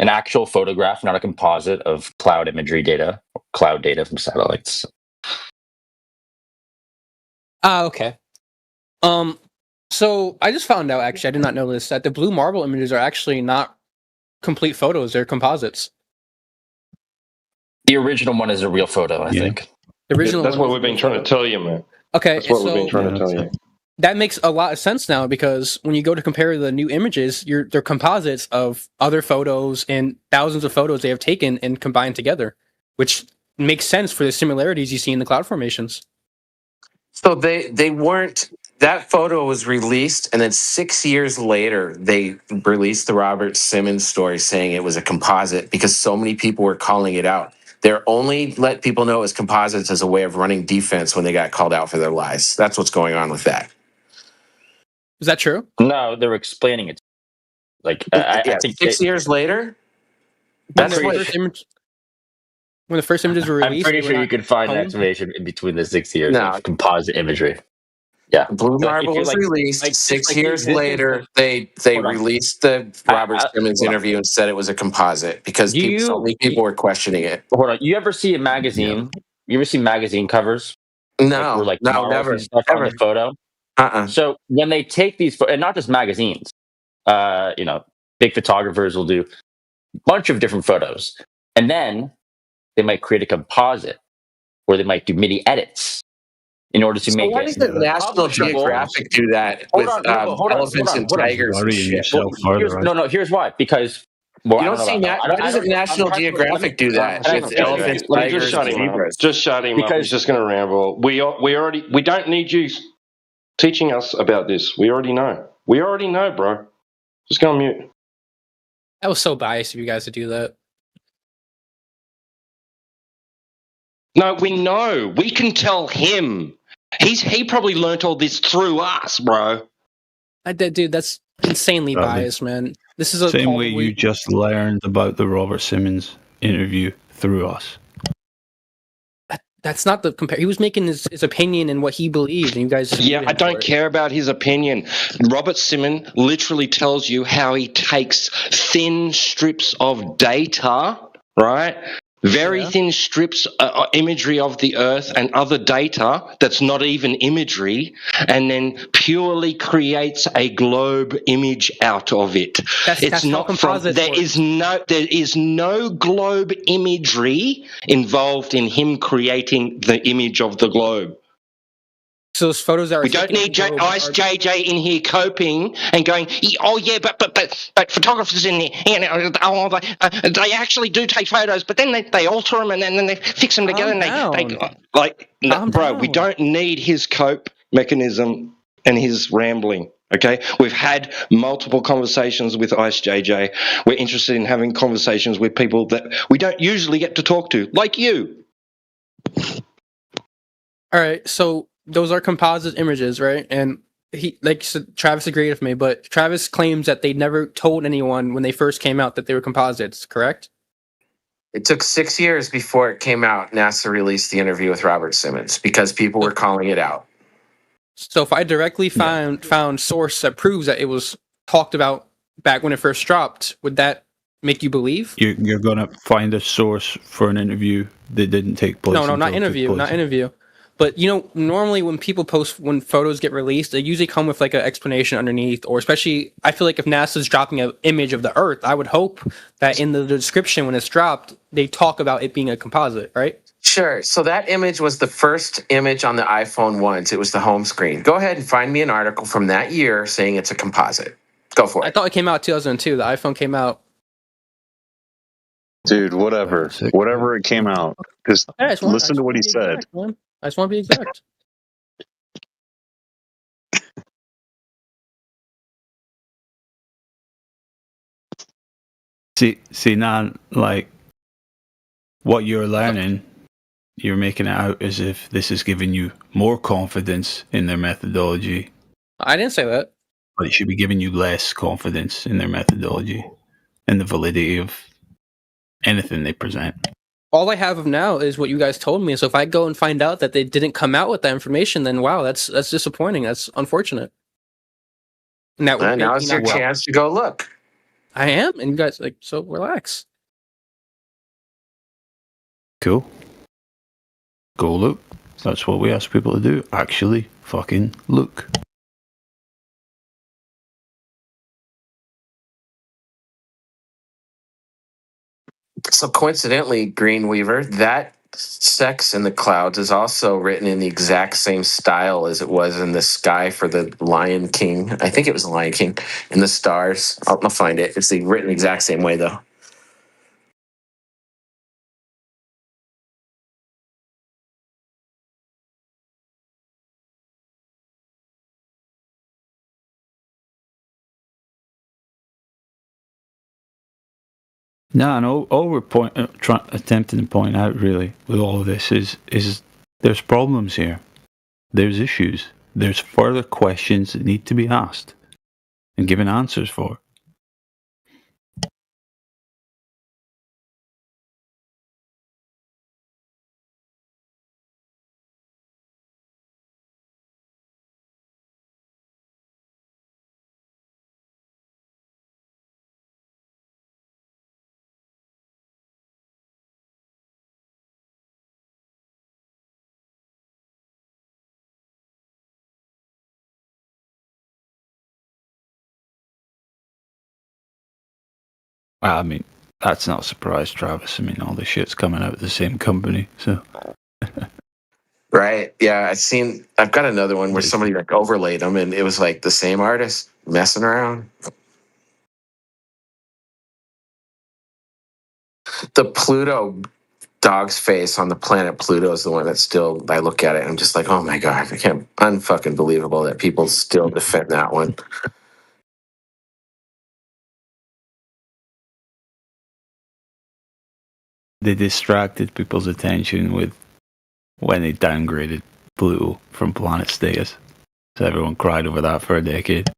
actual photograph, not a composite of cloud imagery data, cloud data from satellites. Okay. So I just found out, actually, I did not know this, that the Blue Marble images are actually not complete photos, they're composites. The original one is a real photo, I think. The original That's what we've been trying to tell you, man. Okay, that's what we've been trying to tell you. That makes a lot of sense now because when you go to compare the new images, they're composites of other photos and thousands of photos they have taken and combined together, which makes sense for the similarities you see in the cloud formations. So they weren't that photo was released, and then 6 years later, they released the Robert Simmons story saying it was a composite because so many people were calling it out. They're only let people know it was composites as a way of running defense when they got called out for their lies. That's what's going on with that. Is that true? No, they're explaining it. Like I think 6 years later. That's what. When the first images were released, I'm pretty sure you can find an explanation in between the 6 years of composite imagery. Yeah, Blue Marble was released 6 years later. They released the Robert Simmons interview and said it was a composite because so many people were questioning it. Hold on, you ever see a magazine? You ever see magazine covers? No, where, no, models never, and stuff on the photo. So when they take these, and not just magazines, big photographers will do a bunch of different photos, and then they might create a composite, or they might do MIDI edits in order to make it. Why doesn't National Geographic do that with elephants and tigers and shit? Here's why. Because why doesn't National Geographic do that with elephants, tigers, and zebras? Just shut him up. He's just going to ramble. We don't need you teaching us about this. We already know. We already know, bro. Just go on mute. That was so biased of you guys to do that. No, we know. We can tell him. He probably learnt all this through us, bro. Dude, that's insanely biased, man. This is a same way you just learned about the Robert Simmons interview through us. That's not the compare. He was making his opinion and what he believed, and you guys. Yeah, I don't care about his opinion. Robert Simmons literally tells you how he takes thin strips of data, right? Very thin strips, imagery of the Earth and other data that's not even imagery, and then purely creates a globe image out of it. It's not from. There is no globe imagery involved in him creating the image of the globe. So those photos are. We don't need Ice JJ in here coping and going, oh yeah, but photographers in there, they actually do take photos, but then they alter them and then they fix them together. We don't need his cope mechanism and his rambling. Okay, we've had multiple conversations with Ice JJ. We're interested in having conversations with people that we don't usually get to talk to, like you. All right, so. Those are composite images, right? And he, like you said, Travis agreed with me, but Travis claims that they never told anyone when they first came out that they were composites, correct? It took 6 years before it came out. NASA released the interview with Robert Simmons because people were calling it out. So if I directly found source that proves that it was talked about back when it first dropped, would that make you believe? You're going to find a source for an interview that didn't take place. No, not interview. But, normally when people when photos get released, they usually come with like an explanation underneath, or especially, I feel like if NASA's dropping an image of the Earth, I would hope that in the description when it's dropped, they talk about it being a composite, right? Sure. So that image was the first image on the iPhone 1s. It was the home screen. Go ahead and find me an article from that year saying it's a composite. Go for it. I thought it came out 2002. The iPhone came out. Dude, whatever it came out. Just listen to what he said. I just want to be exact. See now, like, what you're learning, you're making it out as if this is giving you more confidence in their methodology. I didn't say that. But it should be giving you less confidence in their methodology and the validity of anything they present. All I have of now is what you guys told me. So if I go and find out that they didn't come out with that information, then wow, that's disappointing. That's unfortunate. And now it's your chance to go look. I am, and you guys so relax. Cool. Go look. That's what we ask people to do. Actually, fucking look. So coincidentally, Greenweaver, that sex in the clouds is also written in the exact same style as it was in the sky for the Lion King. I think it was the Lion King in the stars. I'll find it. It's written the exact same way, though. No, and all we're attempting to point out really with all of this is there's problems here. There's issues. There's further questions that need to be asked and given answers for. Well, I mean, that's not a surprise, Travis. I mean, all the shit's coming out of the same company, so. Right? Yeah, I've got another one where somebody like overlaid them, and it was like the same artist messing around. The Pluto dog's face on the planet Pluto is the one that still I look at it and I'm just like, oh my god, I can't unfucking believable that people still defend that one. They distracted people's attention with when they downgraded Pluto from planet status. So everyone cried over that for a decade.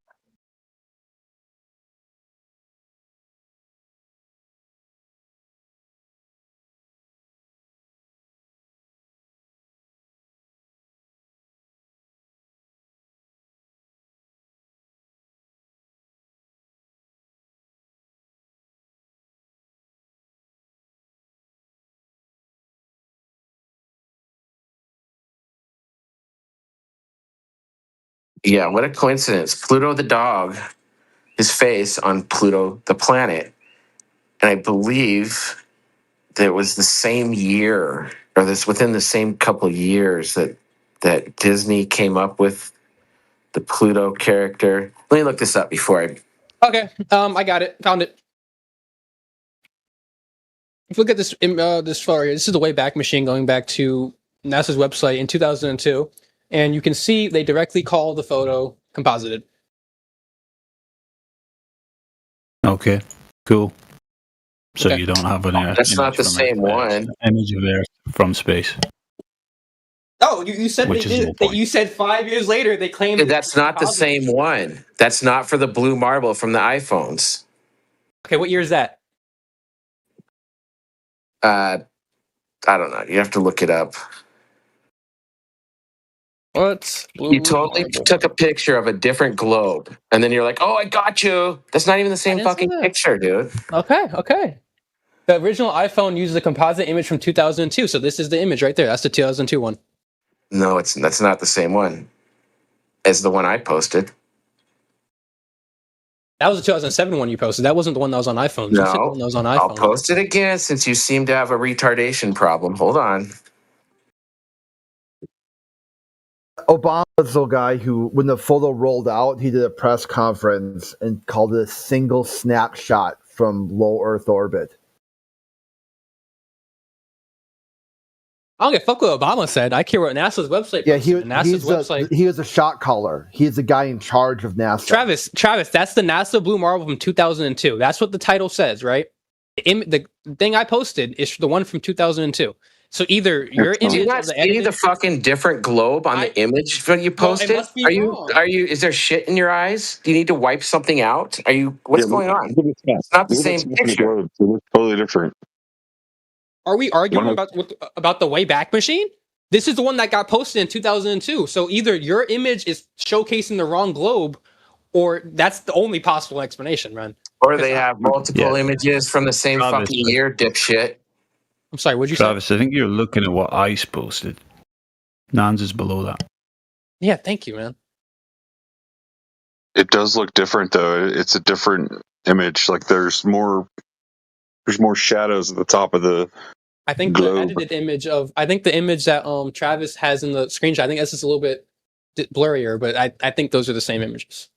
Yeah, what a coincidence. Pluto the dog, his face on Pluto the planet. And I believe that it was the same year, or this within the same couple years that Disney came up with the Pluto character. Let me look this up before I. Okay, I got it. Found it. If you look at this this photo here, this is the Wayback Machine going back to NASA's website in 2002, and you can see they directly call the photo composited. Okay, cool. So you don't have an Earth. That's not the same one. Image of Earth from space. Oh, you said they did. You said 5 years later they claimed That's not the same one. That's not for the blue marble from the iPhones. Okay, what year is that? I don't know. You have to look it up. What? You totally took a picture of a different globe, and then you're like, "Oh, I got you." That's not even the same fucking picture, dude. Okay. The original iPhone uses a composite image from 2002, so this is the image right there. That's the 2002 one. No, that's not the same one as the one I posted. That was the 2007 one you posted. That wasn't the one that was on iPhone. No, you said the one that was on iPhone. I'll post it again since you seem to have a retardation problem. Hold on. Obama's the guy who, when the photo rolled out, he did a press conference and called it a single snapshot from low Earth orbit. I don't give a fuck what Obama said. I care what NASA's website. Yeah, he was a shot caller. He's the guy in charge of NASA. Travis, that's the NASA Blue Marble from 2002. That's what the title says, right? The thing I posted is the one from 2002. So either your image. Do you not see the fucking different globe on the image that you posted? Well, it must be wrong. Are you? Is there shit in your eyes? Do you need to wipe something out? Are you? What's going on? It's not the same picture. It's totally different. Are we arguing about the Wayback Machine? This is the one that got posted in 2002. So either your image is showcasing the wrong globe, or that's the only possible explanation, man. Or they have multiple images from the same fucking year, dipshit. I'm sorry, what'd you Travis, I think you're looking at what ICE posted. Nans is below that. Yeah, thank you, man. It does look different, though. It's a different image. Like there's more shadows at the top of the. I think globe. the edited image the image that Travis has in the screenshot. I think this is a little bit blurrier, but I think those are the same images.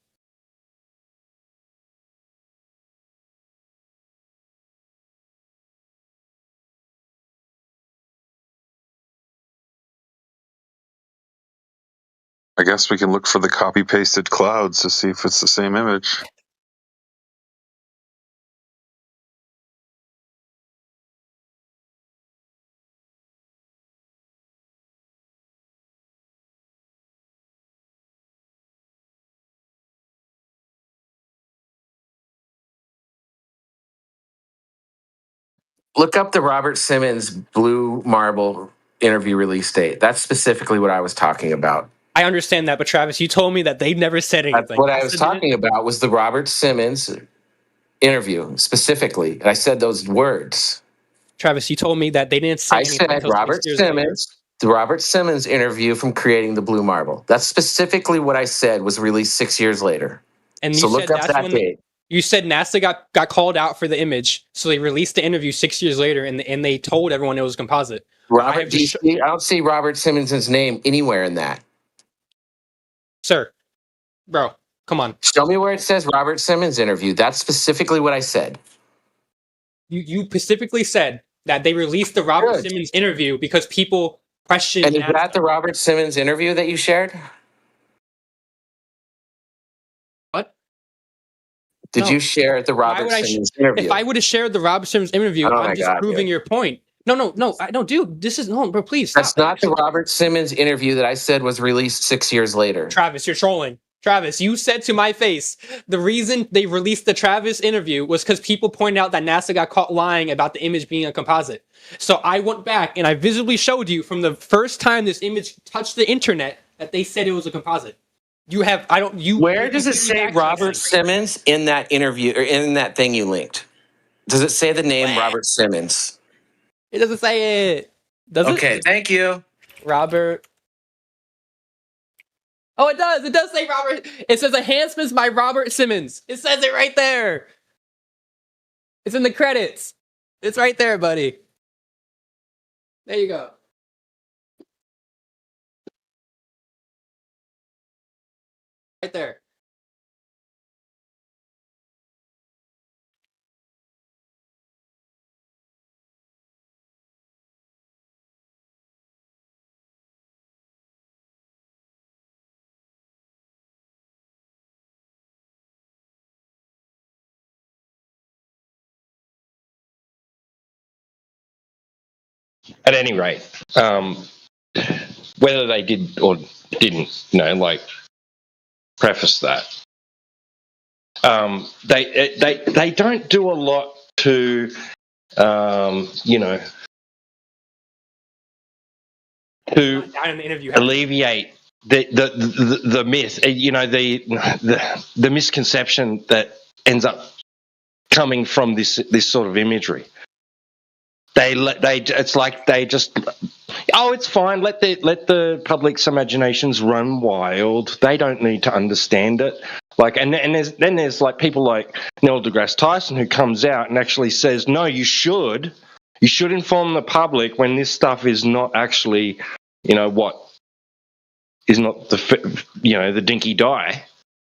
I guess we can look for the copy-pasted clouds to see if it's the same image. Look up the Robert Simmons Blue Marble interview release date. That's specifically what I was talking about. I understand that, but Travis, you told me that they never said anything. That's what I was talking about was the Robert Simmons interview specifically. And I said those words. Travis, you told me that they didn't say anything. I said Robert Simmons, the Robert Simmons interview from Creating the Blue Marble. That's specifically what I said was released 6 years later. And so look up that date. You said NASA got called out for the image, so they released the interview 6 years later, and they told everyone it was composite. I don't see Robert Simmons' name anywhere in that. Sir, bro, come on. Show me where it says Robert Simmons interview. That's specifically what I said. You specifically said that they released the Robert Simmons interview because people questioned. And is that the Robert Simmons interview that you shared? What? Did you share the Robert Simmons interview? If I would have shared the Robert Simmons interview, I'm just proving your point. No, I don't, dude. This is no, bro. Please stop. That's not the Robert Simmons interview that I said was released 6 years later. Travis, you're trolling. Travis, you said to my face the reason they released the Travis interview was because people pointed out that NASA got caught lying about the image being a composite. So I went back and I visibly showed you from the first time this image touched the internet that they said it was a composite. Where does it say Robert Simmons in that interview or in that thing you linked? Does it say the name Robert Simmons? It doesn't say it. Does it? Okay, thank you. Robert. Oh, it does. It does say Robert. It says enhancements by Robert Simmons. It says it right there. It's in the credits. It's right there, buddy. There you go. Right there. At any rate, whether they did or didn't, preface that. They don't do a lot to, to alleviate the myth, the misconception that ends up coming from this sort of imagery. It's like they just, it's fine. Let the public's imaginations run wild. They don't need to understand it. There's like people like Neil deGrasse Tyson who comes out and actually says, no, you should inform the public when this stuff is not actually, is not the dinky die.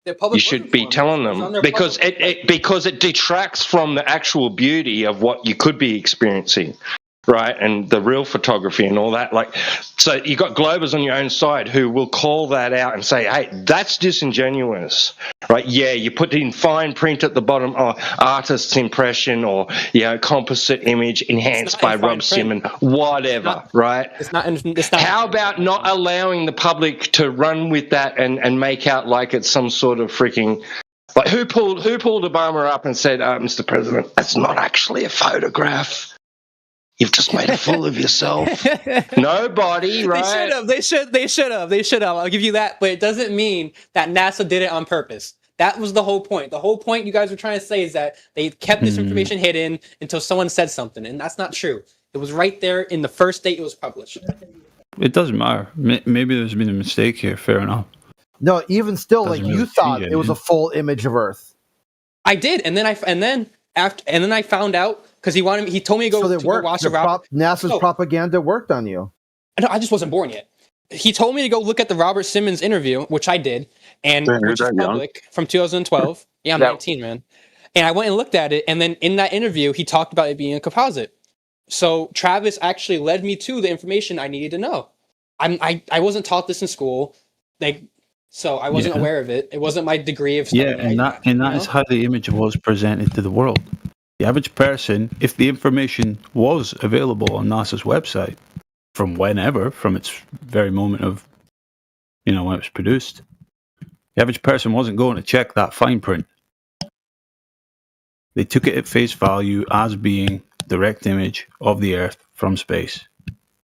You should be telling them because it detracts from the actual beauty of what you could be experiencing, right? And the real photography and all that. So you got Globers on your own side who will call that out and say, "Hey, that's disingenuous." Right? Yeah, you put in fine print at the bottom, artist's impression or composite image enhanced by Rob Simmons, whatever, right? It's not. How about not allowing the public to run with that and make out like it's some sort of freaking who pulled Obama up and said, "Mr. President, that's not actually a photograph. You've just made a fool of yourself." Nobody, right? They should have. I'll give you that, but it doesn't mean that NASA did it on purpose. That was the whole point. The whole point you guys were trying to say is that they kept this information hidden until someone said something, and that's not true. It was right there in the first date it was published. It doesn't matter. Maybe there's been a mistake here. Fair enough. No, even still, you thought it was a full image of Earth. I did, and then I found out because he told me to go watch the Robert. NASA's propaganda worked on you. No, I just wasn't born yet. He told me to go look at the Robert Simmons interview, which I did, and which is public from 2012. Yeah, I'm 19, man. And I went and looked at it, and then in that interview, he talked about it being a composite. So Travis actually led me to the information I needed to know. I wasn't taught this in school, so I wasn't aware of it. It wasn't my degree of study. And that is how the image was presented to the world. The average person, if the information was available on NASA's website from its very moment of, when it was produced, the average person wasn't going to check that fine print. They took it at face value as being direct image of the Earth from space.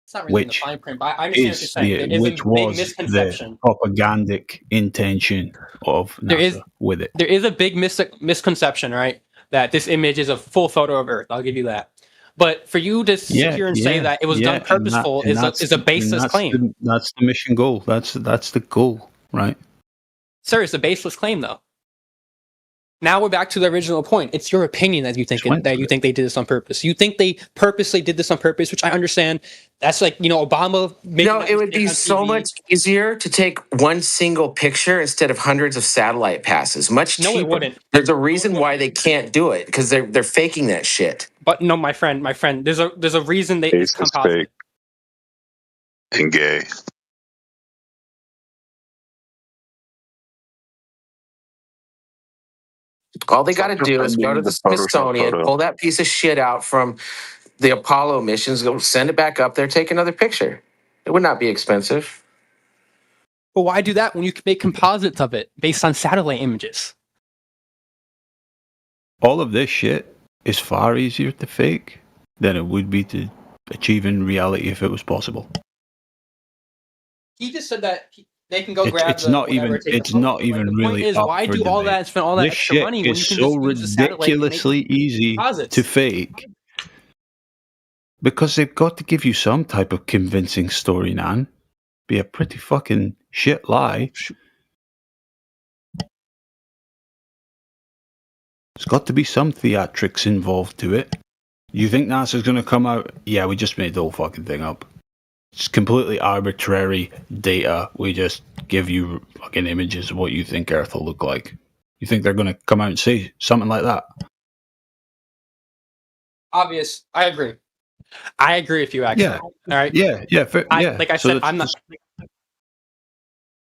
It's not really in the Which fine print, but I understand what you're is saying. There is a which big was misconception. the propagandic intention of NASA with it. There is a big misconception, right? That this image is a full photo of Earth. I'll give you that. But for you to sit here and say that it was done purposeful is a baseless claim. That's the mission goal. That's the goal, right? Sir, it's a baseless claim, though. Now we're back to the original point. It's your opinion that you think they did this on purpose. You think they purposely did this on purpose, which I understand. That's like, Obama. No, it would be so much easier to take one single picture instead of hundreds of satellite passes. Much cheaper. No, it wouldn't. There's a reason why they can't do it because they're faking that shit. But no, my friend, there's a reason they it's composite. Fake and gay. All they got to do is go to the Smithsonian, pull that piece of shit out from the Apollo missions, go send it back up there, take another picture. It would not be expensive. But why do that when you can make composites of it based on satellite images? All of this shit is far easier to fake than it would be to achieve in reality if it was possible. He just said that they can go It's not even really. Is, why do all that and spend all that this extra money when you can so just use the ridiculously easy to fake? Because they've got to give you some type of convincing story, Nan. Be a pretty fucking shit lie. There's got to be some theatrics involved to it. You think NASA's going to come out? Yeah, we just made the whole fucking thing up. It's completely arbitrary data. We just give you fucking images of what you think Earth will look like. You think they're going to come out and say something like that? Obvious. I agree. I agree with you, actually. Yeah. All right. Yeah. Like I said, I'm not.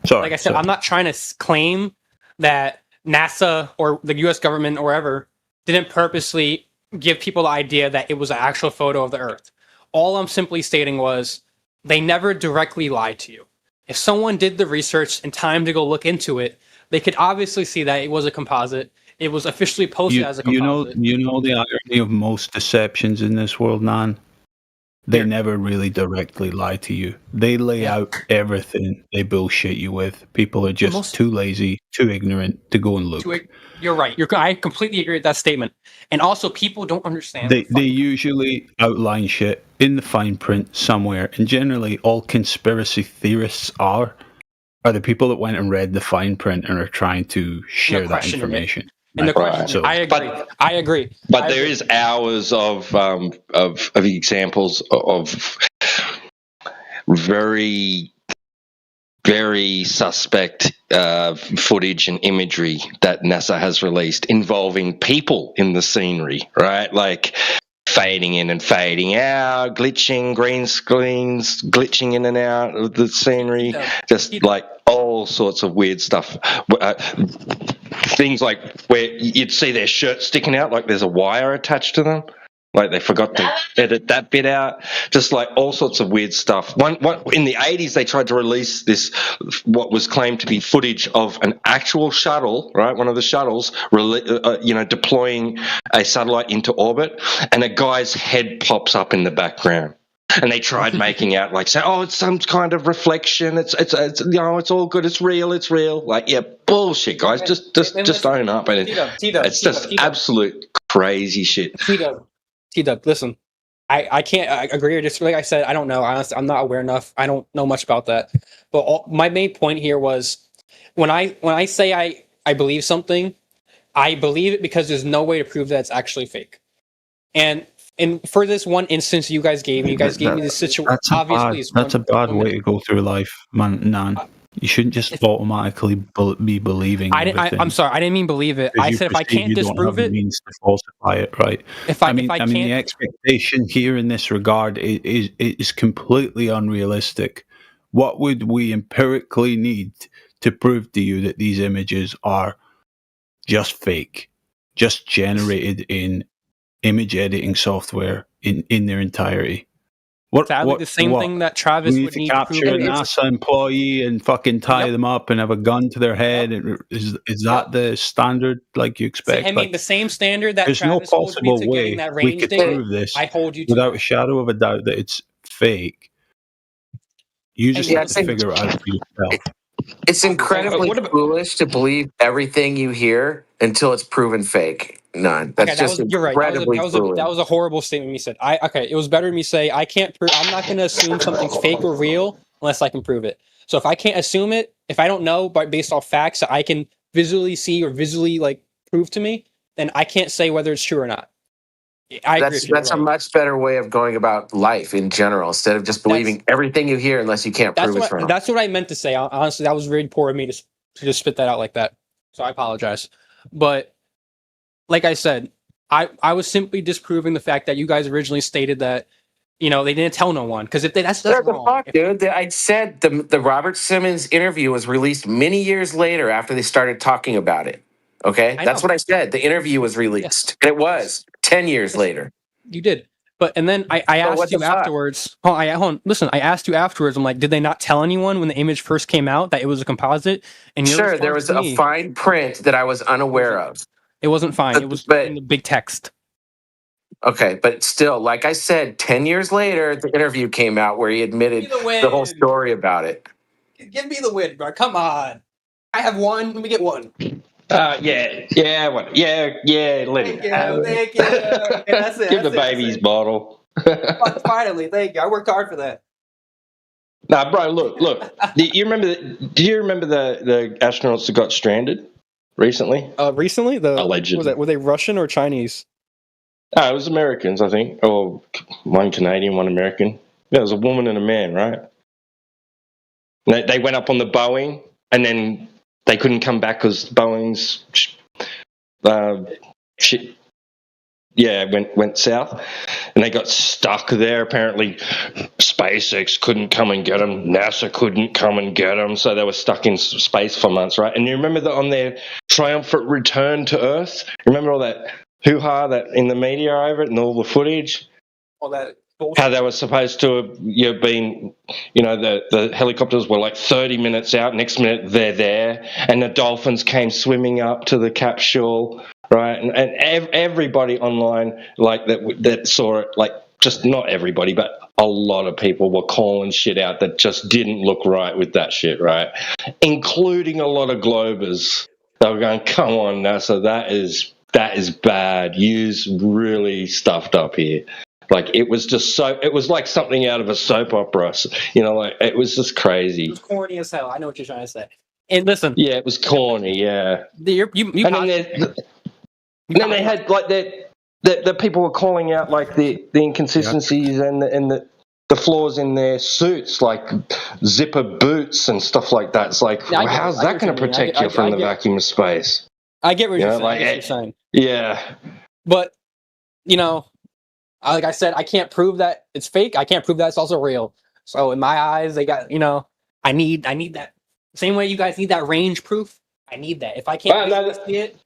Sorry. Like I said, I'm not trying to claim that NASA or the U.S. government or wherever didn't purposely give people the idea that it was an actual photo of the Earth. All I'm simply stating was they never directly lied to you. If someone did the research and time to go look into it, they could obviously see that it was a composite. It was officially posted as a composite. You know the irony of most deceptions in this world, Nan? They never really directly lie to you. They lay out everything they bullshit you with. People are just too lazy, too ignorant to go and look. You're right. I completely agree with that statement. And also, people don't understand. They usually outline shit in the fine print somewhere. And generally, all conspiracy theorists are the people that went and read the fine print and are trying to share that information. And the question, I agree. But there is hours of examples of very, very suspect footage and imagery that NASA has released involving people in the scenery, right? Like fading in and fading out, glitching, green screens, glitching in and out of the scenery, just like all sorts of weird stuff. Things like where you'd see their shirt sticking out, like there's a wire attached to them. Like they forgot to edit that bit out. Just like all sorts of weird stuff. One in the 80s, they tried to release this, what was claimed to be footage of an actual shuttle, right? One of the shuttles, deploying a satellite into orbit, and a guy's head pops up in the background. And they tried making out like, say, oh, it's some kind of reflection. It's it's all good. It's real. Like, yeah, bullshit, guys. Just own up. And it's just absolute crazy shit. T-Dub, listen, I can't agree or disagree. Like I said, I don't know. Honestly, I'm not aware enough. I don't know much about that. But my main point here was when I say I believe something, I believe it because there's no way to prove that it's actually fake. And for this one instance you guys gave me this situation. Obviously, that's a bad way to go through life, man. Nan. You shouldn't just automatically be believing. I'm sorry. I didn't mean believe it. I said if I can't disprove it, means to falsify it, right? I mean, the expectation here in this regard is completely unrealistic. What would we empirically need to prove to you that these images are just fake, just generated in image editing software in their entirety? Sadly, the same thing that Travis we need would to need capture to a prove. NASA employee and fucking tie them up and have a gun to their head. Is that the standard like you expect? I mean, the same standard that there's Travis no holds me possible to getting way that we range could data. prove this I hold you to without that. a shadow of a doubt that it's fake. You just Yeah, have to figure it out for yourself. It's incredibly foolish to believe everything you hear until it's proven fake. None. That's just you're right. incredibly foolish. That was a horrible statement you said. It was better me say I can't. I'm not going to assume something's fake or real unless I can prove it. So if I can't assume it, if I don't know, but based off facts that I can visually see or visually like prove to me, then I can't say whether it's true or not. I agree. That's a much better way of going about life in general, instead of just believing everything you hear unless you can't prove it's wrong. That's what I meant to say. Honestly, that was very poor of me to just spit that out like that. So I apologize. But like I said, I was simply disproving the fact that you guys originally stated that, you know, they didn't tell no one. Because if that's wrong. Fuck, dude. I said the Robert Simmons interview was released many years later after they started talking about it. Okay? That's what I said. The interview was released. And it was 10 years later. You did. And then I asked you afterwards. Hold on, listen, I asked you afterwards. I'm like, did they not tell anyone when the image first came out that it was a composite? And sure, there was a fine print that I was unaware of. It wasn't fine. It was in the big text. Okay, but still, like I said, 10 years later, the interview came out where he admitted the whole story about it. Give me the win, bro. Come on. I have one. Let me get one. Let it happen. Thank you. Okay, that's it. Give the baby's bottle. Finally, thank you. I worked hard for that. Nah, bro, look. Do you remember the astronauts that got stranded recently? Recently? Allegedly. Were they Russian or Chinese? It was Americans, I think. Or one Canadian, one American. Yeah, it was a woman and a man, right? They went up on the Boeing, and then they couldn't come back because Boeing's shit. Yeah, went south, and they got stuck there. Apparently, SpaceX couldn't come and get them. NASA couldn't come and get them, so they were stuck in space for months, right? And you remember that on their triumphant return to Earth? Remember all that hoo-ha that in the media over it and all the footage? All that bullshit. How they were supposed to have been, the helicopters were like 30 minutes out, next minute they're there, and the dolphins came swimming up to the capsule, right? And everybody online that saw it, like, just not everybody, but a lot of people were calling shit out that just didn't look right with that shit, right? Including a lot of Globers. They were going, come on, NASA, that is bad. You's really stuffed up here. Like, it was just it was like something out of a soap opera. It was just crazy. It was corny as hell. I know what you're trying to say. And listen. Yeah, it was corny, yeah. Then they had, like, the people were calling out, like, the inconsistencies and the flaws in their suits, like zipper boots and stuff like that. It's like, how's that going to protect you from the vacuum of space? I get what you're saying. Yeah. But, like I said, I can't prove that it's fake. I can't prove that it's also real. So in my eyes, they got, I need that. Same way you guys need that range proof. I need that. If I can't see it.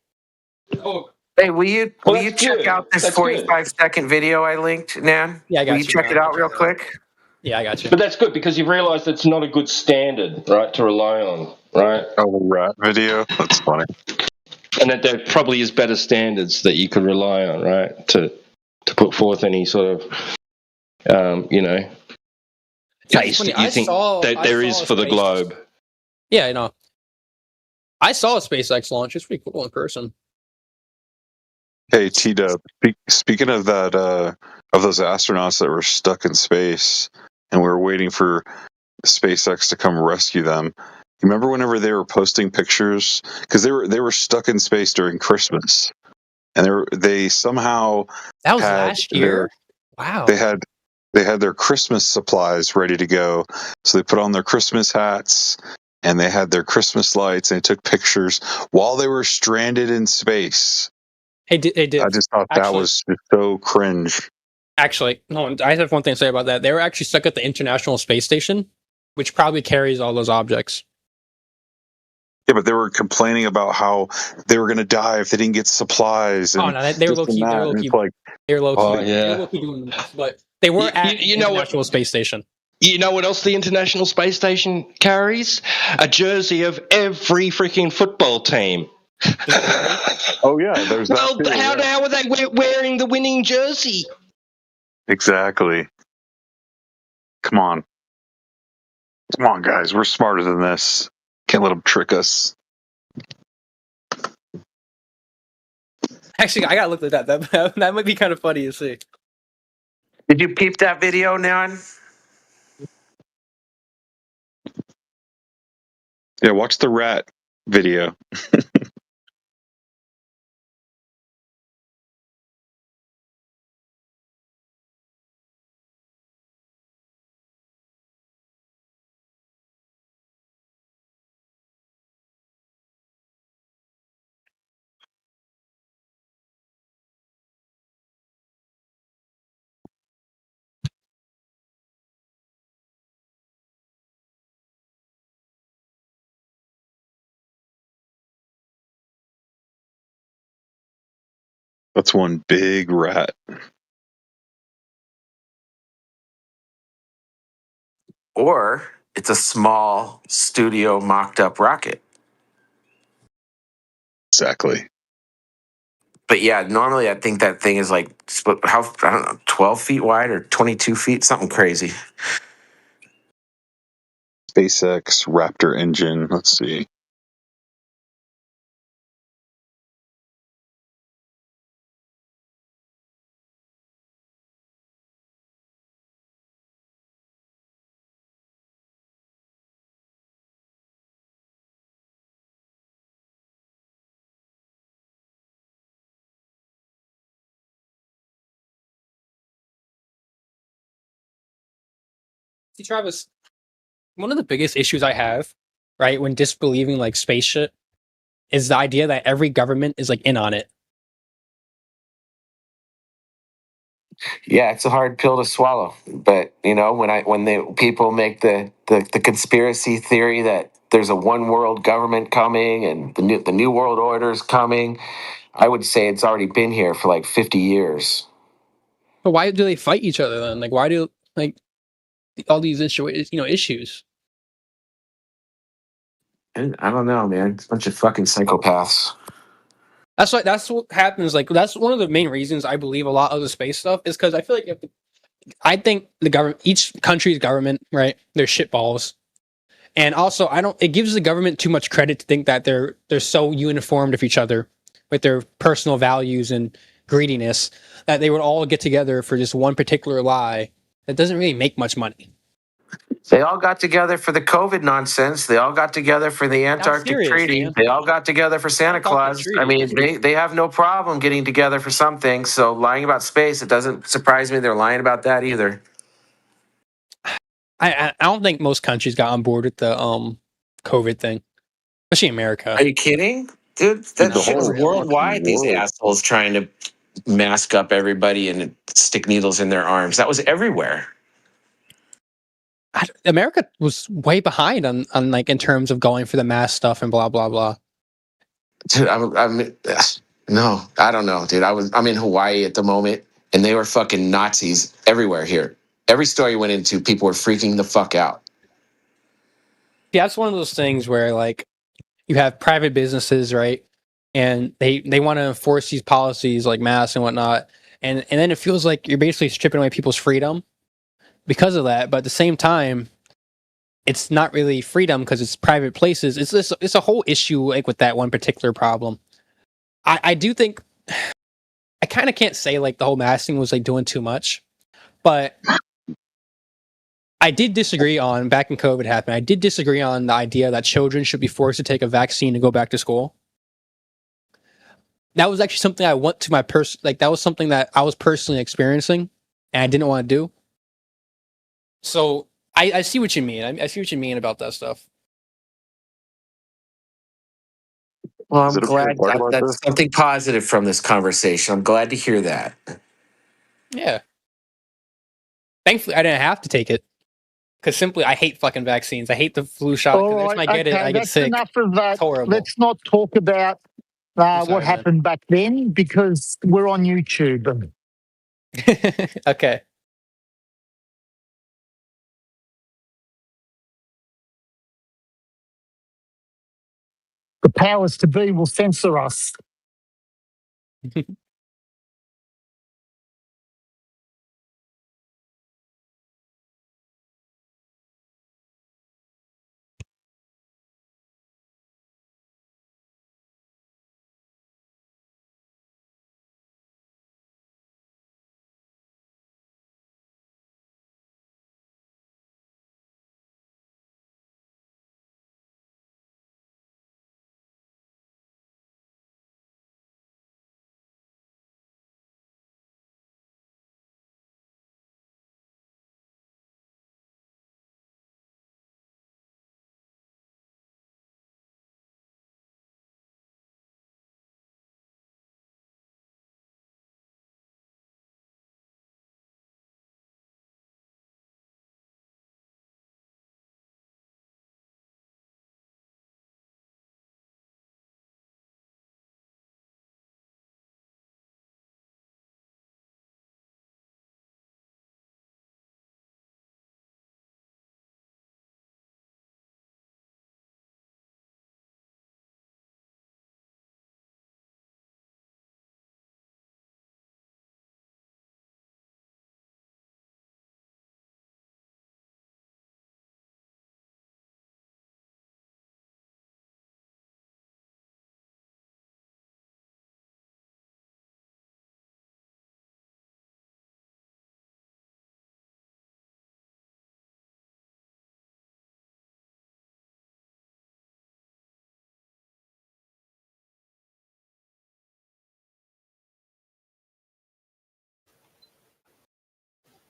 Hey, will you check out this 45-second video I linked, Nan? Yeah, I got you. Will you check it out real quick? Yeah, I got you. But that's good because you've realised it's not a good standard, right, to rely on, right? Oh, the rat video? That's funny. And that there probably is better standards that you could rely on, right, to put forth any sort of, case that you think that there is for the globe. Yeah, I know. I saw a SpaceX launch. It's pretty cool in person. Hey, T-Dub, speaking of that, of those astronauts that were stuck in space and we were waiting for SpaceX to come rescue them, you remember whenever they were posting pictures? Because they were stuck in space during Christmas. And they somehow that was last year. Wow. They had their Christmas supplies ready to go. So they put on their Christmas hats and they had their Christmas lights and they took pictures while they were stranded in space. They did. I just thought that was so cringe. Actually, no, I have one thing to say about that. They were actually stuck at the International Space Station, which probably carries all those objects. Yeah, but they were complaining about how they were going to die if they didn't get supplies. And they were low key. They were low key. Like, they were low key. Oh, yeah. They were low key doing this, but They were at the International Space Station. You know what else the International Space Station carries? A jersey of every freaking football team. Oh yeah, there's well, that too, how are they wearing the winning jersey? Exactly. Come on, guys. We're smarter than this. Can't let them trick us. Actually, I gotta look at that. That might be kind of funny to see. Did you peep that video, Neon? Yeah, watch the rat video. That's one big rat. Or it's a small studio mocked up rocket. Exactly. But yeah, normally I think that thing is like, I don't know, 12 feet wide or 22 feet, something crazy. SpaceX Raptor engine. Let's see. See, Travis, one of the biggest issues I have, right, when disbelieving like space shit, is the idea that every government is like in on it. Yeah, it's a hard pill to swallow. But you know, when people make the conspiracy theory that there's a one world government coming and the new world order is coming, I would say it's already been here for like 50 years. But why do they fight each other then? Like, why do like all these issues? I don't know, man. It's a bunch of fucking psychopaths. That's what happens. Like, that's one of the main reasons I believe a lot of the space stuff is because I feel like I think the government, each country's government, right? They're shitballs, and also it gives the government too much credit to think that they're so uniformed of each other with their personal values and greediness that they would all get together for just one particular lie that doesn't really make much money. They all got together for the COVID nonsense. They all got together for the Antarctic Treaty. Man. They all got together for Santa Claus. I mean, they have no problem getting together for some things. So lying about space, it doesn't surprise me they're lying about that either. I don't think most countries got on board with the COVID thing, especially America. Are you kidding? Dude, that shit was worldwide. These assholes trying to mask up everybody and stick needles in their arms. That was everywhere. America was way behind on like in terms of going for the mask stuff and blah blah blah. Dude, no, I don't know, dude. I'm in Hawaii at the moment, and they were fucking Nazis everywhere here. Every store you went into, people were freaking the fuck out. Yeah, it's one of those things where like you have private businesses, right? And they want to enforce these policies like masks and whatnot, and then it feels like you're basically stripping away people's freedom because of that. But at the same time, it's not really freedom because it's private places. It's a whole issue like with that one particular problem. I do think I kind of can't say like the whole masking was like doing too much, but I did disagree on back when COVID happened. I did disagree on the idea that children should be forced to take a vaccine to go back to school. That was actually something I went to that was something that I was personally experiencing and I didn't want to do. So I see what you mean. I see what you mean about that stuff. Well, I'm glad that's something positive from this conversation. I'm glad to hear that. Yeah. Thankfully, I didn't have to take it. Because simply, I hate fucking vaccines. I hate the flu shot. Every time I get it, I get sick. Enough of that. It's horrible. Let's not talk about what happened back then because we're on YouTube. Okay. the powers to be will censor us.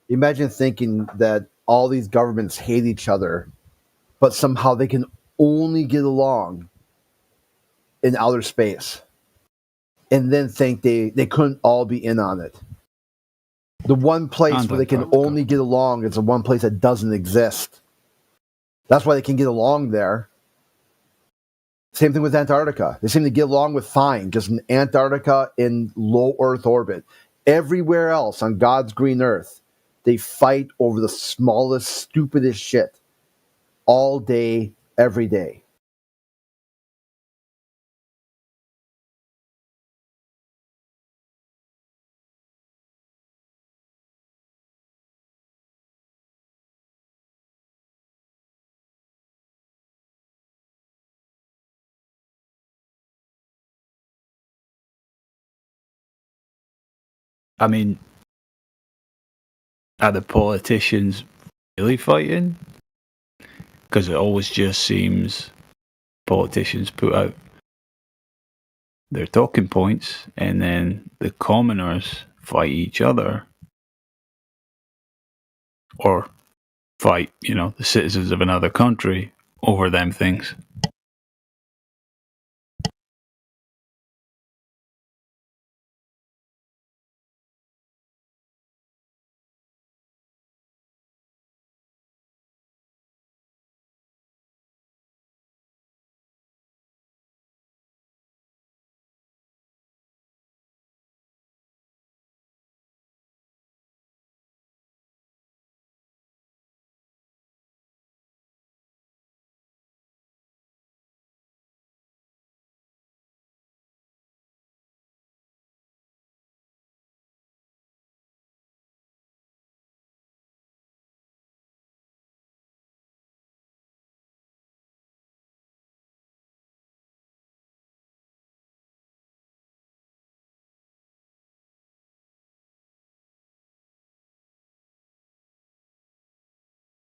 Imagine thinking that all these governments hate each other, but somehow they can only get along in outer space, and then think they couldn't all be in on it. The one place where they can only get along is the one place that doesn't exist. That's why they can get along there. Same thing with Antarctica. They seem to get along with fine, just in Antarctica in low Earth orbit. Everywhere else on God's green Earth, they fight over the smallest, stupidest shit all day, every day. I mean, are the politicians really fighting? Because it always just seems politicians put out their talking points and then the commoners fight each other or fight, the citizens of another country over them things.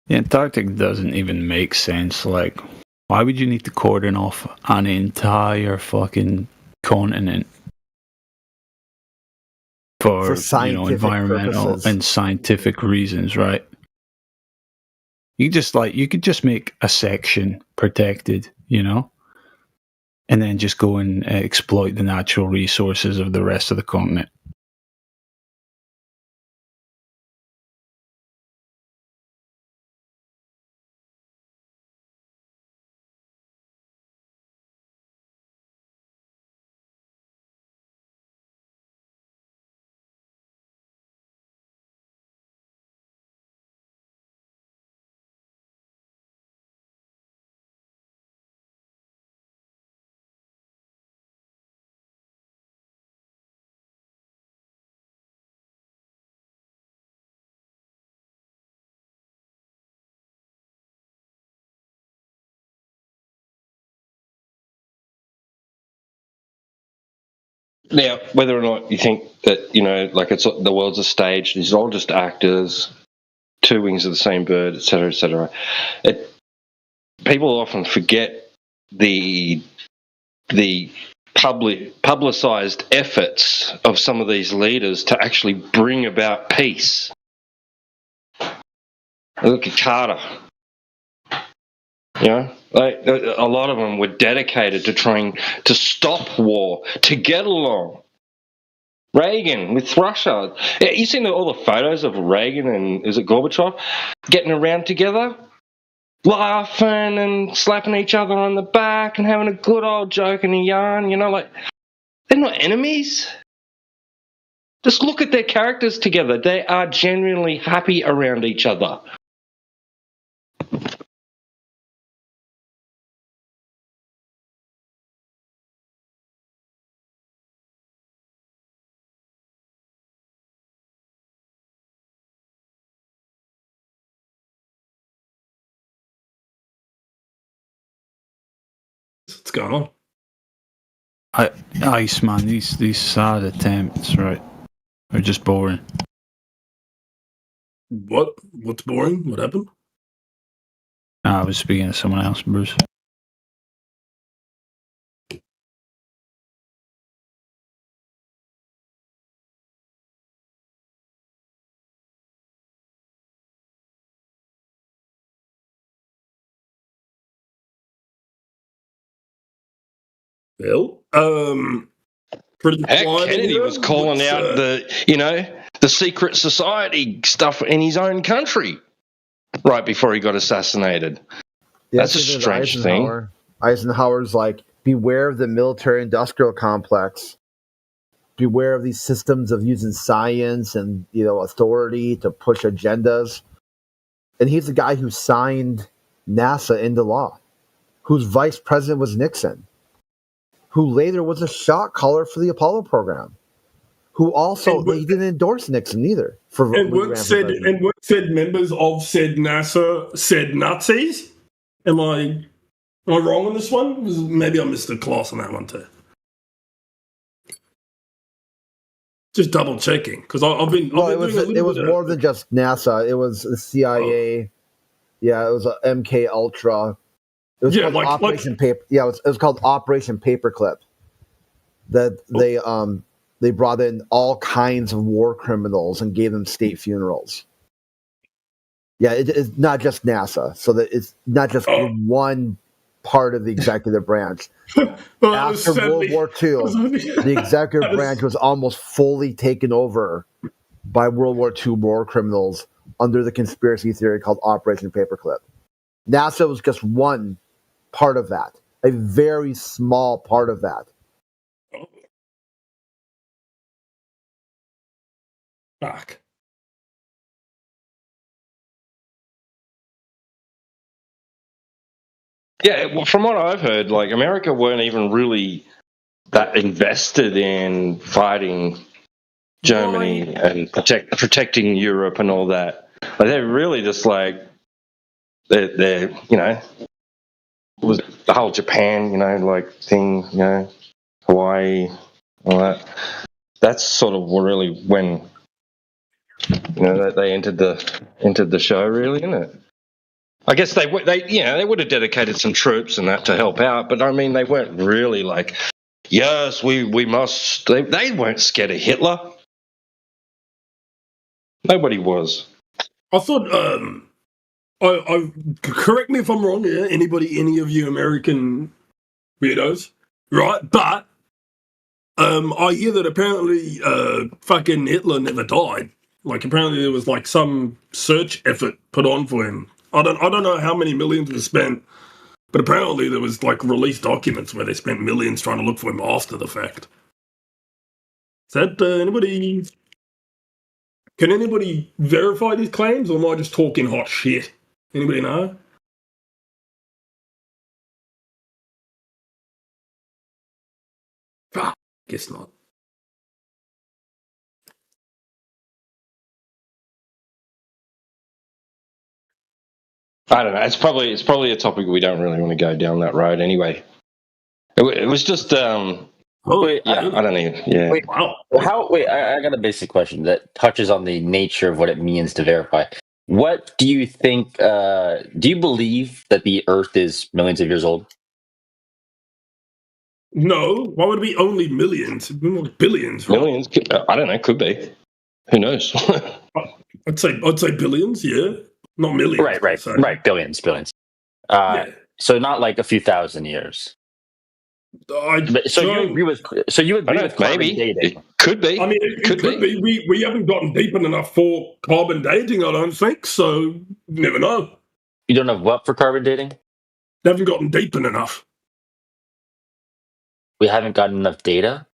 The Antarctic doesn't even make sense. Like, why would you need to cordon off an entire fucking continent for environmental purposes and scientific reasons, right? You could just make a section protected, and then just go and exploit the natural resources of the rest of the continent. Now, whether or not you think that, like it's the world's a stage, these are all just actors, two wings of the same bird, etc., etc. People often forget the publicized efforts of some of these leaders to actually bring about peace. Look at Carter. A lot of them were dedicated to trying to stop war, to get along. Reagan with Russia. You seen all the photos of Reagan and is it Gorbachev getting around together, laughing and slapping each other on the back and having a good old joke and a yarn. They're not enemies. Just look at their characters together. They are genuinely happy around each other. What's going on? Iceman, these sad attempts, right, are just boring. What's boring? What happened? I was speaking to someone else, Bruce. Well, pretty Heck, quiet. Kennedy was calling out the secret society stuff in his own country right before he got assassinated. Yeah, that's a strange thing. Eisenhower's like, beware of the military-industrial complex. Beware of these systems of using science and authority to push agendas. And he's the guy who signed NASA into law, whose vice president was Nixon, who later was a shot caller for the Apollo program, who also he didn't endorse Nixon either. And what said members of said NASA said Nazis? Am I wrong on this one? Maybe I missed a class on that one too. Just double checking because I've been. Well, it was more than just NASA. It was the CIA. Oh. Yeah, it was MK Ultra. It was called Operation Paper. Yeah, it was called Operation Paperclip. That they brought in all kinds of war criminals and gave them state funerals. Yeah, it's not just NASA, so that it's not just one part of the executive branch. After World War II, the executive branch was almost fully taken over by World War II war criminals under the conspiracy theory called Operation Paperclip. NASA was just one part of that, a very small part of that. Fuck. Yeah, well, from what I've heard, America weren't even really that invested in fighting Germany and protecting Europe and all that. They're really just they're it was the whole Japan, thing, Hawaii, all that. That's sort of really when they entered the show, really, isn't it? I guess they would have dedicated some troops and that to help out, but I mean they weren't really yes, we must. They weren't scared of Hitler. Nobody was. I thought. I correct me if I'm wrong. Yeah, any of you American weirdos, right? But I hear that apparently fucking Hitler never died. Apparently there was some search effort put on for him. I don't know how many millions were spent, but apparently there was released documents where they spent millions trying to look for him after the fact. Is that anybody? Can anybody verify these claims, or am I just talking hot shit? Anybody know? Guess not. I don't know. It's probably a topic we don't really want to go down that road anyway. It was just I Wait, I don't even. Yeah. Wait, I got a basic question that touches on the nature of what it means to verify. What do you think? Do you believe that the Earth is millions of years old? No, why would it be only millions? It'd be more like billions, right? Millions? I don't know. Could be. Who knows? I'd say billions. Yeah, not millions. Right. Billions. So not like a few thousand years. You agree with carbon dating? It could be. I mean, it could be. We haven't gotten deep enough for carbon dating, I don't think. So you never know. You don't have what for carbon dating? They haven't gotten deep enough. We haven't gotten enough data.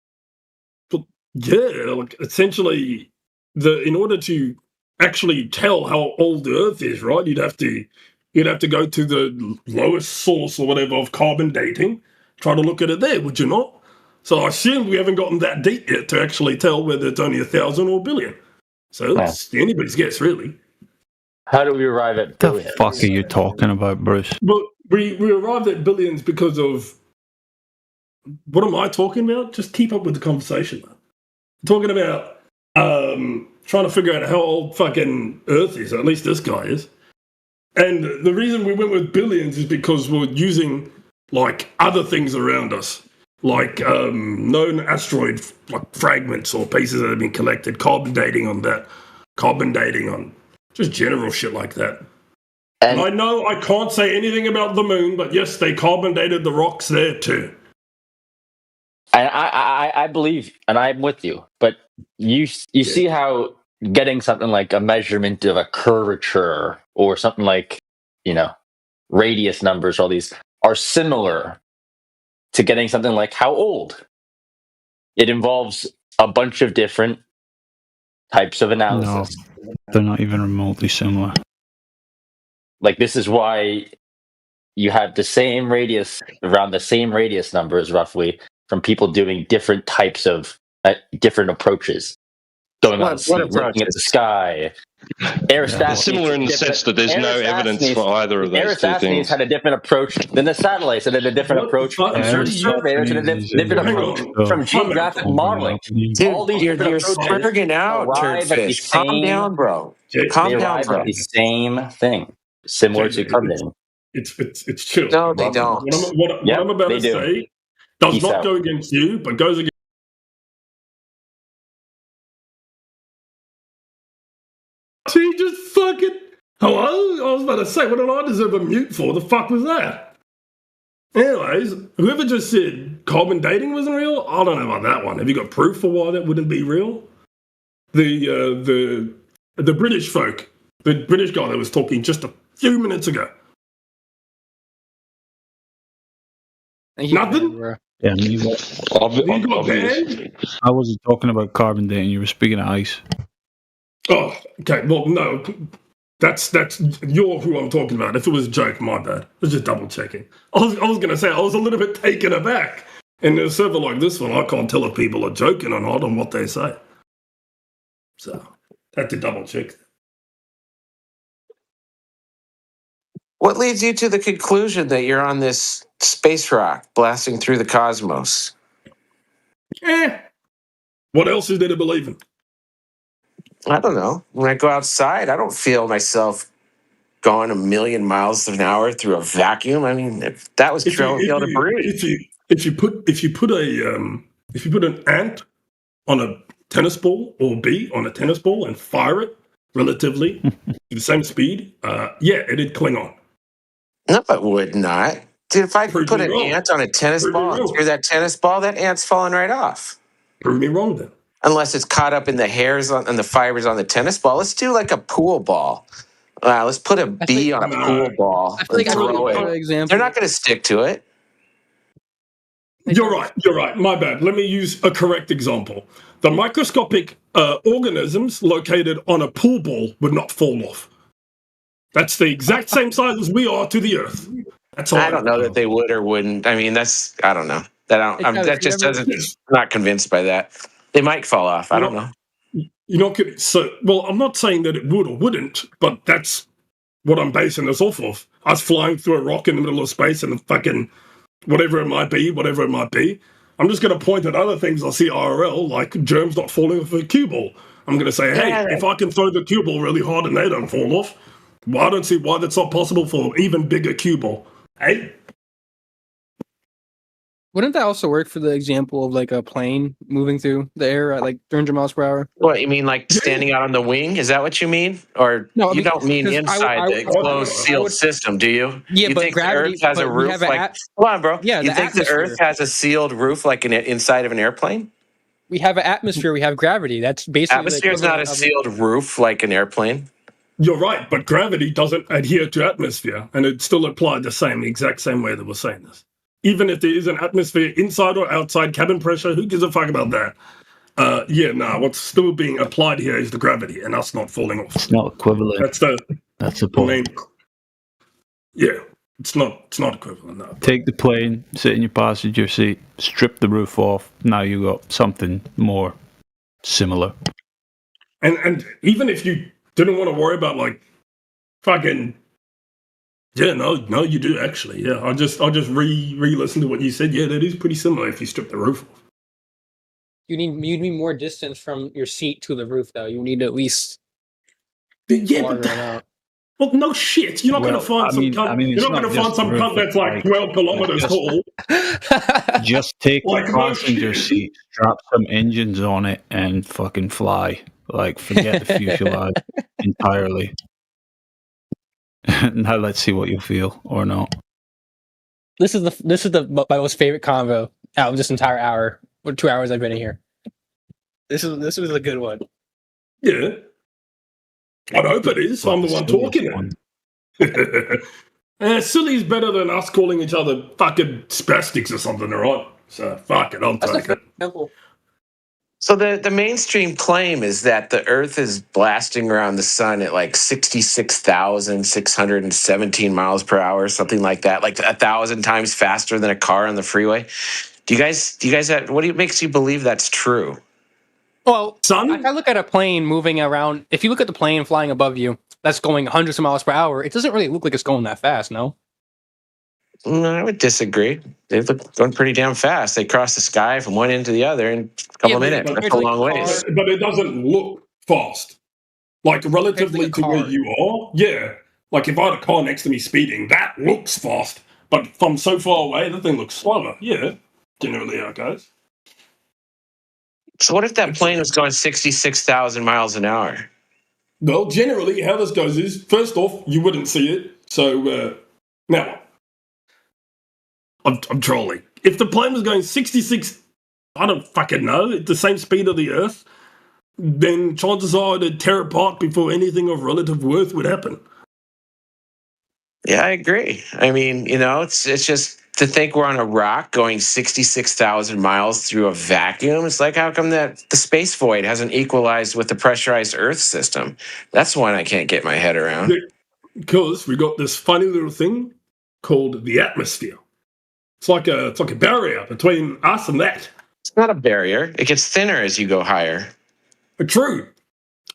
But yeah, like essentially, in order to actually tell how old the Earth is, right? You'd have to go to the lowest source or whatever of carbon dating. Try to look at it there, would you not? So I assume we haven't gotten that deep yet to actually tell whether it's only 1,000 or a billion. So it's anybody's guess, really. How do we arrive at billions? What the fuck are you talking about, Bruce? Well, we arrived at billions because of... What am I talking about? Just keep up with the conversation, man. I'm talking about trying to figure out how old fucking Earth is, or at least this guy is. And the reason we went with billions is because we're using... like other things around us, like known asteroid fragments or pieces that have been collected, carbon dating on that, carbon dating on just general shit like that. And I know I can't say anything about the moon, but yes, they carbon dated the rocks there too. And I believe, and I'm with you, but you see how getting something like a measurement of a curvature or something like, radius numbers, all these are similar to getting something like how old. It involves a bunch of different types of analysis. No, they're not even remotely similar. Like, this is why you have the same radius, around the same radius numbers, roughly, from people doing different types of, different approaches. Going on, looking at the sky. They're similar in the sense that there's no evidence for either of those two things. Had a different approach than the satellites, and a different approach from surveyors, and a different approach from geographic modeling. Dude, you're spurging out, Turdfish. Calm down, bro. Calm down, bro. The same thing, similar to carbon dating. It's chill. No, they don't. What I'm about to say does not go against you, but goes against. She just fucking... Hello? I was about to say, what did I deserve a mute for? The fuck was that? Anyways, whoever just said carbon dating wasn't real, I don't know about that one. Have you got proof for why that wouldn't be real? The British folk, the British guy that was talking just a few minutes ago. Nothing? Yeah, I wasn't talking about carbon dating. You were speaking of ice. Oh, okay. Well, no, that's you're who I'm talking about. If it was a joke, my bad. I was just double checking. I was going to say I was a little bit taken aback. In a server like this one, I can't tell if people are joking or not on what they say. So had to double check. What leads you to the conclusion that you're on this space rock blasting through the cosmos? What else is there to believe in? I don't know. When I go outside, I don't feel myself going 1,000,000 miles an hour through a vacuum. I mean, if that was true, I would be able to breathe. If you put an ant on a tennis ball or bee on a tennis ball and fire it relatively to the same speed, it'd cling on. No, it would not. Dude, if I put an ant on a tennis ball and threw that tennis ball, that ant's falling right off. Prove me wrong then. Unless it's caught up in the hairs and the fibers on the tennis ball. Let's do like a pool ball. Let's put a bee on a pool ball. I feel like throw it. They're not going to stick to it. You're right. My bad. Let me use a correct example. The microscopic organisms located on a pool ball would not fall off. That's the exact same size as we are to the Earth. That's all. I don't know that they would or wouldn't. I mean, I don't know. I'm not convinced by that. They might fall off. I don't know. I'm not saying that it would or wouldn't, but that's what I'm basing this off of. Us flying through a rock in the middle of space and fucking whatever it might be. I'm just going to point at other things I see IRL, like germs not falling off a cue ball. I'm going to say, hey, if I can throw the cue ball really hard and they don't fall off, well, I don't see why that's not possible for even bigger cue ball. Hey? Wouldn't that also work for the example of like a plane moving through the air at like 300 miles per hour? What, you mean like standing out on the wing? Is that what you mean? Or no, you don't mean inside the enclosed sealed system, do you? Yeah, you but think gravity, the Earth has a roof like... Hold on, bro. Yeah, you think the Earth has a sealed roof like inside of an airplane? We have an atmosphere, we have gravity. That's basically... Atmosphere is not a sealed roof like an airplane. You're right, but gravity doesn't adhere to atmosphere, and it still applied the exact same way that we're saying this. Even if there is an atmosphere inside or outside, cabin pressure, who gives a fuck about that? What's still being applied here is the gravity and us not falling off. It's not equivalent. That's the point. It's not equivalent. No. Take the plane, sit in your passenger seat, strip the roof off. Now you got something more similar. And even if you didn't want to worry about like fucking... Yeah, no, you do actually. Yeah, I'll just re-listen to what you said. Yeah, that is pretty similar if you strip the roof off. You need more distance from your seat to the roof, though. You need at least. Well, no shit. You're not going to find some cunt. You're not going to find some cunt that's like 12 kilometers tall. Just take the passenger seat, strap some engines on it, and fucking fly. Like, forget the fuselage entirely. Now let's see what you feel or not. This is my most favorite convo out of this entire hour or 2 hours I've been in here. This was a good one. Yeah, I hope it is. I'm the one talking it. Silly's better than us calling each other fucking spastics or something, right? So fuck it, I'll take it. So the mainstream claim is that the Earth is blasting around the sun at like 66,617 miles per hour, something like that, like 1,000 times faster than a car on the freeway. Do you guys have, what makes you believe that's true? Well, if I look at a plane moving around, if you look at the plane flying above you, that's going hundreds of miles per hour, it doesn't really look like it's going that fast, no? No, I would disagree. They look going pretty damn fast. They cross the sky from one end to the other in a couple of minutes. That's a long ways. But it doesn't look fast. Like, relatively to where you are, yeah. Like, if I had a car next to me speeding, that looks fast. But from so far away, the thing looks slower. Yeah, generally how it goes. So what if that plane was going 66,000 miles an hour? Well, generally, how this goes is, first off, you wouldn't see it. So, now I'm trolling. If the plane was going 66, I don't fucking know, at the same speed of the Earth, then chances are it'd tear apart before anything of relative worth would happen. Yeah, I agree. I mean, it's just to think we're on a rock going 66,000 miles through a vacuum. It's like, how come that the space void hasn't equalized with the pressurized Earth system? That's one I can't get my head around. Because we got this funny little thing called the atmosphere. It's like a barrier between us and that. It's not a barrier. It gets thinner as you go higher. True.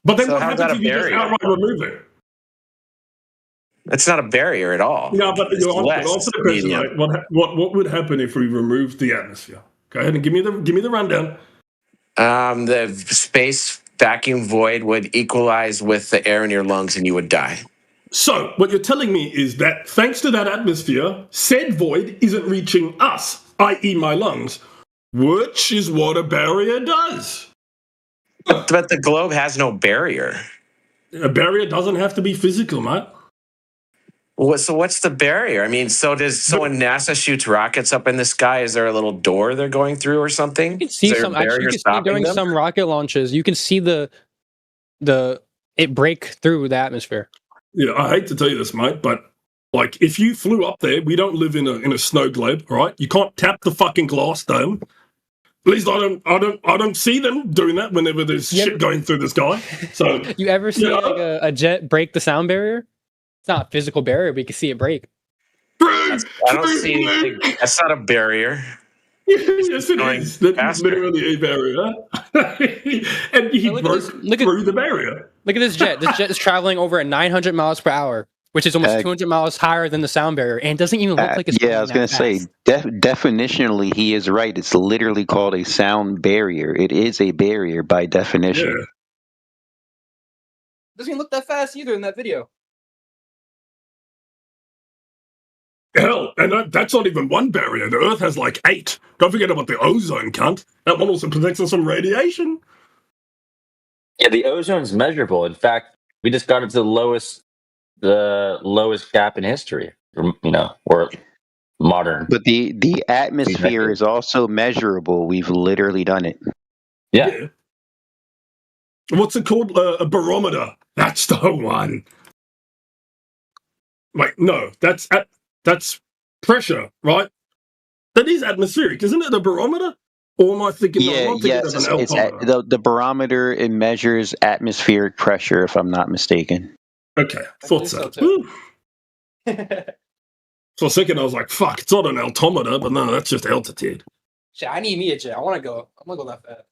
But then what happens if you just outright remove it? It's not a barrier at all. No, but answer the question, right? What would happen if we removed the atmosphere? Go ahead and give me the rundown. The space vacuum void would equalize with the air in your lungs and you would die. So, what you're telling me is that thanks to that atmosphere, said void isn't reaching us, i.e. my lungs, which is what a barrier does. But the globe has no barrier. A barrier doesn't have to be physical, mate. So what's the barrier? I mean, so when NASA shoots rockets up in the sky, is there a little door they're going through or something? You can see during some rocket launches, you can see it break through the atmosphere. Yeah, I hate to tell you this, mate, but like if you flew up there, we don't live in a snow globe, right? You can't tap the fucking glass dome. At least I don't see them doing that whenever there's shit going through the sky. So you ever see like a jet break the sound barrier? It's not a physical barrier, but you can see it break. I don't see anything. That's not a barrier. Yes, it is. That's literally a barrier. And he broke through the barrier. Look at this jet. This jet is traveling over at 900 miles per hour. which is almost 200 miles higher than the sound barrier, and doesn't even look like it's yeah, I was going to say, definitionally, he is right. It's literally called a sound barrier. It is a barrier by definition. Yeah. Doesn't even look that fast either in that video. Hell, and that's not even one barrier. The Earth has like 8. Don't forget about the ozone, cunt. That one also protects us from radiation. Yeah, the ozone's measurable. In fact, we just got it to the lowest gap in history, or modern. But the atmosphere is also measurable. We've literally done it. Yeah. What's it called? A barometer. That's the one. Like, no, that's pressure, right? That is atmospheric, isn't it? A barometer? Or am I thinking? Yes, the barometer, it measures atmospheric pressure, if I'm not mistaken. Okay, thought so. For a second, I was like, "Fuck, it's not an altimeter," but no, that's just altitude. Shit, I need me a jet. I want to go. I'm gonna go that fast.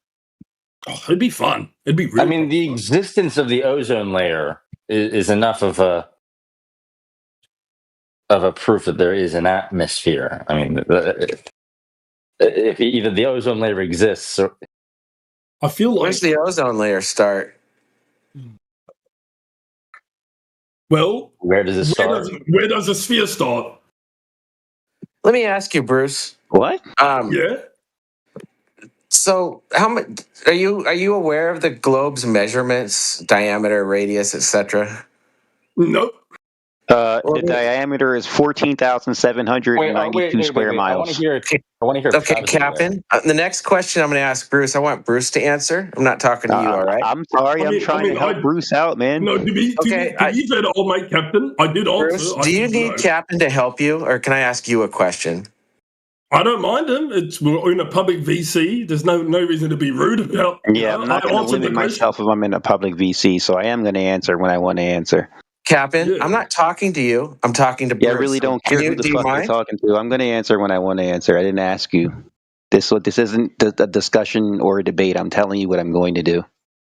Oh, it'd be fun. It'd be. Really I mean, the existence of the ozone layer is enough of a proof that there is an atmosphere. I mean, if even the ozone layer exists, I feel like where's the ozone layer start? Well, where does it start? Where does the sphere start? Let me ask you, Bruce. What? Yeah. So, how much are you aware of the globe's measurements, diameter, radius, etc.? Nope. The diameter is 14,792 square miles. I want to hear. Okay, Captain. The next question I'm going to ask Bruce, I want Bruce to answer. I'm not talking to you, all right? I'm sorry. I'm trying to help Bruce out, man. No, to be fair, all my Captain, I did answer. Bruce, do you need Captain to help you, or can I ask you a question? I don't mind him. We're in a public VC. There's no reason to be rude about. Yeah, I'm not going to limit myself if I'm in a public VC, so I am going to answer when I want to answer. Captain, I'm not talking to you. I'm talking to Bruce. Yeah, I really don't care who the fuck you're talking to. I'm going to answer when I want to answer. I didn't ask you. This isn't a discussion or a debate. I'm telling you what I'm going to do.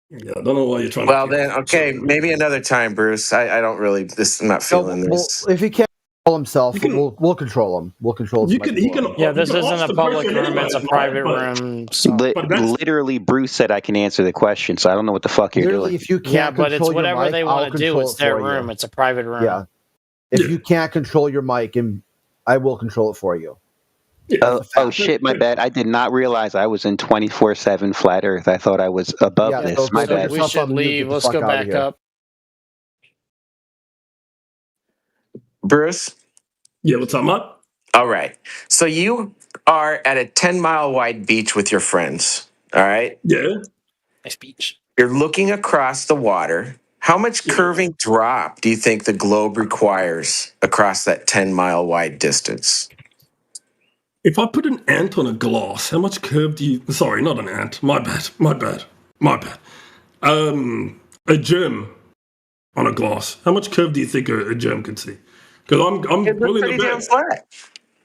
Yeah, I don't know why you're trying. Well, then, okay, maybe another time, Bruce. I don't really. I'm not feeling this. Well, if he can't control himself, we'll control him. We'll control him. Yeah, this isn't a public room; it's a private room. So. Literally, Bruce said I can answer the question, so I don't know what the fuck you're doing. If you can't, yeah, but it's whatever they want to do. It's their room. It's a private room. Yeah. If you can't control your mic, and I will control it for you. Oh shit, my bad. I did not realize I was in 24/7 flat Earth. I thought I was above this. My bad. We should leave. Let's go back up. Bruce? Yeah, what's up, Matt? All right. So you are at a 10-mile wide beach with your friends. All right? Yeah. Nice beach. You're looking across the water. How much curving drop do you think the globe requires across that 10-mile wide distance? If I put an ant on a glass, how much curve do you... Sorry, not an ant. My bad. A germ on a glass. How much curve do you think a germ can see? Because I'm willing to bet. Flat.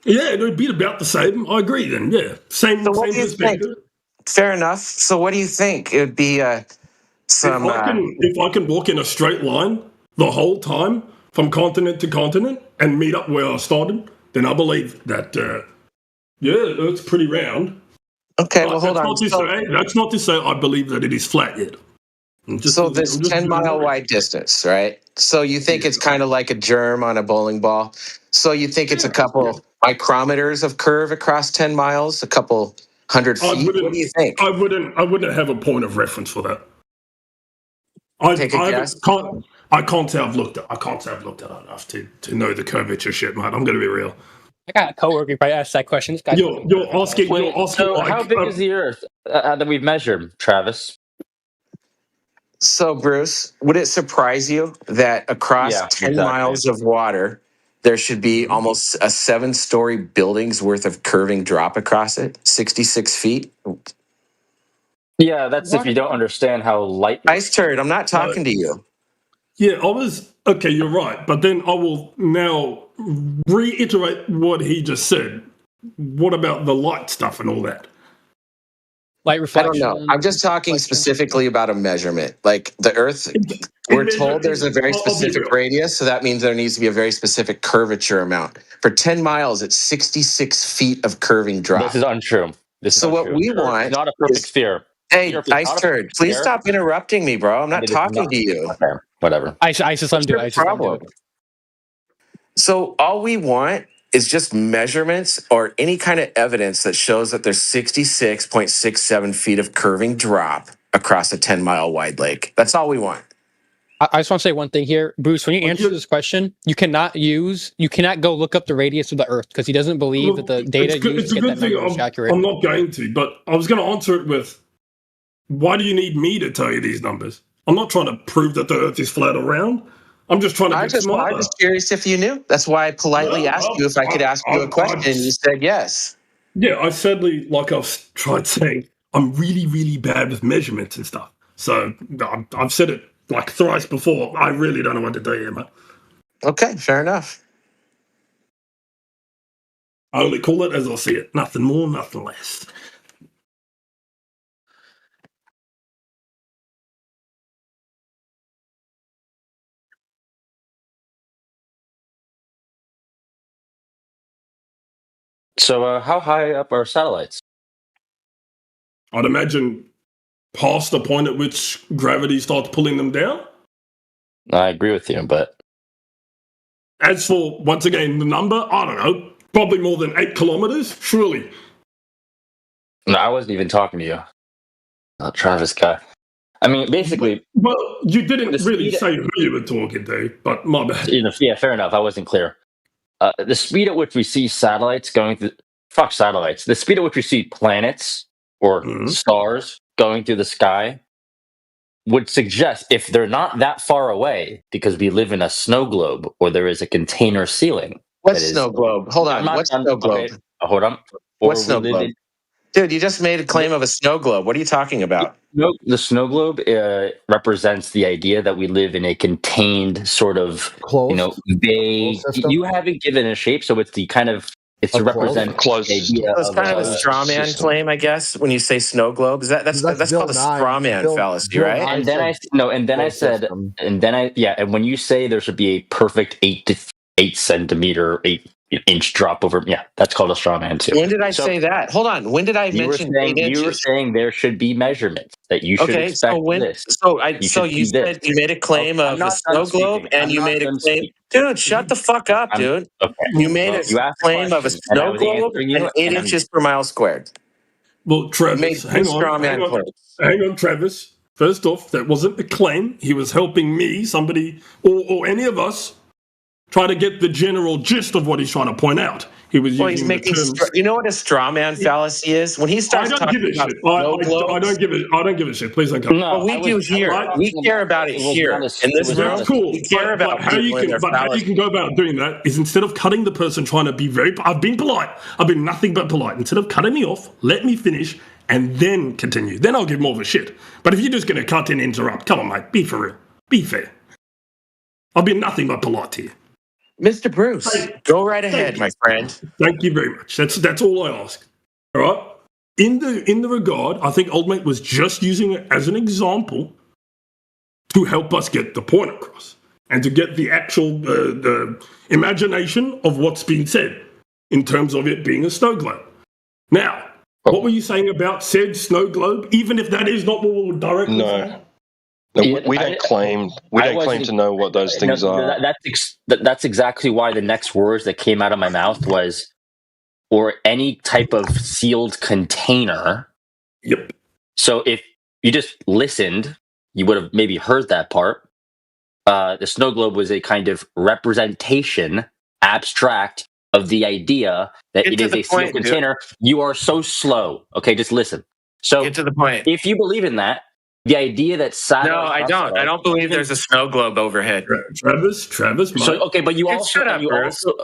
Yeah, it would be about the same. I agree then, yeah. Same perspective. Fair enough. So what do you think? It would be some... If I can walk in a straight line the whole time from continent to continent and meet up where I started, then I believe that... It's pretty round. Okay, well, hold on. That's not to say I believe that it is flat yet. So this 10-mile wide distance, right? So you think it's kind of like a germ on a bowling ball. So you think it's a couple micrometers of curve across 10 miles, a couple 100 feet? What do you think? I wouldn't have a point of reference for that. Take a guess. I can't say I've looked at enough to know the curvature shit, mate. I'm going to be real. I got a coworker who probably asked that question. This guy you're asking. So how big is the Earth that we've measured, Travis? So, Bruce, would it surprise you that across 10 miles of water, there should be almost a 7-story building's worth of curving drop across it? 66 feet? Yeah, that's if you don't understand how light... Ice turd, I'm not talking to you. Yeah, okay, you're right. But then I will now reiterate what he just said. What about the light stuff and all that? light I don't reflection. know. I'm just talking specifically about a measurement. Like the Earth, we're told there's a very specific radius, so that means there needs to be a very specific curvature amount. For 10 miles, it's 66 feet of curving drop. This is untrue. This is So untrue. what we The Earth want is not a perfect is- sphere. Hey, The Earth is Ice not a Turd, perfect please sphere, stop interrupting me, bro. I'm not and it is talking not- to you. Okay, whatever. ISIS, let him do it. ISIS, let him do Problem. it. So all we want is just measurements or any kind of evidence that shows that there's 66.67 feet of curving drop across a 10-mile wide lake. That's all we want. I just want to say one thing here, Bruce. When you answer this question, you cannot go look up the radius of the Earth because he doesn't believe that the data used to get that measurement is accurate. I'm not going to, but I was going to answer it with, why do you need me to tell you these numbers? I'm not trying to prove that the Earth is flat or round. I'm just trying to get smarter. I'm just curious if you knew. That's why I politely asked you if I could ask you a question, and you said yes. Yeah, I sadly, like I've tried saying, I'm really, really bad with measurements and stuff. So I've said it like thrice before. I really don't know what to do here, man. Okay, fair enough. I only call it as I see it. Nothing more, nothing less. So, how high up are satellites? I'd imagine past the point at which gravity starts pulling them down. I agree with you, but As for, once again, the number, I don't know, probably more than 8 kilometers, surely. no, I wasn't even talking to you. Travis guy. I mean, basically. Well, you didn't really say who you were talking to, but my bad. Yeah, fair enough. I wasn't clear. The speed at which we see satellites going through. Fuck satellites. The speed at which we see planets or stars going through the sky would suggest, if they're not that far away, because we live in a snow globe or there is a container ceiling. What's snow globe? Hold on. What's snow globe? Okay, hold on. What's snow globe? Dude, you just made a claim of a snow globe. What are you talking about? No, the snow globe represents the idea that we live in a contained sort of, vague. You haven't given a shape, so it's the kind of to represent close. It's kind of a straw man claim, I guess. When you say snow globe, that's called a straw man fallacy, right? And then I said, and when you say there should be a perfect 8 centimeter, 8-inch drop over, that's called a straw man too. When did I say that? Hold on. When did I mention 8 inches? You were saying there should be measurements that you should expect this. So you said you made a claim of the snow globe, and you made a claim. Dude, shut the fuck up, dude. Okay. You made a claim of a snow globe and 8 inches per mile squared. Well, Travis, hang on, Travis. First off, that wasn't a claim. He was helping me, somebody, or any of us, try to get the general gist of what he's trying to point out. He was using the terms. You know what a straw man fallacy is? When he starts talking about snow globes, I don't give a shit. Please don't come. No, we do here. We care about it here. In this room, that's cool. we care about how you can go about doing that is, instead of cutting the person trying to be I've been polite. I've been nothing but polite. Instead of cutting me off, let me finish and then continue. Then I'll give more of a shit. But if you're just going to cut and interrupt, come on, mate. Be for real. Be fair. I've been nothing but polite here. Mr. Bruce, go right ahead, my friend. Thank you very much. That's all I ask. All right. In the regard, I think Old Mate was just using it as an example to help us get the point across and to get the actual the imagination of what's being said in terms of it being a snow globe. Now, what were you saying about said snow globe? Even if that is not what we're directly saying? No, we don't claim to know what those things are. That's exactly why the next words that came out of my mouth was, or any type of sealed container. Yep. So if you just listened, you would have maybe heard that part. The snow globe was a kind of representation, abstract, of the idea that it is a sealed container. You are so slow. Okay, just listen. So get to the point. If you believe in that, the idea that No, I don't. I don't believe there's a snow globe overhead. Travis. So, okay, but you also, shut up,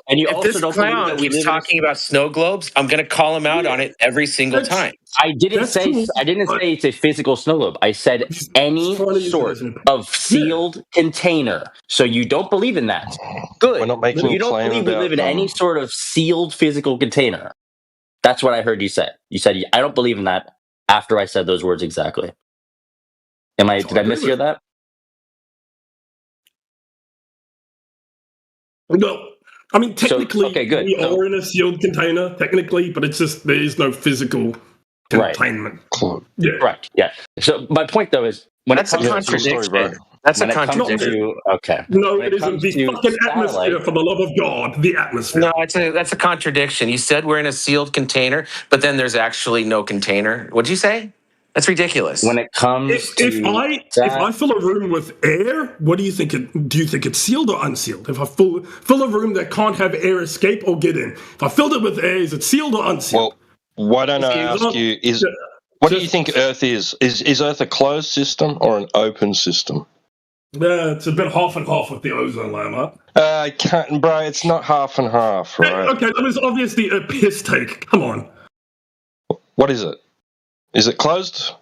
if this clown keeps talking about snow globes, I'm going to call him out on it every single time. I didn't say it's a physical snow globe. I said any sort of sealed container. So you don't believe in that. Good. We're not making you don't believe we live in any sort of sealed physical container. That's what I heard you say. You said, I don't believe in that. after I said those words exactly. Did I mishear that? No. I mean, technically, okay, good. we are in a sealed container, technically, but it's just there is no physical containment. Right. Yeah. Right. Yeah. So my point, though, is when That's it a comes contradiction. That's a contradiction. Okay. No, it isn't. The fucking atmosphere, for the love of God, the atmosphere. No, that's a contradiction. You said we're in a sealed container, but then there's actually no container. What'd you say? That's ridiculous. When it comes if I fill a room with air, what do you think? Do you think it's sealed or unsealed? If I fill a room that can't have air escape or get in, if I filled it with air, is it sealed or unsealed? Well, why don't I ask you? What do you think Earth is? Is Earth a closed system or an open system? It's a bit half and half with the ozone layer, Mark. Bro, it's not half and half, right? Okay, that was obviously a piss take. Come on. What is it? Is it closed?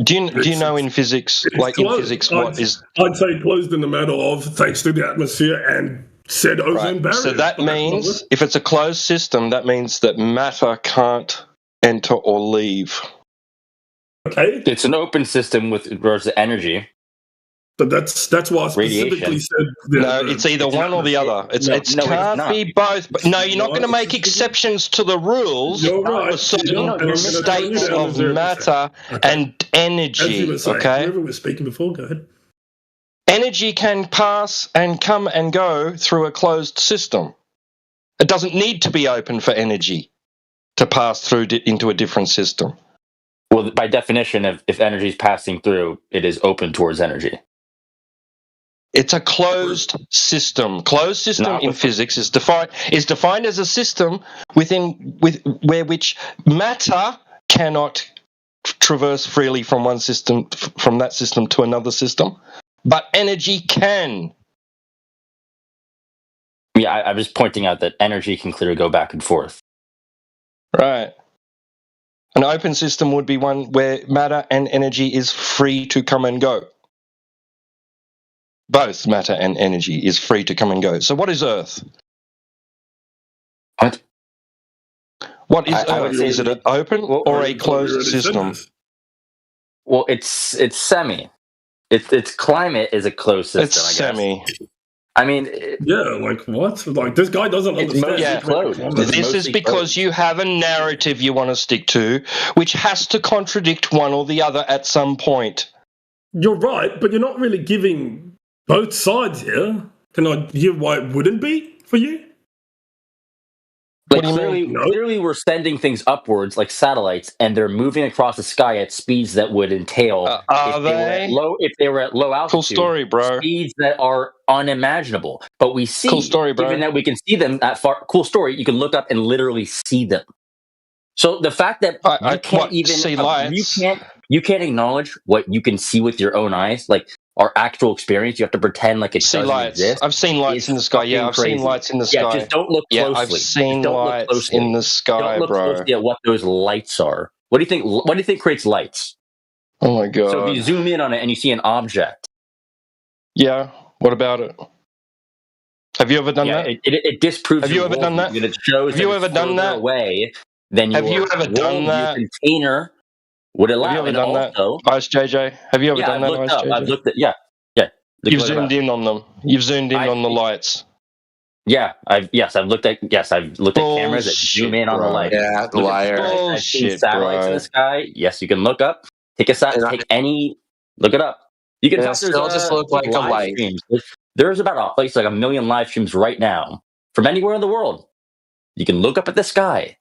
Do you know in physics, what is? I'd say closed in the matter of thanks to the atmosphere and said ozone barrier. So that means if it's a closed system, that means that matter can't enter or leave. Okay. It's an open system with regards to energy. But that's why I specifically said... No, it's either one or the other. It can't be both. But no, you're not going to make exceptions to the rules for certain states of matter and energy, okay? Whoever was speaking before, go ahead. Energy can pass and come and go through a closed system. It doesn't need to be open for energy to pass through into a different system. Well, by definition, if energy is passing through, it is open towards energy. It's a closed system. Closed system in physics is defined as a system where which matter cannot traverse freely from that system to another system, but energy can. Yeah, I'm just pointing out that energy can clearly go back and forth. Right. An open system would be one where matter and energy is free to come and go. Both matter and energy is free to come and go. So what is Earth? What is Earth? Is it an open or a closed system? Well, it's semi. Its climate is a closed system. It's semi. I mean, like what? Like this guy doesn't understand. This is because you have a narrative you want to stick to, which has to contradict one or the other at some point. You're right, but you're not really giving both sides here. Can I hear why it wouldn't be for you? Like clearly we're sending things upwards like satellites, and they're moving across the sky at speeds that would entail if they were at low altitude. Cool story, bro. Speeds that are unimaginable. But we see, cool story, bro. Given that we can see them at far. Cool story. You can look up and literally see them. So the fact that you can't even see lights. you can't acknowledge what you can see with your own eyes, like our actual experience. You have to pretend like it doesn't exist. I've seen lights in the sky. Yeah, I've seen lights in the sky. Yeah, just don't look closely. Yeah, I've seen lights in the sky, don't look bro. closely at what those lights are. What do you think? What do you think creates lights? Oh my god! So if you zoom in on it and you see an object. Yeah. What about it? Have you ever done that? It disproves. Have you ever done that? It shows. Have you ever done that? Away, then have you ever done that? Container would allow. Have you ever done that? Ice JJ. Have you ever done that? Ice JJ? I've looked at. Yeah. You've zoomed in on them. You've zoomed in on the lights. Yeah, I've looked at cameras that zoom in on the light. Yeah, the liar. I've seen satellites in the sky. Yes, you can look up. Look it up. You can tell still just look like a light. There's about like 1 million live streams right now from anywhere in the world. You can look up at the sky,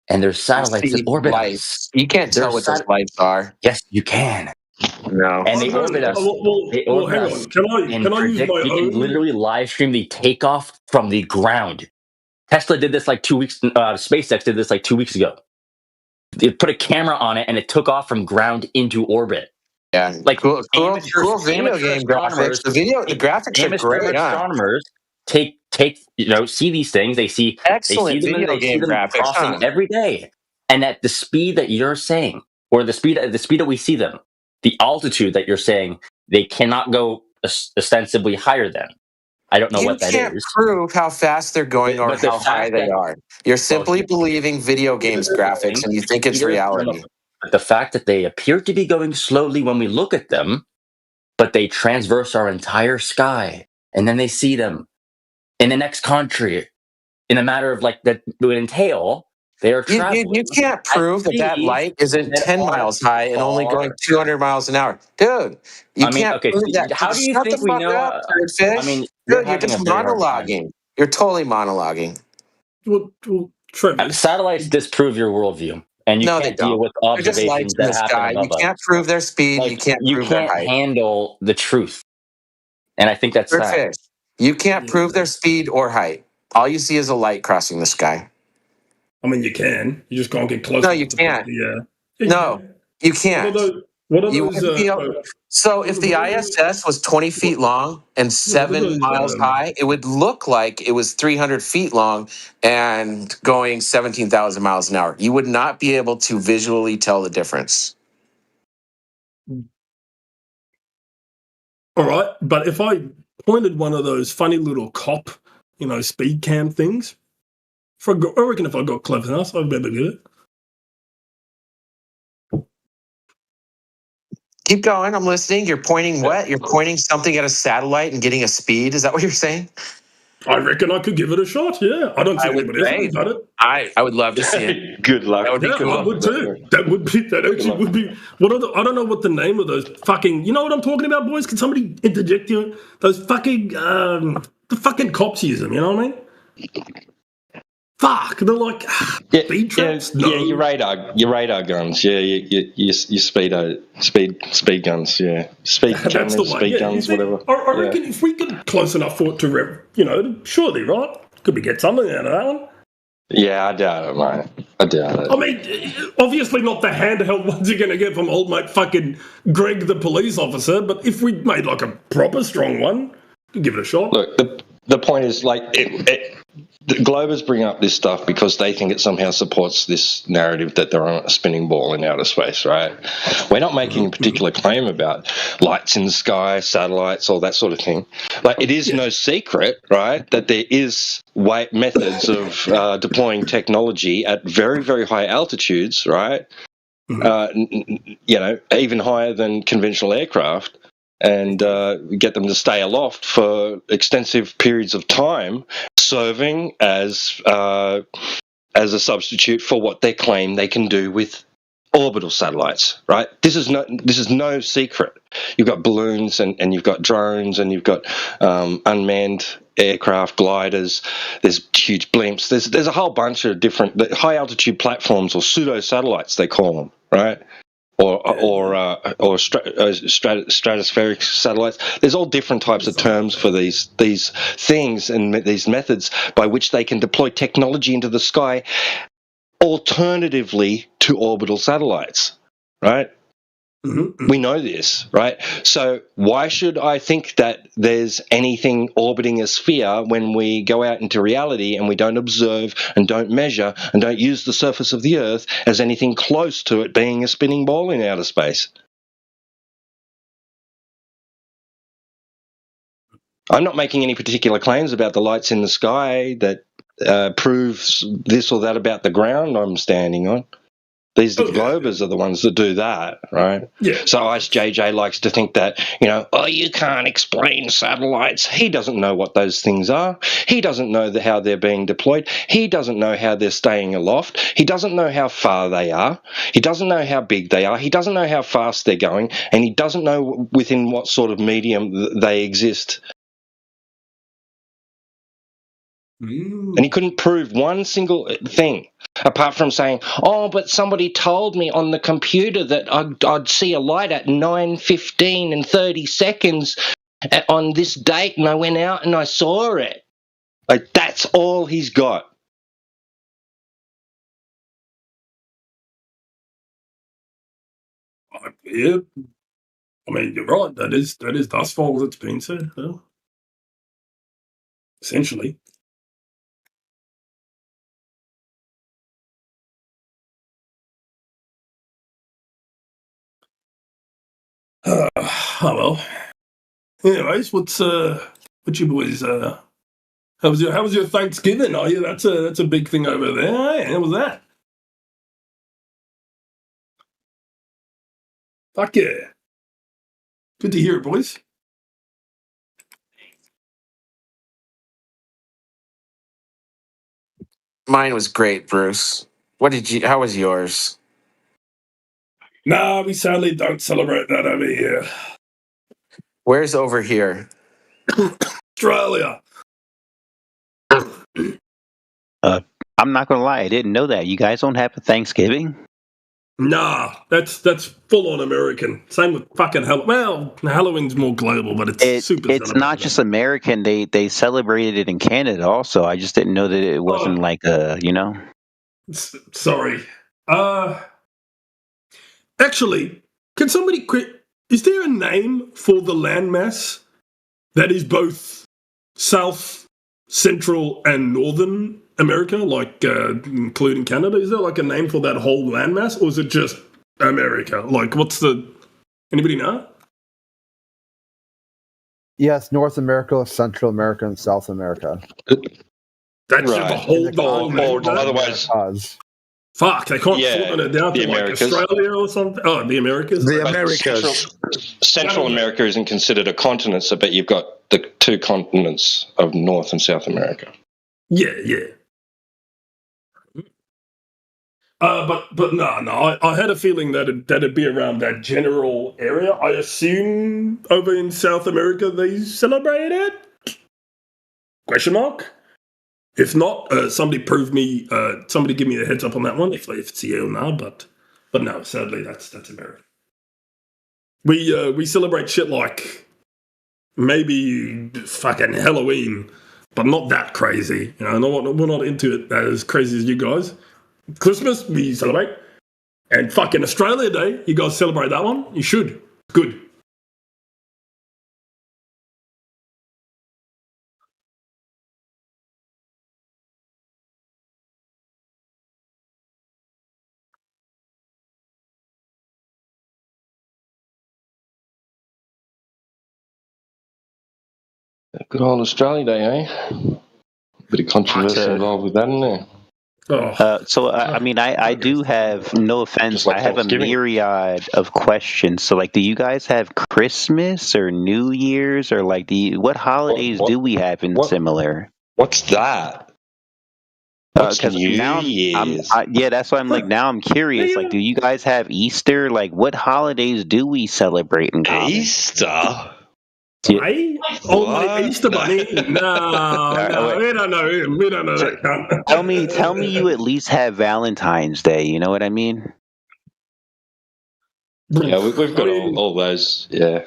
and there's satellites that orbit us. You can't tell what those lights are. Yes, you can. No. And they orbit us. Well, hang on. Can I use my you own? can literally live stream the takeoff from the ground. Tesla did this like 2 weeks. SpaceX did this like 2 weeks ago. They put a camera on it and it took off from ground into orbit. Yeah, like cool video game graphics. The graphics are great. Astronomers take see these things. They see excellent video game graphics crossing every day, and at the speed that you're saying, or the speed that we see them, the altitude that you're saying, they cannot go ostensibly higher than. I don't know what that is. You can't prove how fast they're going or how high they are. You're simply believing video games graphics, and you think it's reality. But the fact that they appear to be going slowly when we look at them, but they transverse our entire sky, and then they see them in the next country in a matter of like that would entail they are traveling. You can't prove that light isn't 10 miles high and only going 200 miles an hour. Dude, you can't prove that. How do you Shut think the we fuck know? up, Fish. I mean, dude, you're just monologuing. You're totally monologuing. Well, Trevor. Satellites disprove your worldview, and you can't deal with observations that happen above You can't prove their speed. Like, you can't prove their height. Handle the truth, and I think that's sad. Fish. You can't prove their speed or height. All you see is a light crossing the sky. I mean, you can. You just can't get close. No, you can't. No, you can't. What are those? So if the ISS was 20 feet long and 7 miles high, it would look like it was 300 feet long and going 17,000 miles an hour. You would not be able to visually tell the difference. All right, but if I pointed one of those funny little cop, speed cam things, I reckon if I got clever enough, I'd be able to get it. Keep going. I'm listening. You're pointing what? You're pointing something at a satellite and getting a speed? Is that what you're saying? I reckon I could give it a shot, yeah. I don't see anybody else done it. I would love to see it. Good luck. That would be cool. I would too. That actually would be. I don't know what the name of those fucking. You know what I'm talking about, boys? Can somebody interject here? Those fucking the fucking cops use them. You know what I mean? Fuck, they're like speed traps. Yeah, your radar guns. Yeah, your speed guns. Yeah, speed cameras, speed guns, whatever. I reckon if we get close enough for it to, surely, right? Could we get something out of that one? Yeah, I doubt it, mate. I doubt it. I mean, obviously not the handheld ones you're going to get from old mate fucking Greg, the police officer. But if we made like a proper strong one, we'd give it a shot. Look, the point is like the Globers bring up this stuff because they think it somehow supports this narrative that they're on a spinning ball in outer space, right? We're not making a particular claim about lights in the sky, satellites, all that sort of thing. Like, it is no secret, right, that there is methods of deploying technology at very, very high altitudes, right? Even higher than conventional aircraft, and get them to stay aloft for extensive periods of time, serving as a substitute for what they claim they can do with orbital satellites. Right? This is no secret. You've got balloons and you've got drones and you've got unmanned aircraft, gliders. There's huge blimps. There's a whole bunch of different high altitude platforms, or pseudo satellites they call them. Right? Or stratospheric satellites. There's all different types of terms for these things and these methods by which they can deploy technology into the sky, alternatively to orbital satellites. Right? Mm-hmm. We know this, right? So why should I think that there's anything orbiting a sphere when we go out into reality and we don't observe and don't measure and don't use the surface of the Earth as anything close to it being a spinning ball in outer space? I'm not making any particular claims about the lights in the sky that proves this or that about the ground I'm standing on. These Globers are the ones that do that, right? Yeah. So IceJJ likes to think that, you can't explain satellites. He doesn't know what those things are. He doesn't know how they're being deployed. He doesn't know how they're staying aloft. He doesn't know how far they are. He doesn't know how big they are. He doesn't know how fast they're going. And he doesn't know within what sort of medium they exist. And he couldn't prove one single thing, apart from saying, but somebody told me on the computer that I'd see a light at 9:15 and 30 seconds on this date, and I went out and I saw it. Like, that's all he's got. Yeah. I mean, you're right. That is thus far as it's been said. Yeah. Essentially. Well. Anyways, what's you boys? How was your Thanksgiving? Oh yeah, that's a big thing over there. Hey, how was that? Fuck yeah. Good to hear it, boys. Mine was great, Bruce. How was yours? Nah, we sadly don't celebrate that over here. Where's over here? Australia. I'm not gonna lie, I didn't know that. You guys don't have a Thanksgiving? Nah, that's full on American. Same with fucking Halloween. Well, Halloween's more global, but it's super. It's not just American. They celebrated it in Canada also. I just didn't know that it wasn't like Sorry. Actually, can somebody quit? Is there a name for the landmass that is both South, Central, and Northern America, like including Canada? Is there like a name for that whole landmass, or is it just America? Like, anybody know? Yes, North America, Central America, and South America. That's just the whole board. Otherwise, fuck, they can't shorten it down to like Australia or something. Oh, the Americas. The Americas. Central America isn't considered a continent, so but you've got the two continents of North and South America. Yeah. But no. I had a feeling that it'd be around that general area. I assume over in South America they celebrate it? Question mark. If not, somebody prove me. Somebody give me a heads up on that one. If it's yeah or no, but no. Sadly, that's America. We celebrate shit like maybe fucking Halloween, but not that crazy. You know, we're not into it as crazy as you guys. Christmas, we celebrate. And fucking Australia Day, you guys celebrate that one? You should. Good. Good old Australia Day, eh? Bit of controversy involved with that, isn't there? I do have, no offense, I have a myriad of questions. So, like, do you guys have Christmas or New Year's, or like, what holidays do we have in similar? What's that? What's New Year's? That's why I'm like, now I'm curious. Like, do you guys have Easter? Like, what holidays do we celebrate in common? Easter? Right? Oh, Easter Bunny? No, we don't know him. We don't know that cunt. Tell me you at least have Valentine's Day. You know what I mean? Yeah, we've got all those. Yeah.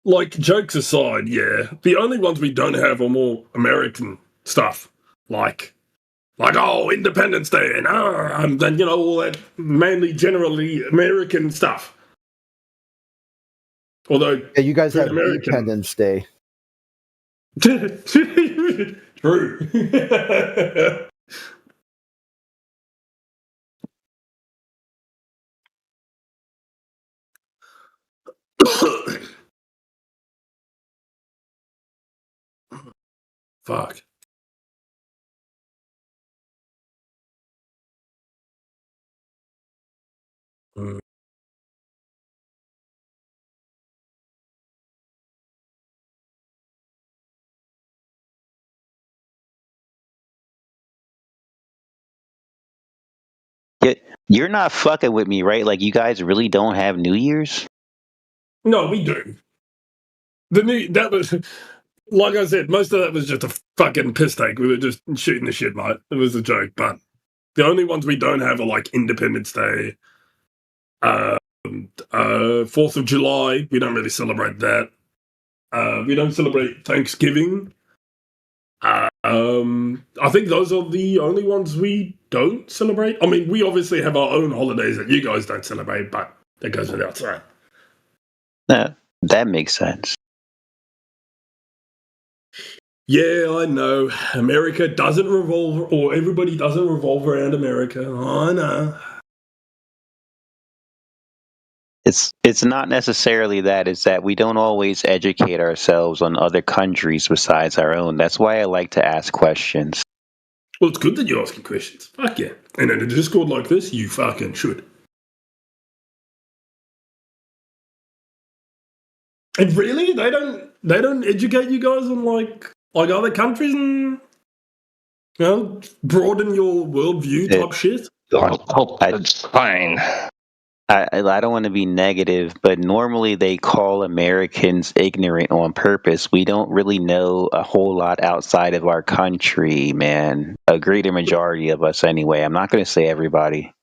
Like, jokes aside, yeah, the only ones we don't have are more American stuff, like Independence Day and then all that mainly generally American stuff. Although you guys have Independence Day. True. Fuck. You're not fucking with me, right? Like, you guys really don't have New Year's? No, we do. That was, like I said, most of that was just a fucking piss take. We were just shooting the shit, mate. It was a joke, but the only ones we don't have are like Independence Day, 4th of July. We don't really celebrate that. We don't celebrate Thanksgiving. I think those are the only ones we don't celebrate. I mean, we obviously have our own holidays that you guys don't celebrate, but that goes without saying. That makes sense. Yeah, I know. America doesn't revolve, or everybody doesn't revolve around America. I know. It's not necessarily that. It's that we don't always educate ourselves on other countries besides our own. That's why I like to ask questions. Well, it's good that you're asking questions. Fuck yeah. And in a Discord like this, you fucking should. And really, they don't educate you guys on like other countries and broaden your worldview type shit. That's fine. I don't want to be negative, but normally they call Americans ignorant on purpose. We don't really know a whole lot outside of our country, man. A greater majority of us, anyway. I'm not going to say everybody.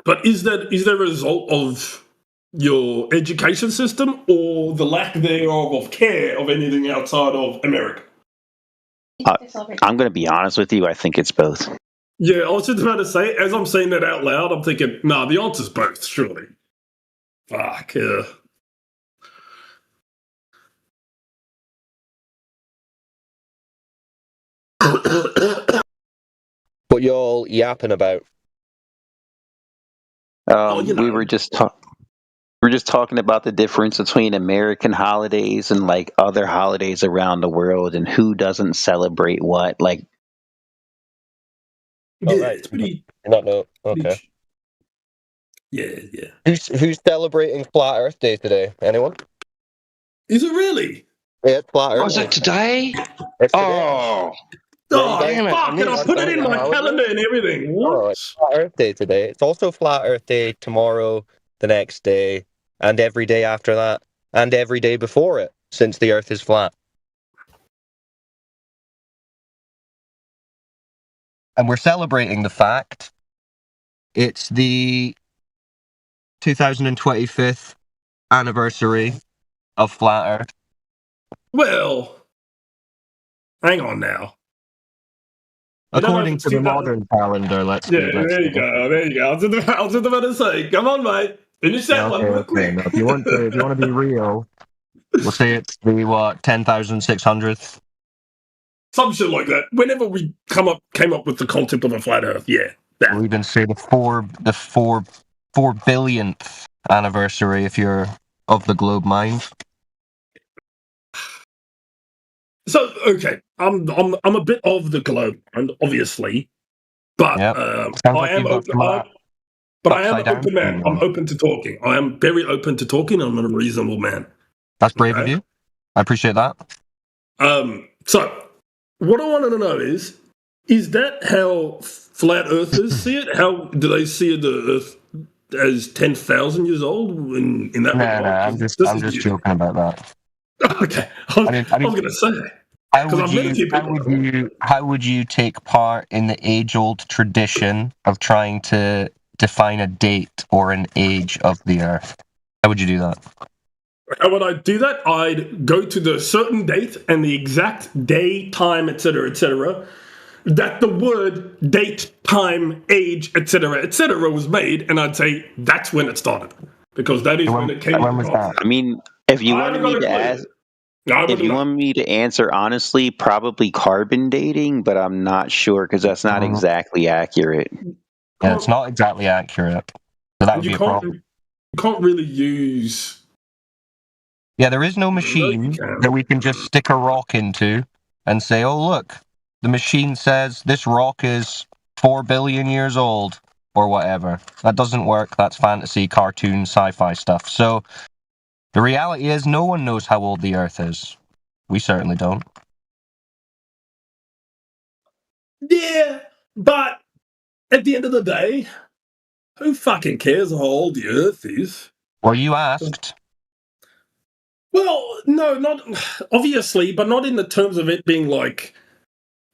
But is that a result of your education system or the lack thereof of care of anything outside of America? I'm going to be honest with you. I think it's both. Yeah, I was just about to say, as I'm saying that out loud, I'm thinking, nah, the answer's both, surely. Fuck, yeah. What you all yapping about? We were just talking about the difference between American holidays and like other holidays around the world, and who doesn't celebrate what. Like, yeah, it's pretty. Not know. Okay. Yeah. Who's celebrating Flat Earth Day today? Anyone? Is it really? Yeah, it's Flat Earth. Was it today? It's Oh. Damn it! Fuck, and I put it in my calendar and everything. What? Oh, it's Flat Earth Day today. It's also Flat Earth Day tomorrow, the next day, and every day after that, and every day before it, since the Earth is flat. And we're celebrating the fact it's the 2025th anniversary of Flat Earth. Well, hang on now. According to the modern calendar, let's there you go. I was just about to say, come on, mate. Finish that one real quick. No, if you want to be real, we'll say it's the 10,600th. Some shit like that. Whenever we came up with the concept of a flat Earth, yeah. That. We'll even say the 4 billionth anniversary if you're of the globe mind. So okay, I'm a bit of the globe, and obviously, but I am open. But I am an open man. I'm open to talking. I am very open to talking. I'm a reasonable man. That's brave of you. I appreciate that. So what I wanted to know is that how flat earthers see it? How do they see the Earth as 10,000 years old in that regard? No, I'm just joking about that. Okay, I was going to say. How would you take part in the age-old tradition of trying to define a date or an age of the Earth? How would you do that? How would I do that? I'd go to the certain date and the exact day, time, etc., that the word date, time, age, etc., was made, and I'd say that's when it started, because that is when it came. When was that? I mean, if you wanted me to ask. If you want me to answer honestly, probably carbon dating, but I'm not sure because that's not exactly accurate. Yeah, it's not exactly accurate. So that would be a problem. You can't really use. Yeah, there is no machine that we can just stick a rock into and say, oh, look, the machine says this rock is 4 billion years old or whatever. That doesn't work. That's fantasy, cartoon, sci-fi stuff. So the reality is no one knows how old the Earth is. We certainly don't. Yeah, but at the end of the day, who fucking cares how old the Earth is? Well, you asked. Well, no, not obviously, but not in the terms of it being like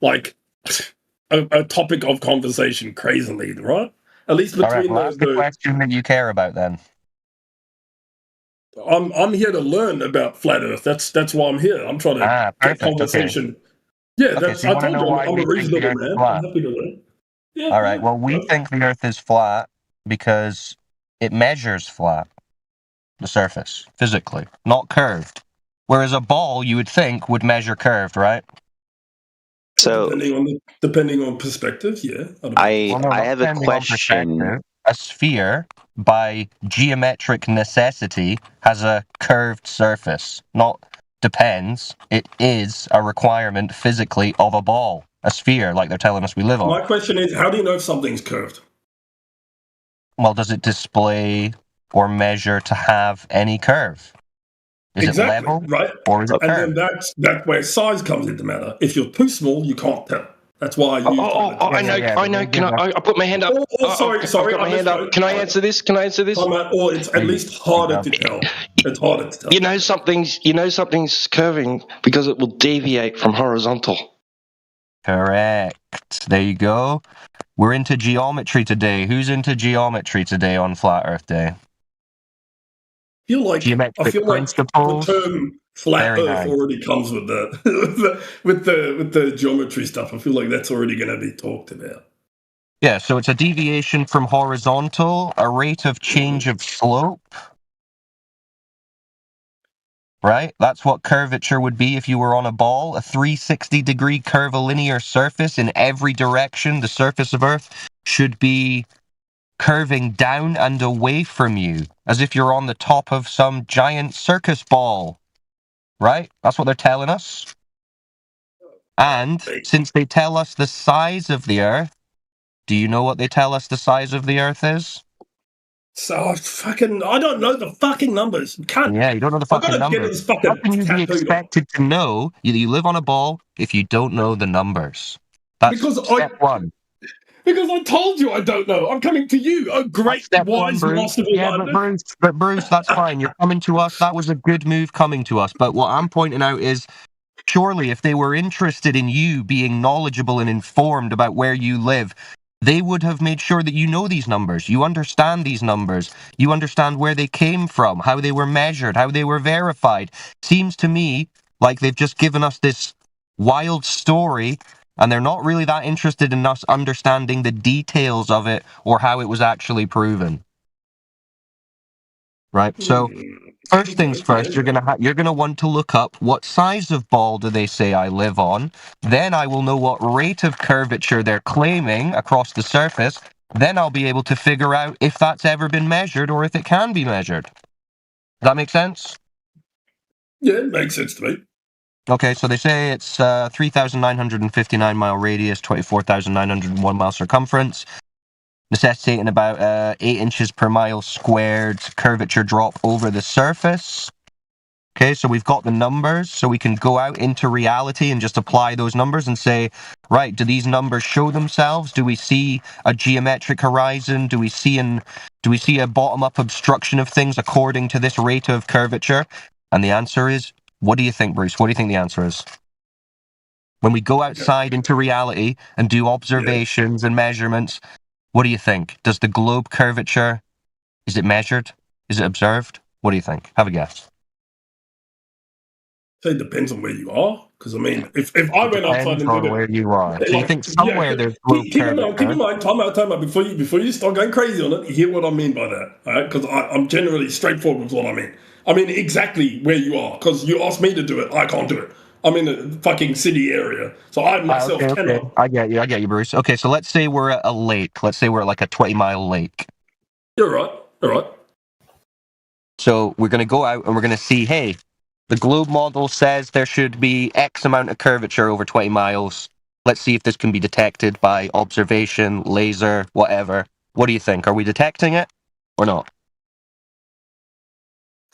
a topic of conversation crazily, right? At least between the question that you care about then. I'm here to learn about flat Earth. That's why I'm here. I'm trying to get conversation. Okay. Yeah, so I told you I'm a reasonable man. I'm happy to learn. Yeah, all right. Well, we think the Earth is flat because it measures flat, the surface, physically, not curved. Whereas a ball, you would think, would measure curved, right? So depending on perspective, yeah. I have a question. A sphere, by geometric necessity, has a curved surface. Not depends. It is a requirement physically of a ball, a sphere, like they're telling us we live on. My question is, how do you know if something's curved? Well, does it display or measure to have any curve? Is exactly, it level? right? Or is it And curved? then that's where size comes into matter. If you're too small, you can't tell. That's why I use. I know. Can I put my hand up? Sorry. I've got my hand up. Can I answer this? Or it's at least harder to tell. It's harder to tell. You know something's curving because it will deviate from horizontal. Correct. There you go. We're into geometry today. Who's into geometry today on Flat Earth Day? I feel like the term flat Very Earth nice. already comes with with the geometry stuff. I feel like that's already going to be talked about. Yeah, so it's a deviation from horizontal, a rate of change of slope. Right? That's what curvature would be if you were on a ball. A 360-degree curvilinear surface in every direction. The surface of Earth should be curving down and away from you, as if you're on the top of some giant circus ball. Right? That's what they're telling us. And since they tell us the size of the Earth, do you know what they tell us the size of the Earth is? So I don't know the fucking numbers. Yeah, you don't know the fucking numbers. How can you be expected to know? You live on a ball if you don't know the numbers. That's step one. Because I told you I don't know. I'm coming to you, a great, wise, masterful one. But Bruce, that's fine. You're coming to us. That was a good move coming to us. But what I'm pointing out is, surely if they were interested in you being knowledgeable and informed about where you live, they would have made sure that you know these numbers. You understand these numbers. You understand where they came from, how they were measured, how they were verified. Seems to me like they've just given us this wild story, and they're not really that interested in us understanding the details of it or how it was actually proven. Right? So, first things first, you're gonna want to look up what size of ball do they say I live on. Then I will know what rate of curvature they're claiming across the surface. Then I'll be able to figure out if that's ever been measured or if it can be measured. Does that make sense? Yeah, it makes sense to me. Okay, so they say it's 3,959 mile radius, 24,901 mile circumference, necessitating about 8 inches per mile squared curvature drop over the surface. Okay, so we've got the numbers, so we can go out into reality and just apply those numbers and say, right, do these numbers show themselves? Do we see a geometric horizon? Do we see a bottom-up obstruction of things according to this rate of curvature? And the answer is, what do you think, Bruce? What do you think the answer is? When we go outside into reality and do observations and measurements, what do you think? Does the globe curvature, is it measured? Is it observed? What do you think? Have a guess. So it depends on where you are. Because, I mean, if I went outside and did it... where you are. So you think somewhere there's globe curvature? Keep in mind, time out. Before you start going crazy on it, you hear what I mean by that, all right? Because I'm generally straightforward with what I mean. I mean exactly where you are. Because you asked me to do it, I can't do it. I'm in a fucking city area. So I myself cannot... I get you, Bruce. Okay, so let's say we're at a lake. Let's say we're at like a 20-mile lake. You're right. All right. So we're going to go out and we're going to see, hey, the globe model says there should be X amount of curvature over 20 miles. Let's see if this can be detected by observation, laser, whatever. What do you think? Are we detecting it or not?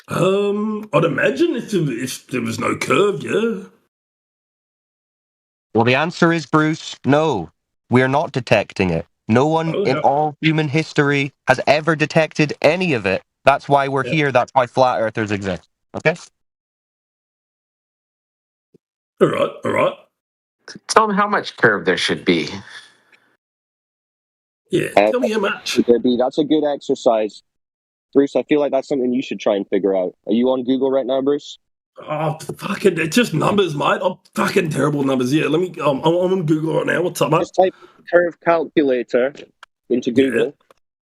I'd imagine if there was no curve, yeah. Well, the answer is, Bruce, no. We're not detecting it. No one in all human history has ever detected any of it. That's why we're here. That's why flat earthers exist. Okay? All right. Tell them how much curve there should be. Yeah, tell me how much. That's a good exercise. Bruce, I feel like that's something you should try and figure out. Are you on Google right now, Bruce? Oh, fucking, it's just numbers, mate. I'm fucking terrible numbers. Yeah, let me, I'm on Google right now. What's up, mate? Just type curve calculator into Google.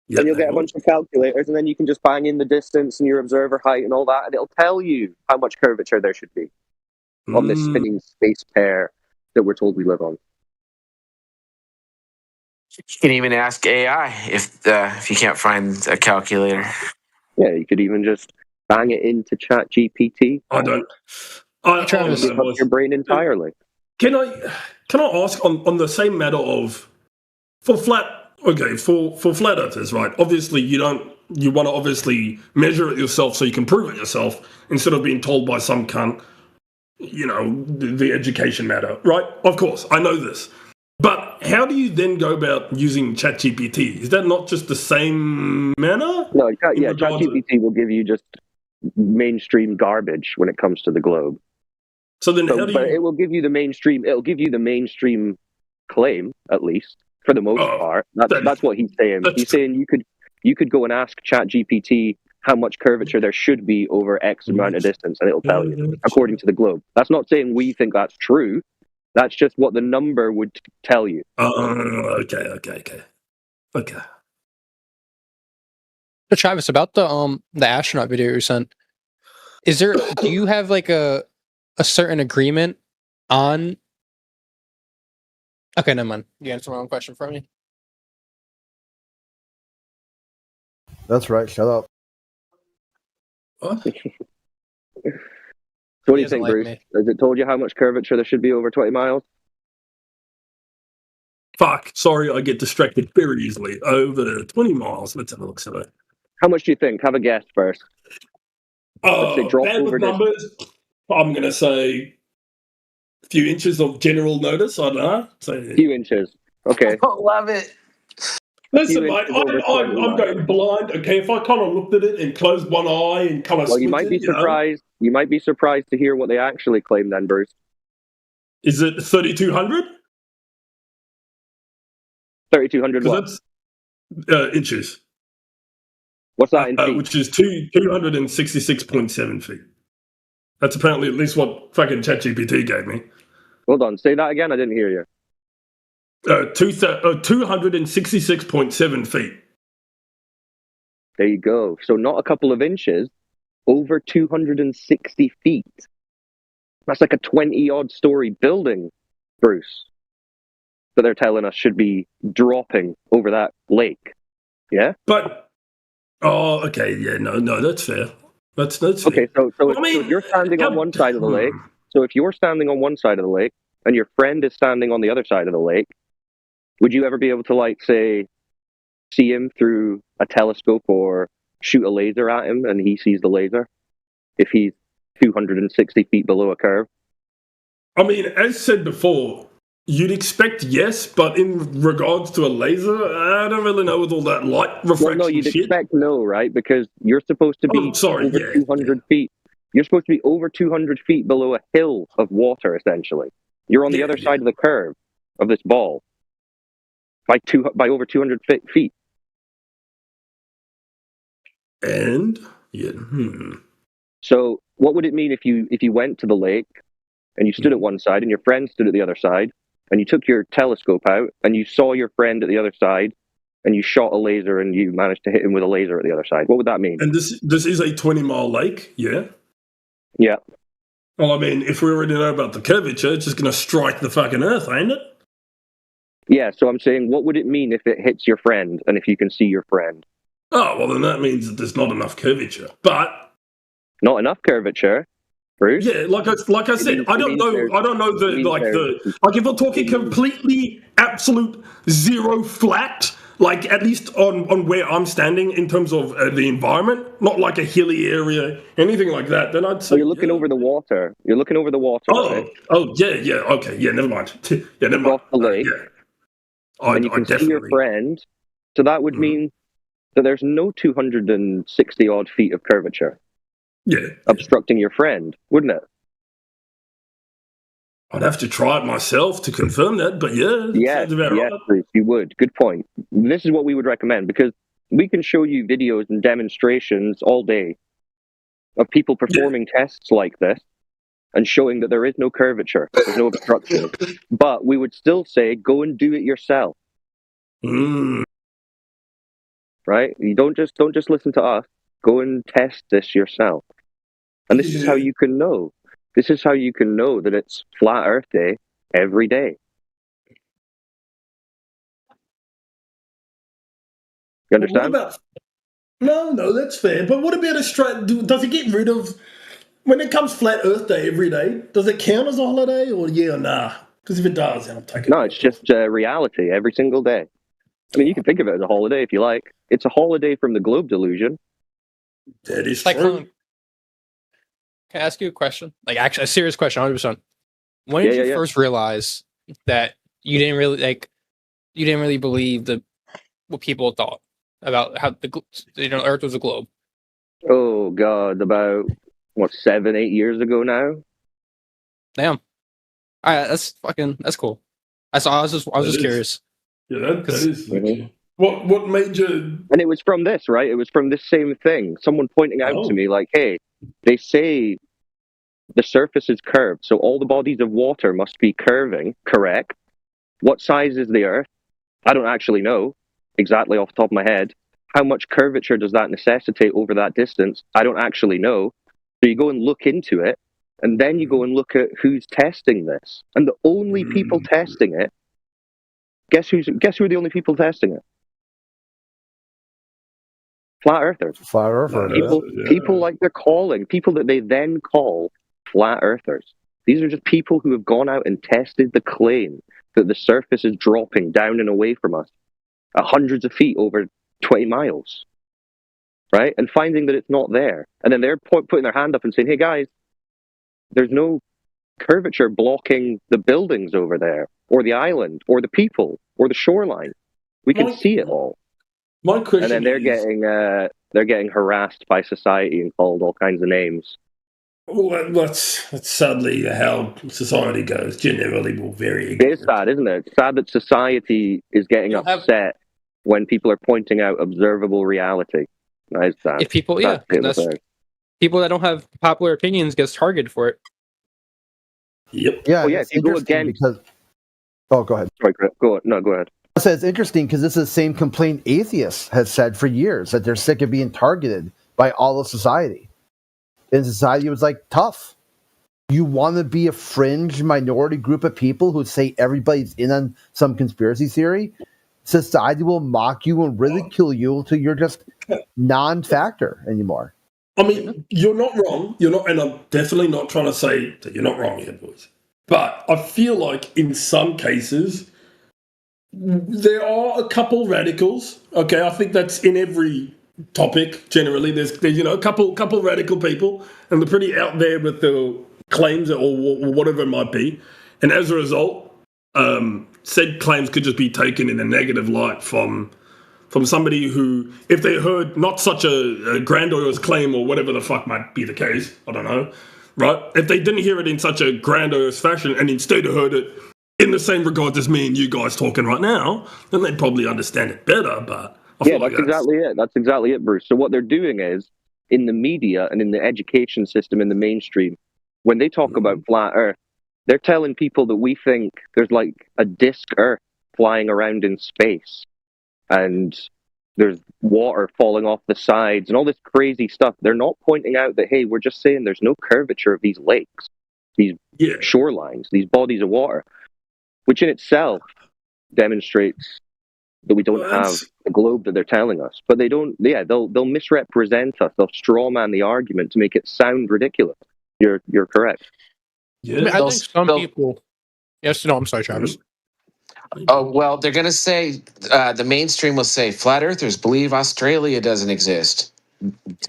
Yeah, and you'll get a bunch of calculators, and then you can just bang in the distance and your observer height and all that, and it'll tell you how much curvature there should be on this spinning space pair that we're told we live on. You can even ask AI if you can't find a calculator. Yeah, you could even just bang it into ChatGPT. I trying to give up your brain entirely. Can I ask on the same matter of for flat earthers, right? Obviously, you don't you want to obviously measure it yourself so you can prove it yourself instead of being told by some cunt, the education matter, right? Of course, I know this. But how do you then go about using ChatGPT? Is that not just the same manner? No, ChatGPT will give you just mainstream garbage when it comes to the globe. So then, how do you? But it will give you the mainstream. It'll give you the mainstream claim, at least for the most part. That's what he's saying. He's saying you could go and ask ChatGPT how much curvature there should be over X amount of distance, and it'll tell you according to the globe. That's not saying we think that's true. That's just what the number would tell you. Okay. So Travis, about the astronaut video you sent, do you have like a certain agreement on? Okay, never mind. You answered my own question for me. That's right. Shut up. What? So what do you think, Bruce? Has it told you how much curvature there should be over 20 miles? Fuck. Sorry, I get distracted very easily. Over 20 miles. Let's have a look. How much do you think? Have a guess first. Bad with numbers. I'm going to say a few inches of general notice. I don't know. A few inches. Okay. I love it. Listen, mate, I'm going blind. Okay, if I kind of looked at it and closed one eye and kind of you might be surprised. You might be surprised to hear what they actually claim then, Bruce. Is it 3,200? 3,200 what? That's inches. What's that in feet? Which is 266.7 feet. That's apparently at least what fucking ChatGPT gave me. Hold on, say that again. I didn't hear you. 266.7 feet. There you go. So not a couple of inches, over 260 feet. That's like a 20-odd story building, Bruce, that they're telling us should be dropping over that lake. Yeah? But, okay, yeah, no, that's fair. That's fair. Okay, so if you're standing on one side of the lake, so if you're standing on one side of the lake and your friend is standing on the other side of the lake, would you ever be able to, like, say, see him through a telescope or shoot a laser at him and he sees the laser if he's 260 feet below a curve? I mean, as said before, you'd expect yes, but in regards to a laser, I don't really know with all that light refraction. Well, no, you'd expect no, right? because you're supposed to be over 200 feet. You're supposed to be over 200 feet below a hill of water, essentially. You're on the other side of the curve of this ball. By over 200 feet. And So what would it mean if you went to the lake and you stood at one side and your friend stood at the other side and you took your telescope out and you saw your friend at the other side and you shot a laser and you managed to hit him with a laser at the other side? What would that mean? And this is a 20-mile lake, yeah? Yeah. Well, I mean, if we already know about the curvature, it's just going to strike the fucking earth, ain't it? Yeah, so I'm saying, what would it mean if it hits your friend and if you can see your friend? Oh, well, then that means that there's not enough curvature. But not enough curvature, Bruce? Yeah, like I said, I don't know if we're talking completely absolute zero flat, like at least on where I'm standing in terms of the environment, not like a hilly area, anything like that, then I'd say... So you're looking over the water. You're looking over the water, right? Okay, never mind. Never mind. Off the lake. And you can see your friend. So that would mean that there's no 260 odd feet of curvature. Yeah. Obstructing your friend, wouldn't it? I'd have to try it myself to confirm that, but yes, Bruce, you would. Good point. This is what we would recommend, because we can show you videos and demonstrations all day of people performing tests like this and showing that there is no curvature, there's no obstruction. But we would still say, go and do it yourself. Right? You don't just listen to us. Go and test this yourself. And this is how you can know. This is how you can know that it's Flat Earth Day every day. You understand? No, that's fair. But what about Australia? Does it get rid of, when it comes Flat Earth Day every day, does it count as a holiday or yeah or nah? Because if it does, then I'll take it. No, it's just reality every single day. I mean, you can think of it as a holiday if you like. It's a holiday from the globe delusion. That is true. Can I ask you a question? Like, actually, a serious question, 100%. When did you first realize that you didn't really believe what people thought about how Earth was a globe? Oh God, about 7-8 years ago now. Damn. All right, that's cool. I was just curious. Yeah, that is. What made you? And it was from this, right? It was from this same thing. Someone pointing out to me, like, "Hey, they say the surface is curved, so all the bodies of water must be curving, correct? What size is the Earth? I don't actually know exactly off the top of my head. How much curvature does that necessitate over that distance? I don't actually know. So you go and look into it, and then you go and look at who's testing this. And the only people testing it, guess who are the only people testing it? Flat earthers. Flat earthers. People like they're calling, people that they then call flat earthers. These are just people who have gone out and tested the claim that the surface is dropping down and away from us at hundreds of feet over 20 miles, right? And finding that it's not there. And then they're putting their hand up and saying, hey guys, there's no curvature blocking the buildings over there, or the island, or the people, or the shoreline. We can see it all. My question and then they're getting harassed by society and called all kinds of names. Well, that's sadly how society goes. Generally, we're very ignorant. It is sad, isn't it? It's sad that society is getting upset when people are pointing out observable reality. That is sad. If people, people that don't have popular opinions gets targeted for it. Yep. Yeah. Well, if you go again, because. Oh, go ahead. Sorry, go on. No, go ahead. I said it's interesting because this is the same complaint atheists has said for years, that they're sick of being targeted by all of society. And society was like, tough. You want to be a fringe minority group of people who say everybody's in on some conspiracy theory? Society will mock you and ridicule you until you're just non-factor anymore. I mean, you're not wrong. You're not, and I'm definitely not trying to say that you're not wrong here, boys. But I feel like in some cases, there are a couple radicals. Okay, I think that's in every topic. Generally, there's a couple radical people, and they're pretty out there with the claims or whatever it might be. And as a result, said claims could just be taken in a negative light from somebody who, if they heard not such a grandiose claim or whatever the fuck might be the case, I don't know, right? If they didn't hear it in such a grandiose fashion and instead heard it in the same regard as me and you guys talking right now, then they'd probably understand it better. But I feel like exactly it. That's exactly it, Bruce. So what they're doing is, in the media and in the education system, in the mainstream, when they talk about flat Earth, they're telling people that we think there's like a disc Earth flying around in space, and there's water falling off the sides and all this crazy stuff. They're not pointing out that, hey, we're just saying there's no curvature of these lakes, these shorelines, these bodies of water, which in itself demonstrates that we don't have the globe that they're telling us. But they don't, they'll misrepresent us. They'll strawman the argument to make it sound ridiculous. You're correct. Yeah, I think some people... Yes, no, I'm sorry, Travis. Oh, well, they're going to say, the mainstream will say, flat earthers believe Australia doesn't exist.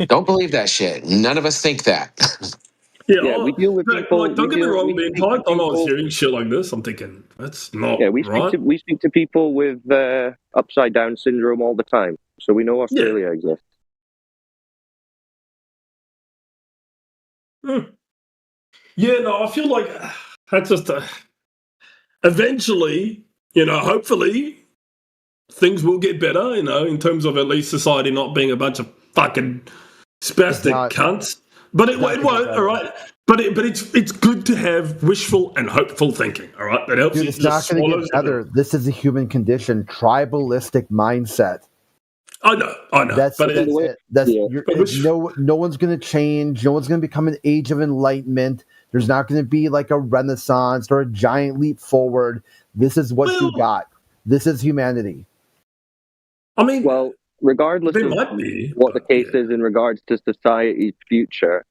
Don't believe that shit. None of us think that. We deal with people. Like, don't get me wrong, the entire time I was hearing shit like this, I'm thinking, that's not right. We speak to people with upside down syndrome all the time, so we know Australia exists. Yeah, no, I feel like that's just eventually, hopefully things will get better, in terms of at least society not being a bunch of fucking spastic cunts. But it won't, all right? But it's good to have wishful and hopeful thinking, all right? That helps. Dude, it's not going to get better. This is a human condition, tribalistic mindset. I know. That's it. No one's going to change. No one's going to become an age of enlightenment. There's not going to be like a renaissance or a giant leap forward. This is what you got. This is humanity. I mean, regardless of what the case is in regards to society's future,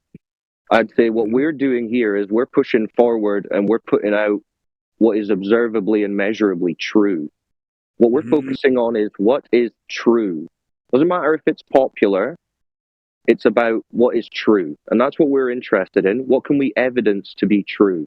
I'd say what we're doing here is we're pushing forward and we're putting out what is observably and measurably true. What we're focusing on is what is true. Doesn't matter if it's popular. It's about what is true. And that's what we're interested in. What can we evidence to be true?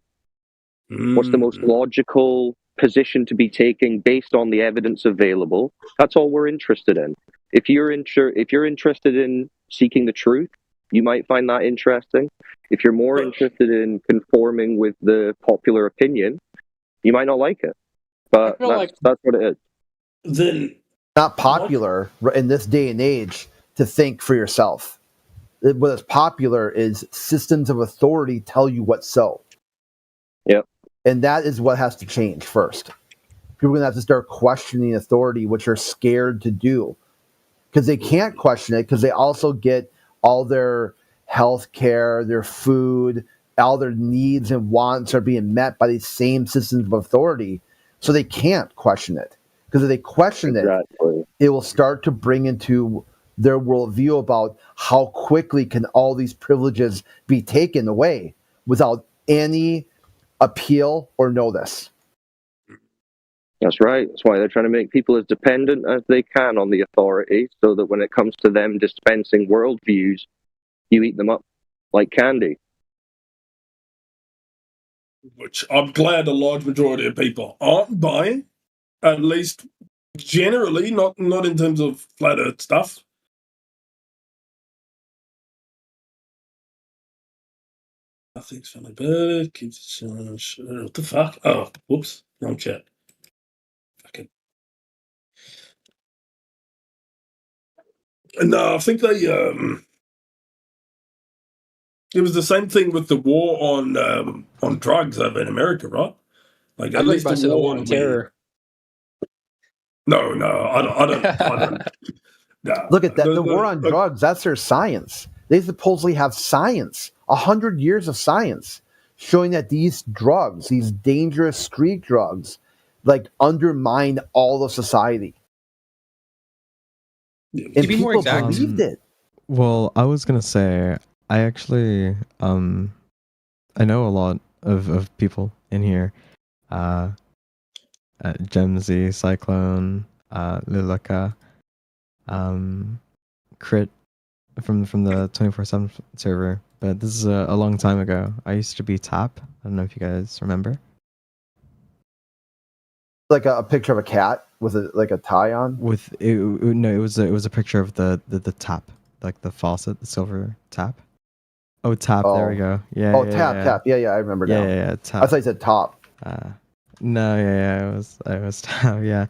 What's the most logical position to be taking based on the evidence available? That's all we're interested in. If you're interested in seeking the truth, you might find that interesting. If you're more interested in conforming with the popular opinion, you might not like it. But that's what it is. Then not popular in this day and age to think for yourself. What is popular is systems of authority tell you what's so. Yep. And that is what has to change first. People are going to have to start questioning authority, which are scared to do. Because they can't question it, because they also get all their health care, their food, all their needs and wants are being met by these same systems of authority. So they can't question it. Because if they question it, it will start to bring into their worldview about how quickly can all these privileges be taken away without any appeal or notice. That's right. That's why they're trying to make people as dependent as they can on the authority, so that when it comes to them dispensing worldviews, you eat them up like candy. Which I'm glad a large majority of people aren't buying, at least generally, not in terms of flat earth stuff. Nothing's funny, but keeps what the fuck? Oh, whoops, wrong chat. Fucking. No, I think they it was the same thing with the war on drugs over in America, right? Like at least the war on terror. No, I don't. No. Look at that. The war on drugs, that's their science. They supposedly have science, 100 years of science, showing that these drugs, these dangerous street drugs, like undermine all of society. And to be people more exact, believed it. Well, I was gonna say, I actually, I know a lot of people in here. Gemzy, Cyclone, Lilaka, Crit from the 24/7 server. But this is a long time ago. I used to be Tap. I don't know if you guys remember. Like a picture of a cat with a tie on. With no, it was a picture of the tap, like the faucet, the silver tap. Oh, tap. Oh. There we go. Yeah. Oh, yeah, tap, yeah. tap. Yeah, I remember now. Yeah, tap. I thought you said top. No, yeah, I was tap. Yeah.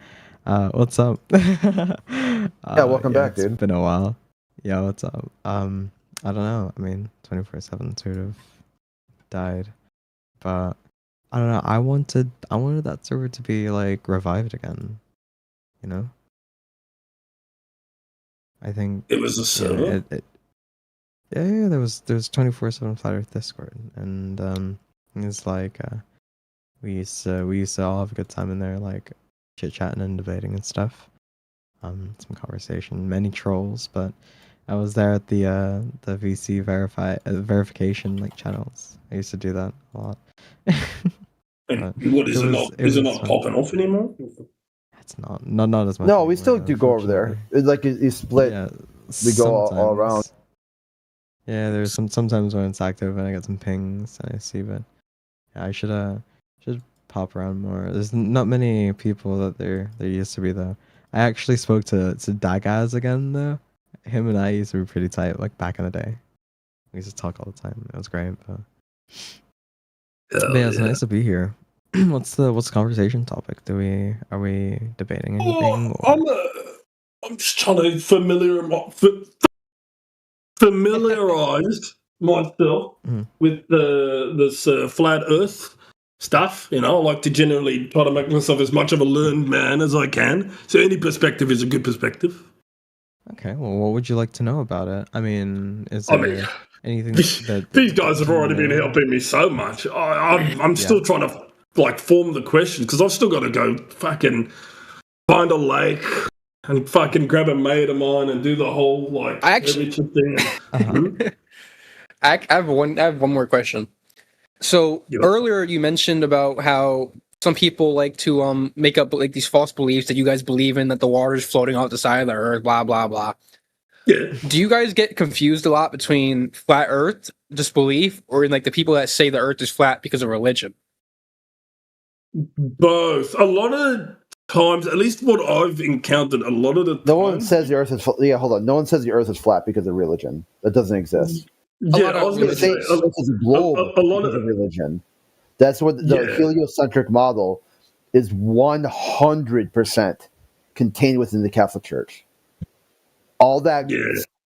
What's up? Welcome back, dude. It's been a while. Yeah, what's up? I don't know. I mean, 24/7 sort of died, but I don't know. I wanted that server to be like revived again. You know. I think it was a server. Yeah, there was 24/7 Flat Earth Discord, and it's like we used to all have a good time in there, like chit chatting and debating and stuff. Some conversation, many trolls, but I was there at the VC verification like channels. I used to do that a lot. What is it not popping off anymore? It's not as much. No, we still do go over there. It's like it's split. Yeah, we go all around. Yeah, there's sometimes when it's active and I get some pings and I see, but yeah, I should pop around more. There's not many people that there used to be though. I actually spoke to Dagaz again though. Him and I used to be pretty tight like back in the day. We used to talk all the time. It was great, but yeah, it's nice to be here. What's the conversation topic? Are we debating anything? I'm just trying to familiarize myself with this flat Earth stuff. You know, I like to generally try to make myself as much of a learned man as I can. So any perspective is a good perspective. Okay, well, what would you like to know about it? I mean, is there anything that these guys have already been helping me so much? I'm still trying to like form the questions because I've still got to go fucking find a lake and fucking grab a mate of mine and do the whole like everything thing. I have one more question. So earlier you mentioned about how some people like to make up like these false beliefs that you guys believe in, that the water is floating off the side of the earth, blah blah blah. Yeah. Do you guys get confused a lot between flat Earth disbelief or like the people that say the Earth is flat because of religion? Both. A lot of times, at least what I've encountered, a lot of the no one says the Earth is yeah. Hold on, no one says the Earth is flat because of religion. That doesn't exist. Yeah, I was going to say it's a globe a lot of religion. That's what the heliocentric model is 100% contained within the Catholic Church. All that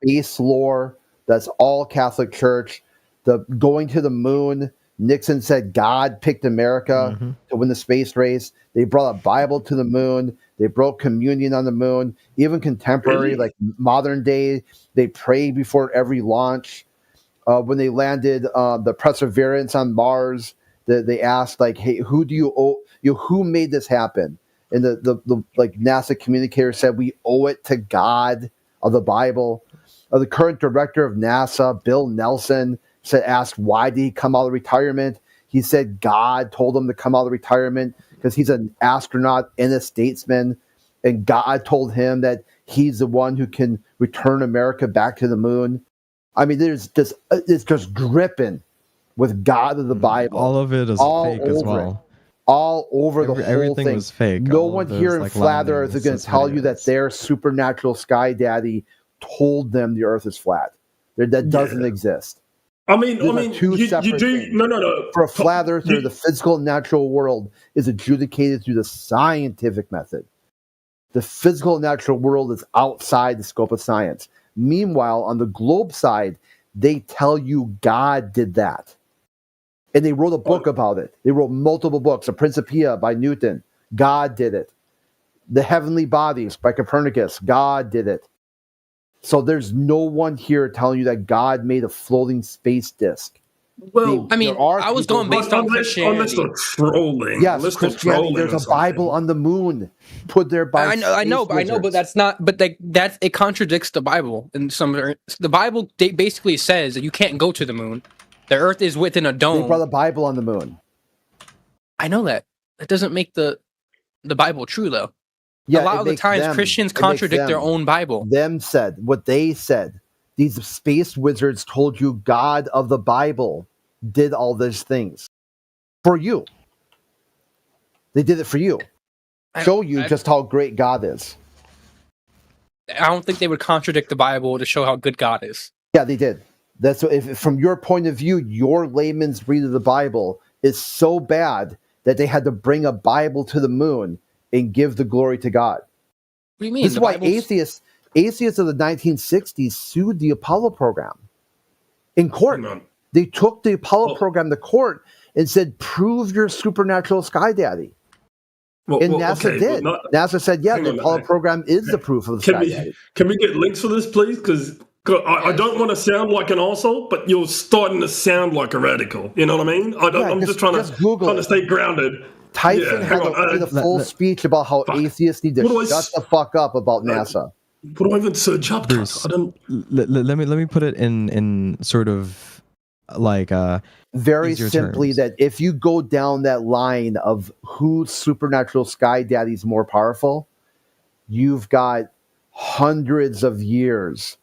space lore, that's all Catholic Church. The going to the moon, Nixon said God picked America to win the space race. They brought a Bible to the moon. They broke communion on the moon. Even contemporary, like modern day, they pray before every launch. When they landed the Perseverance on Mars, they asked, like, hey, who do you owe? Who made this happen? And the like NASA communicator said, we owe it to God of the Bible. The current director of NASA, Bill Nelson, asked why did he come out of retirement. He said God told him to come out of retirement because he's an astronaut and a statesman, and God told him that he's the one who can return America back to the moon. I mean, it's just dripping with God of the Bible. All of it is fake as well. All over the whole everything thing. Was fake. No one here in Flat Earth is going to tell you that their supernatural sky daddy told them the Earth is flat. That doesn't exist. I mean, two separate things. No. For a flat earther, the physical and natural world is adjudicated through the scientific method. The physical and natural world is outside the scope of science. Meanwhile, on the globe side, they tell you God did that. And they wrote a book about it. They wrote multiple books. The Principia by Newton. God did it. The Heavenly Bodies by Copernicus. God did it. So there's no one here telling you that God made a floating space disc. Well, I mean, I was going based on Christianity. Unless they're trolling. Yes, Christianity. There's a Bible on the moon put there by. I know, but that's not. But it contradicts the Bible. And the Bible basically says that you can't go to the moon. The Earth is within a dome. They brought the Bible on the moon. I know that. That doesn't make the Bible true, though. Yeah, a lot of the times Christians contradict their own Bible. What they said. These space wizards told you God of the Bible did all these things for you. They did it for you. Show you just how great God is. I don't think they would contradict the Bible to show how good God is. Yeah, they did. That's what, if from your point of view, your layman's read of the Bible is so bad that they had to bring a Bible to the moon and give the glory to God. What do you mean? This is why atheists of the 1960s sued the Apollo program in court. They took the Apollo program to court and said, prove your supernatural sky daddy. NASA did. NASA said, yeah, the Apollo program is the proof of the sky daddy. Can we get links for this, please? Because I don't want to sound like an arsehole, but you're starting to sound like a radical. You know what I mean? I'm just trying to stay grounded. Tyson had a full speech about how atheists need to shut the fuck up about NASA. What do I even search up? Bruce, let me put it in sort of like very simply terms. That if you go down that line of whose supernatural sky daddy is more powerful, you've got hundreds of years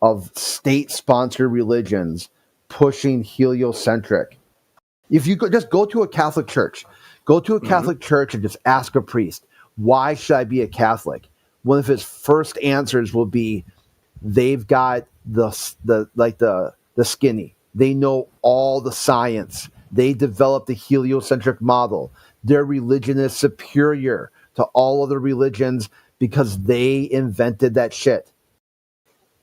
of state-sponsored religions pushing heliocentric. If you just go to a Catholic church, and just ask a priest, why should I be a Catholic? One of his first answers will be, they've got the skinny. They know all the science. They developed the heliocentric model. Their religion is superior to all other religions because they invented that shit.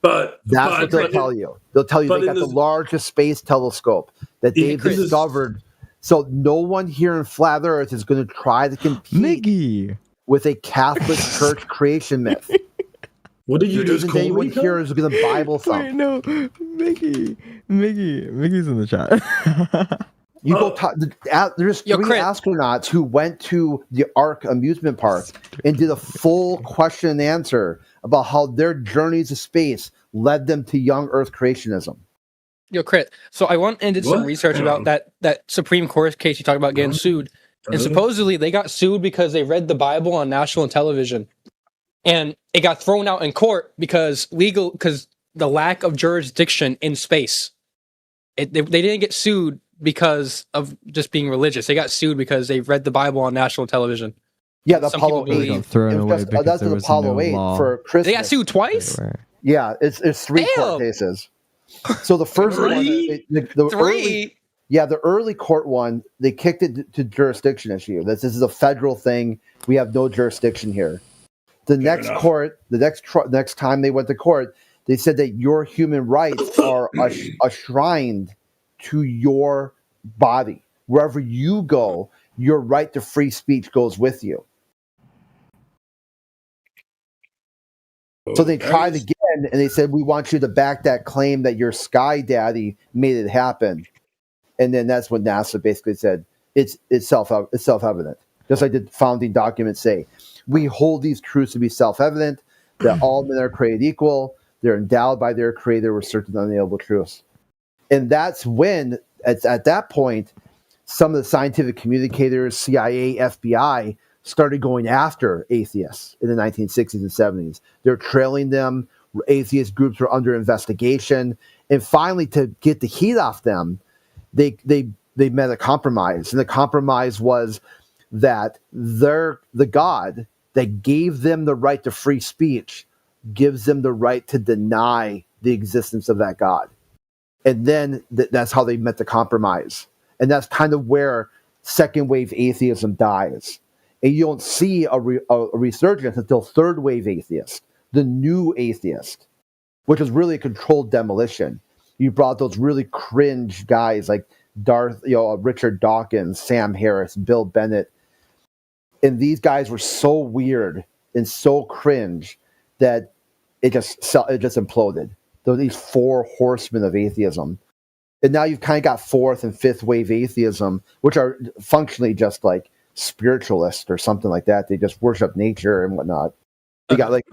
That's what they'll tell you. They'll tell you they got the largest space telescope that they've discovered. So no one here in Flat Earth is going to try to compete with a Catholic Church creation myth. What did you just call me? Anyone here is going to Bible thump. Wait, no, Mickey's in the chat. You go. There's three astronauts who went to the Ark amusement park and did a full question and answer about how their journeys to space led them to young Earth creationism. Yo, Crit. So I went and did some research about that Supreme Court case you talked about getting sued. And supposedly they got sued because they read the Bible on national television. And it got thrown out in court because the lack of jurisdiction in space. They didn't get sued because of just being religious. They got sued because they read the Bible on national television. Yeah, the Apollo 8. Got thrown away because that's there the was Apollo no 8 law. for Christmas. They got sued twice? Yeah, it's 3 court cases. So the first one, the early court one, they kicked it to jurisdiction issue. This is a federal thing. We have no jurisdiction here. The next court, next time they went to court, they said that your human rights are enshrined to your body. Wherever you go, your right to free speech goes with you. So they tried again, and they said, we want you to back that claim that your sky daddy made it happen. And then that's when NASA basically said, it's self-evident. Just like the founding documents say. We hold these truths to be self-evident, that all men are created equal, they're endowed by their creator with certain unalienable truths. And that's when, at that point, some of the scientific communicators, CIA, FBI, started going after atheists in the 1960s and 70s. They're trailing them. Atheist groups were under investigation. And finally, to get the heat off them, they met a compromise. And the compromise was that the God that gave them the right to free speech gives them the right to deny the existence of that God. And then that's how they met the compromise. And that's kind of where second wave atheism dies. And you don't see a resurgence until third wave atheist, the new atheist, which is really a controlled demolition. You brought those really cringe guys like Richard Dawkins, Sam Harris, Bill Bennett. And these guys were so weird and so cringe that it just imploded. There were these 4 horsemen of atheism. And now you've kind of got fourth and fifth wave atheism, which are functionally just like spiritualists or something like that. They just worship nature and whatnot. You got like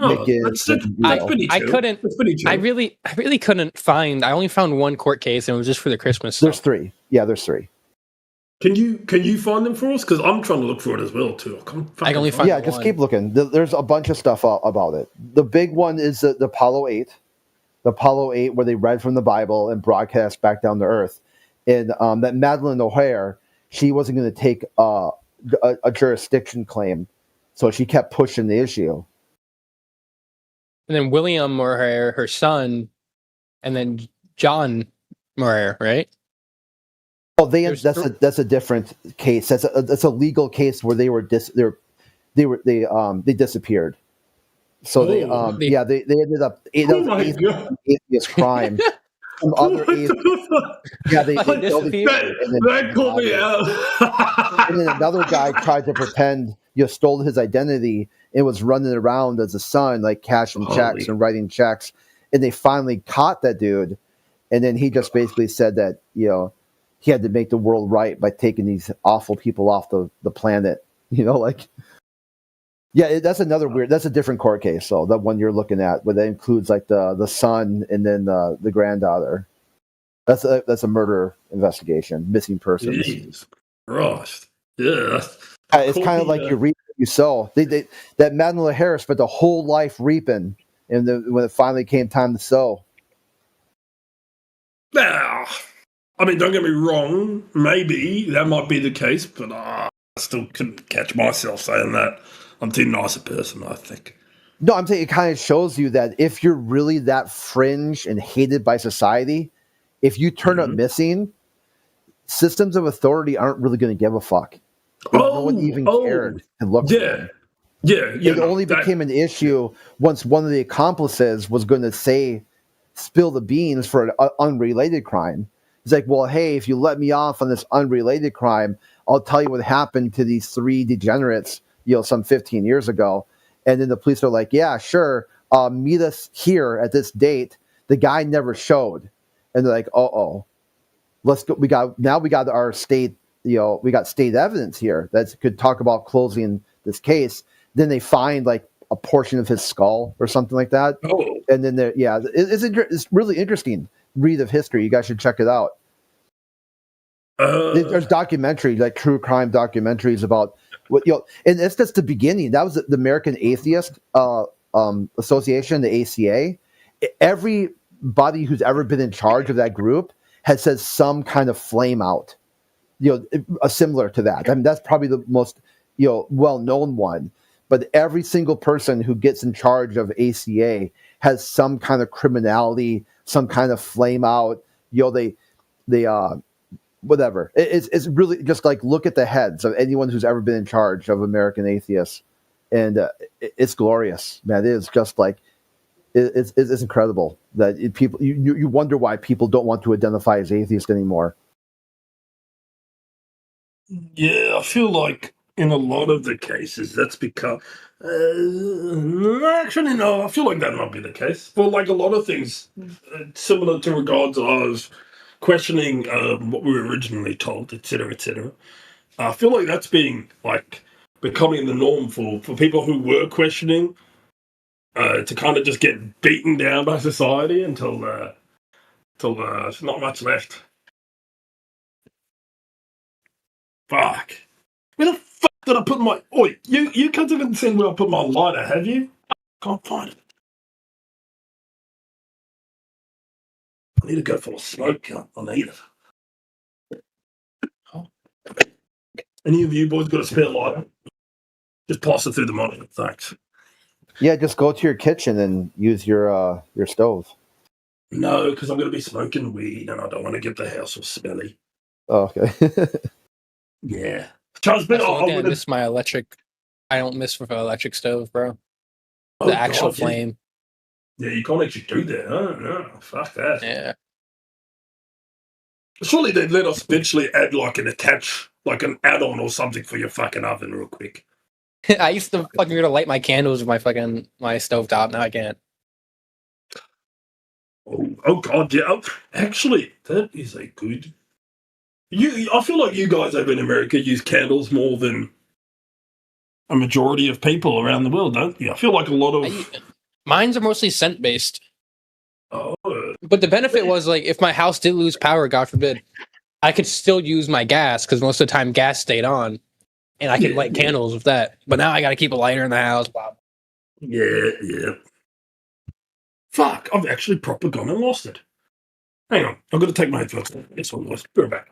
I really couldn't find. I only found one court case, and it was just for the Christmas stuff. There's 3. Yeah, there's 3. Can you find them for us? Because I'm trying to look for it as well too. I only find just keep looking. There's a bunch of stuff about it. The big one is the Apollo 8. The Apollo 8, where they read from the Bible and broadcast back down to Earth. And that Madeleine O'Hare, she wasn't going to take a jurisdiction claim, so she kept pushing the issue. And then William O'Hare, her son, and then John O'Hare, right? Oh, that's a different case. That's a legal case where they disappeared. So they ended up atheist crime. Some other that called me out. And then another guy tried to pretend stole his identity and was running around as a son, like cashing checks and writing checks. And they finally caught that dude, and then he just basically said that he had to make the world right by taking these awful people off the planet. That's another weird. That's a different court case. So the one you're looking at, where that includes like the son and then the granddaughter. That's a murder investigation, missing persons. Jeez, Christ. Yeah, it's kind of like you reap what you sow. That Madeleine Harris spent a whole life reaping, and then when it finally came time to sow. Now, I mean, don't get me wrong. Maybe that might be the case, but I still couldn't catch myself saying that. I'm too nice a person, I think. No, I'm saying it kind of shows you that if you're really that fringe and hated by society, if you turn up missing, systems of authority aren't really going to give a fuck. No one even cared to look for them. It only became an issue once one of the accomplices was going to spill the beans for an unrelated crime. It's like, well, hey, if you let me off on this unrelated crime, I'll tell you what happened to these 3 degenerates, some 15 years ago. And then the police are like, yeah, sure. Meet us here at this date. The guy never showed. And they're like, let's go. We got our state, we got state evidence here that could talk about closing this case. Then they find like a portion of his skull or something like that. And then it's really interesting read of history. You guys should check it out. There's documentaries, like true crime documentaries about what and it's just the beginning. That was the American Atheist Association, the ACA. Everybody who's ever been in charge of that group has said some kind of flame out, similar to that. I mean, that's probably the most well-known one. But every single person who gets in charge of ACA has some kind of criminality, some kind of flame out. They whatever. It's really just like look at the heads of anyone who's ever been in charge of American Atheists, and it's glorious, man. It is just like it's incredible that people you wonder why people don't want to identify as atheist anymore. Yeah, I feel like in a lot of the cases that's become. Actually, no, I feel like that might be the case. For like a lot of things, similar to regards of questioning what we were originally told, etc., etc. I feel like that's being like becoming the norm for people who were questioning to kind of just get beaten down by society until there's not much left. Fuck. Where the fuck did I put my... Oi, you can't even see where I put my lighter, have you? Can't find it. I need to go for a smoke. I need it. Any of you boys got a spare lighter? Just pass it through the monitor. Thanks. Yeah, just go to your kitchen and use your stove. No, because I'm going to be smoking weed and I don't want to get the house all smelly. Oh, okay. Yeah. Charles, I miss my electric. I don't miss with an electric stove, bro. The actual flame. Yeah, you can't actually do that. No, fuck that. Yeah. Surely they'd let us eventually add like an add-on or something for your fucking oven real quick. I used to fucking be able to light my candles with my stove top. Now I can't. Oh god, yeah. Oh, actually, that is a good. I feel like you guys over in America use candles more than a majority of people around the world, don't you? I feel like a lot of mine's are mostly scent based. Oh. But the benefit was like if my house did lose power, God forbid, I could still use my gas because most of the time gas stayed on, and I could light candles with that. But now I got to keep a lighter in the house. Blah. Yeah. Fuck, I've actually proper gone and lost it. Hang on, I've got to take my headphones off. It's all lost. Be right back.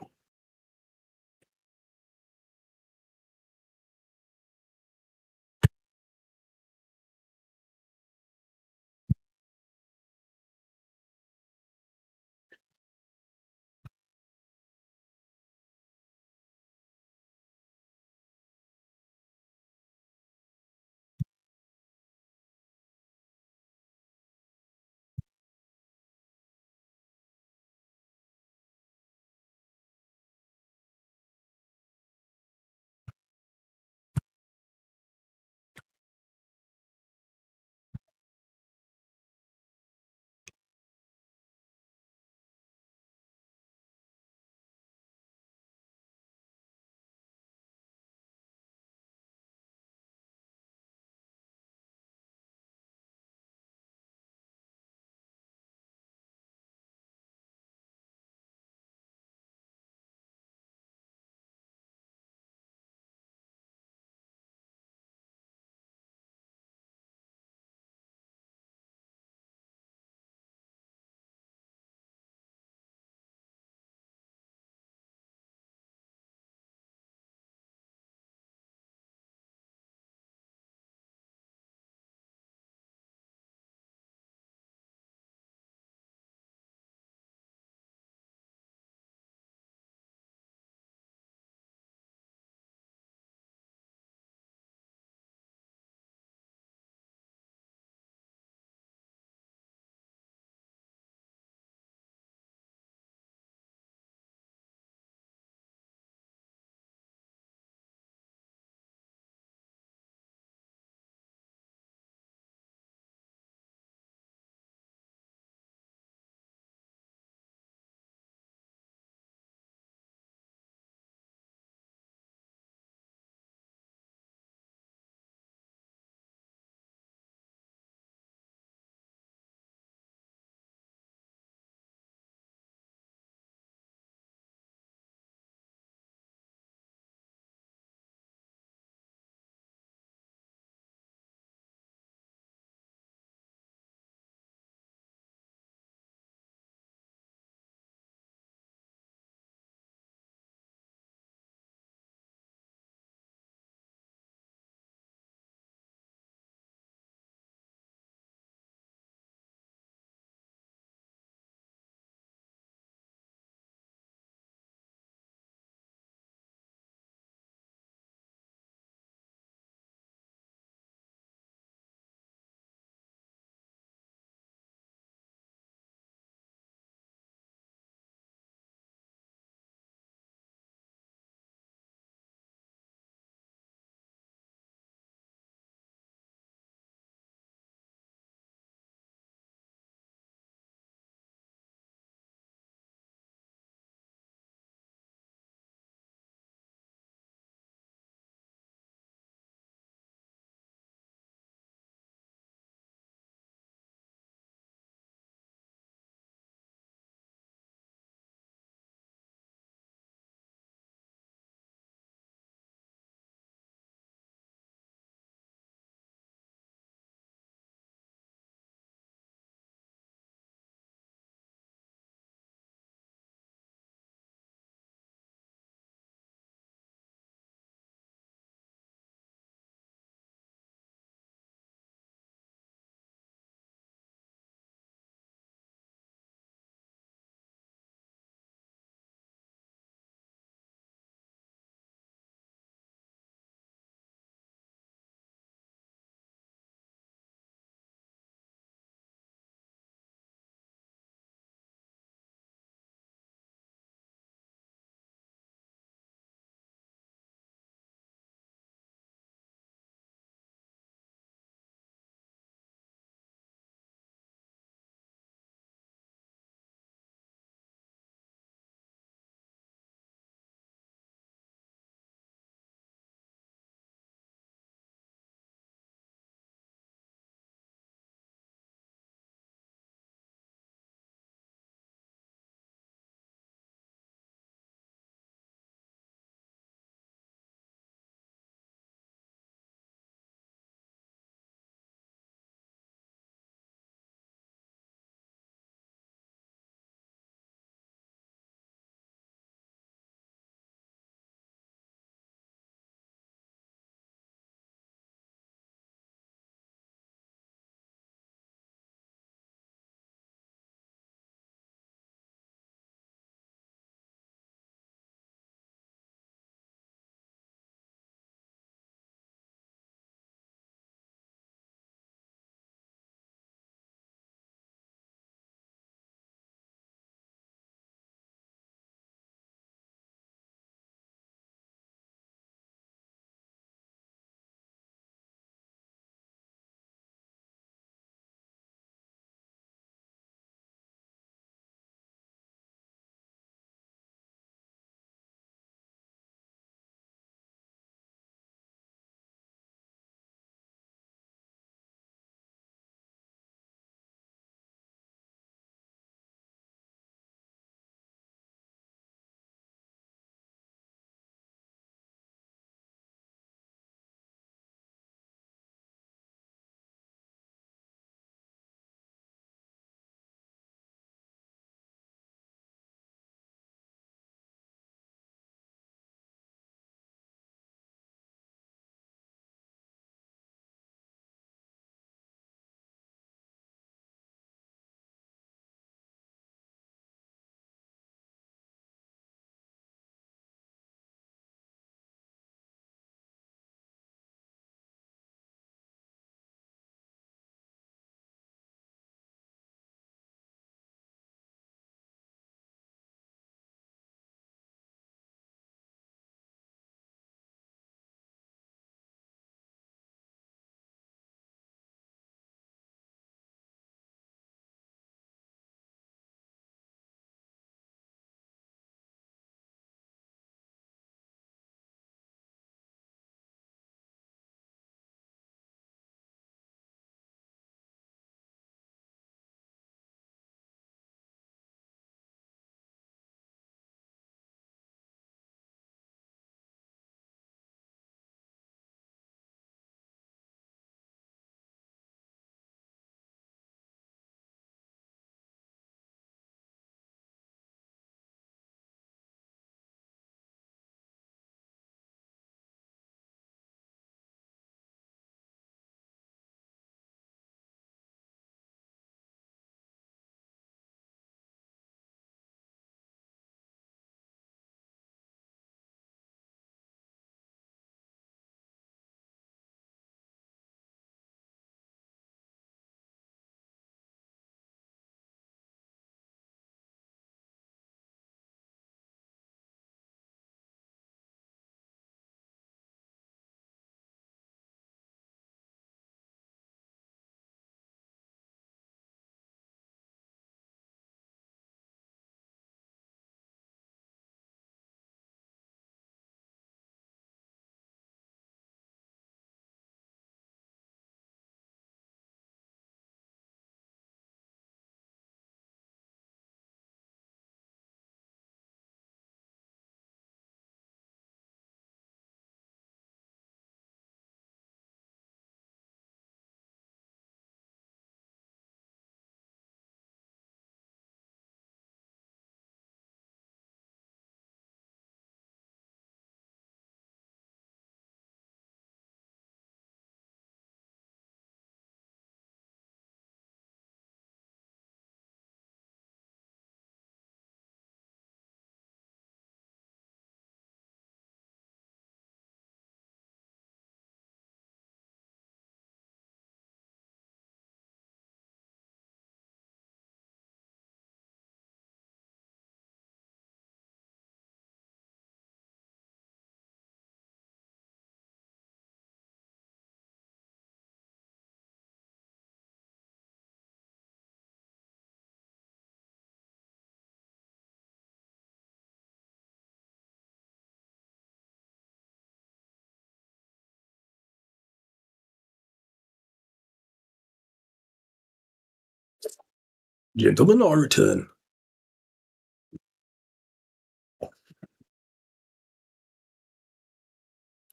Gentlemen, I return.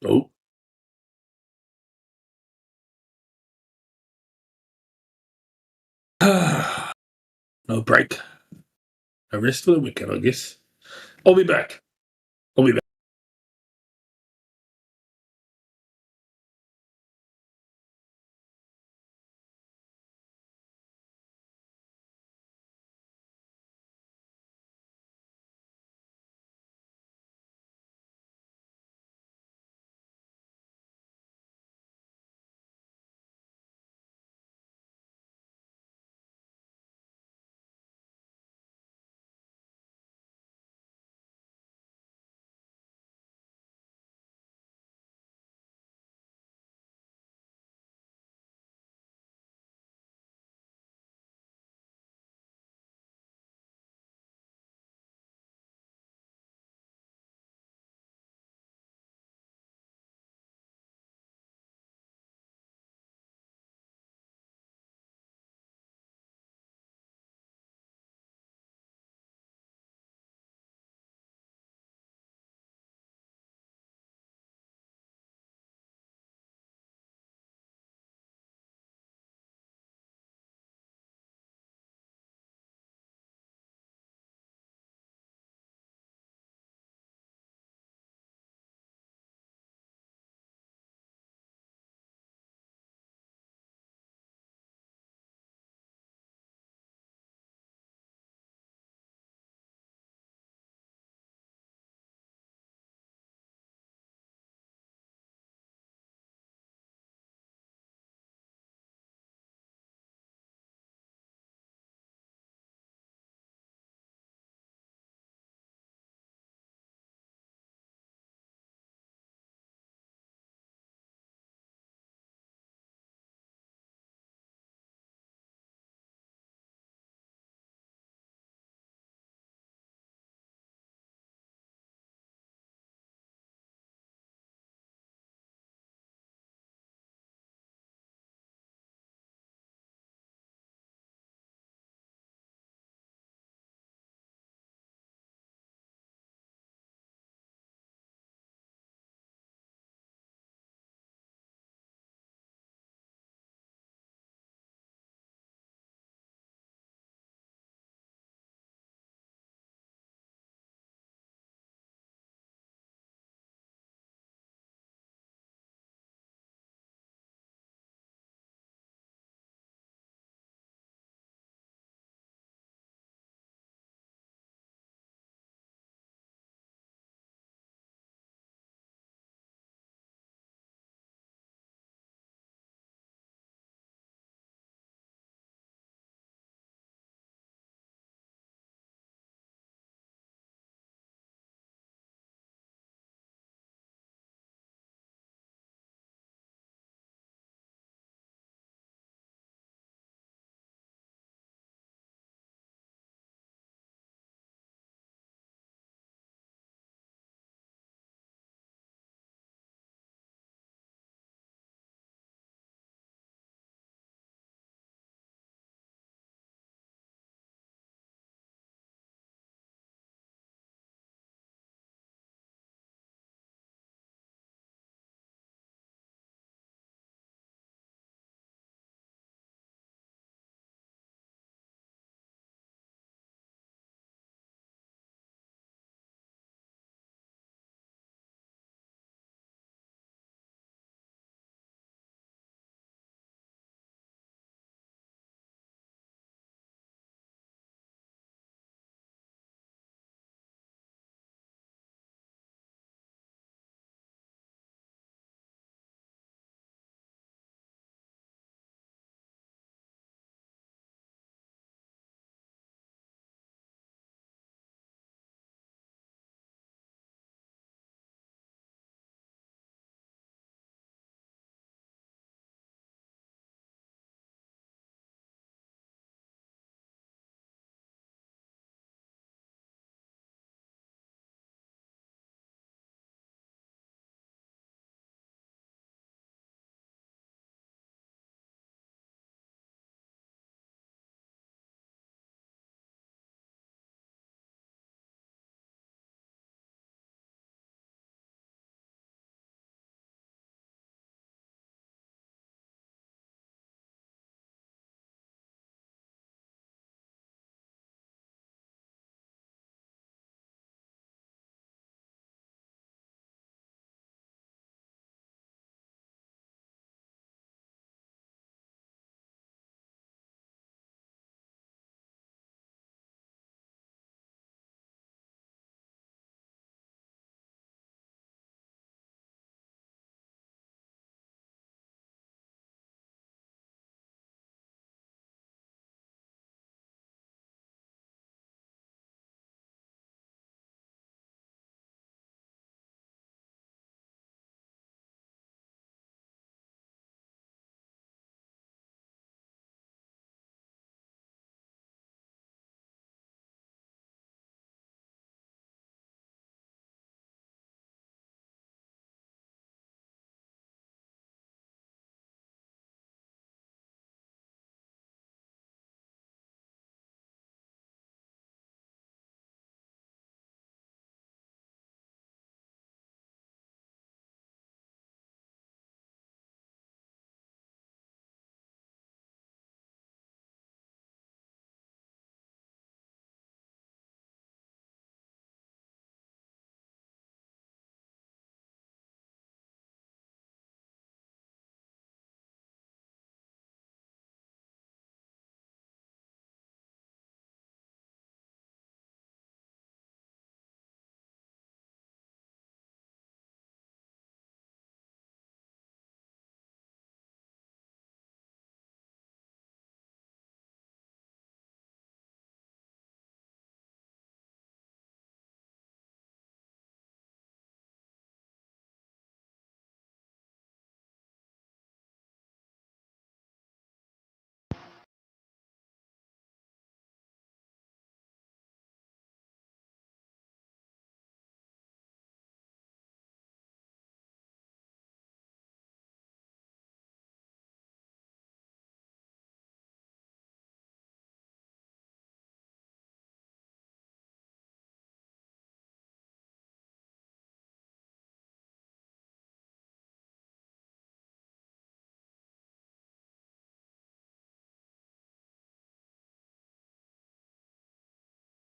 Oh. No break. A rest for the wicked, I guess. I'll be back. I'll be back.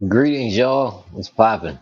Greetings, y'all. What's poppin'?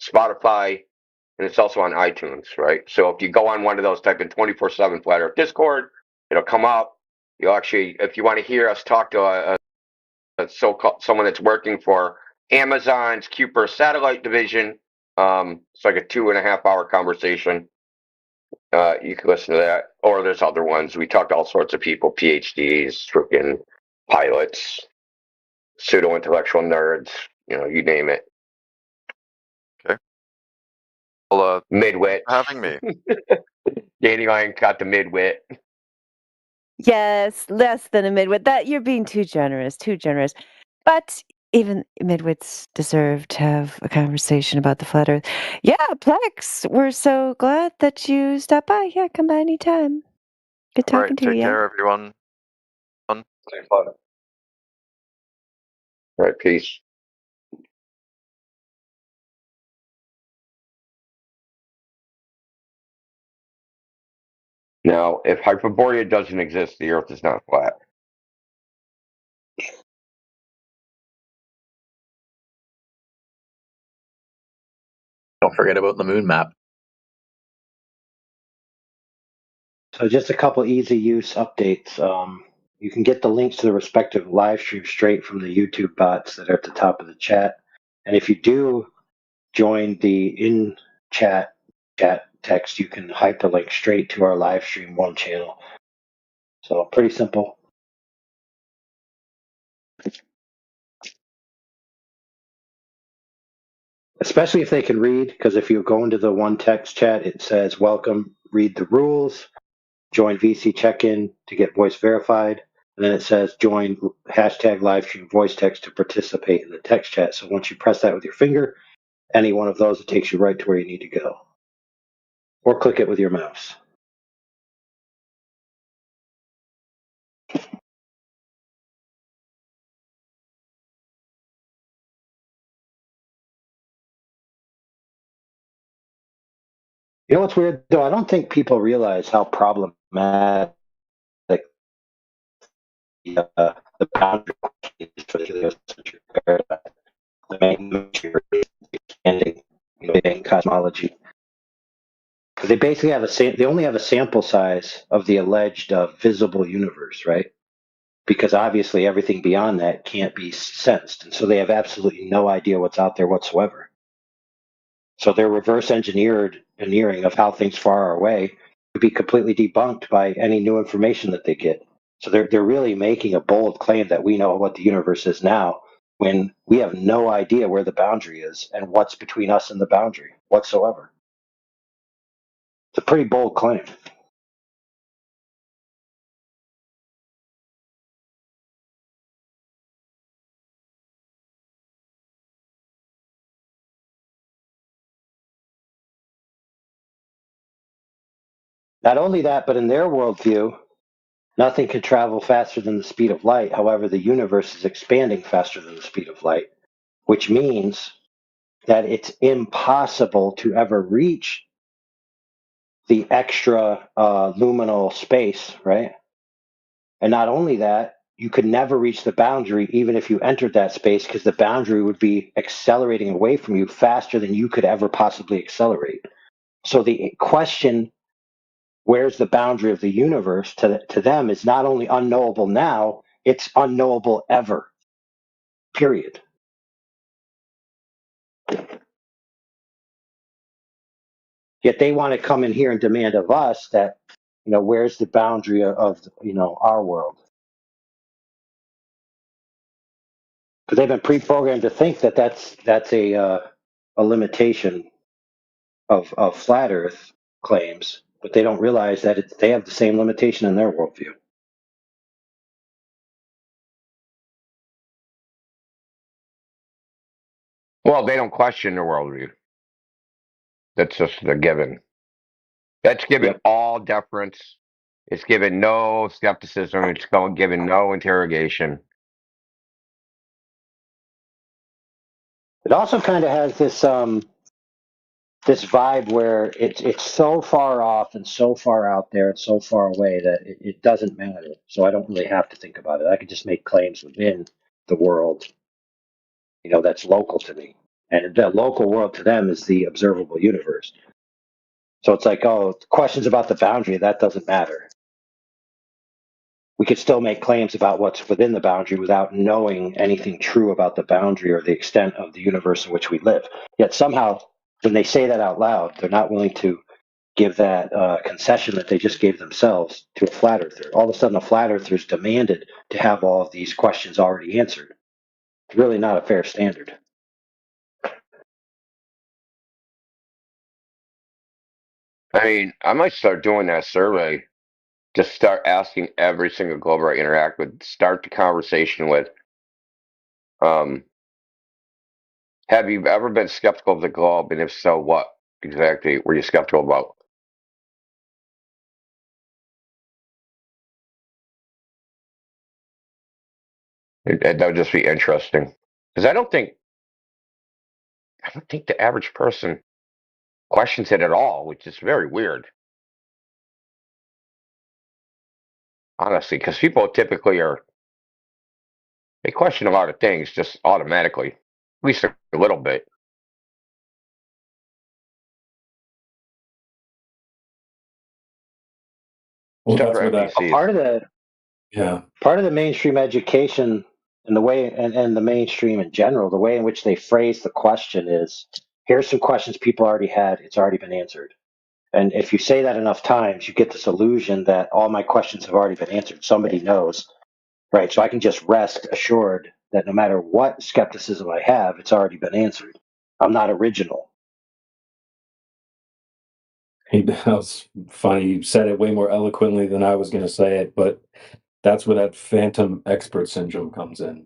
Spotify, and it's also on iTunes, right? So if you go on one of those, type in 24/7 Flat Earth Discord, it'll come up. You'll actually, if you want to hear us talk to a so-called someone that's working for Amazon's Kuiper satellite division, it's like a 2.5-hour conversation. You can listen to that, or there's other ones. We talked to all sorts of people, PhDs, freaking pilots, pseudo-intellectual nerds, you name it. Okay. Well, midwit. Having me. Danny Ryan got the midwit. Yes, less than a midwit. That you're being too generous, too generous. But even midwits deserve to have a conversation about the flat Earth. Yeah, Plex, we're so glad that you stopped by. Yeah, come by anytime. Good All right, talking to you. take Yeah. care, everyone. Fun. All right, peace. Now, if Hyperborea doesn't exist, the Earth is not flat. Don't forget about the moon map. So just a couple easy use updates. You can get the links to the respective live streams straight from the YouTube bots that are at the top of the chat. And if you do join the in-chat text, you can hyperlink straight to our live stream one channel. So pretty simple. Especially if they can read, because if you go into the one text chat, it says, welcome, read the rules, join VC check-in to get voice verified. And then it says join hashtag live stream voice text to participate in the text chat. So once you press that with your finger, any one of those, it takes you right to where you need to go. Or click it with your mouse. You know what's weird, though? I don't think people realize how problematic the boundary is for the heliocentric paradigm. The main expanding, in cosmology. Because they basically have they only have a sample size of the alleged visible universe, right? Because obviously everything beyond that can't be sensed, and so they have absolutely no idea what's out there whatsoever. So their reverse engineering of how things far away could be completely debunked by any new information that they get. So they're really making a bold claim that we know what the universe is now, when we have no idea where the boundary is and what's between us and the boundary whatsoever. It's a pretty bold claim. Not only that, but in their worldview, nothing can travel faster than the speed of light. However, the universe is expanding faster than the speed of light, which means that it's impossible to ever reach the extra luminal space, right? And not only that, you could never reach the boundary even if you entered that space, because the boundary would be accelerating away from you faster than you could ever possibly accelerate. So the question, where's the boundary of the universe, to them is not only unknowable now, it's unknowable ever. Period. Yet they want to come in here and demand of us that, where's the boundary of our world? Because they've been pre-programmed to think that that's a limitation of flat Earth claims, but they don't realize that they have the same limitation in their worldview. Well, they don't question their worldview. That's just a given. That's given all deference. It's given no skepticism. It's given no interrogation. It also kind of has this this vibe where it's so far off and so far out there and so far away that it doesn't matter. So I don't really have to think about it. I can just make claims within the world, that's local to me. And the local world to them is the observable universe. So it's like, oh, questions about the boundary, that doesn't matter. We could still make claims about what's within the boundary without knowing anything true about the boundary or the extent of the universe in which we live. Yet somehow, when they say that out loud, they're not willing to give that concession that they just gave themselves to a flat earther. All of a sudden, a flat earther is demanded to have all of these questions already answered. It's really not a fair standard. I mean, I might start doing that survey. Just start asking every single Glober I interact with. Start the conversation with, have you ever been skeptical of the globe? And if so, what exactly were you skeptical about? That would just be interesting. Because I don't think the average person questions it at all, which is very weird. Honestly, because people typically they question a lot of things just automatically, at least a little bit. Well, that's what part of the mainstream education and the way and the mainstream in general, the way in which they phrase the question is, here's some questions people already had, it's already been answered. And if you say that enough times, you get this illusion that all my questions have already been answered. Somebody knows, right? So I can just rest assured that no matter what skepticism I have, it's already been answered. I'm not original. That was funny. You said it way more eloquently than I was going to say it, but that's where that phantom expert syndrome comes in.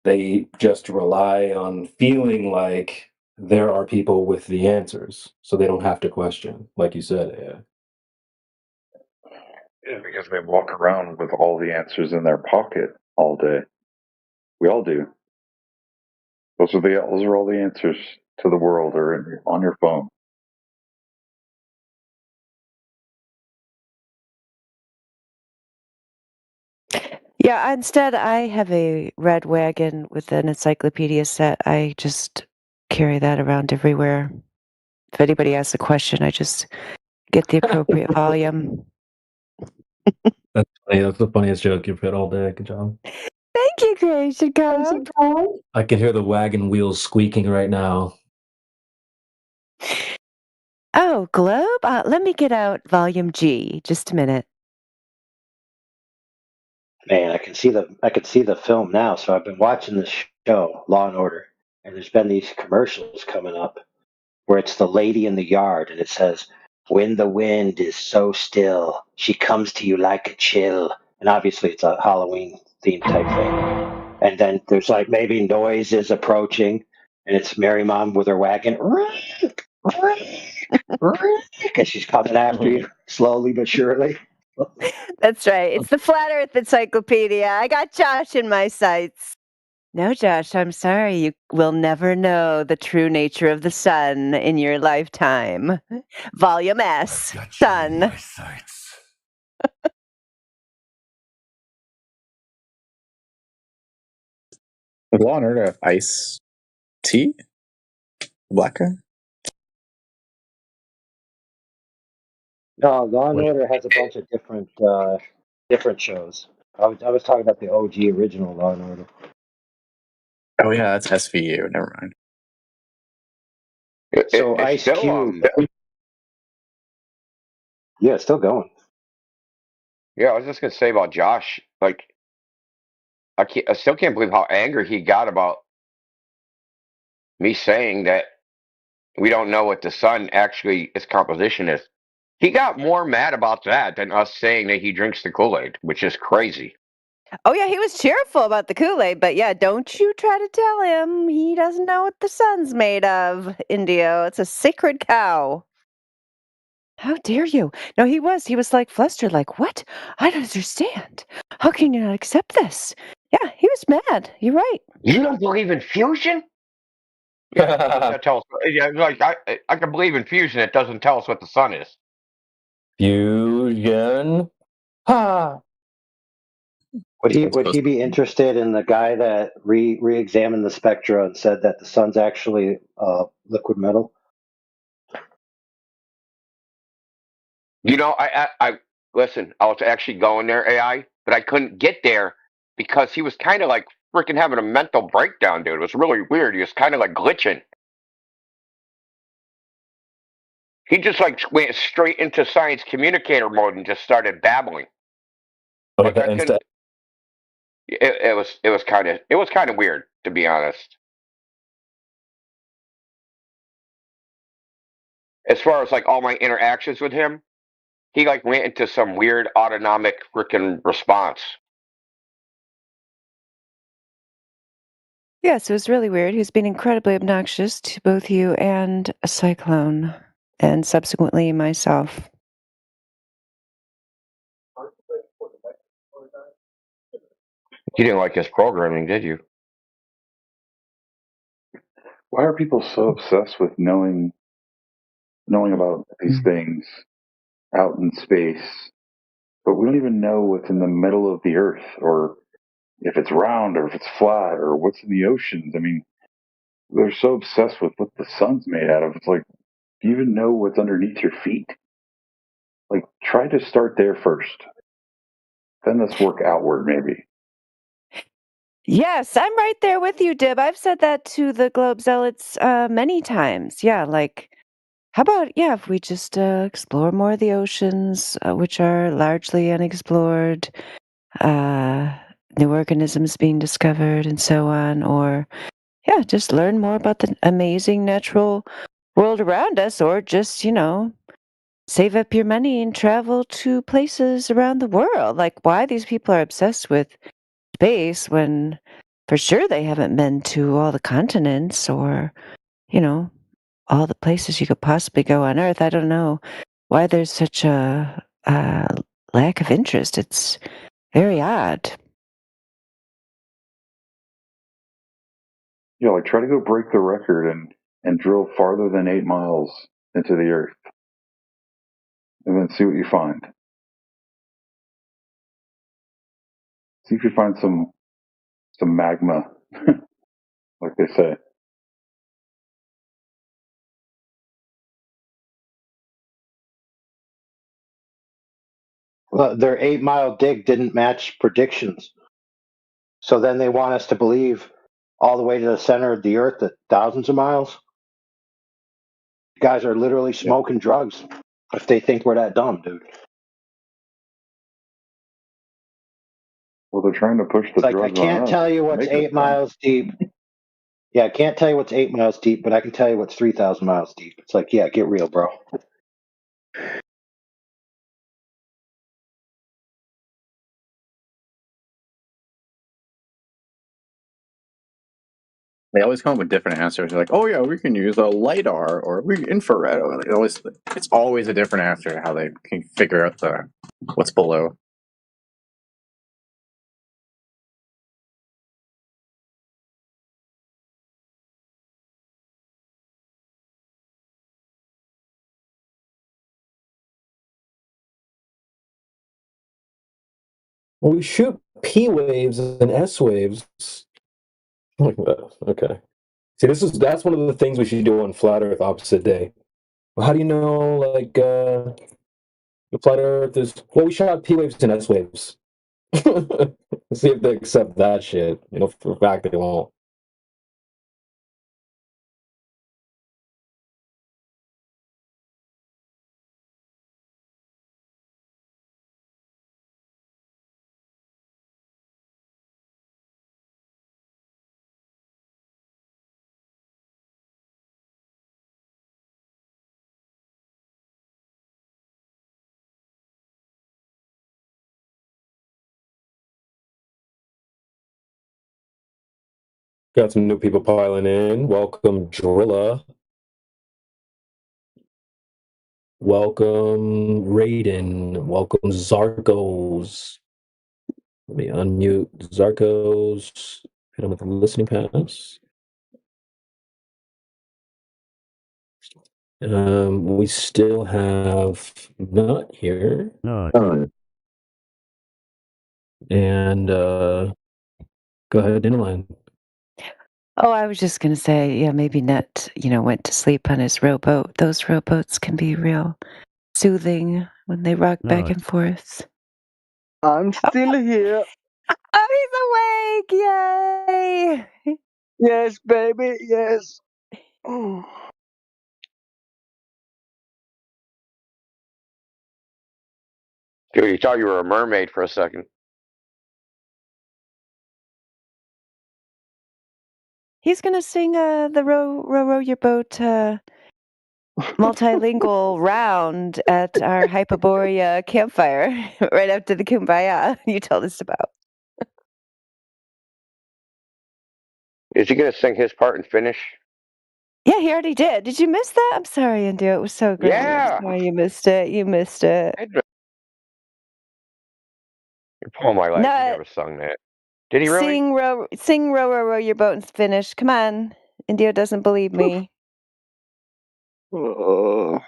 They just rely on feeling like there are people with the answers, so they don't have to question, like you said. Yeah, because they walk around with all the answers in their pocket all day. We all do. Those are all the answers to the world are on your phone. Yeah, instead, I have a red wagon with an encyclopedia set. I just carry that around everywhere. If anybody asks a question, I just get the appropriate volume. That's funny. That's the funniest joke you've hit all day. Good job. Thank you, Creation Code. I can hear the wagon wheels squeaking right now. Oh, Globe? Let me get out volume G. Just a minute. Man, I can see the film now. So I've been watching this show, Law and Order, and there's been these commercials coming up where it's the lady in the yard, and it says, "When the wind is so still, she comes to you like a chill." And obviously, it's a Halloween themed type thing. And then there's like maybe noises approaching, and it's Mary Mom with her wagon, because she's coming after you slowly but surely. That's right. It's the Flat Earth Encyclopedia. I got Josh in my sights. No, Josh, I'm sorry. You will never know the true nature of the sun in your lifetime. Volume S, Sun. Law and Order have Ice Tea? Black guy? No, Law and Order has a bunch of different shows. I was talking about the OG original Law and Order. Oh yeah, that's SVU. Never mind. So Ice Cube. Yeah, it's still going. Yeah, I was just gonna say about Josh. Like, I still can't believe how angry he got about me saying that we don't know what the sun actually its composition is. He got more mad about that than us saying that he drinks the Kool-Aid, which is crazy. Oh, yeah, he was cheerful about the Kool-Aid, but yeah, don't you try to tell him he doesn't know what the sun's made of, Indio. It's a sacred cow. How dare you? No, he was like flustered, like, what? I don't understand. How can you not accept this? Yeah, he was mad. You're right. You don't believe in fusion? Yeah, that tells. Yeah, like I can believe in fusion. It doesn't tell us what the sun is. Fusion. Ha! Would he be interested in the guy that re-examined the spectra and said that the sun's actually liquid metal? You know, I listen. I was actually going there, AI, but I couldn't get there because he was kind of like freaking having a mental breakdown, dude. It was really weird. He was kind of like glitching. He just like went straight into science communicator mode and just started babbling. Like I couldn't. It was kind of weird, to be honest. As far as like all my interactions with him, he like went into some weird autonomic freaking response. Yes, it was really weird. He's been incredibly obnoxious to both you and a Cyclone, and subsequently myself. You didn't like his programming, did you? Why are people so obsessed with knowing about these things out in space, but we don't even know what's in the middle of the Earth, or if it's round, or if it's flat, or what's in the oceans? I mean, they're so obsessed with what the sun's made out of. It's like, do you even know what's underneath your feet? Like, try to start there first. Then let's work outward, maybe. Yes, I'm right there with you, Dib. I've said that to the Globe Zealots many times. Yeah, like, how about, if we just explore more of the oceans, which are largely unexplored, new organisms being discovered, and so on, or, just learn more about the amazing natural world around us, or just, save up your money and travel to places around the world. Like, why these people are obsessed with space when for sure they haven't been to all the continents or, all the places you could possibly go on Earth. I don't know why there's such a lack of interest. It's very odd. Yeah, like try to go break the record and drill farther than 8 miles into the Earth, and then see what you find. See if you find some magma, like they say. Well, their 8-mile dig didn't match predictions. So then they want us to believe all the way to the center of the Earth at thousands of miles. You guys are literally smoking drugs if they think we're that dumb, dude. Well, they're trying to push the drugs on us. I can't tell you what's 8 miles deep. Yeah, I can't tell you what's 8 miles deep, but I can tell you what's 3,000 miles deep. It's like, yeah, get real, bro. They always come up with different answers. They're like, oh yeah, we can use a LiDAR or infrared. It's always a different answer to how they can figure out what's below. Well, we shoot P waves and S waves. Like that. Okay. See, that's one of the things we should do on Flat Earth Opposite Day. Well, how do you know, like, the Flat Earth is... Well, we shot P waves and S waves. See if they accept that shit. For a fact they won't. Got some new people piling in. Welcome, Drilla. Welcome, Raiden. Welcome, Zarkos. Let me unmute Zarkos. Hit him with the listening pass. We still have Nut here. No. And go ahead, Inline. Oh, I was just going to say, yeah, maybe Ned, went to sleep on his rowboat. Those rowboats can be real soothing when they rock back and forth. I'm still here. Oh, he's awake! Yay! Yes, baby, yes. Dude, you thought you were a mermaid for a second. He's going to sing the row your boat multilingual round at our Hyperborea campfire right after the Kumbaya you told us about. Is he going to sing his part in Finnish? Yeah, he already did. Did you miss that? I'm sorry, Indio. It was so great. Yeah. I'm sorry you missed it. You missed it. You're pulling my leg. He never sung that. Did he really? Sing row your boat and finish. Come on. Indio doesn't believe me. You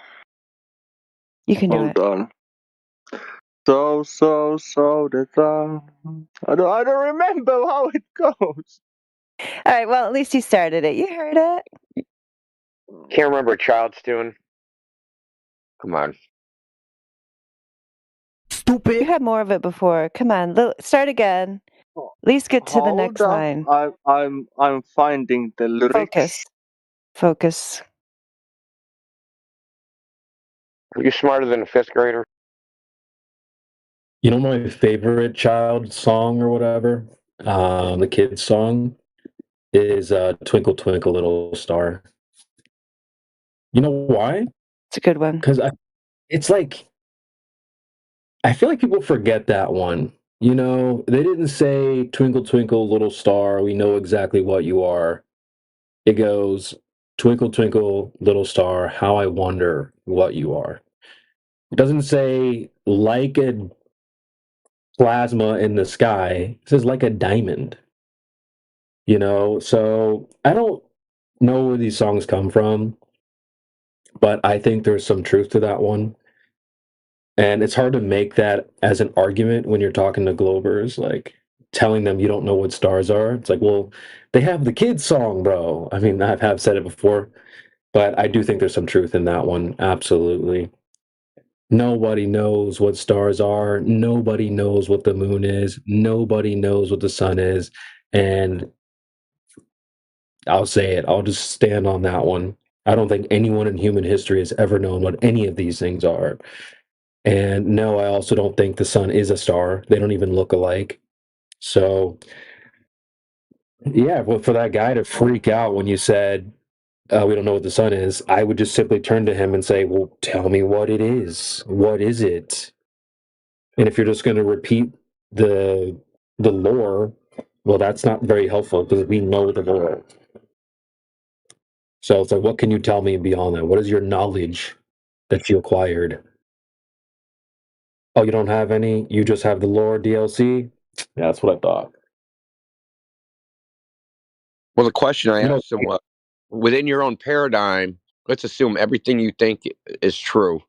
can do it. Hold on. So the song. I don't remember how it goes. All right, well, at least you started it. You heard it. Can't remember a child's tune. Come on. Stupid. You had more of it before. Come on, start again. At least get to the next line. I'm finding the lyrics. Focus. Are you smarter than a fifth grader? You know my favorite child song or whatever, the kids song, is "Twinkle Twinkle Little Star." You know why? It's a good one. Because it's like I feel like people forget that one. You know, they didn't say "Twinkle Twinkle Little Star, we know exactly what you are." It goes, "Twinkle Twinkle Little Star, how I wonder what you are." It doesn't say like a plasma in the sky. It says like a diamond. You know, so I don't know where these songs come from, but I think there's some truth to that one. And it's hard to make that as an argument when you're talking to Globers, like telling them you don't know what stars are. It's like, well, they have the kids song, bro. I mean, I have said it before, but I do think there's some truth in that one. Absolutely. Nobody knows what stars are. Nobody knows what the moon is. Nobody knows what the sun is. And I'll say it. I'll just stand on that one. I don't think anyone in human history has ever known what any of these things are. And no, I also don't think the sun is a star. They don't even look alike. So, yeah, well, for that guy to freak out when you said, we don't know what the sun is, I would just simply turn to him and say, well, tell me what it is. What is it? And if you're just going to repeat the lore, well, that's not very helpful because we know the lore. So it's like, what can you tell me beyond that? What is your knowledge that you acquired? Oh, you don't have any? You just have the lore DLC? Yeah, that's what I thought. Well, the question I asked him was, within your own paradigm, let's assume everything you think is true.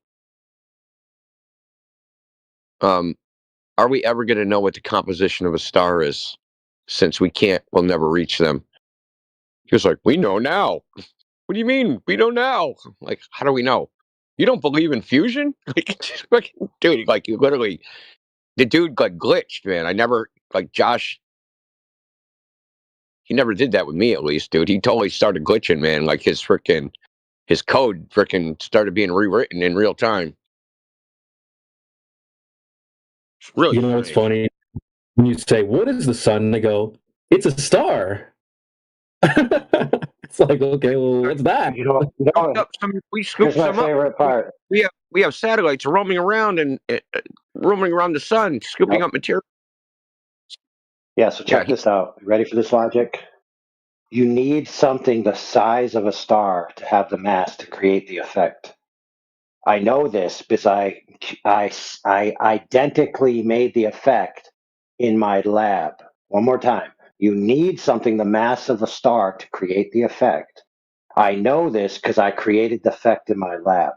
Are we ever going to know what the composition of a star is? Since we'll never reach them. He was like, we know now. What do you mean? We know now. Like, how do we know? You don't believe in fusion? Like, dude, like you literally, the dude like glitched, man. I never, like Josh, he never did that with me at least, dude. He totally started glitching, man. Like his code freaking started being rewritten in real time. It's really, you know what's funny? When you say, what is the sun? They go, it's a star. It's like, okay, well, what's that? We scooped some favorite part. We have satellites roaming around and roaming around the sun, scooping up material. Yeah, so check this out. Ready for this logic? You need something the size of a star to have the mass to create the effect. I know this because I identically made the effect in my lab. One more time. You need something the mass of a star to create the effect. I know this because I created the effect in my lab.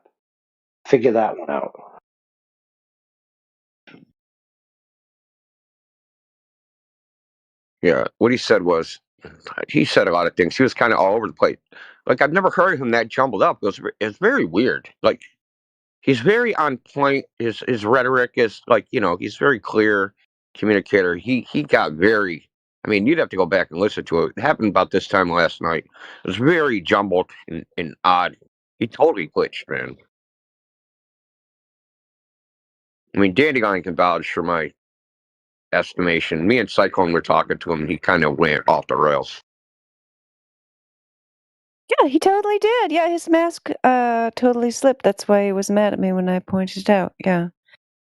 Figure that one out. Yeah, what he said was, he said a lot of things. He was kind of all over the place. Like, I've never heard him that jumbled up. It's very weird. Like, he's very on point. His rhetoric is like, he's very clear communicator. He got very. I mean, you'd have to go back and listen to it. It happened about this time last night. It was very jumbled and odd. He totally glitched, man. I mean, Dandelion can vouch for my estimation. Me and Cyclone were talking to him, and he kind of went off the rails. Yeah, he totally did. Yeah, his mask totally slipped. That's why he was mad at me when I pointed it out. Yeah.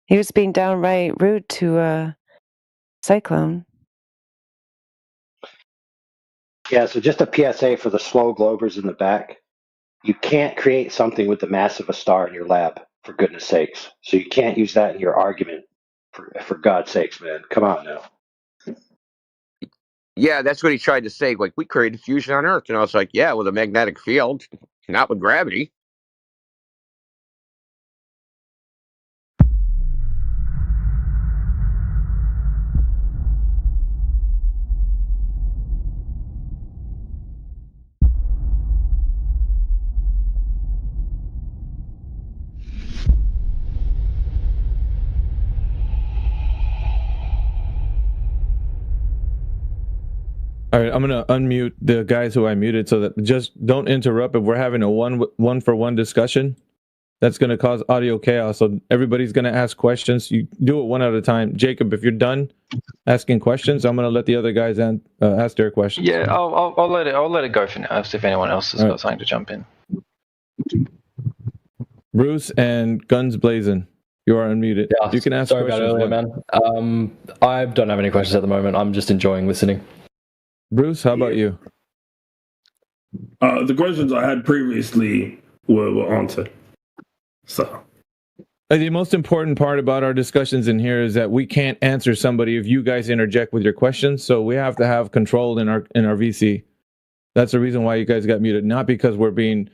He was being downright rude to Cyclone. Yeah, so just a PSA for the slow globers in the back. You can't create something with the mass of a star in your lab, for goodness sakes. So you can't use that in your argument. For God's sakes, man. Come on now. Yeah, that's what he tried to say. Like, we created fusion on Earth. And I was like, yeah, with a magnetic field, not with gravity. All right, I'm gonna unmute the guys who I muted so that just don't interrupt if we're having a one-for-one discussion. That's gonna cause audio chaos. So everybody's gonna ask questions. You do it one at a time. Jacob, if you're done asking questions, I'm gonna let the other guys ask their questions. Yeah, I'll let it go for now. If anyone else has got something to jump in. Bruce and Guns Blazing, you are unmuted. Yeah, you can ask sorry questions. About earlier, man. I don't have any questions at the moment. I'm just enjoying listening. Bruce, how about you? The questions I had previously were answered. So the most important part about our discussions in here is that we can't answer somebody if you guys interject with your questions. So we have to have control in our VC. That's the reason why you guys got muted, not because we're being,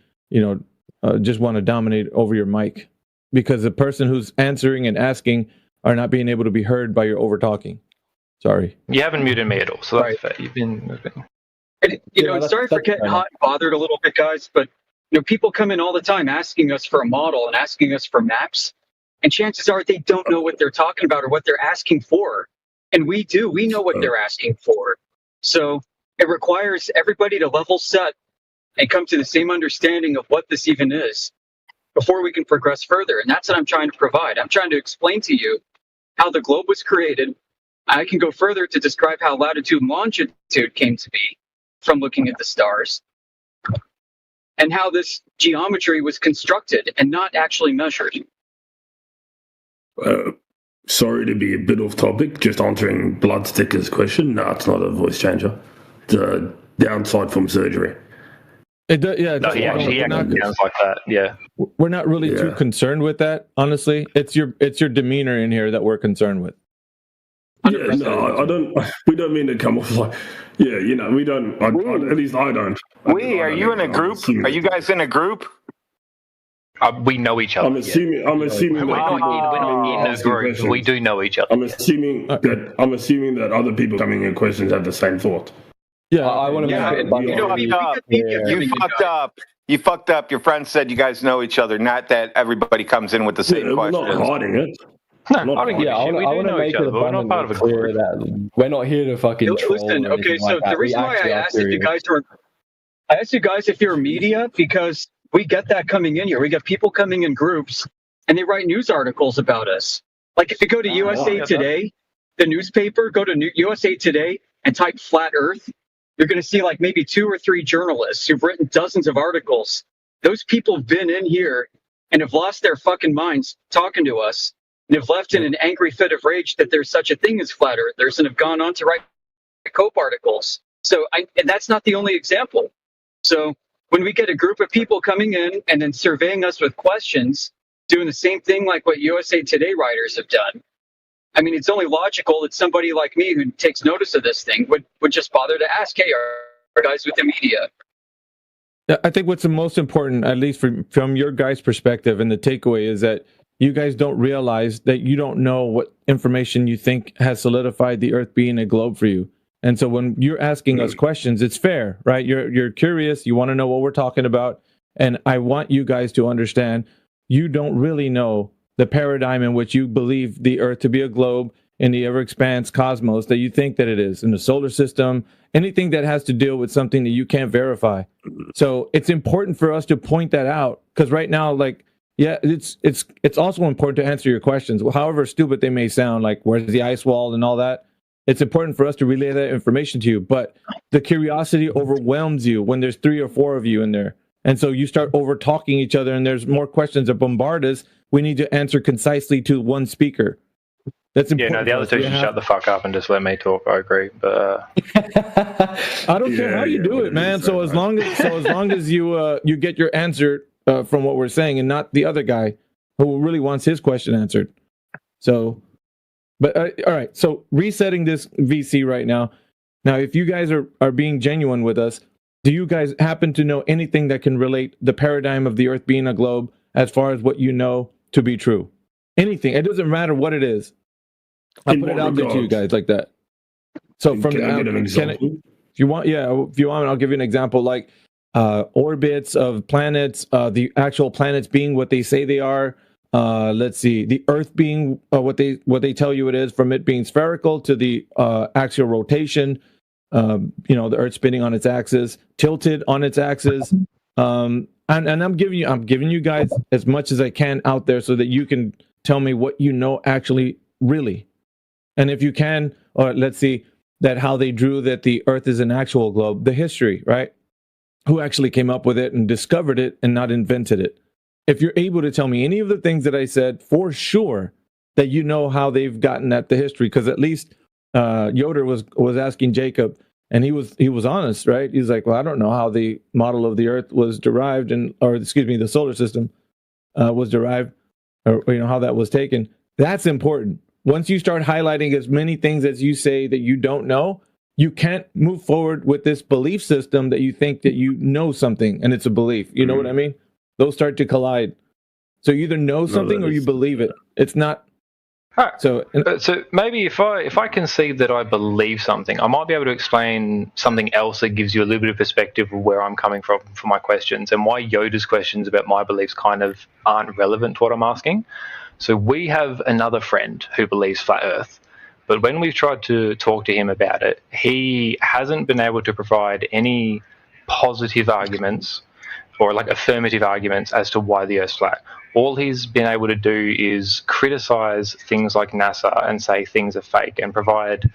just want to dominate over your mic. Because the person who's answering and asking are not being able to be heard by your over talking. Sorry. You haven't muted me at all, so that's fair. You've been. And, sorry for getting hot and bothered a little bit, guys, but people come in all the time asking us for a model and asking us for maps, and chances are they don't know what they're talking about or what they're asking for. And we do. We know what they're asking for. So it requires everybody to level set and come to the same understanding of what this even is before we can progress further. And that's what I'm trying to provide. I'm trying to explain to you how the globe was created. I can go further to describe how latitude and longitude came to be from looking at the stars, and how this geometry was constructed and not actually measured. Sorry to be a bit off topic, just answering Bloodsticker's question. No, it's not a voice changer. The downside from surgery. He actually sounds like that. Yeah, we're not really too concerned with that, honestly. It's your demeanor in here that we're concerned with. Yeah, no, I don't. We don't mean to come off like, we don't. At least I don't. Are you in a group? Are you guys in a group? We know each other. I'm assuming. We're not in a group. We do know each other. I'm assuming that other people coming in questions have the same thought. Yeah, I want to. You fucked up. You fucked up. Your friend said you guys know each other, not that everybody comes in with the same questions. We're not hiding it. I want to make it abundantly clear that we're not here to fucking troll. Listen, okay, so the reason why I asked you guys if you're media, because we get that coming in here. We get people coming in groups, and they write news articles about us. Like if you go to USA Today, the newspaper, go to USA Today and type flat Earth, you're going to see like maybe 2 or 3 journalists who've written dozens of articles. Those people have been in here and have lost their fucking minds talking to us. And have left in an angry fit of rage that there's such a thing as flat earthers and have gone on to write COPE articles. So and that's not the only example. So when we get a group of people coming in and then surveying us with questions, doing the same thing like what USA Today writers have done, I mean, it's only logical that somebody like me who takes notice of this thing would just bother to ask, hey, are guys with the media? I think what's the most important, at least from your guys' perspective, and the takeaway is that you guys don't realize that you don't know what information you think has solidified the Earth being a globe for you. And so when you're asking us questions, it's fair, right? You're curious, you want to know what we're talking about, and I want you guys to understand you don't really know the paradigm in which you believe the Earth to be a globe in the ever-expanse cosmos that you think that it is, in the solar system, anything that has to deal with something that you can't verify. So it's important for us to point that out, because right now, like, yeah, it's also important to answer your questions, however stupid they may sound, like where's the ice wall and all that. It's important for us to relay that information to you, but the curiosity overwhelms you when there's 3 or 4 of you in there. And so you start over talking each other and there's more questions that bombard us. We need to answer concisely to one speaker. That's important. Yeah, no, the other two should shut the fuck up and just let me talk. I agree, but I don't care how you do it, man. So as long as you get your answer from what we're saying, and not the other guy who really wants his question answered. So. But all right, so resetting this VC right now. Now, if you guys are being genuine with us, do you guys happen to know anything that can relate the paradigm of the Earth being a globe as far as what you know to be true? Anything. It doesn't matter what it is. I'll put it out there to you guys like that. So from can I get an example? If you want, I'll give you an example, like orbits of planets, the actual planets being what they say they are. Let's see, the Earth being what they tell you it is, from it being spherical to the axial rotation, the Earth spinning on its axis, tilted on its axis, and I'm giving you guys as much as I can out there so that you can tell me what you know actually really, and if you can, or let's see that how they drew that the Earth is an actual globe, the history, right? Who actually came up with it and discovered it and not invented it. If you're able to tell me any of the things that I said, for sure that you know how they've gotten at the history, because at least Yoder was asking Jacob, and he was honest, right? He's like, well, I don't know how the model of the Earth was derived, the solar system was derived, or how that was taken. That's important. Once you start highlighting as many things as you say that you don't know, you can't move forward with this belief system that you think that you know something, and it's a belief. You know what I mean? Those start to collide. So you either know something or you believe it. It's not. Right. So maybe if I concede that I believe something, I might be able to explain something else that gives you a little bit of perspective of where I'm coming from for my questions, and why Yoda's questions about my beliefs kind of aren't relevant to what I'm asking. So we have another friend who believes flat Earth, but when we've tried to talk to him about it, he hasn't been able to provide any positive arguments or like affirmative arguments as to why the Earth's flat. All he's been able to do is criticize things like NASA and say things are fake, and provide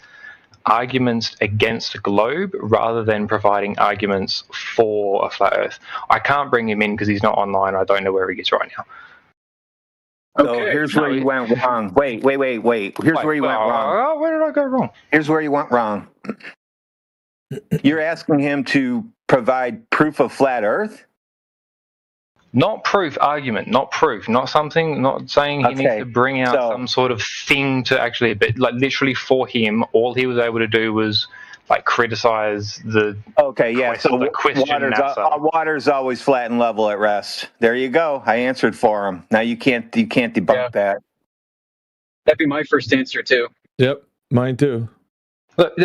arguments against the globe rather than providing arguments for a flat Earth. I can't bring him in because he's not online. I don't know where he is right now. So here's where you went wrong. Wait. Here's where you went wrong. Where did I go wrong? Here's where you went wrong. You're asking him to provide proof of flat Earth? Not proof, argument, not proof, not something, not saying he needs to bring out some sort of thing to actually, but like literally for him, all he was able to do was like criticize the water's always flat and level at rest. There you go. I answered for him. Now you can't debunk that. That'd be my first answer too. Yep, mine too.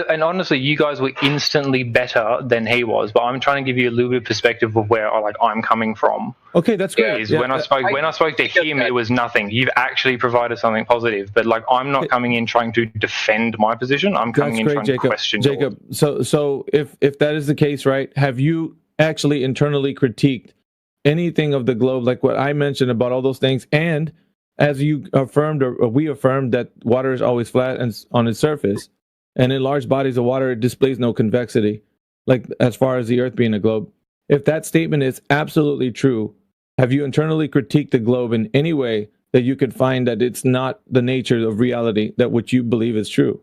And honestly, you guys were instantly better than he was, but I'm trying to give you a little bit of perspective of where I'm coming from. Okay, that's great. When I spoke to him, it was nothing. You've actually provided something positive, but like I'm not coming in trying to defend my position. I'm coming in trying to question Jacob. So if that is the case, right? Have you actually internally critiqued anything of the globe, like what I mentioned about all those things, and as you affirmed or we affirmed that water is always flat and on its surface? And in large bodies of water, it displays no convexity, like as far as the Earth being a globe. If that statement is absolutely true, have you internally critiqued the globe in any way that you could find that it's not the nature of reality, that what you believe is true?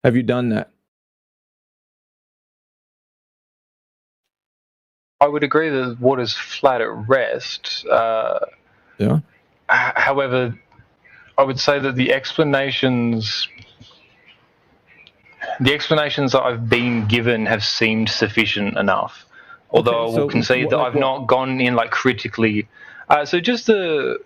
Have you done that? I would agree that water's flat at rest. Yeah. However, I would say that the explanations that I've been given have seemed sufficient enough. Although I will concede that I've not gone in like critically. So just the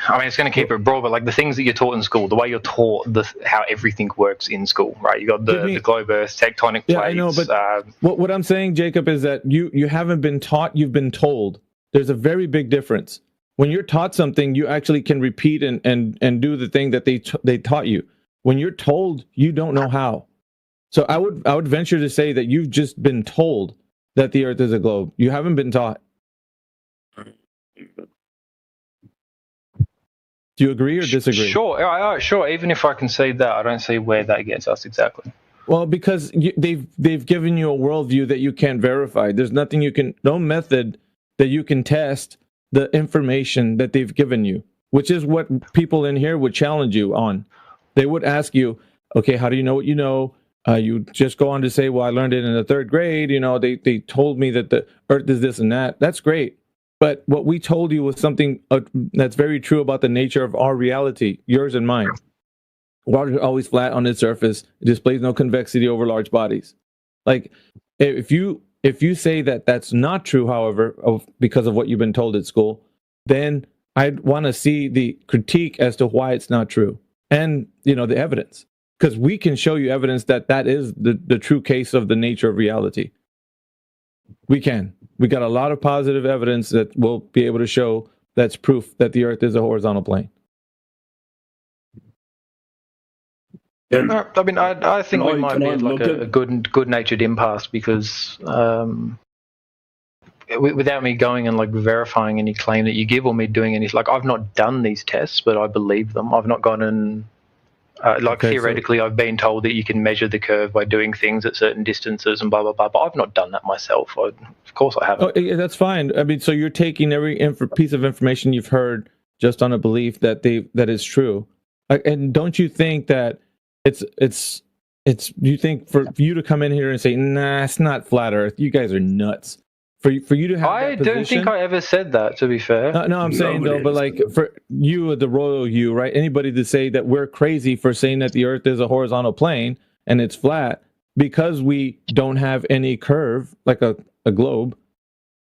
I mean, it's going to keep it broad, but like the things that you're taught in school, the way you're taught how everything works in school, right? You got the globe Earth, tectonic plates. Yeah, I know, but what I'm saying, Jacob, is that you haven't been taught, you've been told. There's a very big difference. When you're taught something, you actually can repeat and do the thing that they taught you. When you're told, you don't know how. So I would venture to say that you've just been told that the Earth is a globe. You haven't been taught. Do you agree or disagree? Sure. Even if I concede that, I don't see where that gets us exactly. Well, because they've given you a worldview that you can't verify. There's no method that you can test the information that they've given you, which is what people in here would challenge you on. They would ask you, okay, how do you know what you know? You just go on to say, well, I learned it in the 3rd grade. They told me that the Earth is this and that. That's great. But what we told you was something that's very true about the nature of our reality, yours and mine. Water is always flat on its surface. It displays no convexity over large bodies. Like, if you say that that's not true, however, because of what you've been told at school, then I'd want to see the critique as to why it's not true, and the evidence, because we can show you evidence that is the true case of the nature of reality. We got a lot of positive evidence that we'll be able to show that's proof that the Earth is a horizontal plane. I mean, I think we might be like a good-natured impasse because without me going and like verifying any claim that you give or me doing anything, like I've not done these tests, but I believe them. I've not gone and theoretically, I've been told that you can measure the curve by doing things at certain distances and blah, blah, blah, but I've not done that myself. Of course I haven't. Oh, that's fine. I mean, so you're taking every piece of information you've heard just on a belief that is true. And don't you think that you think for you to come in here and say, nah, it's not flat Earth, you guys are nuts. For you to have I don't think I ever said that, to be fair. No, I'm saying though, but like for you, the royal you, right? Anybody to say that we're crazy for saying that the Earth is a horizontal plane and it's flat because we don't have any curve like a globe.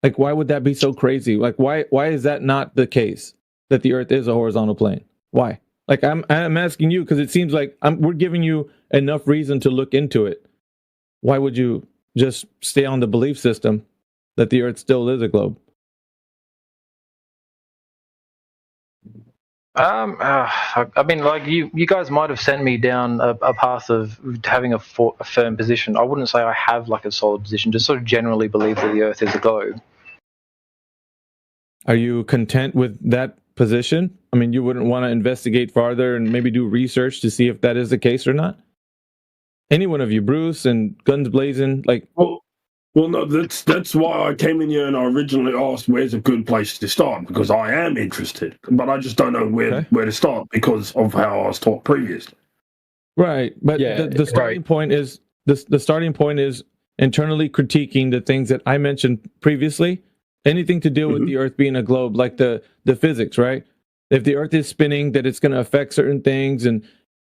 Like, why would that be so crazy? Like, why is that not the case that the Earth is a horizontal plane? Why? Like, I'm asking you because it seems like we're giving you enough reason to look into it. Why would you just stay on the belief system that the Earth still is a globe? I mean, like you guys might have sent me down a path of having a firm position. I wouldn't say I have like a solid position, just sort of generally believe that the Earth is a globe. Are you content with that position? I mean, you wouldn't want to investigate farther and maybe do research to see if that is the case or not? Any one of you, Bruce and Guns Blazing, like... Well, no, that's why I came in here and I originally asked where's a good place to start, because I am interested, but I just don't know where to start because of how I was taught previously. Right, but the starting point is the starting point is internally critiquing the things that I mentioned previously. Anything to do with the Earth being a globe, like the physics, right? If the Earth is spinning, that it's going to affect certain things, and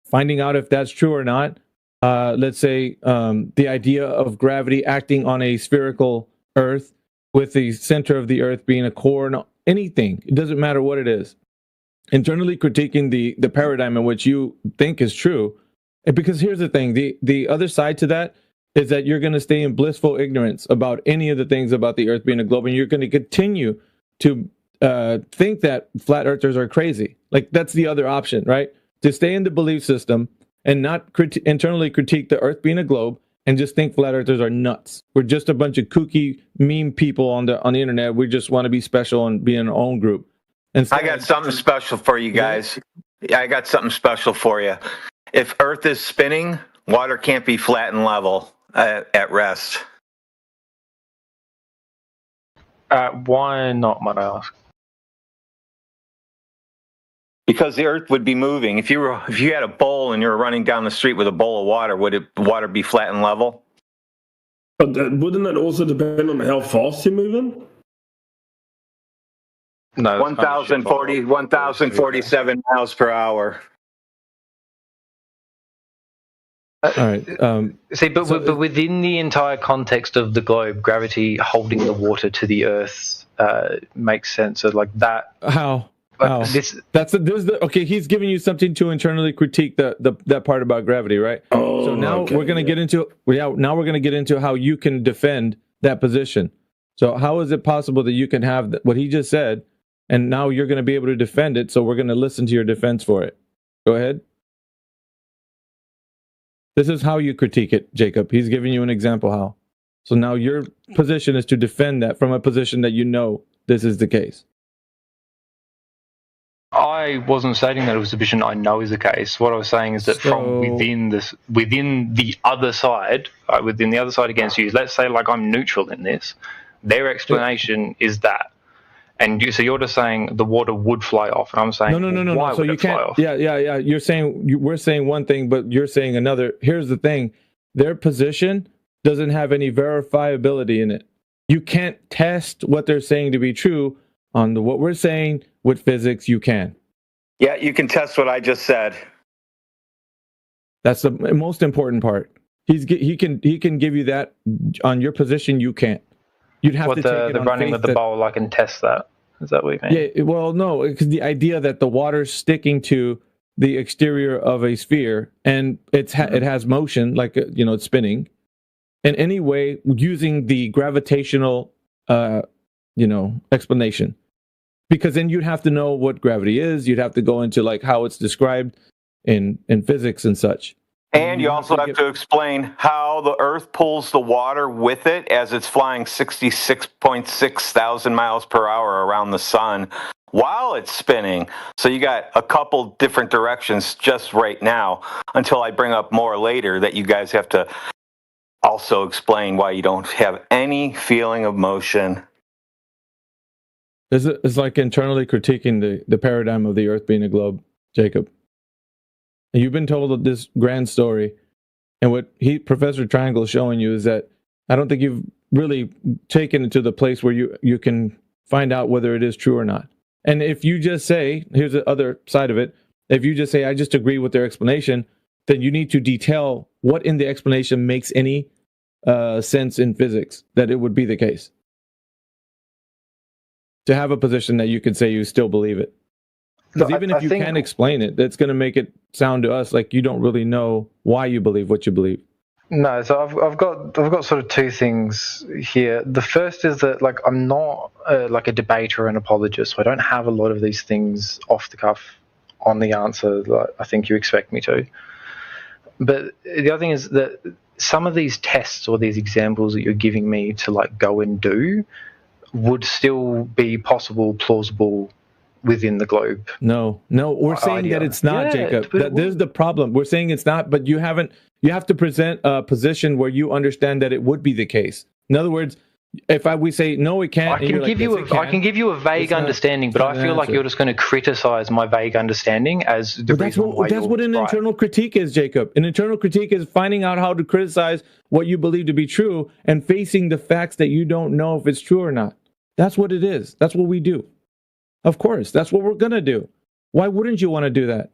finding out if that's true or not. Let's say the idea of gravity acting on a spherical Earth with the center of the Earth being a core, anything, it doesn't matter what it is. Internally critiquing the paradigm in which you think is true. Because here's the thing, the other side to that is that you're going to stay in blissful ignorance about any of the things about the Earth being a globe, and you're going to continue to think that flat earthers are crazy. Like, that's the other option, right? To stay in the belief system and not internally critique the Earth being a globe and just think flat earthers are nuts. We're just a bunch of kooky meme people on the internet. We just want to be special and be in our own group. And I got something special for you guys. I got something special for you. If Earth is spinning, water can't be flat and level at rest. Why not, might I ask? Because the Earth would be moving. If you had a bowl and you were running down the street with a bowl of water, would water be flat and level? But wouldn't that also depend on how fast you're moving? No, 1,047 miles per hour. All right. But within the entire context of the globe, gravity holding the water to the Earth makes sense. So like that. How? Okay, he's giving you something to internally critique that part about gravity, right? Oh, so now we're going to get into now we're going to get into how you can defend that position. So how is it possible that you can have what he just said, and now you're going to be able to defend it? So we're going to listen to your defense for it. Go ahead. This is how you critique it, Jacob. He's giving you an example how. So now your position is to defend that from a position that you know this is the case. I wasn't stating that it was a position I know is the case. What I was saying is that from within the other side, within the other side against you, let's say like I'm neutral in this, their explanation is that. And so you're just saying the water would fly off, and I'm saying no. Why so would you it fly can't. off? Yeah. We're saying one thing, but you're saying another. Here's the thing: their position doesn't have any verifiability in it. You can't test what they're saying to be true on what we're saying with physics. You can. Yeah, you can test what I just said. That's the most important part. He can give you that on your position. You can't. You'd have to take it the on running faith with the bowl. I can test that. Is that what you mean? Yeah. Well, no, because the idea that the water's sticking to the exterior of a sphere and it has motion, like it's spinning, in any way using the gravitational, explanation. Because then you'd have to know what gravity is. You'd have to go into like how it's described in physics and such. And you also have to explain how the Earth pulls the water with it as it's flying 66.6 thousand miles per hour around the sun while it's spinning. So you got a couple different directions just right now until I bring up more later that you guys have to also explain why you don't have any feeling of motion. It's like internally critiquing the paradigm of the Earth being a globe, Jacob. And you've been told this grand story, and what Professor Triangle is showing you is that I don't think you've really taken it to the place where you can find out whether it is true or not. And if you just say, here's the other side of it, if you just say, I just agree with their explanation, then you need to detail what in the explanation makes any sense in physics that it would be the case. To have a position that you can say you still believe it. Because even if you can explain it, that's going to make it sound to us like you don't really know why you believe what you believe. No, so I've got sort of two things here. The first is that like I'm not like a debater or an apologist, so I don't have a lot of these things off the cuff on the answer that I think you expect me to. But the other thing is that some of these tests or these examples that you're giving me to like go and do would still be possible, plausible within the globe. No, we're saying that it's not, Jacob. There's the problem. We're saying it's not, but you have to present a position where you understand that it would be the case. In other words, if we say no, it can't. I can give you a vague understanding, but I feel like you're just going to criticize my vague understanding as the reason why. That's what an internal critique is, Jacob. An internal critique is finding out how to criticize what you believe to be true and facing the facts that you don't know if it's true or not. That's what it is. That's what we do. Of course, that's what we're going to do. Why wouldn't you want to do that?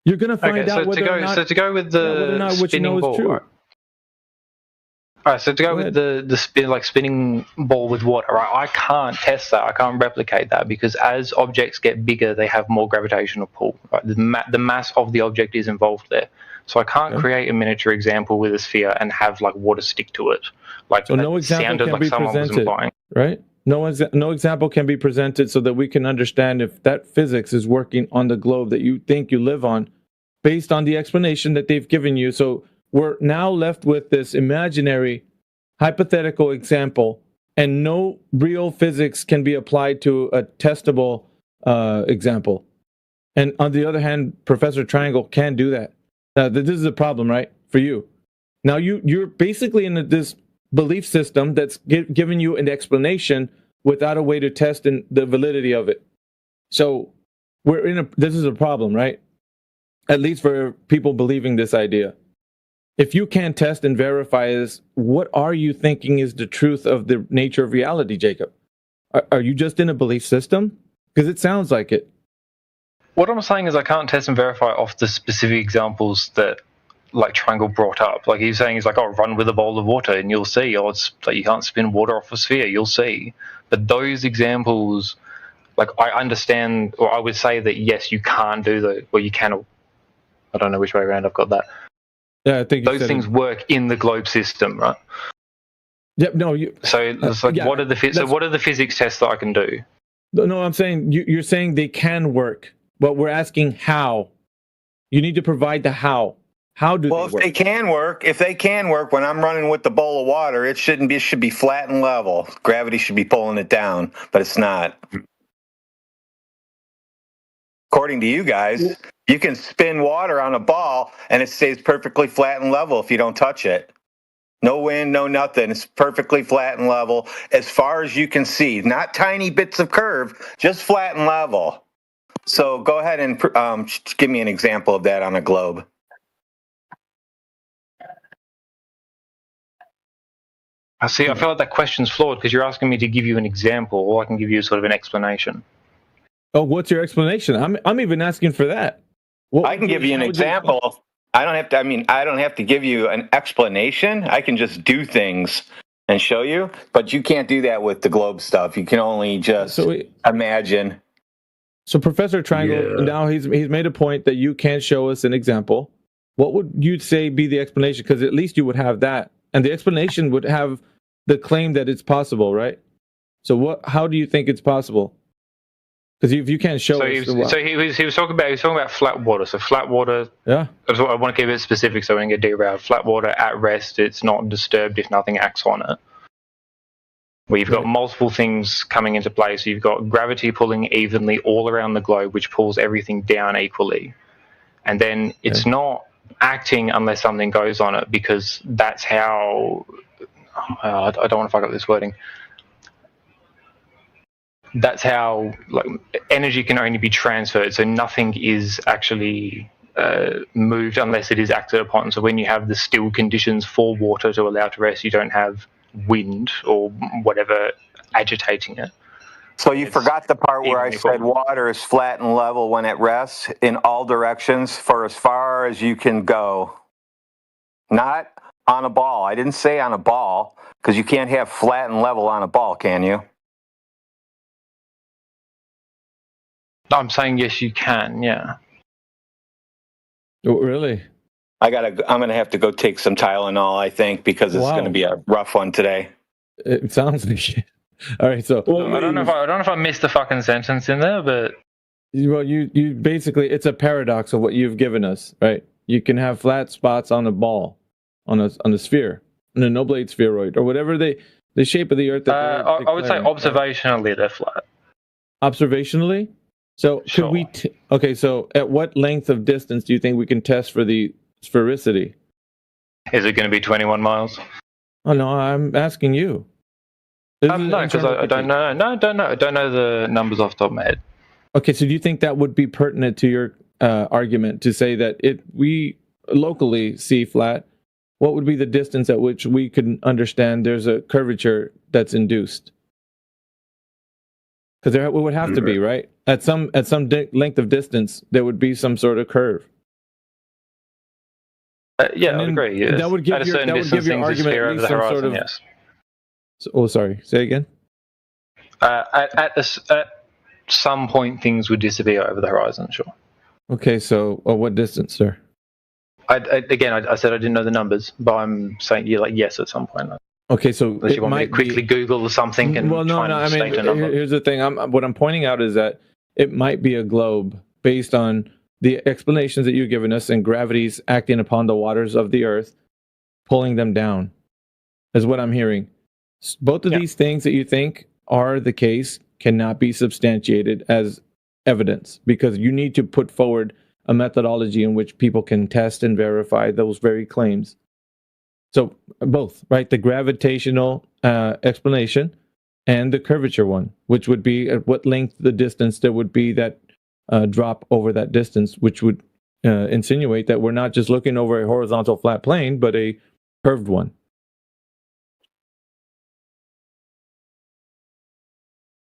You're going to find out whether or not... So to go with the spinning ball... True. All right, so to go with the spinning ball with water, right? I can't test that. I can't replicate that because as objects get bigger, they have more gravitational pull. Right? The mass of the object is involved there. So I can't create a miniature example with a sphere and have like water stick to it. Like so no example can be presented, right? No example can be presented so that we can understand if that physics is working on the globe that you think you live on based on the explanation that they've given you. So we're now left with this imaginary, hypothetical example, and no real physics can be applied to a testable example. And on the other hand, Professor Triangle can do that. Now, this is a problem, right, for you. Now, you're basically in this belief system that's giving you an explanation without a way to test the validity of it. So this is a problem, right? At least for people believing this idea. If you can't test and verify this, what are you thinking is the truth of the nature of reality, Jacob? Are you just in a belief system? Because it sounds like it. What I'm saying is I can't test and verify off the specific examples that like Triangle brought up. Like he's saying, run with a bowl of water and you'll see. It's like you can't spin water off a sphere, you'll see. But those examples like I understand, or I would say that yes, you can't do you can. I don't know which way around I've got that. Yeah, I think those things work in the globe system, right? Yep. No. So it's like, what are the physics tests that I can do? No, I'm saying you're saying they can work, but we're asking how. You need to provide the how. How do they work? If they can work, when I'm running with the bowl of water, it should be flat and level. Gravity should be pulling it down, but it's not. According to you guys, you can spin water on a ball and it stays perfectly flat and level if you don't touch it. No wind, no nothing. It's perfectly flat and level as far as you can see. Not tiny bits of curve, just flat and level. So go ahead and give me an example of that on a globe. I feel like that question's flawed because you're asking me to give you an example, or I can give you sort of an explanation. Oh, what's your explanation? I'm even asking for that. I can give you an example. I don't have to give you an explanation. I can just do things and show you, but you can't do that with the globe stuff. You can only just imagine. So Professor Triangle, now he's made a point that you can't show us an example. What would you say be the explanation? Because at least you would have that. And the explanation would have the claim that it's possible, right? So how do you think it's possible? Because if you can't show us... he was talking about flat water. So flat water... Yeah. I want to keep it specific so we don't get derailed. Flat water at rest, it's not disturbed if nothing acts on it. Where you've got multiple things coming into play. So you've got gravity pulling evenly all around the globe, which pulls everything down equally. And then it's not acting unless something goes on it, because that's how... I don't want to fuck up this wording. That's how energy can only be transferred. So nothing is actually moved unless it is acted upon. So when you have the still conditions for water to allow to rest, you don't have wind or whatever agitating it. So you forgot the part where I said water is flat and level when it rests in all directions for as far as you can go. Not on a ball. I didn't say on a ball, because you can't have flat and level on a ball, can you? I'm saying yes, you can. Yeah. Oh, really? I'm gonna have to go take some Tylenol, I think, because it's gonna be a rough one today. It sounds like it. All right, so I don't know if I missed the fucking sentence in there, but you basically, it's a paradox of what you've given us, right? You can have flat spots on a ball, on a sphere, on a no-blade spheroid, or whatever the shape of the Earth. I would say observationally they're flat. Observationally. So could we? Okay, so at what length of distance do you think we can test for the sphericity? Is it going to be 21 miles? Oh no, I'm asking you. No, because I don't know. No, I don't know. I don't know the numbers off the top of my head. Okay, so do you think that would be pertinent to your argument to say that we locally see flat? What would be the distance at which we could understand there's a curvature that's induced? Because there would have to be, right? At some length of distance, there would be some sort of curve. Yeah, I would agree. Yes. That would give at a certain distance, things disappear over the horizon. Yes. So, sorry. Say again. At some point, things would disappear over the horizon. Sure. Okay. So, what distance, sir? I said I didn't know the numbers, but I'm saying yes at some point. Okay, so unless you want me to quickly Google or something and state a number. Here's the thing. What I'm pointing out is that it might be a globe based on the explanations that you've given us and gravity's acting upon the waters of the Earth, pulling them down, is what I'm hearing. Both of these things that you think are the case cannot be substantiated as evidence, because you need to put forward a methodology in which people can test and verify those very claims. So both, right? The gravitational explanation and the curvature one, which would be at what length the distance there would be that drop over that distance, which would insinuate that we're not just looking over a horizontal flat plane, but a curved one.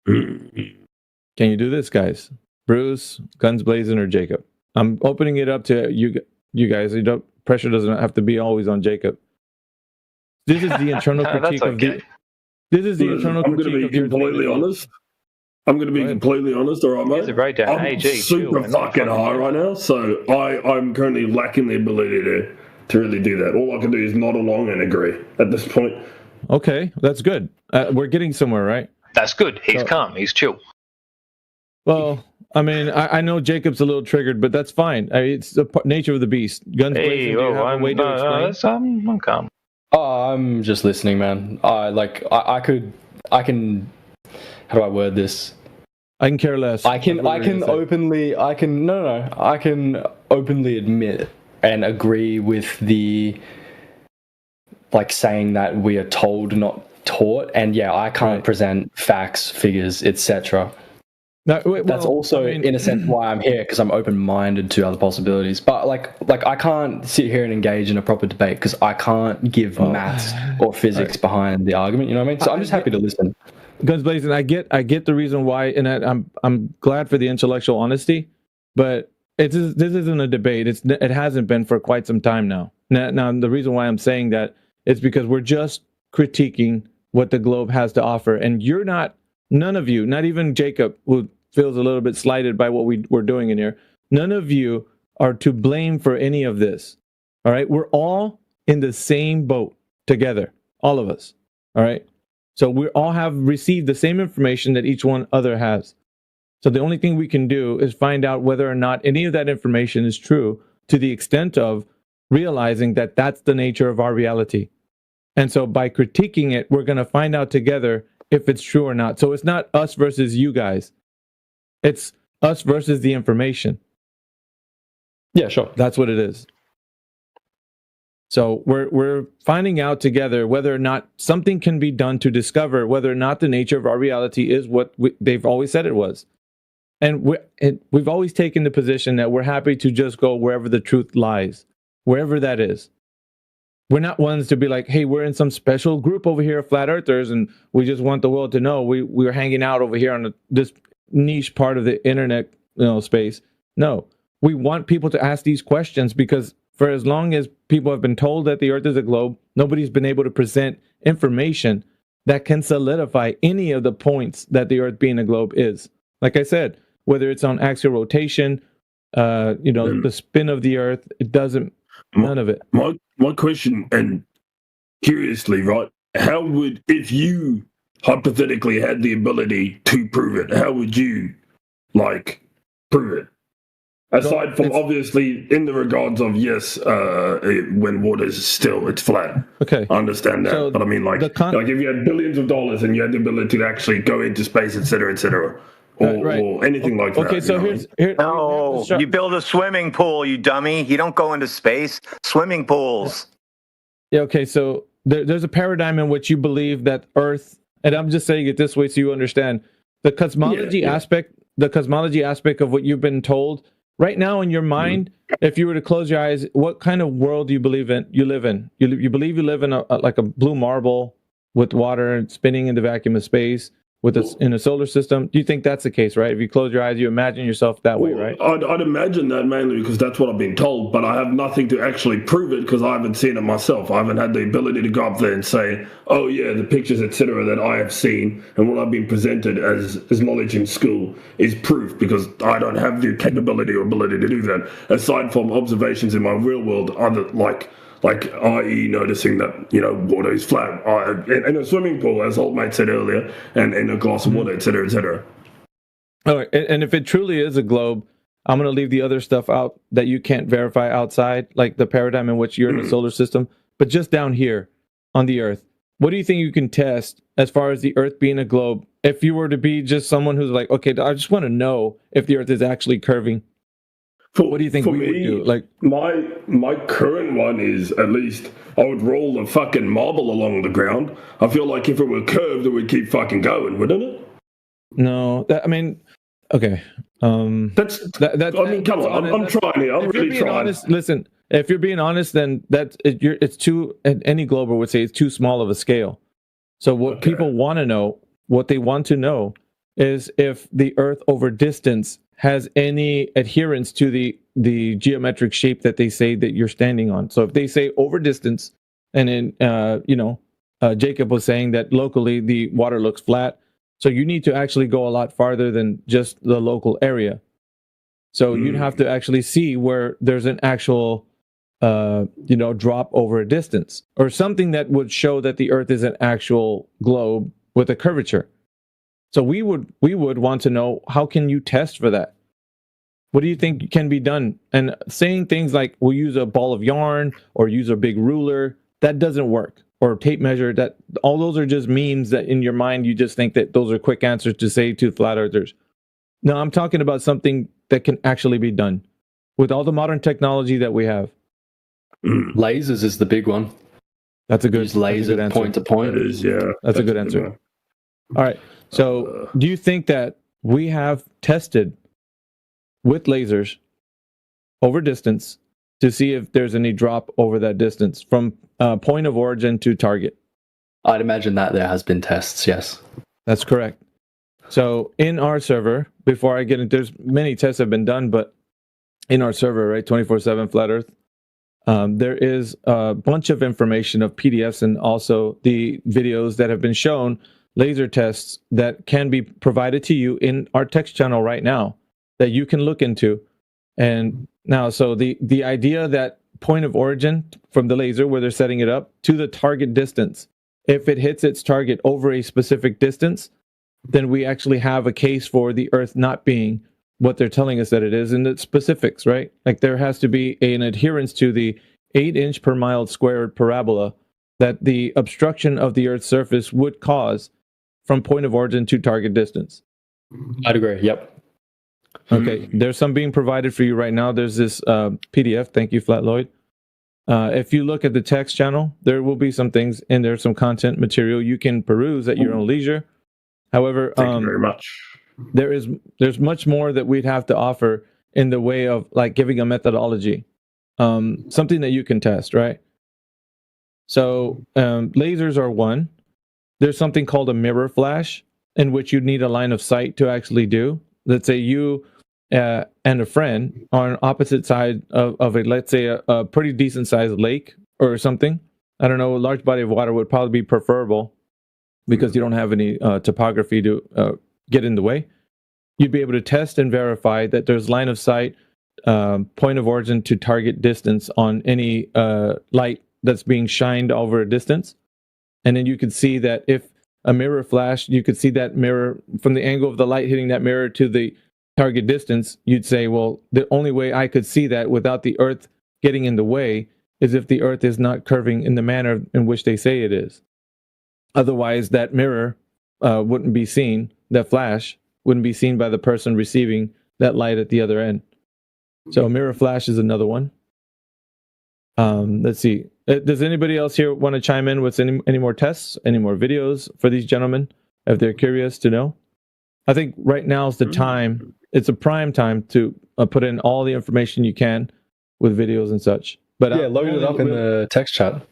Can you do this, guys? Bruce, Guns Blazing, or Jacob? I'm opening it up to you guys. Pressure doesn't have to be always on Jacob. This is the internal critique of the. This is the internal critique of your. I'm going to be completely honest. I'm going to be completely honest, all right, mate? Here's a breakdown. I'm AG, super fucking high right now, so I'm currently lacking the ability to really do that. All I can do is nod along and agree at this point. Okay, that's good. We're getting somewhere, right? That's good. He's calm. He's chill. Well, I mean, I know Jacob's a little triggered, but that's fine. It's the nature of the beast. Guns blazing. Do you have a way to explain? I'm calm. Oh, I'm just listening, man. I can. How do I word this? I can care less. I can openly admit and agree with the saying that we are told, not taught, and yeah, I can't present facts, figures, etc. That's also, in a sense, why I'm here, because I'm open-minded to other possibilities. But I can't sit here and engage in a proper debate because I can't give maths or physics behind the argument. You know what I mean? So I'm just happy to listen. Guns blazing. I get the reason why, and I'm glad for the intellectual honesty, but this isn't a debate. It hasn't been for quite some time now. Now the reason why I'm saying that is because we're just critiquing what the globe has to offer, and none of you, not even Jacob, who feels a little bit slighted by what we're doing in here, none of you are to blame for any of this. All right, we're all in the same boat together, all of us. All right. So we all have received the same information that each one other has. So the only thing we can do is find out whether or not any of that information is true, to the extent of realizing that that's the nature of our reality. And so by critiquing it, we're going to find out together if it's true or not. So it's not us versus you guys. It's us versus the information. Yeah, sure. That's what it is. So we're finding out together whether or not something can be done to discover whether or not the nature of our reality is what they've always said it was. And we've always taken the position that we're happy to just go wherever the truth lies, wherever that is. We're not ones to be like, hey, we're in some special group over here of flat earthers and we just want the world to know we're hanging out over here on this niche part of the internet space. No, we want people to ask these questions, because for as long as people have been told that the earth is a globe, nobody's been able to present information that can solidify any of the points that the earth being a globe is. Like I said, whether it's on axial rotation, the spin of the earth, it doesn't, none of it. My question, and curiously, right, how would, if you hypothetically had the ability to prove it, how would you, prove it? Aside from obviously in the regards of, yes, when water's still, it's flat. Okay. I understand that. But I mean, like if you had billions of dollars and you had the ability to actually go into space, et cetera, or anything like that. Okay, so you build a swimming pool, you dummy. You don't go into space. Swimming pools. Yeah, okay, so there's a paradigm in which you believe that Earth, and I'm just saying it this way so you understand, the cosmology aspect of what you've been told right now in your mind, if you were to close your eyes, what kind of world do you believe in? You live in? You believe you live in like a blue marble with water spinning in the vacuum of space in a solar system? Do you think that's the case, right? If you close your eyes, you imagine yourself that way, right? I'd imagine that mainly because that's what I've been told, but I have nothing to actually prove it because I haven't seen it myself. I haven't had the ability to go up there and say, oh yeah, the pictures, etc., that I have seen and what I've been presented as knowledge in school is proof, because I don't have the capability or ability to do that, aside from observations in my real world, i.e. noticing that, water is flat in a swimming pool, as old mate said earlier, and in a glass of water, etc., etc. All right, and if it truly is a globe, I'm going to leave the other stuff out that you can't verify outside, like the paradigm in which you're in the solar system, but just down here on the Earth, what do you think you can test as far as the Earth being a globe? If you were to be just someone who's like, okay, I just want to know if the Earth is actually curving. What do you think we would do? Like my current one is, at least I would roll a fucking marble along the ground. I feel like if it were curved, it would keep fucking going, wouldn't it? No, okay. I'm trying here. I'm really trying. Honest, listen, if you're being honest, then it's too. Any glober would say it's too small of a scale. So what people want to know, what they want to know, is if the Earth over distance has any adherence to the geometric shape that they say that you're standing on. So if they say over distance, and then Jacob was saying that locally the water looks flat, So you need to actually go a lot farther than just the local area. So you'd have to actually see where there's an actual, drop over a distance or something that would show that the Earth is an actual globe with a curvature. So we would want to know, how can you test for that? What do you think can be done? And saying things like we'll use a ball of yarn or use a big ruler, that doesn't work. Or tape measure, that all those are just memes that in your mind you just think that those are quick answers to say to flat earthers. No, I'm talking about something that can actually be done with all the modern technology that we have. Lasers is the big one. That's a good, use laser answer. Point to point. That's a good answer. All right. So do you think that we have tested with lasers over distance to see if there's any drop over that distance from point of origin to target? I'd imagine that there has been tests, yes. That's correct. So in our server, before I get into, there's many tests have been done, but in our server, right, 24/7 Flat Earth, there is a bunch of information of PDFs and also the videos that have been shown, laser tests that can be provided to you in our text channel right now that you can look into. And now, so the idea that point of origin from the laser where they're setting it up to the target distance, if it hits its target over a specific distance, then we actually have a case for the Earth not being what they're telling us that it is in the specifics, right? Like there has to be an adherence to the 8-inch per mile squared parabola that the obstruction of the Earth's surface would cause from point of origin to target distance. I'd agree, yep. Okay, there's some being provided for you right now. There's this PDF. Thank you, Flat Lloyd. If you look at the text channel, there will be some things in there, some content material you can peruse at your own leisure. However, thank you very much. There's much more that we'd have to offer in the way of like giving a methodology, something that you can test, right? So lasers are one. There's something called a mirror flash, in which you need a line of sight to actually do. Let's say you and a friend are on opposite side of a, let's say, a pretty decent sized lake or something. I don't know, a large body of water would probably be preferable because you don't have any topography to get in the way. You'd be able to test and verify that there's line of sight, point of origin to target distance on any light that's being shined over a distance. And then you could see that if a mirror flash, you could see that mirror from the angle of the light hitting that mirror to the target distance. You'd say, well, the only way I could see that without the Earth getting in the way is if the Earth is not curving in the manner in which they say it is. Otherwise, that mirror wouldn't be seen, that flash wouldn't be seen by the person receiving that light at the other end. So a mirror flash is another one. Let's see. Does anybody else here want to chime in with any more tests, any more videos for these gentlemen, if they're curious to know? I think right now is the time. It's a prime time to put in all the information you can with videos and such. But yeah, load it up in the text chat.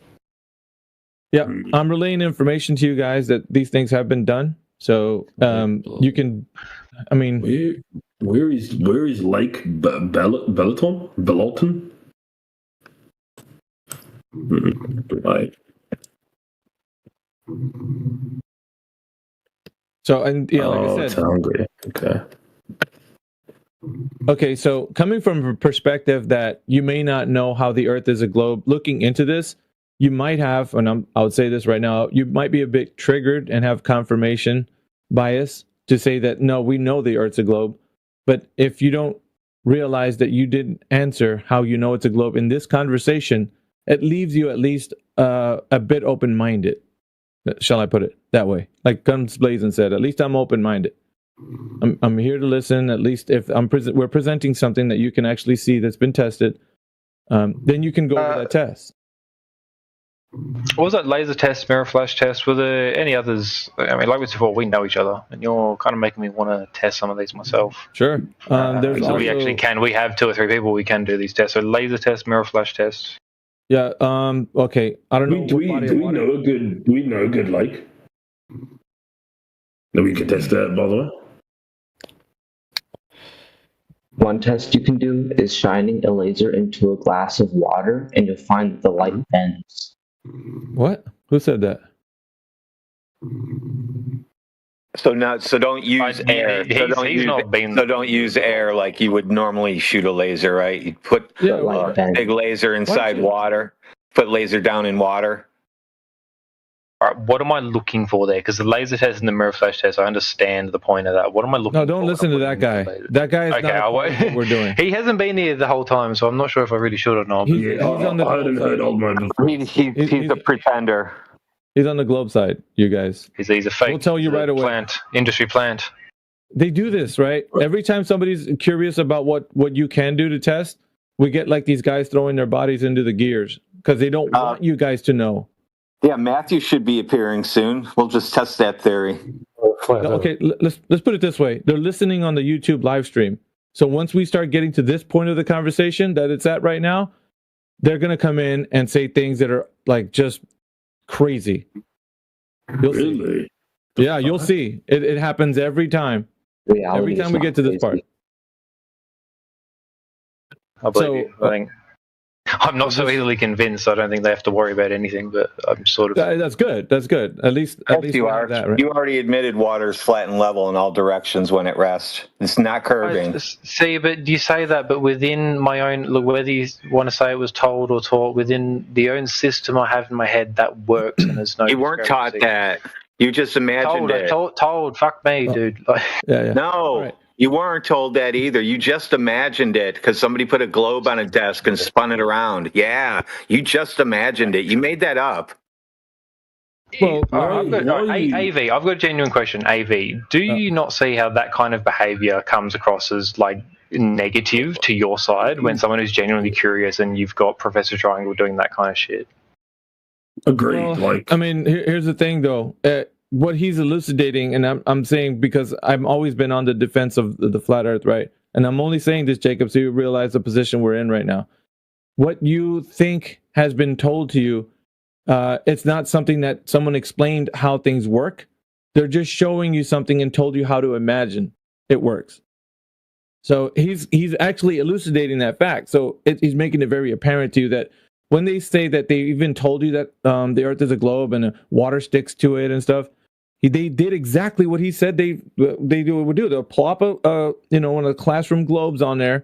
Yeah, I'm relaying information to you guys that these things have been done. So you can, I mean, where is Lake Beloton? Right. So, and yeah, like I said, it's hungry. Okay. Okay, so coming from a perspective that you may not know how the Earth is a globe, looking into this, you might have, and I would say this right now, you might be a bit triggered and have confirmation bias to say that, no, we know the Earth's a globe. But if you don't realize that you didn't answer how you know it's a globe in this conversation, it leaves you at least a bit open-minded. Shall I put it that way? Like Guns Blazing said, at least I'm open-minded. I'm here to listen. At least if we're presenting something that you can actually see that's been tested, then you can go over that test. What was that laser test, mirror flash test? Were there any others? I mean, like we said before, we know each other, and you're kind of making me want to test some of these myself. Sure. There's so also, we actually can. We have 2 or 3 people we can do these tests. So laser test, mirror flash test. Yeah. Okay. I don't know. Do we know a good lake? That we could test that, by the way. One test you can do is shining a laser into a glass of water, and you'll find that the light bends. What? Who said that? So don't use air. Don't use air like you would normally shoot a laser, right? You put a big laser inside water. Put laser down in water. All right, what am I looking for there? Because the laser test and the mirror flash test, I understand the point of that. What am I looking for? No, don't listen to that guy. That guy is not what we're doing. He hasn't been here the whole time, so I'm not sure if I really should or not. He's on the. I hadn't heard old man. He's a pretender. He's on the globe side, you guys. He's a fake. We'll tell you right away. Industry plant. They do this, right? Every time somebody's curious about what you can do to test, we get like these guys throwing their bodies into the gears because they don't want you guys to know. Yeah, Matthew should be appearing soon. We'll just test that theory. Okay, let's put it this way. They're listening on the YouTube live stream. So once we start getting to this point of the conversation that it's at right now, they're going to come in and say things that are like just crazy. You'll see. Yeah, you'll see. It happens every time. Every time we get to this part. I believe you. I'm not so easily convinced. I don't think they have to worry about anything, but I'm sort of. That's good. That's good. At least you are. That, right? You already admitted water's flat and level in all directions when it rests. It's not curving. See, but you say that, but within my own, whether you want to say it was told or taught, within the own system I have in my head, that works, and there's no. You weren't taught that. You just imagined it. Told. Fuck me, dude. Yeah. No. You weren't told that either. You just imagined it because somebody put a globe on a desk and spun it around. Yeah, you just imagined it. You made that up. Well, I've got a genuine question. AV, do you not see how that kind of behavior comes across as like negative to your side when someone who's genuinely curious and you've got Professor Triangle doing that kind of shit? Agreed. Well, I mean, here's the thing, though. What he's elucidating, and I'm saying because I've always been on the defense of the flat Earth, right? And I'm only saying this, Jacob, so you realize the position we're in right now. What you think has been told to you, it's not something that someone explained how things work. They're just showing you something and told you how to imagine it works. So he's actually elucidating that fact. So he's making it very apparent to you that when they say that they even told you that the Earth is a globe and water sticks to it and stuff, they did exactly what he said they would do. They'll plop one of the classroom globes on there,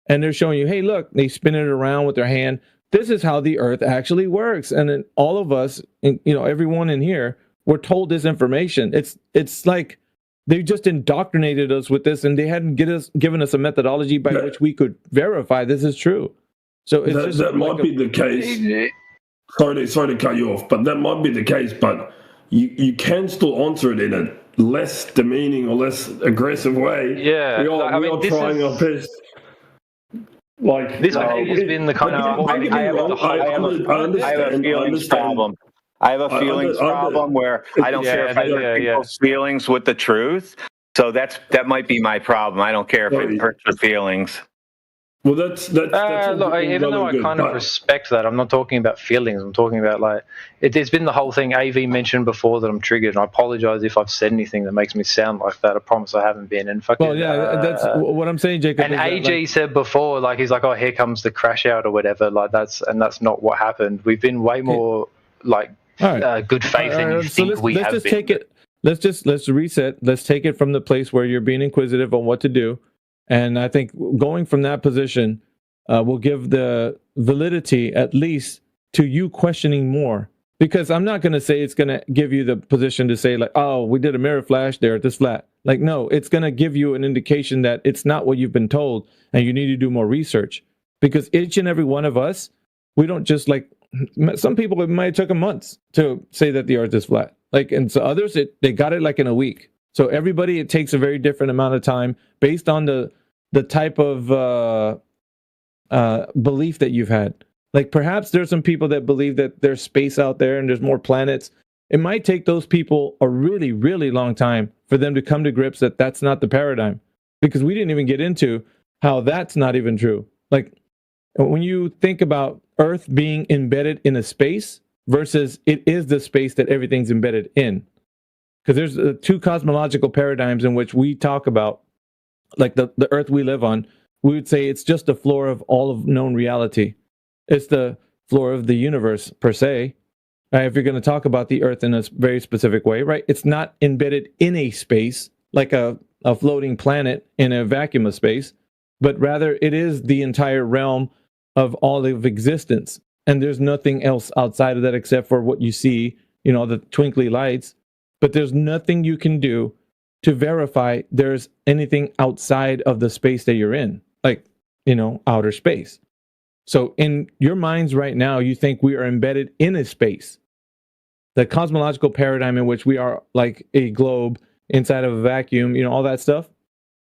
and they're showing you, hey, look, they spin it around with their hand. This is how the Earth actually works. And then all of us, everyone in here, were told this information. It's like they just indoctrinated us with this, and they hadn't given us a methodology by which we could verify this is true. So it's that might be the case. Sorry to cut you off, but that might be the case. But you can still answer it in a less demeaning or less aggressive way. Yeah, we are trying our best. Like this has been the kind of. I have a feelings problem. I have a feelings problem where I don't care if I hurt people's feelings with the truth. So that might be my problem. I don't care if it hurts their feelings. Well, that's look, even though I kind of respect that, I'm not talking about feelings. I'm talking about like it's been the whole thing AV mentioned before that I'm triggered, and I apologize if I've said anything that makes me sound like that. I promise I haven't been. And fucking, well, yeah, that's what I'm saying, Jacob. And AG said before, like he's like, oh, here comes the crash out or whatever. Like that's not what happened. We've been way more like good faith than you think we have been. Take it. Let's reset. Let's take it from the place where you're being inquisitive on what to do. And I think going from that position will give the validity, at least, to you questioning more. Because I'm not going to say it's going to give you the position to say, like, oh, we did a mirror flash there at this flat. Like, no, it's going to give you an indication that it's not what you've been told, and you need to do more research. Because each and every one of us, we don't just, like, some people, it might have taken months to say that the Earth is flat. Like, and so others, they got it, like, in a week. So everybody, it takes a very different amount of time based on the type of belief that you've had. Like perhaps there's some people that believe that there's space out there and there's more planets. It might take those people a really, really long time for them to come to grips that that's not the paradigm. Because we didn't even get into how that's not even true. Like when you think about Earth being embedded in a space versus it is the space that everything's embedded in. Because there's two cosmological paradigms in which we talk about, like the Earth we live on, we would say it's just the floor of all of known reality. It's the floor of the universe, per se. right? If you're going to talk about the Earth in a very specific way, right? It's not embedded in a space like a floating planet in a vacuum of space, but rather it is the entire realm of all of existence. And there's nothing else outside of that except for what you see, you know, the twinkly lights. But there's nothing you can do to verify there's anything outside of the space that you're in, like, you know, outer space. So in your minds right now, you think we are embedded in a space. The cosmological paradigm in which we are like a globe inside of a vacuum, you know, all that stuff.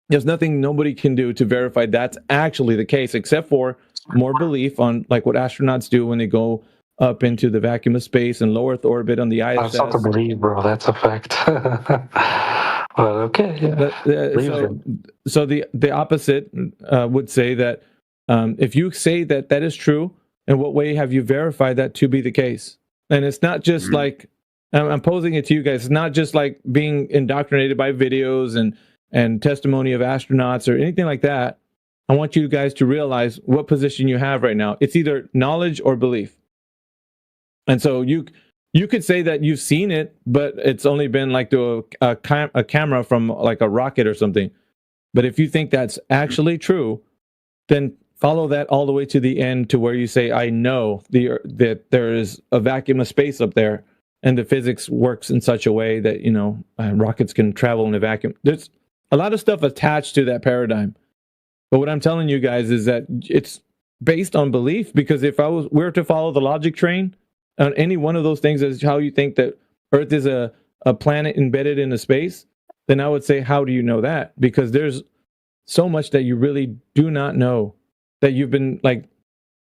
There's nothing nobody can do to verify that's actually the case, except for more belief on like what astronauts do when they go up into the vacuum of space and low Earth orbit on the ISS. That's not to believe, bro. That's a fact. Well, okay. Yeah. So the opposite would say that if you say that that is true, in what way have you verified that to be the case? And it's not just like, I'm posing it to you guys, it's not just like being indoctrinated by videos and testimony of astronauts or anything like that. I want you guys to realize what position you have right now. It's either knowledge or belief. And so you could say that you've seen it, but it's only been like through a camera from like a rocket or something. But if you think that's actually true, then follow that all the way to the end to where you say, I know that there is a vacuum of space up there and the physics works in such a way that, you know, rockets can travel in a vacuum. There's a lot of stuff attached to that paradigm. But what I'm telling you guys is that it's based on belief, because if we were to follow the logic train on any one of those things as how you think that Earth is a planet embedded in a space, then I would say, how do you know that? Because there's so much that you really do not know, that you've been living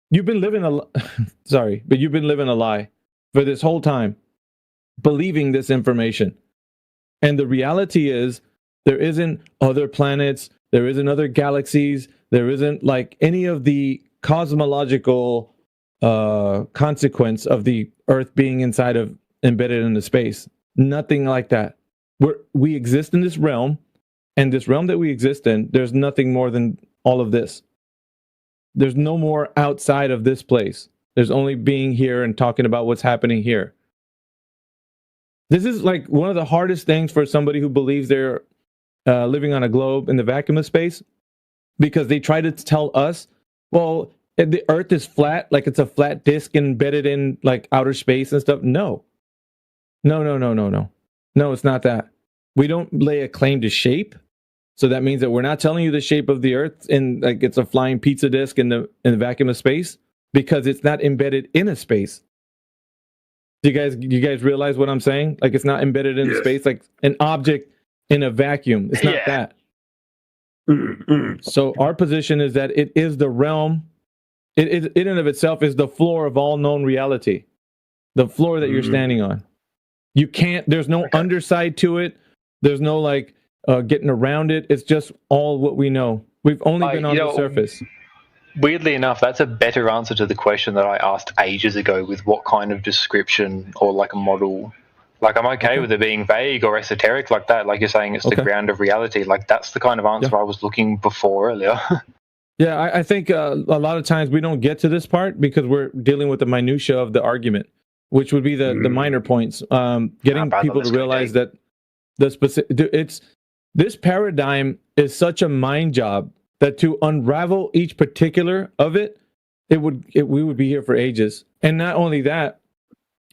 you've been living a lie for this whole time, believing this information. And the reality is there isn't other planets, there isn't other galaxies, there isn't like any of the cosmological consequence of the Earth being embedded in the space. Nothing like that. We exist in this realm, and this realm that we exist in, there's nothing more than all of this. There's no more outside of this place. There's only being here and talking about what's happening here. This is like one of the hardest things for somebody who believes they're living on a globe in the vacuum of space, because they try to tell us, well, the Earth is flat, like it's a flat disk embedded in like outer space and stuff. No, it's not that. We don't lay a claim to shape. So that means that we're not telling you the shape of the Earth in like it's a flying pizza disk in the vacuum of space, because it's not embedded in a space. Do you guys realize what I'm saying? Like it's not embedded in space, like an object in a vacuum. It's not that. So our position is that it is the realm. It in and of itself is the floor of all known reality. The floor that you're standing on. You can't. There's no underside to it. There's no like getting around it. It's just all what we know. We've only been on the surface. Weirdly enough, that's a better answer to the question that I asked ages ago with what kind of description or like a model. Like I'm okay with it being vague or esoteric like that. Like you're saying it's the ground of reality. Like that's the kind of answer I was looking for earlier. Yeah, I think a lot of times we don't get to this part because we're dealing with the minutia of the argument, which would be the minor points. Getting people to realize that the specific, this paradigm is such a mind job that to unravel each particular of it, we would be here for ages. And not only that,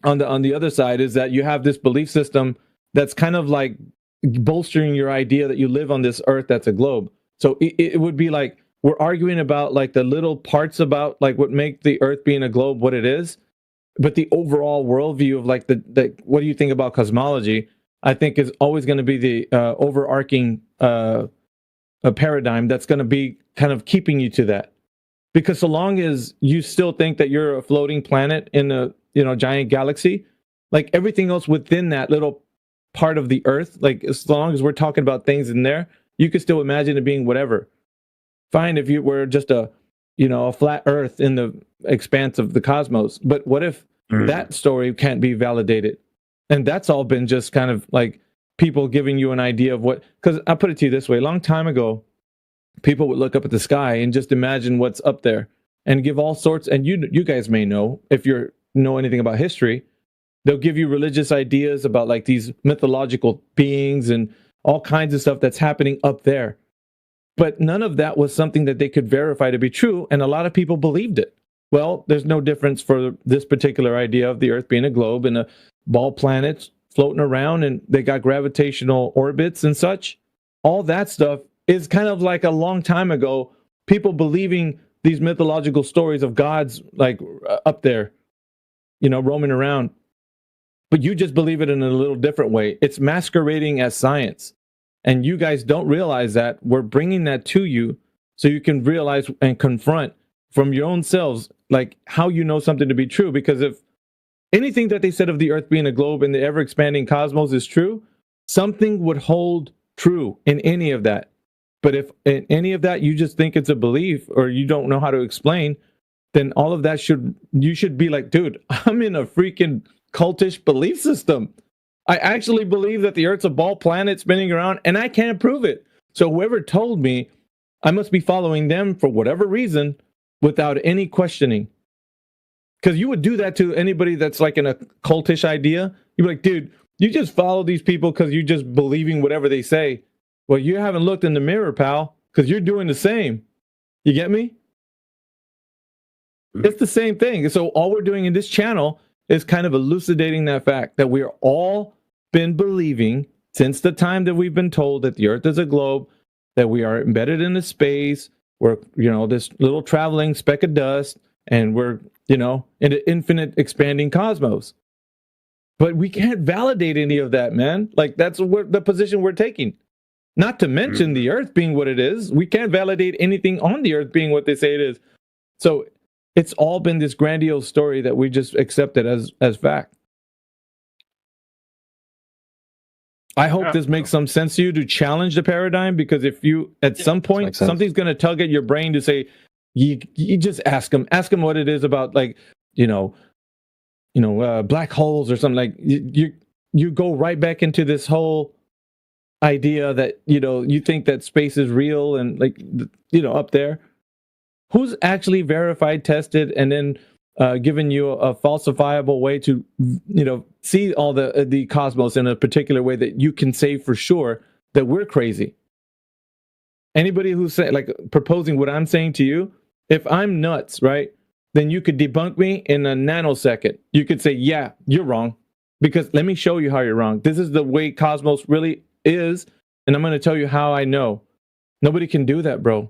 on the other side is that you have this belief system that's kind of like bolstering your idea that you live on this Earth that's a globe. So it would be like we're arguing about like the little parts about like what make the Earth being a globe what it is, but the overall worldview of like the what do you think about cosmology, I think is always going to be the overarching paradigm that's going to be kind of keeping you to that. Because so long as you still think that you're a floating planet in a giant galaxy, like everything else within that little part of the Earth, like as long as we're talking about things in there, you could still imagine it being whatever. Fine if you were just a flat Earth in the expanse of the cosmos. But what if that story can't be validated? And that's all been just kind of like people giving you an idea of what, because I put it to you this way, a long time ago, people would look up at the sky and just imagine what's up there and give all sorts, and you guys may know, if you know anything about history, They'll give you religious ideas about like these mythological beings and all kinds of stuff that's happening up there. But none of that was something that they could verify to be true, and a lot of people believed it. Well, there's no difference for this particular idea of the Earth being a globe and a ball planets floating around, and they got gravitational orbits and such. All that stuff is kind of like a long time ago, people believing these mythological stories of gods like up there, roaming around. But you just believe it in a little different way. It's masquerading as science. And you guys don't realize that. We're bringing that to you so you can realize and confront from your own selves, like how you know something to be true. Because if anything that they said of the Earth being a globe and the ever-expanding cosmos is true, something would hold true in any of that. But if in any of that you just think it's a belief or you don't know how to explain, then all of that you should be like, dude, I'm in a freaking cultish belief system. I actually believe that the Earth's a ball planet spinning around, and I can't prove it. So whoever told me, I must be following them for whatever reason without any questioning. Because you would do that to anybody that's like in a cultish idea. You'd be like, dude, you just follow these people because you're just believing whatever they say. Well, you haven't looked in the mirror, pal, because you're doing the same. You get me? It's the same thing. So all we're doing in this channel is kind of elucidating that fact that we're all been believing since the time that we've been told that the Earth is a globe, that we are embedded in a space, we're, this little traveling speck of dust, and we're, in an infinite expanding cosmos. But we can't validate any of that, man. Like, that's the position we're taking. Not to mention the Earth being what it is. We can't validate anything on the Earth being what they say it is. So it's all been this grandiose story that we just accepted as fact. I hope this makes some sense to you to challenge the paradigm, because if you, at some point, something's going to tug at your brain to say, you just ask them what it is about, like, black holes or something. Like you go right back into this whole idea that, you think that space is real and like, up there. Who's actually verified, tested, and then given you a falsifiable way to, see all the cosmos in a particular way that you can say for sure that we're crazy? Anybody who's proposing what I'm saying to you, if I'm nuts, right, then you could debunk me in a nanosecond. You could say, yeah, you're wrong, because let me show you how you're wrong. This is the way cosmos really is, and I'm going to tell you how I know. Nobody can do that, bro.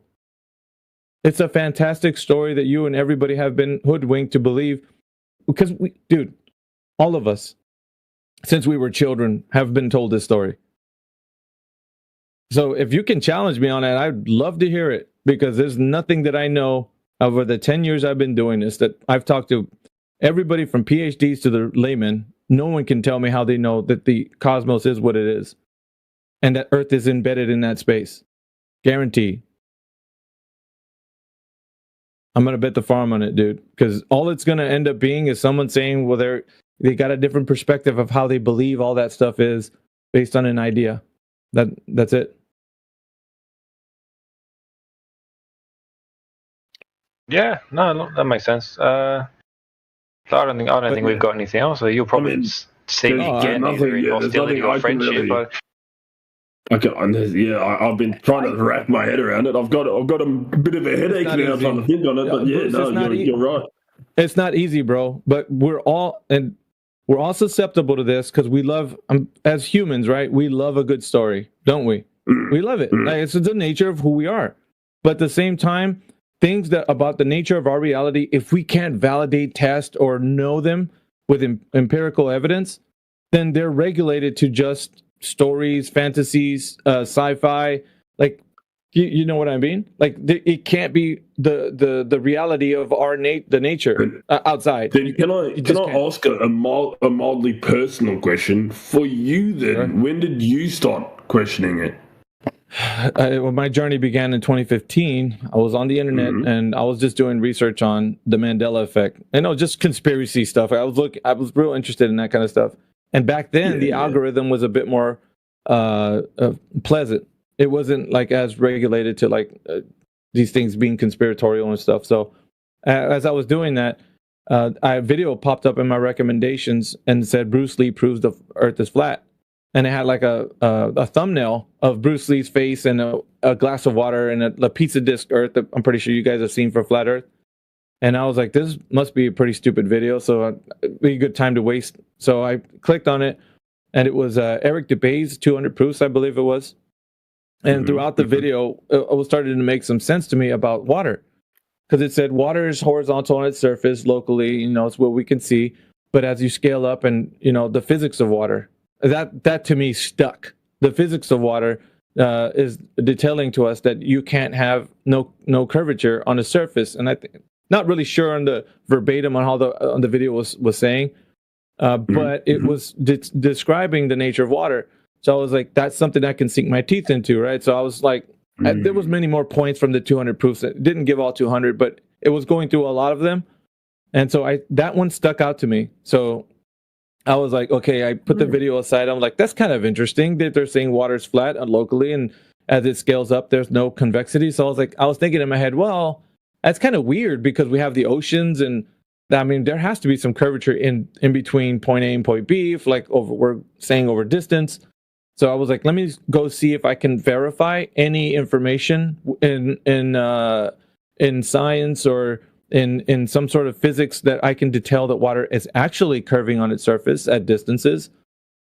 It's a fantastic story that you and everybody have been hoodwinked to believe, because all of us, since we were children, have been told this story. So if you can challenge me on it, I'd love to hear it, because there's nothing that I know over the 10 years I've been doing this that I've talked to everybody from PhDs to the layman. No one can tell me how they know that the cosmos is what it is and that Earth is embedded in that space. Guaranteed. I'm going to bet the farm on it, dude, because all it's going to end up being is someone saying, well, they got a different perspective of how they believe all that stuff is based on an idea. That's it. Yeah, no, that makes sense. I don't think we've got anything else. So you'll probably see me again either in hostility or friendship. Really, I've been trying to wrap my head around it. I've got a bit of a headache now trying to think on it. But you're right. It's not easy, bro. But we're all susceptible to this because we love, as humans, right? We love a good story, don't we? We love it. Like, it's the nature of who we are. But at the same time, things that about the nature of our reality, if we can't validate, test, or know them with empirical evidence, then they're regulated to just stories, fantasies, sci-fi. Like, you know what I mean? Like, it can't be the reality of the nature outside. Then can I ask a mildly personal question for you? Then, sure. When did you start questioning it? Well, my journey began in 2015. I was on the internet and I was just doing research on the Mandela effect. Just conspiracy stuff. I was real interested in that kind of stuff. And back then, the algorithm was a bit more pleasant. It wasn't like as regulated to like these things being conspiratorial and stuff. So as I was doing that, a video popped up in my recommendations and said Bruce Lee proves the Earth is flat, and it had like a thumbnail of Bruce Lee's face and a glass of water and a pizza disc Earth that I'm pretty sure you guys have seen for flat Earth. And I was like, this must be a pretty stupid video, so it'd be a good time to waste. So I clicked on it, and it was Eric DeBay's 200 Proofs, I believe it was. And throughout the video, it was starting to make some sense to me about water. Because it said water is horizontal on its surface locally, it's what we can see. But as you scale up and, the physics of water, that to me stuck. The physics of water is detailing to us that you can't have no curvature on the surface. And I think, not really sure on the verbatim on how the video was saying, but it was describing the nature of water. So I was like, that's something I can sink my teeth into, right? So I was like, there was many more points from the 200 proofs. It didn't give all 200, but it was going through a lot of them. And so that one stuck out to me. So I was like, okay, I put the video aside. I'm like, that's kind of interesting that they're saying water's flat locally, and as it scales up, there's no convexity. So I was thinking in my head, well, that's kind of weird because we have the oceans, and I mean, there has to be some curvature in between point A and point B, if we're saying over distance. So I was like, let me go see if I can verify any information in science or in some sort of physics that I can detail that water is actually curving on its surface at distances.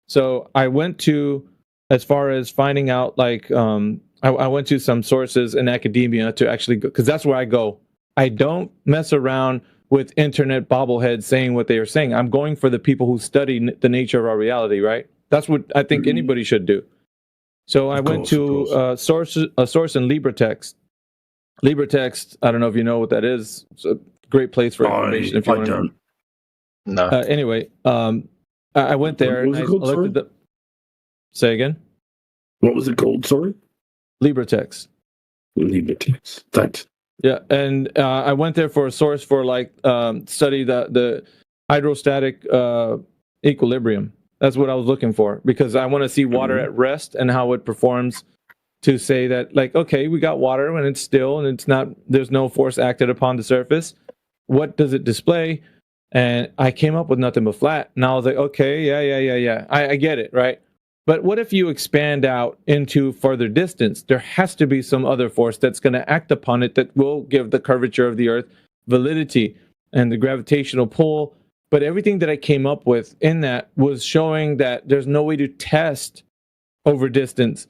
So I went to, as far as finding out, I went to some sources in academia to actually go, because that's where I go. I don't mess around with internet bobbleheads saying what they are saying. I'm going for the people who study the nature of our reality, right? That's what I think anybody should do. So I went to a source in LibreText. LibreText, I don't know if you know what that is. It's a great place for information. If you want to. No. Anyway, I went there. What was it called, sorry? Say again? What was it called, sorry? LibreText. LibreText. Thanks. Yeah, and I went there for a source for study the hydrostatic equilibrium. That's what I was looking for, because I want to see water at rest and how it performs to say that, okay, we got water when it's still and there's no force acted upon the surface. What does it display? And I came up with nothing but flat. And I was like, okay, yeah. I get it, right? But what if you expand out into further distance? There has to be some other force that's going to act upon it that will give the curvature of the Earth validity and the gravitational pull. But everything that I came up with in that was showing that there's no way to test over distance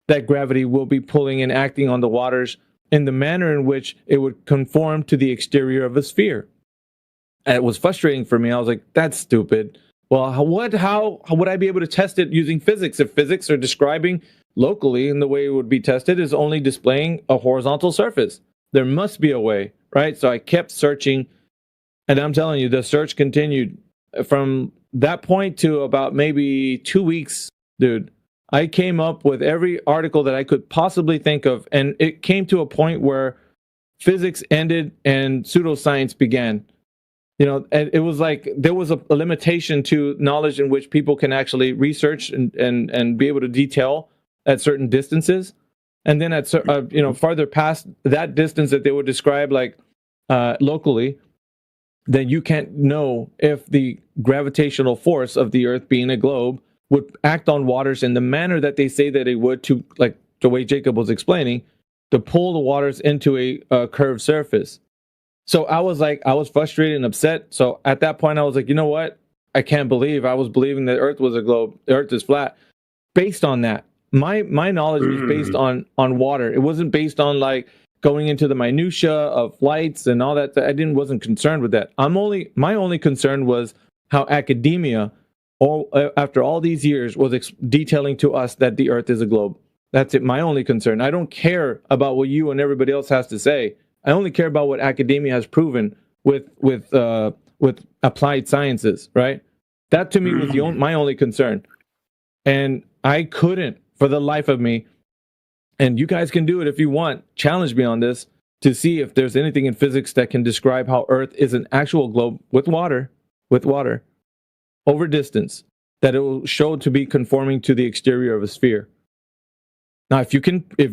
that gravity will be pulling and acting on the waters in the manner in which it would conform to the exterior of a sphere. And it was frustrating for me. I was like, that's stupid. Well, how would I be able to test it using physics if physics are describing locally, and the way it would be tested is only displaying a horizontal surface? There must be a way, right? So I kept searching, and I'm telling you, the search continued from that point to about maybe 2 weeks, dude. I came up with every article that I could possibly think of, and it came to a point where physics ended and pseudoscience began. It was like there was a limitation to knowledge in which people can actually research and be able to detail at certain distances. And then at farther past that distance that they would describe locally, then you can't know if the gravitational force of the Earth, being a globe, would act on waters in the manner that they say that it would, to the way Jacob was explaining, to pull the waters into a curved surface. So I was frustrated and upset. So at that point, I was like, you know what? I can't believe I was believing that Earth was a globe. The Earth is flat. Based on that, my knowledge was based on water. It wasn't based on going into the minutia of lights and all that. I wasn't concerned with that. My only concern was how academia, after all these years, was detailing to us that the Earth is a globe. That's it. My only concern. I don't care about what you and everybody else has to say. I only care about what academia has proven with applied sciences, right? That to me was my only concern. And I couldn't, for the life of me, and you guys can do it if you want, challenge me on this, to see if there's anything in physics that can describe how Earth is an actual globe with water, over distance, that it will show to be conforming to the exterior of a sphere. Now, if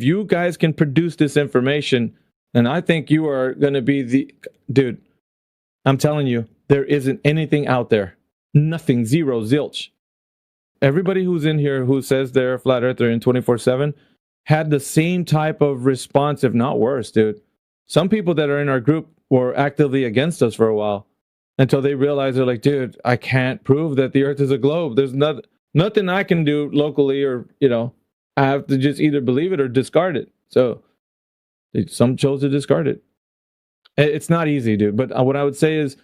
you guys can produce this information, and I think you are going to be dude, I'm telling you, there isn't anything out there. Nothing, zero, zilch. Everybody who's in here who says they're a flat earther in 24/7 had the same type of response, if not worse, dude. Some people that are in our group were actively against us for a while until they realized they're like, dude, I can't prove that the earth is a globe. There's nothing I can do locally, or, you know, I have to just either believe it or discard it. So some chose to discard it. It's not easy, dude. But what I would say is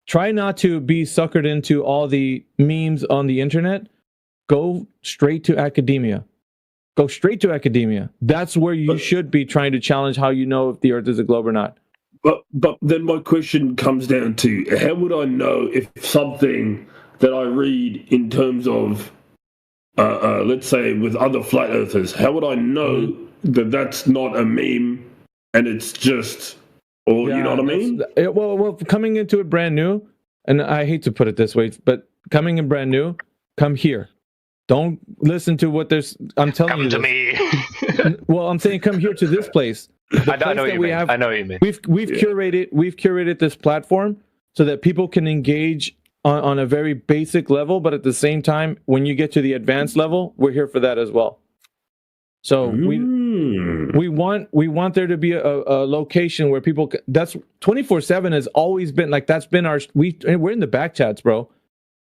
try not to be suckered into all the memes on the internet. Go straight to academia. Go straight to academia. That's where you should be trying to challenge how you know if the earth is a globe or not. But then my question comes down to, how would I know if something that I read in terms of, let's say, with other flat earthers, how would I know that that's not a meme and it's just, or you know what I mean? Well, coming into it brand new, and I hate to put it this way, but coming in brand new, come here. Don't listen to what there's. I'm telling you. Come to me. Well, I'm saying come here to this place. I know what you mean. I know what you mean. We've curated this platform so that people can engage on a very basic level, but at the same time, when you get to the advanced level, we're here for that as well. So we want there to be a location where people. That's 24/7 has always been like, that's been our. We're in the back chats, bro.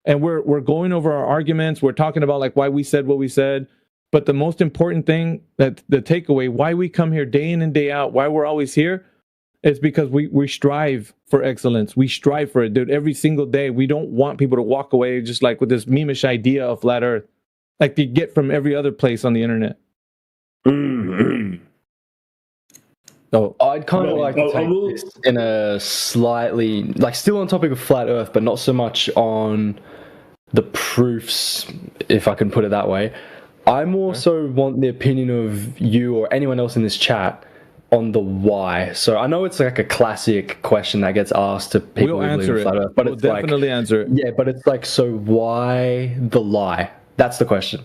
And we're going over our arguments. We're talking about like why we said what we said. But the most important thing, that the takeaway, why we come here day in and day out, why we're always here, is because we strive for excellence. We strive for it, dude. Every single day, we don't want people to walk away just like with this meme-ish idea of flat Earth, like they get from every other place on the internet. So I'd kind of like to take this in a slightly, like still on topic of flat Earth, but not so much on the proofs, if I can put it that way. I more so want the opinion of you or anyone else in this chat on the why. So I know it's like a classic question that gets asked to people who believe in flat Earth, but it's definitely answer it. Yeah, but it's like, so why the lie? That's the question.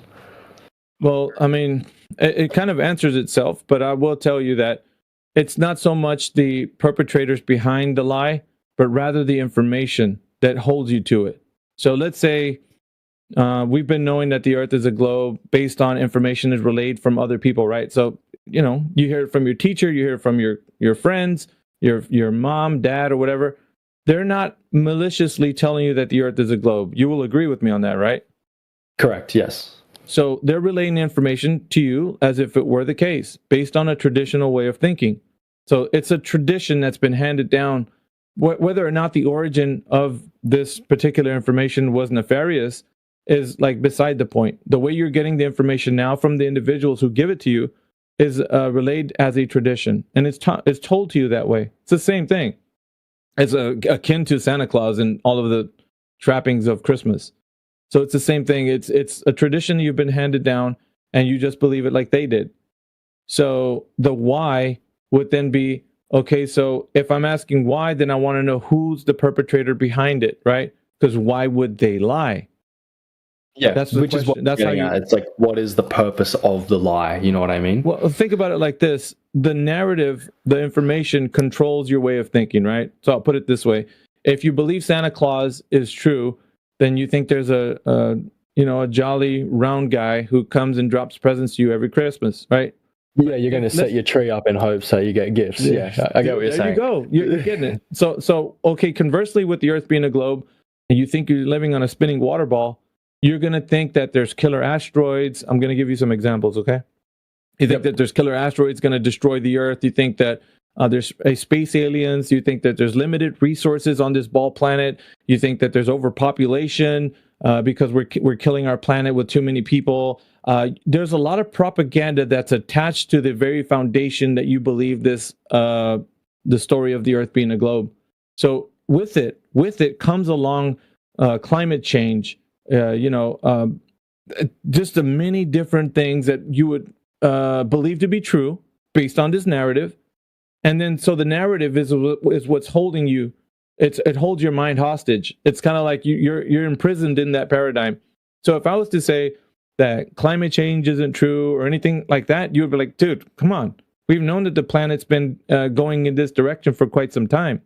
Well, I mean, it kind of answers itself, but I will tell you that it's not so much the perpetrators behind the lie, but rather the information that holds you to it. So let's say we've been knowing that the earth is a globe based on information is relayed from other people, right? So, you know, you hear it from your teacher, you hear it from your friends, your mom, dad, or whatever. They're not maliciously telling you that the earth is a globe. You will agree with me on that, right? Correct, yes. So they're relaying the information to you as if it were the case, based on a traditional way of thinking. So it's a tradition that's been handed down. Whether or not the origin of this particular information was nefarious is like beside the point. The way you're getting the information now from the individuals who give it to you is relayed as a tradition, and it's told to you that way. It's the same thing. It's akin to Santa Claus and all of the trappings of Christmas. So it's the same thing. It's a tradition you've been handed down, and you just believe it like they did. So the why would then be, okay, so if I'm asking why, then I want to know who's the perpetrator behind it, right? Because why would they lie? Yeah, that's which is what that's how you. It's like, what is the purpose of the lie? You know what I mean? Well, think about it like this: the narrative, the information controls your way of thinking, right? So I'll put it this way: if you believe Santa Claus is true, then you think there's a jolly round guy who comes and drops presents to you every Christmas, right? Yeah, you're going to set your tree up in hopes that you get gifts. Yeah, I get what you're saying. There you go. You're getting it. So okay, conversely, with the Earth being a globe, and you think you're living on a spinning water ball, you're going to think that there's killer asteroids. I'm going to give you some examples, okay? You think that there's killer asteroids going to destroy the Earth. You think that there's space aliens. You think that there's limited resources on this ball planet. You think that there's overpopulation because we're killing our planet with too many people. There's a lot of propaganda that's attached to the very foundation that you believe this the story of the Earth being a globe. So with it comes along climate change. Just the many different things that you would believe to be true based on this narrative. And then, so the narrative is what's holding you. It holds your mind hostage. It's kind of like you're imprisoned in that paradigm. So if I was to say that climate change isn't true or anything like that, you would be like, dude, come on. We've known that the planet's been going in this direction for quite some time.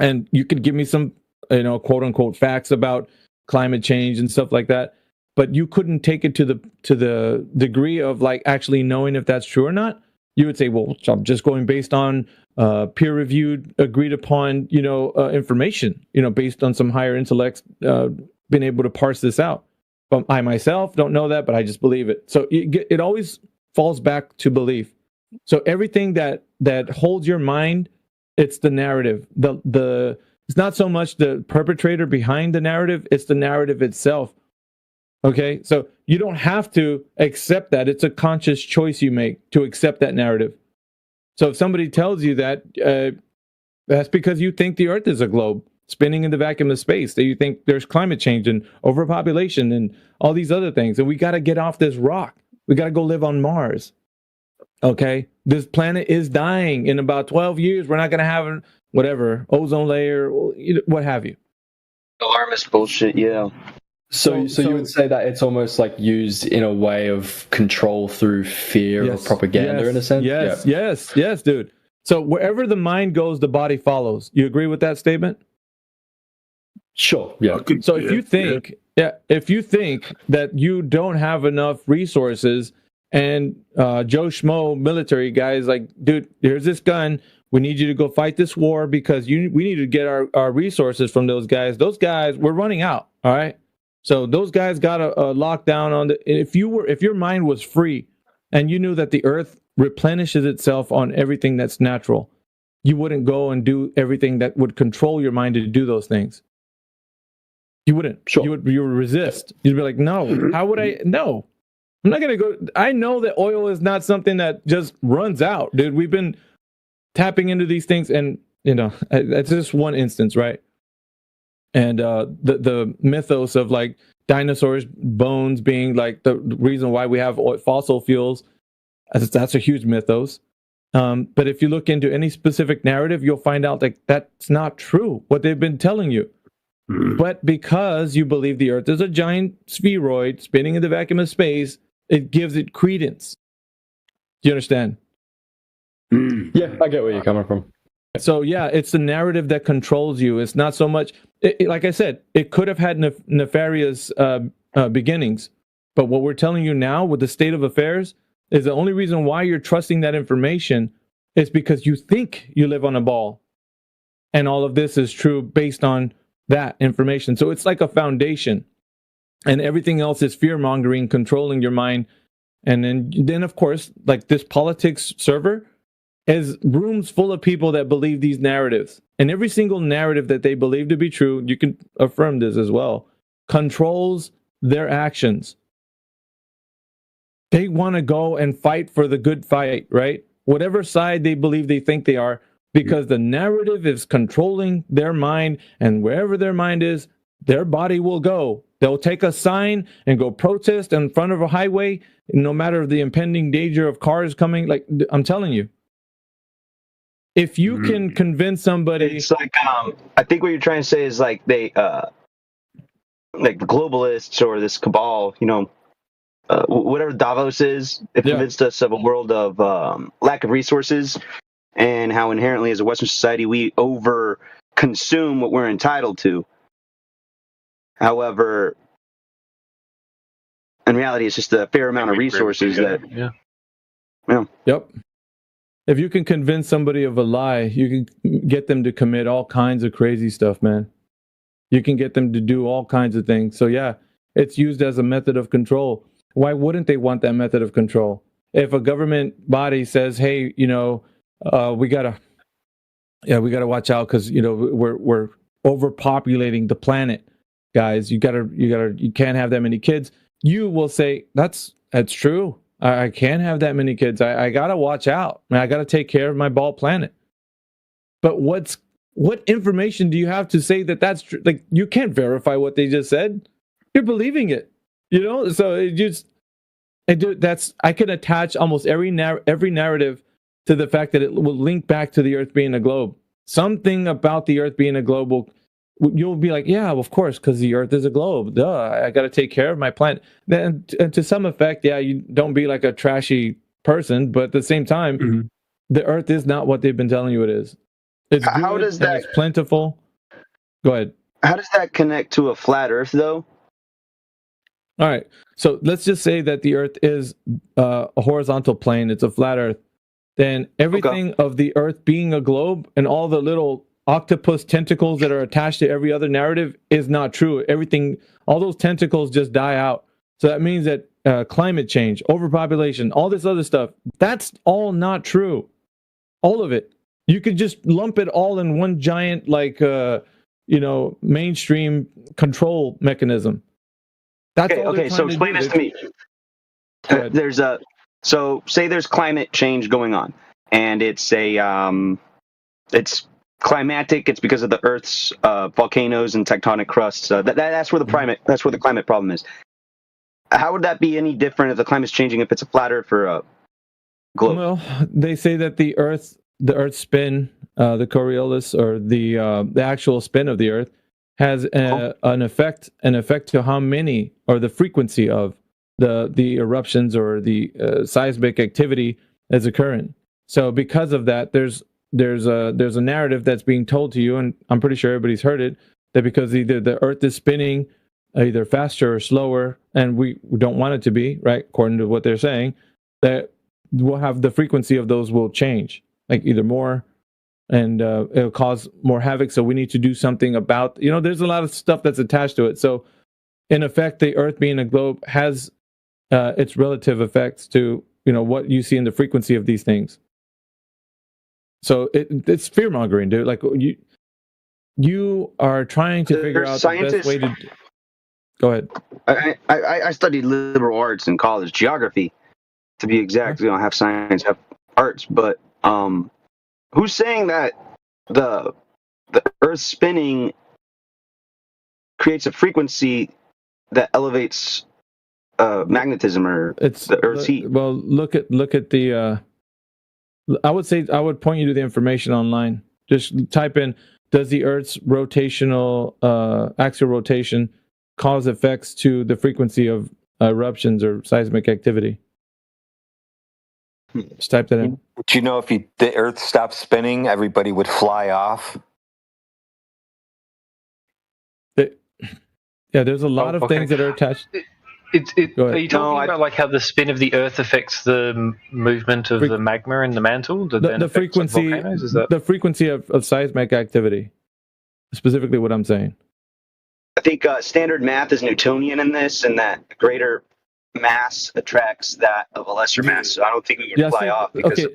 and you could give me some, quote unquote facts about climate change and stuff like that, but you couldn't take it to the degree of like actually knowing if that's true or not. You would say, well, I'm just going based on peer-reviewed, agreed-upon, information, based on some higher intellects being able to parse this out. But I myself don't know that, but I just believe it. So it always falls back to belief. So everything that holds your mind, it's the narrative. It's not so much the perpetrator behind the narrative, it's the narrative itself. Okay, so you don't have to accept that. It's a conscious choice you make to accept that narrative. So if somebody tells you that, that's because you think the Earth is a globe spinning in the vacuum of space, that you think there's climate change and overpopulation and all these other things. And we got to get off this rock. We got to go live on Mars. Okay, this planet is dying. In about 12 years, we're not going to have whatever, ozone layer, what have you. Alarmist bullshit, yeah. So you would say that it's almost like used in a way of control through fear or propaganda in a sense? Yes, dude. So wherever the mind goes, the body follows. You agree with that statement? Sure, yeah. So if you think that you don't have enough resources and Joe Schmo military guys like, dude, here's this gun. We need you to go fight this war because we need to get our resources from those guys. Those guys, we're running out, all right? So those guys got a lockdown on if your mind was free and you knew that the earth replenishes itself on everything that's natural, you wouldn't go and do everything that would control your mind to do those things. You wouldn't. Sure. You would resist. You'd be like, no, how would I? No, I'm not going to go. I know that oil is not something that just runs out, dude. We've been tapping into these things and, it's just one instance, right? And the mythos of like dinosaurs' bones being like the reason why we have fossil fuels, that's a huge mythos. But if you look into any specific narrative, you'll find out like that's not true, what they've been telling you. But because you believe the Earth is a giant spheroid spinning in the vacuum of space, it gives it credence. Do you understand? Yeah, I get where you're coming from. So yeah, it's the narrative that controls you. It's not so much, like I said, it could have had nefarious beginnings. But what we're telling you now with the state of affairs is the only reason why you're trusting that information is because you think you live on a ball. And all of this is true based on that information. So it's like a foundation. And everything else is fear-mongering, controlling your mind. And then of course, like this politics server is rooms full of people that believe these narratives. And every single narrative that they believe to be true, you can affirm this as well, controls their actions. They want to go and fight for the good fight, right? Whatever side they believe they think they are, because the narrative is controlling their mind, and wherever their mind is, their body will go. They'll take a sign and go protest in front of a highway, no matter the impending danger of cars coming. Like, I'm telling you. If you can convince somebody, it's like I think what you're trying to say is like they like the globalists or this cabal, whatever Davos is, it convinced us of a world of lack of resources and how inherently as a Western society we over consume what we're entitled to. However, in reality, it's just a fair amount of resources that. Yeah. Yep. If you can convince somebody of a lie, you can get them to commit all kinds of crazy stuff, man. You can get them to do all kinds of things. So yeah, it's used as a method of control. Why wouldn't they want that method of control? If a government body says, "Hey, we gotta watch out because we're overpopulating the planet, guys. You can't have that many kids." You will say, "That's true. I can't have that many kids. I gotta watch out. I gotta take care of my ball planet." But what information do you have to say that that's true? Like, you can't verify what they just said. You're believing it, So I can attach almost every narrative to the fact that it will link back to the Earth being a globe. Something about the Earth being a globe you'll be like, yeah, of course, because the Earth is a globe. Duh, I got to take care of my planet. And to some effect, yeah, you don't be like a trashy person, but at the same time, the Earth is not what they've been telling you it is. It's good, how does that? It's plentiful. Go ahead. How does that connect to a flat Earth, though? All right. So let's just say that the Earth is a horizontal plane. It's a flat Earth. Then everything of the Earth being a globe and all the little octopus tentacles that are attached to every other narrative is not true. Everything, all those tentacles just die out. So that means that climate change, overpopulation, all this other stuff, that's all not true. All of it. You could just lump it all in one giant, mainstream control mechanism. That's okay. So explain this to me. So say there's climate change going on, and it's climatic. It's because of the Earth's volcanoes and tectonic crusts. That's where the climate problem is. How would that be any different if the climate's changing if it's a flat Earth or a globe? Well, they say that the Earth's spin, the Coriolis, or the actual spin of the Earth, has an effect to how many, or the frequency of the eruptions or the seismic activity is occurring. So because of that, there's a narrative that's being told to you, and I'm pretty sure everybody's heard it, that because either the Earth is spinning either faster or slower, and we don't want it to be, right, according to what they're saying, that we'll have the frequency of those will change, like either more, and it'll cause more havoc. So we need to do something about, there's a lot of stuff that's attached to it. So in effect, the Earth being a globe has its relative effects to, what you see in the frequency of these things. So it's fear mongering, dude. Like you are trying to figure out the best way to. Go ahead. I studied liberal arts in college, geography, to be exact. We don't have science, have arts, but who's saying that the Earth spinning creates a frequency that elevates magnetism or the Earth's heat? Well, look at the. I would point you to the information online. Just type in, does the Earth's rotational axial rotation cause effects to the frequency of eruptions or seismic activity? Just type that in. Do you know if the Earth stopped spinning, everybody would fly off? Yeah, there's a lot of things that are attached. Are you talking about like how the spin of the Earth affects the movement of the magma in the mantle? The frequency, the frequency of seismic activity, specifically what I'm saying. I think standard math is Newtonian in this, and that greater mass attracts that of a lesser mass. So I don't think we would fly off because of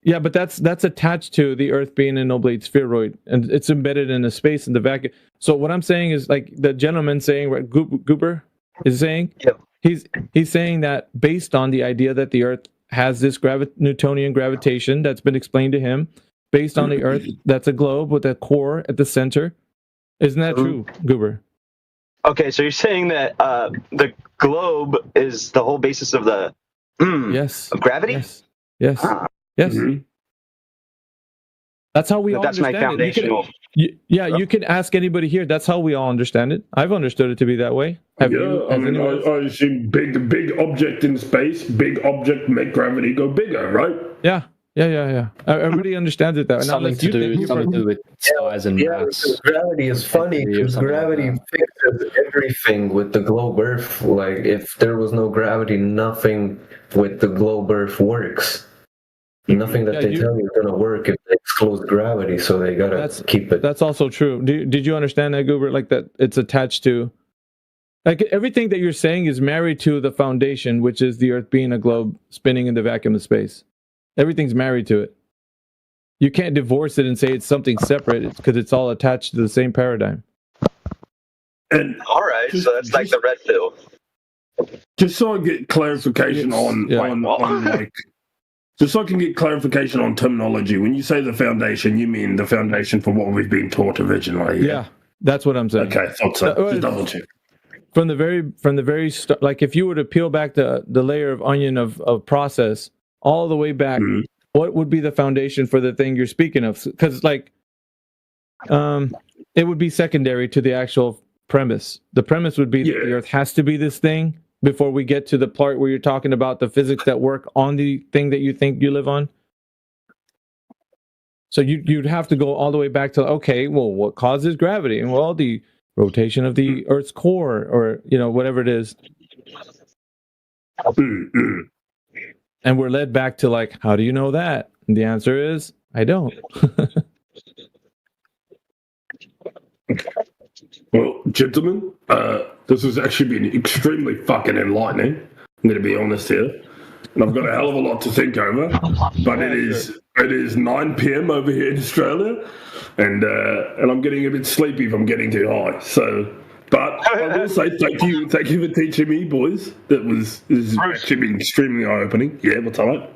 Yeah, but that's attached to the Earth being an oblate spheroid, and it's embedded in a space in the vacuum. So what I'm saying is, like the gentleman saying, what Goober is saying, he's saying that based on the idea that the Earth has this Newtonian gravitation that's been explained to him, based on the Earth that's a globe with a core at the center. Isn't that true, Goober? Okay, so you're saying that the globe is the whole basis of the of gravity? Yes. Yes. Mm-hmm. That's how we all that's understand my foundational. You can ask anybody here. That's how we all understand it. I've understood it to be that way. I assume big object in space, big object make gravity go bigger, right? Yeah. Everybody understands it that way. Something to do with size and mass. Gravity is funny because gravity fixes everything with the globe Earth. Like, if there was no gravity, nothing with the globe Earth works. Nothing that they tell you is going to work if they exclude gravity, so they got to keep it. That's also true. Did you understand that, Goober? Like that it's attached to... Like everything that you're saying is married to the foundation, which is the Earth being a globe spinning in the vacuum of space. Everything's married to it. You can't divorce it and say it's something separate because it's all attached to the same paradigm. And all right, so that's like the red pill. Just so I get clarification just so I can get clarification on terminology. When you say the foundation, you mean the foundation for what we've been taught originally? Yeah, that's what I'm saying. Okay, thought so. Just double check. From the very start, like if you were to peel back the layer of onion of process all the way back, what would be the foundation for the thing you're speaking of? Because it would be secondary to the actual premise. The premise would be that the Earth has to be this thing before we get to the part where you're talking about the physics that work on the thing that you think you live on. So you'd have to go all the way back to, okay, well, what causes gravity? And well, the rotation of the Earth's core, or whatever it is. And we're led back to like, how do you know that? And the answer is, I don't. Well, gentlemen, this has actually been extremely fucking enlightening. I'm going to be honest here. And I've got a hell of a lot to think over. But it is 9 p.m. over here in Australia. And I'm getting a bit sleepy if I'm getting too high. So, but I will say thank you for teaching me, boys. This has actually been extremely eye-opening. Yeah, what's up?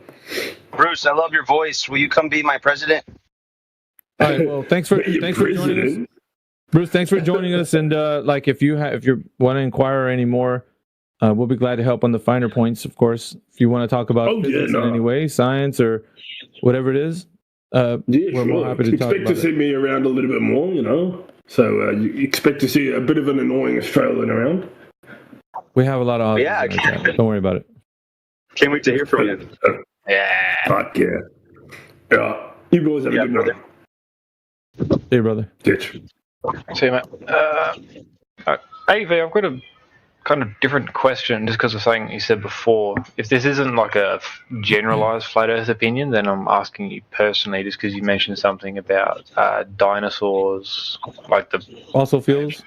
Bruce, I love your voice. Will you come be my president? All right, well, thanks for joining us. Bruce, thanks for joining us. And if you want to inquire any more, we'll be glad to help on the finer points, of course. If you want to talk about physics in any way, science or whatever it is, we're more happy to talk about it. Expect to see me around a little bit more, So you expect to see a bit of an annoying Australian around. We have a lot of don't worry about it. Can't wait to hear from you. Yeah. Fuck yeah. Yeah. You boys have a good night. See you, brother. Ditch. See you, mate. AV, I've got a kind of different question just because of something you said before. If this isn't like a generalized flat earth opinion, then I'm asking you personally just because you mentioned something about dinosaurs, like the fossil fuels.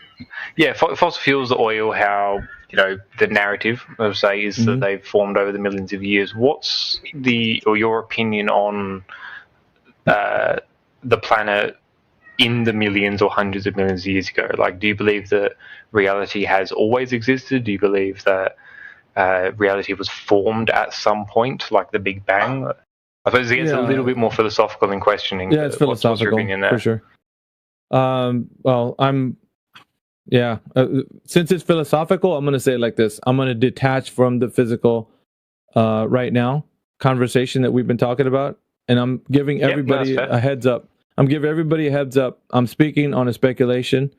Yeah, fossil fuels, the oil, how, the narrative, I would say, is that they've formed over the millions of years. What's your opinion on the planet in the millions or hundreds of millions of years ago? Like, do you believe that reality has always existed? Do you believe that reality was formed at some point, like the Big Bang? I suppose it gets a little bit more philosophical than questioning. Yeah, it's philosophical, what's your opinion there? For sure. Since it's philosophical, I'm going to say it like this. I'm going to detach from the physical right now conversation that we've been talking about, and I'm giving everybody a heads up. I'm speaking on a speculation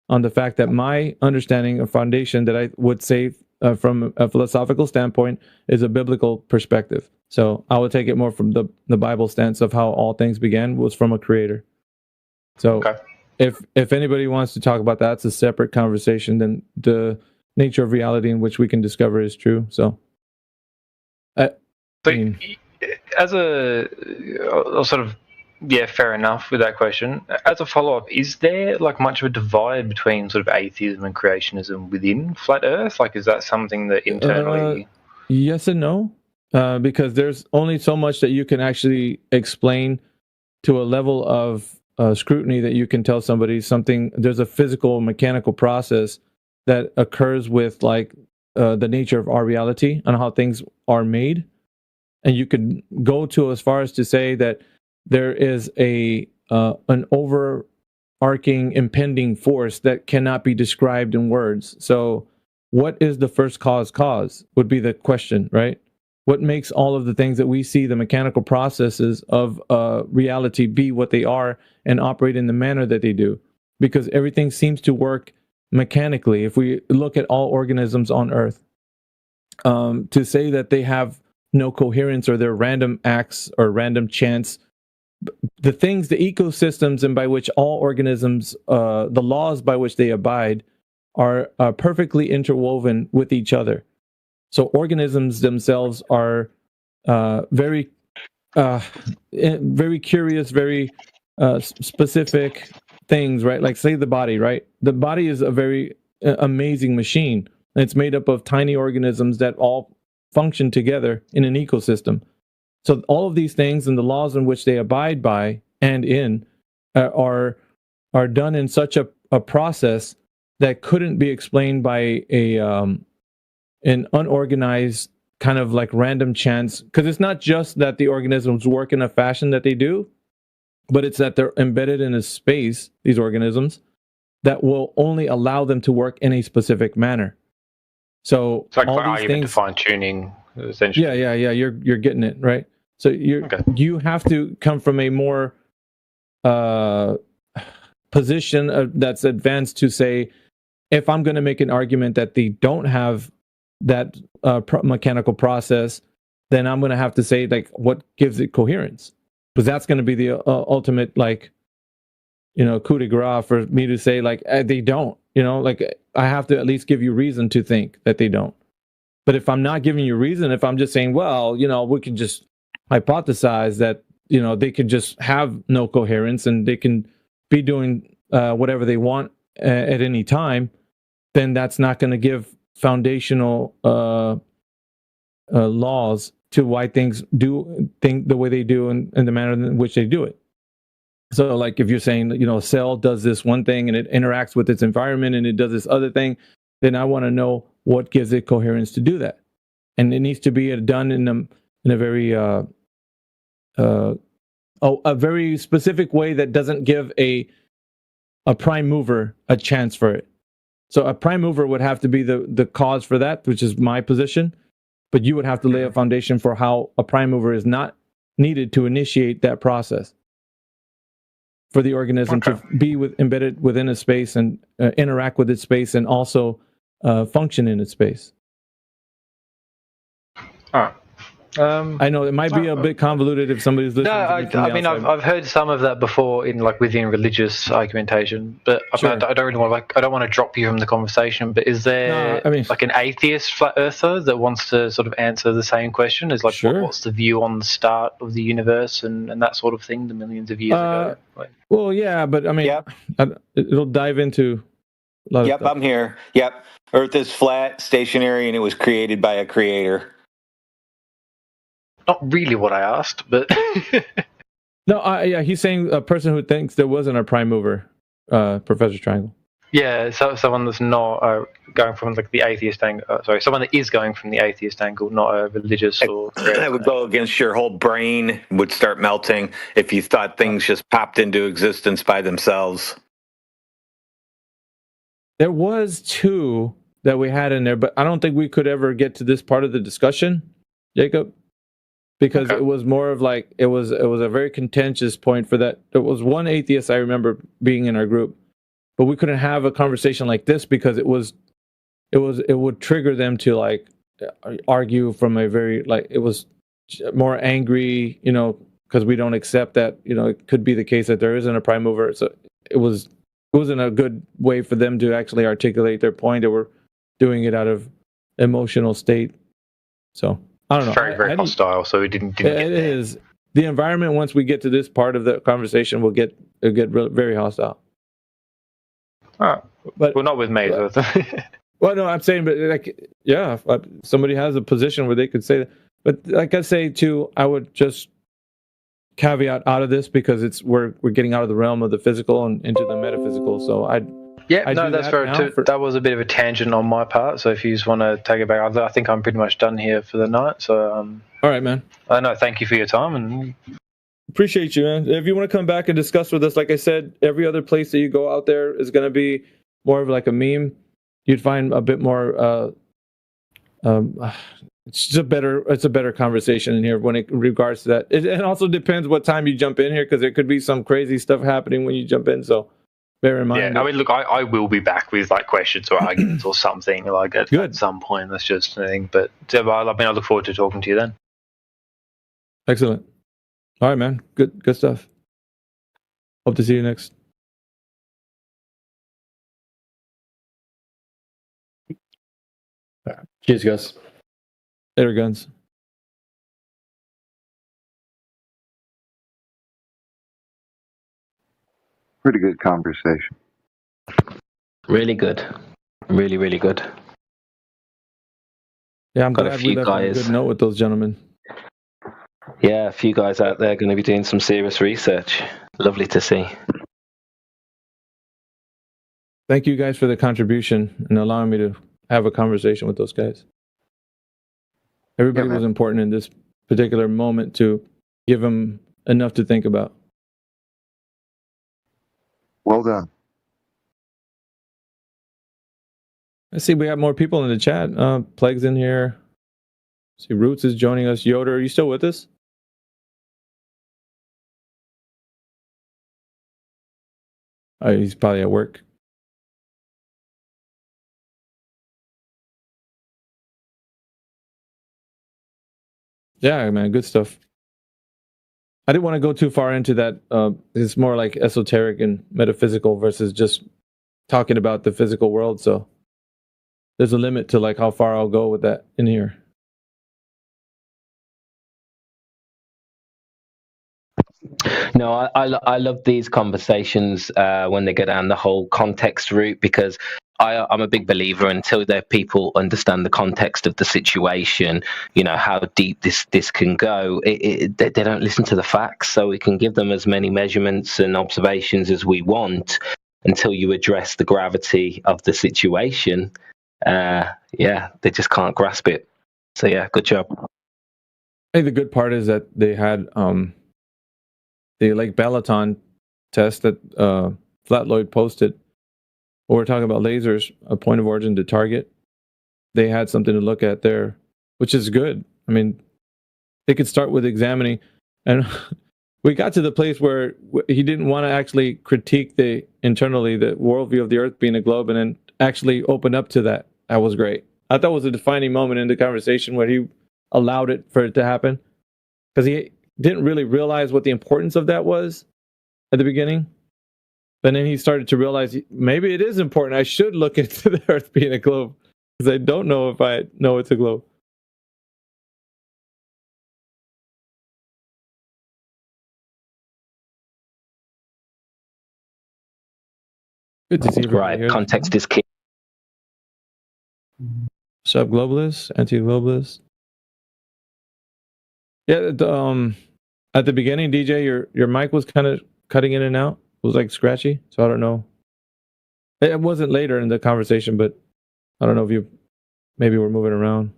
on the fact that my understanding of foundation that I would say from a philosophical standpoint is a biblical perspective. So I would take it more from the Bible stance of how all things began was from a creator. So if anybody wants to talk about that, it's a separate conversation than the nature of reality in which we can discover is true. So, as a sort of fair enough with that question. As a follow-up, is there like much of a divide between sort of atheism and creationism within Flat Earth? Like, is that something that internally? Yes and no, because there's only so much that you can actually explain to a level of scrutiny that you can tell somebody something. There's a physical, mechanical process that occurs with like the nature of our reality and how things are made, and you could go to as far as to say that there is an overarching impending force that cannot be described in words. So what is the first cause would be the question, right? What makes all of the things that we see, the mechanical processes of reality, be what they are and operate in the manner that they do? Because everything seems to work mechanically. If we look at all organisms on Earth, to say that they have no coherence or they're random acts or random chance, the things, the ecosystems and by which all organisms, the laws by which they abide are perfectly interwoven with each other. So organisms themselves are very curious, very specific things, right? Like say the body, right? The body is a very amazing machine. It's made up of tiny organisms that all function together in an ecosystem. So all of these things and the laws in which they abide by and in are done in such a process that couldn't be explained by an unorganized kind of like random chance. Because it's not just that the organisms work in a fashion that they do, but it's that they're embedded in a space, these organisms, that will only allow them to work in a specific manner. So it's like all these things, fine tuning, essentially. Yeah. You're getting it right. So you have to come from a more position that's advanced to say, if I'm going to make an argument that they don't have that mechanical process, then I'm going to have to say like what gives it coherence. because that's going to be the ultimate, like, coup de grace for me to say, like, they don't. Like, I have to at least give you reason to think that they don't. But if I'm not giving you reason, if I'm just saying, well, we can just hypothesize that, they could just have no coherence and they can be doing whatever they want at any time, then that's not going to give foundational laws to why things think the way they do and the manner in which they do it. So, like, if you're saying, a cell does this one thing and it interacts with its environment and it does this other thing, then I want to know what gives it coherence to do that. And it needs to be done in a very a very specific way that doesn't give a prime mover a chance for it. So a prime mover would have to be the cause for that, which is my position. But you would have to lay a foundation for how a prime mover is not needed to initiate that process for the organism to be embedded within a space and interact with its space and also function in its space. All right. I know it might be a bit convoluted if somebody's listening. No, I mean I've heard some of that before within religious argumentation, but I don't really want I don't want to drop you from the conversation. But is there like an atheist flat earther that wants to sort of answer the same question? Is what's the view on the start of the universe and that sort of thing, the millions of years ago? Well, yeah, but I mean, it'll dive into a lot of stuff. I'm here. Yep, Earth is flat, stationary, and it was created by a creator. Not really what I asked, but no, he's saying a person who thinks there wasn't a prime mover, Professor Triangle. Yeah, so someone that's not going from the atheist angle. Someone that is going from the atheist angle, not a religious or. That would go against your whole brain. Would start melting if you thought things just popped into existence by themselves. There was two that we had in there, but I don't think we could ever get to this part of the discussion, Jacob. Because it was more of it was a very contentious point for that. There was one atheist I remember being in our group, but we couldn't have a conversation like this because it would trigger them to argue from a very it was more angry, because we don't accept that, it could be the case that there isn't a prime mover. So it wasn't a good way for them to actually articulate their point. They were doing it out of emotional state. So I don't know. Very, very hostile. So it didn't get it is the environment. Once we get to this part of the conversation, will get very hostile. All right, but not with me. Well, no, I'm saying, but if somebody has a position where they could say that. But like I say too, I would just caveat out of this because we're getting out of the realm of the physical and into the metaphysical. So that's fair too. That was a bit of a tangent on my part. So if you just want to take it back, I think I'm pretty much done here for the night. So all right, man. No, thank you for your time and appreciate you, man. If you want to come back and discuss with us, like I said, every other place that you go out there is going to be more of like a meme. You'd find a bit more. It's a better conversation in here when it regards to that. It also depends what time you jump in here because there could be some crazy stuff happening when you jump in. So. Bear in mind. Yeah, I mean, look, I will be back with questions or arguments or something at some point. That's just a thing. But I look forward to talking to you then. Excellent. All right, man. Good stuff. Hope to see you next. Cheers, guys. Later, guns. Pretty good conversation. Really good. Really, really good. Yeah, I'm glad we left on a good note with those gentlemen. Yeah, a few guys out there going to be doing some serious research. Lovely to see. Thank you guys for the contribution and allowing me to have a conversation with those guys. Everybody was important in this particular moment to give them enough to think about. Well done. I see we have more people in the chat. Plague's in here. See, Roots is joining us. Yoder, are you still with us? He's probably at work. Yeah, man, good stuff. I didn't want to go too far into that. It's more like esoteric and metaphysical versus just talking about the physical world. So there's a limit to like how far I'll go with that in here. No, I love these conversations when they go down the whole context route, because I'm a big believer until the people understand the context of the situation, how deep this can go. They don't listen to the facts, so we can give them as many measurements and observations as we want until you address the gravity of the situation. They just can't grasp it. So yeah, good job. I think the good part is that they had the Lake Balaton test that Flatloyd posted. We're talking about lasers, a point of origin to target. They had something to look at there, which is good. I mean, they could start with examining, and we got to the place where he didn't want to actually critique the worldview of the Earth being a globe, and then actually open up to that. That was great. I thought it was a defining moment in the conversation where he allowed it for it to happen, because he didn't really realize what the importance of that was at the beginning. And then he started to realize maybe it is important. I should look into the Earth being a globe, because I don't know if I know it's a globe. Good to see you. Right, here. Context is key. Sub-globalists, anti-globalists. Yeah, at the beginning, DJ, your mic was kind of cutting in and out. It was like scratchy, so I don't know. It wasn't later in the conversation, but I don't know if maybe we're moving around.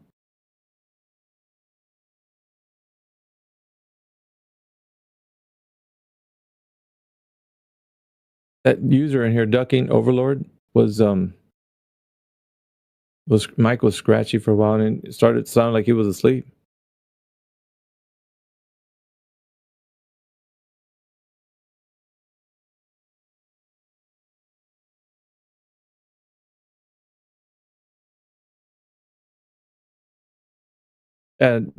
That user in here, Ducking Overlord, was Mike was scratchy for a while, and it started to sound like he was asleep. And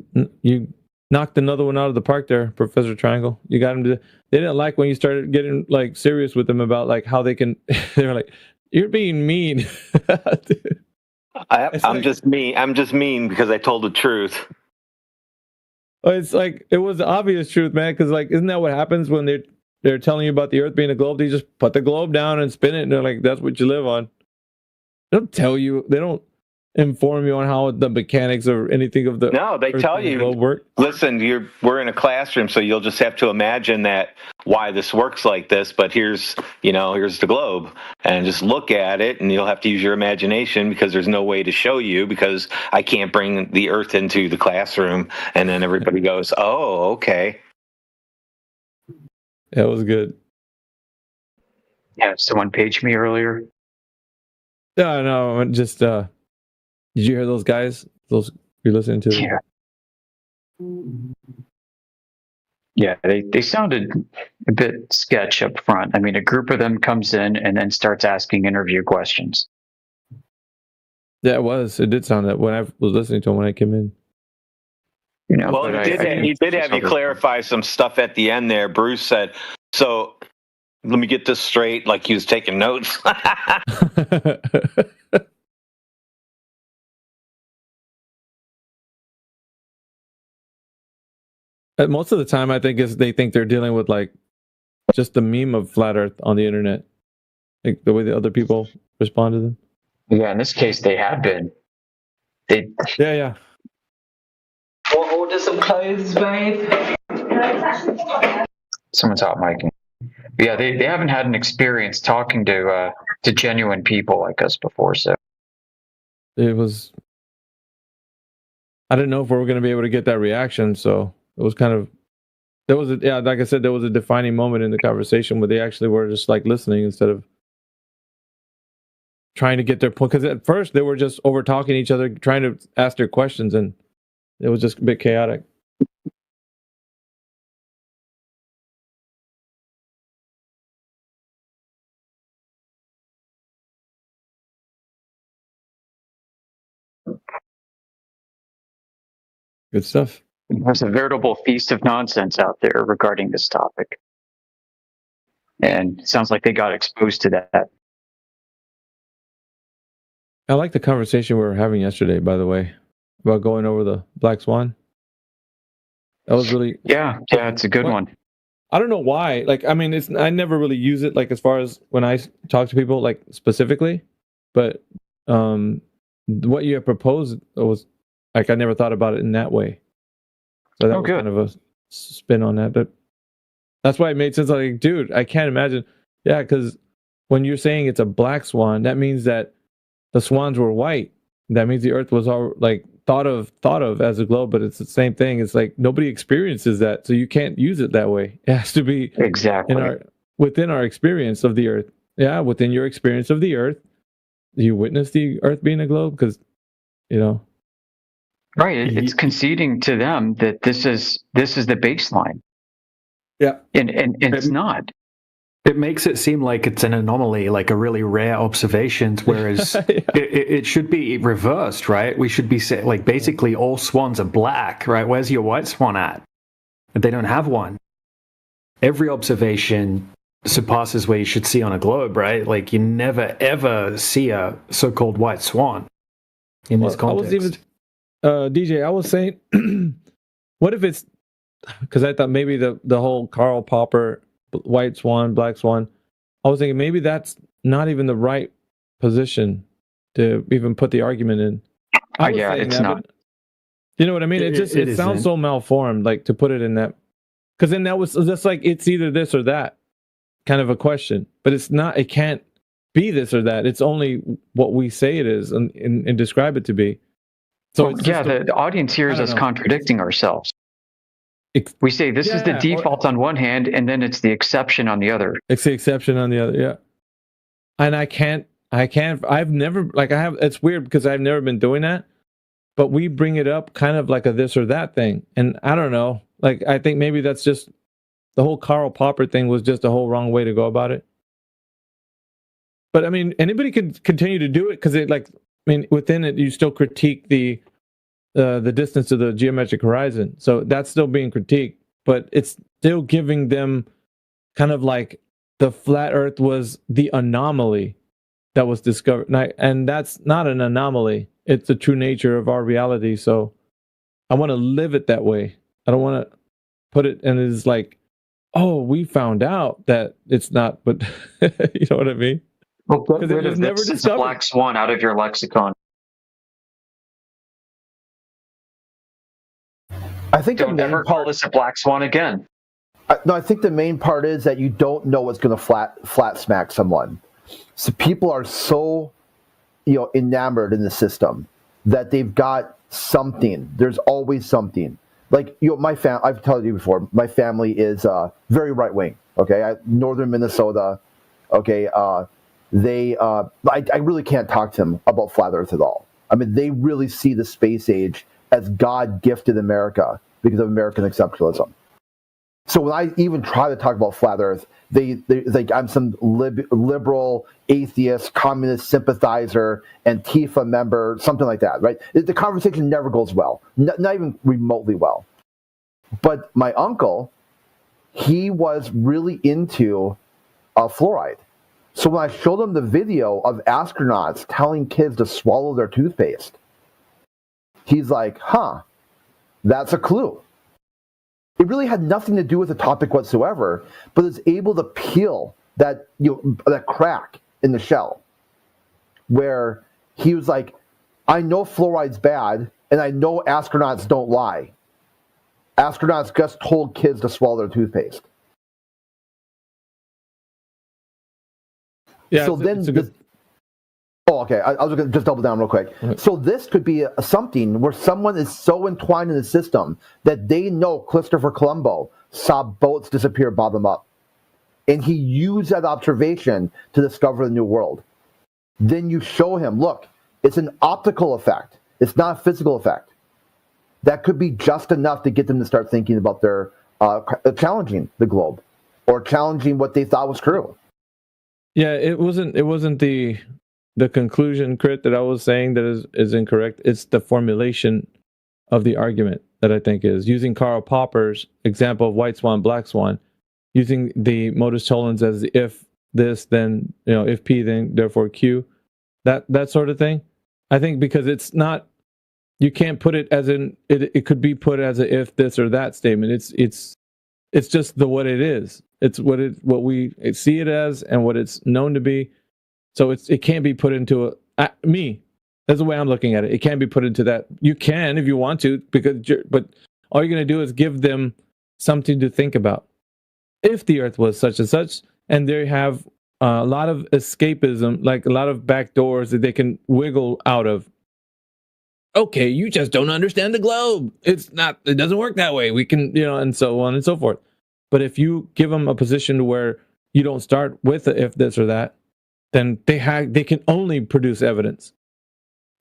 you knocked another one out of the park there, Professor Triangle. You got him to. They didn't like when you started getting like serious with them about like how they can. They were like, "You're being mean." I'm just mean. I'm just mean because I told the truth. It's like it was the obvious truth, man. Because like, isn't that what happens when they're telling you about the Earth being a globe? They just put the globe down and spin it, and they're like, "That's what you live on." They don't tell you. They don't inform you on how the mechanics or anything of the no they tell you work. Listen, we're in a classroom, so you'll just have to imagine that why this works like this, but here's the globe, and just look at it, and you'll have to use your imagination because there's no way to show you, because I can't bring the Earth into the classroom. And then everybody goes, oh, okay. That was good. Yeah, someone paged me earlier. No, just did you hear those guys? Those you're listening to? Yeah. Yeah, they sounded a bit sketch up front. I mean, a group of them comes in and then starts asking interview questions. Yeah, it was. It did sound that when I was listening to him when I came in. Well, he did have you clarify some stuff at the end there. Bruce said, so let me get this straight, like he was taking notes. Most of the time, I think they think they're dealing with like just the meme of flat Earth on the internet, like the way the other people respond to them. Yeah, in this case, they have been. Yeah. We'll order some clothes, babe. Someone's hot micing. Yeah, they haven't had an experience talking to genuine people like us before, so it was. I didn't know if we were going to be able to get that reaction, so it was kind of. Like I said, there was a defining moment in the conversation where they actually were just like listening instead of trying to get their point. Because at first they were just over talking each other, trying to ask their questions, and it was just a bit chaotic. Good stuff. There's a veritable feast of nonsense out there regarding this topic. And it sounds like they got exposed to that. I like the conversation we were having yesterday, by the way, about going over the Black Swan. That was really... Yeah, it's a good one. I don't know why. Like, I mean, I never really use it, like, as far as when I talk to people, like, specifically. But what you have proposed was, like, I never thought about it in that way. So that was kind of a spin on that. But that's why it made sense. Like, dude, I can't imagine. Yeah, because when you're saying it's a black swan, that means that the swans were white. That means the Earth was all like thought of as a globe, but it's the same thing. It's like nobody experiences that, so you can't use it that way. It has to be exactly within our experience of the Earth. Yeah, within your experience of the Earth, you witness the Earth being a globe because, you know. Right, it's conceding to them that this is the baseline. Yeah, and it's not. It makes it seem like it's an anomaly, like a really rare observation, whereas it should be reversed, right? We should be like basically all swans are black, right? Where's your white swan at? They don't have one. Every observation surpasses where you should see on a globe, right? Like you never ever see a so-called white swan in this context. I was even DJ. I was saying, what if it's because I thought maybe the whole Karl Popper white swan, black swan. I was thinking maybe that's not even the right position to even put the argument in. Yeah, it's not. You know what I mean? It sounds so malformed, like to put it in that, because then that was just like it's either this or that kind of a question, but it's not. It can't be this or that. It's only what we say it is and describe it to be. So the audience hears us contradicting ourselves. We say this is the default on one hand, and then it's the exception on the other. It's the exception on the other, yeah. And I've never, like I have, it's weird because I've never been doing that, but we bring it up kind of like a this or that thing. And I don't know, like I think maybe that's just, the whole Karl Popper thing was just a whole wrong way to go about it. But I mean, anybody can continue to do it because it within it, you still critique the distance of the geometric horizon. So that's still being critiqued, but it's still giving them kind of like the flat Earth was the anomaly that was discovered. And that's not an anomaly. It's the true nature of our reality. So I want to live it that way. I don't want to put it, and it's like, oh, we found out that it's not, but you know what I mean? Well, get rid of this black swan out of your lexicon. I think don't ever call this a black swan again. I think the main part is that you don't know what's going to flat smack someone. So people are so, enamored in the system that they've got something. There's always something. Like I've told you before. My family is very right wing. Okay, northern Minnesota. Okay, I really can't talk to them about flat Earth at all. I mean, they really see the space age as God gifted America because of American exceptionalism. So when I even try to talk about flat Earth, they think I'm some liberal, atheist, communist sympathizer, Antifa member, something like that, right? The conversation never goes well, not even remotely well. But my uncle, he was really into fluoride. So when I showed him the video of astronauts telling kids to swallow their toothpaste, he's like, that's a clue. It really had nothing to do with the topic whatsoever, but it's able to peel that crack in the shell where he was like, I know fluoride's bad, and I know astronauts don't lie. Astronauts just told kids to swallow their toothpaste. Yeah, so okay, I was going to just double down real quick. Okay. So this could be something where someone is so entwined in the system that they know Christopher Colombo saw boats disappear bottom up. And he used that observation to discover the new world. Then you show him, look, it's an optical effect. It's not a physical effect. That could be just enough to get them to start thinking about their challenging the globe or challenging what they thought was true. Yeah, it wasn't the conclusion, Crit, that I was saying that is incorrect. It's the formulation of the argument. that I think is using Karl Popper's example of white swan, black swan, using the modus tollens as if this, then, if P, then therefore Q, that sort of thing. I think because it's not, you can't put it as in, it could be put as a if this or that statement. It's just what it is. It's what we see it as and what it's known to be. So it can't be put into me. That's the way I'm looking at it. It can't be put into that. You can if you want to, but all you're going to do is give them something to think about. If the Earth was such and such, and they have a lot of escapism, like a lot of back doors that they can wiggle out of. Okay, you just don't understand the globe. It doesn't work that way. We can, and so on and so forth. But if you give them a position where you don't start with a if this or that, then they can only produce evidence.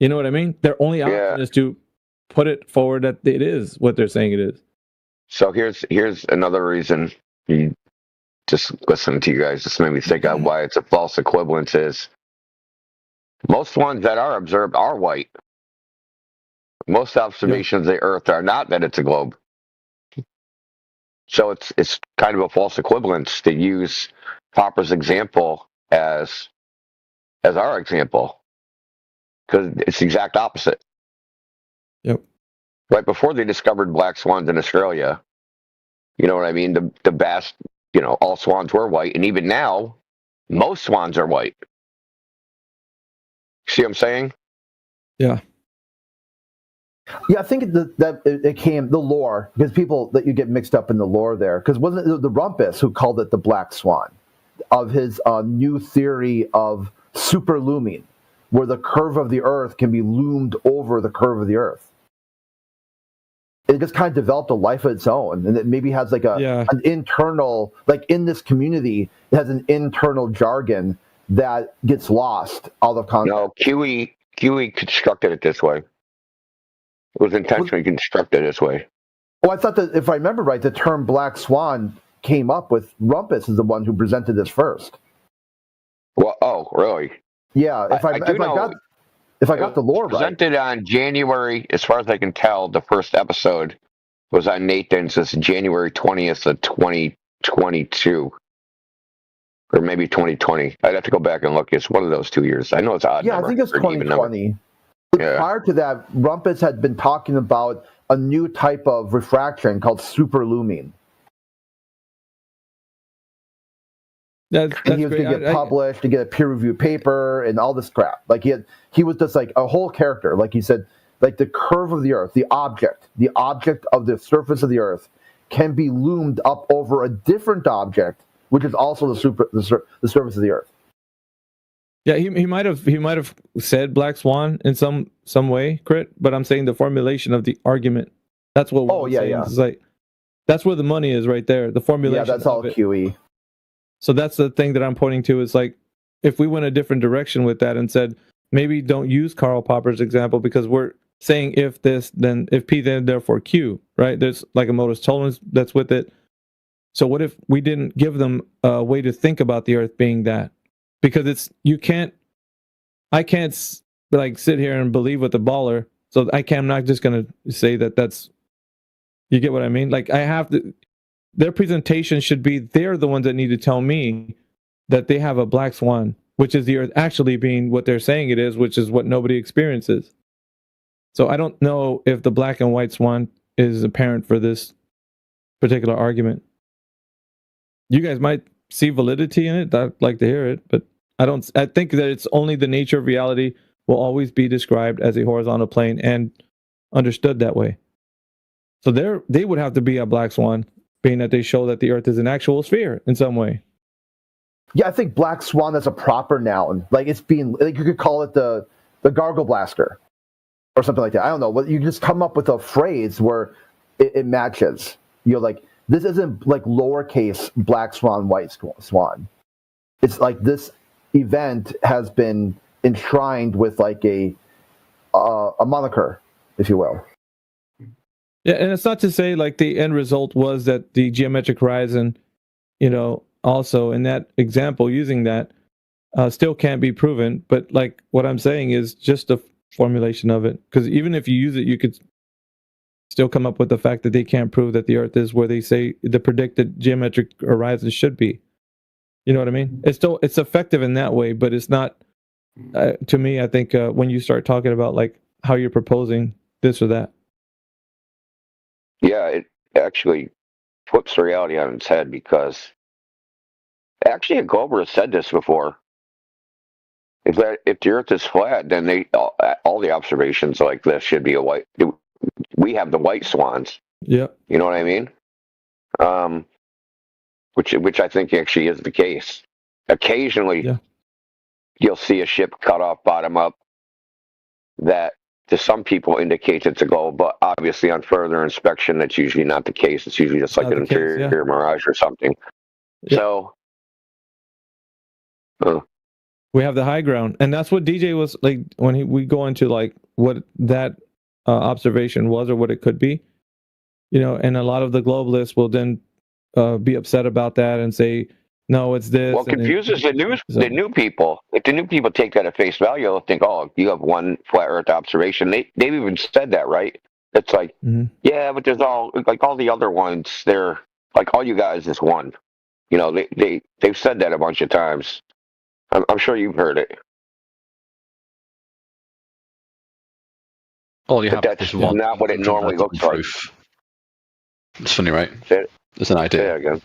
You know what I mean? Their only option is to put it forward that it is what they're saying it is. So here's another reason. Just listening to you guys just made me think of why it's a false equivalence. Is most ones that are observed are white. Most observations of the Earth are not that it's a globe. So it's kind of a false equivalence to use Popper's example as our example, because it's the exact opposite. Yep. Right before they discovered black swans in Australia, you know what I mean? The vast, all swans were white, and even now, most swans are white. See what I'm saying? Yeah. Yeah, I think that it came, the lore, because people that you get mixed up in the lore there, because wasn't it the Rumpus who called it the black swan, of his new theory of superlooming, where the curve of the Earth can be loomed over the curve of the Earth. It just kind of developed a life of its own, and it maybe has like an internal, like in this community, it has an internal jargon that gets lost out of context. No, QE constructed it this way. It was intentionally constructed this way. Oh, I thought that if I remember right, the term black swan came up with Rumpus is the one who presented this first. Well, oh, really? Yeah, if I got the lore right. Presented on January, as far as I can tell, the first episode was on Nathan's. It's January 20th of 2022. Or maybe 2020. I'd have to go back and look. It's one of those 2 years. I know it's odd. Yeah, I think it's 2020. Prior to that, Rumpus had been talking about a new type of refraction called superlooming. And he was going to get published, to get a peer-reviewed paper, and all this crap. Like he was just like a whole character. Like he said, like the curve of the Earth, the object of the surface of the Earth, can be loomed up over a different object, which is also the surface of the Earth. Yeah, he might have said black swan in some way, Crit. But I'm saying the formulation of the argument. That's what. It's like that's where the money is, right there. The formulation. Yeah, that's all QE. So that's the thing that I'm pointing to. Is like if we went a different direction with that and said maybe don't use Karl Popper's example because we're saying if this, then if P, then therefore Q, right? There's like a modus tollens that's with it. So what if we didn't give them a way to think about the Earth being that? Because I can't like sit here and believe with the baller. So I'm not just going to say that's, you get what I mean? Like I have to, their presentation should be, they're the ones that need to tell me that they have a black swan, which is the Earth actually being what they're saying it is, which is what nobody experiences. So I don't know if the black and white swan is apparent for this particular argument. You guys might see validity in it. I'd like to hear it, but I think that it's only the nature of reality will always be described as a horizontal plane and understood that way. So they would have to be a black swan, being that they show that the Earth is an actual sphere in some way. Yeah, I think black swan is a proper noun. Like it's being, like you could call it the gargle blaster or something like that. I don't know. You just come up with a phrase where it matches. Like, this isn't like lowercase black swan, white swan. It's like this event has been enshrined with like a moniker, if you will. Yeah, and it's not to say like the end result was that the geometric horizon, also in that example using that still can't be proven. But like what I'm saying is just a formulation of it, because even if you use it, you could still come up with the fact that they can't prove that the Earth is where they say the predicted geometric horizon should be. You know what I mean? It's effective in that way, but it's not. To me, I think when you start talking about like how you're proposing this or that. Yeah, it actually flips the reality on its head, because actually a glober has said this before. If the Earth is flat, then all the observations like this should be a white. We have the white swans. Yeah. You know what I mean? Which I think actually is the case. Occasionally, you'll see a ship cut off bottom up that to some people indicates it's a globe, but obviously on further inspection, that's usually not the case. It's usually just like an interior mirage or something. Yeah. So, we have the high ground, and that's what DJ was like when we go into like what that observation was or what it could be, you know. And a lot of the globalists will then be upset about that and say, no, it's this. Well, it confuses the new people. If the new people take that at face value, they'll think, oh, you have one flat Earth observation. They've even said that, right? It's like, yeah, but there's all the other ones. They're like, all you guys is one. You know, they've said that a bunch of times. I'm sure you've heard it. All you have is one. Not what it normally looks like. It's funny, right? There's an idea. Yeah, again.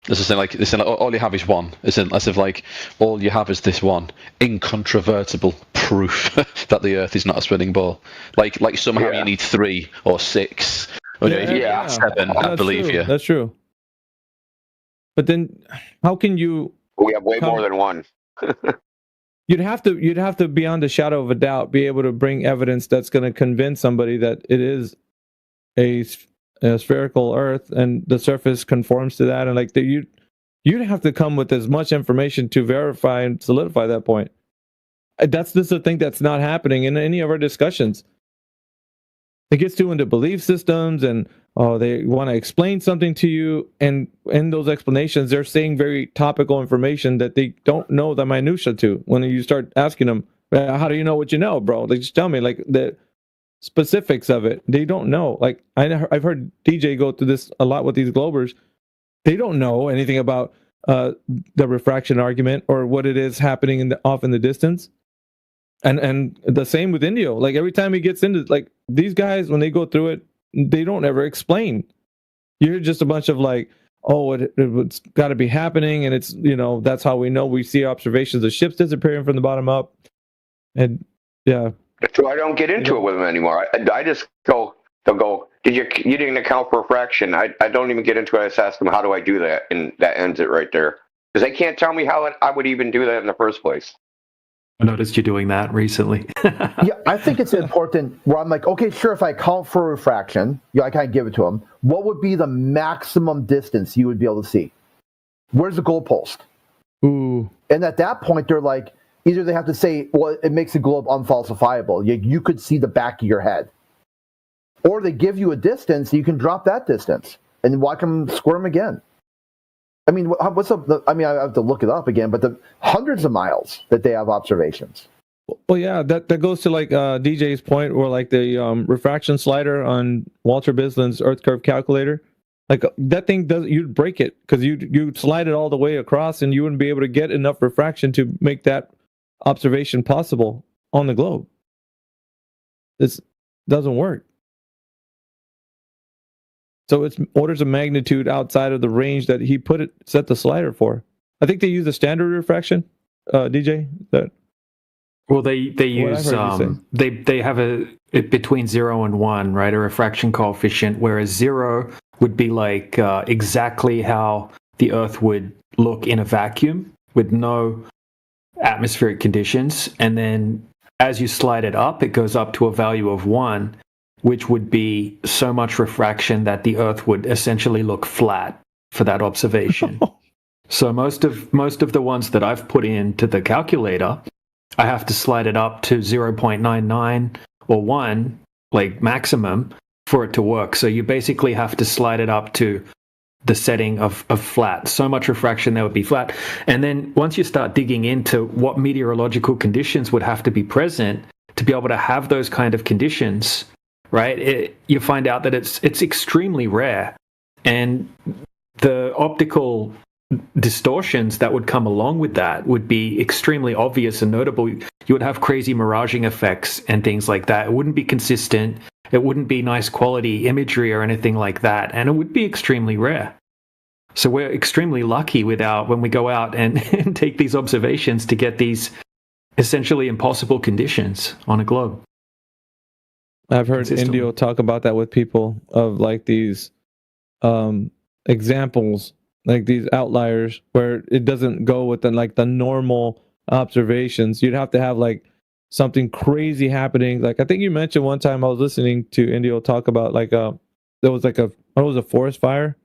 This is like all you have is one. As if like all you have is this one incontrovertible proof that the Earth is not a spinning ball. Like somehow you need 3 or 6 or 7. I believe you. That's true. But then, how can you? We have way more than one. You'd have to beyond a shadow of a doubt be able to bring evidence that's going to convince somebody that it is a spherical Earth and the surface conforms to that, and like you'd have to come with as much information to verify and solidify that point. That's just a thing that's not happening in any of our discussions. It gets too into belief systems, and they want to explain something to you, and in those explanations, they're saying very topical information that they don't know the minutia to. When you start asking them, how do you know what you know, bro? They just tell me like the specifics of it. They don't know. Like I've heard DJ go through this a lot with these globers. They don't know anything about the refraction argument or what it is happening off in the distance. And the same with Indio. Like every time he gets into like these guys, when they go through it, they don't ever explain. You're just a bunch of like, oh, it's got to be happening, and it's, you know, that's how we know. We see observations of ships disappearing from the bottom up, and yeah. So I don't get into it with them anymore. I just go. They'll go. You didn't account for refraction. I don't even get into it. I just ask them, how do I do that, and that ends it right there. Because they can't tell me how I would even do that in the first place. I noticed you doing that recently. Yeah, I think it's important where I'm like, okay, sure, if I account for refraction, I kind of give it to them. What would be the maximum distance you would be able to see? Where's the goalpost? Ooh. And at that point, they're like, either they have to say, well, it makes the globe unfalsifiable. You could see the back of your head. Or they give you a distance, you can drop that distance and watch them squirm again. I mean, what's up? I mean, I have to look it up again, but the hundreds of miles that they have observations. Well, yeah, that goes to like DJ's point, where like the refraction slider on Walter Bisland's Earth Curve calculator, like that thing you'd break it because you slide it all the way across, and you wouldn't be able to get enough refraction to make that observation possible on the globe. This doesn't work. So it's orders of magnitude outside of the range that he set the slider for. I think they use the standard refraction, DJ. Well, they use they have it between 0 and 1, right? A refraction coefficient, whereas 0 would be like exactly how the Earth would look in a vacuum with no atmospheric conditions, and then as you slide it up, it goes up to a value of 1. Which would be so much refraction that the Earth would essentially look flat for that observation. So most of the ones that I've put into the calculator, I have to slide it up to 0.99 or 1, like maximum, for it to work. So you basically have to slide it up to the setting of flat. So much refraction that would be flat. And then once you start digging into what meteorological conditions would have to be present to be able to have those kind of conditions, right? You find out that it's extremely rare, and the optical distortions that would come along with that would be extremely obvious and notable. You would have crazy miraging effects and things like that. It wouldn't be consistent. It wouldn't be nice quality imagery or anything like that, and it would be extremely rare. So we're extremely lucky when we go out and take these observations to get these essentially impossible conditions on a globe. I've heard Indio talk about that with people of like these examples, like these outliers where it doesn't go with the normal observations. You'd have to have like something crazy happening. Like I think you mentioned one time I was listening to Indio talk about like there was like a forest fire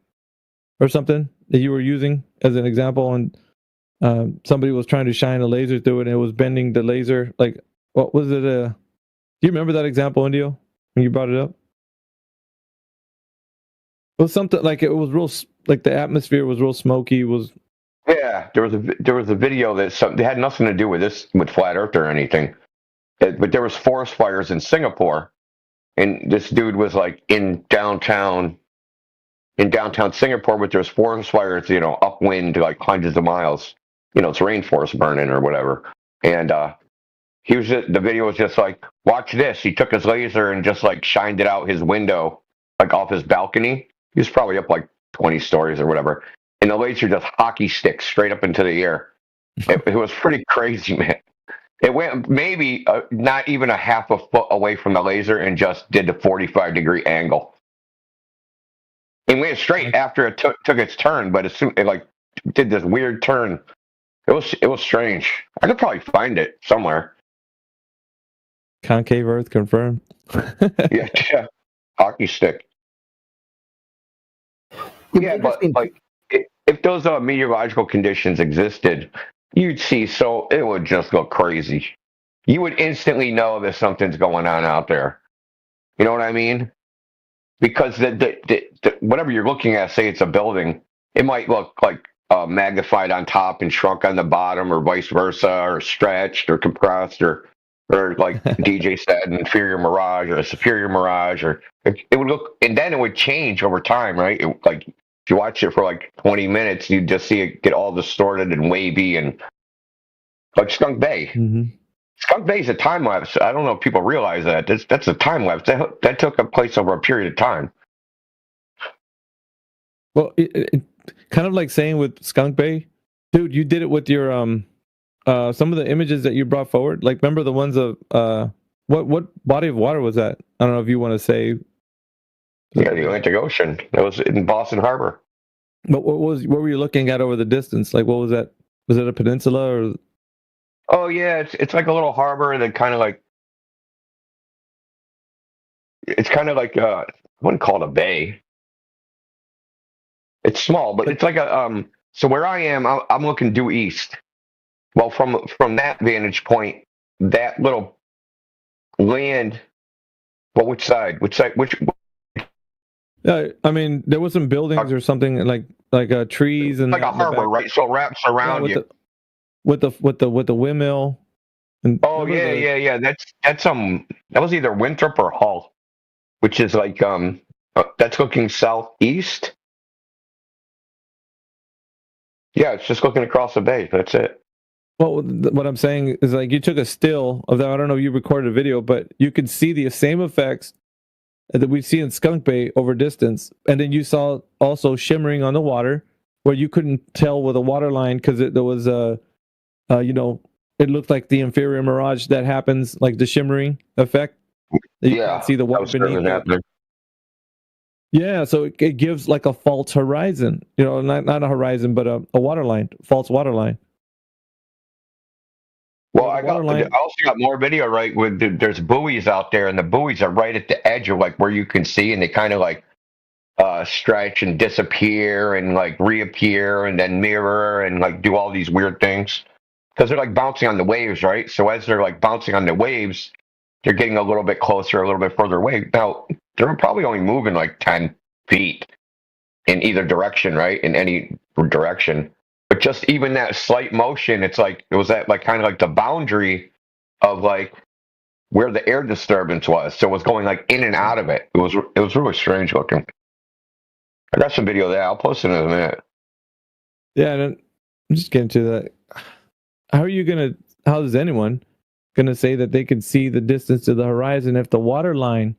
or something that you were using as an example, and somebody was trying to shine a laser through it and it was bending the laser. Like what was it? Do you remember that example, Indio, when you brought it up? It was something like it was real, like the atmosphere was real smoky. Yeah, there was a video that had nothing to do with flat Earth or anything, but there was forest fires in Singapore, and this dude was like in downtown Singapore, but there's forest fires, upwind like hundreds of miles. It's rainforest burning or whatever, and the video was just like, watch this. He took his laser and just like shined it out his window, like off his balcony. He was probably up like 20 stories or whatever. And the laser just hockey sticks straight up into the air. It was pretty crazy, man. It went maybe not even a half a foot away from the laser and just did the 45-degree angle. It went straight after it took its turn, but as soon it like did this weird turn. It was strange. I could probably find it somewhere. Concave Earth confirmed. yeah, hockey stick. Yeah, but like if those meteorological conditions existed, you'd see. So it would just go crazy. You would instantly know that something's going on out there. You know what I mean? Because the whatever you're looking at, say it's a building, it might look like magnified on top and shrunk on the bottom, or vice versa, or stretched or compressed, or like DJ said, an inferior mirage or a superior mirage, or it would look, and then it would change over time, right? Like if you watch it for like 20 minutes, you'd just see it get all distorted and wavy, and like Skunk Bay. Mm-hmm. Skunk Bay is a time lapse. I don't know if people realize that. That's a time lapse that took place over a period of time. Well, it kind of like saying with Skunk Bay, dude, you did it with your some of the images that you brought forward. Like, remember the ones of what body of water was that? I don't know if you want to say. Yeah, the Atlantic Ocean. That was in Boston Harbor. But what were you looking at over the distance? Like, what was that? Was it a peninsula or? Oh yeah, it's like a little harbor that kind of like. It's kind of like I wouldn't call it a bay. It's small, but it's like a So where I am, I'm looking due east. Well, from that vantage point, that little land. Well, which side? Which? I mean, there was some buildings or something like trees and like a harbor, right? So it wraps around you. With the windmill. And yeah. That was either Winthrop or Hull, which is like that's looking southeast. Yeah, it's just looking across the bay. That's it. Well, what I'm saying is, like, you took a still of that. I don't know if you recorded a video, but you could see the same effects that we see in Skunk Bay over distance, and then you saw also shimmering on the water, where you couldn't tell with a water line because there was it looked like the inferior mirage that happens, like the shimmering effect. You can't see the water beneath it. Yeah, so it gives like a false horizon. Not a horizon, but a water line, false water line. Well, I also got more video, right? There's buoys out there, and the buoys are right at the edge of like where you can see, and they kind of like stretch and disappear and like reappear and then mirror and like do all these weird things because they're like bouncing on the waves, right? So as they're like bouncing on the waves, they're getting a little bit closer, a little bit further away. Now they're probably only moving like 10 feet in either direction, right? In any direction. But just even that slight motion, it was that like kind of like the boundary of like where the air disturbance was. So it was going like in and out of it. It was really strange looking. I got some video of that. I'll post it in a minute. Yeah, I'm just getting to that. How is anyone gonna say that they can see the distance to the horizon if the water line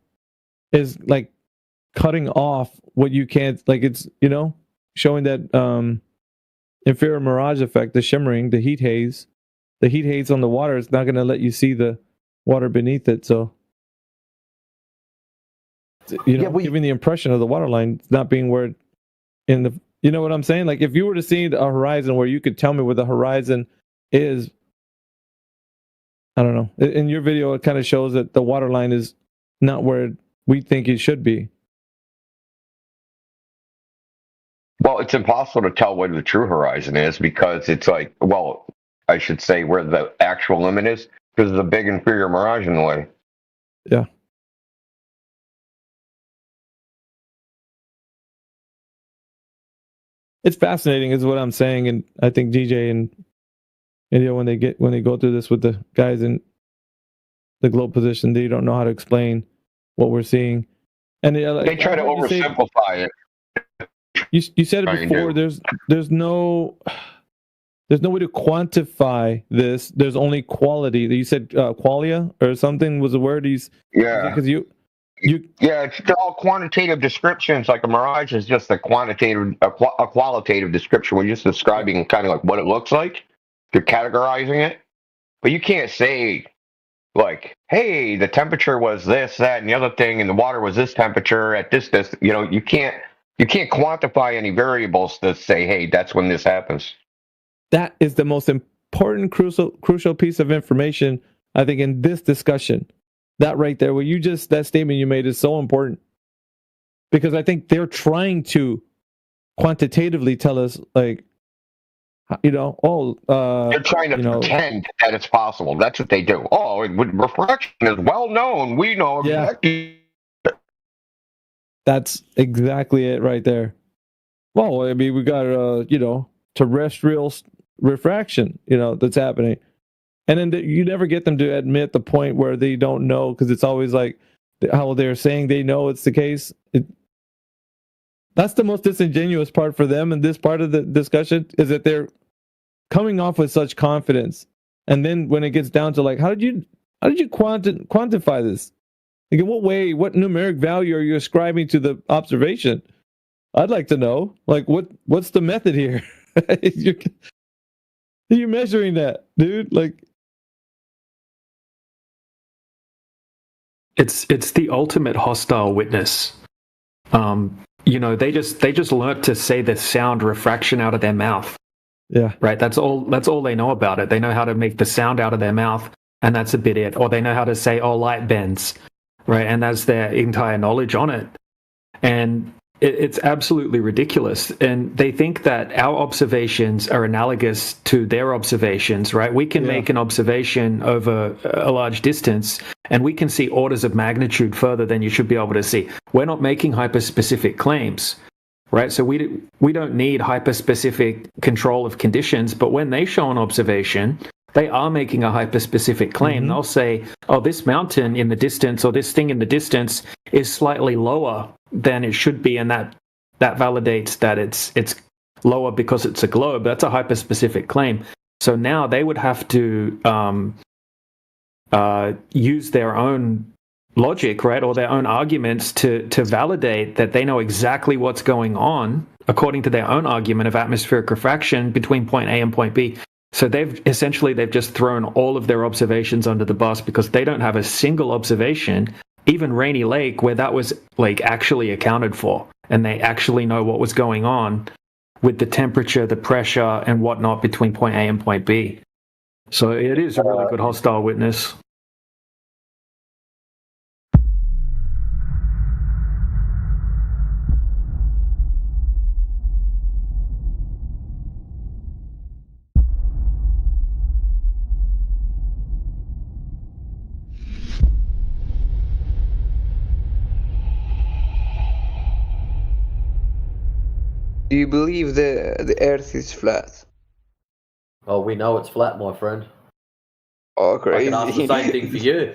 is like cutting off what you can't, like, it's, showing that infrared mirage effect, the shimmering, the heat haze on the water is not going to let you see the water beneath it. So, giving the impression of the water line not being where in the, you know what I'm saying? Like, if you were to see a horizon where you could tell me where the horizon is, I don't know. In your video, it kind of shows that the water line is not where we think it should be. Well, it's impossible to tell where the true horizon is because it's like, well, I should say where the actual limit is because there's a big inferior mirage in the way. Yeah. It's fascinating is what I'm saying, and I think DJ and when they go through this with the guys in the globe position, they don't know how to explain what we're seeing, and they try to oversimplify it. You said it before. There's no way to quantify this. There's only quality. You said qualia or something was a word. Yeah. Because it's all quantitative descriptions. Like a mirage is just a qualitative description. We're just describing kind of like what it looks like. You're categorizing it, but you can't say like, hey, the temperature was this, that, and the other thing, and the water was this temperature at this. You can't quantify any variables to say, hey, that's when this happens. That is the most important, crucial piece of information, I think, in this discussion. That right there, that statement you made is so important. Because I think they're trying to quantitatively tell us, like, they're trying to pretend that it's possible. That's what they do. Oh, refraction is well known. We know exactly. That's exactly it right there. Well, I mean, we got terrestrial refraction, that's happening. And then you never get them to admit the point where they don't know, because it's always like how they're saying they know it's the case. That's the most disingenuous part for them in this part of the discussion, is that they're coming off with such confidence. And then when it gets down to like, how did you quantify this? Like, in what way, what numeric value are you ascribing to the observation? I'd like to know. Like, what's the method here? You're measuring that, dude. Like, it's the ultimate hostile witness. They just learnt to say the sound refraction out of their mouth. Yeah. Right. That's all they know about it. They know how to make the sound out of their mouth, and that's a bit it. Or they know how to say, "Oh, light bends." Right, and that's their entire knowledge on it. And it's absolutely ridiculous. And they think that our observations are analogous to their observations, right? We can make an observation over a large distance, and we can see orders of magnitude further than you should be able to see. We're not making hyper-specific claims, right? So we don't need hyper-specific control of conditions, but when they show an observation, they are making a hyper-specific claim. They'll say, oh, this mountain in the distance or this thing in the distance is slightly lower than it should be, and that validates that it's lower because it's a globe. That's a hyper-specific claim. So now they would have to use their own logic, right, or their own arguments to validate that they know exactly what's going on according to their own argument of atmospheric refraction between point A and point B. So they've just thrown all of their observations under the bus because they don't have a single observation, even Rainy Lake, where that was like actually accounted for, and they actually know what was going on with the temperature, the pressure, and whatnot between point A and point B. So it is a really good hostile witness. Do you believe the Earth is flat? Oh, we know it's flat, my friend. Oh, crazy. I can ask the same thing for you.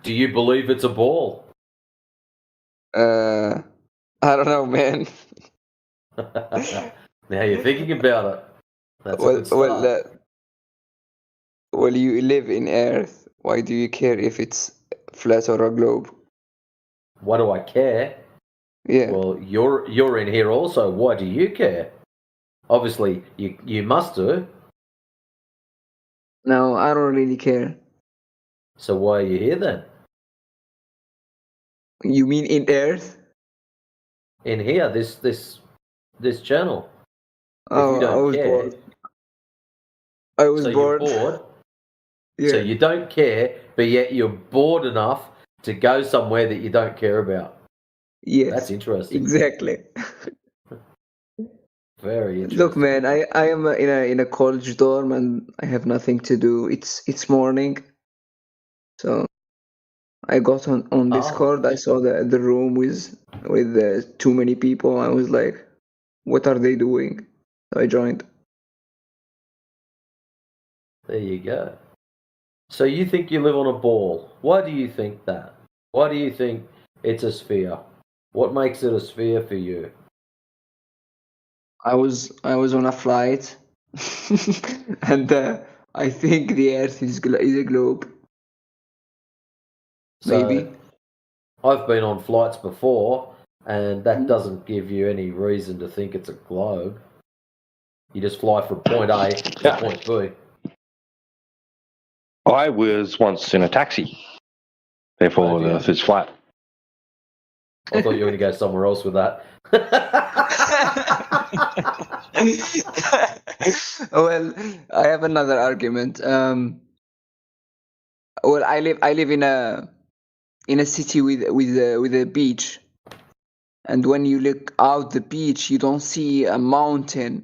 Do you believe it's a ball? I don't know, man. Now you're thinking about it. That's a good start. Well, you live in Earth. Why do you care if it's flat or a globe? Why do I care? Yeah. Well, you're in here also. Why do you care? Obviously, you must do. No, I don't really care. So why are you here then? You mean in Earth? In here, this channel. Oh, if you don't I was care, bored. I was so bored. You're bored. Yeah. So you don't care, but yet you're bored enough to go somewhere that you don't care about. Yes. That's interesting. Exactly. Very interesting. Look, man, I am in a college dorm and I have nothing to do. It's morning, so I got on Discord. I saw the room with too many people. I was like, what are they doing? So I joined. There you go. So you think you live on a ball? Why do you think that? Why do you think it's a sphere? What makes it a sphere for you? I was on a flight, and I think the Earth is a globe. Maybe. I've been on flights before, and that doesn't give you any reason to think it's a globe. You just fly from point A to point B. I was once in a taxi. Therefore, the Earth is flat. I thought you were going to go somewhere else with that. Well, I have another argument. Well, I live in a city with a beach, and when you look out the beach, you don't see a mountain.